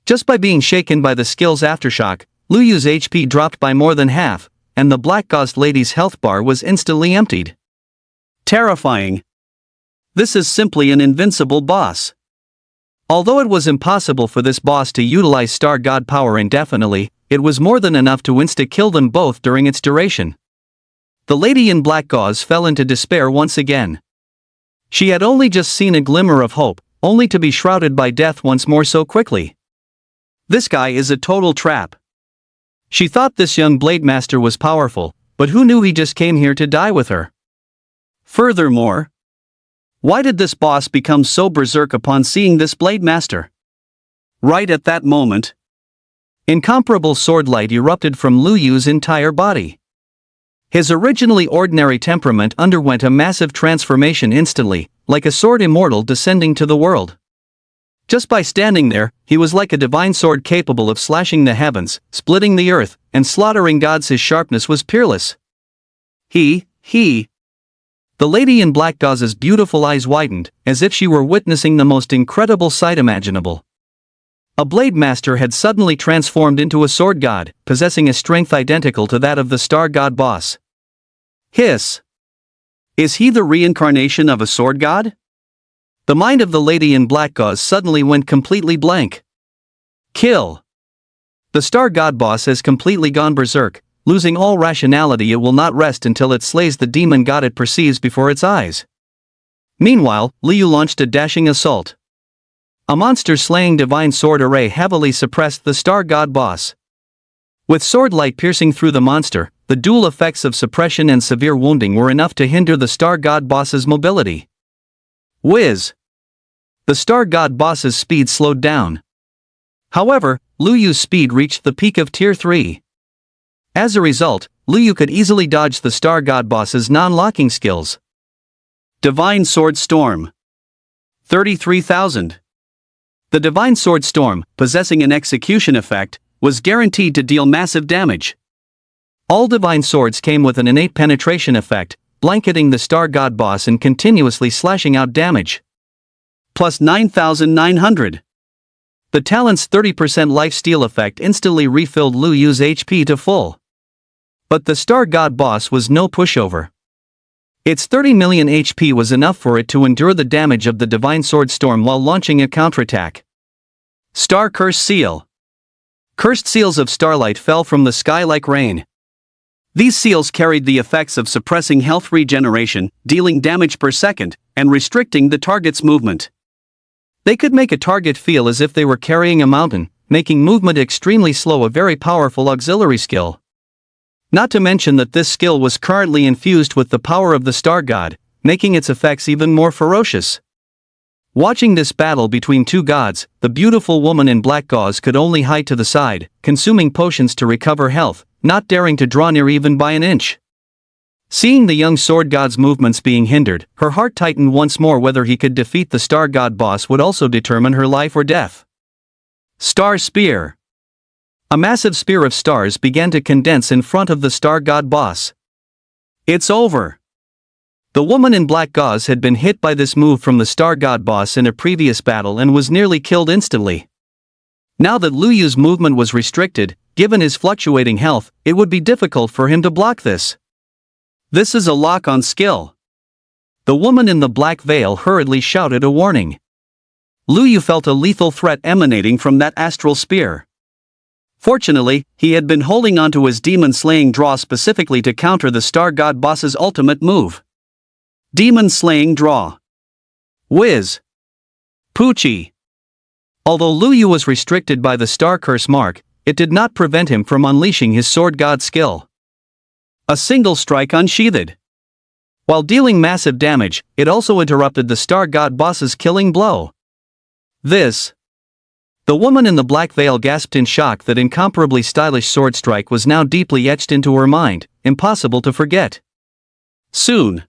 Just by being shaken by the skill's aftershock, Lu Yu's HP dropped by more than half, and the black-gauzed lady's health bar was instantly emptied. Terrifying. This is simply an invincible boss. Although it was impossible for this boss to utilize Star God power indefinitely, it was more than enough to insta-kill them both during its duration. The lady in black gauze fell into despair once again. She had only just seen a glimmer of hope, only to be shrouded by death once more so quickly. This guy is a total trap. She thought this young Blade Master was powerful, but who knew he just came here to die with her? Furthermore, why did this boss become so berserk upon seeing this Blade Master? Right at that moment, incomparable sword light erupted from Lu Yu's entire body. His originally ordinary temperament underwent a massive transformation instantly, like a sword immortal descending to the world. Just by standing there, he was like a divine sword capable of slashing the heavens, splitting the earth, and slaughtering gods. His sharpness was peerless. The lady in black gauze's beautiful eyes widened, as if she were witnessing the most incredible sight imaginable. A Blade Master had suddenly transformed into a sword god, possessing a strength identical to that of the Star God boss. Hiss! Is he the reincarnation of a sword god? The mind of the lady in black gauze suddenly went completely blank. Kill! The Star God boss has completely gone berserk, losing all rationality. It will not rest until it slays the demon god it perceives before its eyes. Meanwhile, Lu Yu launched a dashing assault. A monster-slaying divine sword array heavily suppressed the Star God boss. With sword light piercing through the monster, the dual effects of suppression and severe wounding were enough to hinder the Star God boss's mobility. Whiz! The Star God boss's speed slowed down. However, Lu Yu's speed reached the peak of Tier 3. As a result, Lu Yu could easily dodge the Star God boss's non-locking skills. Divine Sword Storm. 33,000. The Divine Sword Storm, possessing an execution effect, was guaranteed to deal massive damage. All divine swords came with an innate penetration effect, blanketing the Star God boss and continuously slashing out damage. Plus 9,900. The talent's 30% lifesteal effect instantly refilled Lu Yu's HP to full. But the Star God boss was no pushover. Its 30 million HP was enough for it to endure the damage of the Divine Sword Storm while launching a counterattack. Star Curse Seal. Cursed seals of starlight fell from the sky like rain. These seals carried the effects of suppressing health regeneration, dealing damage per second, and restricting the target's movement. They could make a target feel as if they were carrying a mountain, making movement extremely slow, a very powerful auxiliary skill. Not to mention that this skill was currently infused with the power of the Star God, making its effects even more ferocious. Watching this battle between two gods, the beautiful woman in black gauze could only hide to the side, consuming potions to recover health, not daring to draw near even by an inch. Seeing the young sword god's movements being hindered, her heart tightened once more. Whether he could defeat the star god boss would also determine her life or death. Star Spear. A massive spear of stars began to condense in front of the star god boss. It's over. The woman in black gauze had been hit by this move from the star god boss in a previous battle and was nearly killed instantly. Now that Lu Yu's movement was restricted, given his fluctuating health, it would be difficult for him to block this. This is a lock-on skill. The woman in the black veil hurriedly shouted a warning. Lu Yu felt a lethal threat emanating from that astral spear. Fortunately, he had been holding onto his demon-slaying draw specifically to counter the star god boss's ultimate move. Demon-slaying draw. Whiz. Poochie. Although Lu Yu was restricted by the star curse mark, it did not prevent him from unleashing his sword god skill. A single strike unsheathed. While dealing massive damage, it also interrupted the star god boss's killing blow. This. The woman in the black veil gasped in shock. That incomparably stylish sword strike was now deeply etched into her mind, impossible to forget. Soon.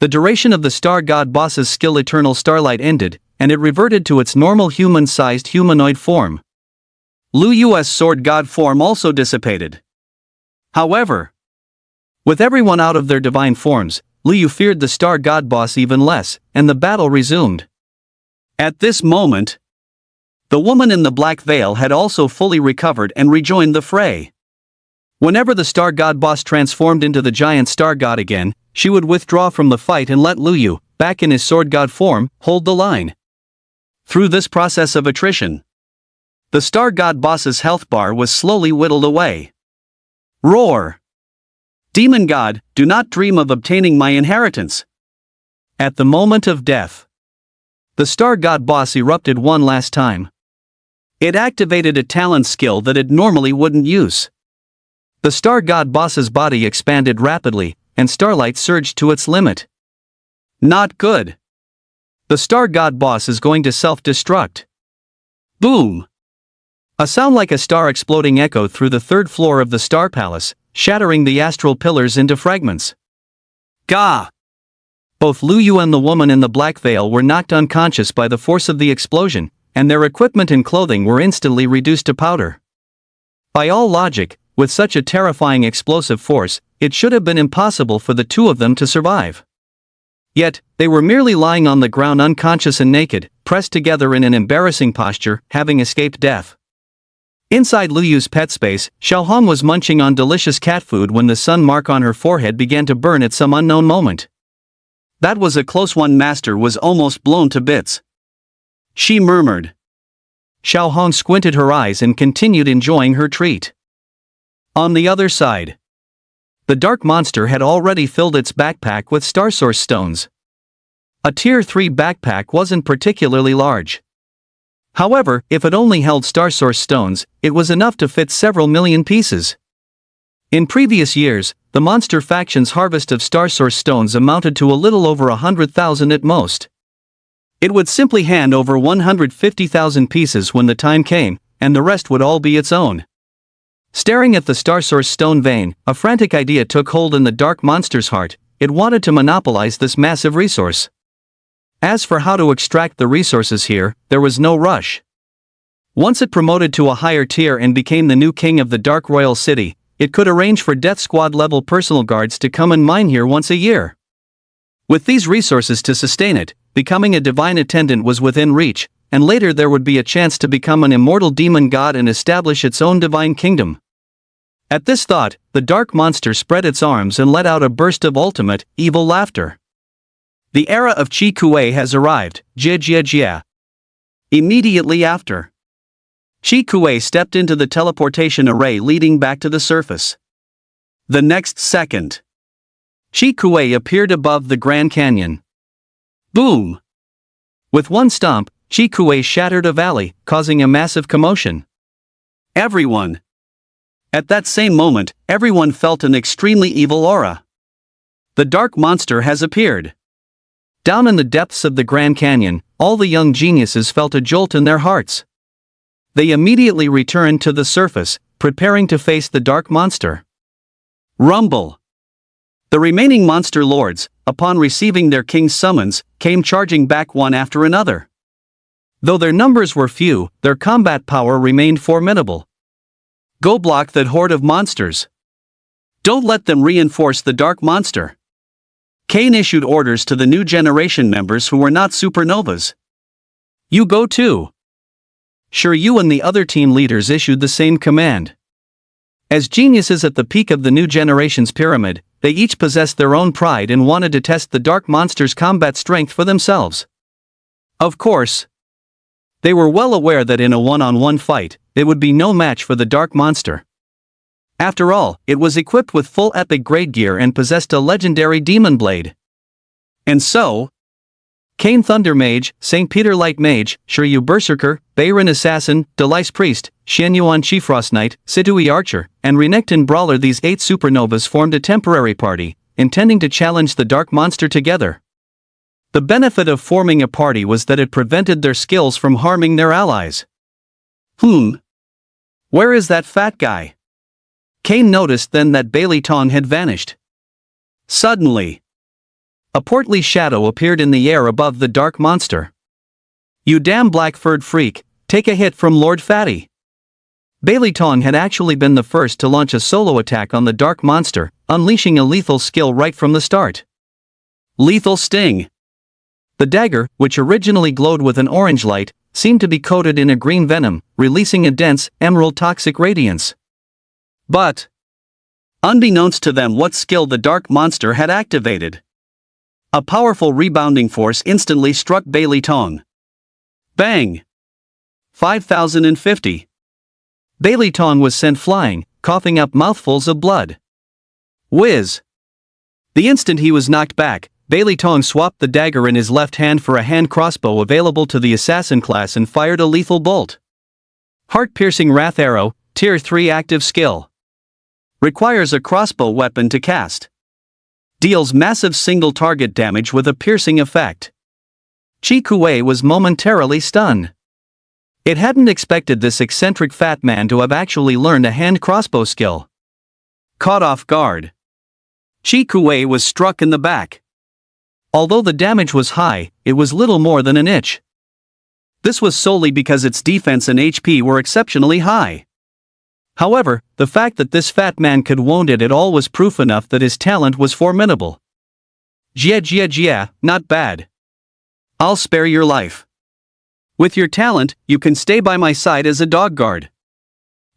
The duration of the star god boss's skill Eternal Starlight ended, and it reverted to its normal human-sized humanoid form. Lu Yu's sword god form also dissipated. However, with everyone out of their divine forms, Lu Yu feared the star god boss even less, and the battle resumed. At this moment, the woman in the black veil had also fully recovered and rejoined the fray. Whenever the star god boss transformed into the giant star god again, she would withdraw from the fight and let Lu Yu, back in his sword god form, hold the line. Through this process of attrition, the star god boss's health bar was slowly whittled away. Roar! Demon god, do not dream of obtaining my inheritance. At the moment of death, the star god boss erupted one last time. It activated a talent skill that it normally wouldn't use. The star god boss's body expanded rapidly, and starlight surged to its limit. Not good. The star god boss is going to self-destruct. Boom! A sound like a star exploding echoed through the third floor of the star palace, shattering the astral pillars into fragments. Gah! Both Lu Yu and the woman in the black veil were knocked unconscious by the force of the explosion, and their equipment and clothing were instantly reduced to powder. By all logic, with such a terrifying explosive force, it should have been impossible for the two of them to survive. Yet, they were merely lying on the ground unconscious and naked, pressed together in an embarrassing posture, having escaped death. Inside Lu Yu's pet space, Xiaohong was munching on delicious cat food when the sun mark on her forehead began to burn at some unknown moment. That was a close one. Master was almost blown to bits. She murmured. Xiaohong squinted her eyes and continued enjoying her treat. On the other side, the dark monster had already filled its backpack with star source stones. A tier 3 backpack wasn't particularly large. However, if it only held star source stones, it was enough to fit several million pieces. In previous years, the monster faction's harvest of star source stones amounted to a little over 100,000 at most. It would simply hand over 150,000 pieces when the time came, and the rest would all be its own. Staring at the star source stone vein, a frantic idea took hold in the dark monster's heart. It wanted to monopolize this massive resource. As for how to extract the resources here, there was no rush. Once it promoted to a higher tier and became the new king of the Dark Royal City, it could arrange for Death Squad level personal guards to come and mine here once a year. With these resources to sustain it, becoming a divine attendant was within reach, and later there would be a chance to become an immortal demon god and establish its own divine kingdom. At this thought, the dark monster spread its arms and let out a burst of ultimate, evil laughter. The era of Qi Kuei has arrived, jia jia jia. Immediately after, Qi Kuei stepped into the teleportation array leading back to the surface. The next second, Qi Kuei appeared above the Grand Canyon. Boom! With one stomp, Qi Kuei shattered a valley, causing a massive commotion. Everyone. At that same moment, everyone felt an extremely evil aura. The dark monster has appeared. Down in the depths of the Grand Canyon, all the young geniuses felt a jolt in their hearts. They immediately returned to the surface, preparing to face the dark monster. Rumble! The remaining monster lords, upon receiving their king's summons, came charging back one after another. Though their numbers were few, their combat power remained formidable. Go block that horde of monsters. Don't let them reinforce the dark monster. Cain issued orders to the new generation members who were not supernovas. You go too. Shiryu and the other team leaders issued the same command. As geniuses at the peak of the new generation's pyramid, they each possessed their own pride and wanted to test the dark monster's combat strength for themselves. Of course, they were well aware that in a one-on-one fight, it would be no match for the dark monster. After all, it was equipped with full epic grade gear and possessed a legendary demon blade. And so, Cain Thunder Mage, St. Peter Light Mage, Shiryu Berserker, Bayron Assassin, Delice Priest, Xianyuan Chifrost Knight, Situi Archer, and Renekton Brawler, these 8 supernovas formed a temporary party, intending to challenge the dark monster together. The benefit of forming a party was that it prevented their skills from harming their allies. Where is that fat guy? Cain noticed then that Bailey Tong had vanished. Suddenly, a portly shadow appeared in the air above the dark monster. You damn black-furred freak, take a hit from Lord Fatty. Bailey Tong had actually been the first to launch a solo attack on the dark monster, unleashing a lethal skill right from the start. Lethal Sting. The dagger, which originally glowed with an orange light, seemed to be coated in a green venom, releasing a dense, emerald toxic radiance. But, unbeknownst to them, what skill the dark monster had activated. A powerful rebounding force instantly struck Bailey Tong. Bang! 5050. Bailey Tong was sent flying, coughing up mouthfuls of blood. Whiz! The instant he was knocked back, Bailey Tong swapped the dagger in his left hand for a hand crossbow available to the assassin class and fired a lethal bolt. Heart-piercing Wrath Arrow, Tier 3 active skill. Requires a crossbow weapon to cast. Deals massive single target damage with a piercing effect. Chi Kuei was momentarily stunned. It hadn't expected this eccentric fat man to have actually learned a hand crossbow skill. Caught off guard, Chi Kuei was struck in the back. Although the damage was high, it was little more than an itch. This was solely because its defense and HP were exceptionally high. However, the fact that this fat man could wound it at all was proof enough that his talent was formidable. Jia, not bad. I'll spare your life. With your talent, you can stay by my side as a dog guard.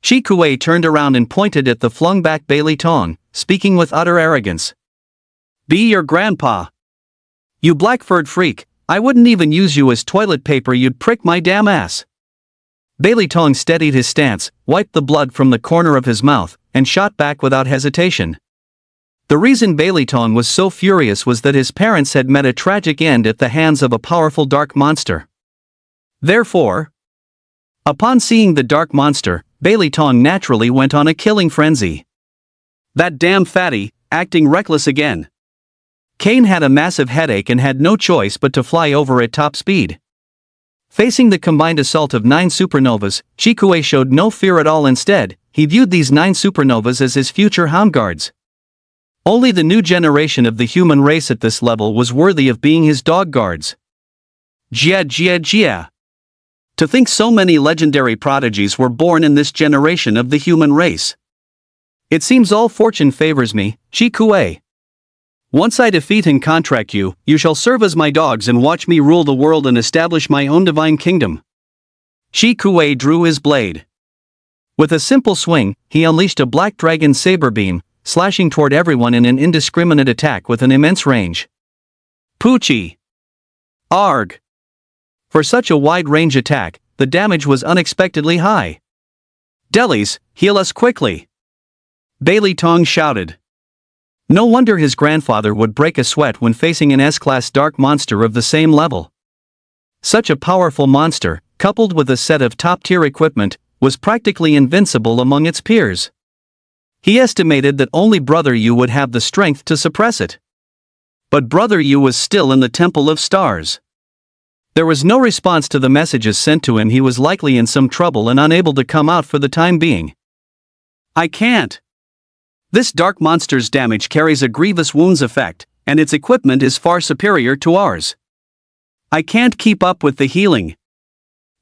Chi Kuei turned around and pointed at the flung-back Bailey Tong, speaking with utter arrogance. Be your grandpa. You black-furred freak, I wouldn't even use you as toilet paper, you'd prick my damn ass. Bailey Tong steadied his stance, wiped the blood from the corner of his mouth, and shot back without hesitation. The reason Bailey Tong was so furious was that his parents had met a tragic end at the hands of a powerful dark monster. Therefore, upon seeing the dark monster, Bailey Tong naturally went on a killing frenzy. That damn fatty, acting reckless again. Cain had a massive headache and had no choice but to fly over at top speed. Facing the combined assault of 9 supernovas, Chi Kuei showed no fear at all. Instead, he viewed these 9 supernovas as his future hound guards. Only the new generation of the human race at this level was worthy of being his dog guards. Jia. To think so many legendary prodigies were born in this generation of the human race. It seems all fortune favors me, Chi Kuei. Once I defeat and contract you, you shall serve as my dogs and watch me rule the world and establish my own divine kingdom. Chi Kuei drew his blade. With a simple swing, he unleashed a black dragon saber beam, slashing toward everyone in an indiscriminate attack with an immense range. Poochie! Arg! For such a wide-range attack, the damage was unexpectedly high. Delis, heal us quickly! Bailey Tong shouted. No wonder his grandfather would break a sweat when facing an S-class dark monster of the same level. Such a powerful monster, coupled with a set of top-tier equipment, was practically invincible among its peers. He estimated that only Brother Yu would have the strength to suppress it. But Brother Yu was still in the Temple of Stars. There was no response to the messages sent to him. He was likely in some trouble and unable to come out for the time being. I can't. This dark monster's damage carries a grievous wounds effect, and its equipment is far superior to ours. I can't keep up with the healing.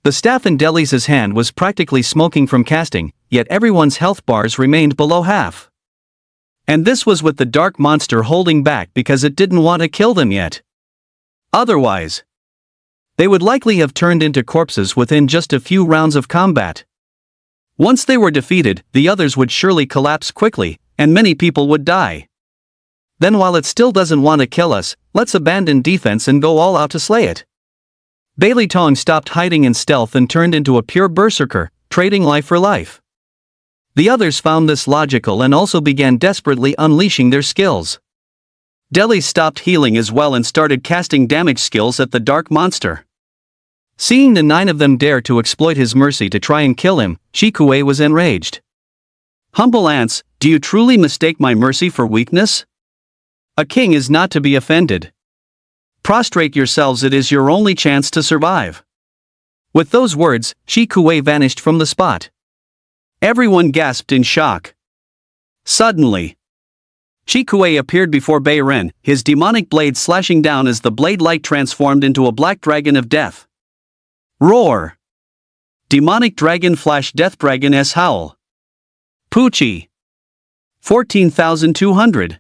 The staff in Deli's hand was practically smoking from casting, yet everyone's health bars remained below half. And this was with the dark monster holding back because it didn't want to kill them yet. Otherwise, they would likely have turned into corpses within just a few rounds of combat. Once they were defeated, the others would surely collapse quickly, and many people would die. Then while it still doesn't want to kill us, let's abandon defense and go all out to slay it. Bailey Tong stopped hiding in stealth and turned into a pure berserker, trading life for life. The others found this logical and also began desperately unleashing their skills. Deli stopped healing as well and started casting damage skills at the dark monster. Seeing the 9 of them dare to exploit his mercy to try and kill him, Shikue was enraged. Humble ants, do you truly mistake my mercy for weakness? A king is not to be offended. Prostrate yourselves, it is your only chance to survive. With those words, Shikue vanished from the spot. Everyone gasped in shock. Suddenly, Shikue appeared before Bei Ren, his demonic blade slashing down as the blade light transformed into a black dragon of death. Roar! Demonic dragon flash death dragon S howl. Pucci. 14,200.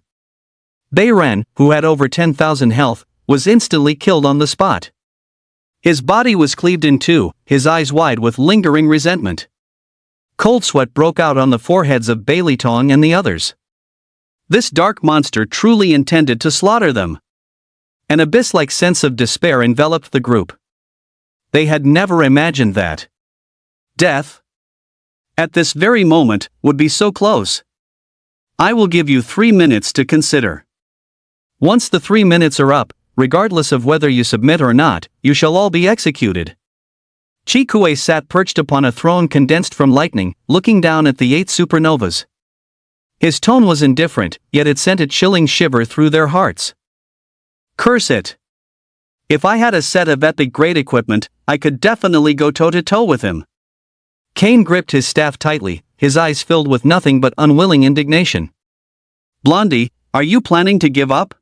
Bei Ren, who had over 10,000 health, was instantly killed on the spot. His body was cleaved in two, his eyes wide with lingering resentment. Cold sweat broke out on the foreheads of Bailey Tong and the others. This dark monster truly intended to slaughter them. An abyss-like sense of despair enveloped the group. They had never imagined that death, at this very moment, would be so close. I will give you 3 minutes to consider. Once the 3 minutes are up, regardless of whether you submit or not, you shall all be executed. Shikue sat perched upon a throne condensed from lightning, looking down at the 8 supernovas. His tone was indifferent, yet it sent a chilling shiver through their hearts. Curse it! If I had a set of epic grade equipment, I could definitely go toe-to-toe with him. Kane gripped his staff tightly, his eyes filled with nothing but unwilling indignation. Blondie, are you planning to give up?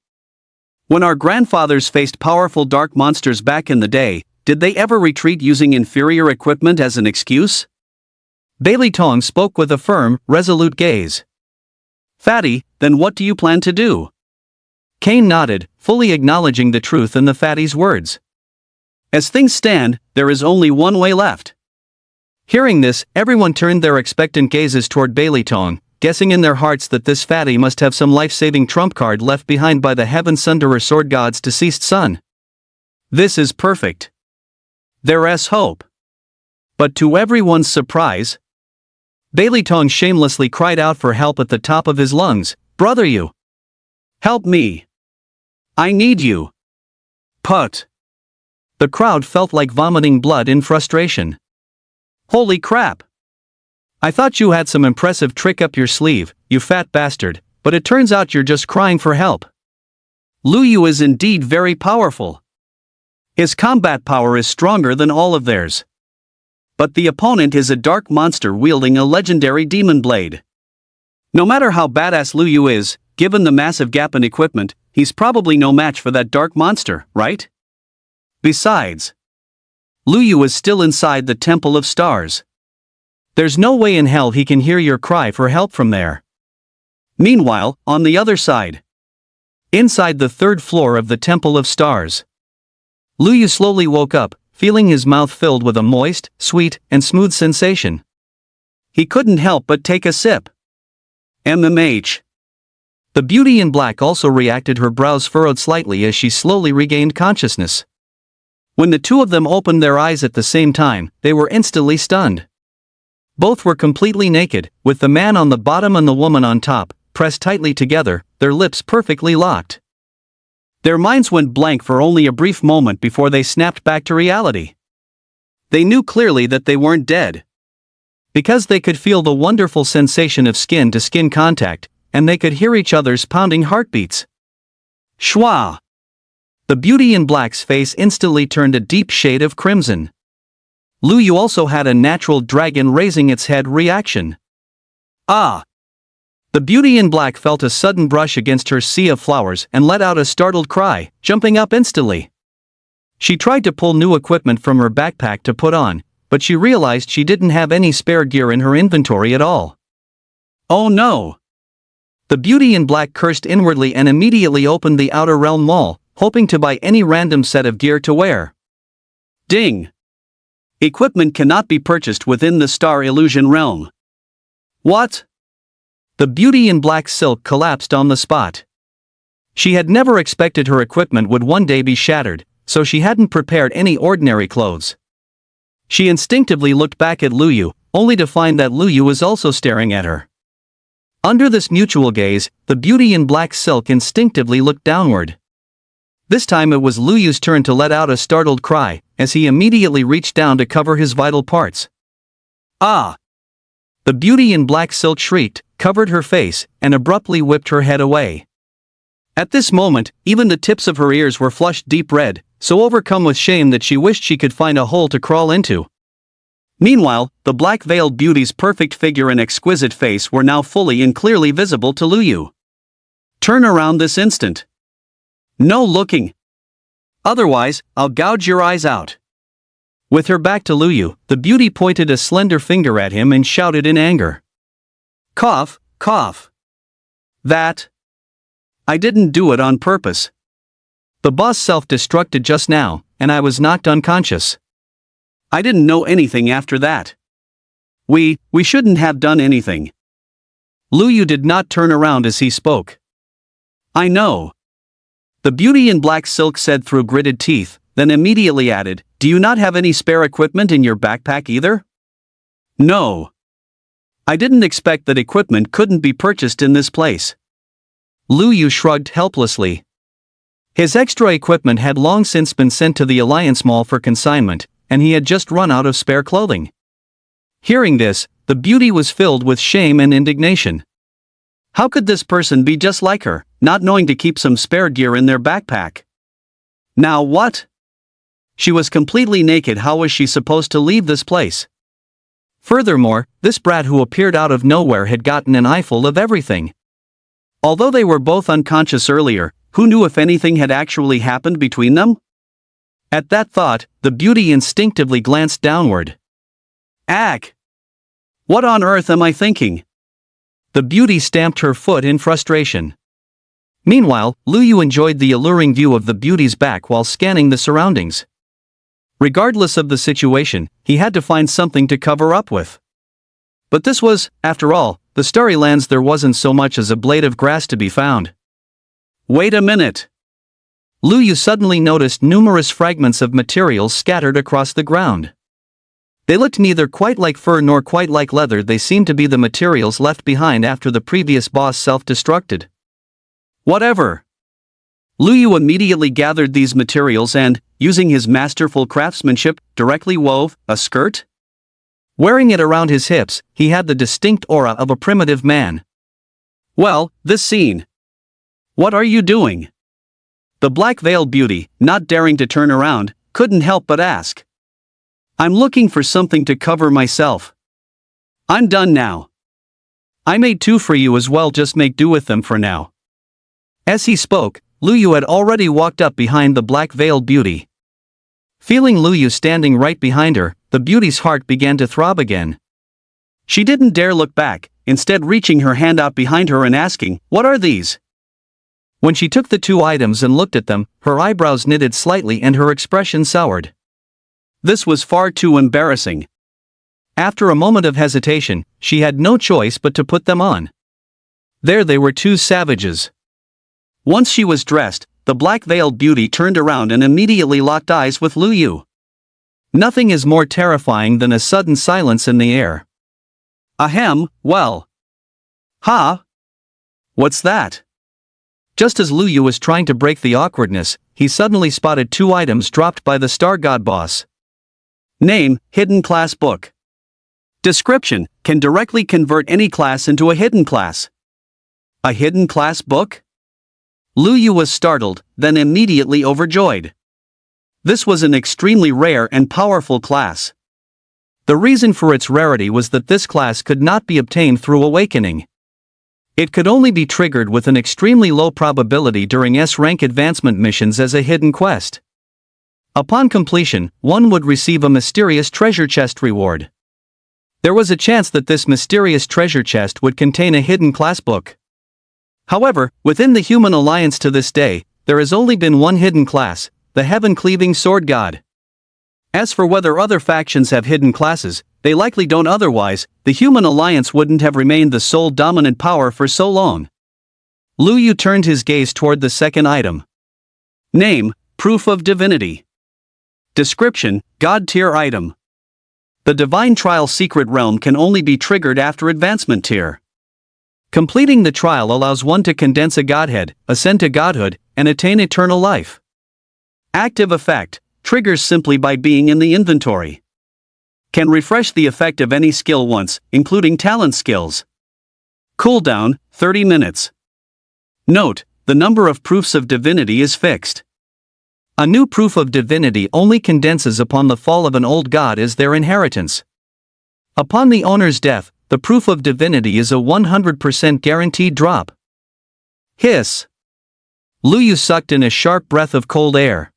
When our grandfathers faced powerful dark monsters back in the day, did they ever retreat using inferior equipment as an excuse? Bailey Tong spoke with a firm, resolute gaze. Fatty, then what do you plan to do? Kane nodded, fully acknowledging the truth in the fatty's words. As things stand, there is only one way left. Hearing this, everyone turned their expectant gazes toward Bailey Tong, guessing in their hearts that this fatty must have some life-saving trump card left behind by the Heaven Sunderer Sword God's deceased son. This is perfect. There's hope. But to everyone's surprise, Bailey Tong shamelessly cried out for help at the top of his lungs. Brother, you! Help me! I need you! Put! The crowd felt like vomiting blood in frustration. Holy crap! I thought you had some impressive trick up your sleeve, you fat bastard, but it turns out you're just crying for help. Lu Yu is indeed very powerful. His combat power is stronger than all of theirs. But the opponent is a dark monster wielding a legendary demon blade. No matter how badass Lu Yu is, given the massive gap in equipment, he's probably no match for that dark monster, right? Besides, Lu Yu is still inside the Temple of Stars. There's no way in hell he can hear your cry for help from there. Meanwhile, on the other side, inside the 3rd floor of the Temple of Stars, Lu Yu slowly woke up, feeling his mouth filled with a moist, sweet, and smooth sensation. He couldn't help but take a sip. MMH. The beauty in black also reacted, her brows furrowed slightly as she slowly regained consciousness. When the two of them opened their eyes at the same time, they were instantly stunned. Both were completely naked, with the man on the bottom and the woman on top, pressed tightly together, their lips perfectly locked. Their minds went blank for only a brief moment before they snapped back to reality. They knew clearly that they weren't dead. Because they could feel the wonderful sensation of skin-to-skin contact, and they could hear each other's pounding heartbeats. Schwa! The beauty in black's face instantly turned a deep shade of crimson. Lu Yu also had a natural dragon raising its head reaction. Ah! The beauty in black felt a sudden brush against her sea of flowers and let out a startled cry, jumping up instantly. She tried to pull new equipment from her backpack to put on, but she realized she didn't have any spare gear in her inventory at all. Oh no! The beauty in black cursed inwardly and immediately opened the Outer Realm Mall, hoping to buy any random set of gear to wear. Ding! Equipment cannot be purchased within the Star Illusion realm. What? The beauty in black silk collapsed on the spot. She had never expected her equipment would one day be shattered, so she hadn't prepared any ordinary clothes. She instinctively looked back at Luyu, only to find that Luyu was also staring at her. Under this mutual gaze, the beauty in black silk instinctively looked downward. This time it was Luyu's turn to let out a startled cry, as he immediately reached down to cover his vital parts. Ah! The beauty in black silk shrieked, covered her face, and abruptly whipped her head away. At this moment, even the tips of her ears were flushed deep red, so overcome with shame that she wished she could find a hole to crawl into. Meanwhile, the black-veiled beauty's perfect figure and exquisite face were now fully and clearly visible to Luyu. Turn around this instant. No looking. Otherwise, I'll gouge your eyes out. With her back to Luyu, the beauty pointed a slender finger at him and shouted in anger. Cough, cough. That. I didn't do it on purpose. The boss self-destructed just now, and I was knocked unconscious. I didn't know anything after that. We shouldn't have done anything. Luyu did not turn around as he spoke. I know. The beauty in black silk said through gritted teeth, then immediately added, Do you not have any spare equipment in your backpack either? No. I didn't expect that equipment couldn't be purchased in this place. Luyu shrugged helplessly. His extra equipment had long since been sent to the Alliance Mall for consignment, and he had just run out of spare clothing. Hearing this, the beauty was filled with shame and indignation. How could this person be just like her, not knowing to keep some spare gear in their backpack? Now what? She was completely naked. How was she supposed to leave this place? Furthermore, this brat who appeared out of nowhere had gotten an eyeful of everything. Although they were both unconscious earlier, who knew if anything had actually happened between them? At that thought, the beauty instinctively glanced downward. Ack! What on earth am I thinking? The beauty stamped her foot in frustration. Meanwhile, Luyu enjoyed the alluring view of the beauty's back while scanning the surroundings. Regardless of the situation, he had to find something to cover up with. But this was, after all, the Starry Lands. There wasn't so much as a blade of grass to be found. Wait a minute! Luyu suddenly noticed numerous fragments of materials scattered across the ground. They looked neither quite like fur nor quite like leather. They seemed to be the materials left behind after the previous boss self-destructed. Whatever! Luyu immediately gathered these materials and, using his masterful craftsmanship, directly wove a skirt. Wearing it around his hips, he had the distinct aura of a primitive man. Well, this scene. What are you doing? The black-veiled beauty, not daring to turn around, couldn't help but ask. I'm looking for something to cover myself. I'm done now. I made two for you as well, just make do with them for now. As he spoke, Luyu had already walked up behind the black-veiled beauty. Feeling Luyu standing right behind her, the beauty's heart began to throb again. She didn't dare look back, instead reaching her hand out behind her and asking, What are these? When she took the two items and looked at them, her eyebrows knitted slightly and her expression soured. This was far too embarrassing. After a moment of hesitation, she had no choice but to put them on. There they were, two savages. Once she was dressed, the black-veiled beauty turned around and immediately locked eyes with Luyu. Nothing is more terrifying than a sudden silence in the air. Ahem, well. Ha! What's that? Just as Luyu was trying to break the awkwardness, he suddenly spotted two items dropped by the Star God boss. Name, Hidden Class Book. Description, can directly convert any class into a hidden class. A hidden class book? Luyu was startled, then immediately overjoyed. This was an extremely rare and powerful class. The reason for its rarity was that this class could not be obtained through awakening. It could only be triggered with an extremely low probability during S-rank advancement missions as a hidden quest. Upon completion, one would receive a mysterious treasure chest reward. There was a chance that this mysterious treasure chest would contain a hidden class book. However, within the human alliance to this day, there has only been one hidden class, the heaven-cleaving sword god. As for whether other factions have hidden classes, they likely don't, otherwise, the human alliance wouldn't have remained the sole dominant power for so long. Lu Yu turned his gaze toward the second item. Name, Proof of Divinity. Description, God tier item. The Divine Trial Secret Realm can only be triggered after advancement tier. Completing the trial allows one to condense a godhead, ascend to godhood, and attain eternal life. Active effect, triggers simply by being in the inventory. Can refresh the effect of any skill once, including talent skills. Cooldown, 30 minutes. Note, the number of proofs of divinity is fixed. A new proof of divinity only condenses upon the fall of an old god as their inheritance. Upon the owner's death, the proof of divinity is a 100% guaranteed drop. Hiss. Lu Yu sucked in a sharp breath of cold air.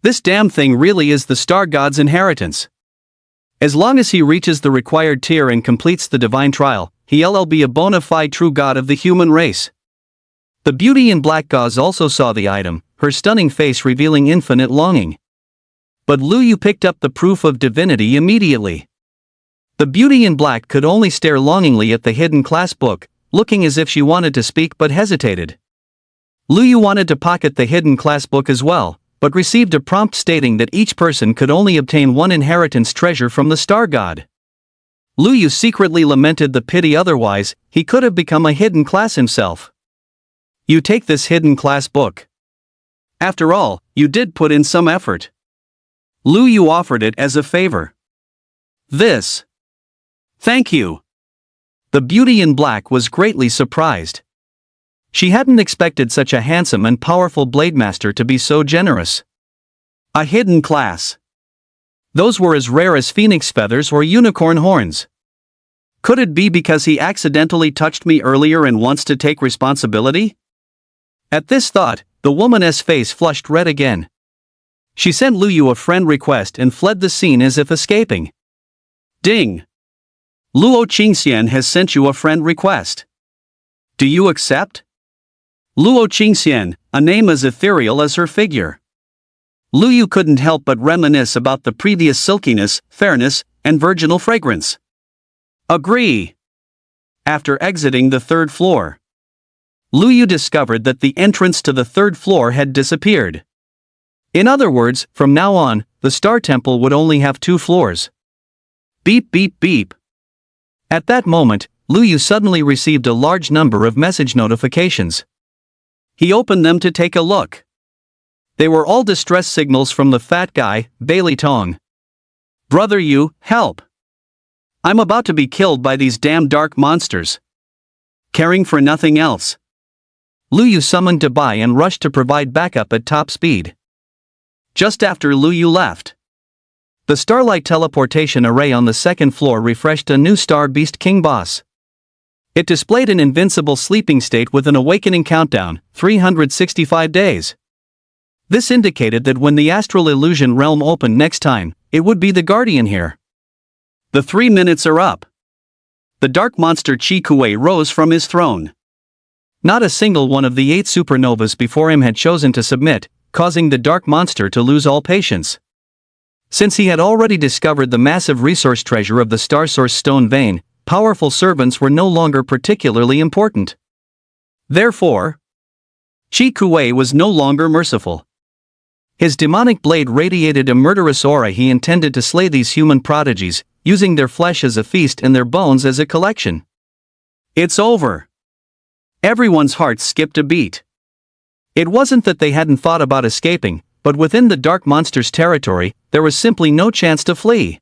This damn thing really is the star god's inheritance. As long as he reaches the required tier and completes the divine trial, he'll be a bona fide true god of the human race. The beauty in black gauze also saw the item, her stunning face revealing infinite longing. But Lu Yu picked up the proof of divinity immediately. The beauty in black could only stare longingly at the hidden class book, looking as if she wanted to speak but hesitated. Lu Yu wanted to pocket the hidden class book as well, but received a prompt stating that each person could only obtain one inheritance treasure from the star god. Lu Yu secretly lamented the pity, otherwise, he could have become a hidden class himself. You take this hidden class book. After all, you did put in some effort. Lu Yu offered it as a favor. This. Thank you. The beauty in black was greatly surprised. She hadn't expected such a handsome and powerful Blademaster to be so generous. A hidden class. Those were as rare as phoenix feathers or unicorn horns. Could it be because he accidentally touched me earlier and wants to take responsibility? At this thought, the woman's face flushed red again. She sent Lu Yu a friend request and fled the scene as if escaping. Ding! Luo Qingxian has sent you a friend request. Do you accept? Luo Qingxian, a name as ethereal as her figure. Lu Yu couldn't help but reminisce about the previous silkiness, fairness, and virginal fragrance. Agree. After exiting the third floor, Lu Yu discovered that the entrance to the third floor had disappeared. In other words, from now on, the Star Temple would only have 2 floors. Beep beep beep. At that moment, Lu Yu suddenly received a large number of message notifications. He opened them to take a look. They were all distress signals from the fat guy, Bailey Tong. Brother Yu, help! I'm about to be killed by these damn dark monsters. Caring for nothing else, Lu Yu summoned Dabai and rushed to provide backup at top speed. Just after Lu Yu left, the Starlight teleportation array on the second floor refreshed a new Star Beast King boss. It displayed an invincible sleeping state with an awakening countdown, 365 days. This indicated that when the Astral Illusion Realm opened next time, it would be the Guardian here. The 3 minutes are up. The dark monster Chi Kuei rose from his throne. Not a single one of the 8 supernovas before him had chosen to submit, causing the dark monster to lose all patience. Since he had already discovered the massive resource treasure of the Star Source Stone Vein, powerful servants were no longer particularly important. Therefore, Chi Kuei was no longer merciful. His demonic blade radiated a murderous aura. He intended to slay these human prodigies, using their flesh as a feast and their bones as a collection. It's over. Everyone's hearts skipped a beat. It wasn't that they hadn't thought about escaping, but within the dark monster's territory, there was simply no chance to flee.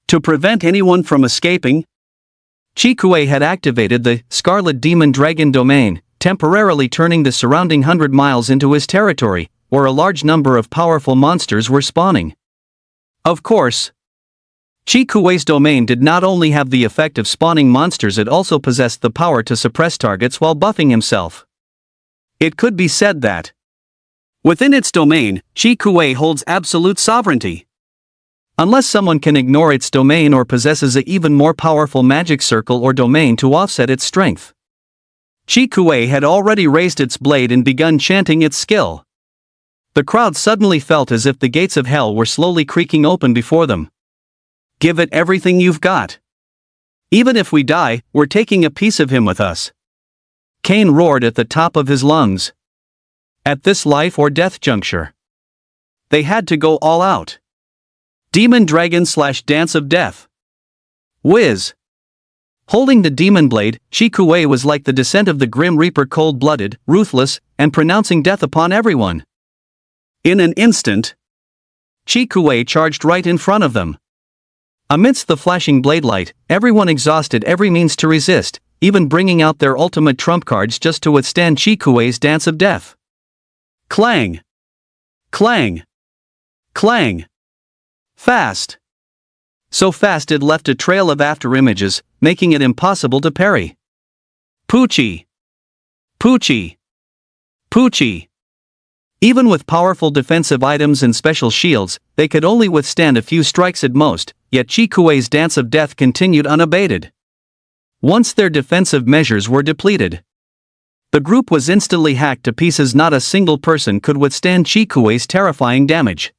To prevent anyone from escaping, Chi Kuei had activated the Scarlet Demon Dragon domain, temporarily turning the surrounding 100 miles into his territory, where a large number of powerful monsters were spawning. Of course, Chi Kuei's domain did not only have the effect of spawning monsters, it also possessed the power to suppress targets while buffing himself. It could be said that within its domain, Chi Kuei holds absolute sovereignty. Unless someone can ignore its domain or possesses an even more powerful magic circle or domain to offset its strength. Chi Kuei had already raised its blade and begun chanting its skill. The crowd suddenly felt as if the gates of hell were slowly creaking open before them. Give it everything you've got. Even if we die, we're taking a piece of him with us. Cain roared at the top of his lungs. At this life or death juncture, they had to go all out. Demon Dragon / Dance of Death. Whiz! Holding the demon blade, Chi Kuei was like the descent of the Grim Reaper, cold-blooded, ruthless, and pronouncing death upon everyone. In an instant, Chi Kuei charged right in front of them. Amidst the flashing blade light, everyone exhausted every means to resist, even bringing out their ultimate trump cards just to withstand Chi Kuei's dance of death. Clang! Clang! Clang! Fast! So fast it left a trail of afterimages, making it impossible to parry. Poochie! Poochie! Poochie! Even with powerful defensive items and special shields, they could only withstand a few strikes at most, yet Chi Kuei's dance of death continued unabated. Once their defensive measures were depleted, the group was instantly hacked to pieces. Not a single person could withstand Chi Kuei's terrifying damage.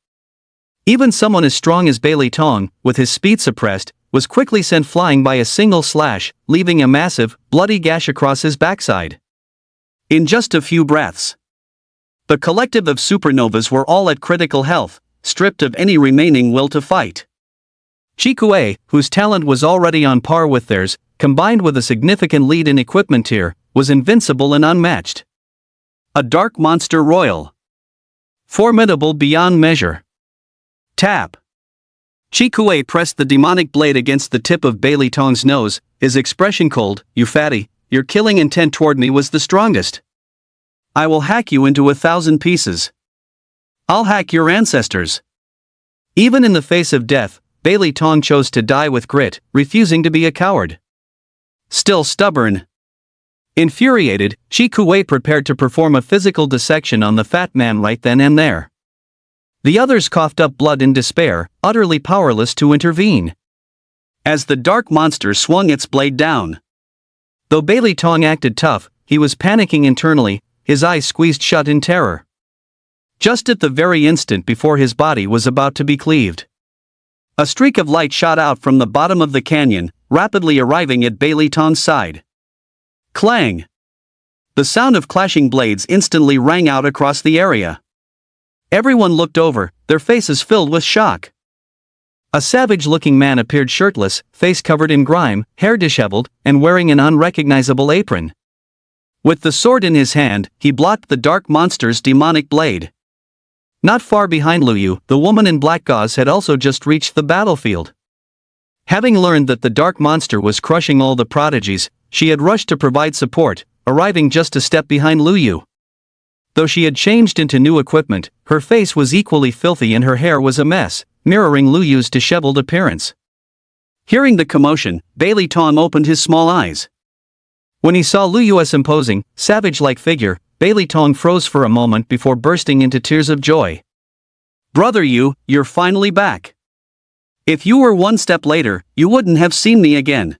Even someone as strong as Bailey Tong, with his speed suppressed, was quickly sent flying by a single slash, leaving a massive, bloody gash across his backside. In just a few breaths, the collective of supernovas were all at critical health, stripped of any remaining will to fight. Chi Kuei, whose talent was already on par with theirs, combined with a significant lead in equipment tier, was invincible and unmatched. A dark monster royal. Formidable beyond measure. Tap. Chi Kuei pressed the demonic blade against the tip of Bailey Tong's nose, his expression cold. You fatty, your killing intent toward me was the strongest. I will hack you into 1,000 pieces. I'll hack your ancestors. Even in the face of death, Bailey Tong chose to die with grit, refusing to be a coward. Still stubborn. Infuriated, Chi Kuei prepared to perform a physical dissection on the fat man right then and there. The others coughed up blood in despair, utterly powerless to intervene. As the dark monster swung its blade down. Though Bailey Tong acted tough, he was panicking internally, his eyes squeezed shut in terror. Just at the very instant before his body was about to be cleaved, a streak of light shot out from the bottom of the canyon, rapidly arriving at Bailey Tong's side. Clang! The sound of clashing blades instantly rang out across the area. Everyone looked over, their faces filled with shock. A savage-looking man appeared shirtless, face covered in grime, hair disheveled, and wearing an unrecognizable apron. With the sword in his hand, he blocked the dark monster's demonic blade. Not far behind Lu Yu, the woman in black gauze had also just reached the battlefield. Having learned that the dark monster was crushing all the prodigies, she had rushed to provide support, arriving just a step behind Lu Yu. Though she had changed into new equipment, her face was equally filthy and her hair was a mess, mirroring Lu Yu's disheveled appearance. Hearing the commotion, Bailey Tong opened his small eyes. When he saw Lu Yu's imposing, savage-like figure, Bailey Tong froze for a moment before bursting into tears of joy. Brother Yu, you're finally back. If you were one step later, you wouldn't have seen me again.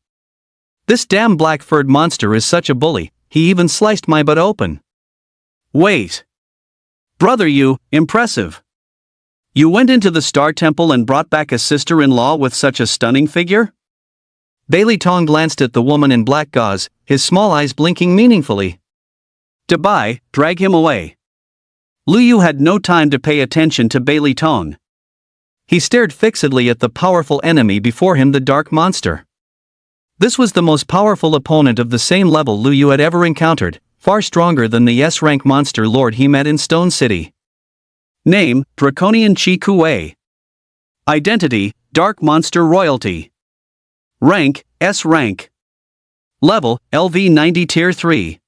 This damn black-furred monster is such a bully, he even sliced my butt open. Wait. Brother Yu, impressive. You went into the Star Temple and brought back a sister-in-law with such a stunning figure? Bailey Tong glanced at the woman in black gauze, his small eyes blinking meaningfully. Dabai, drag him away. Lu Yu had no time to pay attention to Bailey Tong. He stared fixedly at the powerful enemy before him, the dark monster. This was the most powerful opponent of the same level Lu Yu had ever encountered, far stronger than the S-rank monster lord he met in Stone City. Name, Draconian Chi Kuei. Identity, Dark Monster Royalty. Rank, S rank. Level, LV 90 Tier 3.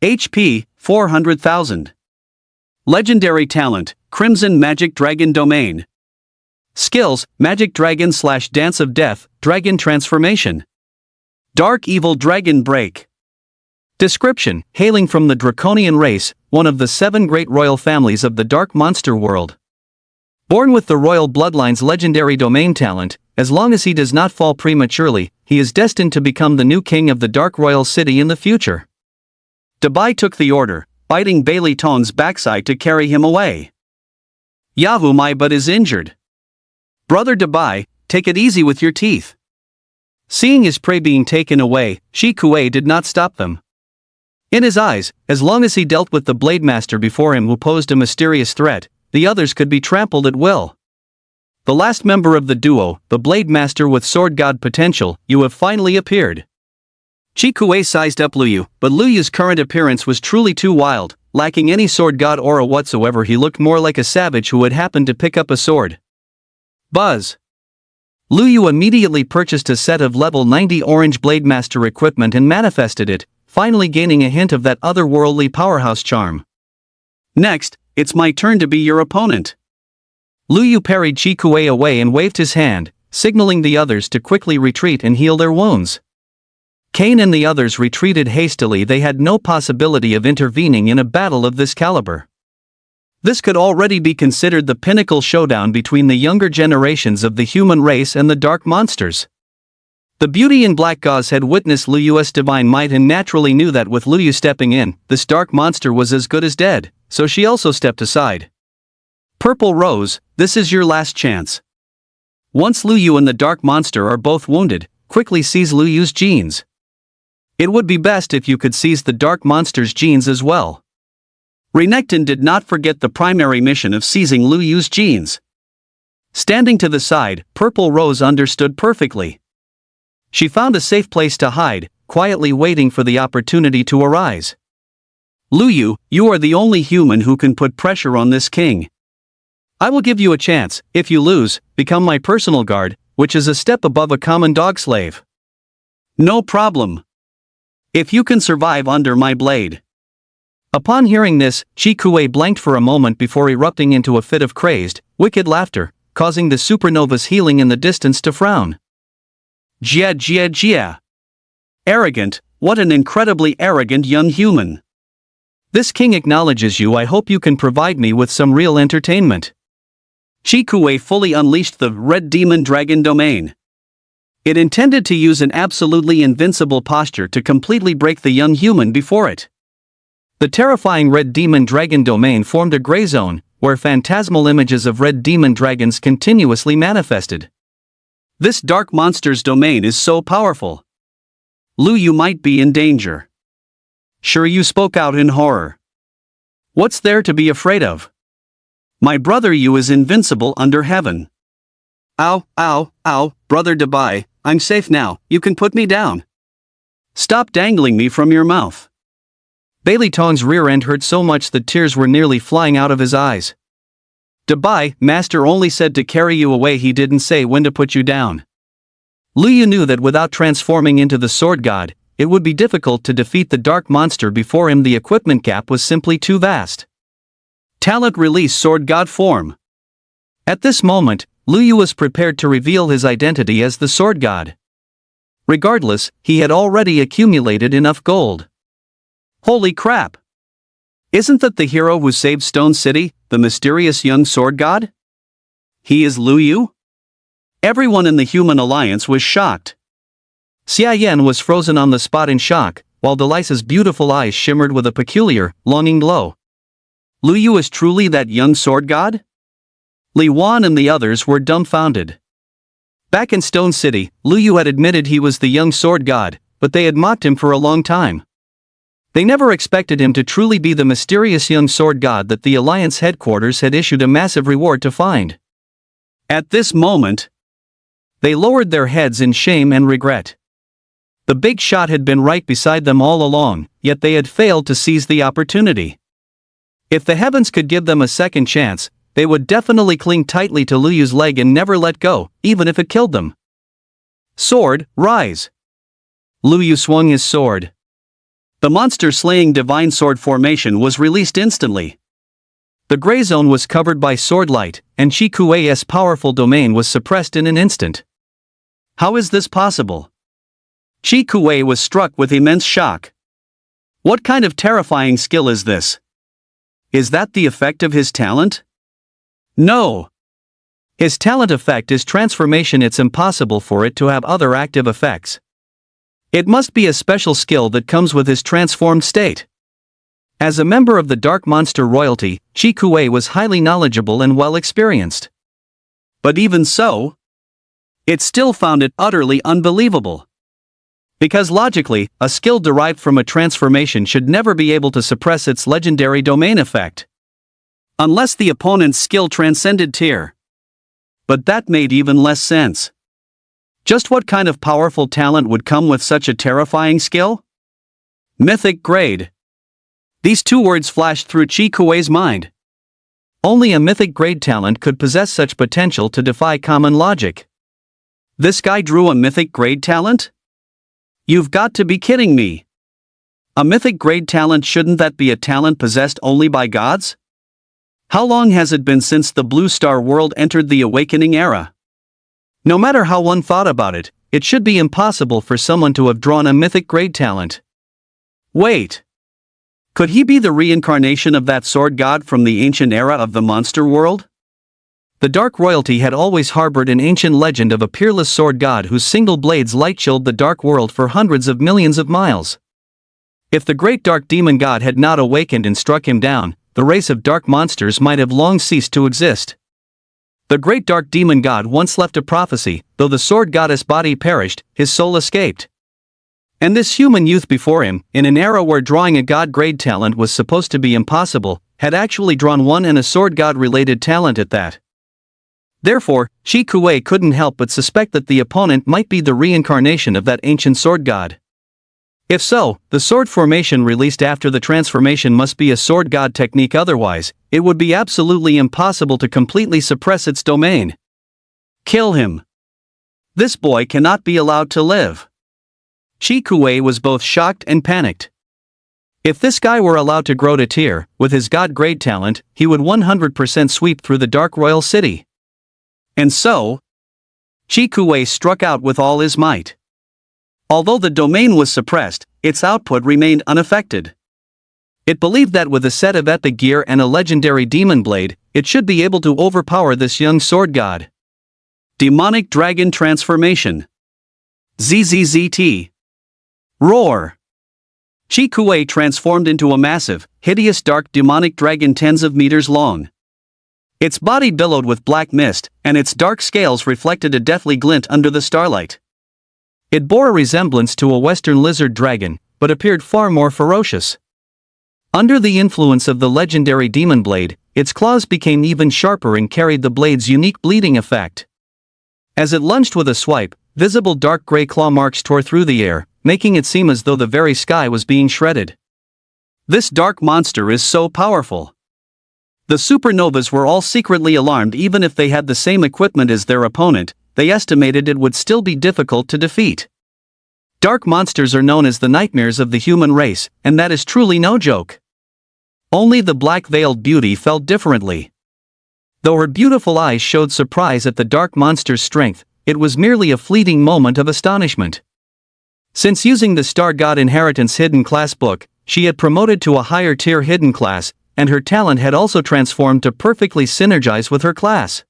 HP, 400,000. Legendary talent, Crimson Magic Dragon Domain. Skills: Magic Dragon / Dance of Death, Dragon Transformation. Dark Evil Dragon Break. Description: hailing from the Draconian race, one of the 7 great royal families of the Dark Monster world. Born with the royal bloodline's legendary domain talent, as long as he does not fall prematurely, he is destined to become the new king of the Dark Royal City in the future. Dabai took the order, biting Bailey Tong's backside to carry him away. Yavu my butt is injured. Brother Dabai, take it easy with your teeth. Seeing his prey being taken away, Shi Kuei did not stop them. In his eyes, as long as he dealt with the Blade Master before him who posed a mysterious threat, the others could be trampled at will. The last member of the duo, the Blade Master with Sword God potential, you have finally appeared. Shi Kuei sized up Luyu, but Luyu's current appearance was truly too wild, lacking any Sword God aura whatsoever. He looked more like a savage who had happened to pick up a sword. Buzz. Luyu immediately purchased a set of level 90 Orange Blade Master equipment and manifested it, finally gaining a hint of that otherworldly powerhouse charm. Next, it's my turn to be your opponent. Luyu parried Shi Kuei away and waved his hand, signaling the others to quickly retreat and heal their wounds. Kane and the others retreated hastily. They had no possibility of intervening in a battle of this caliber. This could already be considered the pinnacle showdown between the younger generations of the human race and the dark monsters. The beauty in black gauze had witnessed Luyu's divine might and naturally knew that with Luyu stepping in, this dark monster was as good as dead, so she also stepped aside. Purple Rose, this is your last chance. Once Luyu and the dark monster are both wounded, quickly seize Luyu's genes. It would be best if you could seize the dark monster's genes as well. Renekton did not forget the primary mission of seizing Luyu's genes. Standing to the side, Purple Rose understood perfectly. She found a safe place to hide, quietly waiting for the opportunity to arise. Luyu, you are the only human who can put pressure on this king. I will give you a chance. If you lose, become my personal guard, which is a step above a common dog slave. No problem. If you can survive under my blade. Upon hearing this, Shi Kuei blanked for a moment before erupting into a fit of crazed, wicked laughter, causing the supernova's healing in the distance to frown. Jia jia jia. Arrogant, what an incredibly arrogant young human. This king acknowledges you. I hope you can provide me with some real entertainment. Shi Kuei fully unleashed the Red Demon Dragon domain. It intended to use an absolutely invincible posture to completely break the young human before it. The terrifying Red Demon Dragon domain formed a gray zone, where phantasmal images of red demon dragons continuously manifested. This dark monster's domain is so powerful. Luyu might be in danger. Sure, you spoke out in horror. What's there to be afraid of? My brother Yu is invincible under heaven. Ow, ow, ow, brother Dabai, I'm safe now, you can put me down. Stop dangling me from your mouth. Bailey Tong's rear end hurt so much that tears were nearly flying out of his eyes. Dabai, master only said to carry you away, he didn't say when to put you down. Luyu knew that without transforming into the sword god, it would be difficult to defeat the dark monster before him. The equipment gap was simply too vast. Talent release sword god form. At this moment, Luyu was prepared to reveal his identity as the sword god. Regardless, he had already accumulated enough gold. Holy crap! Isn't that the hero who saved Stone City, the mysterious young sword god? He is Luyu? Everyone in the Human Alliance was shocked. Xia Yan was frozen on the spot in shock, while Delisa's beautiful eyes shimmered with a peculiar, longing glow. Luyu is truly that young sword god? Li Wan and the others were dumbfounded. Back in Stone City, Luyu had admitted he was the young sword god, but they had mocked him for a long time. They never expected him to truly be the mysterious young sword god that the Alliance headquarters had issued a massive reward to find. At this moment, they lowered their heads in shame and regret. The big shot had been right beside them all along, yet they had failed to seize the opportunity. If the heavens could give them a second chance, they would definitely cling tightly to Luyu's leg and never let go, even if it killed them. Sword, rise! Luyu swung his sword. The monster-slaying divine sword formation was released instantly. The gray zone was covered by sword light, and Chi Kuei's powerful domain was suppressed in an instant. How is this possible? Chi Kuei was struck with immense shock. What kind of terrifying skill is this? Is that the effect of his talent? No. His talent effect is transformation. It's impossible for it to have other active effects. It must be a special skill that comes with his transformed state. As a member of the Dark Monster royalty, Chi Kuei was highly knowledgeable and well experienced. But even so, it still found it utterly unbelievable. Because logically, a skill derived from a transformation should never be able to suppress its legendary domain effect. Unless the opponent's skill transcended tier. But that made even less sense. Just what kind of powerful talent would come with such a terrifying skill? Mythic grade. These two words flashed through Chi Kuei's mind. Only a mythic grade talent could possess such potential to defy common logic. This guy drew a mythic grade talent? You've got to be kidding me. A mythic grade talent, shouldn't that be a talent possessed only by gods? How long has it been since the Blue Star world entered the Awakening era? No matter how one thought about it, it should be impossible for someone to have drawn a mythic grade talent. Wait. Could he be the reincarnation of that sword god from the ancient era of the monster world? The Dark Royalty had always harbored an ancient legend of a peerless sword god whose single blades light-chilled the dark world for hundreds of millions of miles. If the great dark demon god had not awakened and struck him down, the race of dark monsters might have long ceased to exist. The great dark demon god once left a prophecy: though the sword goddess body perished, his soul escaped. And this human youth before him, in an era where drawing a god-grade talent was supposed to be impossible, had actually drawn one, and a sword god-related talent at that. Therefore, Chi Kuei couldn't help but suspect that the opponent might be the reincarnation of that ancient sword god. If so, the sword formation released after the transformation must be a sword god technique, otherwise, it would be absolutely impossible to completely suppress its domain. Kill him. This boy cannot be allowed to live. Chi Kuei was both shocked and panicked. If this guy were allowed to grow to tier, with his god-grade talent, he would 100% sweep through the Dark Royal City. And so, Chi Kuei struck out with all his might. Although the domain was suppressed, its output remained unaffected. It believed that with a set of epic gear and a legendary demon blade, it should be able to overpower this young sword god. Demonic Dragon Transformation. ZZZT. Roar. Chi Kuei transformed into a massive, hideous dark demonic dragon tens of meters long. Its body billowed with black mist, and its dark scales reflected a deathly glint under the starlight. It bore a resemblance to a western lizard dragon, but appeared far more ferocious. Under the influence of the legendary demon blade, its claws became even sharper and carried the blade's unique bleeding effect. As it lunged with a swipe, visible dark gray claw marks tore through the air, making it seem as though the very sky was being shredded. This dark monster is so powerful. The supernovas were all secretly alarmed. Even if they had the same equipment as their opponent, they estimated it would still be difficult to defeat. Dark monsters are known as the nightmares of the human race, and that is truly no joke. Only the black-veiled beauty felt differently. Though her beautiful eyes showed surprise at the dark monster's strength, it was merely a fleeting moment of astonishment. Since using the Star God Inheritance Hidden Class book, she had promoted to a higher tier hidden class, and her talent had also transformed to perfectly synergize with her class.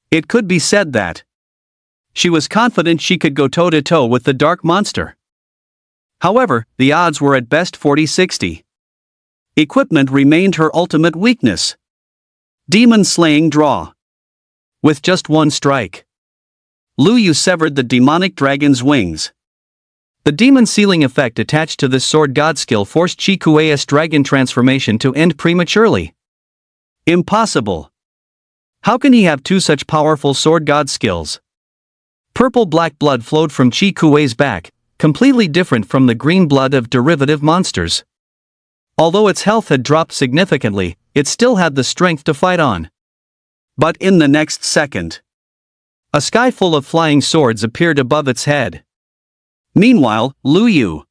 It could be said that she was confident she could go toe-to-toe with the dark monster. However, the odds were at best 40-60. Equipment remained her ultimate weakness. Demon Slaying Draw. With just one strike, Lu Yu severed the demonic dragon's wings. The demon sealing effect attached to this sword god skill forced Chi Kuei's dragon transformation to end prematurely. Impossible. How can he have two such powerful sword god skills? Purple-black blood flowed from Chi Kuei's back, completely different from the green blood of derivative monsters. Although its health had dropped significantly, it still had the strength to fight on. But in the next second, a sky full of flying swords appeared above its head. Meanwhile, Lu Yu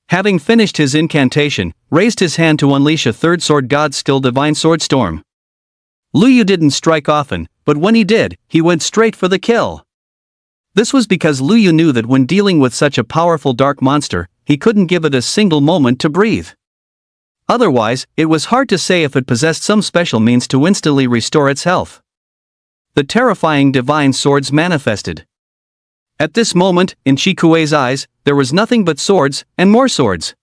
Having finished his incantation, raised his hand to unleash a third sword god skill Divine Sword Storm. Lu Yu didn't strike often, but when he did, he went straight for the kill. This was because Lu Yu knew that when dealing with such a powerful dark monster, he couldn't give it a single moment to breathe. Otherwise, it was hard to say if it possessed some special means to instantly restore its health. The terrifying divine swords manifested. At this moment, in Chi Kuei's eyes, there was nothing but swords, and more swords.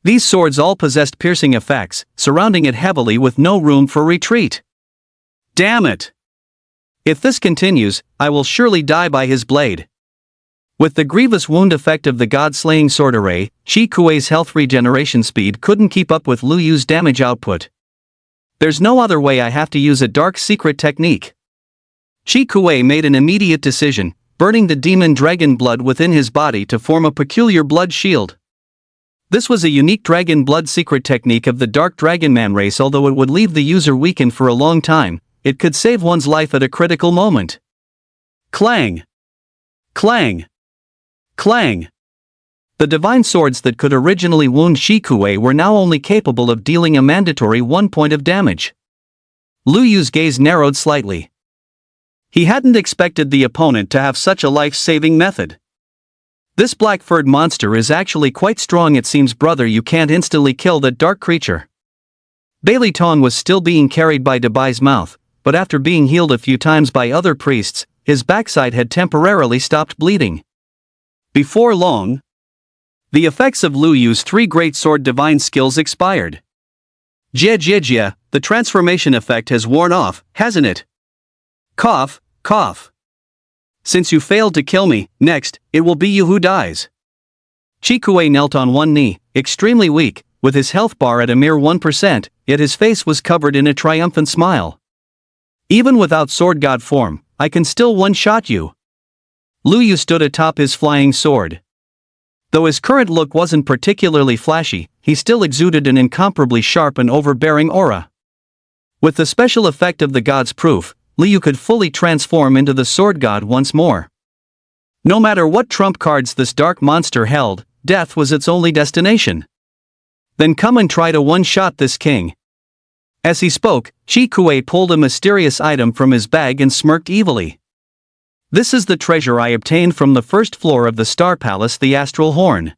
These swords all possessed piercing effects, surrounding it heavily with no room for retreat. Damn it! If this continues, I will surely die by his blade. With the grievous wound effect of the god-slaying sword array, Chi Kuei's health regeneration speed couldn't keep up with Lu Yu's damage output. There's no other way, I have to use a dark secret technique. Chi Kuei made an immediate decision, burning the demon dragon blood within his body to form a peculiar blood shield. This was a unique dragon blood secret technique of the Dark Dragon Man race. Although it would leave the user weakened for a long time, it could save one's life at a critical moment. Clang! Clang! Clang! The divine swords that could originally wound Chi Kuei were now only capable of dealing a mandatory 1 point of damage. Lu Yu's gaze narrowed slightly. He hadn't expected the opponent to have such a life-saving method. This black-furred monster is actually quite strong. It seems, brother, you can't instantly kill that dark creature. Bailey Tong was still being carried by Debai's mouth, but after being healed a few times by other priests, his backside had temporarily stopped bleeding. Before long, the effects of Lu Yu's 3 great sword divine skills expired. Jia, the transformation effect has worn off, hasn't it? Cough, cough. Since you failed to kill me, next, it will be you who dies. Chi Kuei knelt on one knee, extremely weak, with his health bar at a mere 1%, yet his face was covered in a triumphant smile. Even without sword god form, I can still one-shot you. Lu Yu stood atop his flying sword. Though his current look wasn't particularly flashy, he still exuded an incomparably sharp and overbearing aura. With the special effect of the god's proof, Lu Yu could fully transform into the sword god once more. No matter what trump cards this dark monster held, death was its only destination. Then come and try to one-shot this king. As he spoke, Chi Kuei pulled a mysterious item from his bag and smirked evilly. This is the treasure I obtained from the first floor of the Star Palace, the Astral Horn.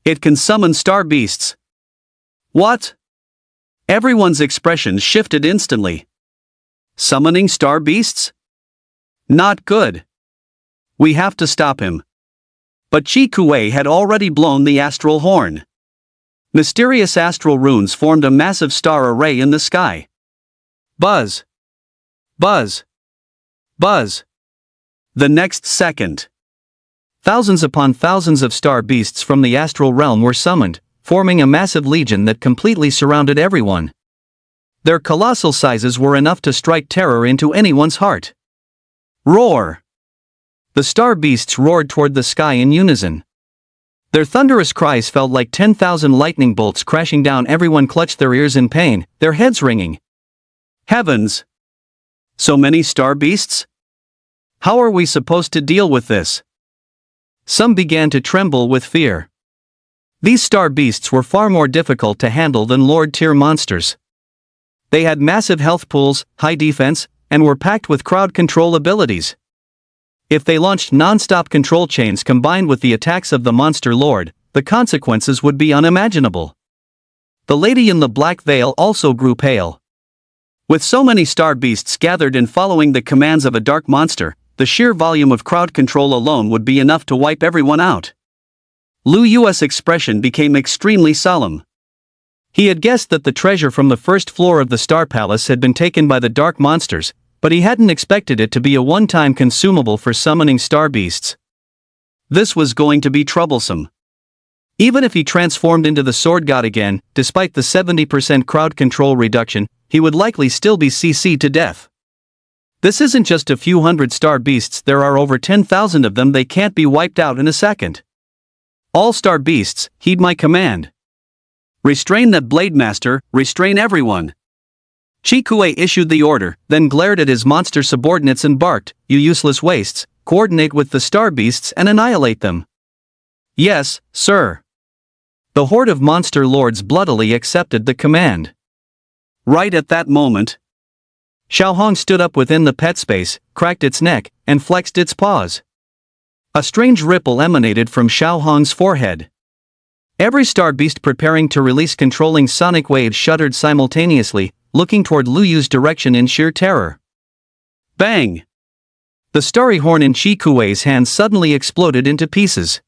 It can summon star beasts. What? Everyone's expressions shifted instantly. Summoning star beasts? Not good. We have to stop him. But Chi Kuei had already blown the Astral Horn. Mysterious astral runes formed a massive star array in the sky. Buzz! Buzz! Buzz! The next second, thousands upon thousands of star beasts from the astral realm were summoned, forming a massive legion that completely surrounded everyone. Their colossal sizes were enough to strike terror into anyone's heart. Roar! The star beasts roared toward the sky in unison. Their thunderous cries felt like 10,000 lightning bolts crashing down. Everyone clutched their ears in pain, their heads ringing. Heavens! So many star beasts? How are we supposed to deal with this? Some began to tremble with fear. These star beasts were far more difficult to handle than Lord-tier monsters. They had massive health pools, high defense, and were packed with crowd control abilities. If they launched non-stop control chains combined with the attacks of the Monster Lord, the consequences would be unimaginable. The lady in the black veil also grew pale. With so many star beasts gathered and following the commands of a dark monster, the sheer volume of crowd control alone would be enough to wipe everyone out. Lu Yu's expression became extremely solemn. He had guessed that the treasure from the first floor of the Star Palace had been taken by the dark monsters, but he hadn't expected it to be a one-time consumable for summoning star beasts. This was going to be troublesome. Even if he transformed into the sword god again, despite the 70% crowd control reduction, he would likely still be CC'd to death. This isn't just a few hundred star beasts, there are over 10,000 of them. They can't be wiped out in a second. All star beasts, heed my command. Restrain that blade master, restrain everyone. Chi Kuei issued the order, then glared at his monster subordinates and barked, "You useless wastes, coordinate with the star beasts and annihilate them." "Yes, sir." The horde of monster lords bloodily accepted the command. Right at that moment, Xiaohong stood up within the pet space, cracked its neck, and flexed its paws. A strange ripple emanated from Xiaohong's forehead. Every star beast preparing to release controlling sonic waves shuddered simultaneously, looking toward Lu Yu's direction in sheer terror. Bang! The starry horn in Qi Kuei's hand suddenly exploded into pieces.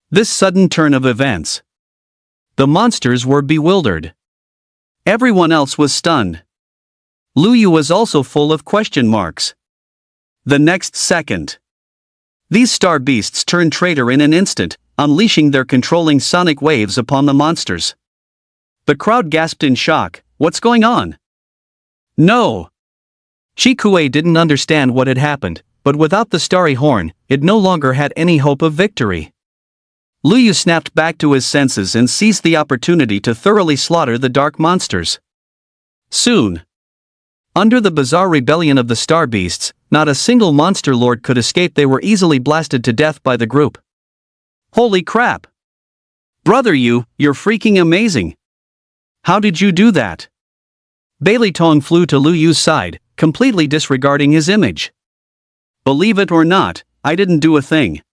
This sudden turn of events. The monsters were bewildered. Everyone else was stunned. Lu Yu was also full of question marks. The next second, these star beasts turned traitor in an instant, unleashing their controlling sonic waves upon the monsters. The crowd gasped in shock. What's going on? No! Qi Kuei didn't understand what had happened, but without the starry horn, it no longer had any hope of victory. Lu Yu snapped back to his senses and seized the opportunity to thoroughly slaughter the dark monsters. Soon, under the bizarre rebellion of the star beasts, not a single monster lord could escape. They were easily blasted to death by the group. Holy crap! Brother Yu, you're freaking amazing! How did you do that? Bailey Tong flew to Lu Yu's side, completely disregarding his image. Believe it or not, I didn't do a thing.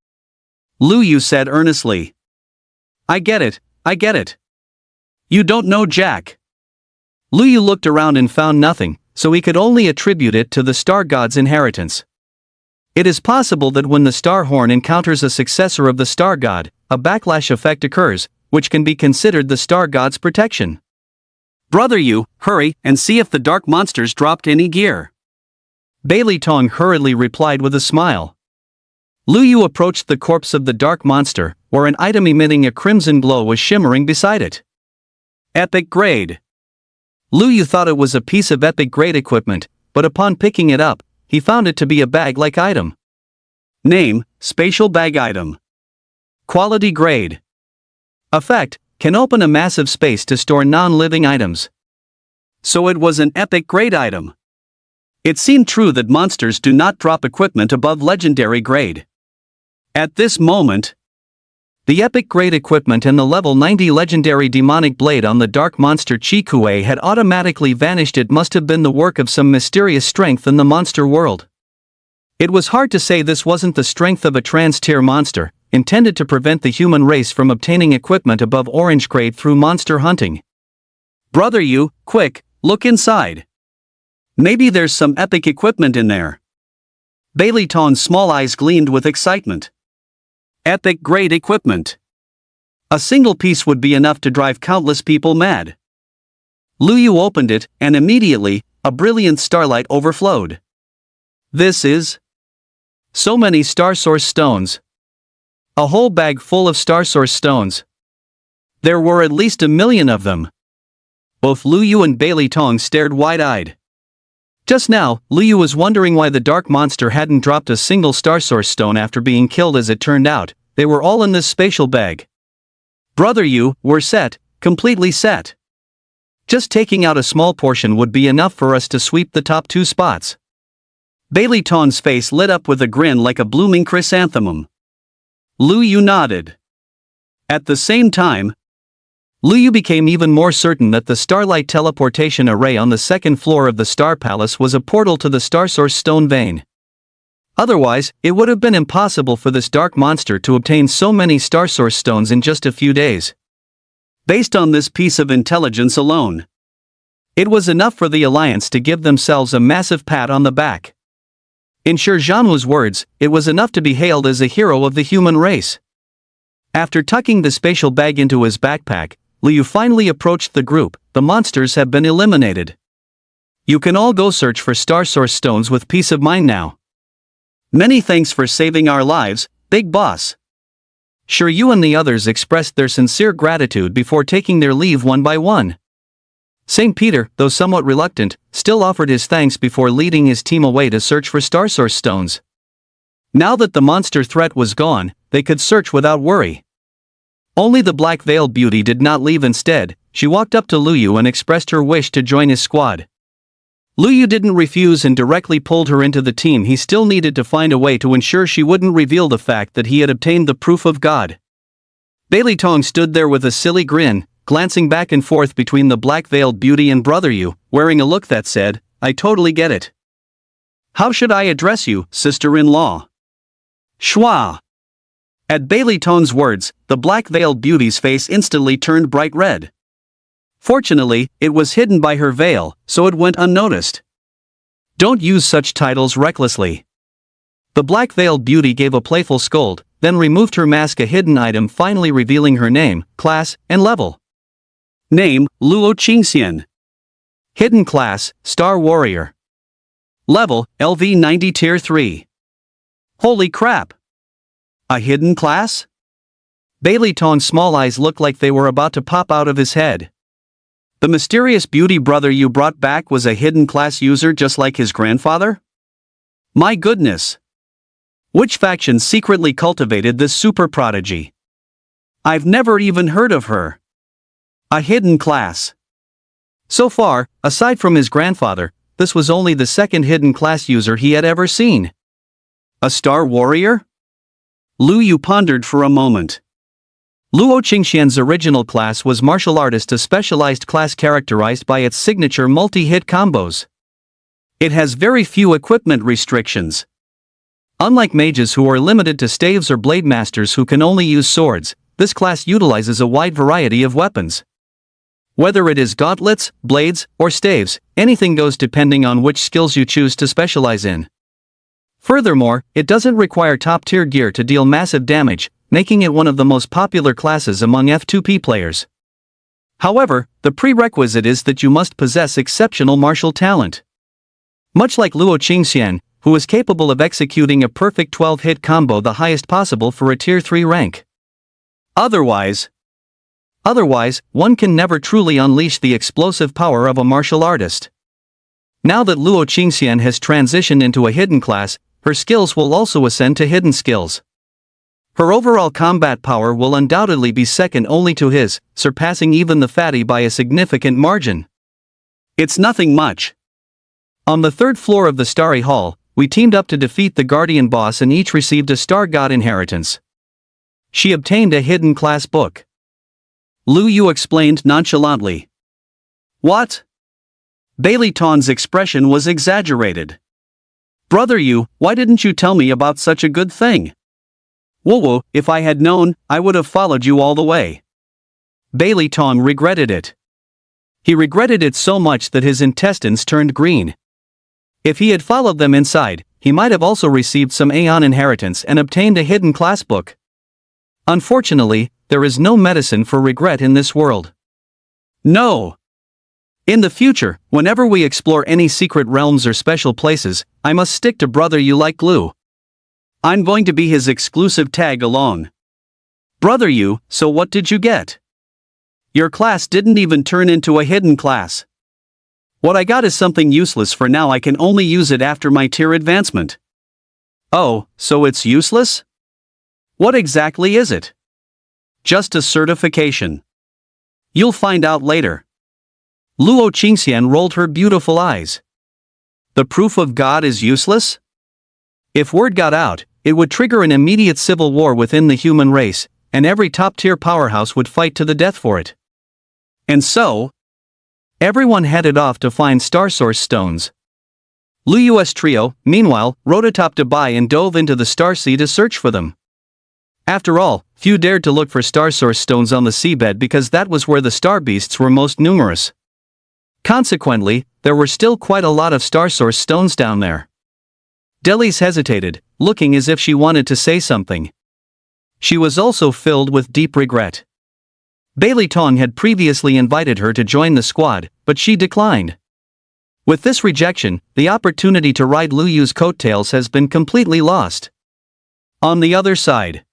Lu Yu said earnestly. I get it. You don't know Jack. Lu Yu looked around and found nothing, so he could only attribute it to the star god's inheritance. It is possible that when the star horn encounters a successor of the star god, a backlash effect occurs, which can be considered the star god's protection. Brother Yu, hurry and see if the dark monsters dropped any gear. Bailey Tong hurriedly replied with a smile. Lu Yu approached the corpse of the dark monster, where an item emitting a crimson glow was shimmering beside it. Epic grade. Lu Yu thought it was a piece of epic grade equipment, but upon picking it up, he found it to be a bag-like item. Name, spatial bag item. Quality grade. Effect, can open a massive space to store non-living items. So it was an epic grade item. It seemed true that monsters do not drop equipment above legendary grade. At this moment, the epic grade equipment and the level 90 legendary demonic blade on the dark monster Qi Kuei had automatically vanished. It must have been the work of some mysterious strength in the monster world. It was hard to say this wasn't the strength of a trans-tier monster, intended to prevent the human race from obtaining equipment above orange grade through monster hunting. Brother Yu, quick, look inside. Maybe there's some epic equipment in there. Bailey Tong's small eyes gleamed with excitement. Epic grade equipment. A single piece would be enough to drive countless people mad. Lu Yu opened it, and immediately, a brilliant starlight overflowed. This is so many star source stones. A whole bag full of star source stones. There were at least 1 million of them. Both Lu Yu and Bailey Tong stared wide-eyed. Just now, Lu Yu was wondering why the dark monster hadn't dropped a single star source stone after being killed. As it turned out, they were all in this spatial bag. Brother Yu, we're set, completely set. Just taking out a small portion would be enough for us to sweep the top 2 spots. Bailey Tong's face lit up with a grin like a blooming chrysanthemum. Lu Yu nodded. At the same time, Lu Yu became even more certain that the starlight teleportation array on the second floor of the Star Palace was a portal to the Star Source Stone Vein. Otherwise, it would have been impossible for this dark monster to obtain so many Star Source stones in just a few days. Based on this piece of intelligence alone, it was enough for the Alliance to give themselves a massive pat on the back. In Shi Zhanwu's words, it was enough to be hailed as a hero of the human race. After tucking the spatial bag into his backpack, Lu Yu finally approached the group. The monsters have been eliminated. You can all go search for Star Source stones with peace of mind now. Many thanks for saving our lives, Big Boss. Shi Yu and the others expressed their sincere gratitude before taking their leave one by one. St. Peter, though somewhat reluctant, still offered his thanks before leading his team away to search for Star Source stones. Now that the monster threat was gone, they could search without worry. Only the black-veiled beauty did not leave. Instead, she walked up to Lu Yu and expressed her wish to join his squad. Lu Yu didn't refuse and directly pulled her into the team. He still needed to find a way to ensure she wouldn't reveal the fact that he had obtained the proof of God. Bailey Tong stood there with a silly grin, glancing back and forth between the black-veiled beauty and Brother Yu, wearing a look that said, "I totally get it." "How should I address you, sister-in-law?" "Schwa." At Bailey Tong's words, the black-veiled beauty's face instantly turned bright red. Fortunately, it was hidden by her veil, so it went unnoticed. "Don't use such titles recklessly." The black-veiled beauty gave a playful scold, then removed her mask, a hidden item, finally revealing her name, class, and level. Name, Luo Qingxian. Hidden class, Star Warrior. Level, LV 90 Tier 3. Holy crap! A hidden class? Bailey Tong's small eyes looked like they were about to pop out of his head. The mysterious beauty Brother Yu brought back was a hidden class user just like his grandfather? My goodness! Which faction secretly cultivated this super prodigy? I've never even heard of her. A hidden class. So far, aside from his grandfather, this was only the second hidden class user he had ever seen. A Star Warrior? Lu Yu pondered for a moment. Luo Qingxian's original class was Martial Artist, a specialized class characterized by its signature multi-hit combos. It has very few equipment restrictions. Unlike mages who are limited to staves or blade masters who can only use swords, this class utilizes a wide variety of weapons. Whether it is gauntlets, blades, or staves, anything goes depending on which skills you choose to specialize in. Furthermore, it doesn't require top-tier gear to deal massive damage, making it one of the most popular classes among F2P players. However, the prerequisite is that you must possess exceptional martial talent. Much like Luo Qingxian, who is capable of executing a perfect 12-hit combo, the highest possible for a Tier 3 rank. Otherwise, one can never truly unleash the explosive power of a martial artist. Now that Luo Qingxian has transitioned into a hidden class, her skills will also ascend to hidden skills. Her overall combat power will undoubtedly be second only to his, surpassing even the fatty by a significant margin. It's nothing much. On the third floor of the Starry Hall, we teamed up to defeat the Guardian boss and each received a Star God inheritance. She obtained a hidden class book. Lu Yu explained nonchalantly. What? Bailey Tong's expression was exaggerated. Brother Yu, why didn't you tell me about such a good thing? Whoa, if I had known, I would have followed you all the way. Bailey Tong regretted it. He regretted it so much that his intestines turned green. If he had followed them inside, he might have also received some Aeon inheritance and obtained a hidden class book. Unfortunately, there is no medicine for regret in this world. No. In the future, whenever we explore any secret realms or special places, I must stick to Brother Yu like glue. I'm going to be his exclusive tag along. Brother Yu, so what did you get? Your class didn't even turn into a hidden class. What I got is something useless for now. I can only use it after my tier advancement. Oh, so it's useless? What exactly is it? Just a certification. You'll find out later. Luo Qingxian rolled her beautiful eyes. The proof of God is useless? If word got out, it would trigger an immediate civil war within the human race, and every top-tier powerhouse would fight to the death for it. And so, everyone headed off to find Star Source stones. Lu Yu's trio, meanwhile, rode atop Dubai and dove into the Star Sea to search for them. After all, few dared to look for Star Source stones on the seabed because that was where the star beasts were most numerous. Consequently, there were still quite a lot of Star Source stones down there. Delis hesitated, looking as if she wanted to say something. She was also filled with deep regret. Bailey Tong had previously invited her to join the squad, but she declined. With this rejection, the opportunity to ride Lu Yu's coattails has been completely lost. On the other side,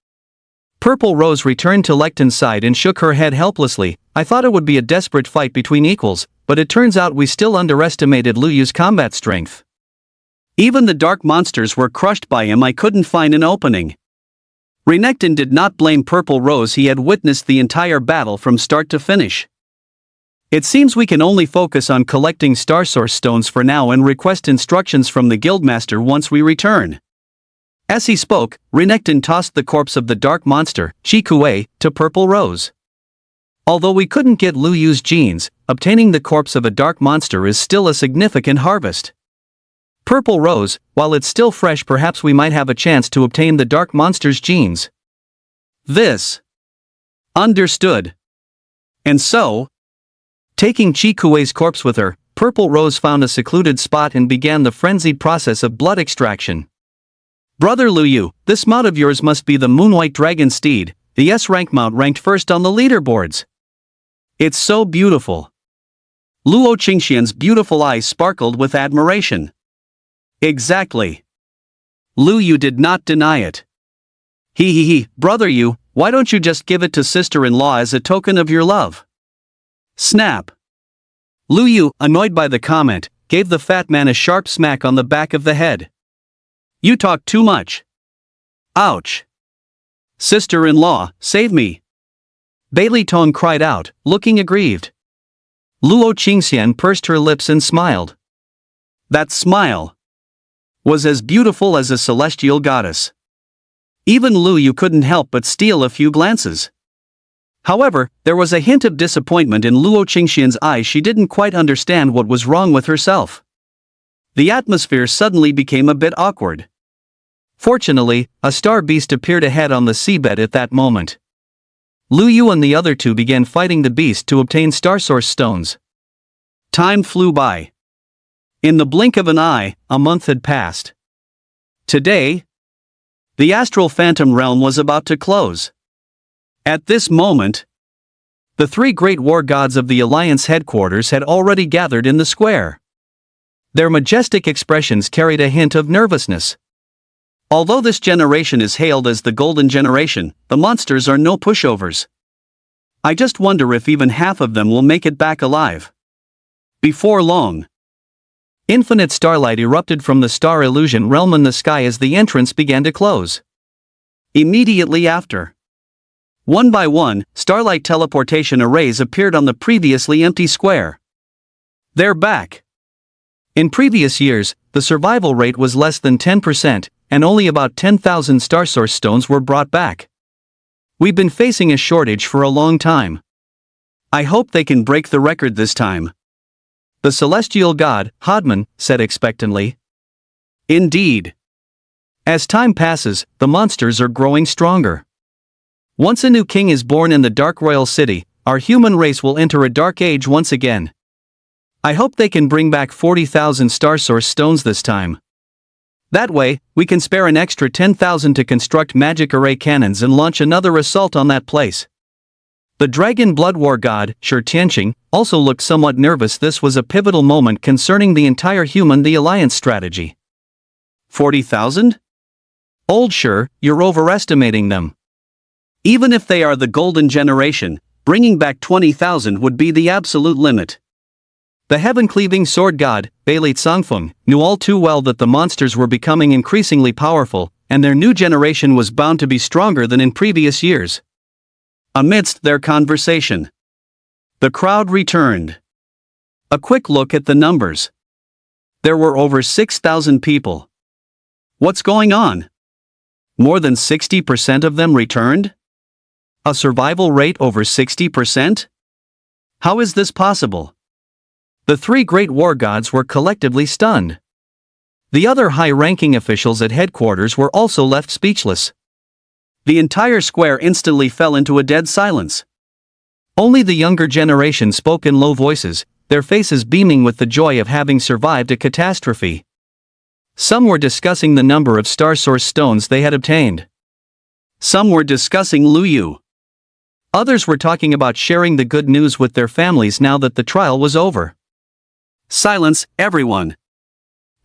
Purple Rose returned to Lecton's side and shook her head helplessly. I thought it would be a desperate fight between equals, but it turns out we still underestimated Lu Yu's combat strength. Even the dark monsters were crushed by him. I couldn't find an opening. Renekton did not blame Purple Rose. He had witnessed the entire battle from start to finish. It seems we can only focus on collecting Star Source stones for now and request instructions from the Guildmaster once we return. As he spoke, Renekton tossed the corpse of the dark monster, Chikue, to Purple Rose. Although we couldn't get Lu Yu's genes, obtaining the corpse of a dark monster is still a significant harvest. Purple Rose, while it's still fresh, perhaps we might have a chance to obtain the dark monster's genes. This. Understood. And so, taking Chikue's corpse with her, Purple Rose found a secluded spot and began the frenzied process of blood extraction. Brother Lu Yu, this mount of yours must be the Moonwhite Dragon Steed, the S-rank mount ranked first on the leaderboards. It's so beautiful. Luo Qingxian's beautiful eyes sparkled with admiration. Exactly. Lu Yu did not deny it. He, brother Yu, why don't you just give it to sister-in-law as a token of your love? Snap. Lu Yu, annoyed by the comment, gave the fat man a sharp smack on the back of the head. You talk too much. Ouch. Sister-in-law, save me. Bailey Tong cried out, looking aggrieved. Luo Qingxian pursed her lips and smiled. That smile was as beautiful as a celestial goddess. Even Lu Yu couldn't help but steal a few glances. However, there was a hint of disappointment in Luo Qingxian's eyes. She didn't quite understand what was wrong with herself. The atmosphere suddenly became a bit awkward. Fortunately, a star beast appeared ahead on the seabed at that moment. Lu Yu and the other two began fighting the beast to obtain Star Source stones. Time flew by. In the blink of an eye, a month had passed. Today, the Astral Phantom Realm was about to close. At this moment, the three great war gods of the Alliance headquarters had already gathered in the square. Their majestic expressions carried a hint of nervousness. Although this generation is hailed as the Golden Generation, the monsters are no pushovers. I just wonder if even half of them will make it back alive. Before long, infinite starlight erupted from the star illusion realm in the sky as the entrance began to close. Immediately after, one by one, starlight teleportation arrays appeared on the previously empty square. They're back. In previous years, the survival rate was less than 10%, and only about 10,000 Star Source stones were brought back. We've been facing a shortage for a long time. I hope they can break the record this time. The celestial god, Hodman, said expectantly. Indeed. As time passes, the monsters are growing stronger. Once a new king is born in the Dark Royal City, our human race will enter a dark age once again. I hope they can bring back 40,000 Star Source stones this time. That way, we can spare an extra 10,000 to construct magic array cannons and launch another assault on that place. The Dragon Blood War god, Shi Tianqing, also looked somewhat nervous. This was a pivotal moment concerning the entire the Alliance strategy. 40,000? Old Shi, you're overestimating them. Even if they are the Golden Generation, bringing back 20,000 would be the absolute limit. The heaven-cleaving sword god, Beilei Cangfeng, knew all too well that the monsters were becoming increasingly powerful, and their new generation was bound to be stronger than in previous years. Amidst their conversation, the crowd returned. A quick look at the numbers. There were over 6,000 people. What's going on? More than 60% of them returned? A survival rate over 60%? How is this possible? The three great war gods were collectively stunned. The other high-ranking officials at headquarters were also left speechless. The entire square instantly fell into a dead silence. Only the younger generation spoke in low voices, their faces beaming with the joy of having survived a catastrophe. Some were discussing the number of Star Source stones they had obtained. Some were discussing Lu Yu. Others were talking about sharing the good news with their families now that the trial was over. Silence, everyone.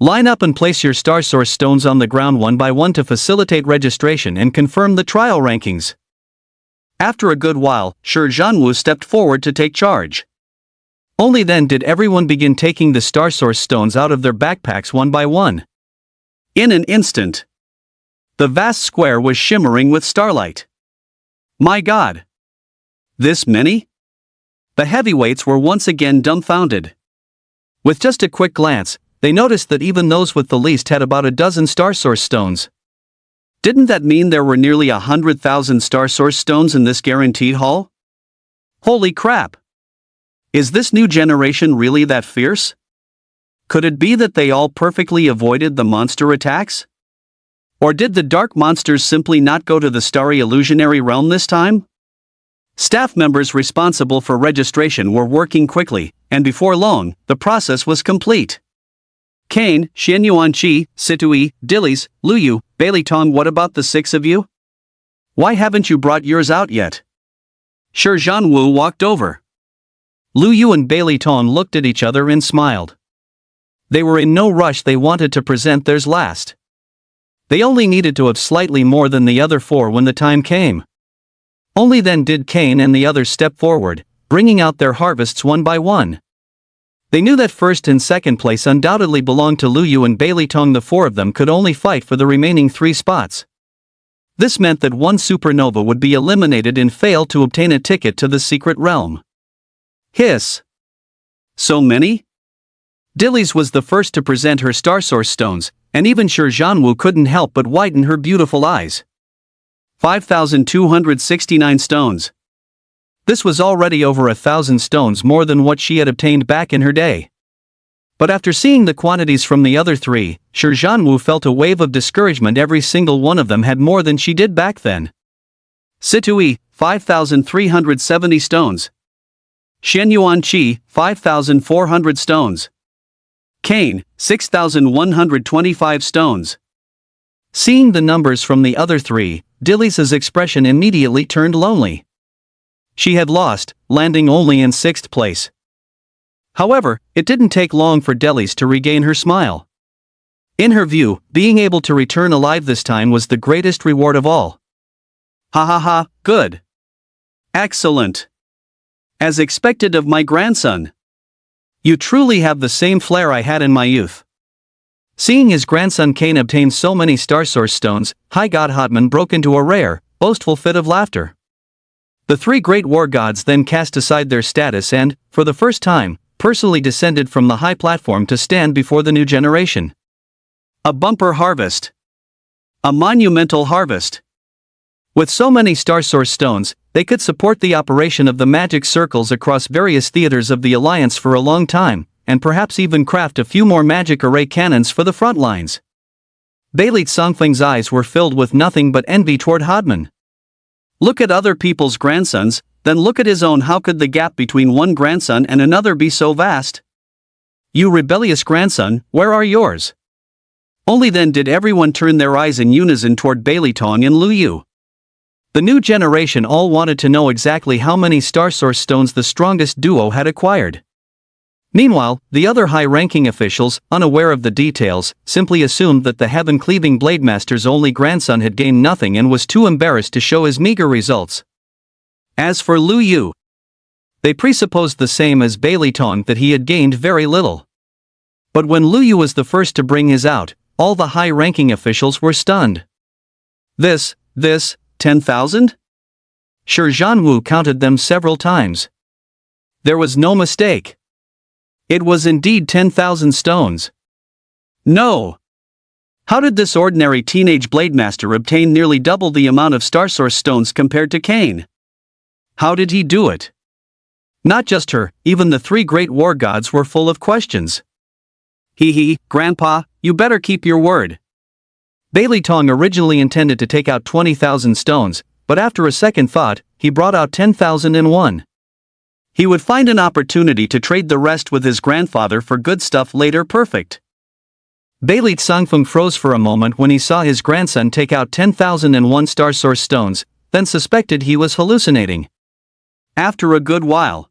Line up and place your Star Source stones on the ground one by one to facilitate registration and confirm the trial rankings. After a good while, Shi Zhanwu stepped forward to take charge. Only then did everyone begin taking the Star Source stones out of their backpacks one by one. In an instant, the vast square was shimmering with starlight. My God! This many? The heavyweights were once again dumbfounded. With just a quick glance, they noticed that even those with the least had about a dozen Star Source stones. Didn't that mean there were nearly 100,000 Star Source stones in this guaranteed haul? Holy crap! Is this new generation really that fierce? Could it be that they all perfectly avoided the monster attacks? Or did the dark monsters simply not go to the starry illusionary realm this time? Staff members responsible for registration were working quickly, and before long, the process was complete. Kane, Xian Yuanqi, Situi, Dillies, Luyu, Bailey Tong, what about the 6 of you? Why haven't you brought yours out yet? Shi Zhanwu walked over. Luyu and Bailey Tong looked at each other and smiled. They were in no rush, they wanted to present theirs last. They only needed to have slightly more than the other 4 when the time came. Only then did Kane and the others step forward, bringing out their harvests one by one. They knew that first and second place undoubtedly belonged to Luyu and Bailey Tong. The 4 of them could only fight for the remaining 3 spots. This meant that one supernova would be eliminated and fail to obtain a ticket to the secret realm. Hiss! So many? Dillies was the first to present her Star Source stones, and even Shi Zhanwu couldn't help but widen her beautiful eyes. 5,269 stones. This was already over 1,000 stones more than what she had obtained back in her day. But after seeing the quantities from the other 3, Shi Zhanwu felt a wave of discouragement. Every single one of them had more than she did back then. Situi, 5,370 stones. Xian Yuanqi, 5,400 stones. Kane, 6,125 stones. Seeing the numbers from the other 3, Dillies' expression immediately turned lonely. She had lost, landing only in 6th place. However, it didn't take long for Dillies to regain her smile. In her view, being able to return alive this time was the greatest reward of all. Ha ha ha, good. Excellent. As expected of my grandson. You truly have the same flair I had in my youth. Seeing his grandson Kane obtain so many Star Source stones, High God Hotman broke into a rare, boastful fit of laughter. The 3 great war gods then cast aside their status and, for the first time, personally descended from the high platform to stand before the new generation. A bumper harvest. A monumental harvest. With so many Star Source stones, they could support the operation of the magic circles across various theaters of the Alliance for a long time, and perhaps even craft a few more magic array cannons for the front lines. Bailey Songfeng's eyes were filled with nothing but envy toward Hodman. Look at other people's grandsons, then look at his own. How could the gap between one grandson and another be so vast? You rebellious grandson, where are yours? Only then did everyone turn their eyes in unison toward Bailey Tong and Luyu. The new generation all wanted to know exactly how many Star Source stones the strongest duo had acquired. Meanwhile, the other high-ranking officials, unaware of the details, simply assumed that the heaven-cleaving Blademaster's only grandson had gained nothing and was too embarrassed to show his meager results. As for Luyu, they presupposed the same as Bailey Tong, that he had gained very little. But when Luyu was the first to bring his out, all the high-ranking officials were stunned. This, 10,000? Shi Zhanwu counted them several times. There was no mistake. It was indeed 10,000 stones. No! How did this ordinary teenage Blademaster obtain nearly double the amount of Star Source stones compared to Kane? How did he do it? Not just her, even the 3 great war gods were full of questions. Grandpa, you better keep your word. Bailey Tong originally intended to take out 20,000 stones, but after a second thought, he brought out 10,001. He would find an opportunity to trade the rest with his grandfather for good stuff later. Perfect. Bailey Songfeng froze for a moment when he saw his grandson take out 10,001 Star Source stones, then suspected he was hallucinating. After a good while.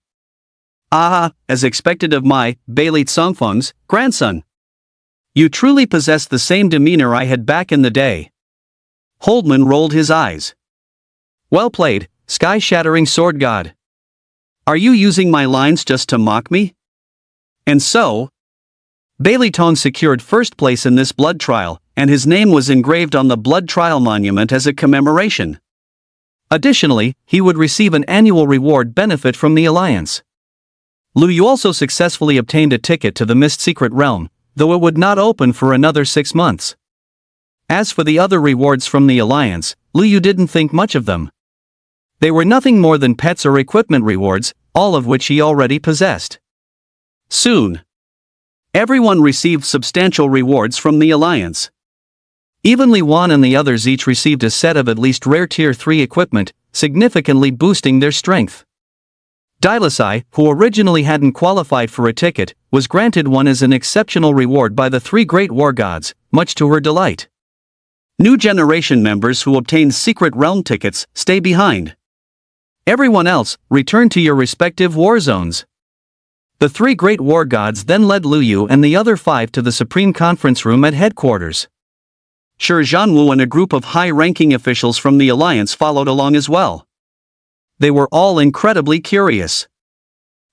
As expected of my, Bailey Songfeng's, grandson. You truly possess the same demeanor I had back in the day. Holdman rolled his eyes. Well played, sky-shattering sword god. Are you using my lines just to mock me? And so, Bailey Tong secured first place in this blood trial, and his name was engraved on the blood trial monument as a commemoration. Additionally, he would receive an annual reward benefit from the Alliance. Luyu also successfully obtained a ticket to the Mist Secret Realm, though it would not open for another 6 months. As for the other rewards from the alliance, Lu Yu didn't think much of them. They were nothing more than pets or equipment rewards, all of which he already possessed. Soon, everyone received substantial rewards from the alliance. Even Li Wan and the others each received a set of at least rare Tier 3 equipment, significantly boosting their strength. Dilasai, who originally hadn't qualified for a ticket, was granted one as an exceptional reward by the three great war gods, much to her delight. New generation members who obtained secret realm tickets stay behind. Everyone else, return to your respective war zones. The three great war gods then led Lu Yu and the other 5 to the Supreme Conference Room at headquarters. Shi Zhanwu and a group of high-ranking officials from the alliance followed along as well. They were all incredibly curious.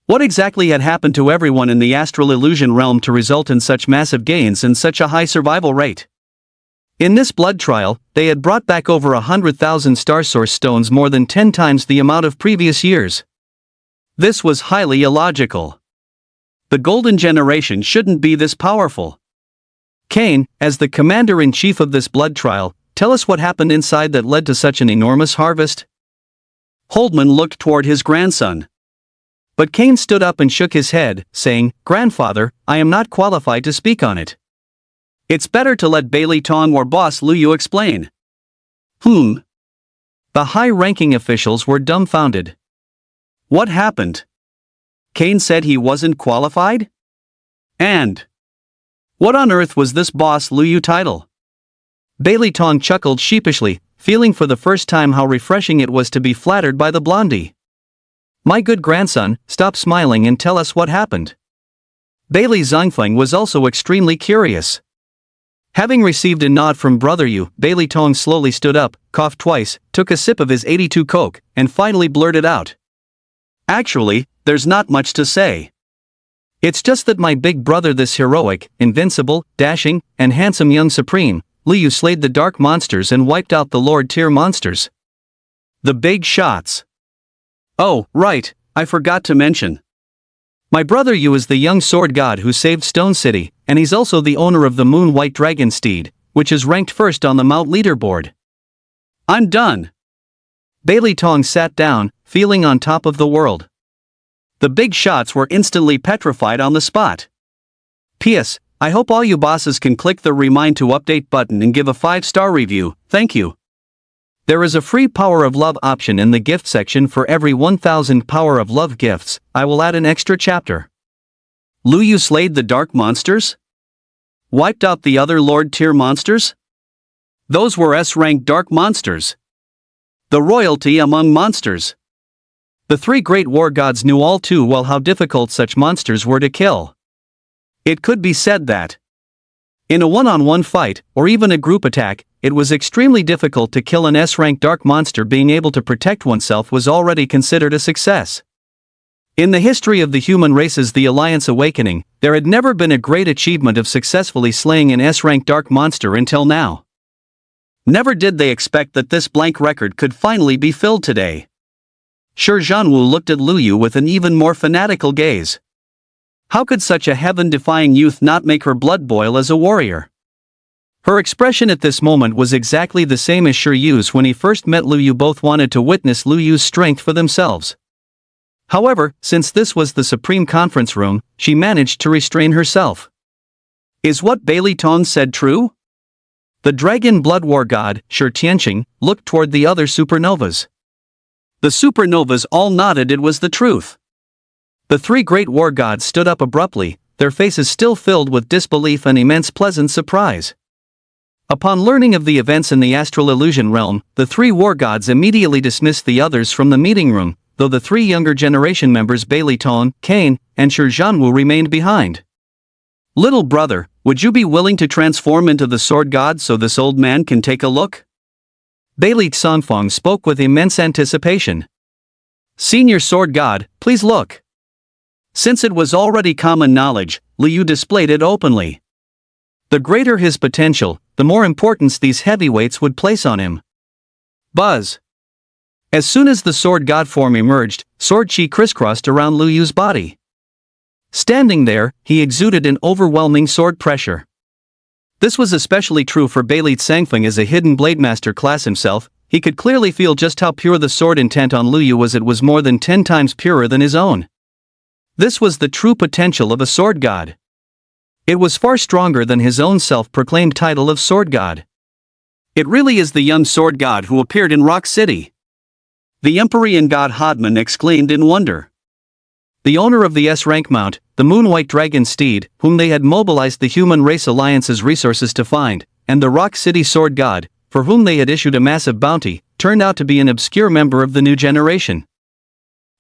What exactly had happened to everyone in the astral illusion realm to result in such massive gains and such a high survival rate? In this blood trial, they had brought back over 100,000 star source stones, more than 10 times the amount of previous years. This was highly illogical. The golden generation shouldn't be this powerful. Cain, as the commander-in-chief of this blood trial, tell us what happened inside that led to such an enormous harvest? Holdman looked toward his grandson. But Cain stood up and shook his head, saying, "Grandfather, I am not qualified to speak on it. It's better to let Bailey Tong or Boss Lu Yu explain." The high-ranking officials were dumbfounded. What happened? Cain said he wasn't qualified? And what on earth was this Boss Lu Yu title? Bailey Tong chuckled sheepishly, feeling for the first time how refreshing it was to be flattered by the blondie. "My good grandson, stop smiling and tell us what happened." Bailey Zhangfeng was also extremely curious. Having received a nod from Brother Yu, Bailey Tong slowly stood up, coughed twice, took a sip of his 82 Coke, and finally blurted out, "Actually, there's not much to say. It's just that my big brother, this heroic, invincible, dashing, and handsome young supreme, Lu Yu, slayed the dark monsters and wiped out the Lord tier monsters. The big shots. Oh, right, I forgot to mention. My brother Yu is the young sword god who saved Stone City, and he's also the owner of the Moon White Dragon Steed, which is ranked first on the Mount leaderboard." "I'm done." Bailey Tong sat down, feeling on top of the world. The big shots were instantly petrified on the spot. P.S. I hope all you bosses can click the remind to update button and give a 5-star review, thank you. There is a free Power of Love option in the gift section. For every 1,000 Power of Love gifts, I will add an extra chapter. Lu Yu slayed the dark monsters? Wiped out the other Lord tier monsters? Those were S-ranked dark monsters. The royalty among monsters. The three great war gods knew all too well how difficult such monsters were to kill. It could be said that in a one-on-one fight, or even a group attack, it was extremely difficult to kill an S-rank dark monster. Being able to protect oneself was already considered a success. In the history of the human races, the Alliance Awakening, there had never been a great achievement of successfully slaying an S-rank dark monster until now. Never did they expect that this blank record could finally be filled today. Shi Zhanwu looked at Lu Yu with an even more fanatical gaze. How could such a heaven-defying youth not make her blood boil as a warrior? Her expression at this moment was exactly the same as Shi Yu's when he first met Lu Yu. Both wanted to witness Lu Yu's strength for themselves. However, since this was the Supreme Conference Room, she managed to restrain herself. Is what Bailey Tong said true? The Dragon Blood War God, Shi Tianqing, looked toward the other supernovas. The supernovas all nodded. It was the truth. The three great war gods stood up abruptly, their faces still filled with disbelief and immense pleasant surprise. Upon learning of the events in the astral illusion realm, the three war gods immediately dismissed the others from the meeting room, though the three younger generation members Bailey Tong, Cain, and Shi Zhanwu remained behind. "Little brother, would you be willing to transform into the sword god so this old man can take a look?" Bailey Zhangfeng spoke with immense anticipation. "Senior sword god, please look." Since it was already common knowledge, Lu Yu displayed it openly. The greater his potential, the more importance these heavyweights would place on him. Buzz! As soon as the sword god form emerged, sword chi crisscrossed around Lu Yu's body. Standing there, he exuded an overwhelming sword pressure. This was especially true for Beileit Sangfeng as a hidden Blademaster class himself. He could clearly feel just how pure the sword intent on Lu Yu was. It was more than 10 times purer than his own. This was the true potential of a sword god. It was far stronger than his own self-proclaimed title of sword god. It really is the young sword god who appeared in Rock City. The Empyrean god Hodman exclaimed in wonder. The owner of the S-rank mount, the Moon White Dragon Steed, whom they had mobilized the Human Race Alliance's resources to find, and the Rock City sword god, for whom they had issued a massive bounty, turned out to be an obscure member of the new generation.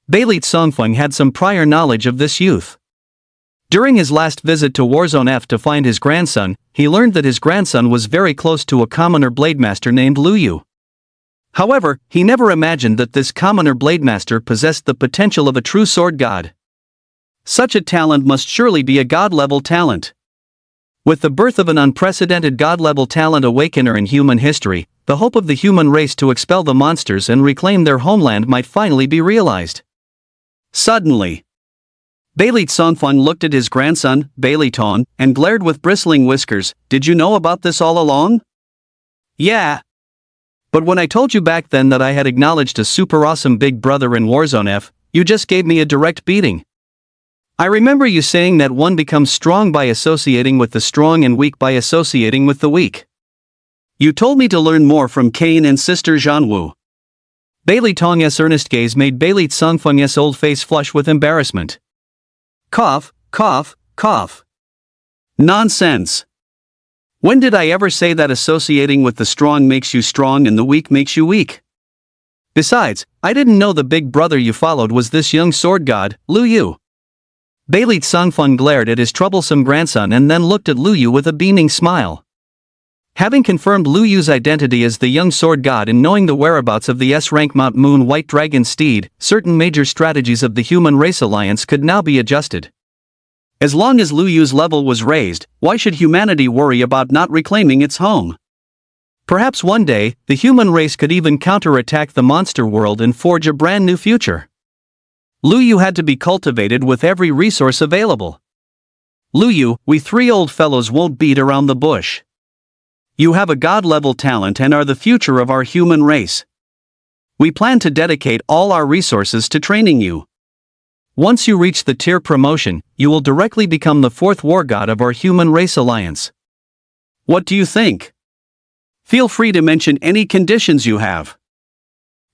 Beileit Sangfeng had some prior knowledge of this youth. During his last visit to Warzone F to find his grandson, he learned that his grandson was very close to a commoner Blademaster named Lu Yu. However, he never imagined that this commoner Blademaster possessed the potential of a true sword god. Such a talent must surely be a god-level talent. With the birth of an unprecedented god-level talent awakener in human history, the hope of the human race to expel the monsters and reclaim their homeland might finally be realized. Suddenly, Beileit Sangfeng looked at his grandson, Beiliton, and glared with bristling whiskers. "Did you know about this all along?" "Yeah. But when I told you back then that I had acknowledged a super awesome big brother in Warzone F, you just gave me a direct beating. I remember you saying that one becomes strong by associating with the strong and weak by associating with the weak. You told me to learn more from Kane and Sister Zhanwu." Beilitong's earnest gaze made Beileit Sangfeng's old face flush with embarrassment. Cough, cough, cough. Nonsense. When did I ever say that associating with the strong makes you strong and the weak makes you weak? Besides, I didn't know the big brother you followed was this young sword god, Lu Yu. Beileit Sangfeng glared at his troublesome grandson and then looked at Lu Yu with a beaming smile. Having confirmed Lu Yu's identity as the young sword god and knowing the whereabouts of the S-rank Mount Moon White Dragon Steed, certain major strategies of the Human Race Alliance could now be adjusted. As long as Lu Yu's level was raised, why should humanity worry about not reclaiming its home? Perhaps one day, the human race could even counterattack the monster world and forge a brand new future. Lu Yu had to be cultivated with every resource available. Lu Yu, we three old fellows won't beat around the bush. You have a god-level talent and are the future of our human race. We plan to dedicate all our resources to training you. Once you reach the tier promotion, you will directly become the fourth war god of our Human Race Alliance. What do you think? Feel free to mention any conditions you have.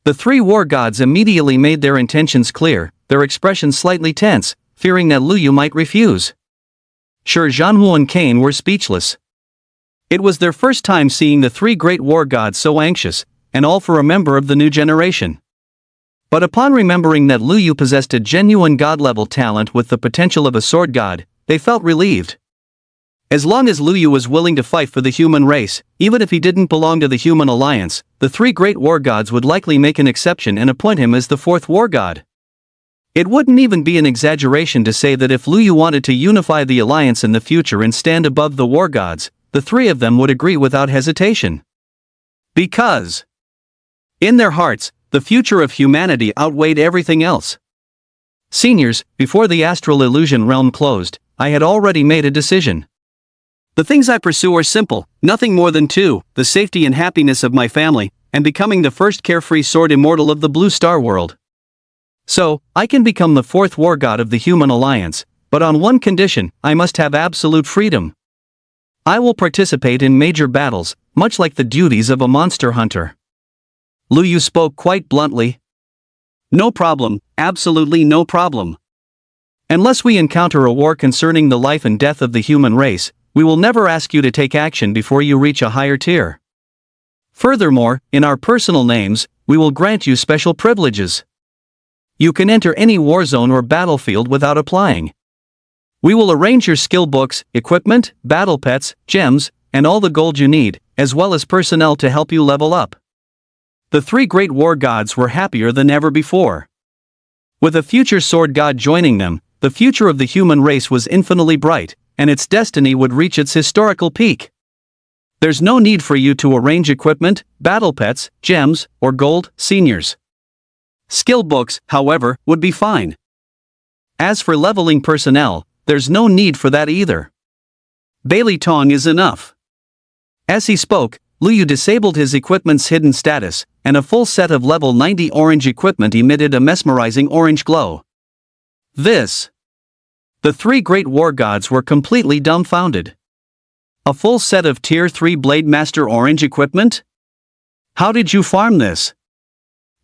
The three war gods immediately made their intentions clear, their expressions slightly tense, fearing that Lu Yu might refuse. Sure, Zhanwu and Kane were speechless. It was their first time seeing the three great war gods so anxious, and all for a member of the new generation. But upon remembering that Lu Yu possessed a genuine god-level talent with the potential of a sword god, they felt relieved. As long as Lu Yu was willing to fight for the human race, even if he didn't belong to the Human Alliance, the three great war gods would likely make an exception and appoint him as the fourth war god. It wouldn't even be an exaggeration to say that if Lu Yu wanted to unify the Alliance in the future and stand above the war gods, the three of them would agree without hesitation. Because, in their hearts, the future of humanity outweighed everything else. Seniors, before the astral illusion realm closed, I had already made a decision. The things I pursue are simple, nothing more than two: the safety and happiness of my family, and becoming the first carefree sword immortal of the Blue Star world. So, I can become the fourth war god of the Human Alliance, but on one condition: I must have absolute freedom. I will participate in major battles, much like the duties of a monster hunter. Lu Yu spoke quite bluntly. No problem, absolutely no problem. Unless we encounter a war concerning the life and death of the human race, we will never ask you to take action before you reach a higher tier. Furthermore, in our personal names, we will grant you special privileges. You can enter any war zone or battlefield without applying. We will arrange your skill books, equipment, battle pets, gems, and all the gold you need, as well as personnel to help you level up. The three great war gods were happier than ever before. With a future sword god joining them, the future of the human race was infinitely bright, and its destiny would reach its historical peak. There's no need for you to arrange equipment, battle pets, gems, or gold, seniors. Skill books, however, would be fine. As for leveling personnel, there's no need for that either. Beilitong is enough. As he spoke, Lu Yu disabled his equipment's hidden status, and a full set of level 90 orange equipment emitted a mesmerizing orange glow. This. The three great war gods were completely dumbfounded. A full set of Tier 3 Blade Master orange equipment? How did you farm this?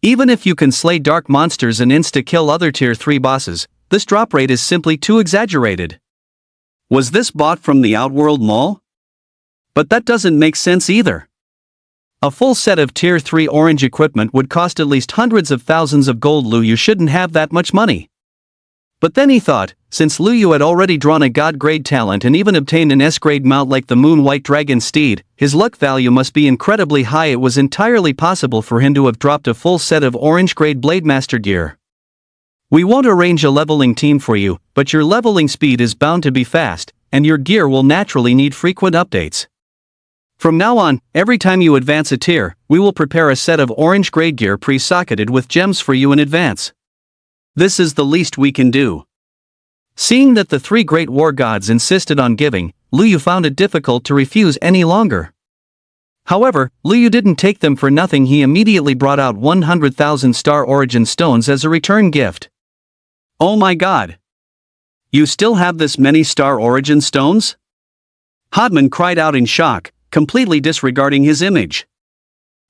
Even if you can slay dark monsters and insta-kill other Tier 3 bosses, this drop rate is simply too exaggerated. Was this bought from the Outworld Mall? But that doesn't make sense either. A full set of Tier 3 orange equipment would cost at least hundreds of thousands of gold. Lu Yu shouldn't have that much money. But then he thought, since Lu Yu had already drawn a god-grade talent and even obtained an S-grade mount like the Moon White Dragon Steed, his luck value must be incredibly high. It was entirely possible for him to have dropped a full set of orange-grade Blademaster gear. We won't arrange a leveling team for you, but your leveling speed is bound to be fast, and your gear will naturally need frequent updates. From now on, every time you advance a tier, we will prepare a set of orange-grade gear pre-socketed with gems for you in advance. This is the least we can do. Seeing that the three great war gods insisted on giving, Lu Yu found it difficult to refuse any longer. However, Lu Yu didn't take them for nothing. He immediately brought out 100,000 Star Origin Stones as a return gift. Oh my god! You still have this many Star Origin Stones? Hodman cried out in shock, completely disregarding his image.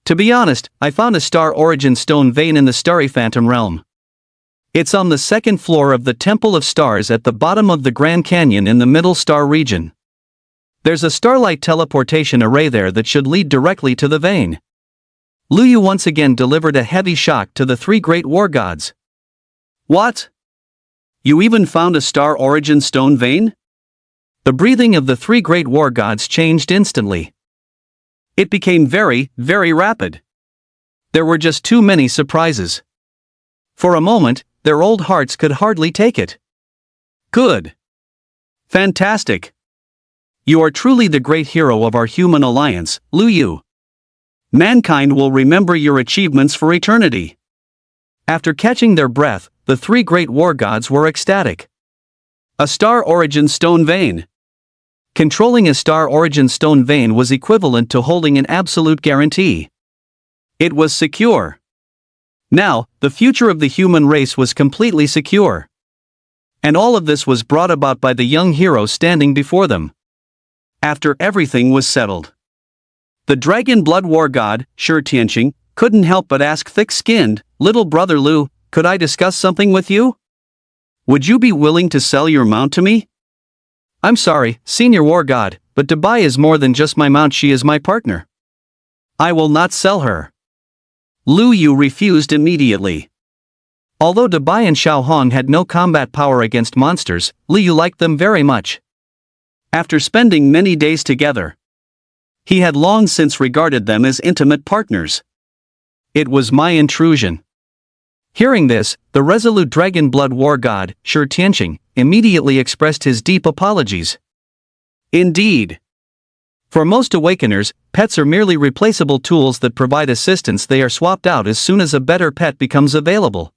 To be honest, I found a Star Origin Stone vein in the Starry Phantom realm. It's on the second floor of the Temple of Stars at the bottom of the Grand Canyon in the Middle Star region. There's a starlight teleportation array there that should lead directly to the vein. Lu Yu once again delivered a heavy shock to the three great war gods. What? You even found a Star Origin Stone vein? The breathing of the three great war gods changed instantly. It became very, very rapid. There were just too many surprises. For a moment, their old hearts could hardly take it. Good. Fantastic. You are truly the great hero of our human alliance, Lu Yu. Mankind will remember your achievements for eternity. After catching their breath, the three great war gods were ecstatic. A Star Origin Stone vein. Controlling a Star Origin Stone vein was equivalent to holding an absolute guarantee. It was secure. Now, the future of the human race was completely secure. And all of this was brought about by the young hero standing before them. After everything was settled, the Dragon Blood War God, Shi Tianqing, couldn't help but ask thick-skinned, "Little brother Lu, could I discuss something with you? Would you be willing to sell your mount to me?" "I'm sorry, Senior War God, but Dabai is more than just my mount. She is my partner. I will not sell her." Lu Yu refused immediately. Although Dabai and Xiao Hong had no combat power against monsters, Lu Yu liked them very much. After spending many days together, he had long since regarded them as intimate partners. It was my intrusion. Hearing this, the resolute Dragon Blood War God, Shi Tianqing, immediately expressed his deep apologies. Indeed. For most Awakeners, pets are merely replaceable tools that provide assistance. They are swapped out as soon as a better pet becomes available.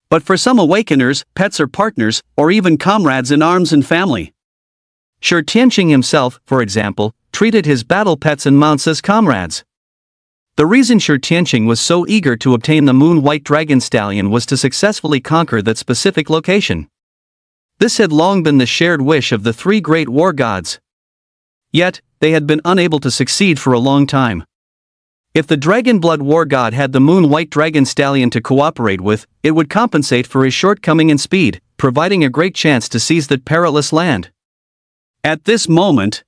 But for some Awakeners, pets are partners, or even comrades in arms and family. Shi Tianqing himself, for example, treated his battle pets and mounts as comrades. The reason Shi Tianqing was so eager to obtain the Moon White Dragon Stallion was to successfully conquer that specific location. This had long been the shared wish of the three great war gods. Yet, they had been unable to succeed for a long time. If the Dragon Blood War God had the Moon White Dragon Stallion to cooperate with, it would compensate for his shortcoming in speed, providing a great chance to seize that perilous land. At this moment,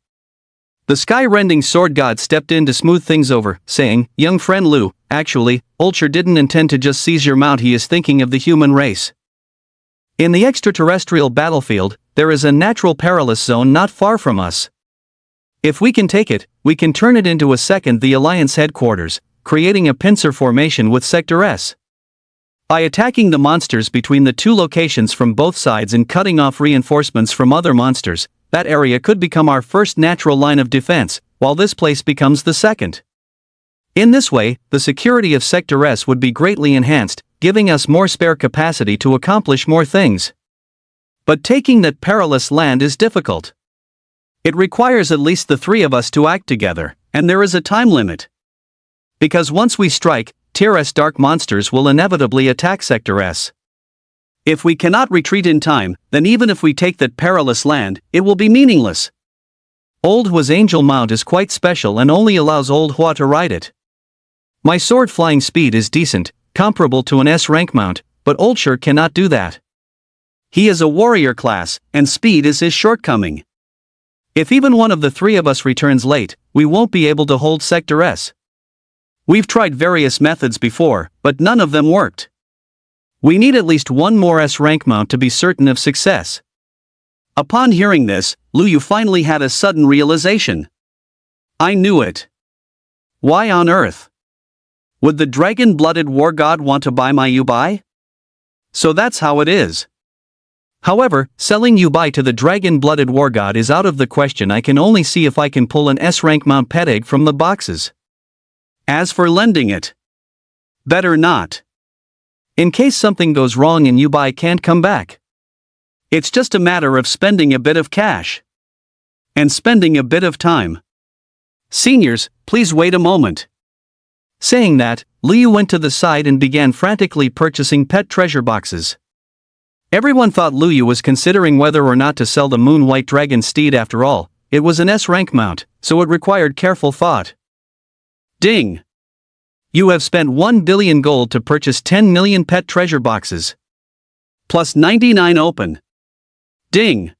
the sky-rending sword god stepped in to smooth things over, saying, "Young friend Lu, actually, Old Shi didn't intend to just seize your mount. He is thinking of the human race. In the extraterrestrial battlefield, there is a natural perilous zone not far from us. If we can take it, we can turn it into the Alliance headquarters, creating a pincer formation with Sector S. By attacking the monsters between the two locations from both sides and cutting off reinforcements from other monsters, that area could become our first natural line of defense, while this place becomes the second. In this way, the security of Sector S would be greatly enhanced, giving us more spare capacity to accomplish more things. But taking that perilous land is difficult. It requires at least the three of us to act together, And there is a time limit. Because once we strike, Tier S dark monsters will inevitably attack Sector S. If we cannot retreat in time, then even if we take that perilous land, it will be meaningless. Old Hua's angel mount is quite special and only allows Old Hua to ride it. My sword flying speed is decent, comparable to an S rank mount, but Old Sure cannot do that. He is a warrior class, and speed is his shortcoming. If even one of the three of us returns late, we won't be able to hold Sector S. We've tried various methods before, but none of them worked. We need at least one more S rank mount to be certain of success. Upon hearing this, Lu Yu finally had a sudden realization. I knew it. Why on earth would the dragon-blooded war god want to buy my Yubai? So that's how it is. However, selling Yubai to the dragon-blooded war god is out of the question. I can only see if I can pull an S rank mount pet egg from the boxes. As for lending it, better not. In case something goes wrong and Yubai can't come back. It's just a matter of spending a bit of cash. And spending a bit of time. Seniors, please wait a moment. Saying that, Liu went to the side and began frantically purchasing pet treasure boxes. Everyone thought Liu was considering whether or not to sell the Moon White Dragon steed after all. It was an S rank mount, so it required careful thought. Ding! You have spent 1 billion gold to purchase 10 million pet treasure boxes. Plus 99 open. Ding!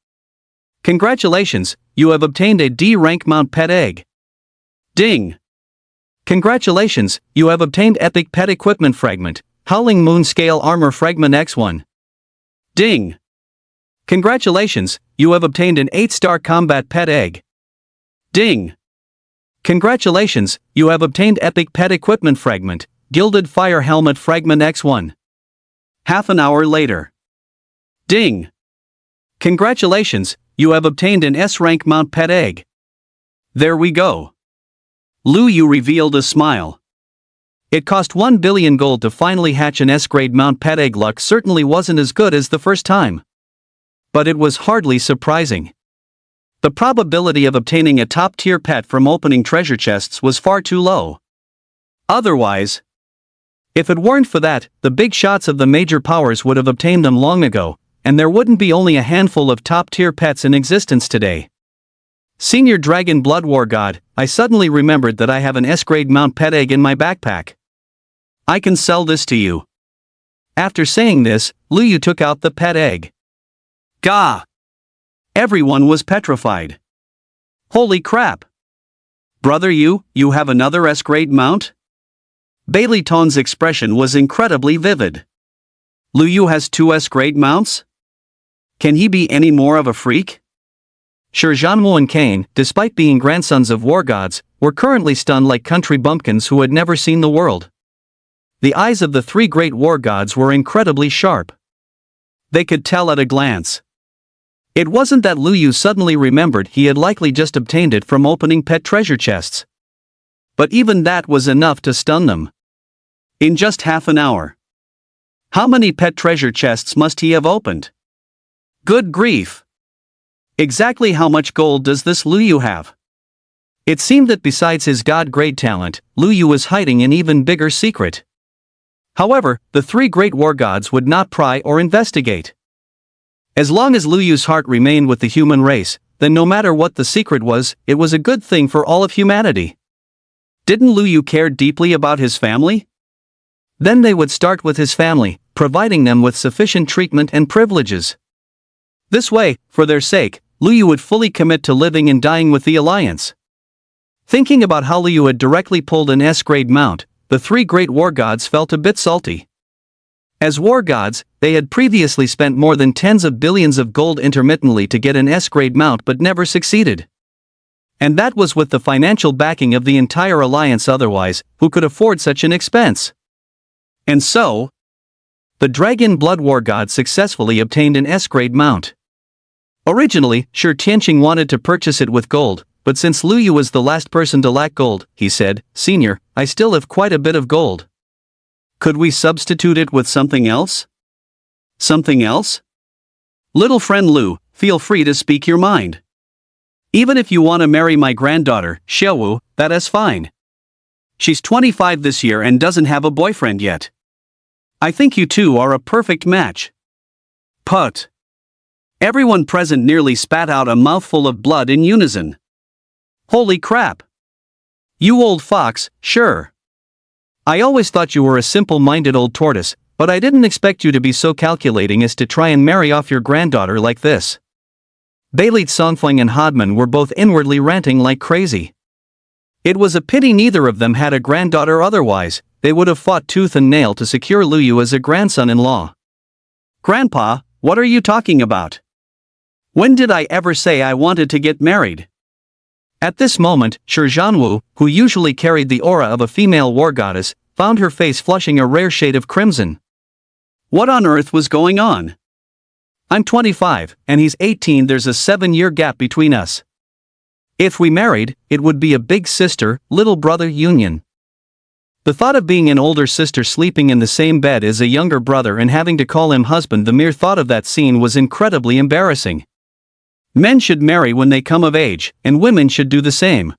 Congratulations, you have obtained a D rank mount pet egg. Ding! Congratulations, you have obtained epic pet equipment fragment, Howling Moon Scale Armor Fragment X1. Ding! Congratulations, you have obtained an 8-star combat pet egg. Ding! Congratulations, you have obtained epic pet equipment fragment, Gilded Fire Helmet Fragment X1. Half an hour later. Ding! Congratulations, you have obtained an S rank mount pet egg. There we go. Lu Yu revealed a smile. It cost 1 billion gold to finally hatch an S-grade mount pet egg. Luck certainly wasn't as good as the first time. But it was hardly surprising. The probability of obtaining a top-tier pet from opening treasure chests was far too low. Otherwise, if it weren't for that, the big shots of the major powers would have obtained them long ago, and there wouldn't be only a handful of top-tier pets in existence today. Senior Dragon Blood War God, I suddenly remembered that I have an S-grade mount pet egg in my backpack. I can sell this to you. After saying this, Lu Yu took out the pet egg. Gah! Everyone was petrified. Holy crap! Brother you have another S-grade mount? Bailey Ton's expression was incredibly vivid. Lu Yu has 2 S-grade mounts? Can he be any more of a freak? Sure, Zhanmo and Kane, despite being grandsons of war gods, were currently stunned like country bumpkins who had never seen the world. The eyes of the 3 great war gods were incredibly sharp. They could tell at a glance. It wasn't that Lu Yu suddenly remembered he had likely just obtained it from opening pet treasure chests. But even that was enough to stun them. In just half an hour. How many pet treasure chests must he have opened? Good grief! Exactly how much gold does this Lu Yu have? It seemed that besides his god-grade talent, Lu Yu was hiding an even bigger secret. However, the 3 great war gods would not pry or investigate. As long as Lu Yu's heart remained with the human race, then no matter what the secret was, it was a good thing for all of humanity. Didn't Lu Yu care deeply about his family? Then they would start with his family, providing them with sufficient treatment and privileges. This way, for their sake, Lu Yu would fully commit to living and dying with the Alliance. Thinking about how Lu Yu had directly pulled an S-grade mount, the 3 great war gods felt a bit salty. As war gods, they had previously spent more than tens of billions of gold intermittently to get an S-grade mount but never succeeded. And that was with the financial backing of the entire Alliance. Otherwise, who could afford such an expense? And so, the Dragon Blood War God successfully obtained an S-grade mount. Originally, Shi Tianqing wanted to purchase it with gold, but since Lu Yu was the last person to lack gold, he said, "Senior, I still have quite a bit of gold. Could we substitute it with something else?" Something else? Little friend Lu, feel free to speak your mind. Even if you want to marry my granddaughter, Xiaowu, that is fine. She's 25 this year and doesn't have a boyfriend yet. I think you two are a perfect match. Put. Everyone present nearly spat out a mouthful of blood in unison. Holy crap. You old fox, sure. I always thought you were a simple-minded old tortoise, but I didn't expect you to be so calculating as to try and marry off your granddaughter like this. Beileit Songfeng and Hodman were both inwardly ranting like crazy. It was a pity neither of them had a granddaughter, otherwise, they would have fought tooth and nail to secure Lu Yu as a grandson-in-law. Grandpa, what are you talking about? When did I ever say I wanted to get married? At this moment, Shi Zhanwu, who usually carried the aura of a female war goddess, found her face flushing a rare shade of crimson. What on earth was going on? I'm 25, and he's 18. There's a 7-year gap between us. If we married, it would be a big sister, little brother union. The thought of being an older sister sleeping in the same bed as a younger brother and having to call him husband, the mere thought of that scene was incredibly embarrassing. Men should marry when they come of age, and women should do the same.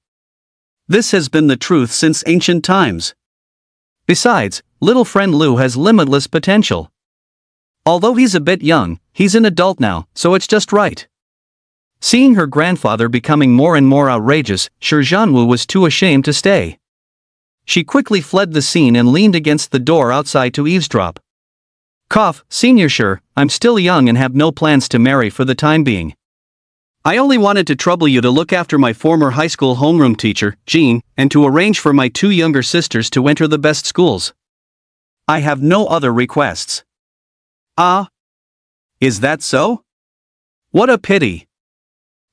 This has been the truth since ancient times. Besides, little friend Lu has limitless potential. Although he's a bit young, he's an adult now, so it's just right. Seeing her grandfather becoming more and more outrageous, Shi Zhanwu was too ashamed to stay. She quickly fled the scene and leaned against the door outside to eavesdrop. Cough, Senior Shi, I'm still young and have no plans to marry for the time being. I only wanted to trouble you to look after my former high school homeroom teacher, Jean, and to arrange for my 2 younger sisters to enter the best schools. I have no other requests. Ah? Is that so? What a pity.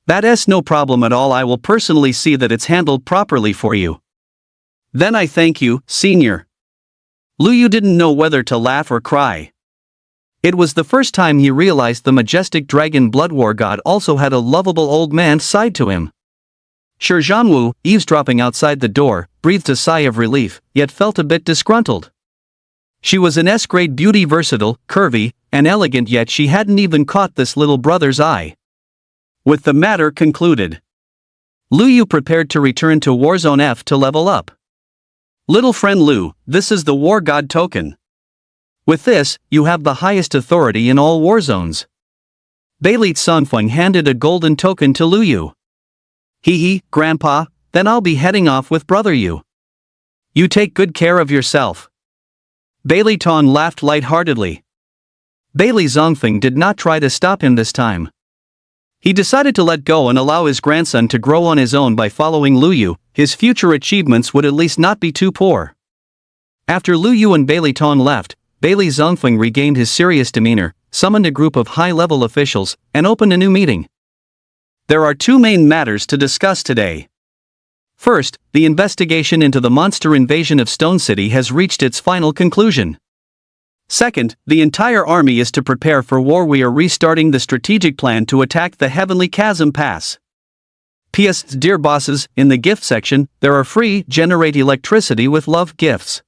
That's no problem at all. I will personally see that it's handled properly for you. Then I thank you, Senior. Lu Yu didn't know whether to laugh or cry. It was the first time he realized the majestic dragon blood war god also had a lovable old man side to him. Shi Zhanwu, eavesdropping outside the door, breathed a sigh of relief, yet felt a bit disgruntled. She was an S-grade beauty, versatile, curvy, and elegant, yet she hadn't even caught this little brother's eye. With the matter concluded, Lu Yu prepared to return to Warzone F to level up. Little friend Lu, this is the War God token. With this, you have the highest authority in all war zones. Beileit Songfeng handed a golden token to Lu Yu. Hee, Grandpa, then I'll be heading off with Brother Yu. You take good care of yourself. Beilei Ton laughed lightheartedly. Beilei Zongfeng did not try to stop him this time. He decided to let go and allow his grandson to grow on his own by following Lu Yu. His future achievements would at least not be too poor. After Lu Yu and Beilei Ton left, Beilei Zongfeng regained his serious demeanor, summoned a group of high-level officials, and opened a new meeting. There are 2 main matters to discuss today. First, the investigation into the monster invasion of Stone City has reached its final conclusion. Second, the entire army is to prepare for war. We are restarting the strategic plan to attack the Heavenly Chasm Pass. P.S. Dear bosses, in the gift section, there are free generate electricity with love gifts.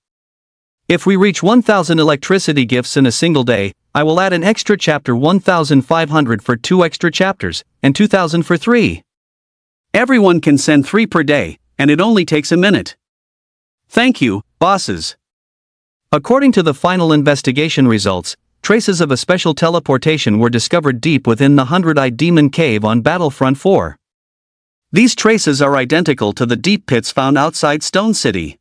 If we reach 1,000 electricity gifts in a single day, I will add an extra chapter, 1,500 for 2 extra chapters, and 2,000 for 3. Everyone can send 3 per day, and it only takes a minute. Thank you, bosses. According to the final investigation results, traces of a special teleportation were discovered deep within the 100-eyed demon cave on Battlefront 4. These traces are identical to the deep pits found outside Stone City.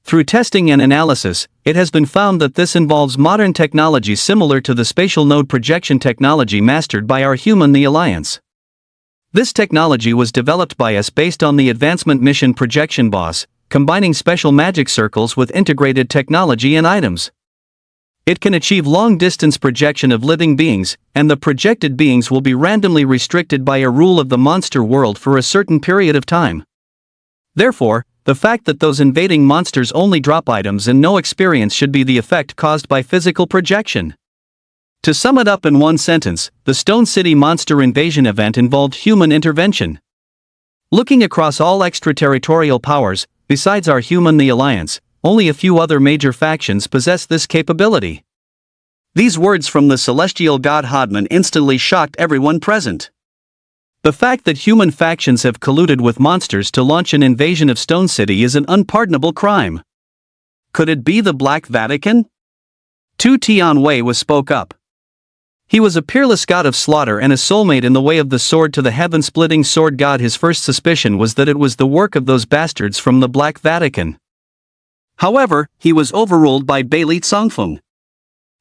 Through testing and analysis, it has been found that this involves modern technology similar to the spatial node projection technology mastered by our human, the Alliance. This technology was developed by us based on the Advancement Mission Projection Boss, combining special magic circles with integrated technology and items. It can achieve long-distance projection of living beings, and the projected beings will be randomly restricted by a rule of the monster world for a certain period of time. Therefore, the fact that those invading monsters only drop items and no experience should be the effect caused by physical projection. To sum it up in one sentence, the Stone City monster invasion event involved human intervention. Looking across all extraterritorial powers, besides our human, the Alliance, only a few other major factions possess this capability. These words from the celestial god Hodman instantly shocked everyone present. The fact that human factions have colluded with monsters to launch an invasion of Stone City is an unpardonable crime. Could it be the Black Vatican? Tu Tianwei was spoke up. He was a peerless god of slaughter and a soulmate in the way of the sword to the heaven-splitting sword god. His first suspicion was that it was the work of those bastards from the Black Vatican. However, he was overruled by Beili Congfeng.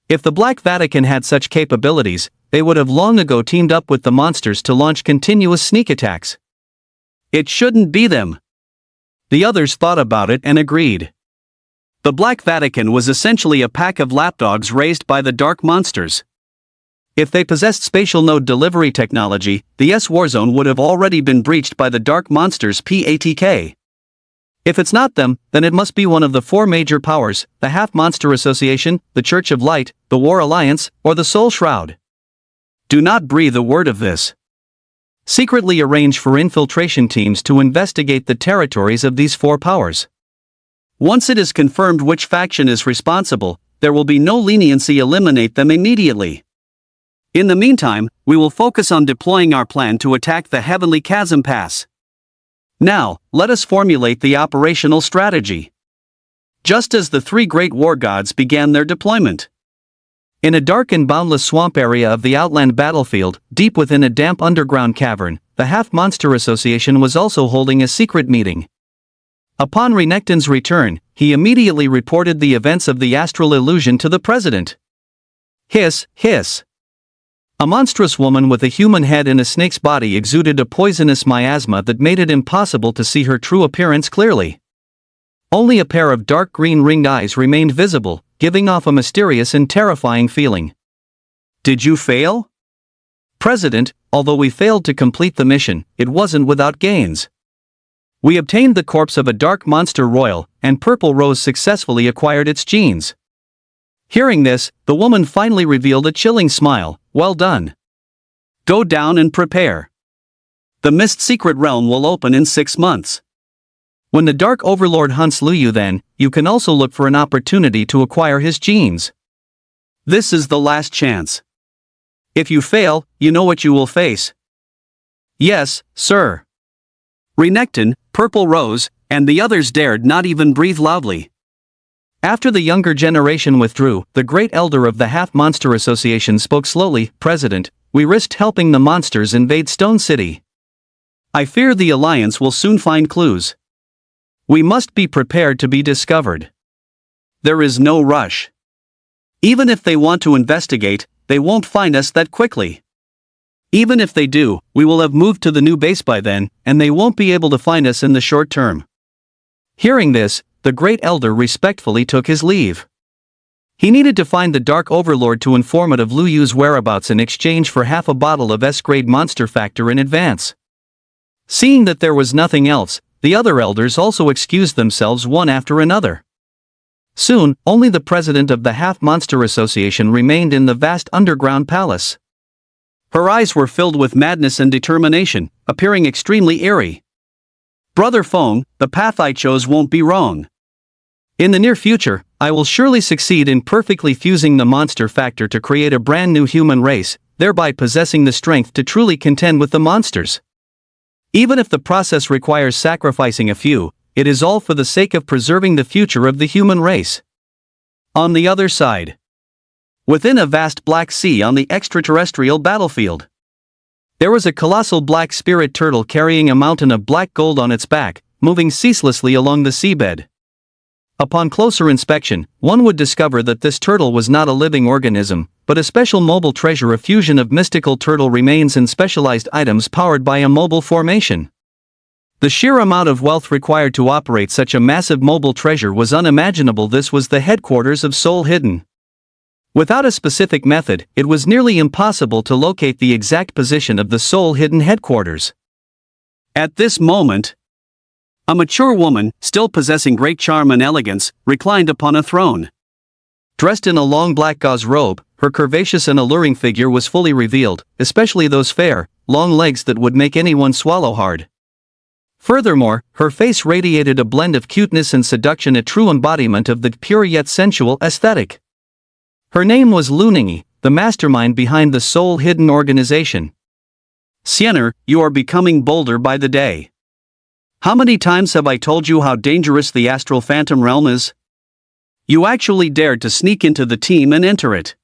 If the Black Vatican had such capabilities, they would have long ago teamed up with the monsters to launch continuous sneak attacks. It shouldn't be them. The others thought about it and agreed. The Black Vatican was essentially a pack of lapdogs raised by the Dark Monsters. If they possessed spatial node delivery technology, the S-Warzone would have already been breached by the Dark Monsters PATK. If it's not them, then it must be one of the four major powers, the Half-Monster Association, the Church of Light, the War Alliance, or the Soul Shroud. Do not breathe a word of this. Secretly arrange for infiltration teams to investigate the territories of these four powers. Once it is confirmed which faction is responsible, there will be no leniency. Eliminate them immediately. In the meantime, we will focus on deploying our plan to attack the Heavenly Chasm Pass. Now, let us formulate the operational strategy. Just as the three great war gods began their deployment. In a dark and boundless swamp area of the Outland battlefield, deep within a damp underground cavern, the Half-Monster Association was also holding a secret meeting. Upon Renekton's return, he immediately reported the events of the astral illusion to the president. Hiss, hiss. A monstrous woman with a human head and a snake's body exuded a poisonous miasma that made it impossible to see her true appearance clearly. Only a pair of dark green ringed eyes remained visible, giving off a mysterious and terrifying feeling. Did you fail? President, although we failed to complete the mission, it wasn't without gains. We obtained the corpse of a dark monster royal, and Purple Rose successfully acquired its genes. Hearing this, the woman finally revealed a chilling smile. Well done. Go down and prepare. The Mist Secret Realm will open in 6 months. When the Dark Overlord hunts Luyu, then, you can also look for an opportunity to acquire his genes. This is the last chance. If you fail, you know what you will face. Yes, sir. Renekton, Purple Rose, and the others dared not even breathe loudly. After the younger generation withdrew, the great elder of the Half-Monster Association spoke slowly. President, we risked helping the monsters invade Stone City. I fear the Alliance will soon find clues. We must be prepared to be discovered. There is no rush. Even if they want to investigate, they won't find us that quickly. Even if they do, we will have moved to the new base by then, and they won't be able to find us in the short term. Hearing this, the great elder respectfully took his leave. He needed to find the Dark Overlord to inform it of Luyu's whereabouts in exchange for half a bottle of S-grade Monster Factor in advance. Seeing that there was nothing else, the other elders also excused themselves one after another. Soon, only the president of the Half-Monster Association remained in the vast underground palace. Her eyes were filled with madness and determination, appearing extremely eerie. Brother Feng, the path I chose won't be wrong. In the near future, I will surely succeed in perfectly fusing the monster factor to create a brand new human race, thereby possessing the strength to truly contend with the monsters. Even if the process requires sacrificing a few, it is all for the sake of preserving the future of the human race. On the other side, within a vast black sea on the extraterrestrial battlefield, there was a colossal black spirit turtle carrying a mountain of black gold on its back, moving ceaselessly along the seabed. Upon closer inspection, one would discover that this turtle was not a living organism, but a special mobile treasure, a fusion of mystical turtle remains and specialized items powered by a mobile formation. The sheer amount of wealth required to operate such a massive mobile treasure was unimaginable. This was the headquarters of Soul Hidden. Without a specific method, it was nearly impossible to locate the exact position of the Soul Hidden headquarters. At this moment, a mature woman, still possessing great charm and elegance, reclined upon a throne. Dressed in a long black gauze robe, her curvaceous and alluring figure was fully revealed, especially those fair, long legs that would make anyone swallow hard. Furthermore, her face radiated a blend of cuteness and seduction, a true embodiment of the pure yet sensual aesthetic. Her name was Luningi, the mastermind behind the Soul Hidden organization. Xianer, you are becoming bolder by the day. How many times have I told you how dangerous the Astral Phantom Realm is? You actually dared to sneak into the team and enter it.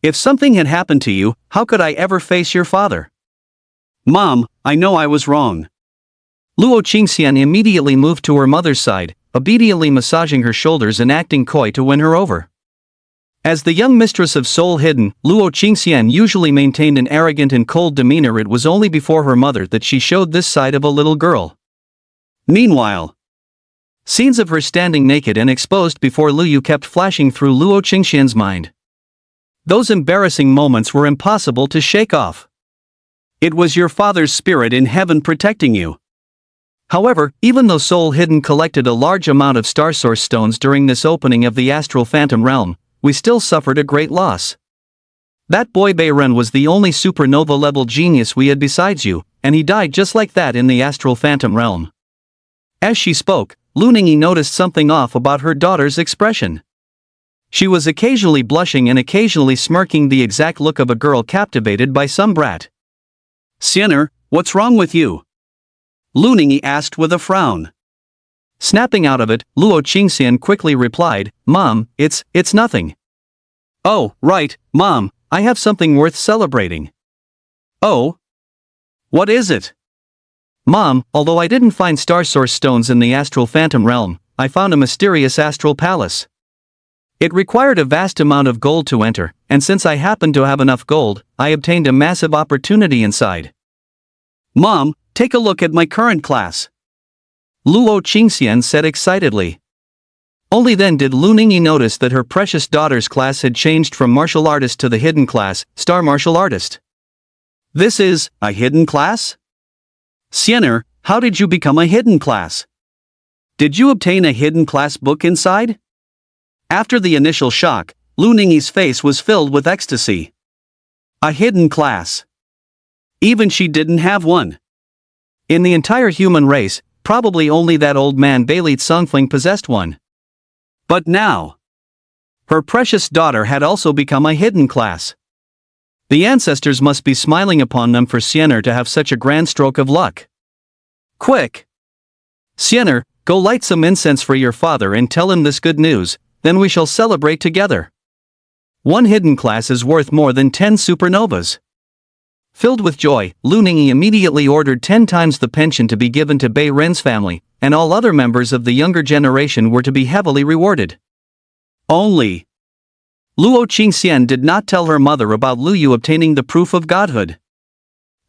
If something had happened to you, how could I ever face your father? Mom, I know I was wrong. Luo Qingxian immediately moved to her mother's side, obediently massaging her shoulders and acting coy to win her over. As the young mistress of Soul Hidden, Luo Qingxian usually maintained an arrogant and cold demeanor. It was only before her mother that she showed this side of a little girl. Meanwhile, scenes of her standing naked and exposed before Luyu kept flashing through Luo Qingxian's mind. Those embarrassing moments were impossible to shake off. It was your father's spirit in heaven protecting you. However, even though Soul Hidden collected a large amount of Star Source stones during this opening of the Astral Phantom Realm, we still suffered a great loss. That boy Beiren was the only supernova-level genius we had besides you, and he died just like that in the Astral Phantom Realm. As she spoke, Lu Ningyi noticed something off about her daughter's expression. She was occasionally blushing and occasionally smirking, the exact look of a girl captivated by some brat. Xianer, what's wrong with you? Lu Ningyi asked with a frown. Snapping out of it, Luo Qingxian quickly replied, Mom, it's nothing. Oh, right, Mom, I have something worth celebrating. Oh? What is it? Mom, although I didn't find Star Source stones in the Astral Phantom Realm, I found a mysterious astral palace. It required a vast amount of gold to enter, and since I happened to have enough gold, I obtained a massive opportunity inside. Mom, take a look at my current class. Luo Qingxian said excitedly. Only then did Lu Ningyi notice that her precious daughter's class had changed from martial artist to the hidden class, Star Martial Artist. This is a hidden class? Xianer, how did you become a hidden class? Did you obtain a hidden class book inside? After the initial shock, Lu Ningyi's face was filled with ecstasy. A hidden class. Even she didn't have one. In the entire human race, probably only that old man Bailey Tsongfling possessed one. But now, her precious daughter had also become a hidden class. The ancestors must be smiling upon them for Xianer to have such a grand stroke of luck. Quick! Xianer, go light some incense for your father and tell him this good news, then we shall celebrate together. One hidden class is worth more than 10 supernovas. Filled with joy, Lu Ningyi immediately ordered 10 times the pension to be given to Bei Ren's family, and all other members of the younger generation were to be heavily rewarded. Only Luo Qingxian did not tell her mother about Lu Yu obtaining the proof of godhood.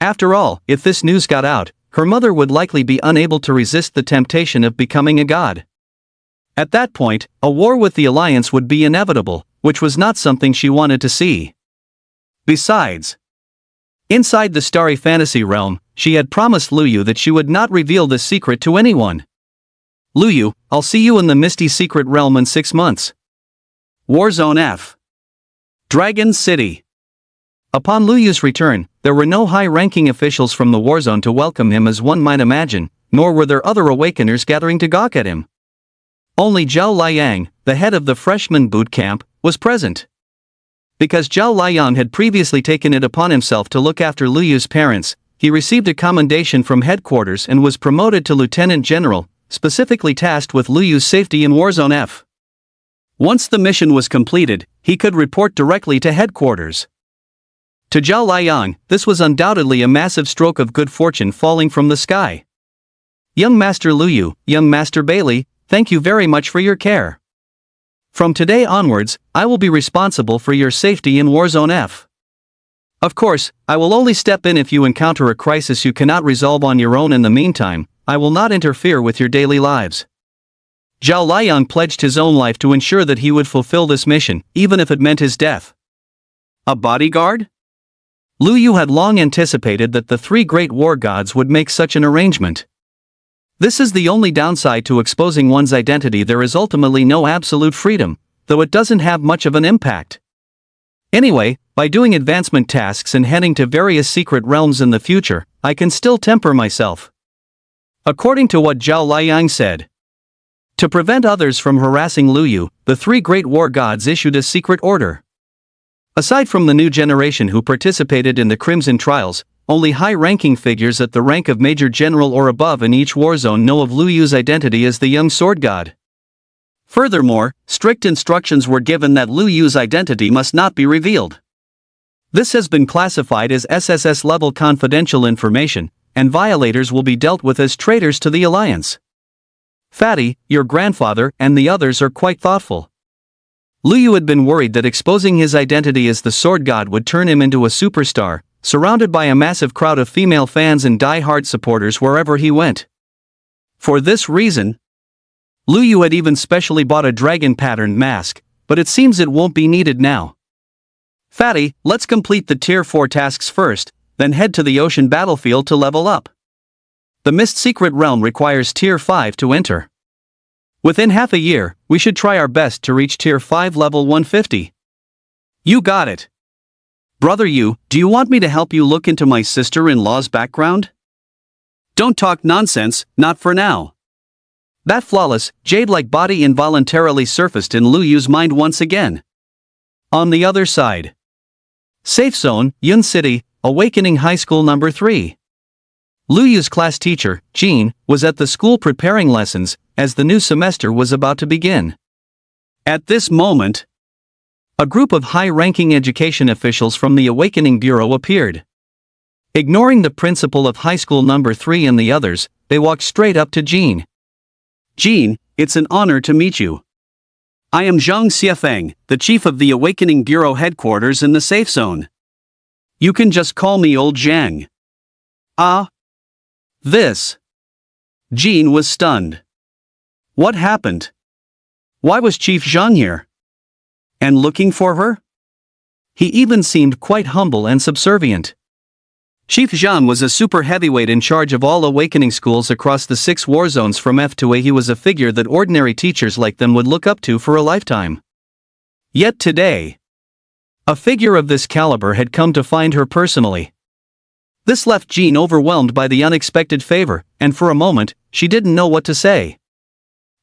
After all, if this news got out, her mother would likely be unable to resist the temptation of becoming a god. At that point, a war with the Alliance would be inevitable, which was not something she wanted to see. Besides, inside the starry fantasy realm, she had promised Lu Yu that she would not reveal this secret to anyone. Lu Yu, I'll see you in the misty secret realm in 6 months. Warzone F. Dragon City. Upon Lu Yu's return, there were no high-ranking officials from the Warzone to welcome him as one might imagine, nor were there other awakeners gathering to gawk at him. Only Zhao Liang, the head of the freshman boot camp, was present. Because Zhao Liang had previously taken it upon himself to look after Lu Yu's parents, he received a commendation from headquarters and was promoted to lieutenant general, specifically tasked with Lu Yu's safety in Warzone F. Once the mission was completed, he could report directly to headquarters. To Zhao Liang, this was undoubtedly a massive stroke of good fortune falling from the sky. Young Master Lu Yu, young Master Bailey, thank you very much for your care. From today onwards, I will be responsible for your safety in Warzone F. Of course, I will only step in if you encounter a crisis you cannot resolve on your own. In the meantime, I will not interfere with your daily lives. Zhao Liang pledged his own life to ensure that he would fulfill this mission, even if it meant his death. A bodyguard? Lu Yu had long anticipated that the 3 great war gods would make such an arrangement. This is the only downside to exposing one's identity. There is ultimately no absolute freedom, though it doesn't have much of an impact. Anyway, by doing advancement tasks and heading to various secret realms in the future, I can still temper myself. According to what Zhao Liang said, to prevent others from harassing Lu Yu, the 3 great war gods issued a secret order. Aside from the new generation who participated in the Crimson Trials, only high-ranking figures at the rank of Major General or above in each war zone know of Lu Yu's identity as the young sword god. Furthermore, strict instructions were given that Lu Yu's identity must not be revealed. This has been classified as SSS-level confidential information, and violators will be dealt with as traitors to the alliance. Fatty, your grandfather, and the others are quite thoughtful. Lu Yu had been worried that exposing his identity as the sword god would turn him into a superstar, surrounded by a massive crowd of female fans and die-hard supporters wherever he went. For this reason, Lu Yu had even specially bought a dragon-patterned mask, but it seems it won't be needed now. Fatty, let's complete the Tier 4 tasks first, then head to the ocean battlefield to level up. The Mist Secret Realm requires Tier 5 to enter. Within half a year, we should try our best to reach Tier 5 level 150. You got it. Brother Yu, do you want me to help you look into my sister-in-law's background? Don't talk nonsense, not for now. That flawless, jade-like body involuntarily surfaced in Lu Yu's mind once again. On the other side. Safe Zone, Yun City, Awakening High School Number 3. Lu Yu's class teacher, Jean, was at the school preparing lessons, as the new semester was about to begin. At this moment, a group of high-ranking education officials from the Awakening Bureau appeared. Ignoring the principal of High School Number 3 and the others, they walked straight up to Jean. Jean, it's an honor to meet you. I am Zhang Xiefeng, the chief of the Awakening Bureau headquarters in the Safe Zone. You can just call me Old Zhang. Ah. This. Jean was stunned. What happened? Why was Chief Zhang here? And looking for her? He even seemed quite humble and subservient. Chief Zhang was a super heavyweight in charge of all awakening schools across the 6 war zones from F to A. He was a figure that ordinary teachers like them would look up to for a lifetime. Yet today, a figure of this caliber had come to find her personally. This left Jean overwhelmed by the unexpected favor, and for a moment, she didn't know what to say.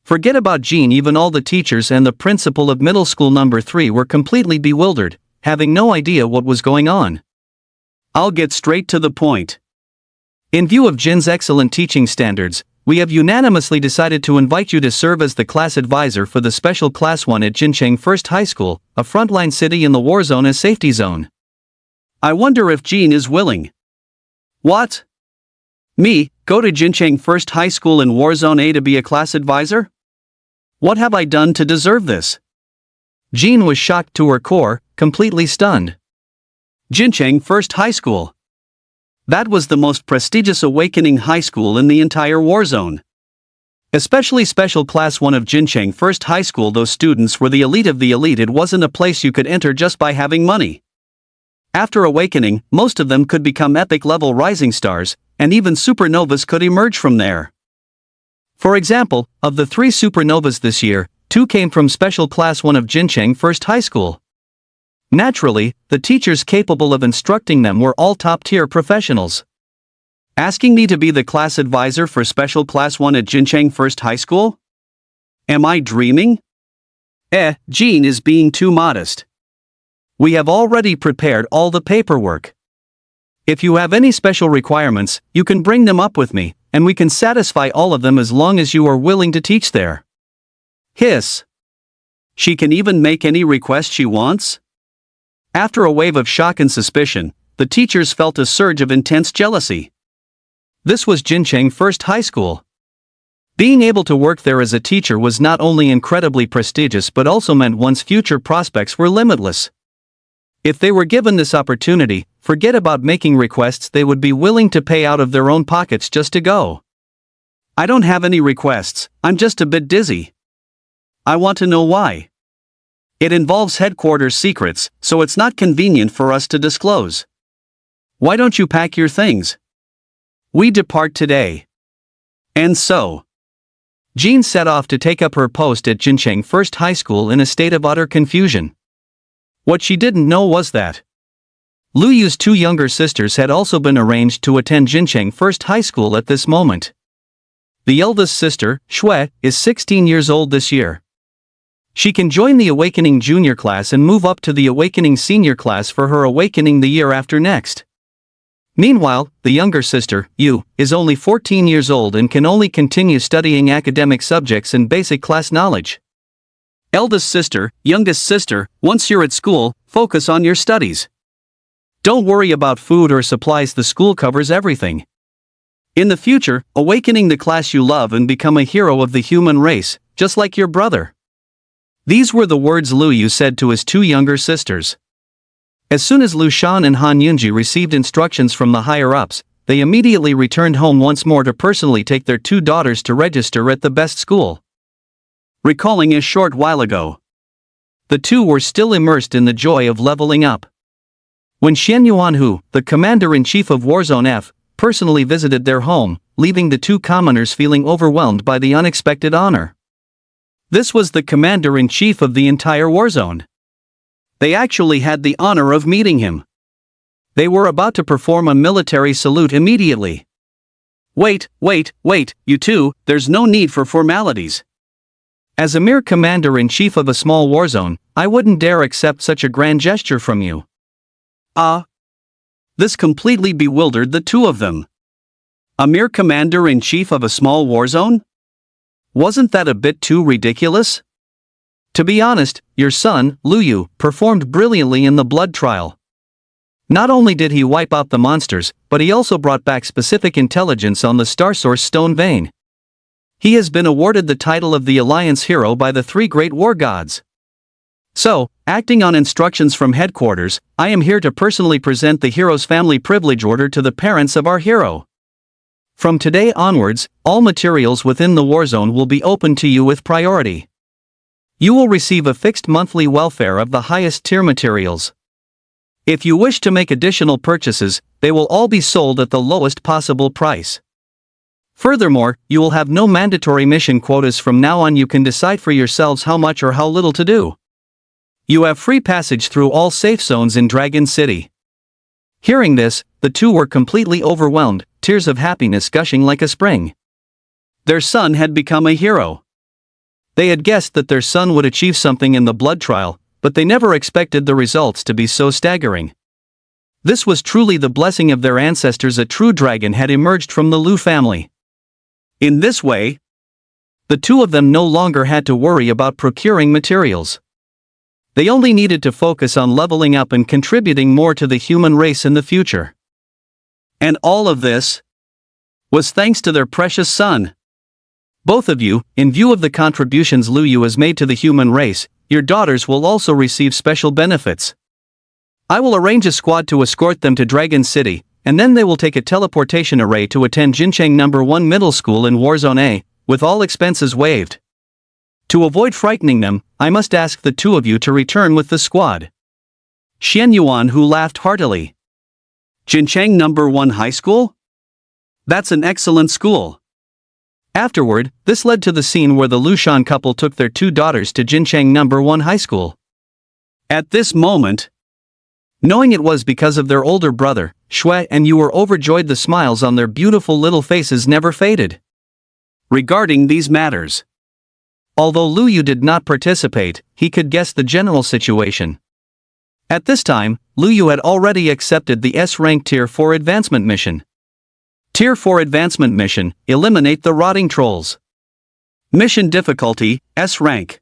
Forget about Jean, even all the teachers and the principal of middle school number 3 were completely bewildered, having no idea what was going on. I'll get straight to the point. In view of Jin's excellent teaching standards, we have unanimously decided to invite you to serve as the class advisor for the Special Class 1 at Jincheng First High School, a frontline city in the war zone as safety zone. I wonder if Jean is willing. What? Me, go to Jincheng First High School in War Zone A to be a class advisor? What have I done to deserve this? Jean was shocked to her core, completely stunned. Jincheng First High School. That was the most prestigious awakening high school in the entire war zone. Especially Special Class 1 of Jincheng First High School, those students were the elite of the elite. It wasn't a place you could enter just by having money. After awakening, most of them could become epic-level rising stars, and even supernovas could emerge from there. For example, of the 3 supernovas this year, 2 came from Special Class 1 of Jincheng First High School. Naturally, the teachers capable of instructing them were all top-tier professionals. Asking me to be the class advisor for Special Class 1 at Jincheng First High School? Am I dreaming? Jean is being too modest. We have already prepared all the paperwork. If you have any special requirements, you can bring them up with me, and we can satisfy all of them as long as you are willing to teach there. Hiss. She can even make any request she wants? After a wave of shock and suspicion, the teachers felt a surge of intense jealousy. This was Jincheng First High School. Being able to work there as a teacher was not only incredibly prestigious but also meant one's future prospects were limitless. If they were given this opportunity, forget about making requests, they would be willing to pay out of their own pockets just to go. I don't have any requests, I'm just a bit dizzy. I want to know why. It involves headquarters secrets, so it's not convenient for us to disclose. Why don't you pack your things? We depart today. And so, Jean set off to take up her post at Jincheng First High School in a state of utter confusion. What she didn't know was that Lu Yu's 2 younger sisters had also been arranged to attend Jincheng First High School at this moment. The eldest sister, Shui, is 16 years old this year. She can join the Awakening Junior class and move up to the Awakening Senior class for her Awakening the year after next. Meanwhile, the younger sister, Yu, is only 14 years old and can only continue studying academic subjects and basic class knowledge. Eldest sister, youngest sister, once you're at school, focus on your studies. Don't worry about food or supplies, the school covers everything. In the future, awakening the class you love and become a hero of the human race, just like your brother. These were the words Lu Yu said to his two younger sisters. As soon as Lu Shan and Han Yunji received instructions from the higher-ups, they immediately returned home once more to personally take their two daughters to register at the best school. Recalling a short while ago, the two were still immersed in the joy of leveling up. When Xian Yuanhu, the commander-in-chief of Warzone F, personally visited their home, leaving the two commoners feeling overwhelmed by the unexpected honor. This was the commander-in-chief of the entire Warzone. They actually had the honor of meeting him. They were about to perform a military salute immediately. Wait, you two, there's no need for formalities. As a mere commander-in-chief of a small warzone, I wouldn't dare accept such a grand gesture from you. This completely bewildered the two of them. A mere commander-in-chief of a small warzone? Wasn't that a bit too ridiculous? To be honest, your son, Lu Yu, performed brilliantly in the blood trial. Not only did he wipe out the monsters, but he also brought back specific intelligence on the Star Source Stone Vein. He has been awarded the title of the Alliance Hero by the three great war gods. So, acting on instructions from headquarters, I am here to personally present the Hero's Family Privilege Order to the parents of our hero. From today onwards, all materials within the Warzone will be open to you with priority. You will receive a fixed monthly welfare of the highest tier materials. If you wish to make additional purchases, they will all be sold at the lowest possible price. Furthermore, you will have no mandatory mission quotas from now on. You can decide for yourselves how much or how little to do. You have free passage through all safe zones in Dragon City. Hearing this, the two were completely overwhelmed, tears of happiness gushing like a spring. Their son had become a hero. They had guessed that their son would achieve something in the blood trial, but they never expected the results to be so staggering. This was truly the blessing of their ancestors. A true dragon had emerged from the Lu family. In this way, the two of them no longer had to worry about procuring materials. They only needed to focus on leveling up and contributing more to the human race in the future. And all of this was thanks to their precious son. Both of you, in view of the contributions Lu Yu has made to the human race, your daughters will also receive special benefits. I will arrange a squad to escort them to Dragon City, and then they will take a teleportation array to attend Jincheng No. 1 Middle School in Warzone A, with all expenses waived. To avoid frightening them, I must ask the two of you to return with the squad. Xian Yuanhu laughed heartily. Jincheng No. 1 High School? That's an excellent school. Afterward, this led to the scene where the Lu Shan couple took their two daughters to Jincheng No. 1 High School. At this moment, knowing it was because of their older brother, Shui and Yu were overjoyed, the smiles on their beautiful little faces never faded. Regarding these matters, although Lu Yu did not participate, he could guess the general situation. At this time, Lu Yu had already accepted the S-rank Tier 4 advancement mission. Tier 4 advancement mission, eliminate the rotting trolls. Mission difficulty, S rank.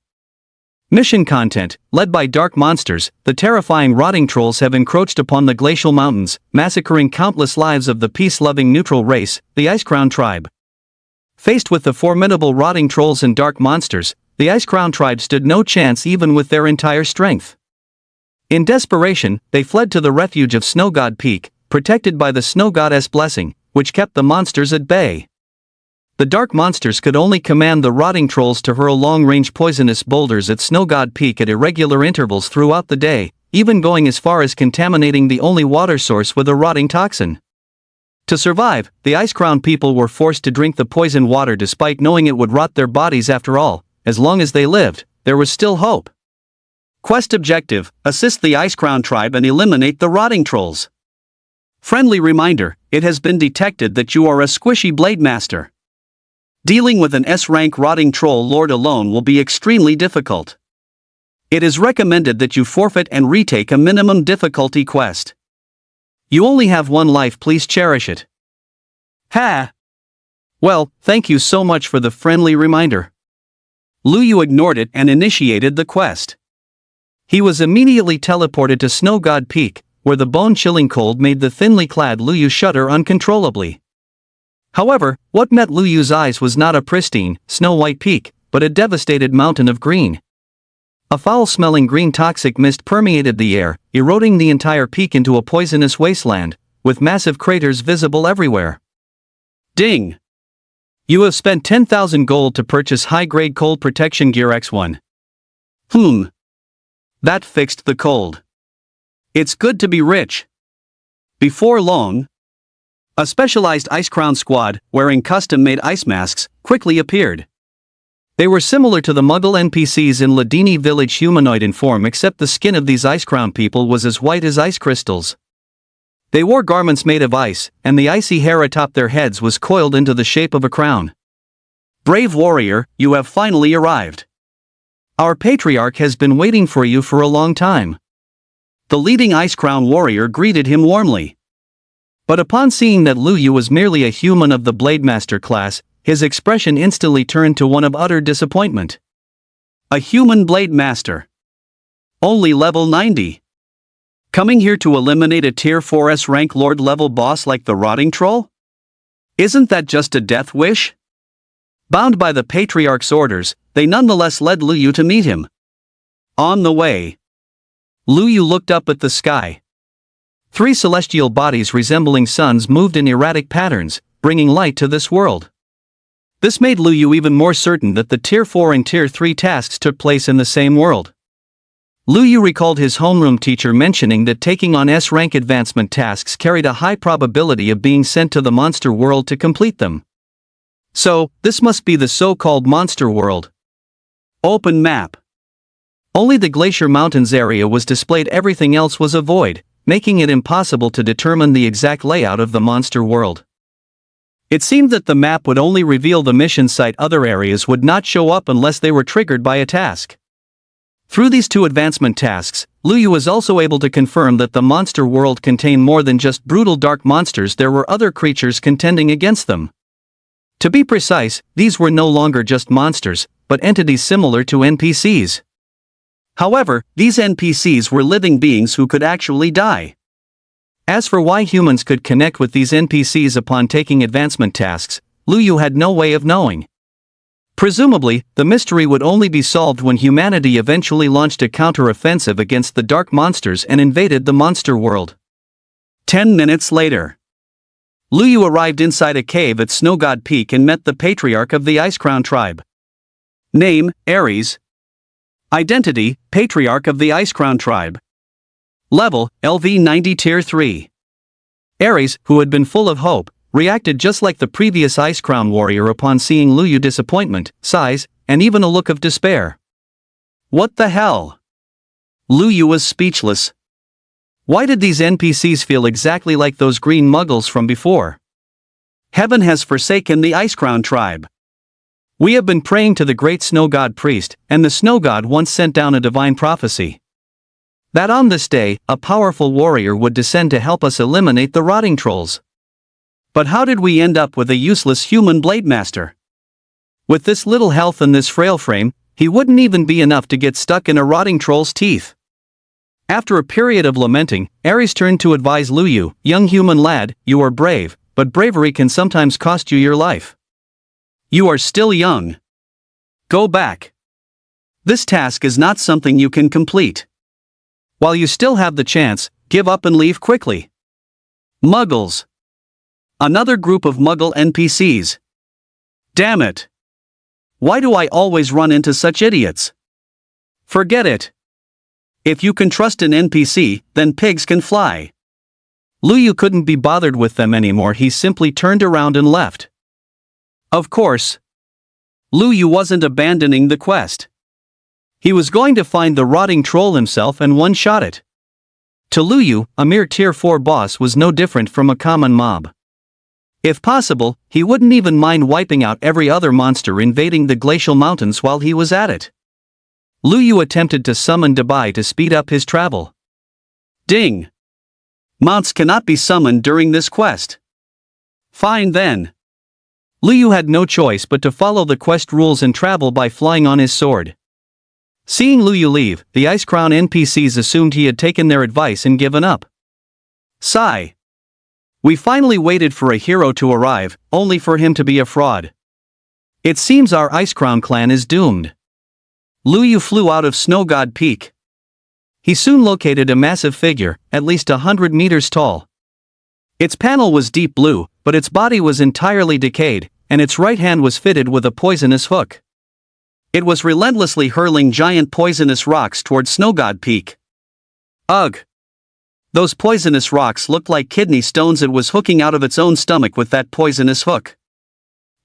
Mission content, led by dark monsters, the terrifying rotting trolls have encroached upon the glacial mountains, massacring countless lives of the peace-loving neutral race, the Icecrown tribe. Faced with the formidable rotting trolls and dark monsters, the Icecrown tribe stood no chance even with their entire strength. In desperation, they fled to the refuge of Snow God Peak, protected by the Snow Goddess blessing, which kept the monsters at bay. The dark monsters could only command the rotting trolls to hurl long-range poisonous boulders at Snow God Peak at irregular intervals throughout the day, even going as far as contaminating the only water source with a rotting toxin. To survive, the Icecrown people were forced to drink the poisoned water despite knowing it would rot their bodies. After all, as long as they lived, there was still hope. Quest objective, assist the Icecrown tribe and eliminate the rotting trolls. Friendly reminder, it has been detected that you are a squishy blade master. Dealing with an S-rank rotting troll lord alone will be extremely difficult. It is recommended that you forfeit and retake a minimum difficulty quest. You only have one life, please cherish it. Ha! Well, thank you so much for the friendly reminder. Lu Yu ignored it and initiated the quest. He was immediately teleported to Snow God Peak, where the bone-chilling cold made the thinly clad Lu Yu shudder uncontrollably. However, what met Lu Yu's eyes was not a pristine, snow-white peak, but a devastated mountain of green. A foul-smelling green toxic mist permeated the air, eroding the entire peak into a poisonous wasteland, with massive craters visible everywhere. Ding! You have spent 10,000 gold to purchase high-grade cold protection gear X1. That fixed the cold. It's good to be rich. Before long, a specialized Ice Crown squad, wearing custom-made ice masks, quickly appeared. They were similar to the Muggle NPCs in Ladini village humanoid in form, except the skin of these Ice Crown people was as white as ice crystals. They wore garments made of ice, and the icy hair atop their heads was coiled into the shape of a crown. Brave warrior, you have finally arrived. Our patriarch has been waiting for you for a long time. The leading Ice Crown warrior greeted him warmly. But upon seeing that Lu Yu was merely a human of the Blademaster class, his expression instantly turned to one of utter disappointment. A human Blade Master. Only level 90. Coming here to eliminate a tier 4S rank lord level boss like the Rotting Troll? Isn't that just a death wish? Bound by the Patriarch's orders, they nonetheless led Lu Yu to meet him. On the way, Lu Yu looked up at the sky. 3 celestial bodies resembling suns moved in erratic patterns, bringing light to this world. This made Lu Yu even more certain that the Tier 4 and Tier 3 tasks took place in the same world. Lu Yu recalled his homeroom teacher mentioning that taking on S-rank advancement tasks carried a high probability of being sent to the monster world to complete them. So, this must be the so-called monster world. Open map. Only the Glacier Mountains area was displayed, everything else was a void, making it impossible to determine the exact layout of the monster world. It seemed that the map would only reveal the mission site, other areas would not show up unless they were triggered by a task. Through these 2 advancement tasks, Lu Yu was also able to confirm that the monster world contained more than just brutal dark monsters, there were other creatures contending against them. To be precise, these were no longer just monsters, but entities similar to NPCs. However, these NPCs were living beings who could actually die. As for why humans could connect with these NPCs upon taking advancement tasks, Lu Yu had no way of knowing. Presumably, the mystery would only be solved when humanity eventually launched a counter-offensive against the dark monsters and invaded the monster world. 10 minutes later, Lu Yu arrived inside a cave at Snow God Peak and met the patriarch of the Ice Crown tribe. Name, Ares. Identity, Patriarch of the Ice Crown tribe. Level, LV 90 Tier 3. Ares, who had been full of hope, reacted just like the previous Ice Crown warrior upon seeing Lu Yu: disappointment, sighs, and even a look of despair. What the hell? Lu Yu was speechless. Why did these NPCs feel exactly like those green muggles from before? Heaven has forsaken the Ice Crown tribe. We have been praying to the great Snow God priest, and the Snow God once sent down a divine prophecy that on this day, a powerful warrior would descend to help us eliminate the Rotting Trolls. But how did we end up with a useless human Blade Master? With this little health and this frail frame, he wouldn't even be enough to get stuck in a Rotting Troll's teeth. After a period of lamenting, Ares turned to advise Lu Yu: young human lad, you are brave, but bravery can sometimes cost you your life. You are still young. Go back. This task is not something you can complete. While you still have the chance, give up and leave quickly. Muggles. Another group of Muggle NPCs. Damn it. Why do I always run into such idiots? Forget it. If you can trust an NPC, then pigs can fly. Lu Yu couldn't be bothered with them anymore, he simply turned around and left. Of course, Lu Yu wasn't abandoning the quest. He was going to find the Rotting Troll himself and one-shot it. To Lu Yu, a mere Tier 4 boss was no different from a common mob. If possible, he wouldn't even mind wiping out every other monster invading the Glacial Mountains while he was at it. Lu Yu attempted to summon Dabai to speed up his travel. Ding! Mounts cannot be summoned during this quest. Fine then. Lu Yu had no choice but to follow the quest rules and travel by flying on his sword. Seeing Lu Yu leave, the Ice Crown NPCs assumed he had taken their advice and given up. Sigh. We finally waited for a hero to arrive, only for him to be a fraud. It seems our Ice Crown clan is doomed. Lu Yu flew out of Snow God Peak. He soon located a massive figure, at least 100 meters tall. Its panel was deep blue, but its body was entirely decayed, and its right hand was fitted with a poisonous hook. It was relentlessly hurling giant poisonous rocks toward Snow God Peak. Ugh! Those poisonous rocks looked like kidney stones it was hooking out of its own stomach with that poisonous hook.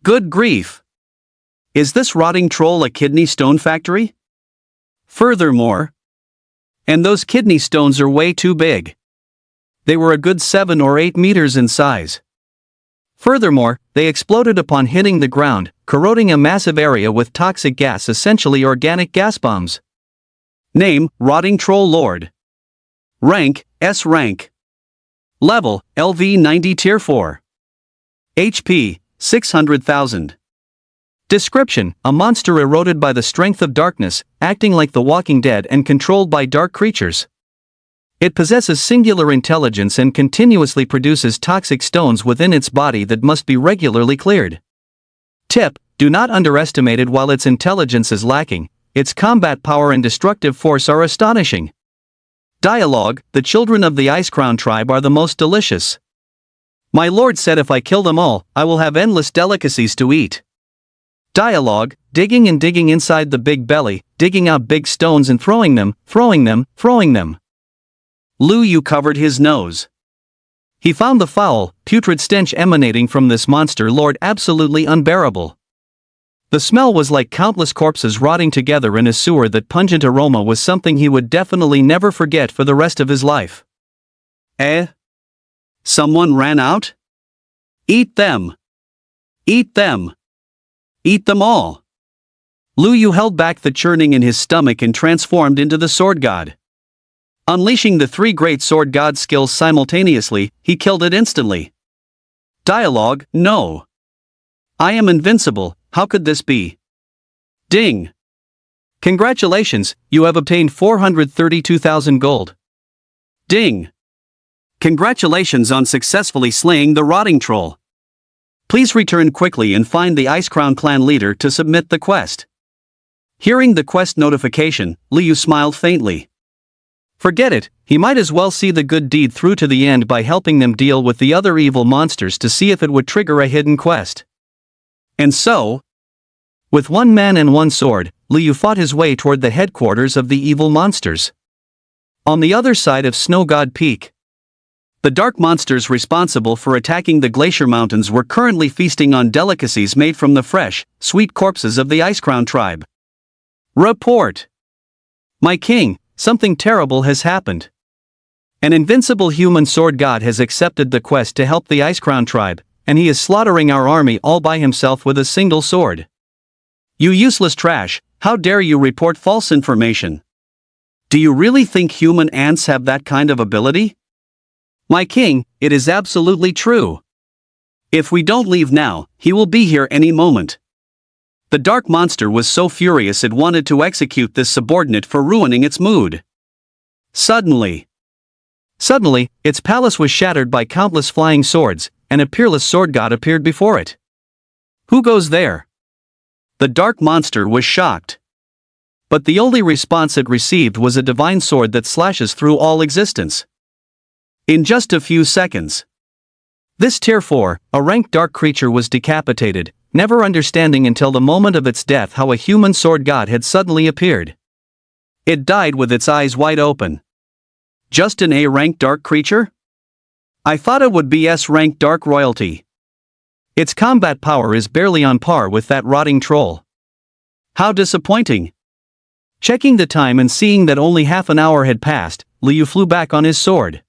Good grief! Is this rotting troll a kidney stone factory? Furthermore, and those kidney stones are way too big. They were a good 7 or 8 meters in size. Furthermore, they exploded upon hitting the ground, corroding a massive area with toxic gas, essentially organic gas bombs. Name, Rotting Troll Lord. Rank, S rank. Level, LV 90 Tier 4. HP, 600,000. Description: a monster eroded by the strength of darkness, acting like the Walking Dead and controlled by dark creatures. It possesses singular intelligence and continuously produces toxic stones within its body that must be regularly cleared. Tip: do not underestimate it. While its intelligence is lacking, its combat power and destructive force are astonishing. Dialogue: the children of the Ice Crown tribe are the most delicious. My lord said if I kill them all, I will have endless delicacies to eat. Dialogue: digging and digging inside the big belly, digging out big stones and throwing them, throwing them, throwing them. Lu Yu covered his nose. He found the foul, putrid stench emanating from this monster lord absolutely unbearable. The smell was like countless corpses rotting together in a sewer. That pungent aroma was something he would definitely never forget for the rest of his life. Someone ran out? Eat them! Eat them! Eat them all! Lu Yu held back the churning in his stomach and transformed into the Sword God. Unleashing the 3 great Sword God skills simultaneously, he killed it instantly. Dialogue: no. I am invincible, how could this be? Ding! Congratulations, you have obtained 432,000 gold. Ding! Congratulations on successfully slaying the rotting troll. Please return quickly and find the Ice Crown clan leader to submit the quest. Hearing the quest notification, Lu Yu smiled faintly. Forget it, he might as well see the good deed through to the end by helping them deal with the other evil monsters to see if it would trigger a hidden quest. And so, with 1 man and 1 sword, Lu Yu fought his way toward the headquarters of the evil monsters. On the other side of Snow God Peak, the dark monsters responsible for attacking the Glacier Mountains were currently feasting on delicacies made from the fresh, sweet corpses of the Ice Crown tribe. Report! My king, something terrible has happened. An invincible human sword god has accepted the quest to help the Ice Crown tribe, and he is slaughtering our army all by himself with a single sword. You useless trash, how dare you report false information? Do you really think human ants have that kind of ability? My king, it is absolutely true. If we don't leave now, he will be here any moment. The dark monster was so furious it wanted to execute this subordinate for ruining its mood. Suddenly, its palace was shattered by countless flying swords, and a peerless sword god appeared before it. Who goes there? The dark monster was shocked. But the only response it received was a divine sword that slashes through all existence. In just a few seconds, this Tier 4, a ranked dark creature was decapitated, never understanding until the moment of its death how a human sword god had suddenly appeared. It died with its eyes wide open. Just an A-ranked dark creature? I thought it would be S-ranked dark royalty. Its combat power is barely on par with that rotting troll. How disappointing. Checking the time and seeing that only half an hour had passed, Lu Yu flew back on his sword.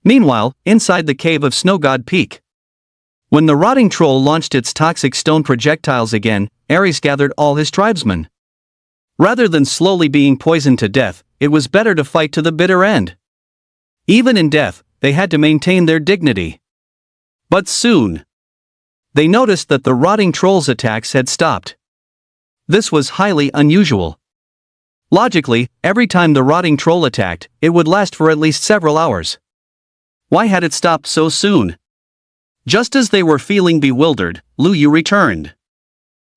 Meanwhile, inside the cave of Snow God Peak, when the rotting troll launched its toxic stone projectiles again, Ares gathered all his tribesmen. Rather than slowly being poisoned to death, it was better to fight to the bitter end. Even in death, they had to maintain their dignity. But soon, they noticed that the rotting troll's attacks had stopped. This was highly unusual. Logically, every time the rotting troll attacked, it would last for at least several hours. Why had it stopped so soon? Just as they were feeling bewildered, Lu Yu returned.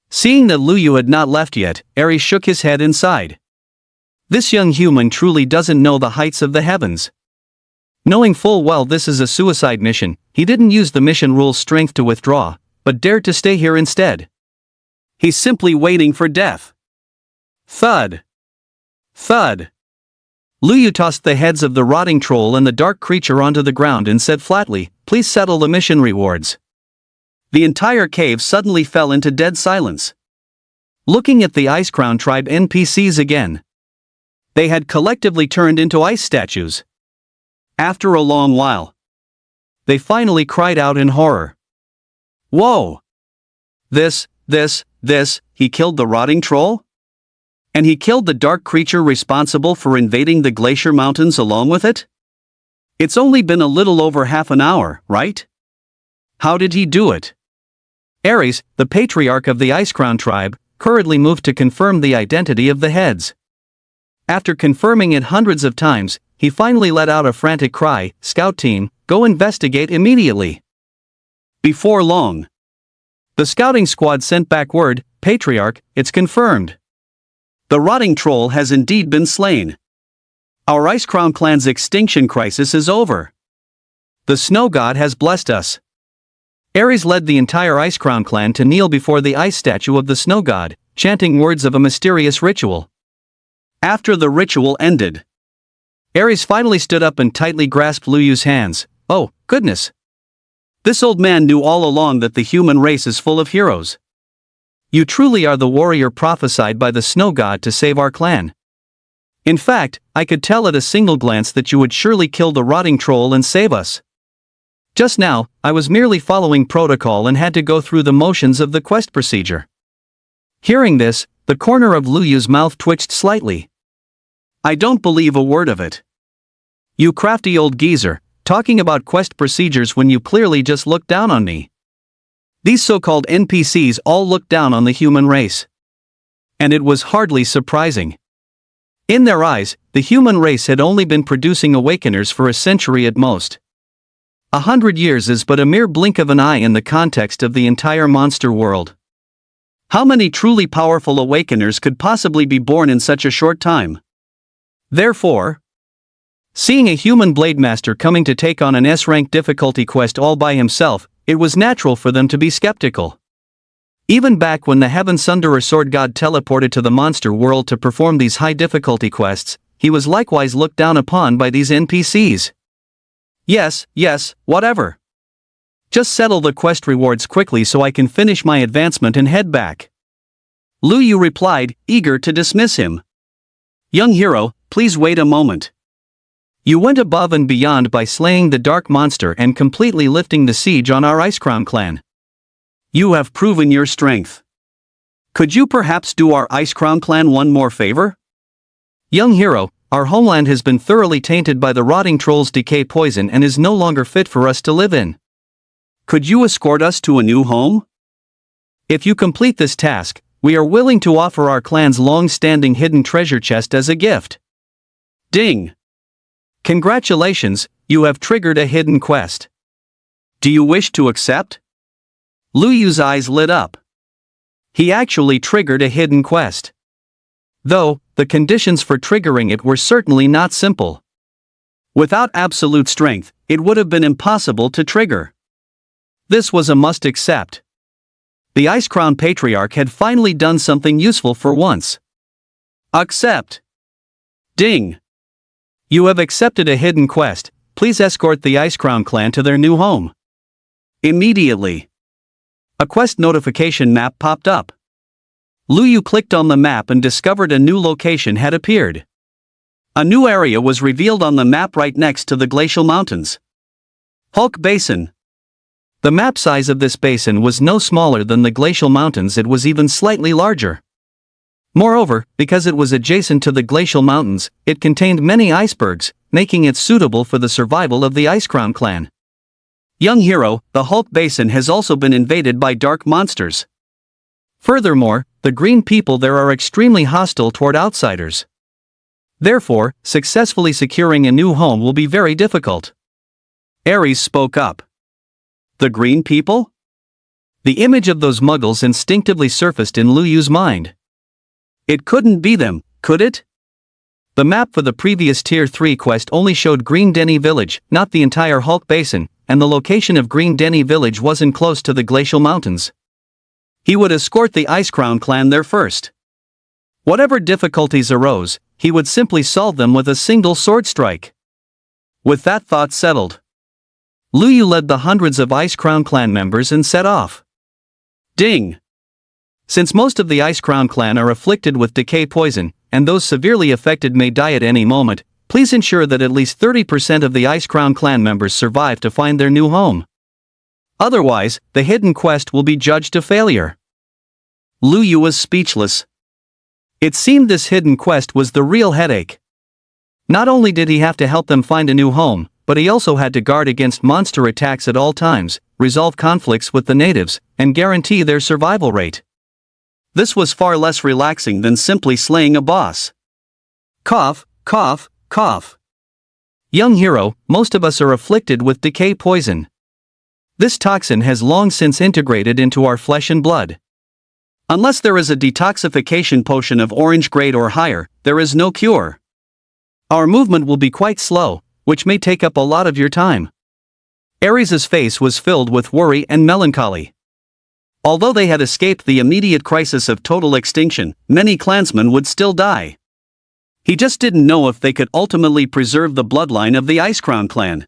Seeing that Lu Yu had not left yet, Ares shook his head inside. This young human truly doesn't know the heights of the heavens. Knowing full well this is a suicide mission, he didn't use the mission rule's strength to withdraw, but dared to stay here instead. He's simply waiting for death. Thud. Thud. Lu Yu tossed the heads of the rotting troll and the dark creature onto the ground and said flatly, "Please settle the mission rewards." The entire cave suddenly fell into dead silence. Looking at the Icecrown tribe NPCs again. They had collectively turned into ice statues. After a long while, they finally cried out in horror. Whoa! This, he killed the rotting troll? And he killed the dark creature responsible for invading the Glacier Mountains along with it? It's only been a little over half an hour, right? How did he do it? Ares, the patriarch of the Icecrown tribe, hurriedly moved to confirm the identity of the heads. After confirming it hundreds of times, he finally let out a frantic cry, "Scout team, go investigate immediately." Before long, the scouting squad sent back word, "Patriarch, it's confirmed. The rotting troll has indeed been slain. Our Icecrown clan's extinction crisis is over. The snow god has blessed us." Ares led the entire Icecrown clan to kneel before the ice statue of the snow god, chanting words of a mysterious ritual. After the ritual ended, Ares finally stood up and tightly grasped Lu Yu's hands. "Oh, goodness. This old man knew all along that the human race is full of heroes. You truly are the warrior prophesied by the snow god to save our clan. In fact, I could tell at a single glance that you would surely kill the rotting troll and save us. Just now, I was merely following protocol and had to go through the motions of the quest procedure." Hearing this, the corner of Lu Yu's mouth twitched slightly. "I don't believe a word of it. You crafty old geezer, talking about quest procedures when you clearly just looked down on me." These so-called NPCs all looked down on the human race. And it was hardly surprising. In their eyes, the human race had only been producing awakeners for a century at most. 100 years is but a mere blink of an eye in the context of the entire monster world. How many truly powerful awakeners could possibly be born in such a short time? Therefore, seeing a human blade master coming to take on an S-rank difficulty quest all by himself, it was natural for them to be skeptical. Even back when the Heaven Sunderer Sword God teleported to the monster world to perform these high difficulty quests, he was likewise looked down upon by these NPCs. Yes, whatever. Just settle the quest rewards quickly so I can finish my advancement and head back." Lu Yu replied, eager to dismiss him. "Young hero, please wait a moment. You went above and beyond by slaying the dark monster and completely lifting the siege on our Icecrown clan. You have proven your strength. Could you perhaps do our Icecrown clan one more favor?" "Young hero, our homeland has been thoroughly tainted by the rotting troll's decay poison and is no longer fit for us to live in. Could you escort us to a new home? If you complete this task, we are willing to offer our clan's long-standing hidden treasure chest as a gift." Ding! Congratulations, you have triggered a hidden quest. Do you wish to accept? Lu Yu's eyes lit up. He actually triggered a hidden quest. Though, the conditions for triggering it were certainly not simple. Without absolute strength, it would have been impossible to trigger. This was a must accept. The Icecrown Patriarch had finally done something useful for once. Accept. Ding! You have accepted a hidden quest. Please escort the Icecrown clan to their new home. Immediately. A quest notification map popped up. Lu Yu clicked on the map and discovered a new location had appeared. A new area was revealed on the map right next to the glacial mountains. Hulk Basin. The map size of this basin was no smaller than the glacial mountains, it was even slightly larger. Moreover, because it was adjacent to the glacial mountains, it contained many icebergs, making it suitable for the survival of the Icecrown clan. Young hero, the Hulk Basin has also been invaded by dark monsters. Furthermore, the green people there are extremely hostile toward outsiders. Therefore, successfully securing a new home will be very difficult. Ares spoke up. The green people? The image of those muggles instinctively surfaced in Lu Yu's mind. It couldn't be them, could it? The map for the previous Tier 3 quest only showed Green Denny Village, not the entire Hulk Basin, and the location of Green Denny Village wasn't close to the glacial mountains. He would escort the Icecrown clan there first. Whatever difficulties arose, he would simply solve them with a single sword strike. With that thought settled, Lu Yu led the hundreds of Icecrown clan members and set off. Ding! Since most of the Icecrown clan are afflicted with decay poison, and those severely affected may die at any moment, please ensure that at least 30% of the Icecrown clan members survive to find their new home. Otherwise, the hidden quest will be judged a failure. Lu Yu was speechless. It seemed this hidden quest was the real headache. Not only did he have to help them find a new home, but he also had to guard against monster attacks at all times, resolve conflicts with the natives, and guarantee their survival rate. This was far less relaxing than simply slaying a boss. Cough, cough, cough. Young hero, most of us are afflicted with decay poison. This toxin has long since integrated into our flesh and blood. Unless there is a detoxification potion of orange grade or higher, there is no cure. Our movement will be quite slow, which may take up a lot of your time. Ares' face was filled with worry and melancholy. Although they had escaped the immediate crisis of total extinction, many clansmen would still die. He just didn't know if they could ultimately preserve the bloodline of the Icecrown clan.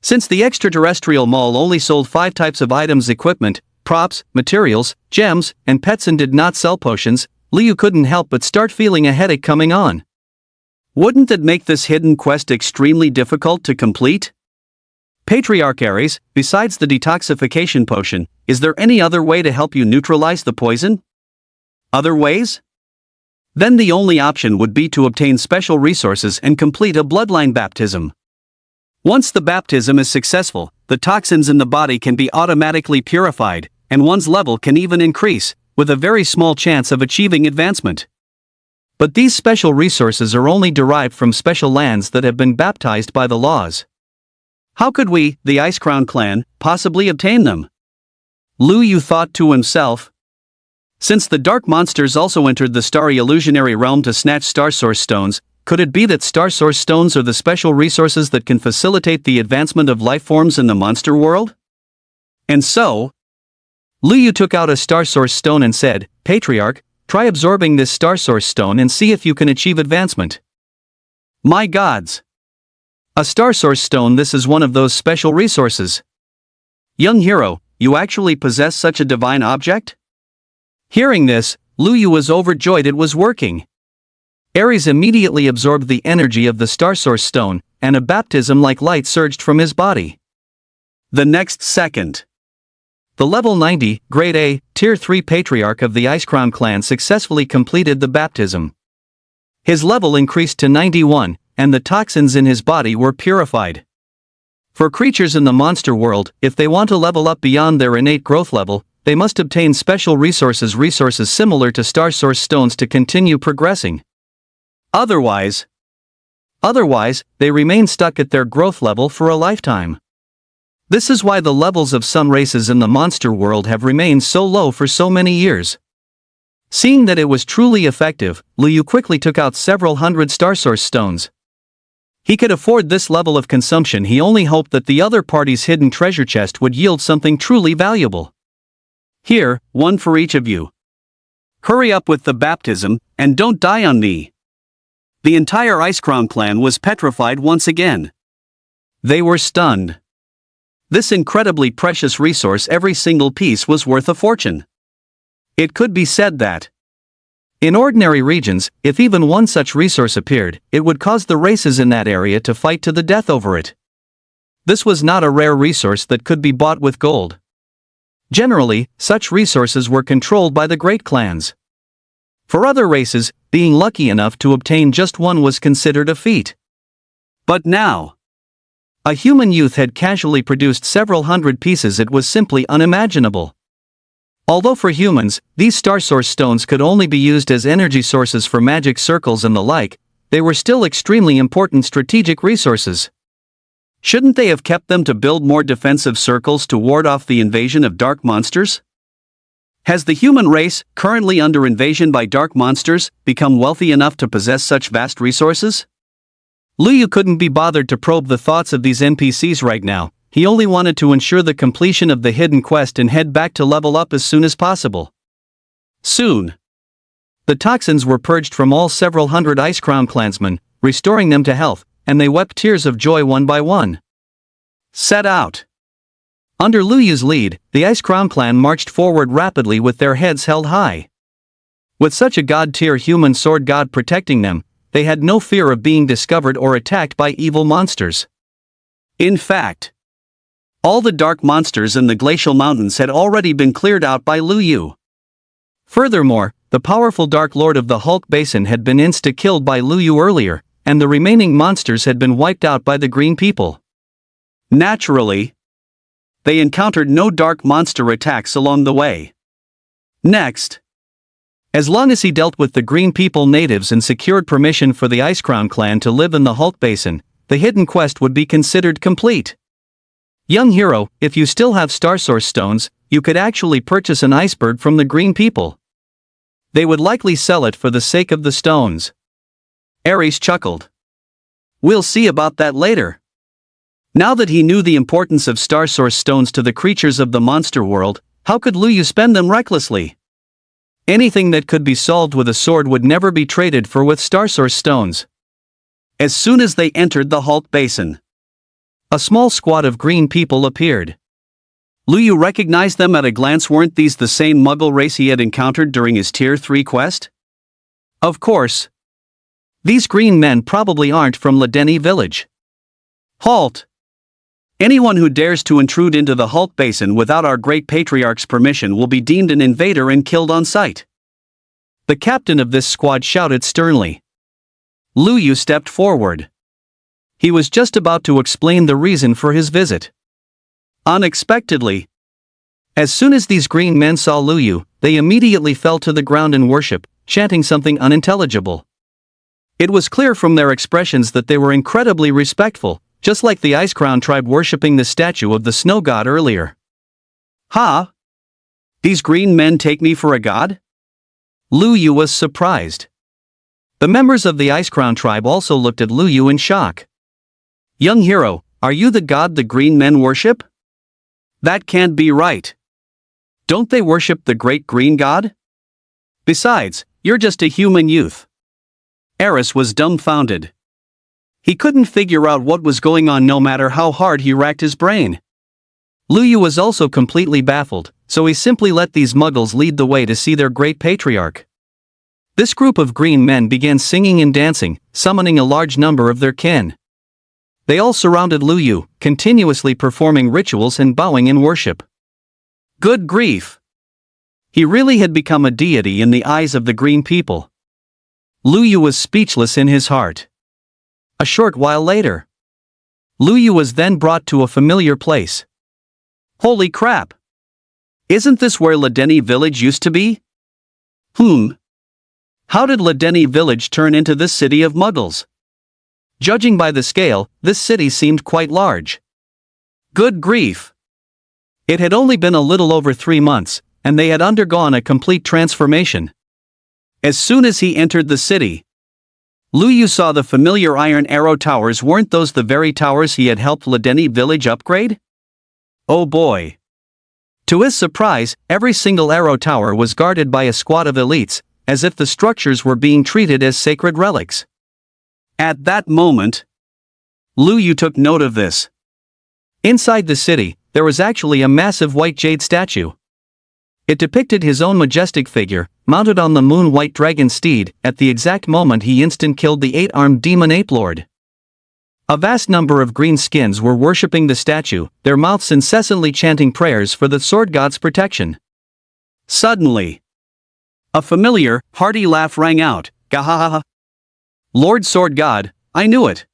Since the extraterrestrial mall only sold 5 types of items: equipment, props, materials, gems, and pets, and did not sell potions, Lu Yu couldn't help but start feeling a headache coming on. Wouldn't that make this hidden quest extremely difficult to complete? Patriarch Ares, besides the detoxification potion, is there any other way to help you neutralize the poison? Other ways? Then the only option would be to obtain special resources and complete a bloodline baptism. Once the baptism is successful, the toxins in the body can be automatically purified, and one's level can even increase, with a very small chance of achieving advancement. But these special resources are only derived from special lands that have been baptized by the laws. How could we, the Icecrown clan, possibly obtain them? Lu Yu thought to himself. Since the dark monsters also entered the starry illusionary realm to snatch Star Source stones, could it be that Star Source stones are the special resources that can facilitate the advancement of life forms in the monster world? And so, Lu Yu took out a Star Source stone and said, "Patriarch, try absorbing this Star Source stone and see if you can achieve advancement." My gods! A Star Source stone, this is one of those special resources. Young hero, you actually possess such a divine object? Hearing this, Lu Yu was overjoyed it was working. Ares immediately absorbed the energy of the Star Source stone, and a baptism-like light surged from his body. The next second, the level 90, Grade A, Tier 3 Patriarch of the Icecrown clan successfully completed the baptism. His level increased to 91, and the toxins in his body were purified. For creatures in the monster world, if they want to level up beyond their innate growth level, they must obtain special resources similar to Star Source stones to continue progressing. Otherwise, they remain stuck at their growth level for a lifetime. This is why the levels of some races in the monster world have remained so low for so many years. Seeing that it was truly effective, Lu Yu quickly took out several hundred Star Source stones. He could afford this level of consumption. He only hoped that the other party's hidden treasure chest would yield something truly valuable. Here, one for each of you. Hurry up with the baptism, and don't die on me. The entire Icecrown clan was petrified once again. They were stunned. This incredibly precious resource, every single piece was worth a fortune. It could be said that, in ordinary regions, if even one such resource appeared, it would cause the races in that area to fight to the death over it. This was not a rare resource that could be bought with gold. Generally, such resources were controlled by the great clans. For other races, being lucky enough to obtain just one was considered a feat. But now, a human youth had casually produced several hundred pieces. It was simply unimaginable. Although for humans, these star source stones could only be used as energy sources for magic circles and the like, they were still extremely important strategic resources. Shouldn't they have kept them to build more defensive circles to ward off the invasion of dark monsters? Has the human race, currently under invasion by dark monsters, become wealthy enough to possess such vast resources? Lu Yu couldn't be bothered to probe the thoughts of these NPCs right now. He only wanted to ensure the completion of the hidden quest and head back to level up as soon as possible. Soon, the toxins were purged from all several hundred Ice Crown clansmen, restoring them to health, and they wept tears of joy one by one. Set out. Under Lu Yu's lead, the Ice Crown clan marched forward rapidly with their heads held high. With such a god-tier human sword god protecting them, they had no fear of being discovered or attacked by evil monsters. In fact, all the dark monsters in the glacial mountains had already been cleared out by Lu Yu. Furthermore, the powerful Dark Lord of the Hulk Basin had been insta-killed by Lu Yu earlier, and the remaining monsters had been wiped out by the green people. Naturally, they encountered no dark monster attacks along the way. Next, as long as he dealt with the green people natives and secured permission for the Ice Crown clan to live in the Hulk Basin, the hidden quest would be considered complete. Young hero, if you still have Star Source stones, you could actually purchase an iceberg from the green people. They would likely sell it for the sake of the stones. Ares chuckled. We'll see about that later. Now that he knew the importance of Star Source stones to the creatures of the monster world, how could Lu Yu spend them recklessly? Anything that could be solved with a sword would never be traded for with Star Source stones. As soon as they entered the Hulk Basin, a small squad of green people appeared. Lu Yu recognized them at a glance. Weren't these the same Muggle race he had encountered during his Tier 3 quest? Of course. These green men probably aren't from Ledeni village. Halt! Anyone who dares to intrude into the Hulk Basin without our great patriarch's permission will be deemed an invader and killed on sight. The captain of this squad shouted sternly. Lu Yu stepped forward. He was just about to explain the reason for his visit. Unexpectedly, as soon as these green men saw Lu Yu, they immediately fell to the ground in worship, chanting something unintelligible. It was clear from their expressions that they were incredibly respectful, just like the Ice Crown tribe worshipping the statue of the snow god earlier. Ha! These green men take me for a god? Lu Yu was surprised. The members of the Ice Crown tribe also looked at Lu Yu in shock. Young hero, are you the god the green men worship? That can't be right. Don't they worship the great green god? Besides, you're just a human youth. Ares was dumbfounded. He couldn't figure out what was going on no matter how hard he racked his brain. Lu Yu was also completely baffled, so he simply let these muggles lead the way to see their great patriarch. This group of green men began singing and dancing, summoning a large number of their kin. They all surrounded Lu Yu, continuously performing rituals and bowing in worship. Good grief! He really had become a deity in the eyes of the green people. Lu Yu was speechless in his heart. A short while later, Lu Yu was then brought to a familiar place. Holy crap! Isn't this where Ledeni village used to be? How did Ledeni village turn into this city of muggles? Judging by the scale, this city seemed quite large. Good grief! It had only been a little over 3 months, and they had undergone a complete transformation. As soon as he entered the city, Lu Yu saw the familiar iron arrow towers. Weren't those the very towers he had helped Ledeni village upgrade? Oh boy! To his surprise, every single arrow tower was guarded by a squad of elites, as if the structures were being treated as sacred relics. At that moment, Lu Yu took note of this. Inside the city, there was actually a massive white jade statue. It depicted his own majestic figure, mounted on the moon-white dragon steed, at the exact moment he instant-killed the 8-armed demon ape lord. A vast number of green skins were worshipping the statue, their mouths incessantly chanting prayers for the sword god's protection. Suddenly, A familiar, hearty laugh rang out. Gahahaha. Lord Sword God, I knew it.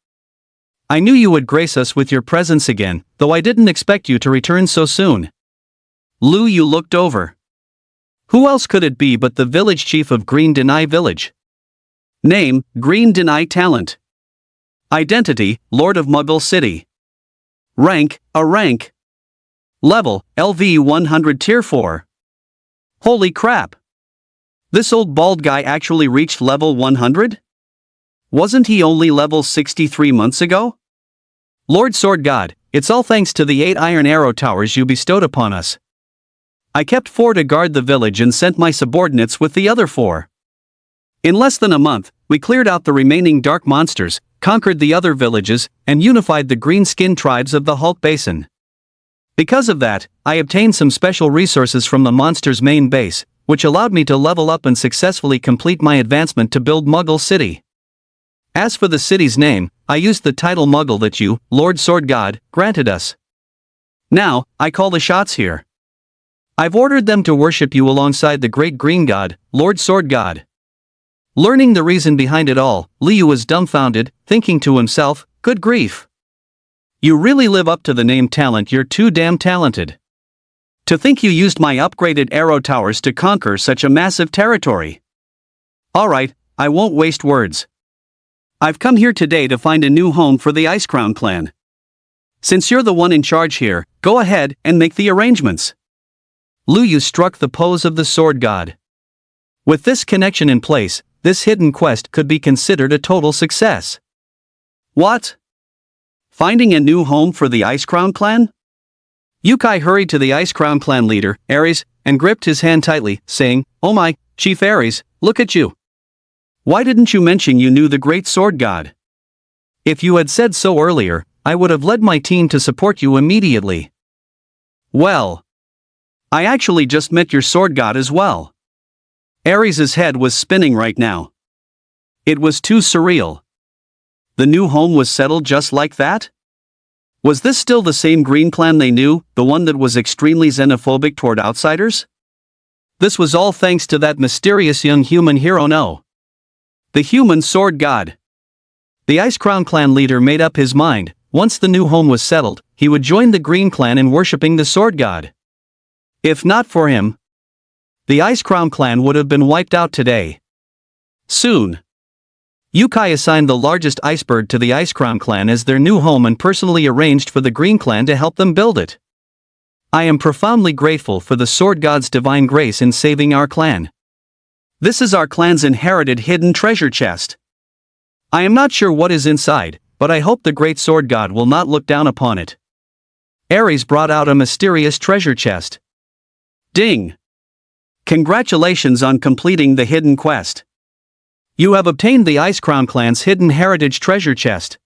I knew you would grace us with your presence again, though I didn't expect you to return so soon. Lu Yu looked over. Who else could it be but the village chief of Green Denai Village? Name, Green Denai Talent. Identity, Lord of Muggle City. Rank, a rank. Level, LV 100 Tier 4. Holy crap! This old bald guy actually reached level 100? Wasn't he only level 63 months ago? Lord Sword God, it's all thanks to the 8 iron arrow towers you bestowed upon us. I kept 4 to guard the village and sent my subordinates with the other 4. In less than a month, we cleared out the remaining dark monsters, conquered the other villages, and unified the green-skinned tribes of the Hulk Basin. Because of that, I obtained some special resources from the monster's main base, which allowed me to level up and successfully complete my advancement to build Muggle City. As for the city's name, I used the title Muggle that you, Lord Sword God, granted us. Now, I call the shots here. I've ordered them to worship you alongside the great green god, Lord Sword God. Learning the reason behind it all, Liu was dumbfounded, thinking to himself, good grief. You really live up to the name talent, you're too damn talented. To think you used my upgraded arrow towers to conquer such a massive territory. Alright, I won't waste words. I've come here today to find a new home for the Ice Crown clan. Since you're the one in charge here, go ahead and make the arrangements. Lu Yu struck the pose of the sword god. With this connection in place, this hidden quest could be considered a total success. What? Finding a new home for the Ice Crown clan? Yukai hurried to the Ice Crown clan leader, Ares, and gripped his hand tightly, saying, "Oh my, Chief Ares, look at you. Why didn't you mention you knew the great sword god? If you had said so earlier, I would have led my team to support you immediately." Well, I actually just met your sword god as well. Ares' head was spinning right now. It was too surreal. The new home was settled just like that? Was this still the same green clan they knew, the one that was extremely xenophobic toward outsiders? This was all thanks to that mysterious young human hero No. The human sword god. The Ice Crown clan leader made up his mind, once the new home was settled, he would join the green clan in worshipping the sword god. If not for him, the Ice Crown clan would have been wiped out today. Soon, Yukai assigned the largest iceberg to the Ice Crown clan as their new home and personally arranged for the Green clan to help them build it. I am profoundly grateful for the sword god's divine grace in saving our clan. This is our clan's inherited hidden treasure chest. I am not sure what is inside, but I hope the great sword god will not look down upon it. Ares brought out a mysterious treasure chest. Ding! Congratulations on completing the hidden quest. You have obtained the Ice Crown clan's hidden heritage treasure chest.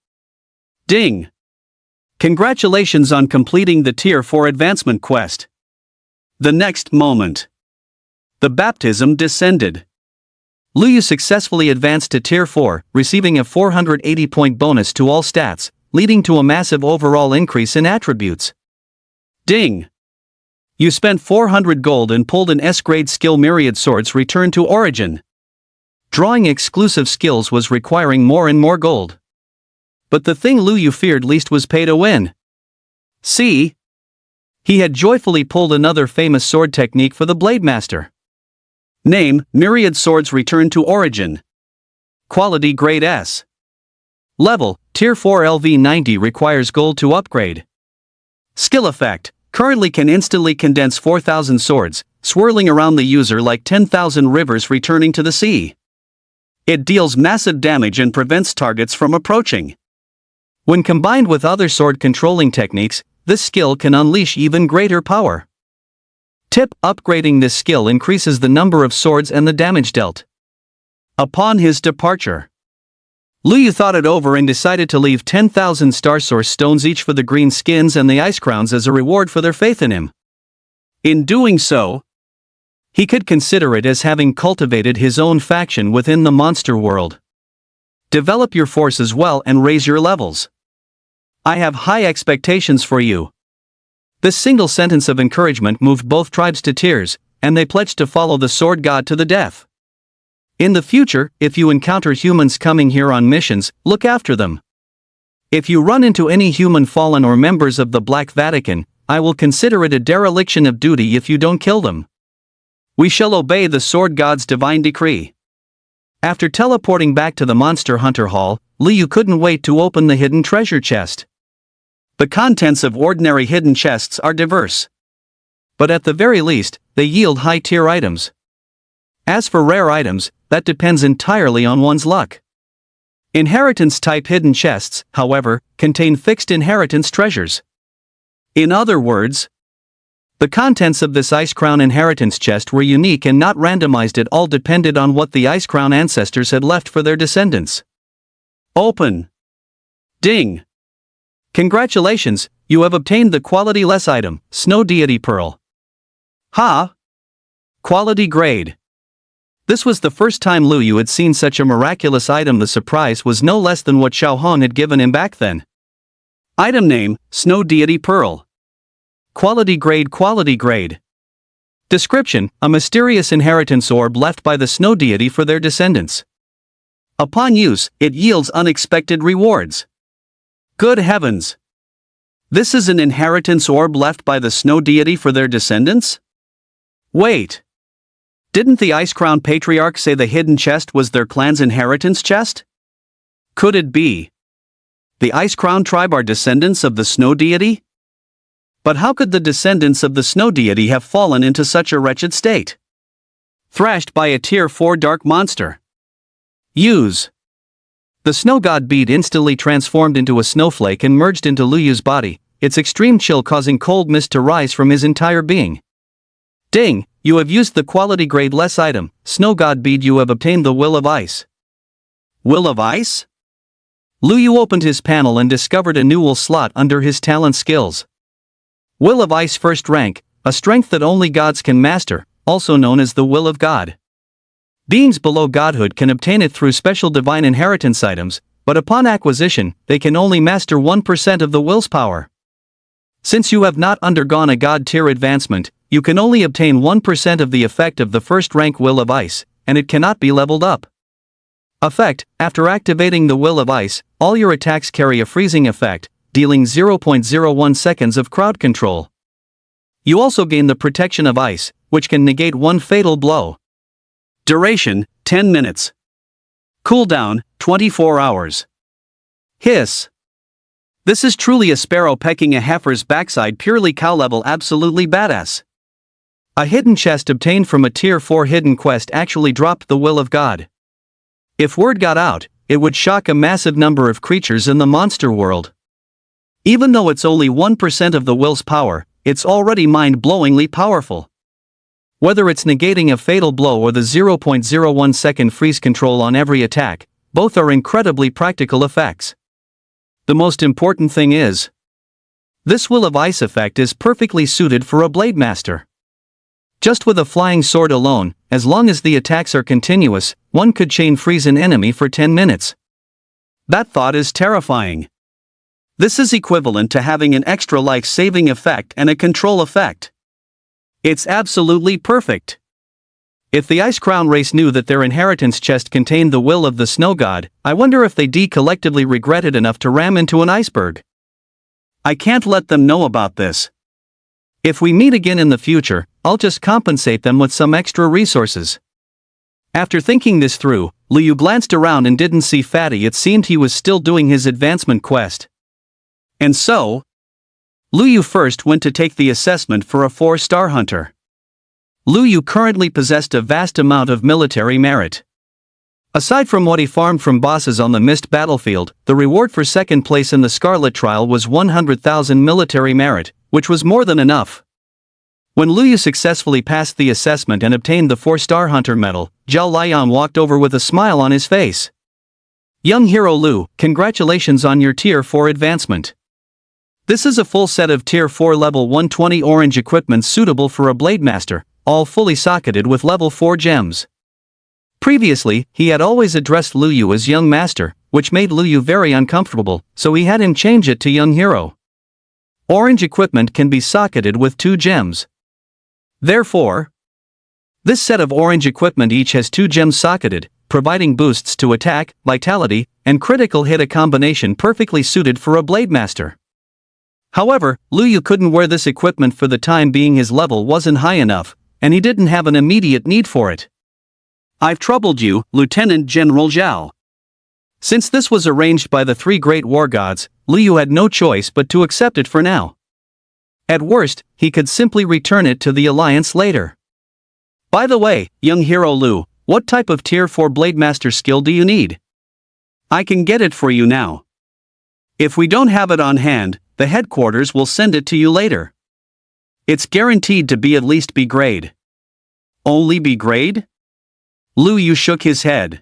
Ding! Congratulations on completing the Tier 4 advancement quest. The next moment, the baptism descended. Lu Yu successfully advanced to Tier 4, receiving a 480-point bonus to all stats, leading to a massive overall increase in attributes. Ding! You spent 400 gold and pulled an S-grade skill. Myriad Swords returned to origin. Drawing exclusive skills was requiring more and more gold. But the thing Lu Yu feared least was pay to win. See? He had joyfully pulled another famous sword technique for the Blade Master. Name, Myriad Swords returned to origin. Quality Grade S. Level, Tier 4 LV 90 requires gold to upgrade. Skill effect, currently can instantly condense 4,000 swords, swirling around the user like 10,000 rivers returning to the sea. It deals massive damage and prevents targets from approaching. When combined with other sword controlling techniques, this skill can unleash even greater power. Tip: upgrading this skill increases the number of swords and the damage dealt. Upon his departure, Lu Yu thought it over and decided to leave 10,000 Star Source stones each for the green skins and the ice crowns as a reward for their faith in him. In doing so, he could consider it as having cultivated his own faction within the monster world. Develop your forces well and raise your levels. I have high expectations for you. This single sentence of encouragement moved both tribes to tears, and they pledged to follow the sword god to the death. In the future, if you encounter humans coming here on missions, look after them. If you run into any human fallen or members of the Black Vatican, I will consider it a dereliction of duty if you don't kill them. We shall obey the sword god's divine decree. After teleporting back to the Monster Hunter Hall, Liu couldn't wait to open the hidden treasure chest. The contents of ordinary hidden chests are diverse, but at the very least, they yield high-tier items. As for rare items, that depends entirely on one's luck. Inheritance-type hidden chests, however, contain fixed inheritance treasures. In other words, the contents of this Ice Crown inheritance chest were unique and not randomized at all, depended on what the Ice Crown ancestors had left for their descendants. Open. Ding. Congratulations, you have obtained the quality-less item, Snow Deity Pearl. Ha! Quality grade. This was the first time Liu had seen such a miraculous item. The surprise was no less than what Xiaohong had given him back then. Item name, Snow Deity Pearl. Quality grade. Description, a mysterious inheritance orb left by the Snow Deity for their descendants. Upon use, it yields unexpected rewards. Good heavens! This is an inheritance orb left by the Snow Deity for their descendants? Wait! Didn't the Ice Crown Patriarch say the hidden chest was their clan's inheritance chest? Could it be? The Ice Crown tribe are descendants of the Snow Deity? But how could the descendants of the Snow Deity have fallen into such a wretched state? Thrashed by a Tier 4 dark monster. Use. The snow god bead instantly transformed into a snowflake and merged into Liu's body, its extreme chill causing cold mist to rise from his entire being. Ding, you have used the quality grade less item, Snow God Bead. You have obtained the Will of Ice. Will of Ice? Liu opened his panel and discovered a new will slot under his talent skills. Will of Ice first rank, a strength that only gods can master, also known as the Will of God. Beings below godhood can obtain it through special divine inheritance items, but upon acquisition, they can only master 1% of the will's power. Since you have not undergone a god tier advancement, you can only obtain 1% of the effect of the first rank Will of Ice, and it cannot be leveled up. Effect: after activating the Will of Ice, all your attacks carry a freezing effect, dealing 0.01 seconds of crowd control. You also gain the Protection of Ice, which can negate one fatal blow. Duration: 10 minutes. Cooldown: 24 hours. Hiss. This is truly a sparrow pecking a heifer's backside, purely cow level, absolutely badass. A hidden chest obtained from a Tier 4 hidden quest actually dropped the Will of God. If word got out, it would shock a massive number of creatures in the monster world. Even though it's only 1% of the will's power, it's already mind-blowingly powerful. Whether it's negating a fatal blow or the 0.01 second freeze control on every attack, both are incredibly practical effects. The most important thing is, this Will of Ice effect is perfectly suited for a Blade Master. Just with a flying sword alone, as long as the attacks are continuous, one could chain freeze an enemy for 10 minutes. That thought is terrifying. This is equivalent to having an extra life-saving effect and a control effect. It's absolutely perfect. If the Ice Crown race knew that their inheritance chest contained the will of the snow god, I wonder if they collectively regretted enough to ram into an iceberg. I can't let them know about this. If we meet again in the future, I'll just compensate them with some extra resources. After thinking this through, Liu glanced around and didn't see Fatty. It seemed he was still doing his advancement quest. And so, Liu first went to take the assessment for a 4-star hunter. Liu currently possessed a vast amount of military merit. Aside from what he farmed from bosses on the Mist battlefield, the reward for second place in the Scarlet Trial was 100,000 military merit, which was more than enough. When Liu successfully passed the assessment and obtained the 4-star hunter medal, Zhao Liang walked over with a smile on his face. Young hero Liu, congratulations on your Tier 4 advancement. This is a full set of Tier 4 level 120 orange equipment suitable for a Blade Master, all fully socketed with level 4 gems. Previously, he had always addressed Liu as Young Master, which made Liu very uncomfortable, so he had him change it to Young Hero. Orange equipment can be socketed with 2 gems. Therefore, This set of orange equipment each has 2 gems socketed, providing boosts to attack, vitality, and critical hit, a combination perfectly suited for a Blade Master. However, Lu Yu couldn't wear this equipment for the time being. His level wasn't high enough, and he didn't have an immediate need for it. I've troubled you, Lieutenant General Zhao. Since this was arranged by the 3 great war gods, Lu Yu had no choice but to accept it for now. At worst, he could simply return it to the Alliance later. By the way, young hero Lu, what type of Tier 4 Blade Master skill do you need? I can get it for you now. If we don't have it on hand, the headquarters will send it to you later. It's guaranteed to be at least B grade. Only B grade? Lu Yu shook his head.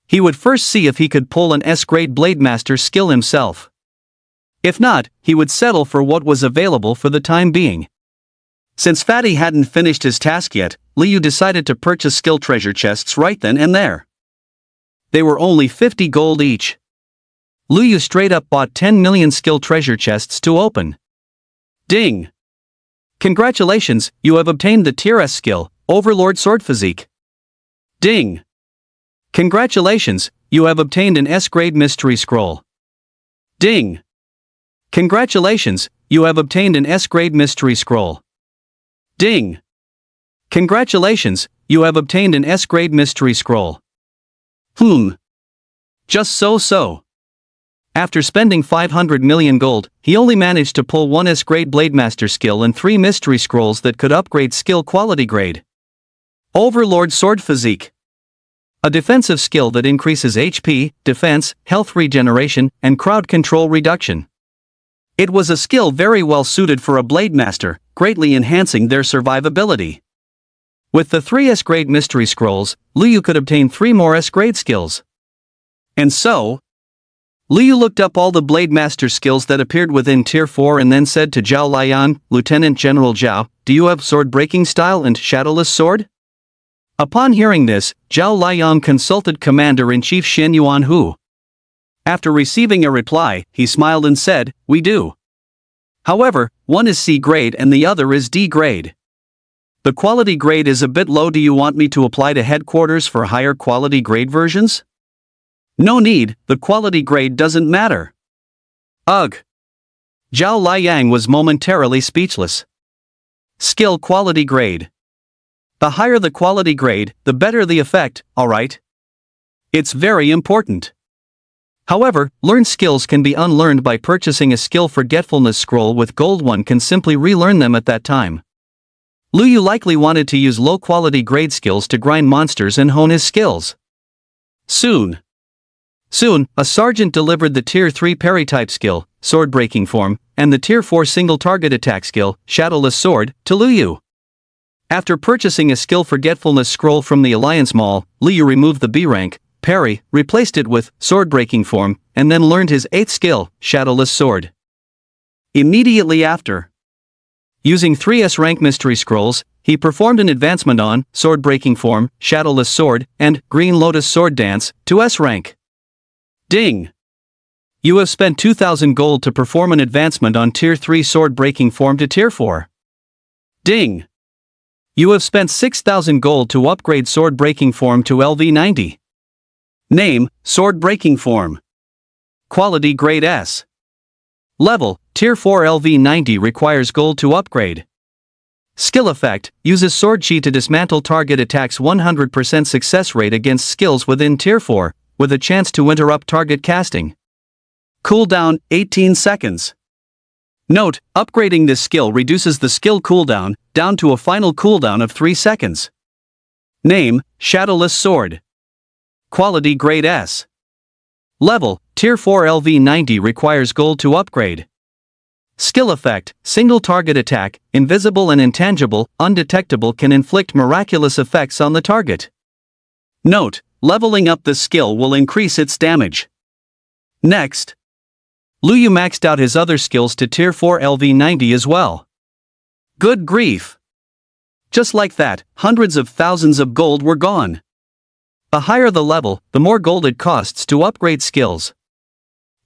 He would first see if he could pull an S-grade Blade Master skill himself. If not, he would settle for what was available for the time being. Since Fatty hadn't finished his task yet, Lu Yu decided to purchase skill treasure chests right then and there. They were only 50 gold each. Lu Yu straight up bought 10 million skill treasure chests to open. Ding! Congratulations, you have obtained the Tier S skill, Overlord Sword Physique. Ding! Congratulations, you have obtained an S-grade Mystery Scroll. Ding! Congratulations, you have obtained an S-grade Mystery Scroll. Ding! Congratulations, you have obtained an S-grade Mystery Scroll. Just so. After spending 500 million gold, he only managed to pull 1 S-grade Blade Master skill and 3 Mystery Scrolls that could upgrade skill quality grade. Overlord Sword Physique. A defensive skill that increases HP, defense, health regeneration, and crowd control reduction. It was a skill very well suited for a Blade Master, greatly enhancing their survivability. With the 3 S-grade Mystery Scrolls, Lu Yu could obtain 3 more S-grade skills. And so, Lu Yu looked up all the Blade Master skills that appeared within Tier 4 and then said to Zhao Liang, Lieutenant General Zhao, do you have Sword Breaking Style and Shadowless Sword? Upon hearing this, Zhao Liang consulted Commander-in-Chief Shen Yuanhu. After receiving a reply, he smiled and said, we do. However, one is C grade and the other is D grade. The quality grade is a bit low. Do you want me to apply to headquarters for higher quality grade versions? No need, the quality grade doesn't matter. Ugh. Zhao Liang was momentarily speechless. Skill quality grade. The higher the quality grade, the better the effect, alright? It's very important. However, learned skills can be unlearned by purchasing a skill forgetfulness scroll with gold. One can simply relearn them at that time. Lu Yu likely wanted to use low-quality grade skills to grind monsters and hone his skills. Soon, a sergeant delivered the Tier 3 parry-type skill, Sword Breaking Form, and the Tier 4 single-target attack skill, Shadowless Sword, to Lu Yu. After purchasing a skill forgetfulness scroll from the Alliance Mall, Lu Yu removed the B rank, parry, replaced it with Sword Breaking Form, and then learned his 8th skill, Shadowless Sword. Immediately after, using 3 S-rank Mystery Scrolls, he performed an advancement on Sword Breaking Form, Shadowless Sword, and Green Lotus Sword Dance to S-rank. Ding! You have spent 2,000 gold to perform an advancement on Tier 3 Sword Breaking Form to Tier 4. Ding! You have spent 6,000 gold to upgrade Sword Breaking Form to LV90. Name, Sword Breaking Form. Quality Grade S. Level, Tier 4 LV90 requires gold to upgrade. Skill effect, uses Sword Chi to dismantle target attacks. 100% success rate against skills within Tier 4, with a chance to interrupt target casting. Cooldown, 18 seconds. Note, upgrading this skill reduces the skill cooldown, down to a final cooldown of 3 seconds. Name, Shadowless Sword. Quality Grade S. Level, Tier 4 LV90 requires gold to upgrade. Skill effect, single target attack, invisible and intangible, undetectable, can inflict miraculous effects on the target. Note, leveling up this skill will increase its damage. Next, Lu Yu maxed out his other skills to Tier 4 LV90 as well. Good grief! Just like that, hundreds of thousands of gold were gone. The higher the level, the more gold it costs to upgrade skills.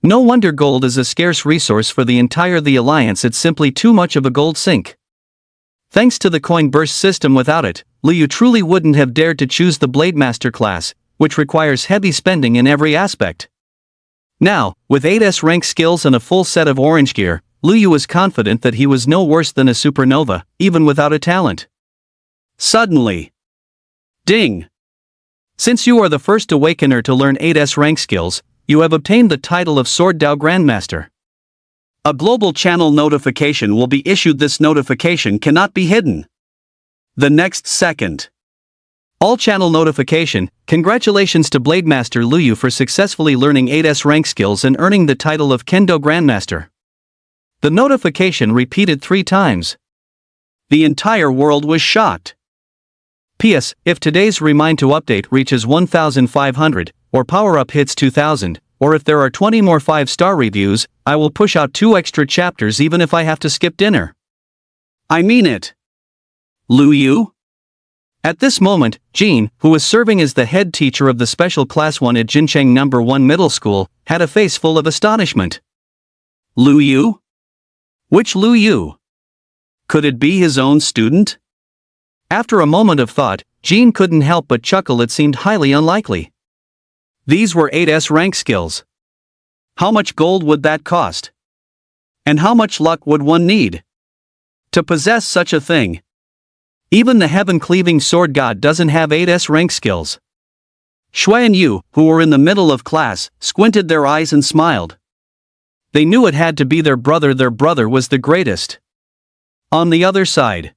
No wonder gold is a scarce resource for the entire Alliance. It's simply too much of a gold sink. Thanks to the coin burst system, without it, Liu Yu truly wouldn't have dared to choose the Blademaster class, which requires heavy spending in every aspect. Now, with 8S rank skills and a full set of orange gear, Liu Yu was confident that he was no worse than a supernova, even without a talent. Suddenly. Ding! Since you are the first Awakener to learn 8S rank skills, you have obtained the title of Sword Dao Grandmaster. A global channel notification will be issued. This notification cannot be hidden. The next second. All channel notification, congratulations to Blademaster Liu Yu for successfully learning 8S rank skills and earning the title of Kendo Grandmaster. The notification repeated 3 times. The entire world was shocked. P.S. If today's remind to update reaches 1,500, or power-up hits 2,000, or if there are 20 more 5-star reviews, I will push out 2 extra chapters even if I have to skip dinner. I mean it. Liu Yu? At this moment, Jean, who was serving as the head teacher of the special class 1 at Jincheng No. 1 Middle School, had a face full of astonishment. Liu Yu? Which Liu Yu? Could it be his own student? After a moment of thought, Jean couldn't help but chuckle. It seemed highly unlikely. These were 8S rank skills. How much gold would that cost? And how much luck would one need to possess such a thing? Even the heaven-cleaving sword god doesn't have 8S rank skills. Shui and Yu, who were in the middle of class, squinted their eyes and smiled. They knew it had to be their brother. Their brother was the greatest. On the other side.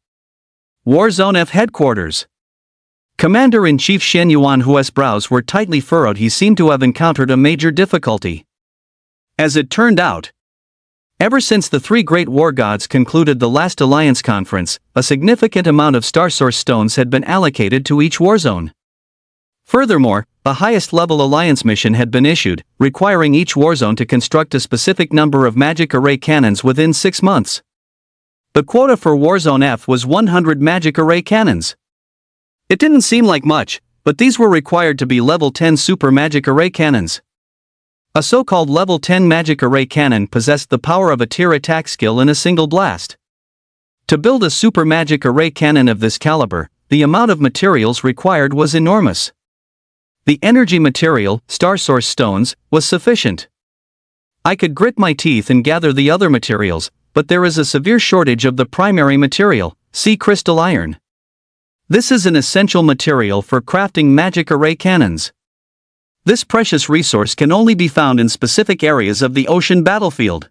Warzone F headquarters. Commander-in-Chief Shen Yuan, whose brows were tightly furrowed, he seemed to have encountered a major difficulty. As it turned out, ever since the 3 great war gods concluded the last alliance conference, a significant amount of Star Source stones had been allocated to each warzone. Furthermore, the highest level alliance mission had been issued, requiring each warzone to construct a specific number of magic array cannons within 6 months. The quota for Warzone F was 100 magic array cannons. It didn't seem like much, but these were required to be level 10 super magic array cannons. A so-called level 10 magic array cannon possessed the power of a tier attack skill in a single blast. To build a super magic array cannon of this caliber, the amount of materials required was enormous. The energy material, Star Source stones, was sufficient. I could grit my teeth and gather the other materials, but there is a severe shortage of the primary material, sea crystal iron. This is an essential material for crafting magic array cannons. This precious resource can only be found in specific areas of the ocean battlefield.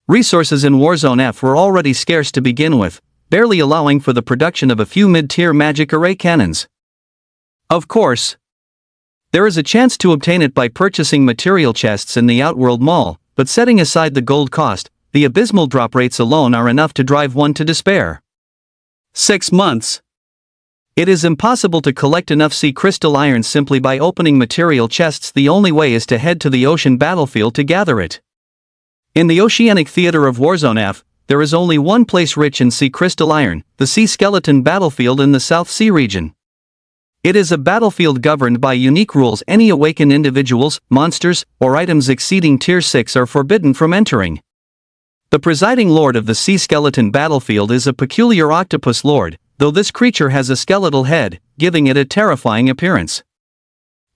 Resources in Warzone F were already scarce to begin with, barely allowing for the production of a few mid-tier magic array cannons. Of course, there is a chance to obtain it by purchasing material chests in the Outworld Mall, but setting aside the gold cost, the abysmal drop rates alone are enough to drive one to despair. 6 months. It is impossible to collect enough sea crystal iron simply by opening material chests. The only way is to head to the ocean battlefield to gather it. In the oceanic theater of Warzone F, there is only one place rich in sea crystal iron, the Sea Skeleton battlefield in the South Sea region. It is a battlefield governed by unique rules. Any awakened individuals, monsters, or items exceeding Tier 6 are forbidden from entering. The presiding lord of the Sea Skeleton battlefield is a peculiar octopus lord, though this creature has a skeletal head, giving it a terrifying appearance.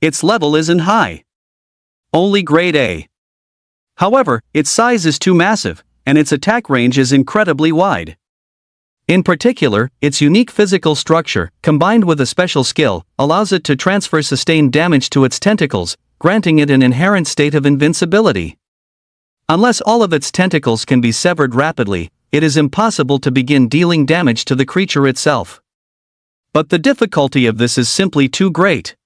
Its level isn't high. Only grade A. However, its size is too massive, and its attack range is incredibly wide. In particular, its unique physical structure, combined with a special skill, allows it to transfer sustained damage to its tentacles, granting it an inherent state of invincibility. Unless all of its tentacles can be severed rapidly, it is impossible to begin dealing damage to the creature itself. But the difficulty of this is simply too great.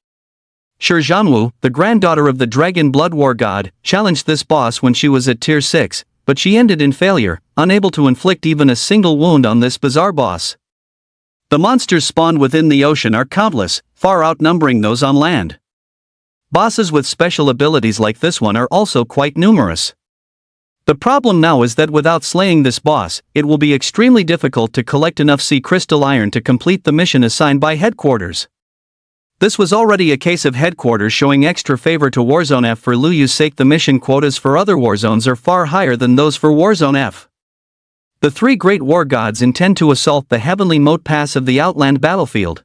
Shi Zhanwu, the granddaughter of the Dragon Blood War god, challenged this boss when she was at Tier 6, but she ended in failure, unable to inflict even a single wound on this bizarre boss. The monsters spawned within the ocean are countless, far outnumbering those on land. Bosses with special abilities like this one are also quite numerous. The problem now is that without slaying this boss, it will be extremely difficult to collect enough sea crystal iron to complete the mission assigned by headquarters. This was already a case of headquarters showing extra favor to Warzone F for Liu Yu's sake. The mission quotas for other warzones are far higher than those for Warzone F. The three great war gods intend to assault the heavenly moat pass of the Outland battlefield.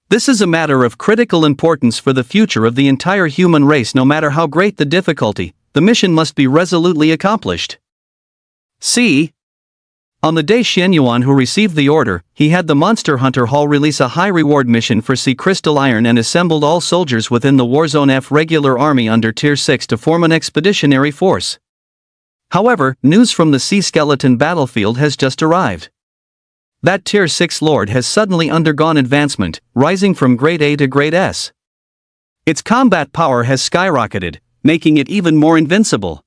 This is a matter of critical importance for the future of the entire human race. No matter how great the difficulty, the mission must be resolutely accomplished. C. On the day Xian Yuan who received the order, he had the Monster Hunter Hall release a high-reward mission for Sea Crystal Iron and assembled all soldiers within the Warzone F regular army under Tier 6 to form an expeditionary force. However, news from the Sea Skeleton battlefield has just arrived. That Tier 6 Lord has suddenly undergone advancement, rising from Grade A to Grade S. Its combat power has skyrocketed, making it even more invincible.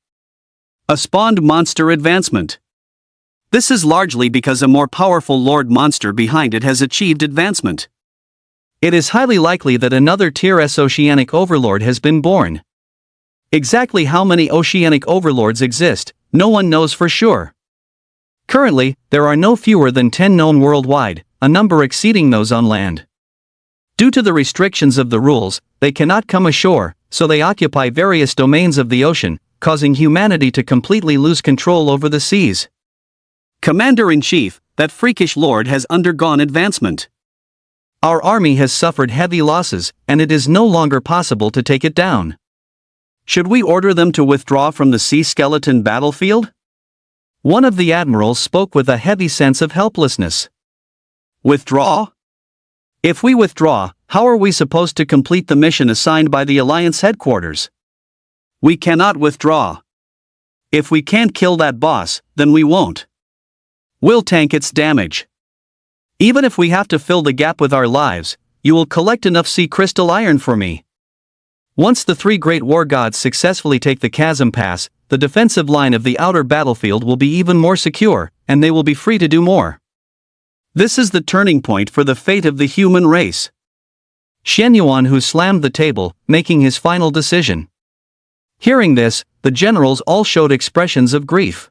A spawned monster advancement. This is largely because a more powerful Lord monster behind it has achieved advancement. It is highly likely that another Tier S Oceanic Overlord has been born. Exactly how many Oceanic Overlords exist, no one knows for sure. Currently, there are no fewer than 10 known worldwide, a number exceeding those on land. Due to the restrictions of the rules, they cannot come ashore, so they occupy various domains of the ocean, causing humanity to completely lose control over the seas. Commander-in-Chief, that freakish lord has undergone advancement. Our army has suffered heavy losses, and it is no longer possible to take it down. Should we order them to withdraw from the Sea Skeleton battlefield? One of the admirals spoke with a heavy sense of helplessness. Withdraw? If we withdraw, how are we supposed to complete the mission assigned by the Alliance headquarters? We cannot withdraw. If we can't kill that boss, then we won't. We'll tank its damage. Even if we have to fill the gap with our lives, you will collect enough Sea Crystal Iron for me. Once the three great war gods successfully take the Chasm Pass, the defensive line of the outer battlefield will be even more secure, and they will be free to do more. This is the turning point for the fate of the human race. Xian Yuan who slammed the table, making his final decision. Hearing this, the generals all showed expressions of grief.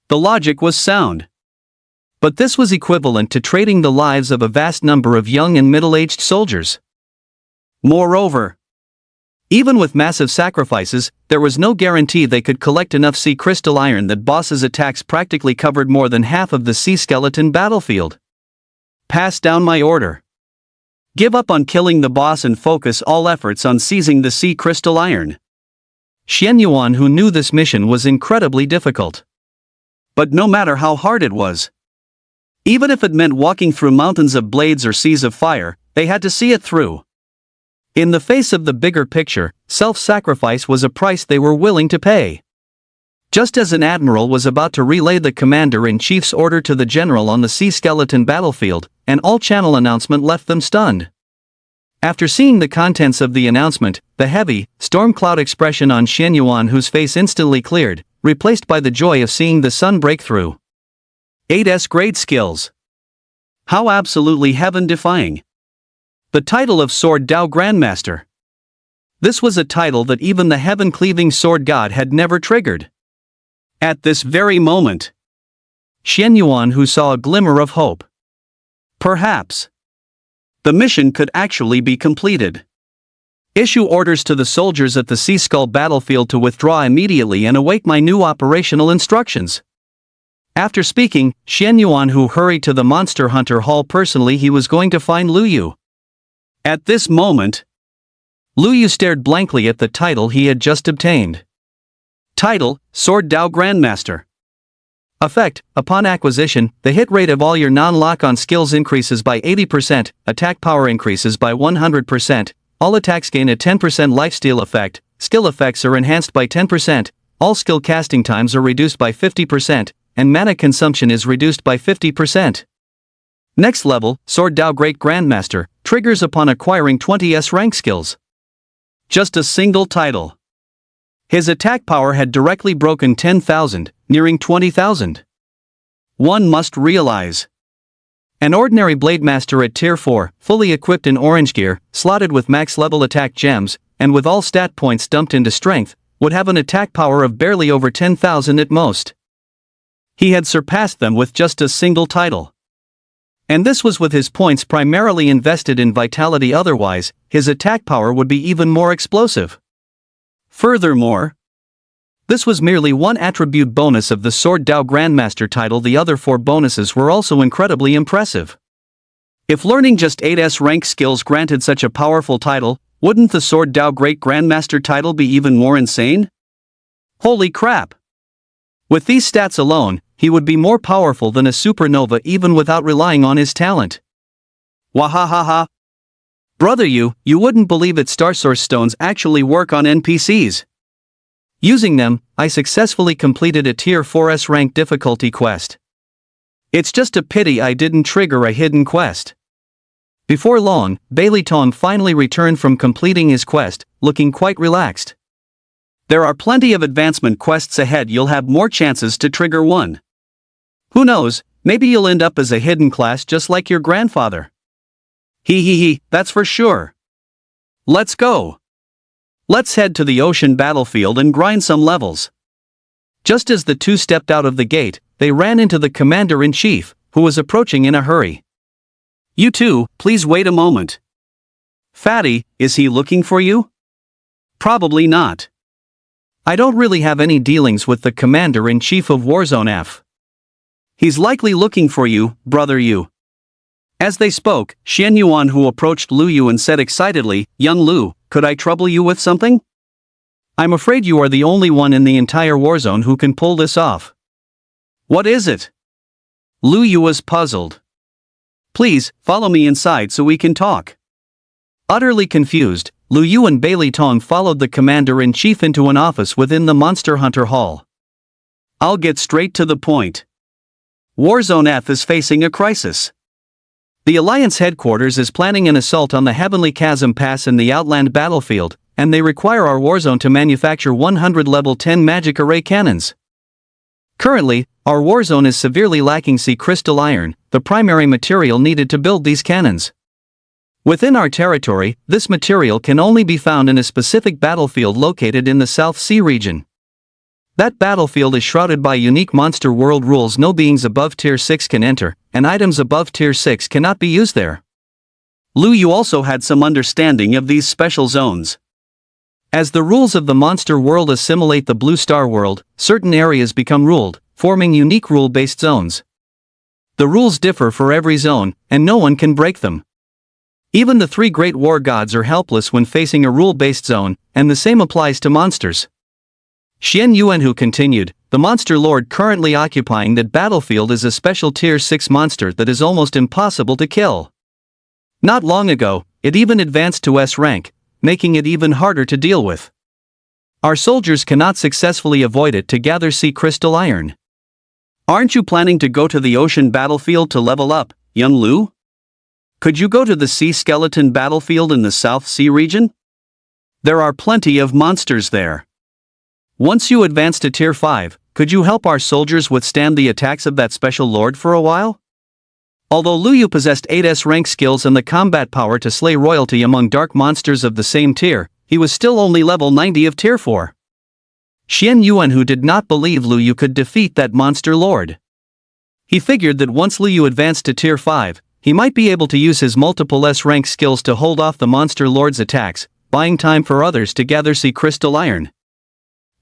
The logic was sound. But this was equivalent to trading the lives of a vast number of young and middle-aged soldiers. Moreover, even with massive sacrifices, there was no guarantee they could collect enough Sea Crystal Iron that boss's attacks practically covered more than half of the Sea Skeleton battlefield. Pass down my order. Give up on killing the boss and focus all efforts on seizing the Sea Crystal Iron. Xian Yuan who knew this mission was incredibly difficult. But no matter how hard it was, even if it meant walking through mountains of blades or seas of fire, they had to see it through. In the face of the bigger picture, self-sacrifice was a price they were willing to pay. Just as an admiral was about to relay the commander-in-chief's order to the general on the Sea Skeleton battlefield, an all-channel announcement left them stunned. After seeing the contents of the announcement, the heavy, storm cloud expression on Xian Yuan whose face instantly cleared, replaced by the joy of seeing the sun break through. 8S grade skills. How absolutely heaven-defying. The title of Sword Dao Grandmaster. This was a title that even the heaven-cleaving sword god had never triggered. At this very moment, Xian Yuan who saw a glimmer of hope. Perhaps the mission could actually be completed. Issue orders to the soldiers at the Sea Skull battlefield to withdraw immediately and await my new operational instructions. After speaking, Xian Yuan who hurried to the Monster Hunter Hall personally. He was going to find Lu Yu. At this moment, Lu Yu stared blankly at the title he had just obtained. Title, Sword Dao Grandmaster. Effect, upon acquisition, the hit rate of all your non-lock-on skills increases by 80%, attack power increases by 100%, all attacks gain a 10% lifesteal effect, skill effects are enhanced by 10%, all skill casting times are reduced by 50%, and mana consumption is reduced by 50%. Next level, Sword Dao Great Grandmaster, triggers upon acquiring 20s rank skills. Just a single title. His attack power had directly broken 10,000, nearing 20,000. One must realize. An ordinary Blade Master at Tier 4, fully equipped in orange gear, slotted with max level attack gems, and with all stat points dumped into strength, would have an attack power of barely over 10,000 at most. He had surpassed them with just a single title. And this was with his points primarily invested in vitality. Otherwise, his attack power would be even more explosive. Furthermore, This was merely one attribute bonus of the Sword Dao Grandmaster title. The other 4 bonuses were also incredibly impressive. If learning just 8S rank skills granted such a powerful title, wouldn't the Sword Dao Great Grandmaster title be even more insane? Holy crap! With these stats alone, he would be more powerful than a supernova even without relying on his talent. Wahahaha! Brother, you wouldn't believe it. Star Source Stones actually work on NPCs. Using them, I successfully completed a Tier 4S rank difficulty quest. It's just a pity I didn't trigger a hidden quest. Before long, Bailey Tong finally returned from completing his quest, looking quite relaxed. There are plenty of advancement quests ahead. You'll have more chances to trigger one. Who knows, maybe you'll end up as a hidden class just like your grandfather. He, that's for sure. Let's go. Let's head to the ocean battlefield and grind some levels. Just as the two stepped out of the gate, they ran into the Commander-in-Chief, who was approaching in a hurry. You two, please wait a moment. Fatty, is he looking for you? Probably not. I don't really have any dealings with the Commander-in-Chief of Warzone F. He's likely looking for you, brother you. As they spoke, Xian Yuan who approached Lu Yu and said excitedly, Young Lu, could I trouble you with something? I'm afraid you are the only one in the entire Warzone who can pull this off. What is it? Lu Yu was puzzled. Please, follow me inside so we can talk. Utterly confused, Lu Yu and Bailey Tong followed the Commander-in-Chief into an office within the Monster Hunter Hall. I'll get straight to the point. Warzone F is facing a crisis. The Alliance headquarters is planning an assault on the Heavenly Chasm Pass in the Outland battlefield, and they require our Warzone to manufacture 100 level 10 magic array cannons. Currently, our Warzone is severely lacking sea crystal iron, the primary material needed to build these cannons. Within our territory, this material can only be found in a specific battlefield located in the South Sea region. That battlefield is shrouded by unique monster world rules. No beings above Tier 6 can enter, and items above Tier 6 cannot be used there. Lu Yu also had some understanding of these special zones. As the rules of the monster world assimilate the Blue Star world, certain areas become ruled, forming unique rule-based zones. The rules differ for every zone, and no one can break them. Even the 3 great war gods are helpless when facing a rule-based zone, and the same applies to monsters. Xian Yuanhu continued, the monster lord currently occupying that battlefield is a special Tier 6 monster that is almost impossible to kill. Not long ago, it even advanced to S rank, making it even harder to deal with. Our soldiers cannot successfully avoid it to gather sea crystal iron. Aren't you planning to go to the ocean battlefield to level up, young Lu? Could you go to the sea skeleton battlefield in the South Sea region? There are plenty of monsters there. Once you advance to Tier 5, could you help our soldiers withstand the attacks of that special lord for a while? Although Lu Yu possessed 8S rank skills and the combat power to slay royalty among dark monsters of the same tier, he was still only level 90 of Tier 4. Xian Yuanhu did not believe Lu Yu could defeat that monster lord. He figured that once Lu Yu advanced to Tier 5, he might be able to use his multiple S rank skills to hold off the monster lord's attacks, buying time for others to gather sea crystal iron.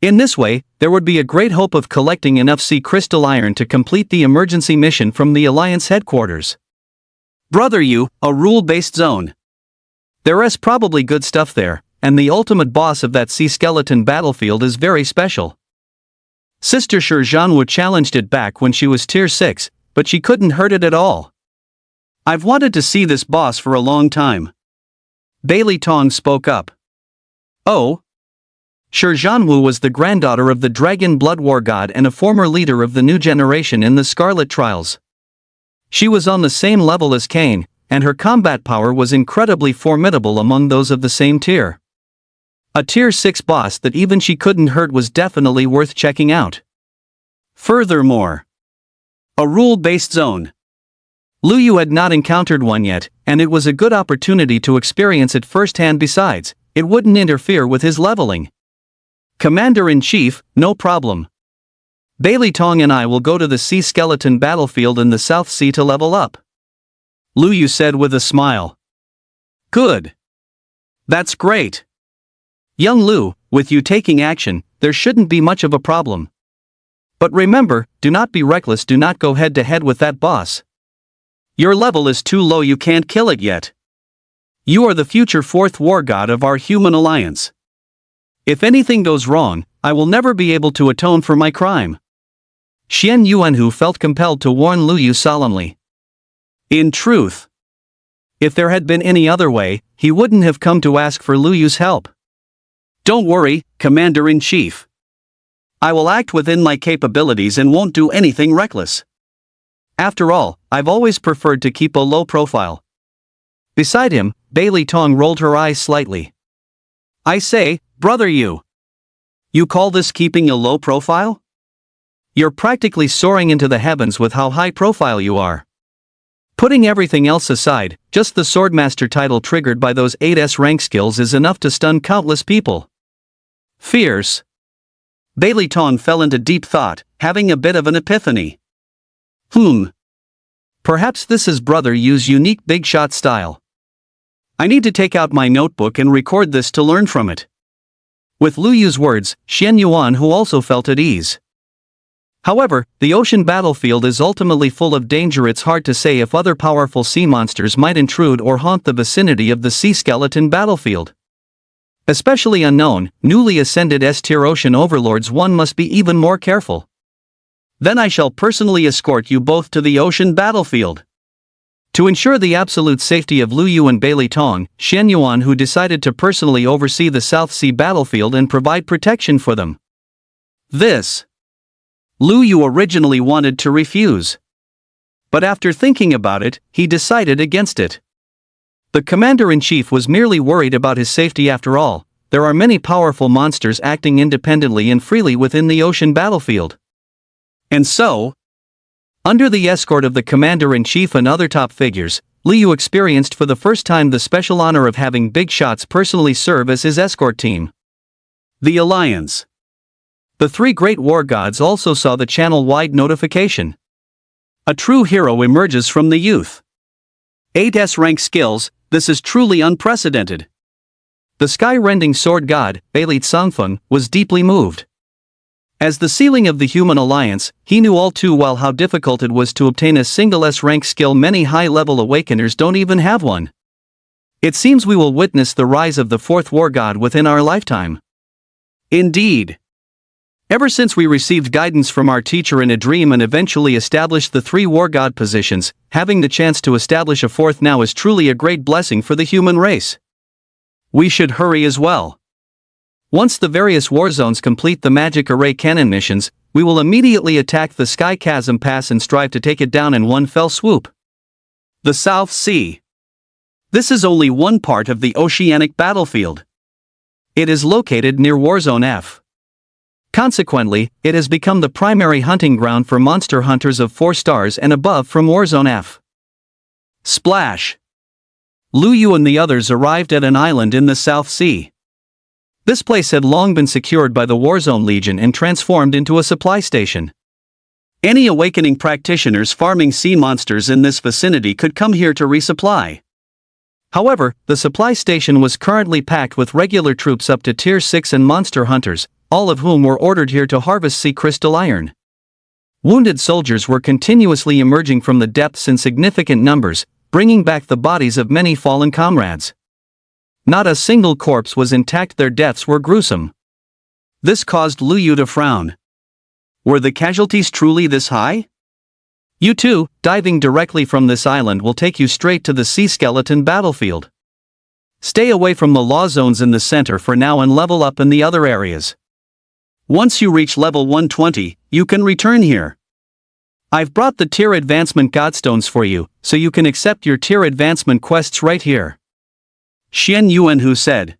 In this way, there would be a great hope of collecting enough sea crystal iron to complete the emergency mission from the Alliance headquarters. Brother you, a rule-based zone. There is probably good stuff there, and the ultimate boss of that sea skeleton battlefield is very special. Sister Shi Zhanwu challenged it back when she was Tier 6, but she couldn't hurt it at all. I've wanted to see this boss for a long time. Bailey Tong spoke up. Oh? Shi Zhanwu was the granddaughter of the Dragon Blood War God and a former leader of the new generation in the Scarlet Trials. She was on the same level as Cain, and her combat power was incredibly formidable among those of the same tier. A Tier 6 boss that even she couldn't hurt was definitely worth checking out. Furthermore, a rule-based zone. Lu Yu had not encountered one yet, and it was a good opportunity to experience it firsthand. Besides, it wouldn't interfere with his leveling. Commander-in-Chief, no problem. Bailey Tong and I will go to the sea skeleton battlefield in the South Sea to level up. Lu Yu said with a smile. Good. That's great. Young Lu, with you taking action, there shouldn't be much of a problem. But remember, do not be reckless, do not go head to head with that boss. Your level is too low, you can't kill it yet. You are the future fourth war god of our human alliance. If anything goes wrong, I will never be able to atone for my crime. Xian Yuanhu felt compelled to warn Lu Yu solemnly. In truth, if there had been any other way, he wouldn't have come to ask for Lu Yu's help. Don't worry, Commander-in-Chief. I will act within my capabilities and won't do anything reckless. After all, I've always preferred to keep a low profile. Beside him, Bailey Tong rolled her eyes slightly. I say, brother, you call this keeping a low profile? You're practically soaring into the heavens with how high profile you are. Putting everything else aside, just the Swordmaster title triggered by those 8S rank skills is enough to stun countless people. Fierce. Bailey Tong fell into deep thought, having a bit of an epiphany. Perhaps this is Brother Yu's unique big shot style. I need to take out my notebook and record this to learn from it. With Lu Yu's words, Xian Yuanhu also felt at ease. However, the ocean battlefield is ultimately full of danger. It's hard to say if other powerful sea monsters might intrude or haunt the vicinity of the sea skeleton battlefield. Especially unknown, newly ascended S-tier ocean overlords, one must be even more careful. Then I shall personally escort you both to the ocean battlefield. To ensure the absolute safety of Lu Yu and Bailey Tong, Xian Yuanhu decided to personally oversee the South Sea battlefield and provide protection for them. Lu Yu originally wanted to refuse. But after thinking about it, he decided against it. The Commander-in-Chief was merely worried about his safety after all. There are many powerful monsters acting independently and freely within the ocean battlefield. And so, under the escort of the Commander-in-Chief and other top figures, Lu Yu experienced for the first time the special honor of having Big Shots personally serve as his escort team. The Alliance. The three great war gods also saw the channel-wide notification. A true hero emerges from the youth. 8S rank skills, this is truly unprecedented. The sky-rending sword god, Bailey Tsangfeng, was deeply moved. As the ceiling of the human alliance, he knew all too well how difficult it was to obtain a single S-rank skill. Many high-level awakeners don't even have one. It seems we will witness the rise of the fourth war god within our lifetime. Indeed. Ever since we received guidance from our teacher in a dream and eventually established the 3 war god positions, having the chance to establish a fourth now is truly a great blessing for the human race. We should hurry as well. Once the various war zones complete the magic array cannon missions, we will immediately attack the Sky Chasm Pass and strive to take it down in one fell swoop. The South Sea. This is only one part of the oceanic battlefield. It is located near Warzone F. Consequently, it has become the primary hunting ground for monster hunters of 4 stars and above from Warzone F. Splash! Lu Yu and the others arrived at an island in the South Sea. This place had long been secured by the Warzone Legion and transformed into a supply station. Any awakening practitioners farming sea monsters in this vicinity could come here to resupply. However, the supply station was currently packed with regular troops up to Tier 6 and monster hunters, all of whom were ordered here to harvest sea crystal iron. Wounded soldiers were continuously emerging from the depths in significant numbers, bringing back the bodies of many fallen comrades. Not a single corpse was intact, their deaths were gruesome. This caused Lu Yu to frown. Were the casualties truly this high? You too, diving directly from this island will take you straight to the sea skeleton battlefield. Stay away from the law zones in the center for now and level up in the other areas. Once you reach level 120, you can return here. I've brought the tier advancement godstones for you, so you can accept your tier advancement quests right here. Xian Yuanhu said.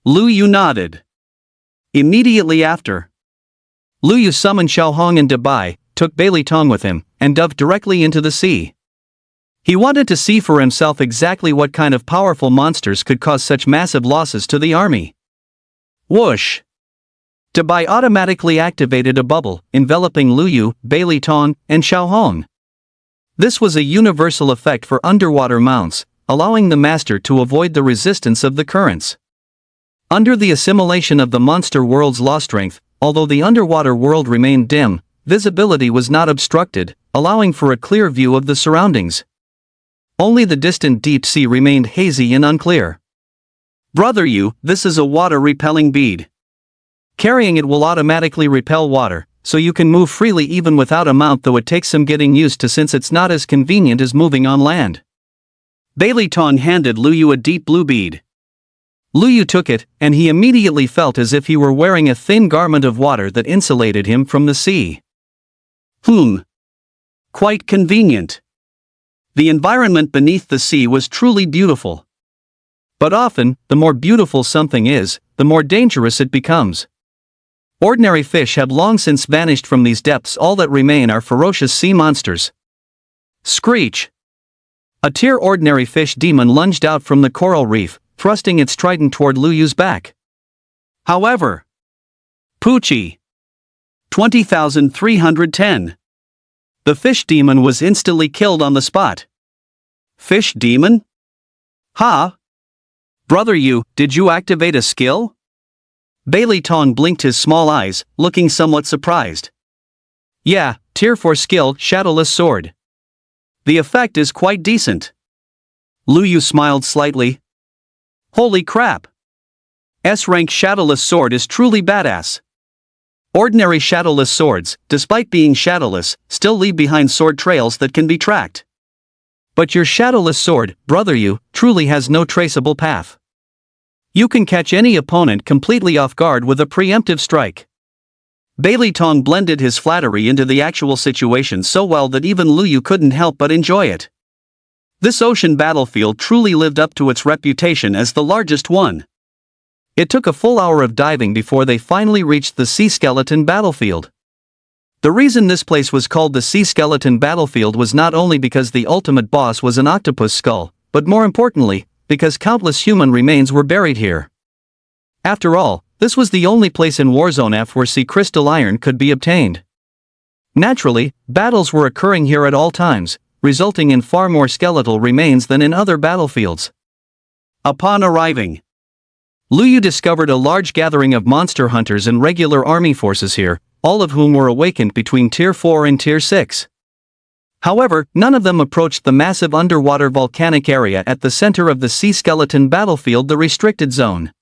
Lu Yu nodded. Immediately after, Lu Yu summoned Xiaohong and Dabai, took Bailey Tong with him, and dove directly into the sea. He wanted to see for himself exactly what kind of powerful monsters could cause such massive losses to the army. Whoosh! Dabai automatically activated a bubble, enveloping Lu Yu, Bailey Tong, and Xiaohong. This was a universal effect for underwater mounts, allowing the master to avoid the resistance of the currents. Under the assimilation of the monster world's law strength, although the underwater world remained dim, visibility was not obstructed, allowing for a clear view of the surroundings. Only the distant deep sea remained hazy and unclear. Brother Yu, this is a water-repelling bead. Carrying it will automatically repel water, so you can move freely even without a mount, though it takes some getting used to since it's not as convenient as moving on land. Bailey Tong handed Lu Yu a deep blue bead. Lu Yu took it, and he immediately felt as if he were wearing a thin garment of water that insulated him from the sea. Quite convenient. The environment beneath the sea was truly beautiful. But often, the more beautiful something is, the more dangerous it becomes. Ordinary fish have long since vanished from these depths. All that remain are ferocious sea monsters. Screech! A ordinary fish demon lunged out from the coral reef, thrusting its trident toward Lu Yu's back. However, Poochie! 20,310. The fish demon was instantly killed on the spot. Fish demon? Ha! Brother Yu, did you activate a skill? Bailey Tong blinked his small eyes, looking somewhat surprised. Yeah, Tier 4 skill, Shadowless Sword. The effect is quite decent. Lu Yu smiled slightly. Holy crap! S-rank Shadowless Sword is truly badass. Ordinary shadowless swords, despite being shadowless, still leave behind sword trails that can be tracked. But your shadowless sword, Brother Yu, truly has no traceable path. You can catch any opponent completely off guard with a preemptive strike. Bailey Tong blended his flattery into the actual situation so well that even Lu Yu couldn't help but enjoy it. This ocean battlefield truly lived up to its reputation as the largest one. It took a full hour of diving before they finally reached the Sea Skeleton battlefield. The reason this place was called the Sea Skeleton battlefield was not only because the ultimate boss was an octopus skull, but more importantly, because countless human remains were buried here. After all, this was the only place in Warzone F where sea crystal iron could be obtained. Naturally, battles were occurring here at all times, resulting in far more skeletal remains than in other battlefields. Upon arriving, Lu Yu discovered a large gathering of monster hunters and regular army forces here, all of whom were awakened between Tier 4 and Tier 6. However, none of them approached the massive underwater volcanic area at the center of the Sea Skeleton battlefield, the restricted zone.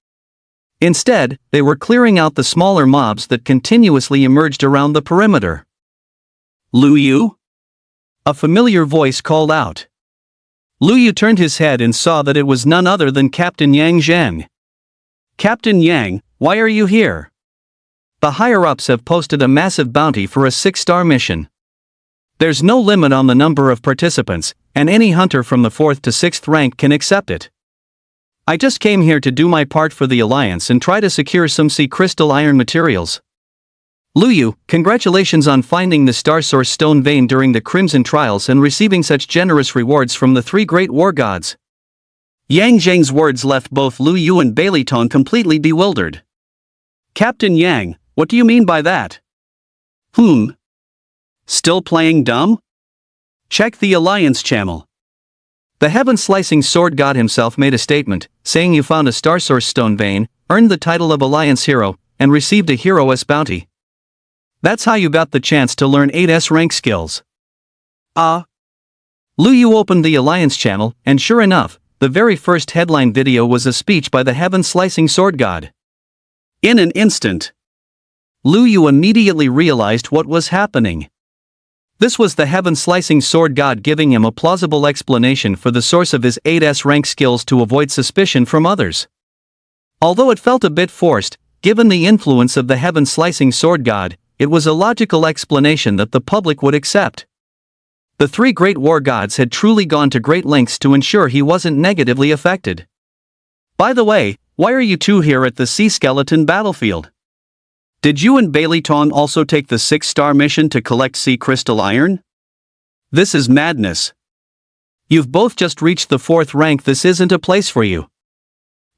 Instead, they were clearing out the smaller mobs that continuously emerged around the perimeter. Lu Yu? A familiar voice called out. Lu Yu turned his head and saw that it was none other than Captain Yang Zhang. Captain Yang, why are you here? The higher-ups have posted a massive bounty for a 6-star mission. There's no limit on the number of participants, and any hunter from the 4th to 6th rank can accept it. I just came here to do my part for the Alliance and try to secure some sea crystal iron materials. Lu Yu, congratulations on finding the Star Source Stone Vein during the Crimson Trials and receiving such generous rewards from the 3 great war gods. Yang Zhang's words left both Lu Yu and Bailey Tong completely bewildered. Captain Yang, what do you mean by that? Still playing dumb? Check the Alliance channel. The heaven-slicing sword god himself made a statement, saying you found a Star Source Stone Vein, earned the title of Alliance Hero, and received a Hero-S bounty. That's how you got the chance to learn 8S rank skills. Lu Yu opened the Alliance channel, and sure enough, the very first headline video was a speech by the heaven-slicing sword god. In an instant, Lu Yu immediately realized what was happening. This was the heaven-slicing sword god giving him a plausible explanation for the source of his 8S rank skills to avoid suspicion from others. Although it felt a bit forced, given the influence of the heaven-slicing sword god, it was a logical explanation that the public would accept. The 3 great war gods had truly gone to great lengths to ensure he wasn't negatively affected. By the way, why are you two here at the Sea Skeleton battlefield? Did you and Bailey Tong also take the 6-star mission to collect sea crystal iron? This is madness. You've both just reached the 4th rank. This isn't a place for you.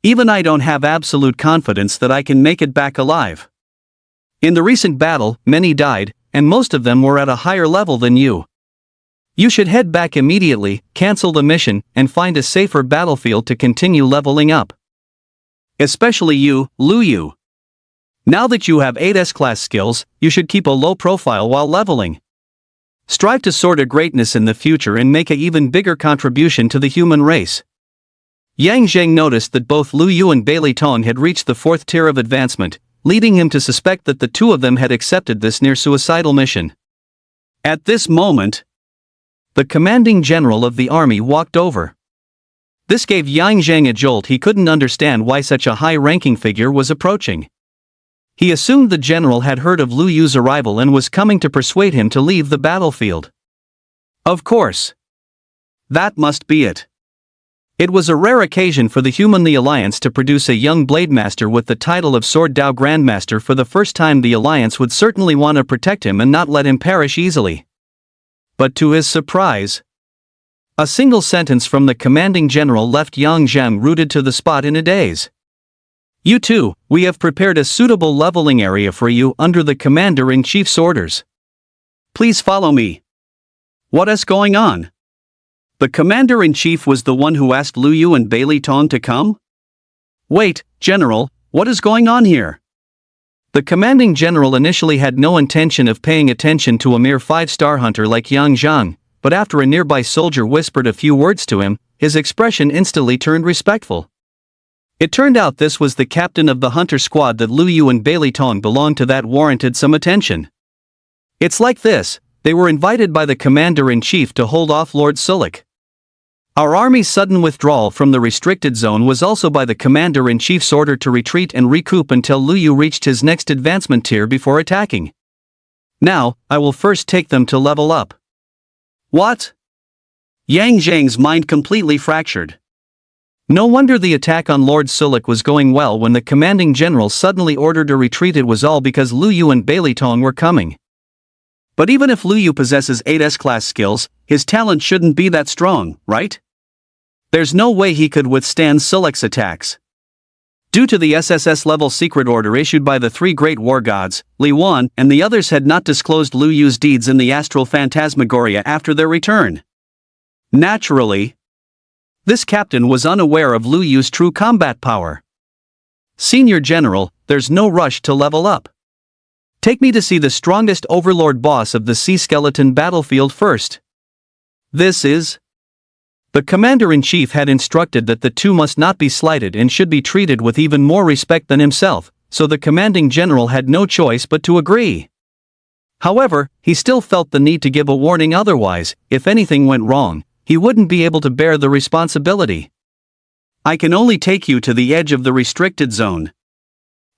Even I don't have absolute confidence that I can make it back alive. In the recent battle, many died, and most of them were at a higher level than you. You should head back immediately, cancel the mission, and find a safer battlefield to continue leveling up. Especially you, Lu Yu. Now that you have 8 S-class skills, you should keep a low profile while leveling. Strive to soar to greatness in the future and make an even bigger contribution to the human race. Yang Zheng noticed that both Lu Yu and Bailey Tong had reached the 4th tier of advancement, leading him to suspect that the two of them had accepted this near-suicidal mission. At this moment, the commanding general of the army walked over. This gave Yang Zheng a jolt. He couldn't understand why such a high-ranking figure was approaching. He assumed the general had heard of Lu Yu's arrival and was coming to persuade him to leave the battlefield. Of course. That must be it. It was a rare occasion for the Humanly Alliance to produce a young Blade Master with the title of Sword Dao Grandmaster. For the first time, the Alliance would certainly want to protect him and not let him perish easily. But to his surprise, a single sentence from the commanding general left Yang Zheng rooted to the spot in a daze. You too, we have prepared a suitable leveling area for you under the Commander-in-Chief's orders. Please follow me. What is going on? The Commander-in-Chief was the one who asked Lu Yu and Bailey Tong to come? Wait, General, what is going on here? The commanding general initially had no intention of paying attention to a mere 5-star hunter like Yang Zheng, but after a nearby soldier whispered a few words to him, his expression instantly turned respectful. It turned out this was the captain of the hunter squad that Lu Yu and Bailey Tong belonged to that warranted some attention. It's like this, they were invited by the Commander-in-Chief to hold off Lord Sulik. Our army's sudden withdrawal from the restricted zone was also by the Commander-in-Chief's order to retreat and recoup until Lu Yu reached his next advancement tier before attacking. Now, I will first take them to level up. What? Yang Zheng's mind completely fractured. No wonder the attack on Lord Sulik was going well when the commanding general suddenly ordered a retreat. It was all because Lu Yu and Bailey Tong were coming. But even if Lu Yu possesses 8 S-class skills, his talent shouldn't be that strong, right? There's no way he could withstand Sulik's attacks. Due to the SSS-level secret order issued by the 3 great war gods, Li Wan and the others had not disclosed Lu Yu's deeds in the astral phantasmagoria after their return. Naturally, this captain was unaware of Lu Yu's true combat power. Senior General, there's no rush to level up. Take me to see the strongest overlord boss of the Sea Skeleton battlefield first. This is... The Commander-in-Chief had instructed that the two must not be slighted and should be treated with even more respect than himself, so the commanding general had no choice but to agree. However, he still felt the need to give a warning, otherwise, if anything went wrong, he wouldn't be able to bear the responsibility. I can only take you to the edge of the restricted zone.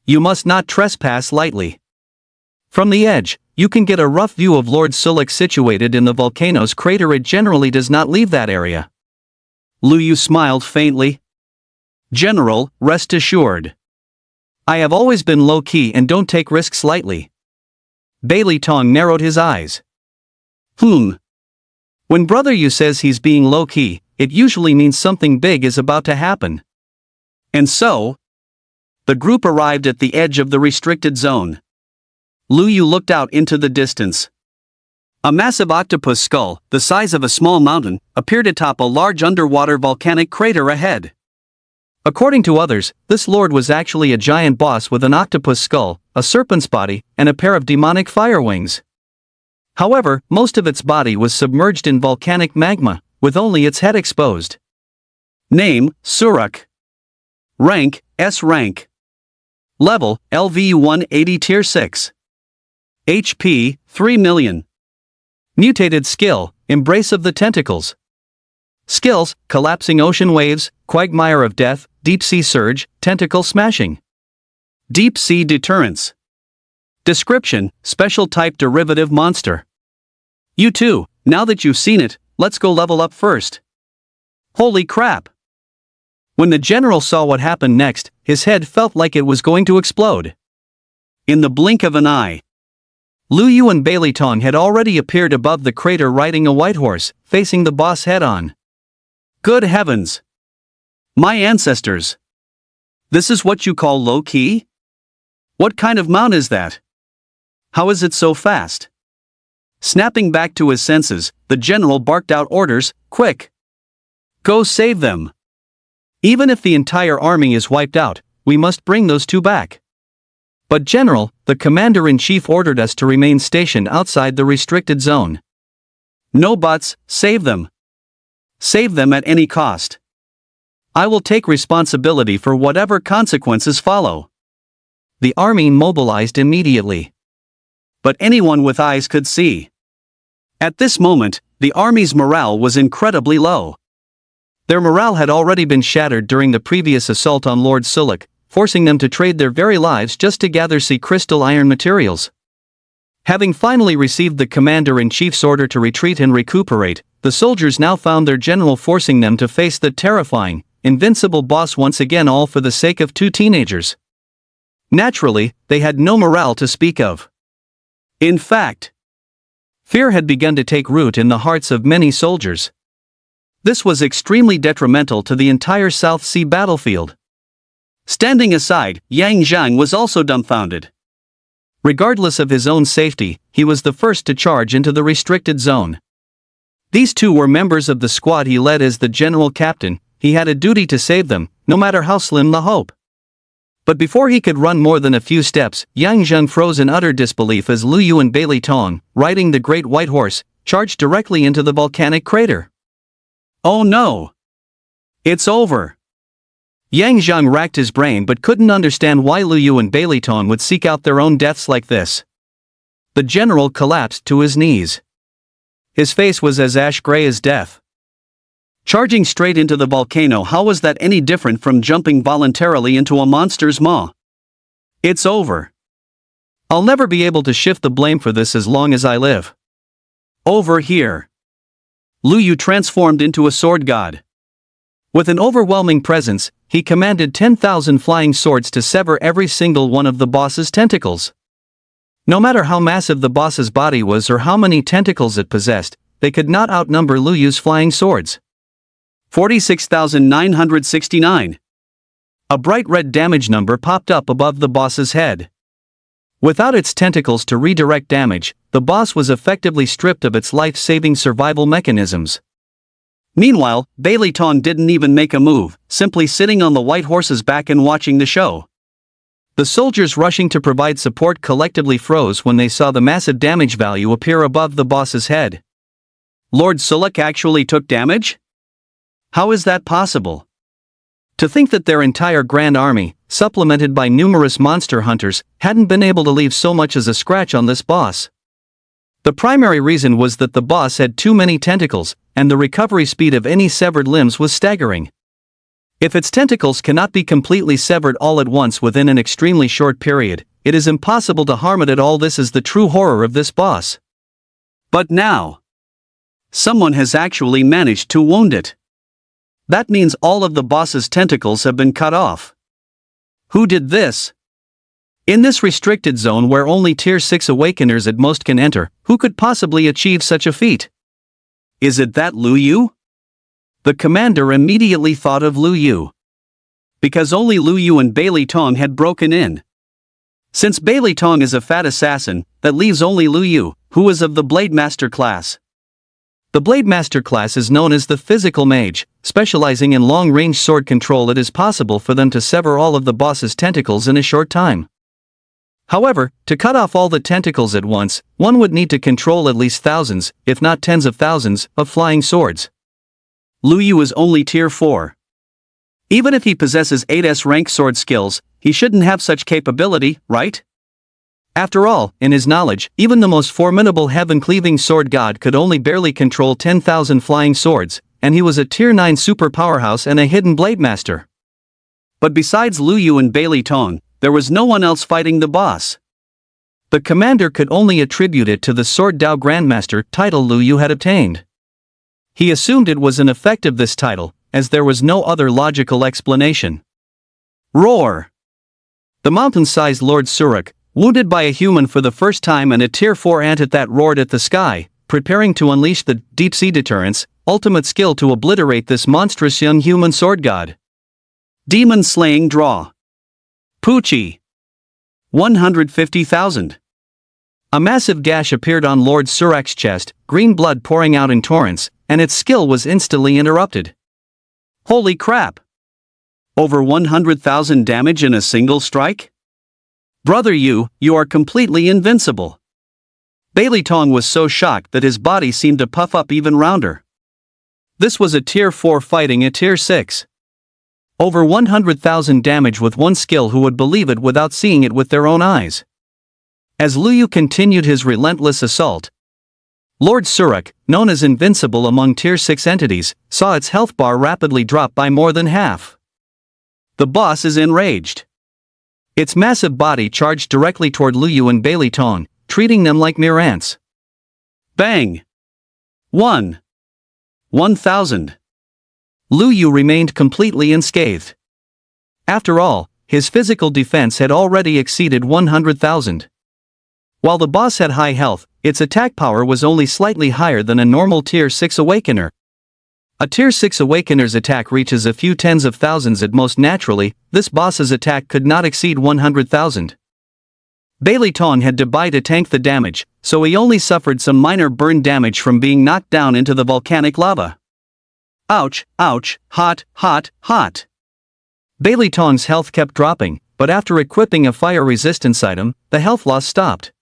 You must not trespass lightly. From the edge, you can get a rough view of Lord Sulik situated in the volcano's crater. It generally does not leave that area. Lu Yu smiled faintly. General, rest assured. I have always been low-key and don't take risks lightly. Bailey Tong narrowed his eyes. When Brother Yu says he's being low-key, it usually means something big is about to happen. And so, the group arrived at the edge of the restricted zone. Lu Yu looked out into the distance. A massive octopus skull, the size of a small mountain, appeared atop a large underwater volcanic crater ahead. According to others, this lord was actually a giant boss with an octopus skull, a serpent's body, and a pair of demonic fire wings. However, most of its body was submerged in volcanic magma, with only its head exposed. Name, Surak. Rank, S rank. Level, LV 180 Tier 6. HP, 3 million. Mutated skill, Embrace of the Tentacles. Skills, Collapsing Ocean Waves, Quagmire of Death, Deep Sea Surge, Tentacle Smashing. Deep Sea Deterrence. Description, Special Type Derivative Monster. You too, now that you've seen it, let's go level up first. Holy crap! When the general saw what happened next, his head felt like it was going to explode. In the blink of an eye, Lu Yu and Bailey Tong had already appeared above the crater riding a white horse, facing the boss head-on. Good heavens! My ancestors! This is what you call low-key? What kind of mount is that? How is it so fast? Snapping back to his senses, the general barked out orders, quick! Go save them! Even if the entire army is wiped out, we must bring those two back. But General, the Commander-in-Chief ordered us to remain stationed outside the restricted zone. No buts, save them. Save them at any cost. I will take responsibility for whatever consequences follow. The army mobilized immediately. But anyone with eyes could see. At this moment, the army's morale was incredibly low. Their morale had already been shattered during the previous assault on Lord Sulak, forcing them to trade their very lives just to gather sea crystal iron materials. Having finally received the Commander-in-Chief's order to retreat and recuperate, the soldiers now found their general forcing them to face the terrifying, invincible boss once again, all for the sake of two teenagers. Naturally, they had no morale to speak of. In fact, fear had begun to take root in the hearts of many soldiers. This was extremely detrimental to the entire South Sea battlefield. Standing aside, Yang Zhang was also dumbfounded. Regardless of his own safety, he was the first to charge into the restricted zone. These two were members of the squad he led as the general captain. He had a duty to save them, no matter how slim the hope. But before he could run more than a few steps, Yang Zheng froze in utter disbelief as Lu Yu and Bailey Tong, riding the great white horse, charged directly into the volcanic crater. Oh no! It's over! Yang Zheng racked his brain but couldn't understand why Lu Yu and Bailey Tong would seek out their own deaths like this. The general collapsed to his knees. His face was as ash-gray as death. Charging straight into the volcano, how was that any different from jumping voluntarily into a monster's maw? It's over. I'll never be able to shift the blame for this as long as I live. Over here. Lu Yu transformed into a sword god. With an overwhelming presence, he commanded 10,000 flying swords to sever every single one of the boss's tentacles. No matter how massive the boss's body was or how many tentacles it possessed, they could not outnumber Lu Yu's flying swords. 46,969. A bright red damage number popped up above the boss's head. Without its tentacles to redirect damage, the boss was effectively stripped of its life-saving survival mechanisms. Meanwhile, Bailey Tong didn't even make a move, simply sitting on the white horse's back and watching the show. The soldiers rushing to provide support collectively froze when they saw the massive damage value appear above the boss's head. Lord Sulak actually took damage? How is that possible? To think that their entire grand army, supplemented by numerous monster hunters, hadn't been able to leave so much as a scratch on this boss. The primary reason was that the boss had too many tentacles, and the recovery speed of any severed limbs was staggering. If its tentacles cannot be completely severed all at once within an extremely short period, it is impossible to harm it at all. This is the true horror of this boss. But now, someone has actually managed to wound it. That means all of the boss's tentacles have been cut off. Who did this? In this restricted zone where only Tier 6 Awakeners at most can enter, who could possibly achieve such a feat? Is it that Lu Yu? The commander immediately thought of Lu Yu. Because only Lu Yu and Bailey Tong had broken in. Since Bailey Tong is a fat assassin, that leaves only Lu Yu, who is of the Blade Master class. The Blade Master class is known as the Physical Mage, specializing in long-range sword control. It is possible for them to sever all of the boss's tentacles in a short time. However, to cut off all the tentacles at once, one would need to control at least thousands, if not tens of thousands, of flying swords. Lu Yu is only Tier 4. Even if he possesses 8S rank sword skills, he shouldn't have such capability, right? After all, in his knowledge, even the most formidable heaven-cleaving sword god could only barely control 10,000 flying swords, and he was a Tier 9 super powerhouse and a hidden blade master. But besides Lu Yu and Bailey Tong, there was no one else fighting the boss. The commander could only attribute it to the Sword Dao Grandmaster title Lu Yu had obtained. He assumed it was an effect of this title, as there was no other logical explanation. Roar! The mountain-sized Lord Surak, wounded by a human for the first time and a Tier 4 ant at that, roared at the sky, preparing to unleash the deep-sea deterrence, ultimate skill to obliterate this monstrous young human sword god. Demon Slaying Draw. Poochie. 150,000. A massive gash appeared on Lord Surak's chest, green blood pouring out in torrents, and its skill was instantly interrupted. Holy crap! Over 100,000 damage in a single strike? Brother, you are completely invincible. Bailey Tong was so shocked that his body seemed to puff up even rounder. This was a tier 4 fighting a tier 6. Over 100,000 damage with one skill. Who would believe it without seeing it with their own eyes? As Lu Yu continued his relentless assault, Lord Surak, known as invincible among tier 6 entities, saw its health bar rapidly drop by more than half. The boss is enraged. Its massive body charged directly toward Lu Yu and Bailey Tong, treating them like mere ants. Bang! 1,000. Lu Yu remained completely unscathed. After all, his physical defense had already exceeded 100,000. While the boss had high health, its attack power was only slightly higher than a normal tier 6 awakener. A tier 6 awakener's attack reaches a few tens of thousands at most. Naturally, this boss's attack could not exceed 100,000. Bailey Tong had to buy to tank the damage, so he only suffered some minor burn damage from being knocked down into the volcanic lava. Ouch, ouch, hot, hot, hot. Bailey Tong's health kept dropping, but after equipping a fire resistance item, the health loss stopped.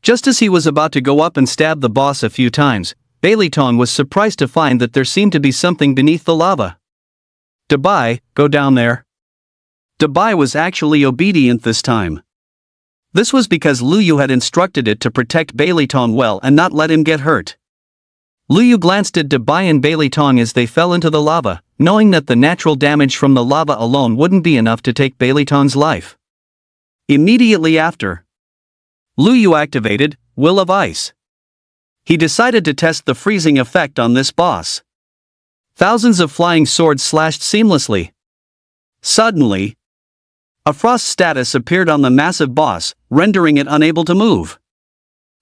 Just as he was about to go up and stab the boss a few times, Bailey Tong was surprised to find that there seemed to be something beneath the lava. Dabai, go down there. Dabai was actually obedient this time. This was because Lu Yu had instructed it to protect Bailey Tong well and not let him get hurt. Lu Yu glanced at Dabai and Bailey Tong as they fell into the lava, knowing that the natural damage from the lava alone wouldn't be enough to take Bailey Tong's life. Immediately after, Lu Yu activated Will of Ice. He decided to test the freezing effect on this boss. Thousands of flying swords slashed seamlessly. Suddenly, a frost status appeared on the massive boss, rendering it unable to move.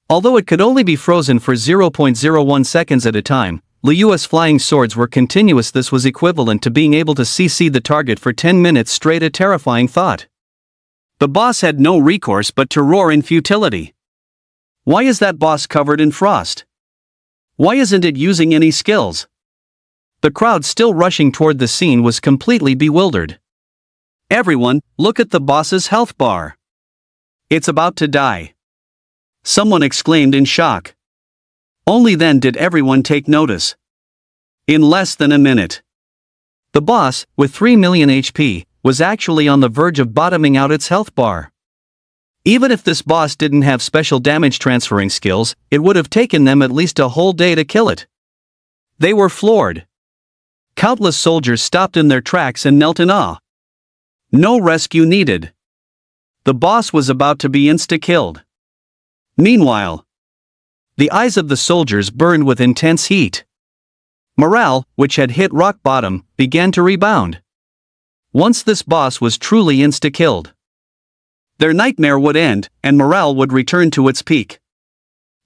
Although it could only be frozen for 0.01 seconds at a time, Lu Yu's flying swords were continuous. This was equivalent to being able to CC the target for 10 minutes straight, a terrifying thought. The boss had no recourse but to roar in futility. Why is that boss covered in frost? Why isn't it using any skills? The crowd still rushing toward the scene was completely bewildered. Everyone, look at the boss's health bar. It's about to die. Someone exclaimed in shock. Only then did everyone take notice. In less than a minute, the boss, with 3 million HP, was actually on the verge of bottoming out its health bar. Even if this boss didn't have special damage transferring skills, it would have taken them at least a whole day to kill it. They were floored. Countless soldiers stopped in their tracks and knelt in awe. No rescue needed. The boss was about to be insta-killed. Meanwhile, the eyes of the soldiers burned with intense heat. Morale, which had hit rock bottom, began to rebound. Once this boss was truly insta-killed, their nightmare would end, and morale would return to its peak.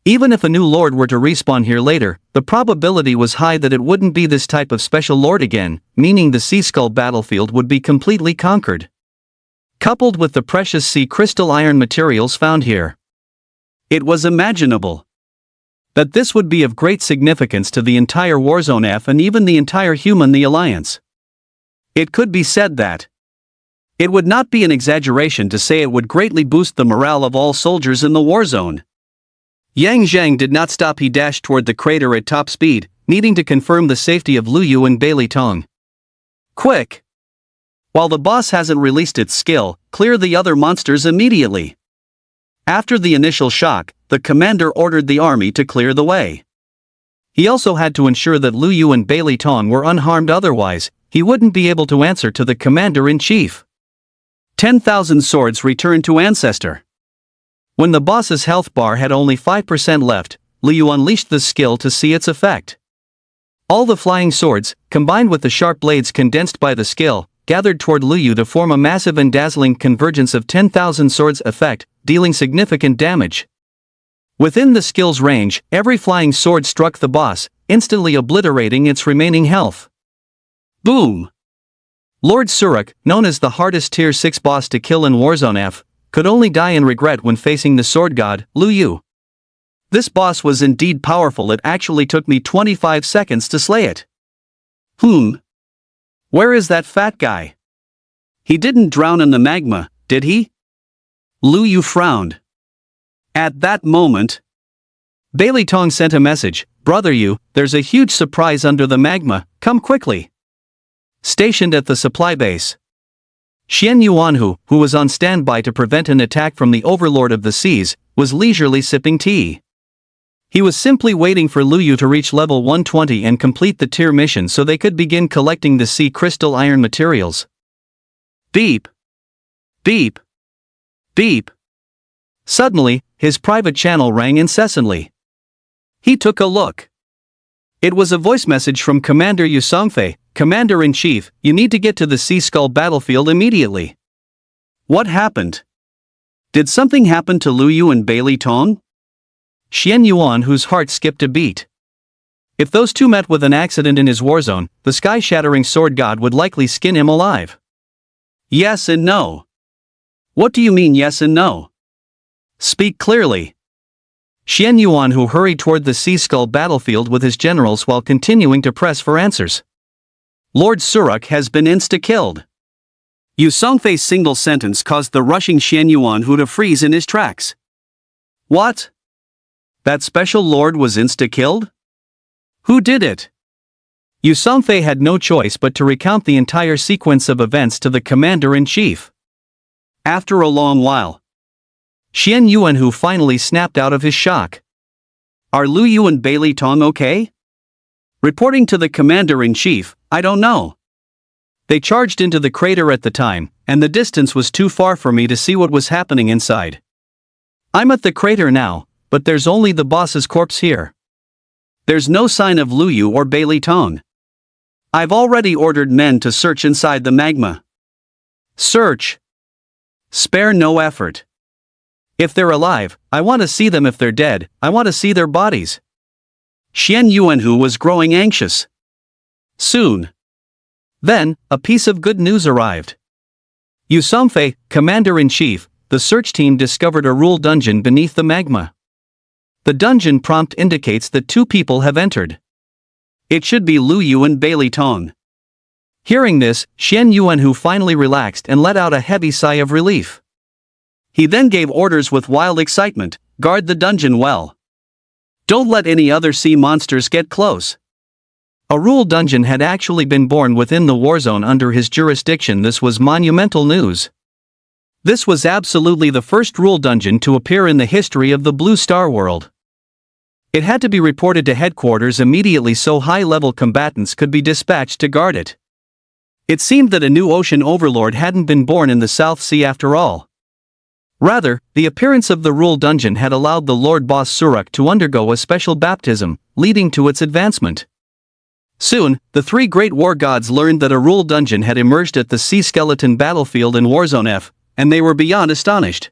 Even if a new lord were to respawn here later, the probability was high that it wouldn't be this type of special lord again, meaning the Sea Skull battlefield would be completely conquered. Coupled with the precious sea crystal iron materials found here, it was imaginable that this would be of great significance to the entire Warzone F and even the entire the Alliance. It could be said that it would not be an exaggeration to say it would greatly boost the morale of all soldiers in the Warzone. Yang Zhang did not stop. He dashed toward the crater at top speed, needing to confirm the safety of Lu Yu and Bailey Tong. Quick! While the boss hasn't released its skill, clear the other monsters immediately. After the initial shock, the commander ordered the army to clear the way. He also had to ensure that Lu Yu and Bailey Tong were unharmed, otherwise, he wouldn't be able to answer to the commander-in-chief. 10,000 swords returned to Ancestor. When the boss's health bar had only 5% left, Lu Yu unleashed the skill to see its effect. All the flying swords, combined with the sharp blades condensed by the skill, gathered toward Lu Yu to form a massive and dazzling convergence of 10,000 swords effect, dealing significant damage. Within the skill's range, every flying sword struck the boss, instantly obliterating its remaining health. Boom! Lord Surak, known as the hardest tier 6 boss to kill in Warzone F, could only die in regret when facing the sword god, Lu Yu. This boss was indeed powerful. It actually took me 25 seconds to slay it. Where is that fat guy? He didn't drown in the magma, did he? Lu Yu frowned. At that moment, Bailey Tong sent a message, "Brother Yu, there's a huge surprise under the magma, come quickly." Stationed at the supply base, Xian Yuanhu, who was on standby to prevent an attack from the Overlord of the Seas, was leisurely sipping tea. He was simply waiting for Lu Yu to reach level 120 and complete the tier mission so they could begin collecting the sea crystal iron materials. Beep. Beep. Beep. Suddenly, his private channel rang incessantly. He took a look. It was a voice message from Commander Yu Songfei, "Commander-in-Chief, you need to get to the Sea Skull battlefield immediately." What happened? Did something happen to Lu Yu and Bailey Tong? Xian Yuan, whose heart skipped a beat. If those two met with an accident in his war zone, the sky-shattering sword god would likely skin him alive. Yes and no. What do you mean yes and no? Speak clearly. Xian Yuan, who hurried toward the Sea Skull battlefield with his generals while continuing to press for answers. Lord Surak has been insta-killed. Yu Songfei's single sentence caused the rushing Xian Yuan to freeze in his tracks. What? That special lord was insta-killed? Who did it? Yu Songfei had no choice but to recount the entire sequence of events to the commander-in-chief. After a long while, Xian Yuan finally snapped out of his shock. Are Lu Yu and Bailey Tong okay? Reporting to the commander-in-chief, I don't know. They charged into the crater at the time, and the distance was too far for me to see what was happening inside. I'm at the crater now, but there's only the boss's corpse here. There's no sign of Lu Yu or Bailey Tong. I've already ordered men to search inside the magma. Search. Spare no effort. If they're alive, I want to see them. If they're dead, I want to see their bodies. Xian Yuan was growing anxious. Soon. Then, a piece of good news arrived. Yu Songfei, Commander-in-Chief, the search team discovered a rule dungeon beneath the magma. The dungeon prompt indicates that two people have entered. It should be Lu Yu and Bailey Tong. Hearing this, Xian Yuan finally relaxed and let out a heavy sigh of relief. He then gave orders with wild excitement, "Guard the dungeon well. Don't let any other sea monsters get close." A rule dungeon had actually been born within the war zone under his jurisdiction. This was monumental news. This was absolutely the first rule dungeon to appear in the history of the Blue Star world. It had to be reported to headquarters immediately so high-level combatants could be dispatched to guard it. It seemed that a new ocean overlord hadn't been born in the South Sea after all. Rather, the appearance of the rule dungeon had allowed the Lord Boss Surak to undergo a special baptism, leading to its advancement. Soon, the three great war gods learned that a rule dungeon had emerged at the Sea Skeleton battlefield in Warzone F, and they were beyond astonished.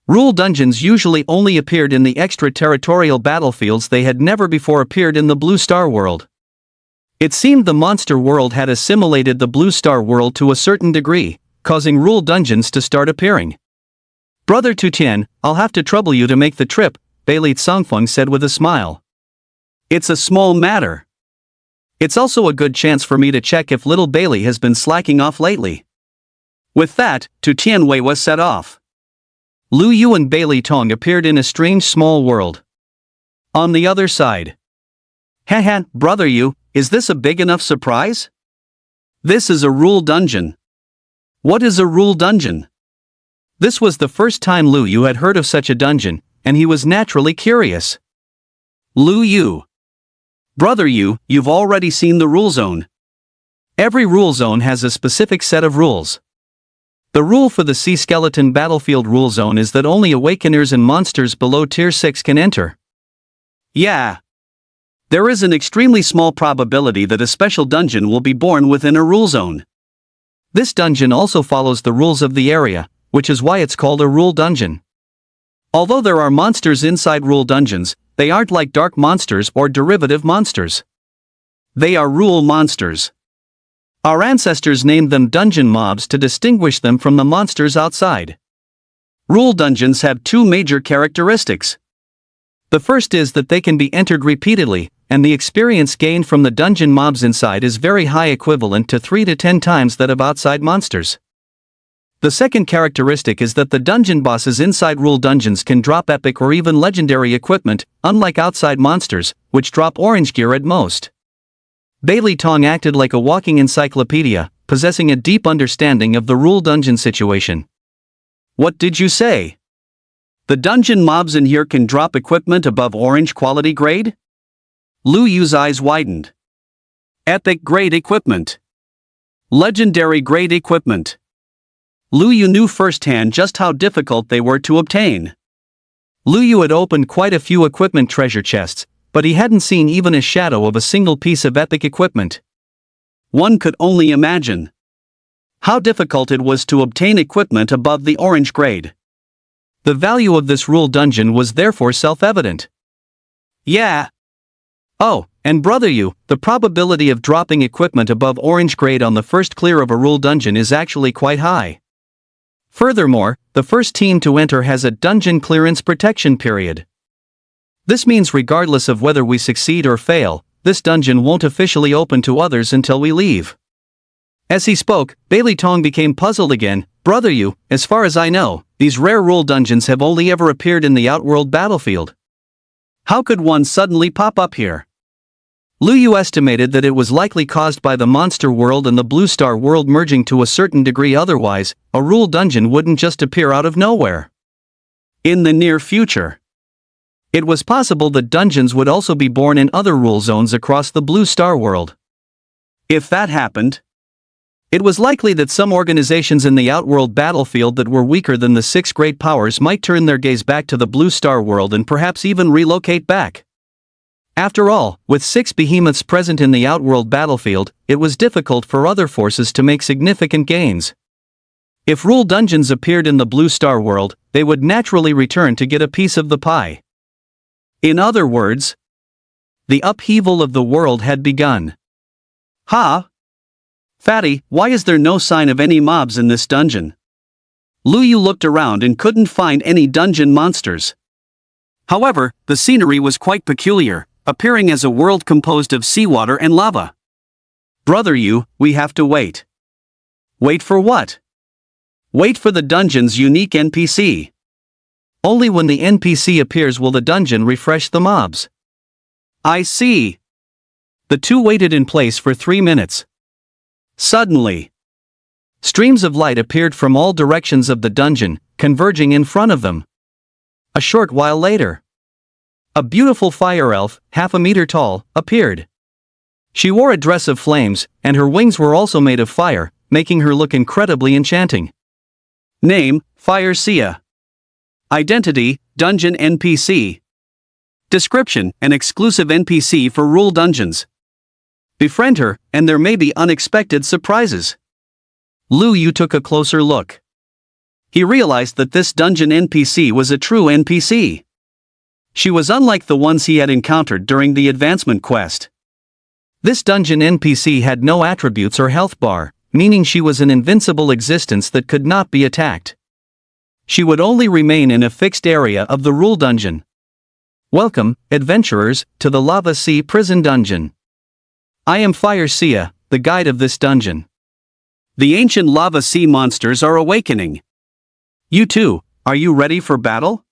Rule dungeons usually only appeared in the extraterritorial battlefields. They had never before appeared in the Blue Star world. It seemed the monster world had assimilated the Blue Star world to a certain degree, causing rule dungeons to start appearing. "Brother Tutian, I'll have to trouble you to make the trip," Bailey Tsongfeng said with a smile. "It's a small matter. It's also a good chance for me to check if little Bailey has been slacking off lately." With that, Tutian Wei was set off. Lu Yu and Bailey Tong appeared in a strange small world. On the other side. "Haha, Brother Yu, is this a big enough surprise? This is a rule dungeon." "What is a rule dungeon?" This was the first time Lu Yu had heard of such a dungeon, and he was naturally curious. Lu Yu. "Brother Yu, you've already seen the rule zone. Every rule zone has a specific set of rules. The rule for the Sea Skeleton battlefield rule zone is that only awakeners and monsters below tier 6 can enter." Yeah. There is an extremely small probability that a special dungeon will be born within a rule zone. This dungeon also follows the rules of the area, which is why it's called a rule dungeon. Although there are monsters inside rule dungeons, they aren't like dark monsters or derivative monsters. They are rule monsters. Our ancestors named them dungeon mobs to distinguish them from the monsters outside. Rule dungeons have two major characteristics. The first is that they can be entered repeatedly, and the experience gained from the dungeon mobs inside is very high, equivalent to 3 to 10 times that of outside monsters. The second characteristic is that the dungeon bosses inside rule dungeons can drop epic or even legendary equipment, unlike outside monsters, which drop orange gear at most. Bailey Tong acted like a walking encyclopedia, possessing a deep understanding of the rule dungeon situation. What did you say? The dungeon mobs in here can drop equipment above orange quality grade? Lu Yu's eyes widened. Epic grade equipment. Legendary grade equipment. Lu Yu knew firsthand just how difficult they were to obtain. Lu Yu had opened quite a few equipment treasure chests, but he hadn't seen even a shadow of a single piece of epic equipment. One could only imagine how difficult it was to obtain equipment above the orange grade. The value of this rule dungeon was therefore self-evident. Yeah. Oh, and Brother Yu, the probability of dropping equipment above orange grade on the first clear of a rule dungeon is actually quite high. Furthermore, the first team to enter has a dungeon clearance protection period. This means regardless of whether we succeed or fail, this dungeon won't officially open to others until we leave. As he spoke, Bailey Tong became puzzled again. Brother Yu, as far as I know, these rare rule dungeons have only ever appeared in the Outworld battlefield. How could one suddenly pop up here? Lu Yu estimated that it was likely caused by the monster world and the blue star world merging to a certain degree, otherwise, a rule dungeon wouldn't just appear out of nowhere. In the near future, it was possible that dungeons would also be born in other rule zones across the blue star world. If that happened, it was likely that some organizations in the Outworld battlefield that were weaker than the six great powers might turn their gaze back to the blue star world and perhaps even relocate back. After all, with 6 behemoths present in the Outworld battlefield, it was difficult for other forces to make significant gains. If rule dungeons appeared in the blue star world, they would naturally return to get a piece of the pie. In other words, the upheaval of the world had begun. Ha! Fatty, why is there no sign of any mobs in this dungeon? Lu Yu looked around and couldn't find any dungeon monsters. However, the scenery was quite peculiar, appearing as a world composed of seawater and lava. Brother Yu, we have to wait. Wait for what? Wait for the dungeon's unique NPC. Only when the NPC appears will the dungeon refresh the mobs. I see. The two waited in place for 3 minutes. Suddenly, streams of light appeared from all directions of the dungeon, converging in front of them. A short while later, a beautiful fire elf, half a meter tall, appeared. She wore a dress of flames, and her wings were also made of fire, making her look incredibly enchanting. Name, Fire Sia. Identity, Dungeon NPC. Description, an exclusive NPC for rule dungeons. Befriend her, and there may be unexpected surprises. Lu Yu took a closer look. He realized that this dungeon NPC was a true NPC. She was unlike the ones he had encountered during the advancement quest. This dungeon NPC had no attributes or health bar, meaning she was an invincible existence that could not be attacked. She would only remain in a fixed area of the rule dungeon. Welcome, adventurers, to the Lava Sea Prison Dungeon. I am Fire Sia, the guide of this dungeon. The ancient Lava Sea monsters are awakening. You too, are you ready for battle?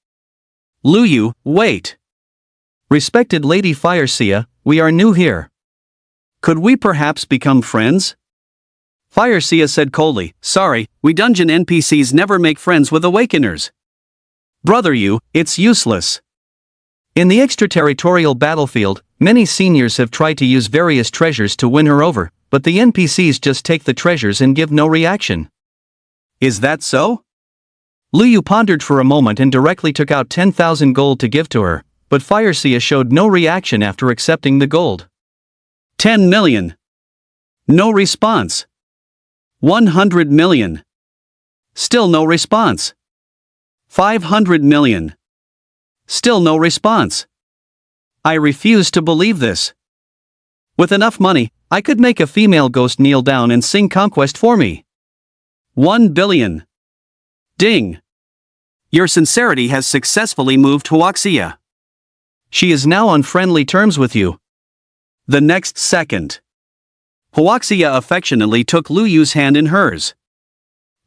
Lu Yu, wait. Respected Lady Fire Sia, we are new here. Could we perhaps become friends? Fire Sia said coldly, sorry, we dungeon NPCs never make friends with awakeners. Brother Yu, it's useless. In the extraterritorial battlefield, many seniors have tried to use various treasures to win her over, but the NPCs just take the treasures and give no reaction. Is that so? Lu Yu pondered for a moment and directly took out 10,000 gold to give to her, but Fire Sia showed no reaction after accepting the gold. 10 million. No response. 100 million. Still no response. 500 million. Still no response. I refuse to believe this. With enough money, I could make a female ghost kneel down and sing Conquest for me. 1 billion. Ding. Your sincerity has successfully moved Huaxia. She is now on friendly terms with you. The next second, Huaxia affectionately took Lu Yu's hand in hers.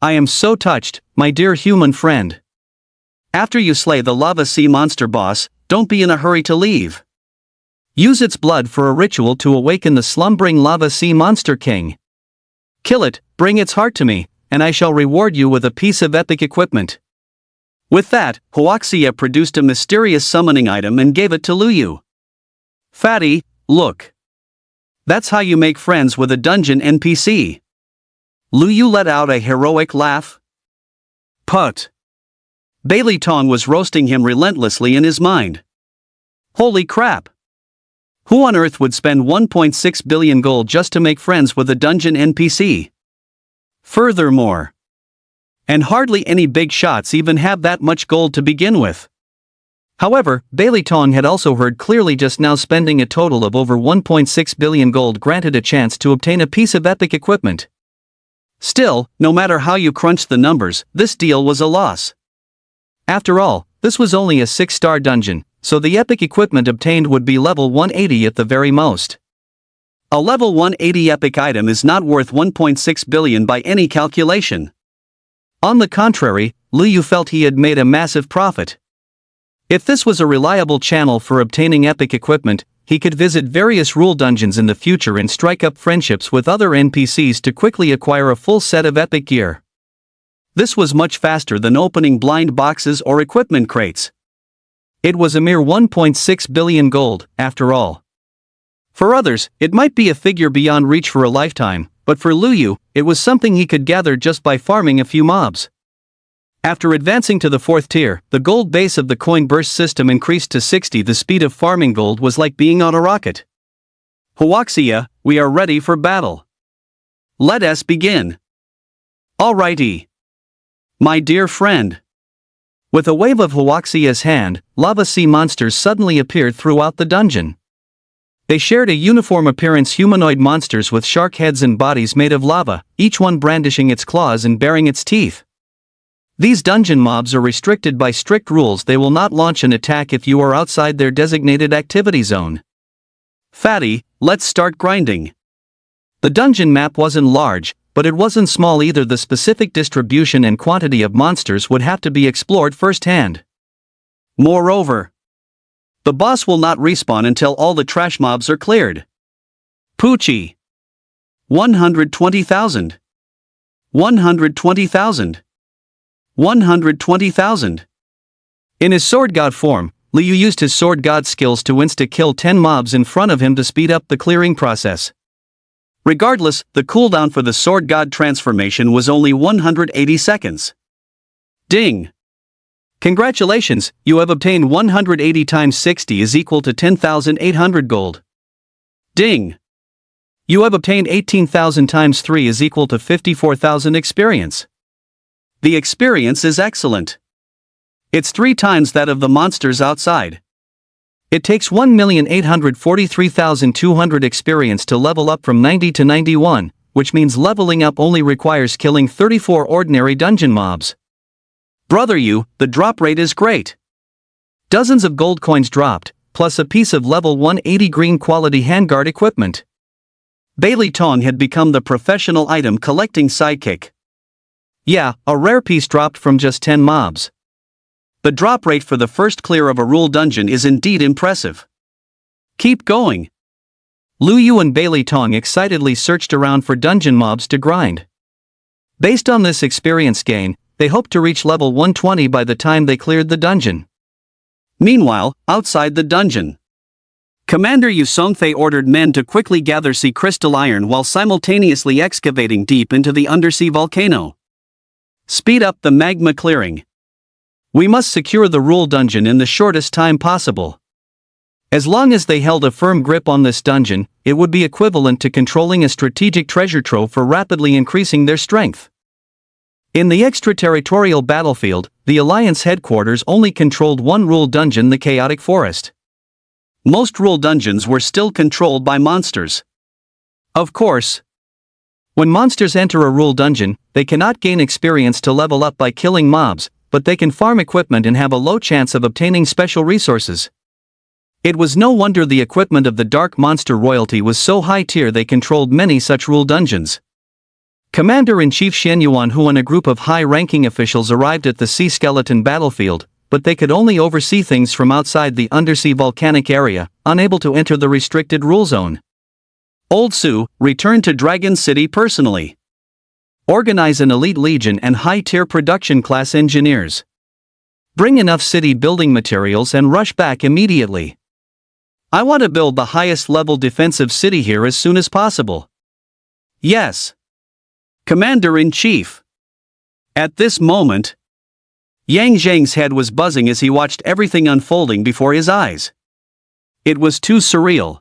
I am so touched, my dear human friend. After you slay the lava sea monster boss, don't be in a hurry to leave. Use its blood for a ritual to awaken the slumbering lava sea monster king. Kill it, bring its heart to me, and I shall reward you with a piece of epic equipment. With that, Huaxia produced a mysterious summoning item and gave it to Luyu. Fatty, look. That's how you make friends with a dungeon NPC. Luyu let out a heroic laugh. Put. Bailey Tong was roasting him relentlessly in his mind. Holy crap! Who on earth would spend 1.6 billion gold just to make friends with a dungeon NPC? Furthermore, and hardly any big shots even have that much gold to begin with. However, Bailey Tong had also heard clearly just now spending a total of over 1.6 billion gold granted a chance to obtain a piece of epic equipment. Still, no matter how you crunch the numbers, this deal was a loss. After all, this was only a 6-star dungeon, so the epic equipment obtained would be level 180 at the very most. A level 180 epic item is not worth 1.6 billion by any calculation. On the contrary, Luyu felt he had made a massive profit. If this was a reliable channel for obtaining epic equipment, he could visit various rule dungeons in the future and strike up friendships with other NPCs to quickly acquire a full set of epic gear. This was much faster than opening blind boxes or equipment crates. It was a mere 1.6 billion gold, after all. For others, it might be a figure beyond reach for a lifetime, but for Luyu, it was something he could gather just by farming a few mobs. After advancing to the 4th tier, the gold base of the coin burst system increased to 60. The speed of farming gold was like being on a rocket. Huaxia, we are ready for battle. Let us begin. Alrighty. My dear friend. With a wave of Huaxia's hand, lava sea monsters suddenly appeared throughout the dungeon. They shared a uniform appearance, humanoid monsters with shark heads and bodies made of lava, each one brandishing its claws and baring its teeth. These dungeon mobs are restricted by strict rules. They will not launch an attack if you are outside their designated activity zone. Fatty, let's start grinding. The dungeon map wasn't large, but it wasn't small either. The specific distribution and quantity of monsters would have to be explored firsthand. Moreover, the boss will not respawn until all the trash mobs are cleared. Poochie. 120,000. 120,000. 120,000. In his sword god form, Liu used his sword god skills to insta-kill 10 mobs in front of him to speed up the clearing process. Regardless, the cooldown for the sword god transformation was only 180 seconds. Ding! Congratulations, you have obtained 180 times 60 is equal to 10,800 gold. Ding! You have obtained 18,000 times 3 is equal to 54,000 experience. The experience is excellent. It's 3 times that of the monsters outside. It takes 1,843,200 experience to level up from 90 to 91, which means leveling up only requires killing 34 ordinary dungeon mobs. Brother you, the drop rate is great. Dozens of gold coins dropped, plus a piece of level 180 green quality handguard equipment. Bailey Tong had become the professional item collecting sidekick. Yeah, a rare piece dropped from just 10 mobs. The drop rate for the first clear of a rule dungeon is indeed impressive. Keep going. Luyu and Bailey Tong excitedly searched around for dungeon mobs to grind. Based on this experience gain, they hoped to reach level 120 by the time they cleared the dungeon. Meanwhile, outside the dungeon, Commander Yu Songfei ordered men to quickly gather sea crystal iron while simultaneously excavating deep into the undersea volcano. Speed up the magma clearing. We must secure the rule dungeon in the shortest time possible. As long as they held a firm grip on this dungeon, it would be equivalent to controlling a strategic treasure trove for rapidly increasing their strength. In the extraterritorial battlefield, the Alliance headquarters only controlled one rule dungeon, the Chaotic Forest. Most rule dungeons were still controlled by monsters. Of course, when monsters enter a rule dungeon, they cannot gain experience to level up by killing mobs, but they can farm equipment and have a low chance of obtaining special resources. It was no wonder the equipment of the Dark Monster royalty was so high tier. They controlled many such rule dungeons. Commander-in-Chief Shen Yuanhu and a group of high-ranking officials arrived at the sea skeleton battlefield, but they could only oversee things from outside the undersea volcanic area, unable to enter the restricted rule zone. Old Su returned to Dragon City personally. Organize an elite legion and high-tier production class engineers. Bring enough city building materials and rush back immediately. I want to build the highest level defensive city here as soon as possible. Yes. Commander-in-Chief. At this moment, Yang Zhang's head was buzzing as he watched everything unfolding before his eyes. It was too surreal.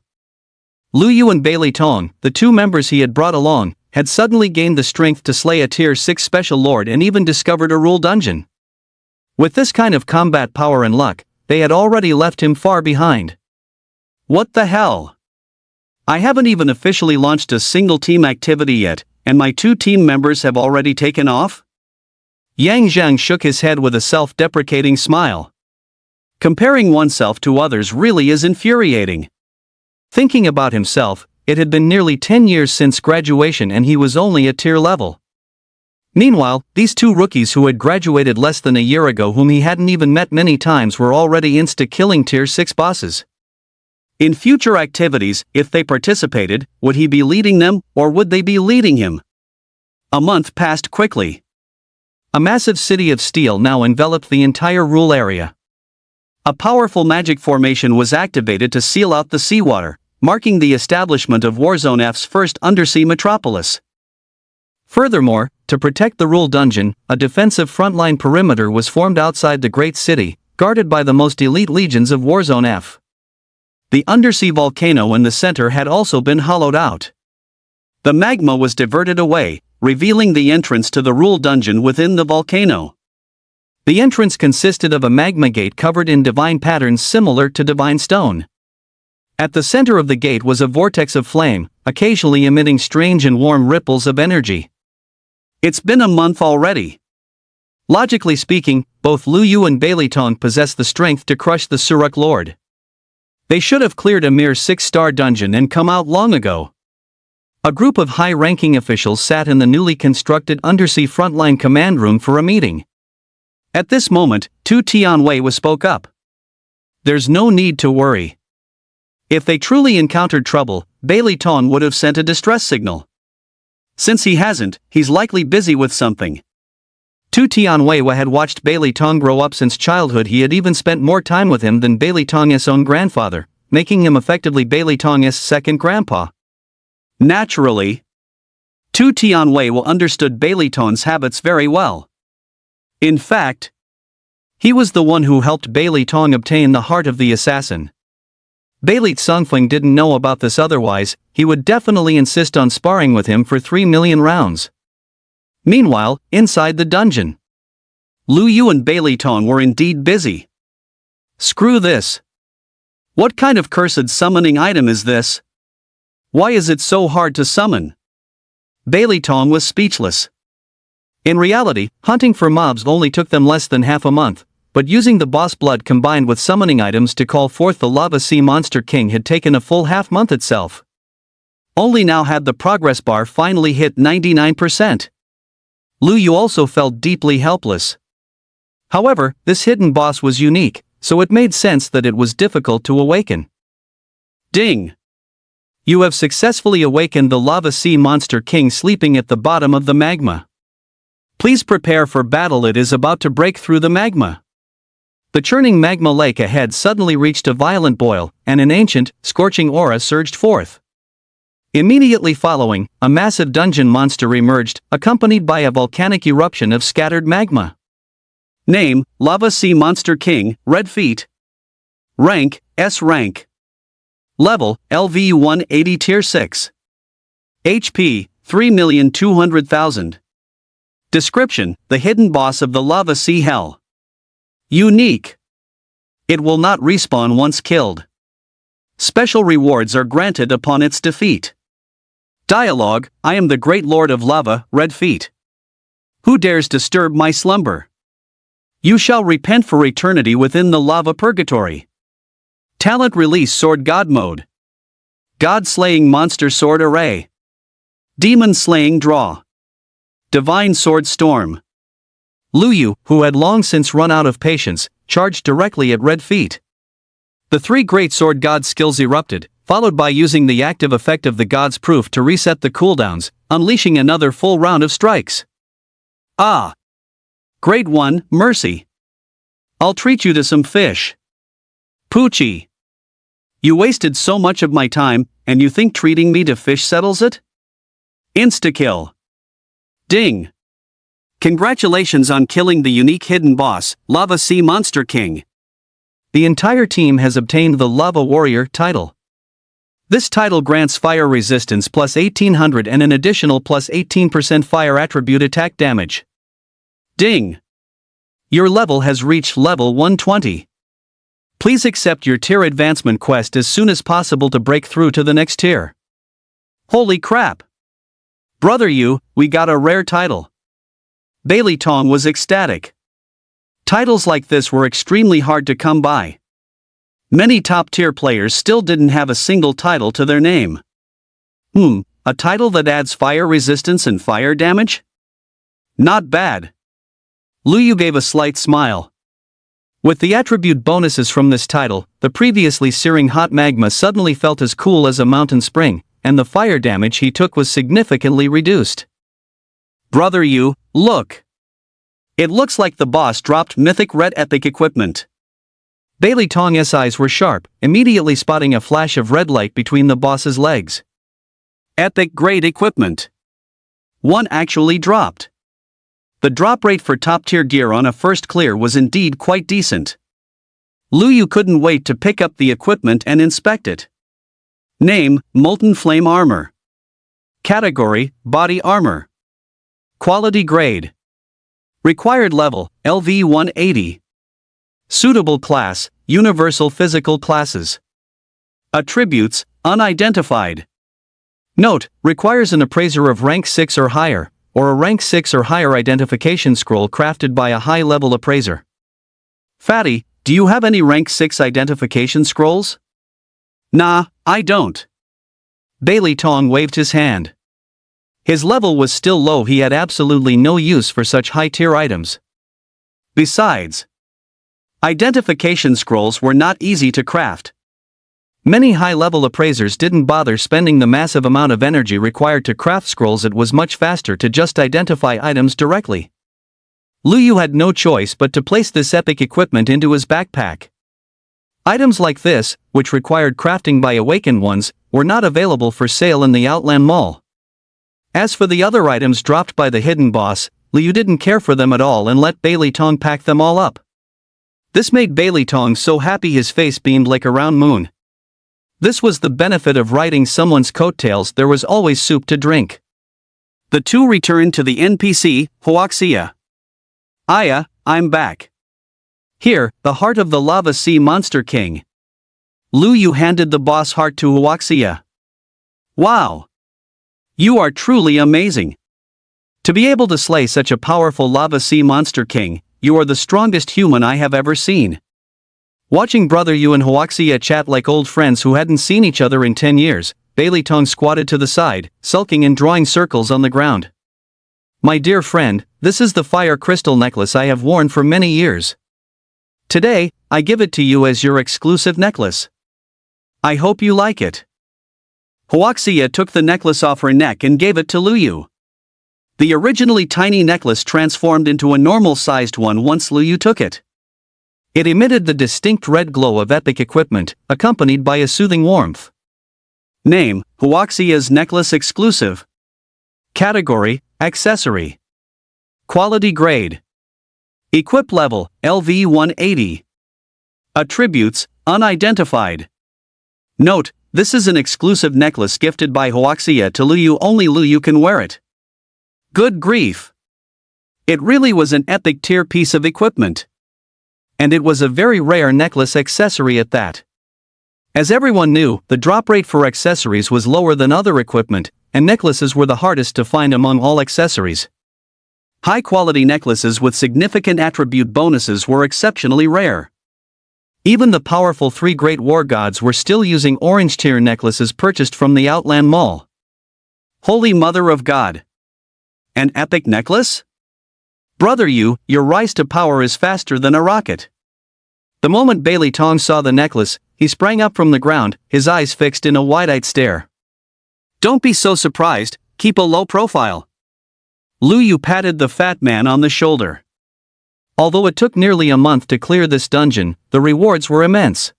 Lu Yu and Bailey Tong, the two members he had brought along, had suddenly gained the strength to slay a Tier 6 Special Lord and even discovered a rule dungeon. With this kind of combat power and luck, they had already left him far behind. What the hell? I haven't even officially launched a single team activity yet, and my 2 team members have already taken off? Yang Zhang shook his head with a self-deprecating smile. Comparing oneself to others really is infuriating. Thinking about himself, it had been nearly 10 years since graduation and he was only at tier level. Meanwhile, these 2 rookies who had graduated less than a year ago whom he hadn't even met many times were already insta-killing tier 6 bosses. In future activities, if they participated, would he be leading them, or would they be leading him? A month passed quickly. A massive city of steel now enveloped the entire rule area. A powerful magic formation was activated to seal out the seawater, marking the establishment of Warzone F's first undersea metropolis. Furthermore, to protect the rule dungeon, a defensive frontline perimeter was formed outside the great city, guarded by the most elite legions of Warzone F. The undersea volcano in the center had also been hollowed out. The magma was diverted away, revealing the entrance to the rule dungeon within the volcano. The entrance consisted of a magma gate covered in divine patterns similar to divine stone. At the center of the gate was a vortex of flame, occasionally emitting strange and warm ripples of energy. It's been a month already. Logically speaking, both Lu Yu and Bailey Tong possess the strength to crush the Suruk Lord. They should have cleared a mere 6-star dungeon and come out long ago. A group of high-ranking officials sat in the newly constructed undersea frontline command room for a meeting. At this moment, Tu Tianwei spoke up. There's no need to worry. If they truly encountered trouble, Bailey Tong would have sent a distress signal. Since he hasn't, he's likely busy with something. Tu Tianwei had watched Bailey Tong grow up since childhood. He had even spent more time with him than Bailey Tong's own grandfather, making him effectively Bailey Tong's second grandpa. Naturally, Tu Tianwei understood Bailey Tong's habits very well. In fact, he was the one who helped Bailey Tong obtain the heart of the assassin. Bailey Tsongfeng didn't know about this, otherwise, he would definitely insist on sparring with him for 3 million rounds. Meanwhile, inside the dungeon, Lu Yu and Bailey Tong were indeed busy. Screw this. What kind of cursed summoning item is this? Why is it so hard to summon? Bailey Tong was speechless. In reality, hunting for mobs only took them less than half a month, but using the boss blood combined with summoning items to call forth the Lava Sea Monster King had taken a full half month itself. Only now had the progress bar finally hit 99%. Lu Yu also felt deeply helpless. However, this hidden boss was unique, so it made sense that it was difficult to awaken. Ding! You have successfully awakened the Lava Sea Monster King sleeping at the bottom of the magma. Please prepare for battle. It is about to break through the magma. The churning magma lake ahead suddenly reached a violent boil, and an ancient, scorching aura surged forth. Immediately following, a massive dungeon monster emerged, accompanied by a volcanic eruption of scattered magma. Name, Lava Sea Monster King, Red Feet. Rank, S rank. Level, LV 180 Tier 6. HP, 3,200,000. Description, the hidden boss of the Lava Sea Hell. Unique. It will not respawn once killed. Special rewards are granted upon its defeat. Dialogue, I am the great lord of lava, Red Feet. Who dares disturb my slumber? You shall repent for eternity within the lava purgatory. Talent release Sword God mode. God slaying monster sword array. Demon slaying draw. Divine Sword Storm. Lu Yu, who had long since run out of patience, charged directly at Red Feet. The three great sword god's skills erupted, followed by using the active effect of the god's proof to reset the cooldowns, unleashing another full round of strikes. Ah! Grade 1, Mercy. I'll treat you to some fish. Poochie. You wasted so much of my time, and you think treating me to fish settles it? Insta-kill. Ding. Congratulations on killing the unique hidden boss, Lava Sea Monster King. The entire team has obtained the Lava Warrior title. This title grants fire resistance plus 1800 and an additional plus 18% fire attribute attack damage. Ding. Your level has reached level 120. Please accept your tier advancement quest as soon as possible to break through to the next tier. Holy crap! Brother Yu, we got a rare title. Bailey Tong was ecstatic. Titles like this were extremely hard to come by. Many top-tier players still didn't have a single title to their name. A title that adds fire resistance and fire damage? Not bad. Lu Yu gave a slight smile. With the attribute bonuses from this title, the previously searing hot magma suddenly felt as cool as a mountain spring, and the fire damage he took was significantly reduced. Brother Yu, look! It looks like the boss dropped mythic red epic equipment. Bailey Tong's eyes were sharp, immediately spotting a flash of red light between the boss's legs. Epic grade equipment. One actually dropped. The drop rate for top-tier gear on a first clear was indeed quite decent. Lu Yu couldn't wait to pick up the equipment and inspect it. Name, Molten Flame Armor. Category, Body Armor. Quality Grade. Required Level, LV 180. Suitable Class, Universal Physical Classes. Attributes, Unidentified. Note, requires an appraiser of rank 6 or higher, or a rank 6 or higher identification scroll crafted by a high-level appraiser. Fatty, do you have any rank 6 identification scrolls? Nah, I don't. Bailey Tong waved his hand. His level was still low, he had absolutely no use for such high-tier items. Besides, identification scrolls were not easy to craft. Many high-level appraisers didn't bother spending the massive amount of energy required to craft scrolls. It was much faster to just identify items directly. Lu Yu had no choice but to place this epic equipment into his backpack. Items like this, which required crafting by awakened ones, were not available for sale in the Outland Mall. As for the other items dropped by the hidden boss, Lu Yu didn't care for them at all and let Bailey Tong pack them all up. This made Bailey Tong so happy his face beamed like a round moon. This was the benefit of riding someone's coattails, there was always soup to drink. The two returned to the NPC, Huaxia. Aya, I'm back. Here, the heart of the Lava Sea Monster King. Lu Yu handed the boss heart to Huaxia. Wow! You are truly amazing. To be able to slay such a powerful Lava Sea Monster King, you are the strongest human I have ever seen. Watching Brother Yu and Huaxia chat like old friends who hadn't seen each other in 10 years, Bailey Tong squatted to the side, sulking and drawing circles on the ground. My dear friend, this is the fire crystal necklace I have worn for many years. Today, I give it to you as your exclusive necklace. I hope you like it. Huaxia took the necklace off her neck and gave it to Lu Yu. The originally tiny necklace transformed into a normal-sized one once Lu Yu took it. It emitted the distinct red glow of epic equipment, accompanied by a soothing warmth. Name, Huaxia's necklace exclusive. Category, accessory. Quality grade. Equip level, LV 180. Attributes, unidentified. Note, this is an exclusive necklace gifted by Huaxia to Lu Yu, only Lu Yu can wear it. Good grief. It really was an epic tier piece of equipment. And it was a very rare necklace accessory at that. As everyone knew, the drop rate for accessories was lower than other equipment, and necklaces were the hardest to find among all accessories. High-quality necklaces with significant attribute bonuses were exceptionally rare. Even the powerful three great war gods were still using orange-tier necklaces purchased from the Outland Mall. Holy Mother of God! An epic necklace? Brother you, your rise to power is faster than a rocket. The moment Bailey Tong saw the necklace, he sprang up from the ground, his eyes fixed in a wide-eyed stare. Don't be so surprised, keep a low profile. Lu Yu patted the fat man on the shoulder. Although it took nearly a month to clear this dungeon, the rewards were immense.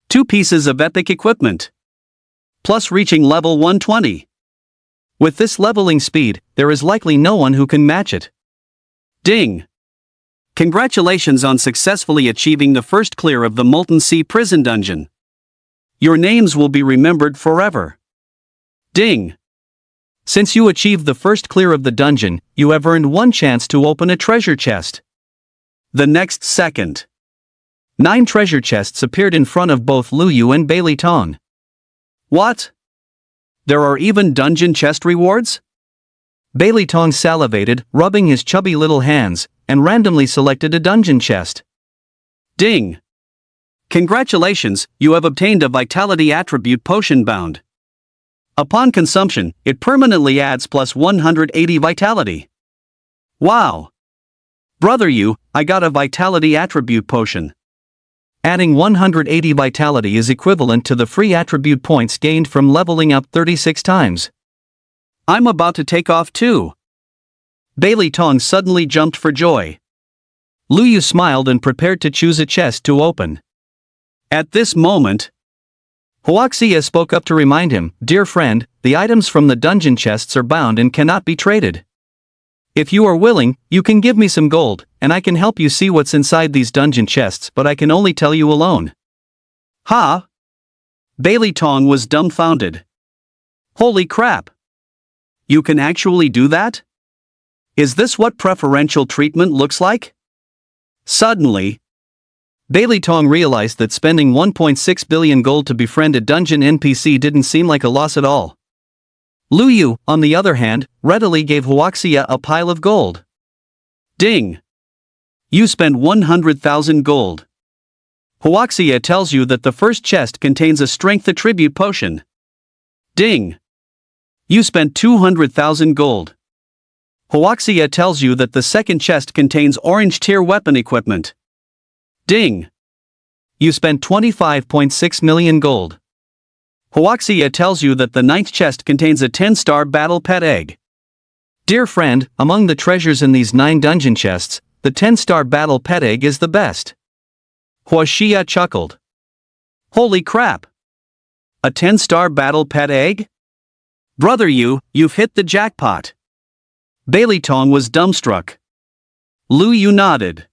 2 pieces of epic equipment. Plus reaching level 120. With this leveling speed, there is likely no one who can match it. Ding! Congratulations on successfully achieving the first clear of the Molten Sea prison dungeon. Your names will be remembered forever. Ding! Since you achieved the first clear of the dungeon, you have earned 1 chance to open a treasure chest. The next second, 9 treasure chests appeared in front of both Lu Yu and Bailey Tong. What? There are even dungeon chest rewards? Bailey Tong salivated, rubbing his chubby little hands, and randomly selected a dungeon chest. Ding! Congratulations, you have obtained a Vitality Attribute Potion Bound. Upon consumption, it permanently adds plus 180 Vitality. Wow! Brother you, I got a Vitality Attribute Potion. Adding 180 Vitality is equivalent to the free attribute points gained from leveling up 36 times. I'm about to take off too. Bailey Tong suddenly jumped for joy. Lu Yu smiled and prepared to choose a chest to open. At this moment, Huaxia spoke up to remind him, "Dear friend, the items from the dungeon chests are bound and cannot be traded. If you are willing, you can give me some gold, and I can help you see what's inside these dungeon chests, but I can only tell you alone." Ha! Bailey Tong was dumbfounded. Holy crap! You can actually do that? Is this what preferential treatment looks like? Suddenly, Bailey Tong realized that spending 1.6 billion gold to befriend a dungeon NPC didn't seem like a loss at all. Lu Yu, on the other hand, readily gave Huaxia a pile of gold. Ding! You spend 100,000 gold. Huaxia tells you that the first chest contains a strength attribute potion. Ding! You spent 200,000 gold. Huaxia tells you that the second chest contains orange tier weapon equipment. Ding! You spent 25.6 million gold. Huaxia tells you that the 9th chest contains a 10-star battle pet egg. Dear friend, among the treasures in these 9 dungeon chests, the 10-star battle pet egg is the best. Huaxia chuckled. Holy crap! A 10-star battle pet egg? Brother you've hit the jackpot. Bailey Tong was dumbstruck. Lu Yu nodded.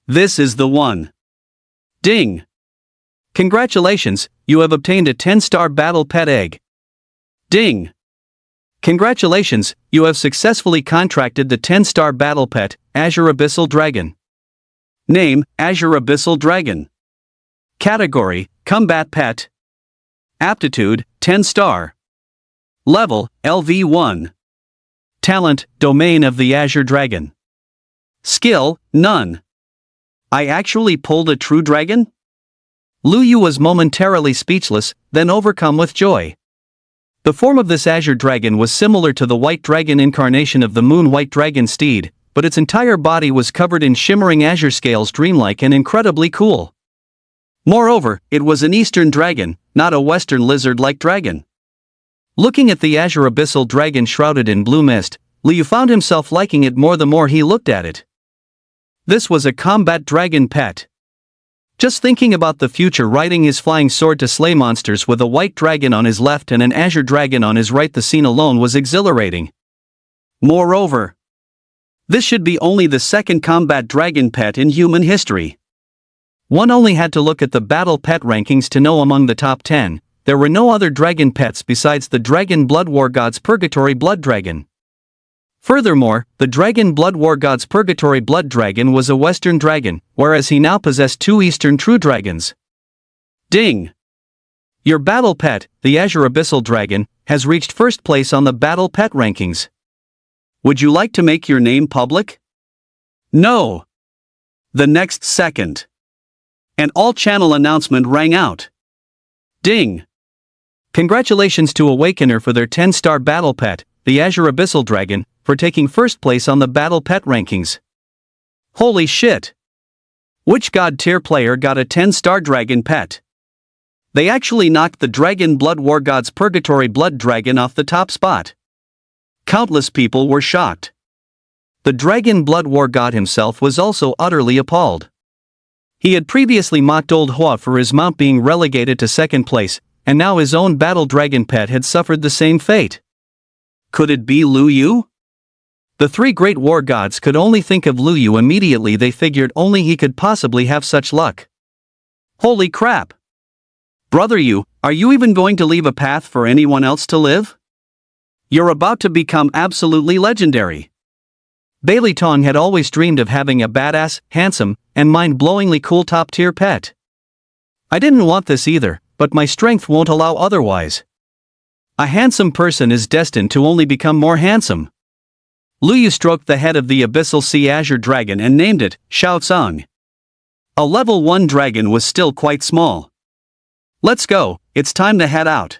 This is the one. Ding! Congratulations, you have obtained a 10-star battle pet egg. Ding! Congratulations, you have successfully contracted the 10-star battle pet, Azure Abyssal Dragon. Name, Azure Abyssal Dragon. Category, Combat Pet. Aptitude, 10-star. Level, LV1. Talent, Domain of the Azure Dragon. Skill, none. I actually pulled a true dragon? Lu Yu was momentarily speechless, then overcome with joy. The form of this Azure Dragon was similar to the White Dragon incarnation of the Moon White Dragon steed, but its entire body was covered in shimmering azure scales, dreamlike and incredibly cool. Moreover, it was an Eastern dragon, not a Western lizard-like dragon. Looking at the Azure Abyssal Dragon shrouded in blue mist, Lu Yu found himself liking it more the more he looked at it. This was a combat dragon pet. Just thinking about the future, riding his flying sword to slay monsters with a white dragon on his left and an azure dragon on his right, the scene alone was exhilarating. Moreover, this should be only the second combat dragon pet in human history. One only had to look at the battle pet rankings to know among the top 10, there were no other dragon pets besides the Dragon Blood War God's Purgatory Blood Dragon. Furthermore, the Dragon Blood War God's Purgatory Blood Dragon was a Western dragon, whereas he now possessed 2 Eastern true dragons. Ding! Your battle pet, the Azure Abyssal Dragon, has reached first place on the battle pet rankings. Would you like to make your name public? No. The next second, an all-channel announcement rang out. Ding! Congratulations to Awakener for their 10-star battle pet, the Azure Abyssal Dragon, for taking first place on the Battle Pet rankings. Holy shit! Which god tier player got a 10-star dragon pet? They actually knocked the Dragon Blood War God's Purgatory Blood Dragon off the top spot. Countless people were shocked. The Dragon Blood War God himself was also utterly appalled. He had previously mocked Old Hua for his mount being relegated to second place, and now his own battle dragon pet had suffered the same fate. Could it be Lu Yu? The three great war gods could only think of Lu Yu. Immediately they figured only he could possibly have such luck. Holy crap! Brother Yu, are you even going to leave a path for anyone else to live? You're about to become absolutely legendary. Bailey Tong had always dreamed of having a badass, handsome, and mind-blowingly cool top-tier pet. I didn't want this either, but my strength won't allow otherwise. A handsome person is destined to only become more handsome. Lu Yu stroked the head of the Abyssal Sea Azure Dragon and named it Shao Tsung. A level 1 dragon was still quite small. Let's go, it's time to head out.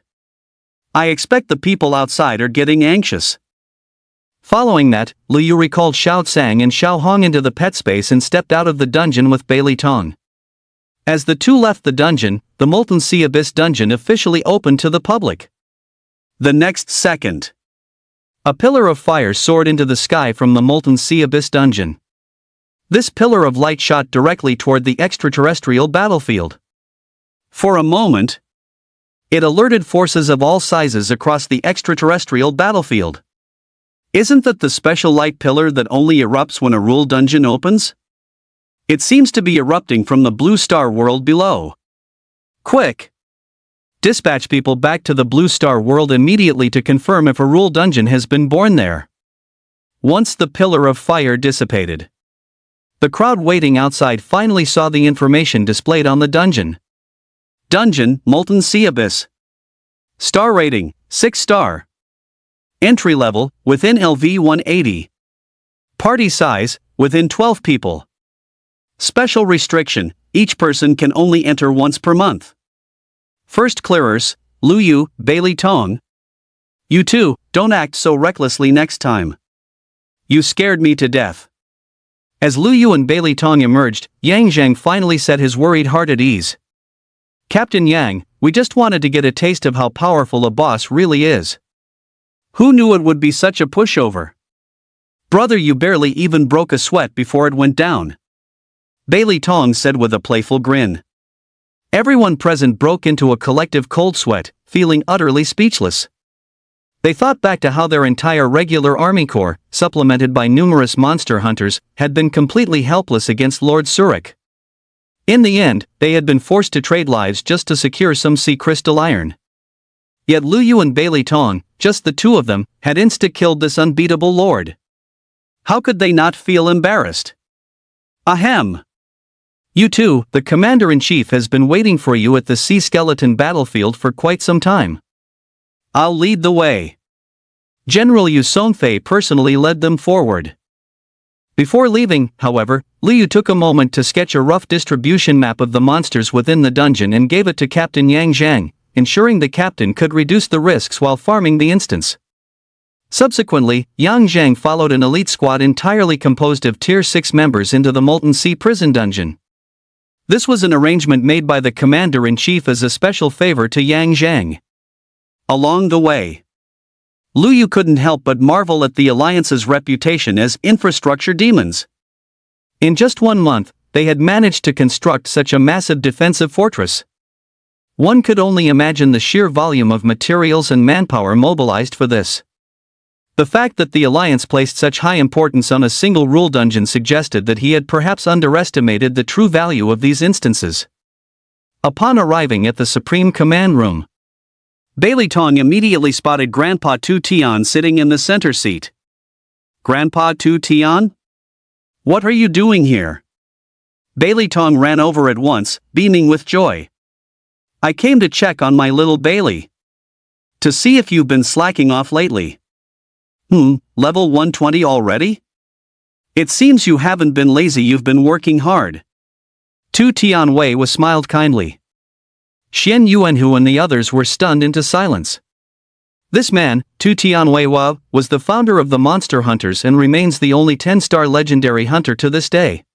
I expect the people outside are getting anxious. Following that, Lu Yu recalled Xiao Tsang and Xiao Hong into the pet space and stepped out of the dungeon with Bailey Tong. As the two left the dungeon, the Molten Sea Abyss dungeon officially opened to the public. The next second, a pillar of fire soared into the sky from the Molten Sea Abyss dungeon. This pillar of light shot directly toward the extraterrestrial battlefield. For a moment, it alerted forces of all sizes across the extraterrestrial battlefield. Isn't that the special light pillar that only erupts when a rule dungeon opens? It seems to be erupting from the Blue Star world below. Quick! Dispatch people back to the Blue Star world immediately to confirm if a rule dungeon has been born there. Once the pillar of fire dissipated, the crowd waiting outside finally saw the information displayed on the dungeon. Dungeon, Molten Sea Abyss. Star rating, 6 star. Entry level, within LV 180. Party size, within 12 people. Special restriction, each person can only enter once per month. First clearers, Lu Yu, Bailey Tong. You two, don't act so recklessly next time. You scared me to death. As Lu Yu and Bailey Tong emerged, Yang Zhang finally set his worried heart at ease. Captain Yang, we just wanted to get a taste of how powerful a boss really is. Who knew it would be such a pushover? Brother, you barely even broke a sweat before it went down. Bailey Tong said with a playful grin. Everyone present broke into a collective cold sweat, feeling utterly speechless. They thought back to how their entire regular army corps, supplemented by numerous monster hunters, had been completely helpless against Lord Surik. In the end, they had been forced to trade lives just to secure some sea crystal iron. Yet Lu Yu and Bailey Tong, just the two of them, had insta-killed this unbeatable lord. How could they not feel embarrassed? Ahem! You two, the Commander-in-Chief has been waiting for you at the Sea Skeleton battlefield for quite some time. I'll lead the way. General Yu Sonfei personally led them forward. Before leaving, however, Lu Yu took a moment to sketch a rough distribution map of the monsters within the dungeon and gave it to Captain Yang Zhang, ensuring the captain could reduce the risks while farming the instance. Subsequently, Yang Zhang followed an elite squad entirely composed of Tier 6 members into the Molten Sea prison dungeon. This was an arrangement made by the Commander-in-Chief as a special favor to Yang Zhang. Along the way, Lu Yu couldn't help but marvel at the Alliance's reputation as infrastructure demons. In just 1 month, they had managed to construct such a massive defensive fortress. One could only imagine the sheer volume of materials and manpower mobilized for this. The fact that the Alliance placed such high importance on a single rule dungeon suggested that he had perhaps underestimated the true value of these instances. Upon arriving at the Supreme Command Room, Bailey Tong immediately spotted Grandpa Tu Tian sitting in the center seat. Grandpa Tu Tian? What are you doing here? Bailey Tong ran over at once, beaming with joy. I came to check on my little Bailey. To see if you've been slacking off lately. Level 120 already? It seems you haven't been lazy, you've been working hard. Tu Tian Wei was smiled kindly. Xian Yuanhu and the others were stunned into silence. This man, Tu Tianwei, was the founder of the Monster Hunters and remains the only 10-star legendary hunter to this day.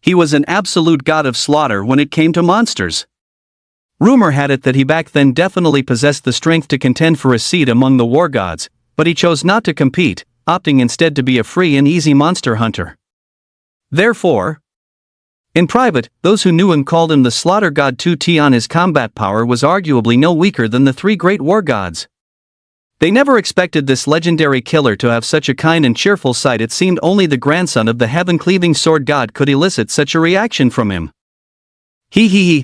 He was an absolute god of slaughter when it came to monsters. Rumor had it that he back then definitely possessed the strength to contend for a seat among the war gods, but he chose not to compete, opting instead to be a free and easy monster hunter. Therefore, in private, those who knew him called him the slaughter god Tu Tian. His combat power was arguably no weaker than the three great war gods. They never expected this legendary killer to have such a kind and cheerful side. It seemed only the grandson of the heaven-cleaving sword god could elicit such a reaction from him.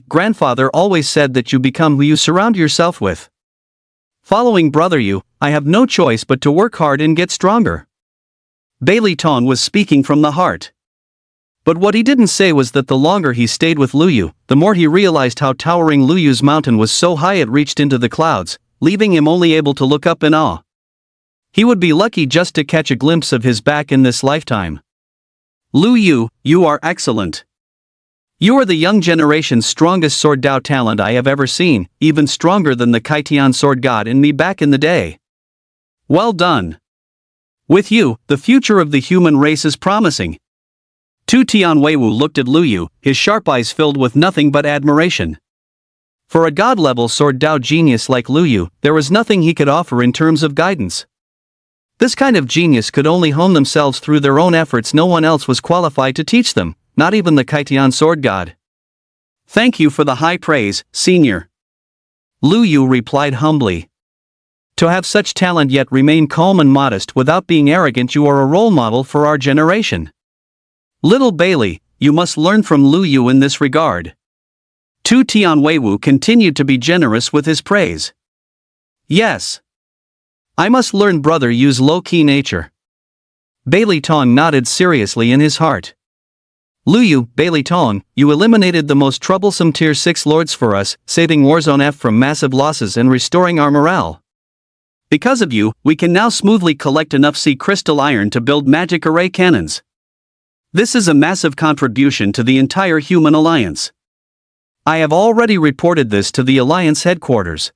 Grandfather always said that you become who you surround yourself with. Following brother Yu, I have no choice but to work hard and get stronger. Bailey Tong was speaking from the heart. But what he didn't say was that the longer he stayed with Lu Yu, the more he realized how towering Lu Yu's mountain was so high it reached into the clouds, leaving him only able to look up in awe. He would be lucky just to catch a glimpse of his back in this lifetime. Lu Yu, you are excellent. You are the young generation's strongest sword Dao talent I have ever seen, even stronger than the Kaitian sword god in me back in the day. Well done. With you, the future of the human race is promising. Tu Tianwei looked at Lu Yu, his sharp eyes filled with nothing but admiration. For a god-level sword Dao genius like Lu Yu, there was nothing he could offer in terms of guidance. This kind of genius could only hone themselves through their own efforts. No one else was qualified to teach them, not even the Kaitian sword god. Thank you for the high praise, senior. Lu Yu replied humbly. To have such talent yet remain calm and modest without being arrogant, you are a role model for our generation. Little Bailey, you must learn from Lu Yu in this regard. Tu Tianwei continued to be generous with his praise. Yes. I must learn brother Yu's low-key nature. Bailey Tong nodded seriously in his heart. Lu Yu, Bailey Tong, you eliminated the most troublesome Tier 6 lords for us, saving Warzone F from massive losses and restoring our morale. Because of you, we can now smoothly collect enough sea crystal iron to build magic array cannons. This is a massive contribution to the entire human alliance. I have already reported this to the Alliance headquarters.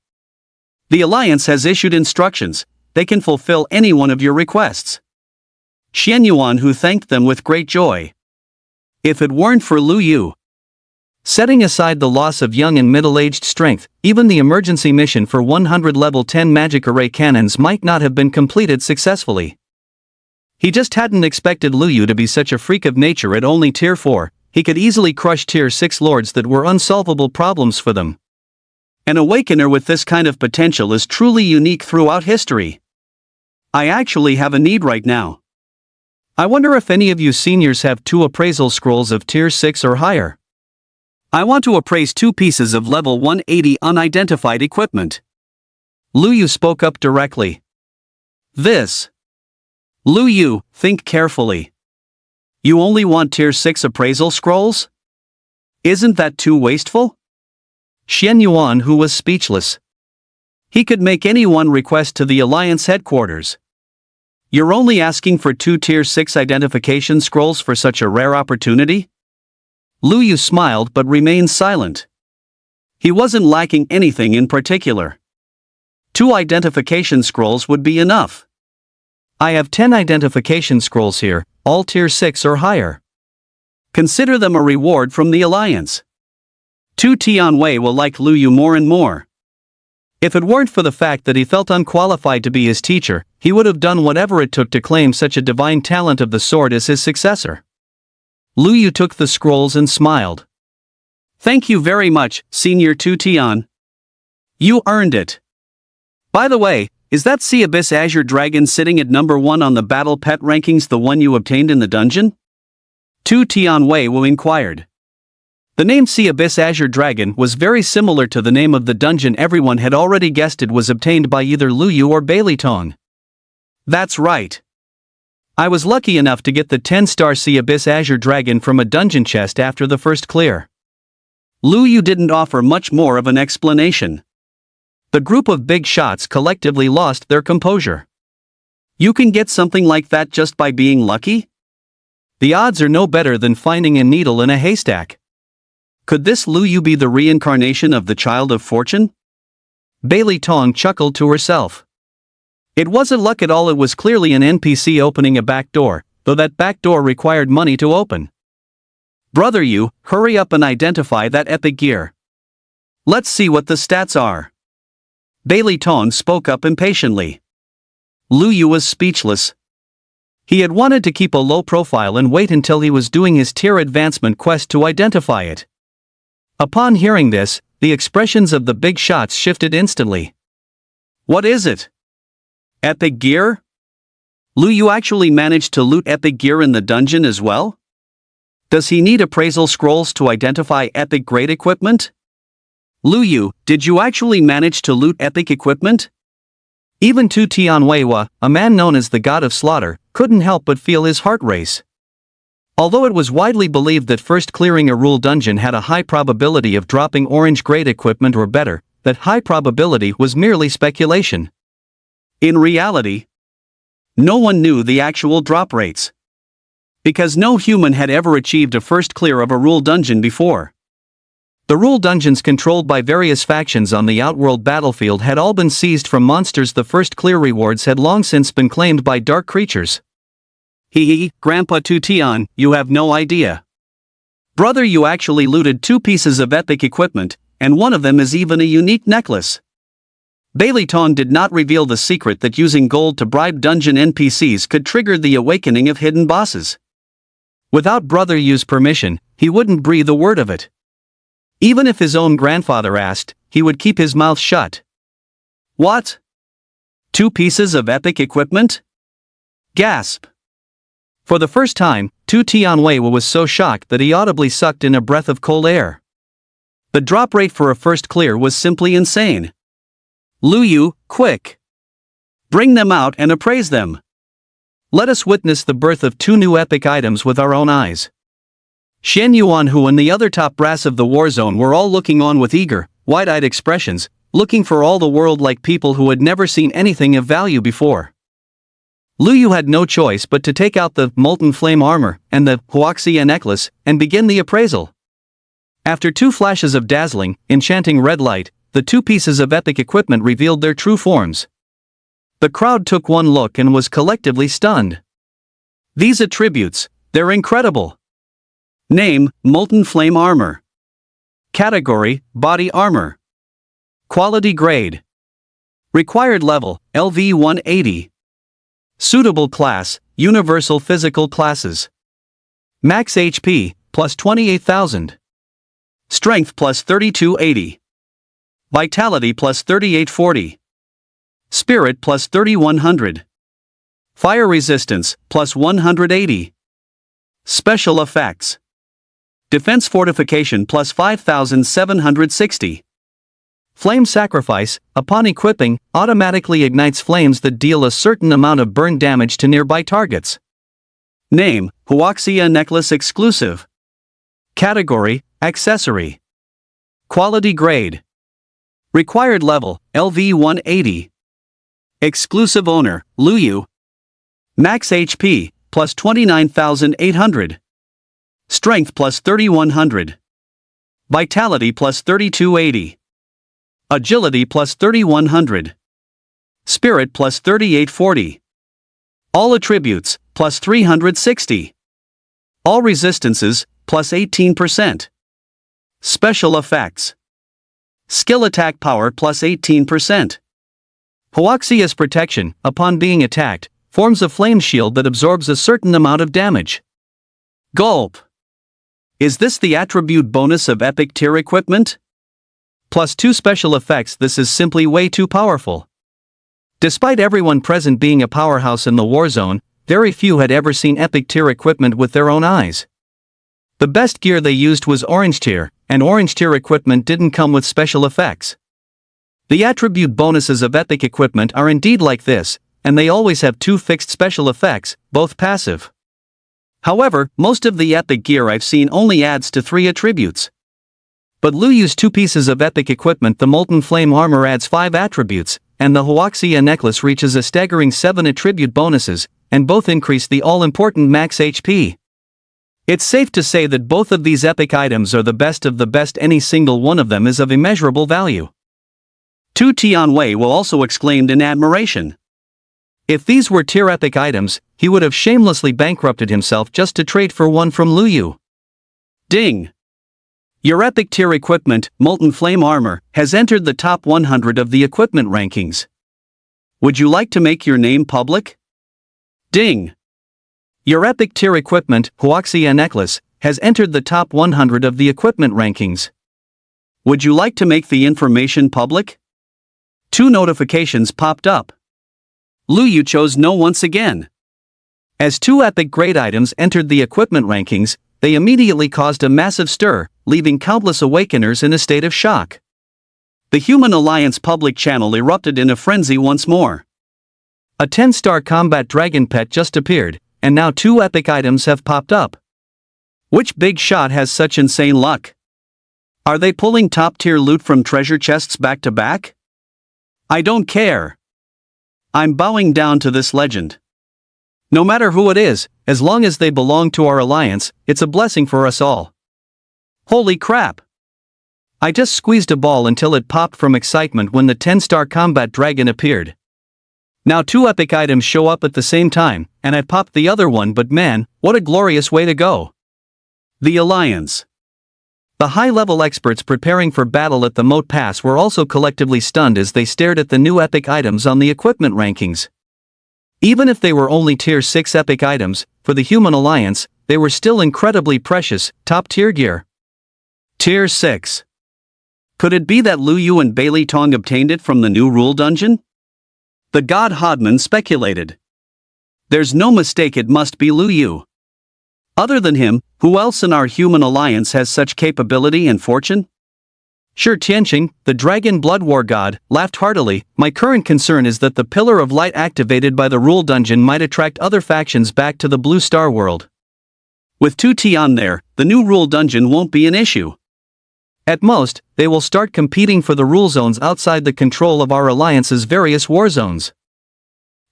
The Alliance has issued instructions. They can fulfill any one of your requests. Xian Yuan who thanked them with great joy. If it weren't for Lu Yu. Setting aside the loss of young and middle-aged strength, even the emergency mission for 100 level 10 magic array cannons might not have been completed successfully. He just hadn't expected Lu Yu to be such a freak of nature. At only Tier 4, he could easily crush Tier 6 lords that were unsolvable problems for them. An awakener with this kind of potential is truly unique throughout history. I actually have a need right now. I wonder if any of you seniors have 2 appraisal scrolls of Tier 6 or higher. I want to appraise 2 pieces of level 180 unidentified equipment. Lu Yu spoke up directly. This. Lu Yu, think carefully. You only want Tier 6 appraisal scrolls? Isn't that too wasteful? Xian Yuan who was speechless. He could make any one request to the Alliance headquarters. You're only asking for 2 Tier 6 identification scrolls for such a rare opportunity? Lu Yu smiled but remained silent. He wasn't lacking anything in particular. 2 identification scrolls would be enough. I have 10 identification scrolls here, all Tier 6 or higher. Consider them a reward from the Alliance. Tu Tianwei will like Lu Yu more and more. If it weren't for the fact that he felt unqualified to be his teacher, he would have done whatever it took to claim such a divine talent of the sword as his successor. Lu Yu took the scrolls and smiled. Thank you very much, Senior Tu Tian. You earned it. By the way, is that Sea Abyss Azure Dragon sitting at number 1 on the Battle Pet rankings the one you obtained in the dungeon? Tu Tianwei inquired. The name Sea Abyss Azure Dragon was very similar to the name of the dungeon. Everyone had already guessed it was obtained by either Lu Yu or Bailey Tong. That's right. I was lucky enough to get the 10-star Sea Abyss Azure Dragon from a dungeon chest after the first clear. Lu Yu didn't offer much more of an explanation. The group of big shots collectively lost their composure. You can get something like that just by being lucky? The odds are no better than finding a needle in a haystack. Could this Lu Yu be the reincarnation of the Child of Fortune? Bailey Tong chuckled to herself. It wasn't luck at all, it was clearly an NPC opening a back door, though that back door required money to open. Brother, you, hurry up and identify that epic gear. Let's see what the stats are. Bailey Tong spoke up impatiently. Lu Yu was speechless. He had wanted to keep a low profile and wait until he was doing his tier advancement quest to identify it. Upon hearing this, the expressions of the big shots shifted instantly. What is it? Epic gear? Lu Yu actually managed to loot epic gear in the dungeon as well? Does he need appraisal scrolls to identify epic grade equipment? Lu Yu, did you actually manage to loot epic equipment? Even Tu Tianwei, a man known as the God of Slaughter, couldn't help but feel his heart race. Although it was widely believed that first clearing a rule dungeon had a high probability of dropping orange grade equipment or better, that high probability was merely speculation. In reality, no one knew the actual drop rates. Because no human had ever achieved a first clear of a rule dungeon before. The rule dungeons controlled by various factions on the Outworld battlefield had all been seized from monsters. The first clear rewards had long since been claimed by dark creatures. Hee, Grandpa Tu Tian, you have no idea. Brother, you actually looted 2 pieces of epic equipment, and one of them is even a unique necklace. Bailey Tong did not reveal the secret that using gold to bribe dungeon NPCs could trigger the awakening of hidden bosses. Without Brother Yu's permission, he wouldn't breathe a word of it. Even if his own grandfather asked, he would keep his mouth shut. What? 2 pieces of epic equipment? Gasp. For the first time, Tu Tianwei was so shocked that he audibly sucked in a breath of cold air. The drop rate for a first clear was simply insane. Lu Yu, quick! Bring them out and appraise them. Let us witness the birth of 2 new epic items with our own eyes. Shen Yuanhu and the other top brass of the war zone were all looking on with eager, wide-eyed expressions, looking for all the world like people who had never seen anything of value before. Lu Yu had no choice but to take out the molten flame armor and the Huaxia necklace and begin the appraisal. After 2 flashes of dazzling, enchanting red light, the 2 pieces of epic equipment revealed their true forms. The crowd took one look and was collectively stunned. These attributes, they're incredible. Name, Molten Flame Armor. Category, Body Armor. Quality Grade. Required Level, LV 180. Suitable Class, Universal Physical Classes. Max HP, plus 28,000. Strength plus 3280. Vitality plus 3840. Spirit plus 3100. Fire Resistance, plus 180. Special Effects. Defense Fortification plus 5,760. Flame Sacrifice, upon equipping, automatically ignites flames that deal a certain amount of burn damage to nearby targets. Name, Huaxia Necklace Exclusive. Category, Accessory. Quality Grade. Required Level, LV 180. Exclusive Owner, Lu Yu. Max HP, plus 29,800. Strength plus 3,100. Vitality plus 3,280. Agility plus 3,100. Spirit plus 3,840. All attributes, plus 360. All resistances, plus 18%. Special effects. Skill attack power plus 18%. Huaxia's protection, upon being attacked, forms a flame shield that absorbs a certain amount of damage. Gulp. Is this the attribute bonus of epic tier equipment? Plus 2 special effects. This is simply way too powerful. Despite everyone present being a powerhouse in the war zone, very few had ever seen epic tier equipment with their own eyes. The best gear they used was orange tier, and orange tier equipment didn't come with special effects. The attribute bonuses of epic equipment are indeed like this, and they always have 2 fixed special effects, both passive. However, most of the epic gear I've seen only adds to 3 attributes. But Lu Yu's 2 pieces of epic equipment, the Molten Flame Armor adds 5 attributes, and the Huaxia Necklace reaches a staggering 7 attribute bonuses, and both increase the all-important max HP. It's safe to say that both of these epic items are the best of the best. Any single one of them is of immeasurable value. Tu Tianwei will also exclaimed in admiration. If these were tier epic items, he would have shamelessly bankrupted himself just to trade for one from Lu Yu. Ding! Your epic tier equipment, Molten Flame Armor, has entered the top 100 of the equipment rankings. Would you like to make your name public? Ding! Your epic tier equipment, Huoxia Necklace, has entered the top 100 of the equipment rankings. Would you like to make the information public? 2 notifications popped up. Lu Yu chose no once again. As 2 epic grade items entered the equipment rankings, they immediately caused a massive stir, leaving countless awakeners in a state of shock. The Human Alliance public channel erupted in a frenzy once more. A 10-star combat dragon pet just appeared, and now 2 epic items have popped up. Which big shot has such insane luck? Are they pulling top-tier loot from treasure chests back to back? I don't care. I'm bowing down to this legend. No matter who it is, as long as they belong to our alliance, it's a blessing for us all. Holy crap! I just squeezed a ball until it popped from excitement when the 10-star combat dragon appeared. Now 2 epic items show up at the same time, and I popped the other one, but man, what a glorious way to go. The Alliance. The high-level experts preparing for battle at the Moat Pass were also collectively stunned as they stared at the new epic items on the equipment rankings. Even if they were only tier 6 epic items, for the Human Alliance, they were still incredibly precious, top-tier gear. Tier 6. Could it be that Lu Yu and Bailey Tong obtained it from the new rule dungeon? The God Hodman speculated. There's no mistake, it must be Lu Yu. Other than him, who else in our Human Alliance has such capability and fortune? Sure, Tianqing, the Dragon Blood War God, laughed heartily. My current concern is that the Pillar of Light activated by the Rule Dungeon might attract other factions back to the Blue Star world. With 2 Tian there, the new Rule Dungeon won't be an issue. At most, they will start competing for the rule zones outside the control of our alliance's various war zones.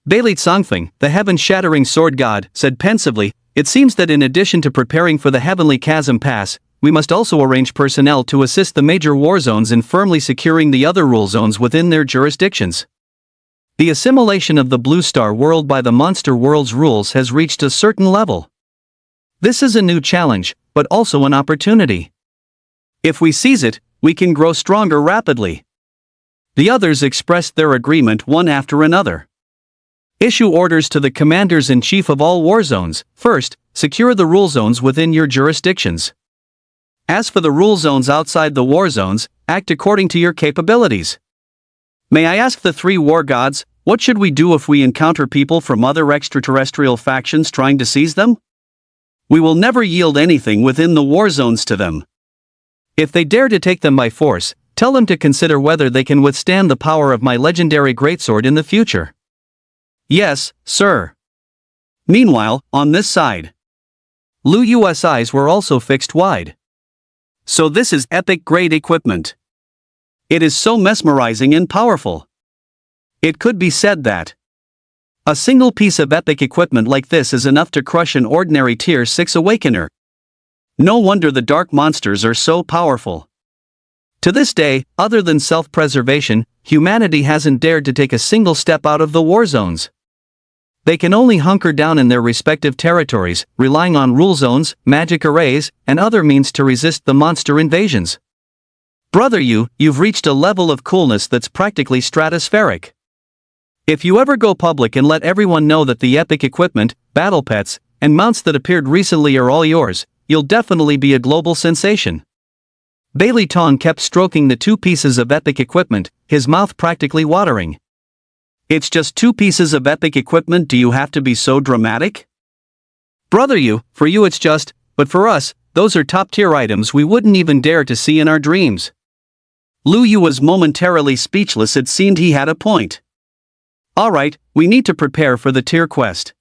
Bailey Tsongfeng, the heaven-shattering sword god, said pensively, "It seems that in addition to preparing for the Heavenly Chasm Pass, we must also arrange personnel to assist the major war zones in firmly securing the other rule zones within their jurisdictions. The assimilation of the Blue Star world by the Monster World's rules has reached a certain level. This is a new challenge, but also an opportunity. If we seize it, we can grow stronger rapidly." The others expressed their agreement one after another. Issue orders to the commanders-in-chief of all war zones. First, secure the rule zones within your jurisdictions. As for the rule zones outside the war zones, act according to your capabilities. May I ask the 3 war gods, what should we do if we encounter people from other extraterrestrial factions trying to seize them? We will never yield anything within the war zones to them. If they dare to take them by force, tell them to consider whether they can withstand the power of my legendary greatsword in the future. Yes, sir. Meanwhile, on this side, Lu Yu's eyes were also fixed wide. So this is epic grade equipment. It is so mesmerizing and powerful. It could be said that a single piece of epic equipment like this is enough to crush an ordinary tier 6 awakener. No wonder the dark monsters are so powerful. To this day, other than self-preservation, humanity hasn't dared to take a single step out of the war zones. They can only hunker down in their respective territories, relying on rule zones, magic arrays, and other means to resist the monster invasions. Brother you've reached a level of coolness that's practically stratospheric. If you ever go public and let everyone know that the epic equipment, battle pets, and mounts that appeared recently are all yours, you'll definitely be a global sensation." Bailey Tong kept stroking the 2 pieces of epic equipment, his mouth practically watering. "It's just 2 pieces of epic equipment, do you have to be so dramatic?" "Brother for you it's just, but for us, those are top-tier items we wouldn't even dare to see in our dreams." Lu Yu was momentarily speechless. It seemed he had a point. "Alright, we need to prepare for the tier quest.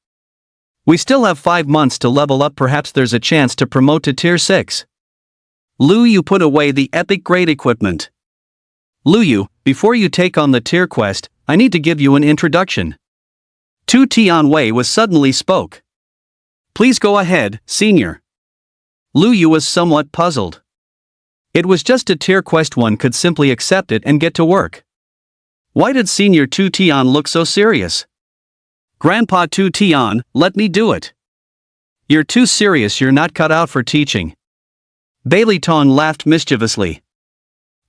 We still have 5 months to level up, perhaps there's a chance to promote to tier 6. Lu Yu put away the epic grade equipment. "Lu Yu, before you take on the tier quest, I need to give you an introduction." Tu Tianwei was suddenly spoke. "Please go ahead, senior." Lu Yu was somewhat puzzled. It was just a tier quest, one could simply accept it and get to work. Why did senior Tu Tian look so serious? Grandpa Tu Tian, let me do it. You're too serious, you're not cut out for teaching. Bailey Tong laughed mischievously.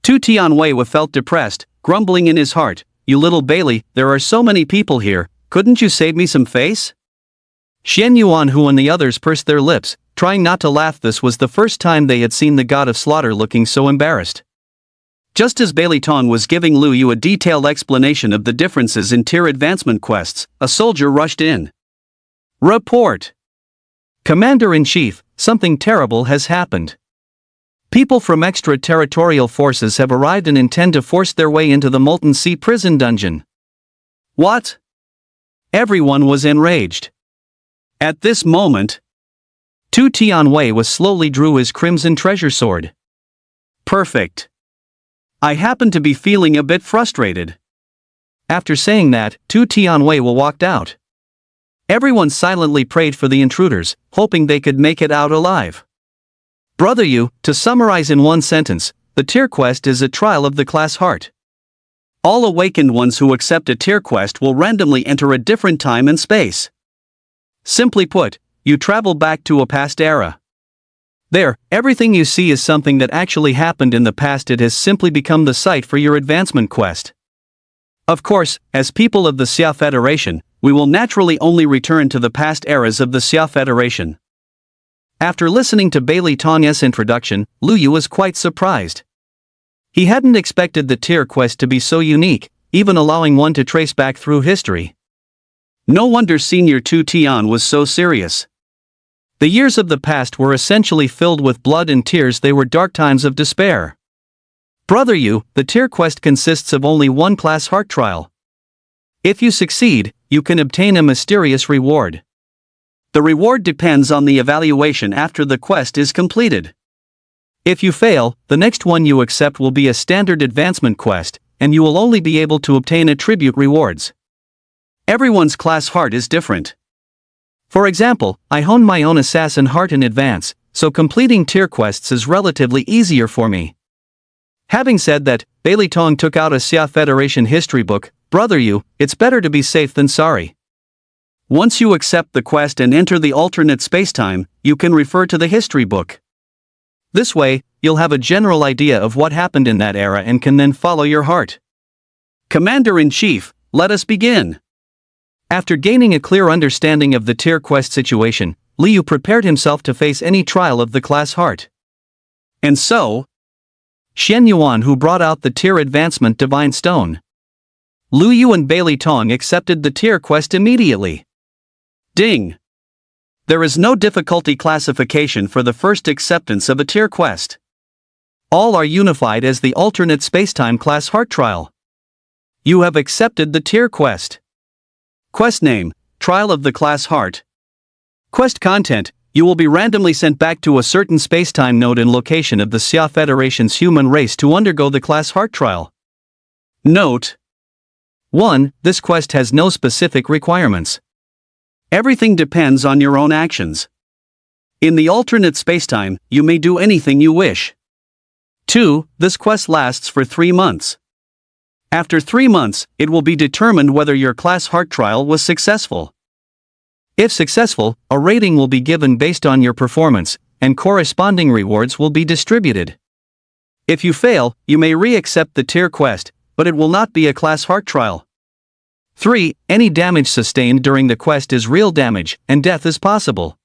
Tu Tianwei felt depressed, grumbling in his heart, "You little Bailey, there are so many people here, couldn't you save me some face?" Xian Yuanhu and the others pursed their lips, trying not to laugh. This was the first time they had seen the god of slaughter looking so embarrassed. Just as Bailey Tong was giving Lu Yu a detailed explanation of the differences in tier advancement quests, a soldier rushed in. Report! Commander-in-Chief, something terrible has happened. People from extraterritorial forces have arrived and intend to force their way into the Molten Sea prison dungeon. What? Everyone was enraged. At this moment, Tu Tianwei slowly drew his crimson treasure sword. Perfect. I happen to be feeling a bit frustrated. After saying that, Tu Tianwei walked out. Everyone silently prayed for the intruders, hoping they could make it out alive. Brother Yu, to summarize in one sentence, the tier quest is a trial of the class heart. All awakened ones who accept a tier quest will randomly enter a different time and space. Simply put, you travel back to a past era. There, everything you see is something that actually happened in the past. It has simply become the site for your advancement quest. Of course, as people of the Xia Federation, we will naturally only return to the past eras of the Xia Federation. After listening to Bailey Tong's introduction, Lu Yu was quite surprised. He hadn't expected the tier quest to be so unique, even allowing one to trace back through history. No wonder Senior Tu Tian was so serious. The years of the past were essentially filled with blood and tears. They were dark times of despair. Brother Yu, the tier quest consists of only one class heart trial. If you succeed, you can obtain a mysterious reward. The reward depends on the evaluation after the quest is completed. If you fail, the next one you accept will be a standard advancement quest, and you will only be able to obtain attribute rewards. Everyone's class heart is different. For example, I honed my own assassin heart in advance, so completing tier quests is relatively easier for me. Having said that, Bailey Tong took out a Xia Federation history book. Brother Yu, it's better to be safe than sorry. Once you accept the quest and enter the alternate spacetime, you can refer to the history book. This way, you'll have a general idea of what happened in that era and can then follow your heart. Commander-in-Chief, let us begin. After gaining a clear understanding of the tier quest situation, Lu Yu prepared himself to face any trial of the class heart. And so, Xian Yuan who brought out the tier advancement divine stone. Lu Yu and Bailey Tong accepted the tier quest immediately. Ding! There is no difficulty classification for the first acceptance of a tier quest. All are unified as the alternate spacetime class heart trial. You have accepted the tier quest. Quest name, Trial of the Class Heart. Quest content, you will be randomly sent back to a certain spacetime node and location of the Xia Federation's human race to undergo the class heart trial. Note 1. This quest has no specific requirements. Everything depends on your own actions. In the alternate spacetime, you may do anything you wish. 2. This quest lasts for 3 months. After 3 months, it will be determined whether your class heart trial was successful. If successful, a rating will be given based on your performance, and corresponding rewards will be distributed. If you fail, you may re-accept the tier quest, but it will not be a class heart trial. 3. Any damage sustained during the quest is real damage, and death is possible.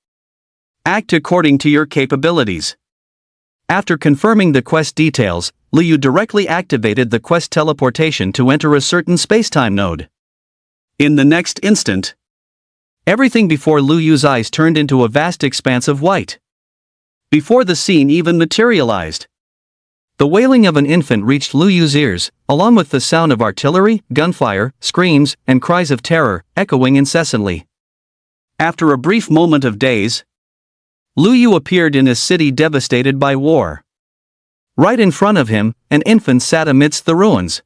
Act according to your capabilities. After confirming the quest details, Lu Yu directly activated the quest teleportation to enter a certain spacetime node. In the next instant, everything before Lu Yu's eyes turned into a vast expanse of white. Before the scene even materialized, the wailing of an infant reached Lu Yu's ears, along with the sound of artillery, gunfire, screams, and cries of terror, echoing incessantly. After a brief moment of daze, Lu Yu appeared in a city devastated by war. Right in front of him, an infant sat amidst the ruins.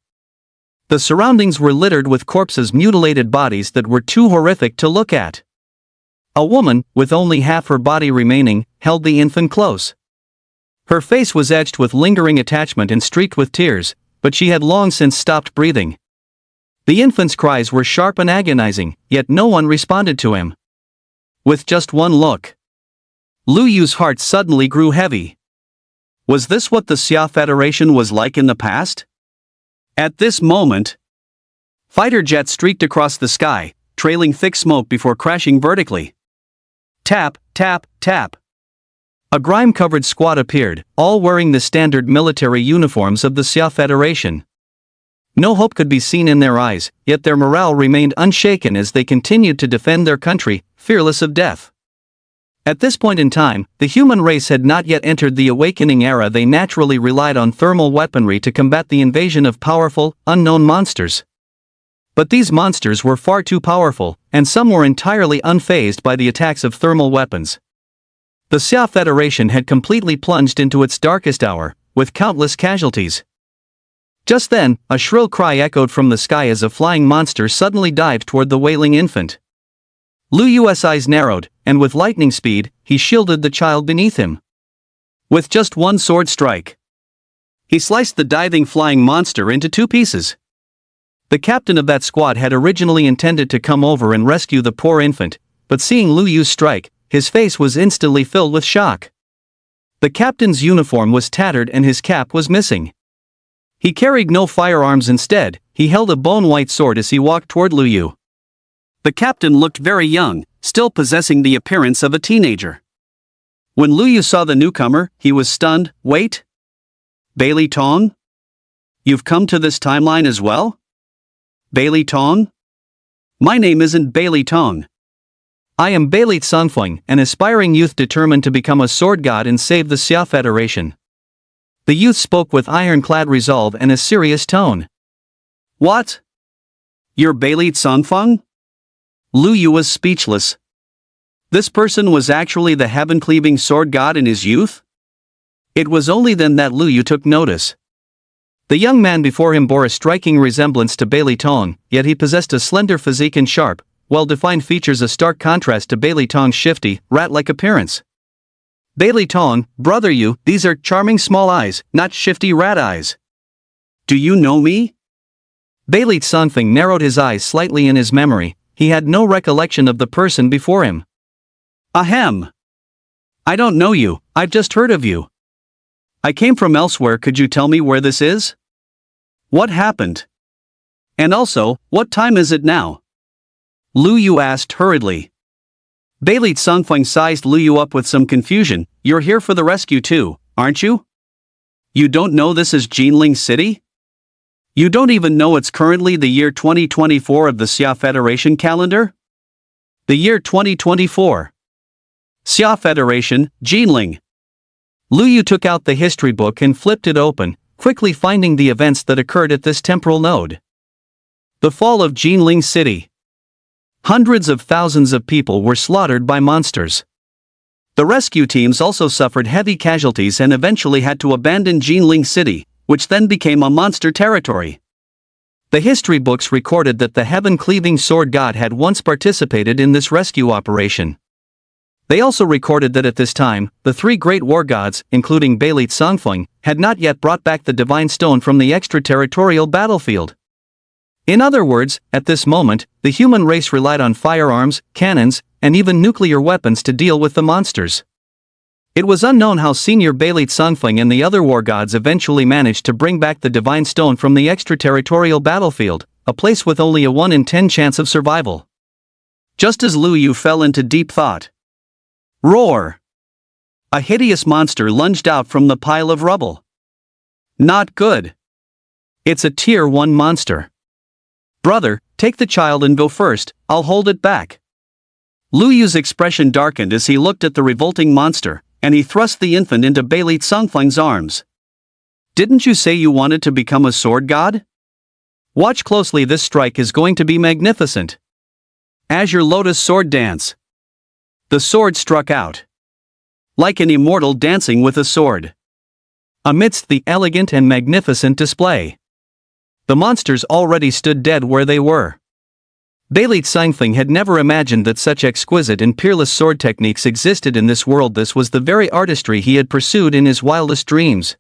The surroundings were littered with corpses, mutilated bodies that were too horrific to look at. A woman, with only half her body remaining, held the infant close. Her face was etched with lingering attachment and streaked with tears, but she had long since stopped breathing. The infant's cries were sharp and agonizing, yet no one responded to him. With just one look, Lu Yu's heart suddenly grew heavy. Was this what the Xia Federation was like in the past? At this moment, fighter jets streaked across the sky, trailing thick smoke before crashing vertically. Tap, tap, tap. A grime-covered squad appeared, all wearing the standard military uniforms of the Xia Federation. No hope could be seen in their eyes, yet their morale remained unshaken as they continued to defend their country, fearless of death. At this point in time, the human race had not yet entered the awakening era. They naturally relied on thermal weaponry to combat the invasion of powerful, unknown monsters. But these monsters were far too powerful, and some were entirely unfazed by the attacks of thermal weapons. The Xia Federation had completely plunged into its darkest hour, with countless casualties. Just then, a shrill cry echoed from the sky as a flying monster suddenly dived toward the wailing infant. Lu Yu's eyes narrowed, and with lightning speed, he shielded the child beneath him. With just one sword strike, he sliced the diving flying monster into two pieces. The captain of that squad had originally intended to come over and rescue the poor infant, but seeing Lu Yu's strike, his face was instantly filled with shock. The captain's uniform was tattered and his cap was missing. He carried no firearms. Instead, he held a bone-white sword as he walked toward Lu Yu. The captain looked very young, still possessing the appearance of a teenager. When Lu Yu saw the newcomer, he was stunned. Wait? Bailey Tong? You've come to this timeline as well? Bailey Tong? My name isn't Bailey Tong. I am Bailey Sangfeng, an aspiring youth determined to become a sword god and save the Xia Federation. The youth spoke with ironclad resolve and a serious tone. What? You're Bailey Sangfeng? Lu Yu was speechless. This person was actually the heaven-cleaving sword god in his youth? It was only then that Lu Yu took notice. The young man before him bore a striking resemblance to Bailey Tong, yet he possessed a slender physique and sharp, well-defined features, a stark contrast to Bailey Tong's shifty, rat-like appearance. Bailey Tong, brother Yu, these are charming small eyes, not shifty rat eyes. Do you know me? Bailey Sangfeng narrowed his eyes slightly in his memory. He had no recollection of the person before him. Ahem. I don't know you, I've just heard of you. I came from elsewhere. Could you tell me where this is? What happened? And also, what time is it now? Lu Yu asked hurriedly. Bailey Sangfeng sized Lu Yu up with some confusion. You're here for the rescue too, aren't you? You don't know this is Jinling City? You don't even know it's currently the year 2024 of the Xia Federation calendar? The year 2024. Xia Federation, Jinling. Lu Yu took out the history book and flipped it open, quickly finding the events that occurred at this temporal node. The fall of Jinling City. Hundreds of thousands of people were slaughtered by monsters. The rescue teams also suffered heavy casualties and eventually had to abandon Jinling City, which then became a monster territory. The history books recorded that the heaven-cleaving sword god had once participated in this rescue operation. They also recorded that at this time, the three great war gods, including Bailey Sangfeng, had not yet brought back the divine stone from the extraterritorial battlefield. In other words, at this moment, the human race relied on firearms, cannons, and even nuclear weapons to deal with the monsters. It was unknown how Senior Bailey Sangfeng and the other war gods eventually managed to bring back the divine stone from the extraterritorial battlefield, a place with only a 1 in 10 chance of survival. Just as Lu Yu fell into deep thought. Roar! A hideous monster lunged out from the pile of rubble. Not good. It's a Tier 1 monster. Brother, take the child and go first, I'll hold it back. Lu Yu's expression darkened as he looked at the revolting monster, and he thrust the infant into Bailey Sangfeng's arms. Didn't you say you wanted to become a sword god? Watch closely, this strike is going to be magnificent. Azure Lotus Sword Dance. The sword struck out. Like an immortal dancing with a sword. Amidst the elegant and magnificent display, the monsters already stood dead where they were. Bailey Sangfeng had never imagined that such exquisite and peerless sword techniques existed in this world. This was the very artistry he had pursued in his wildest dreams.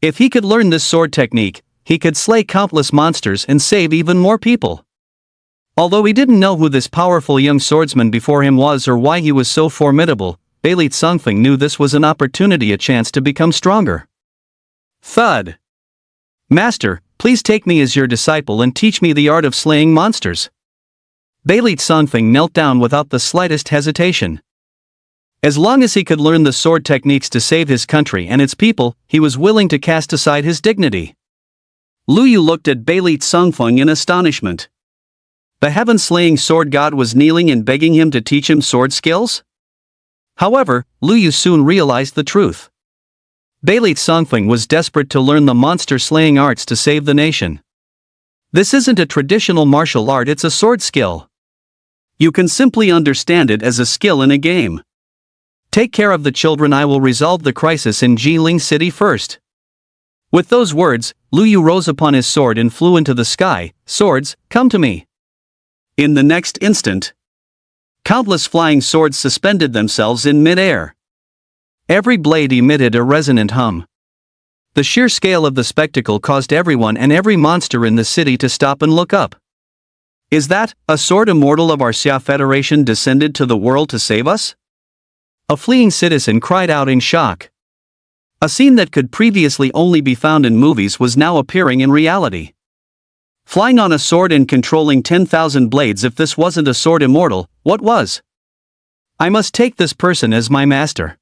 If he could learn this sword technique, he could slay countless monsters and save even more people. Although he didn't know who this powerful young swordsman before him was or why he was so formidable, Beileit Songfeng knew this was an opportunity, a chance to become stronger. Thud. Master, please take me as your disciple and teach me the art of slaying monsters. Beileit Songfeng knelt down without the slightest hesitation. As long as he could learn the sword techniques to save his country and its people, he was willing to cast aside his dignity. Lu Yu looked at Beileit Songfeng in astonishment. The heaven-slaying sword god was kneeling and begging him to teach him sword skills? However, Lu Yu soon realized the truth. Beileit Songfeng was desperate to learn the monster-slaying arts to save the nation. This isn't a traditional martial art, it's a sword skill. You can simply understand it as a skill in a game. Take care of the children, I will resolve the crisis in Jiling City first. With those words, Lu Yu rose upon his sword and flew into the sky. Swords, come to me. In the next instant, countless flying swords suspended themselves in mid-air. Every blade emitted a resonant hum. The sheer scale of the spectacle caused everyone and every monster in the city to stop and look up. Is that a sword immortal of our Xia Federation descended to the world to save us? A fleeing citizen cried out in shock. A scene that could previously only be found in movies was now appearing in reality. Flying on a sword and controlling 10,000 blades, if this wasn't a sword immortal, what was? I must take this person as my master.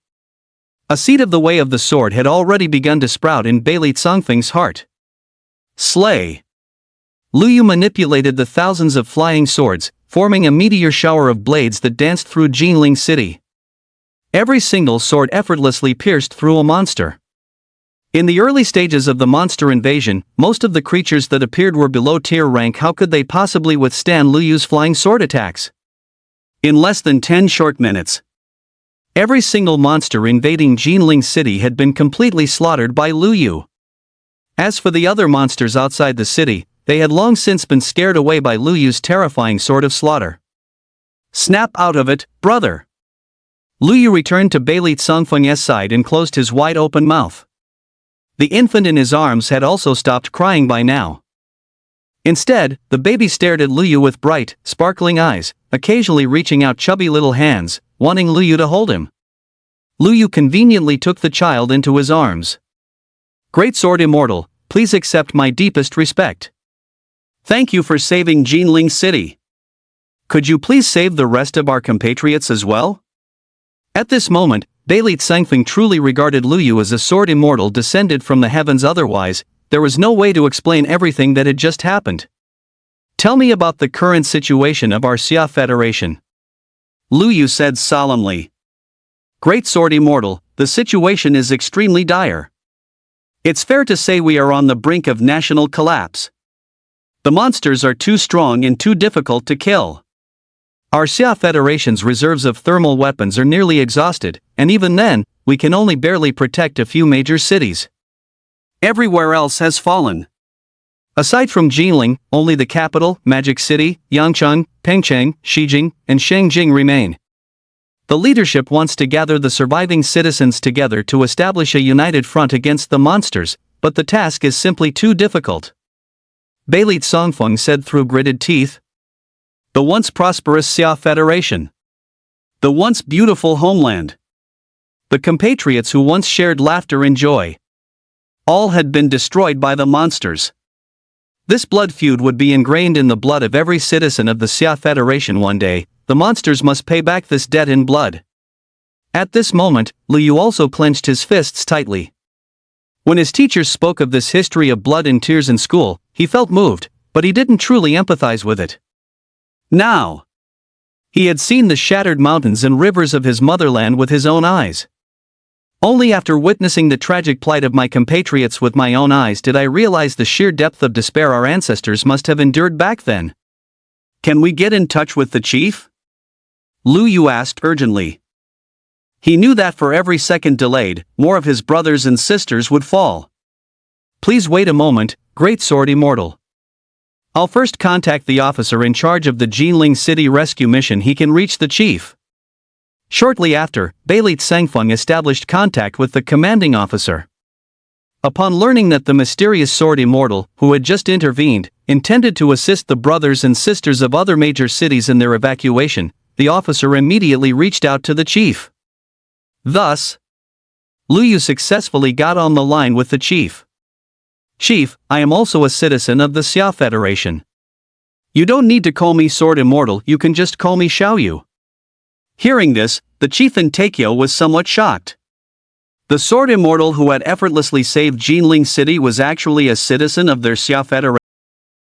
A seed of the way of the sword had already begun to sprout in Beileit Songfeng's heart. Slay. Lu Yu manipulated the thousands of flying swords, forming a meteor shower of blades that danced through Jiling City. Every single sword effortlessly pierced through a monster. In the early stages of the monster invasion, most of the creatures that appeared were below tier rank. How could they possibly withstand Lu Yu's flying sword attacks? In less than 10 short minutes, every single monster invading Jiling City had been completely slaughtered by Lu Yu. As for the other monsters outside the city, they had long since been scared away by Lu Yu's terrifying sword of slaughter. Snap out of it, brother! Lu Yu returned to Beileit Songfeng's side and closed his wide-open mouth. The infant in his arms had also stopped crying by now. Instead, the baby stared at Lu Yu with bright, sparkling eyes, occasionally reaching out chubby little hands, wanting Lu Yu to hold him. Lu Yu conveniently took the child into his arms. Great Sword Immortal, please accept my deepest respect. Thank you for saving Jiling City. Could you please save the rest of our compatriots as well? At this moment, Beileit Songfeng truly regarded Lu Yu as a sword immortal descended from the heavens. Otherwise, there was no way to explain everything that had just happened. Tell me about the current situation of our Xia Federation. Lu Yu said solemnly. Great Sword Immortal, the situation is extremely dire. It's fair to say we are on the brink of national collapse. The monsters are too strong and too difficult to kill. Our Xia Federation's reserves of thermal weapons are nearly exhausted, and even then, we can only barely protect a few major cities. Everywhere else has fallen. Aside from Jiling, only the capital, Magic City, Yangcheng, Pengcheng, Shijing, and Shangjing remain. The leadership wants to gather the surviving citizens together to establish a united front against the monsters, but the task is simply too difficult. Beileit Songfeng said through gritted teeth. The once prosperous Xia Federation. The once beautiful homeland. The compatriots who once shared laughter and joy. All had been destroyed by the monsters. This blood feud would be ingrained in the blood of every citizen of the Xia Federation one day. The monsters must pay back this debt in blood. At this moment, Lu Yu also clenched his fists tightly. When his teachers spoke of this history of blood and tears in school, he felt moved, but he didn't truly empathize with it. Now, he had seen the shattered mountains and rivers of his motherland with his own eyes. Only after witnessing the tragic plight of my compatriots with my own eyes did I realize the sheer depth of despair our ancestors must have endured back then. Can we get in touch with the chief? Lu Yu asked urgently. He knew that for every second delayed, more of his brothers and sisters would fall. Please wait a moment, Great Sword Immortal. I'll first contact the officer in charge of the Jiling City rescue mission. He can reach the chief. Shortly after, Beileit Songfeng established contact with the commanding officer. Upon learning that the mysterious Sword Immortal, who had just intervened, intended to assist the brothers and sisters of other major cities in their evacuation, the officer immediately reached out to the chief. Thus, Lu Yu successfully got on the line with the chief. "Chief, I am also a citizen of the Xia Federation. You don't need to call me Sword Immortal, you can just call me Xiao Yu." Hearing this, the chief in Taikyo was somewhat shocked. The Sword Immortal who had effortlessly saved Jinling City was actually a citizen of their Xia Federation.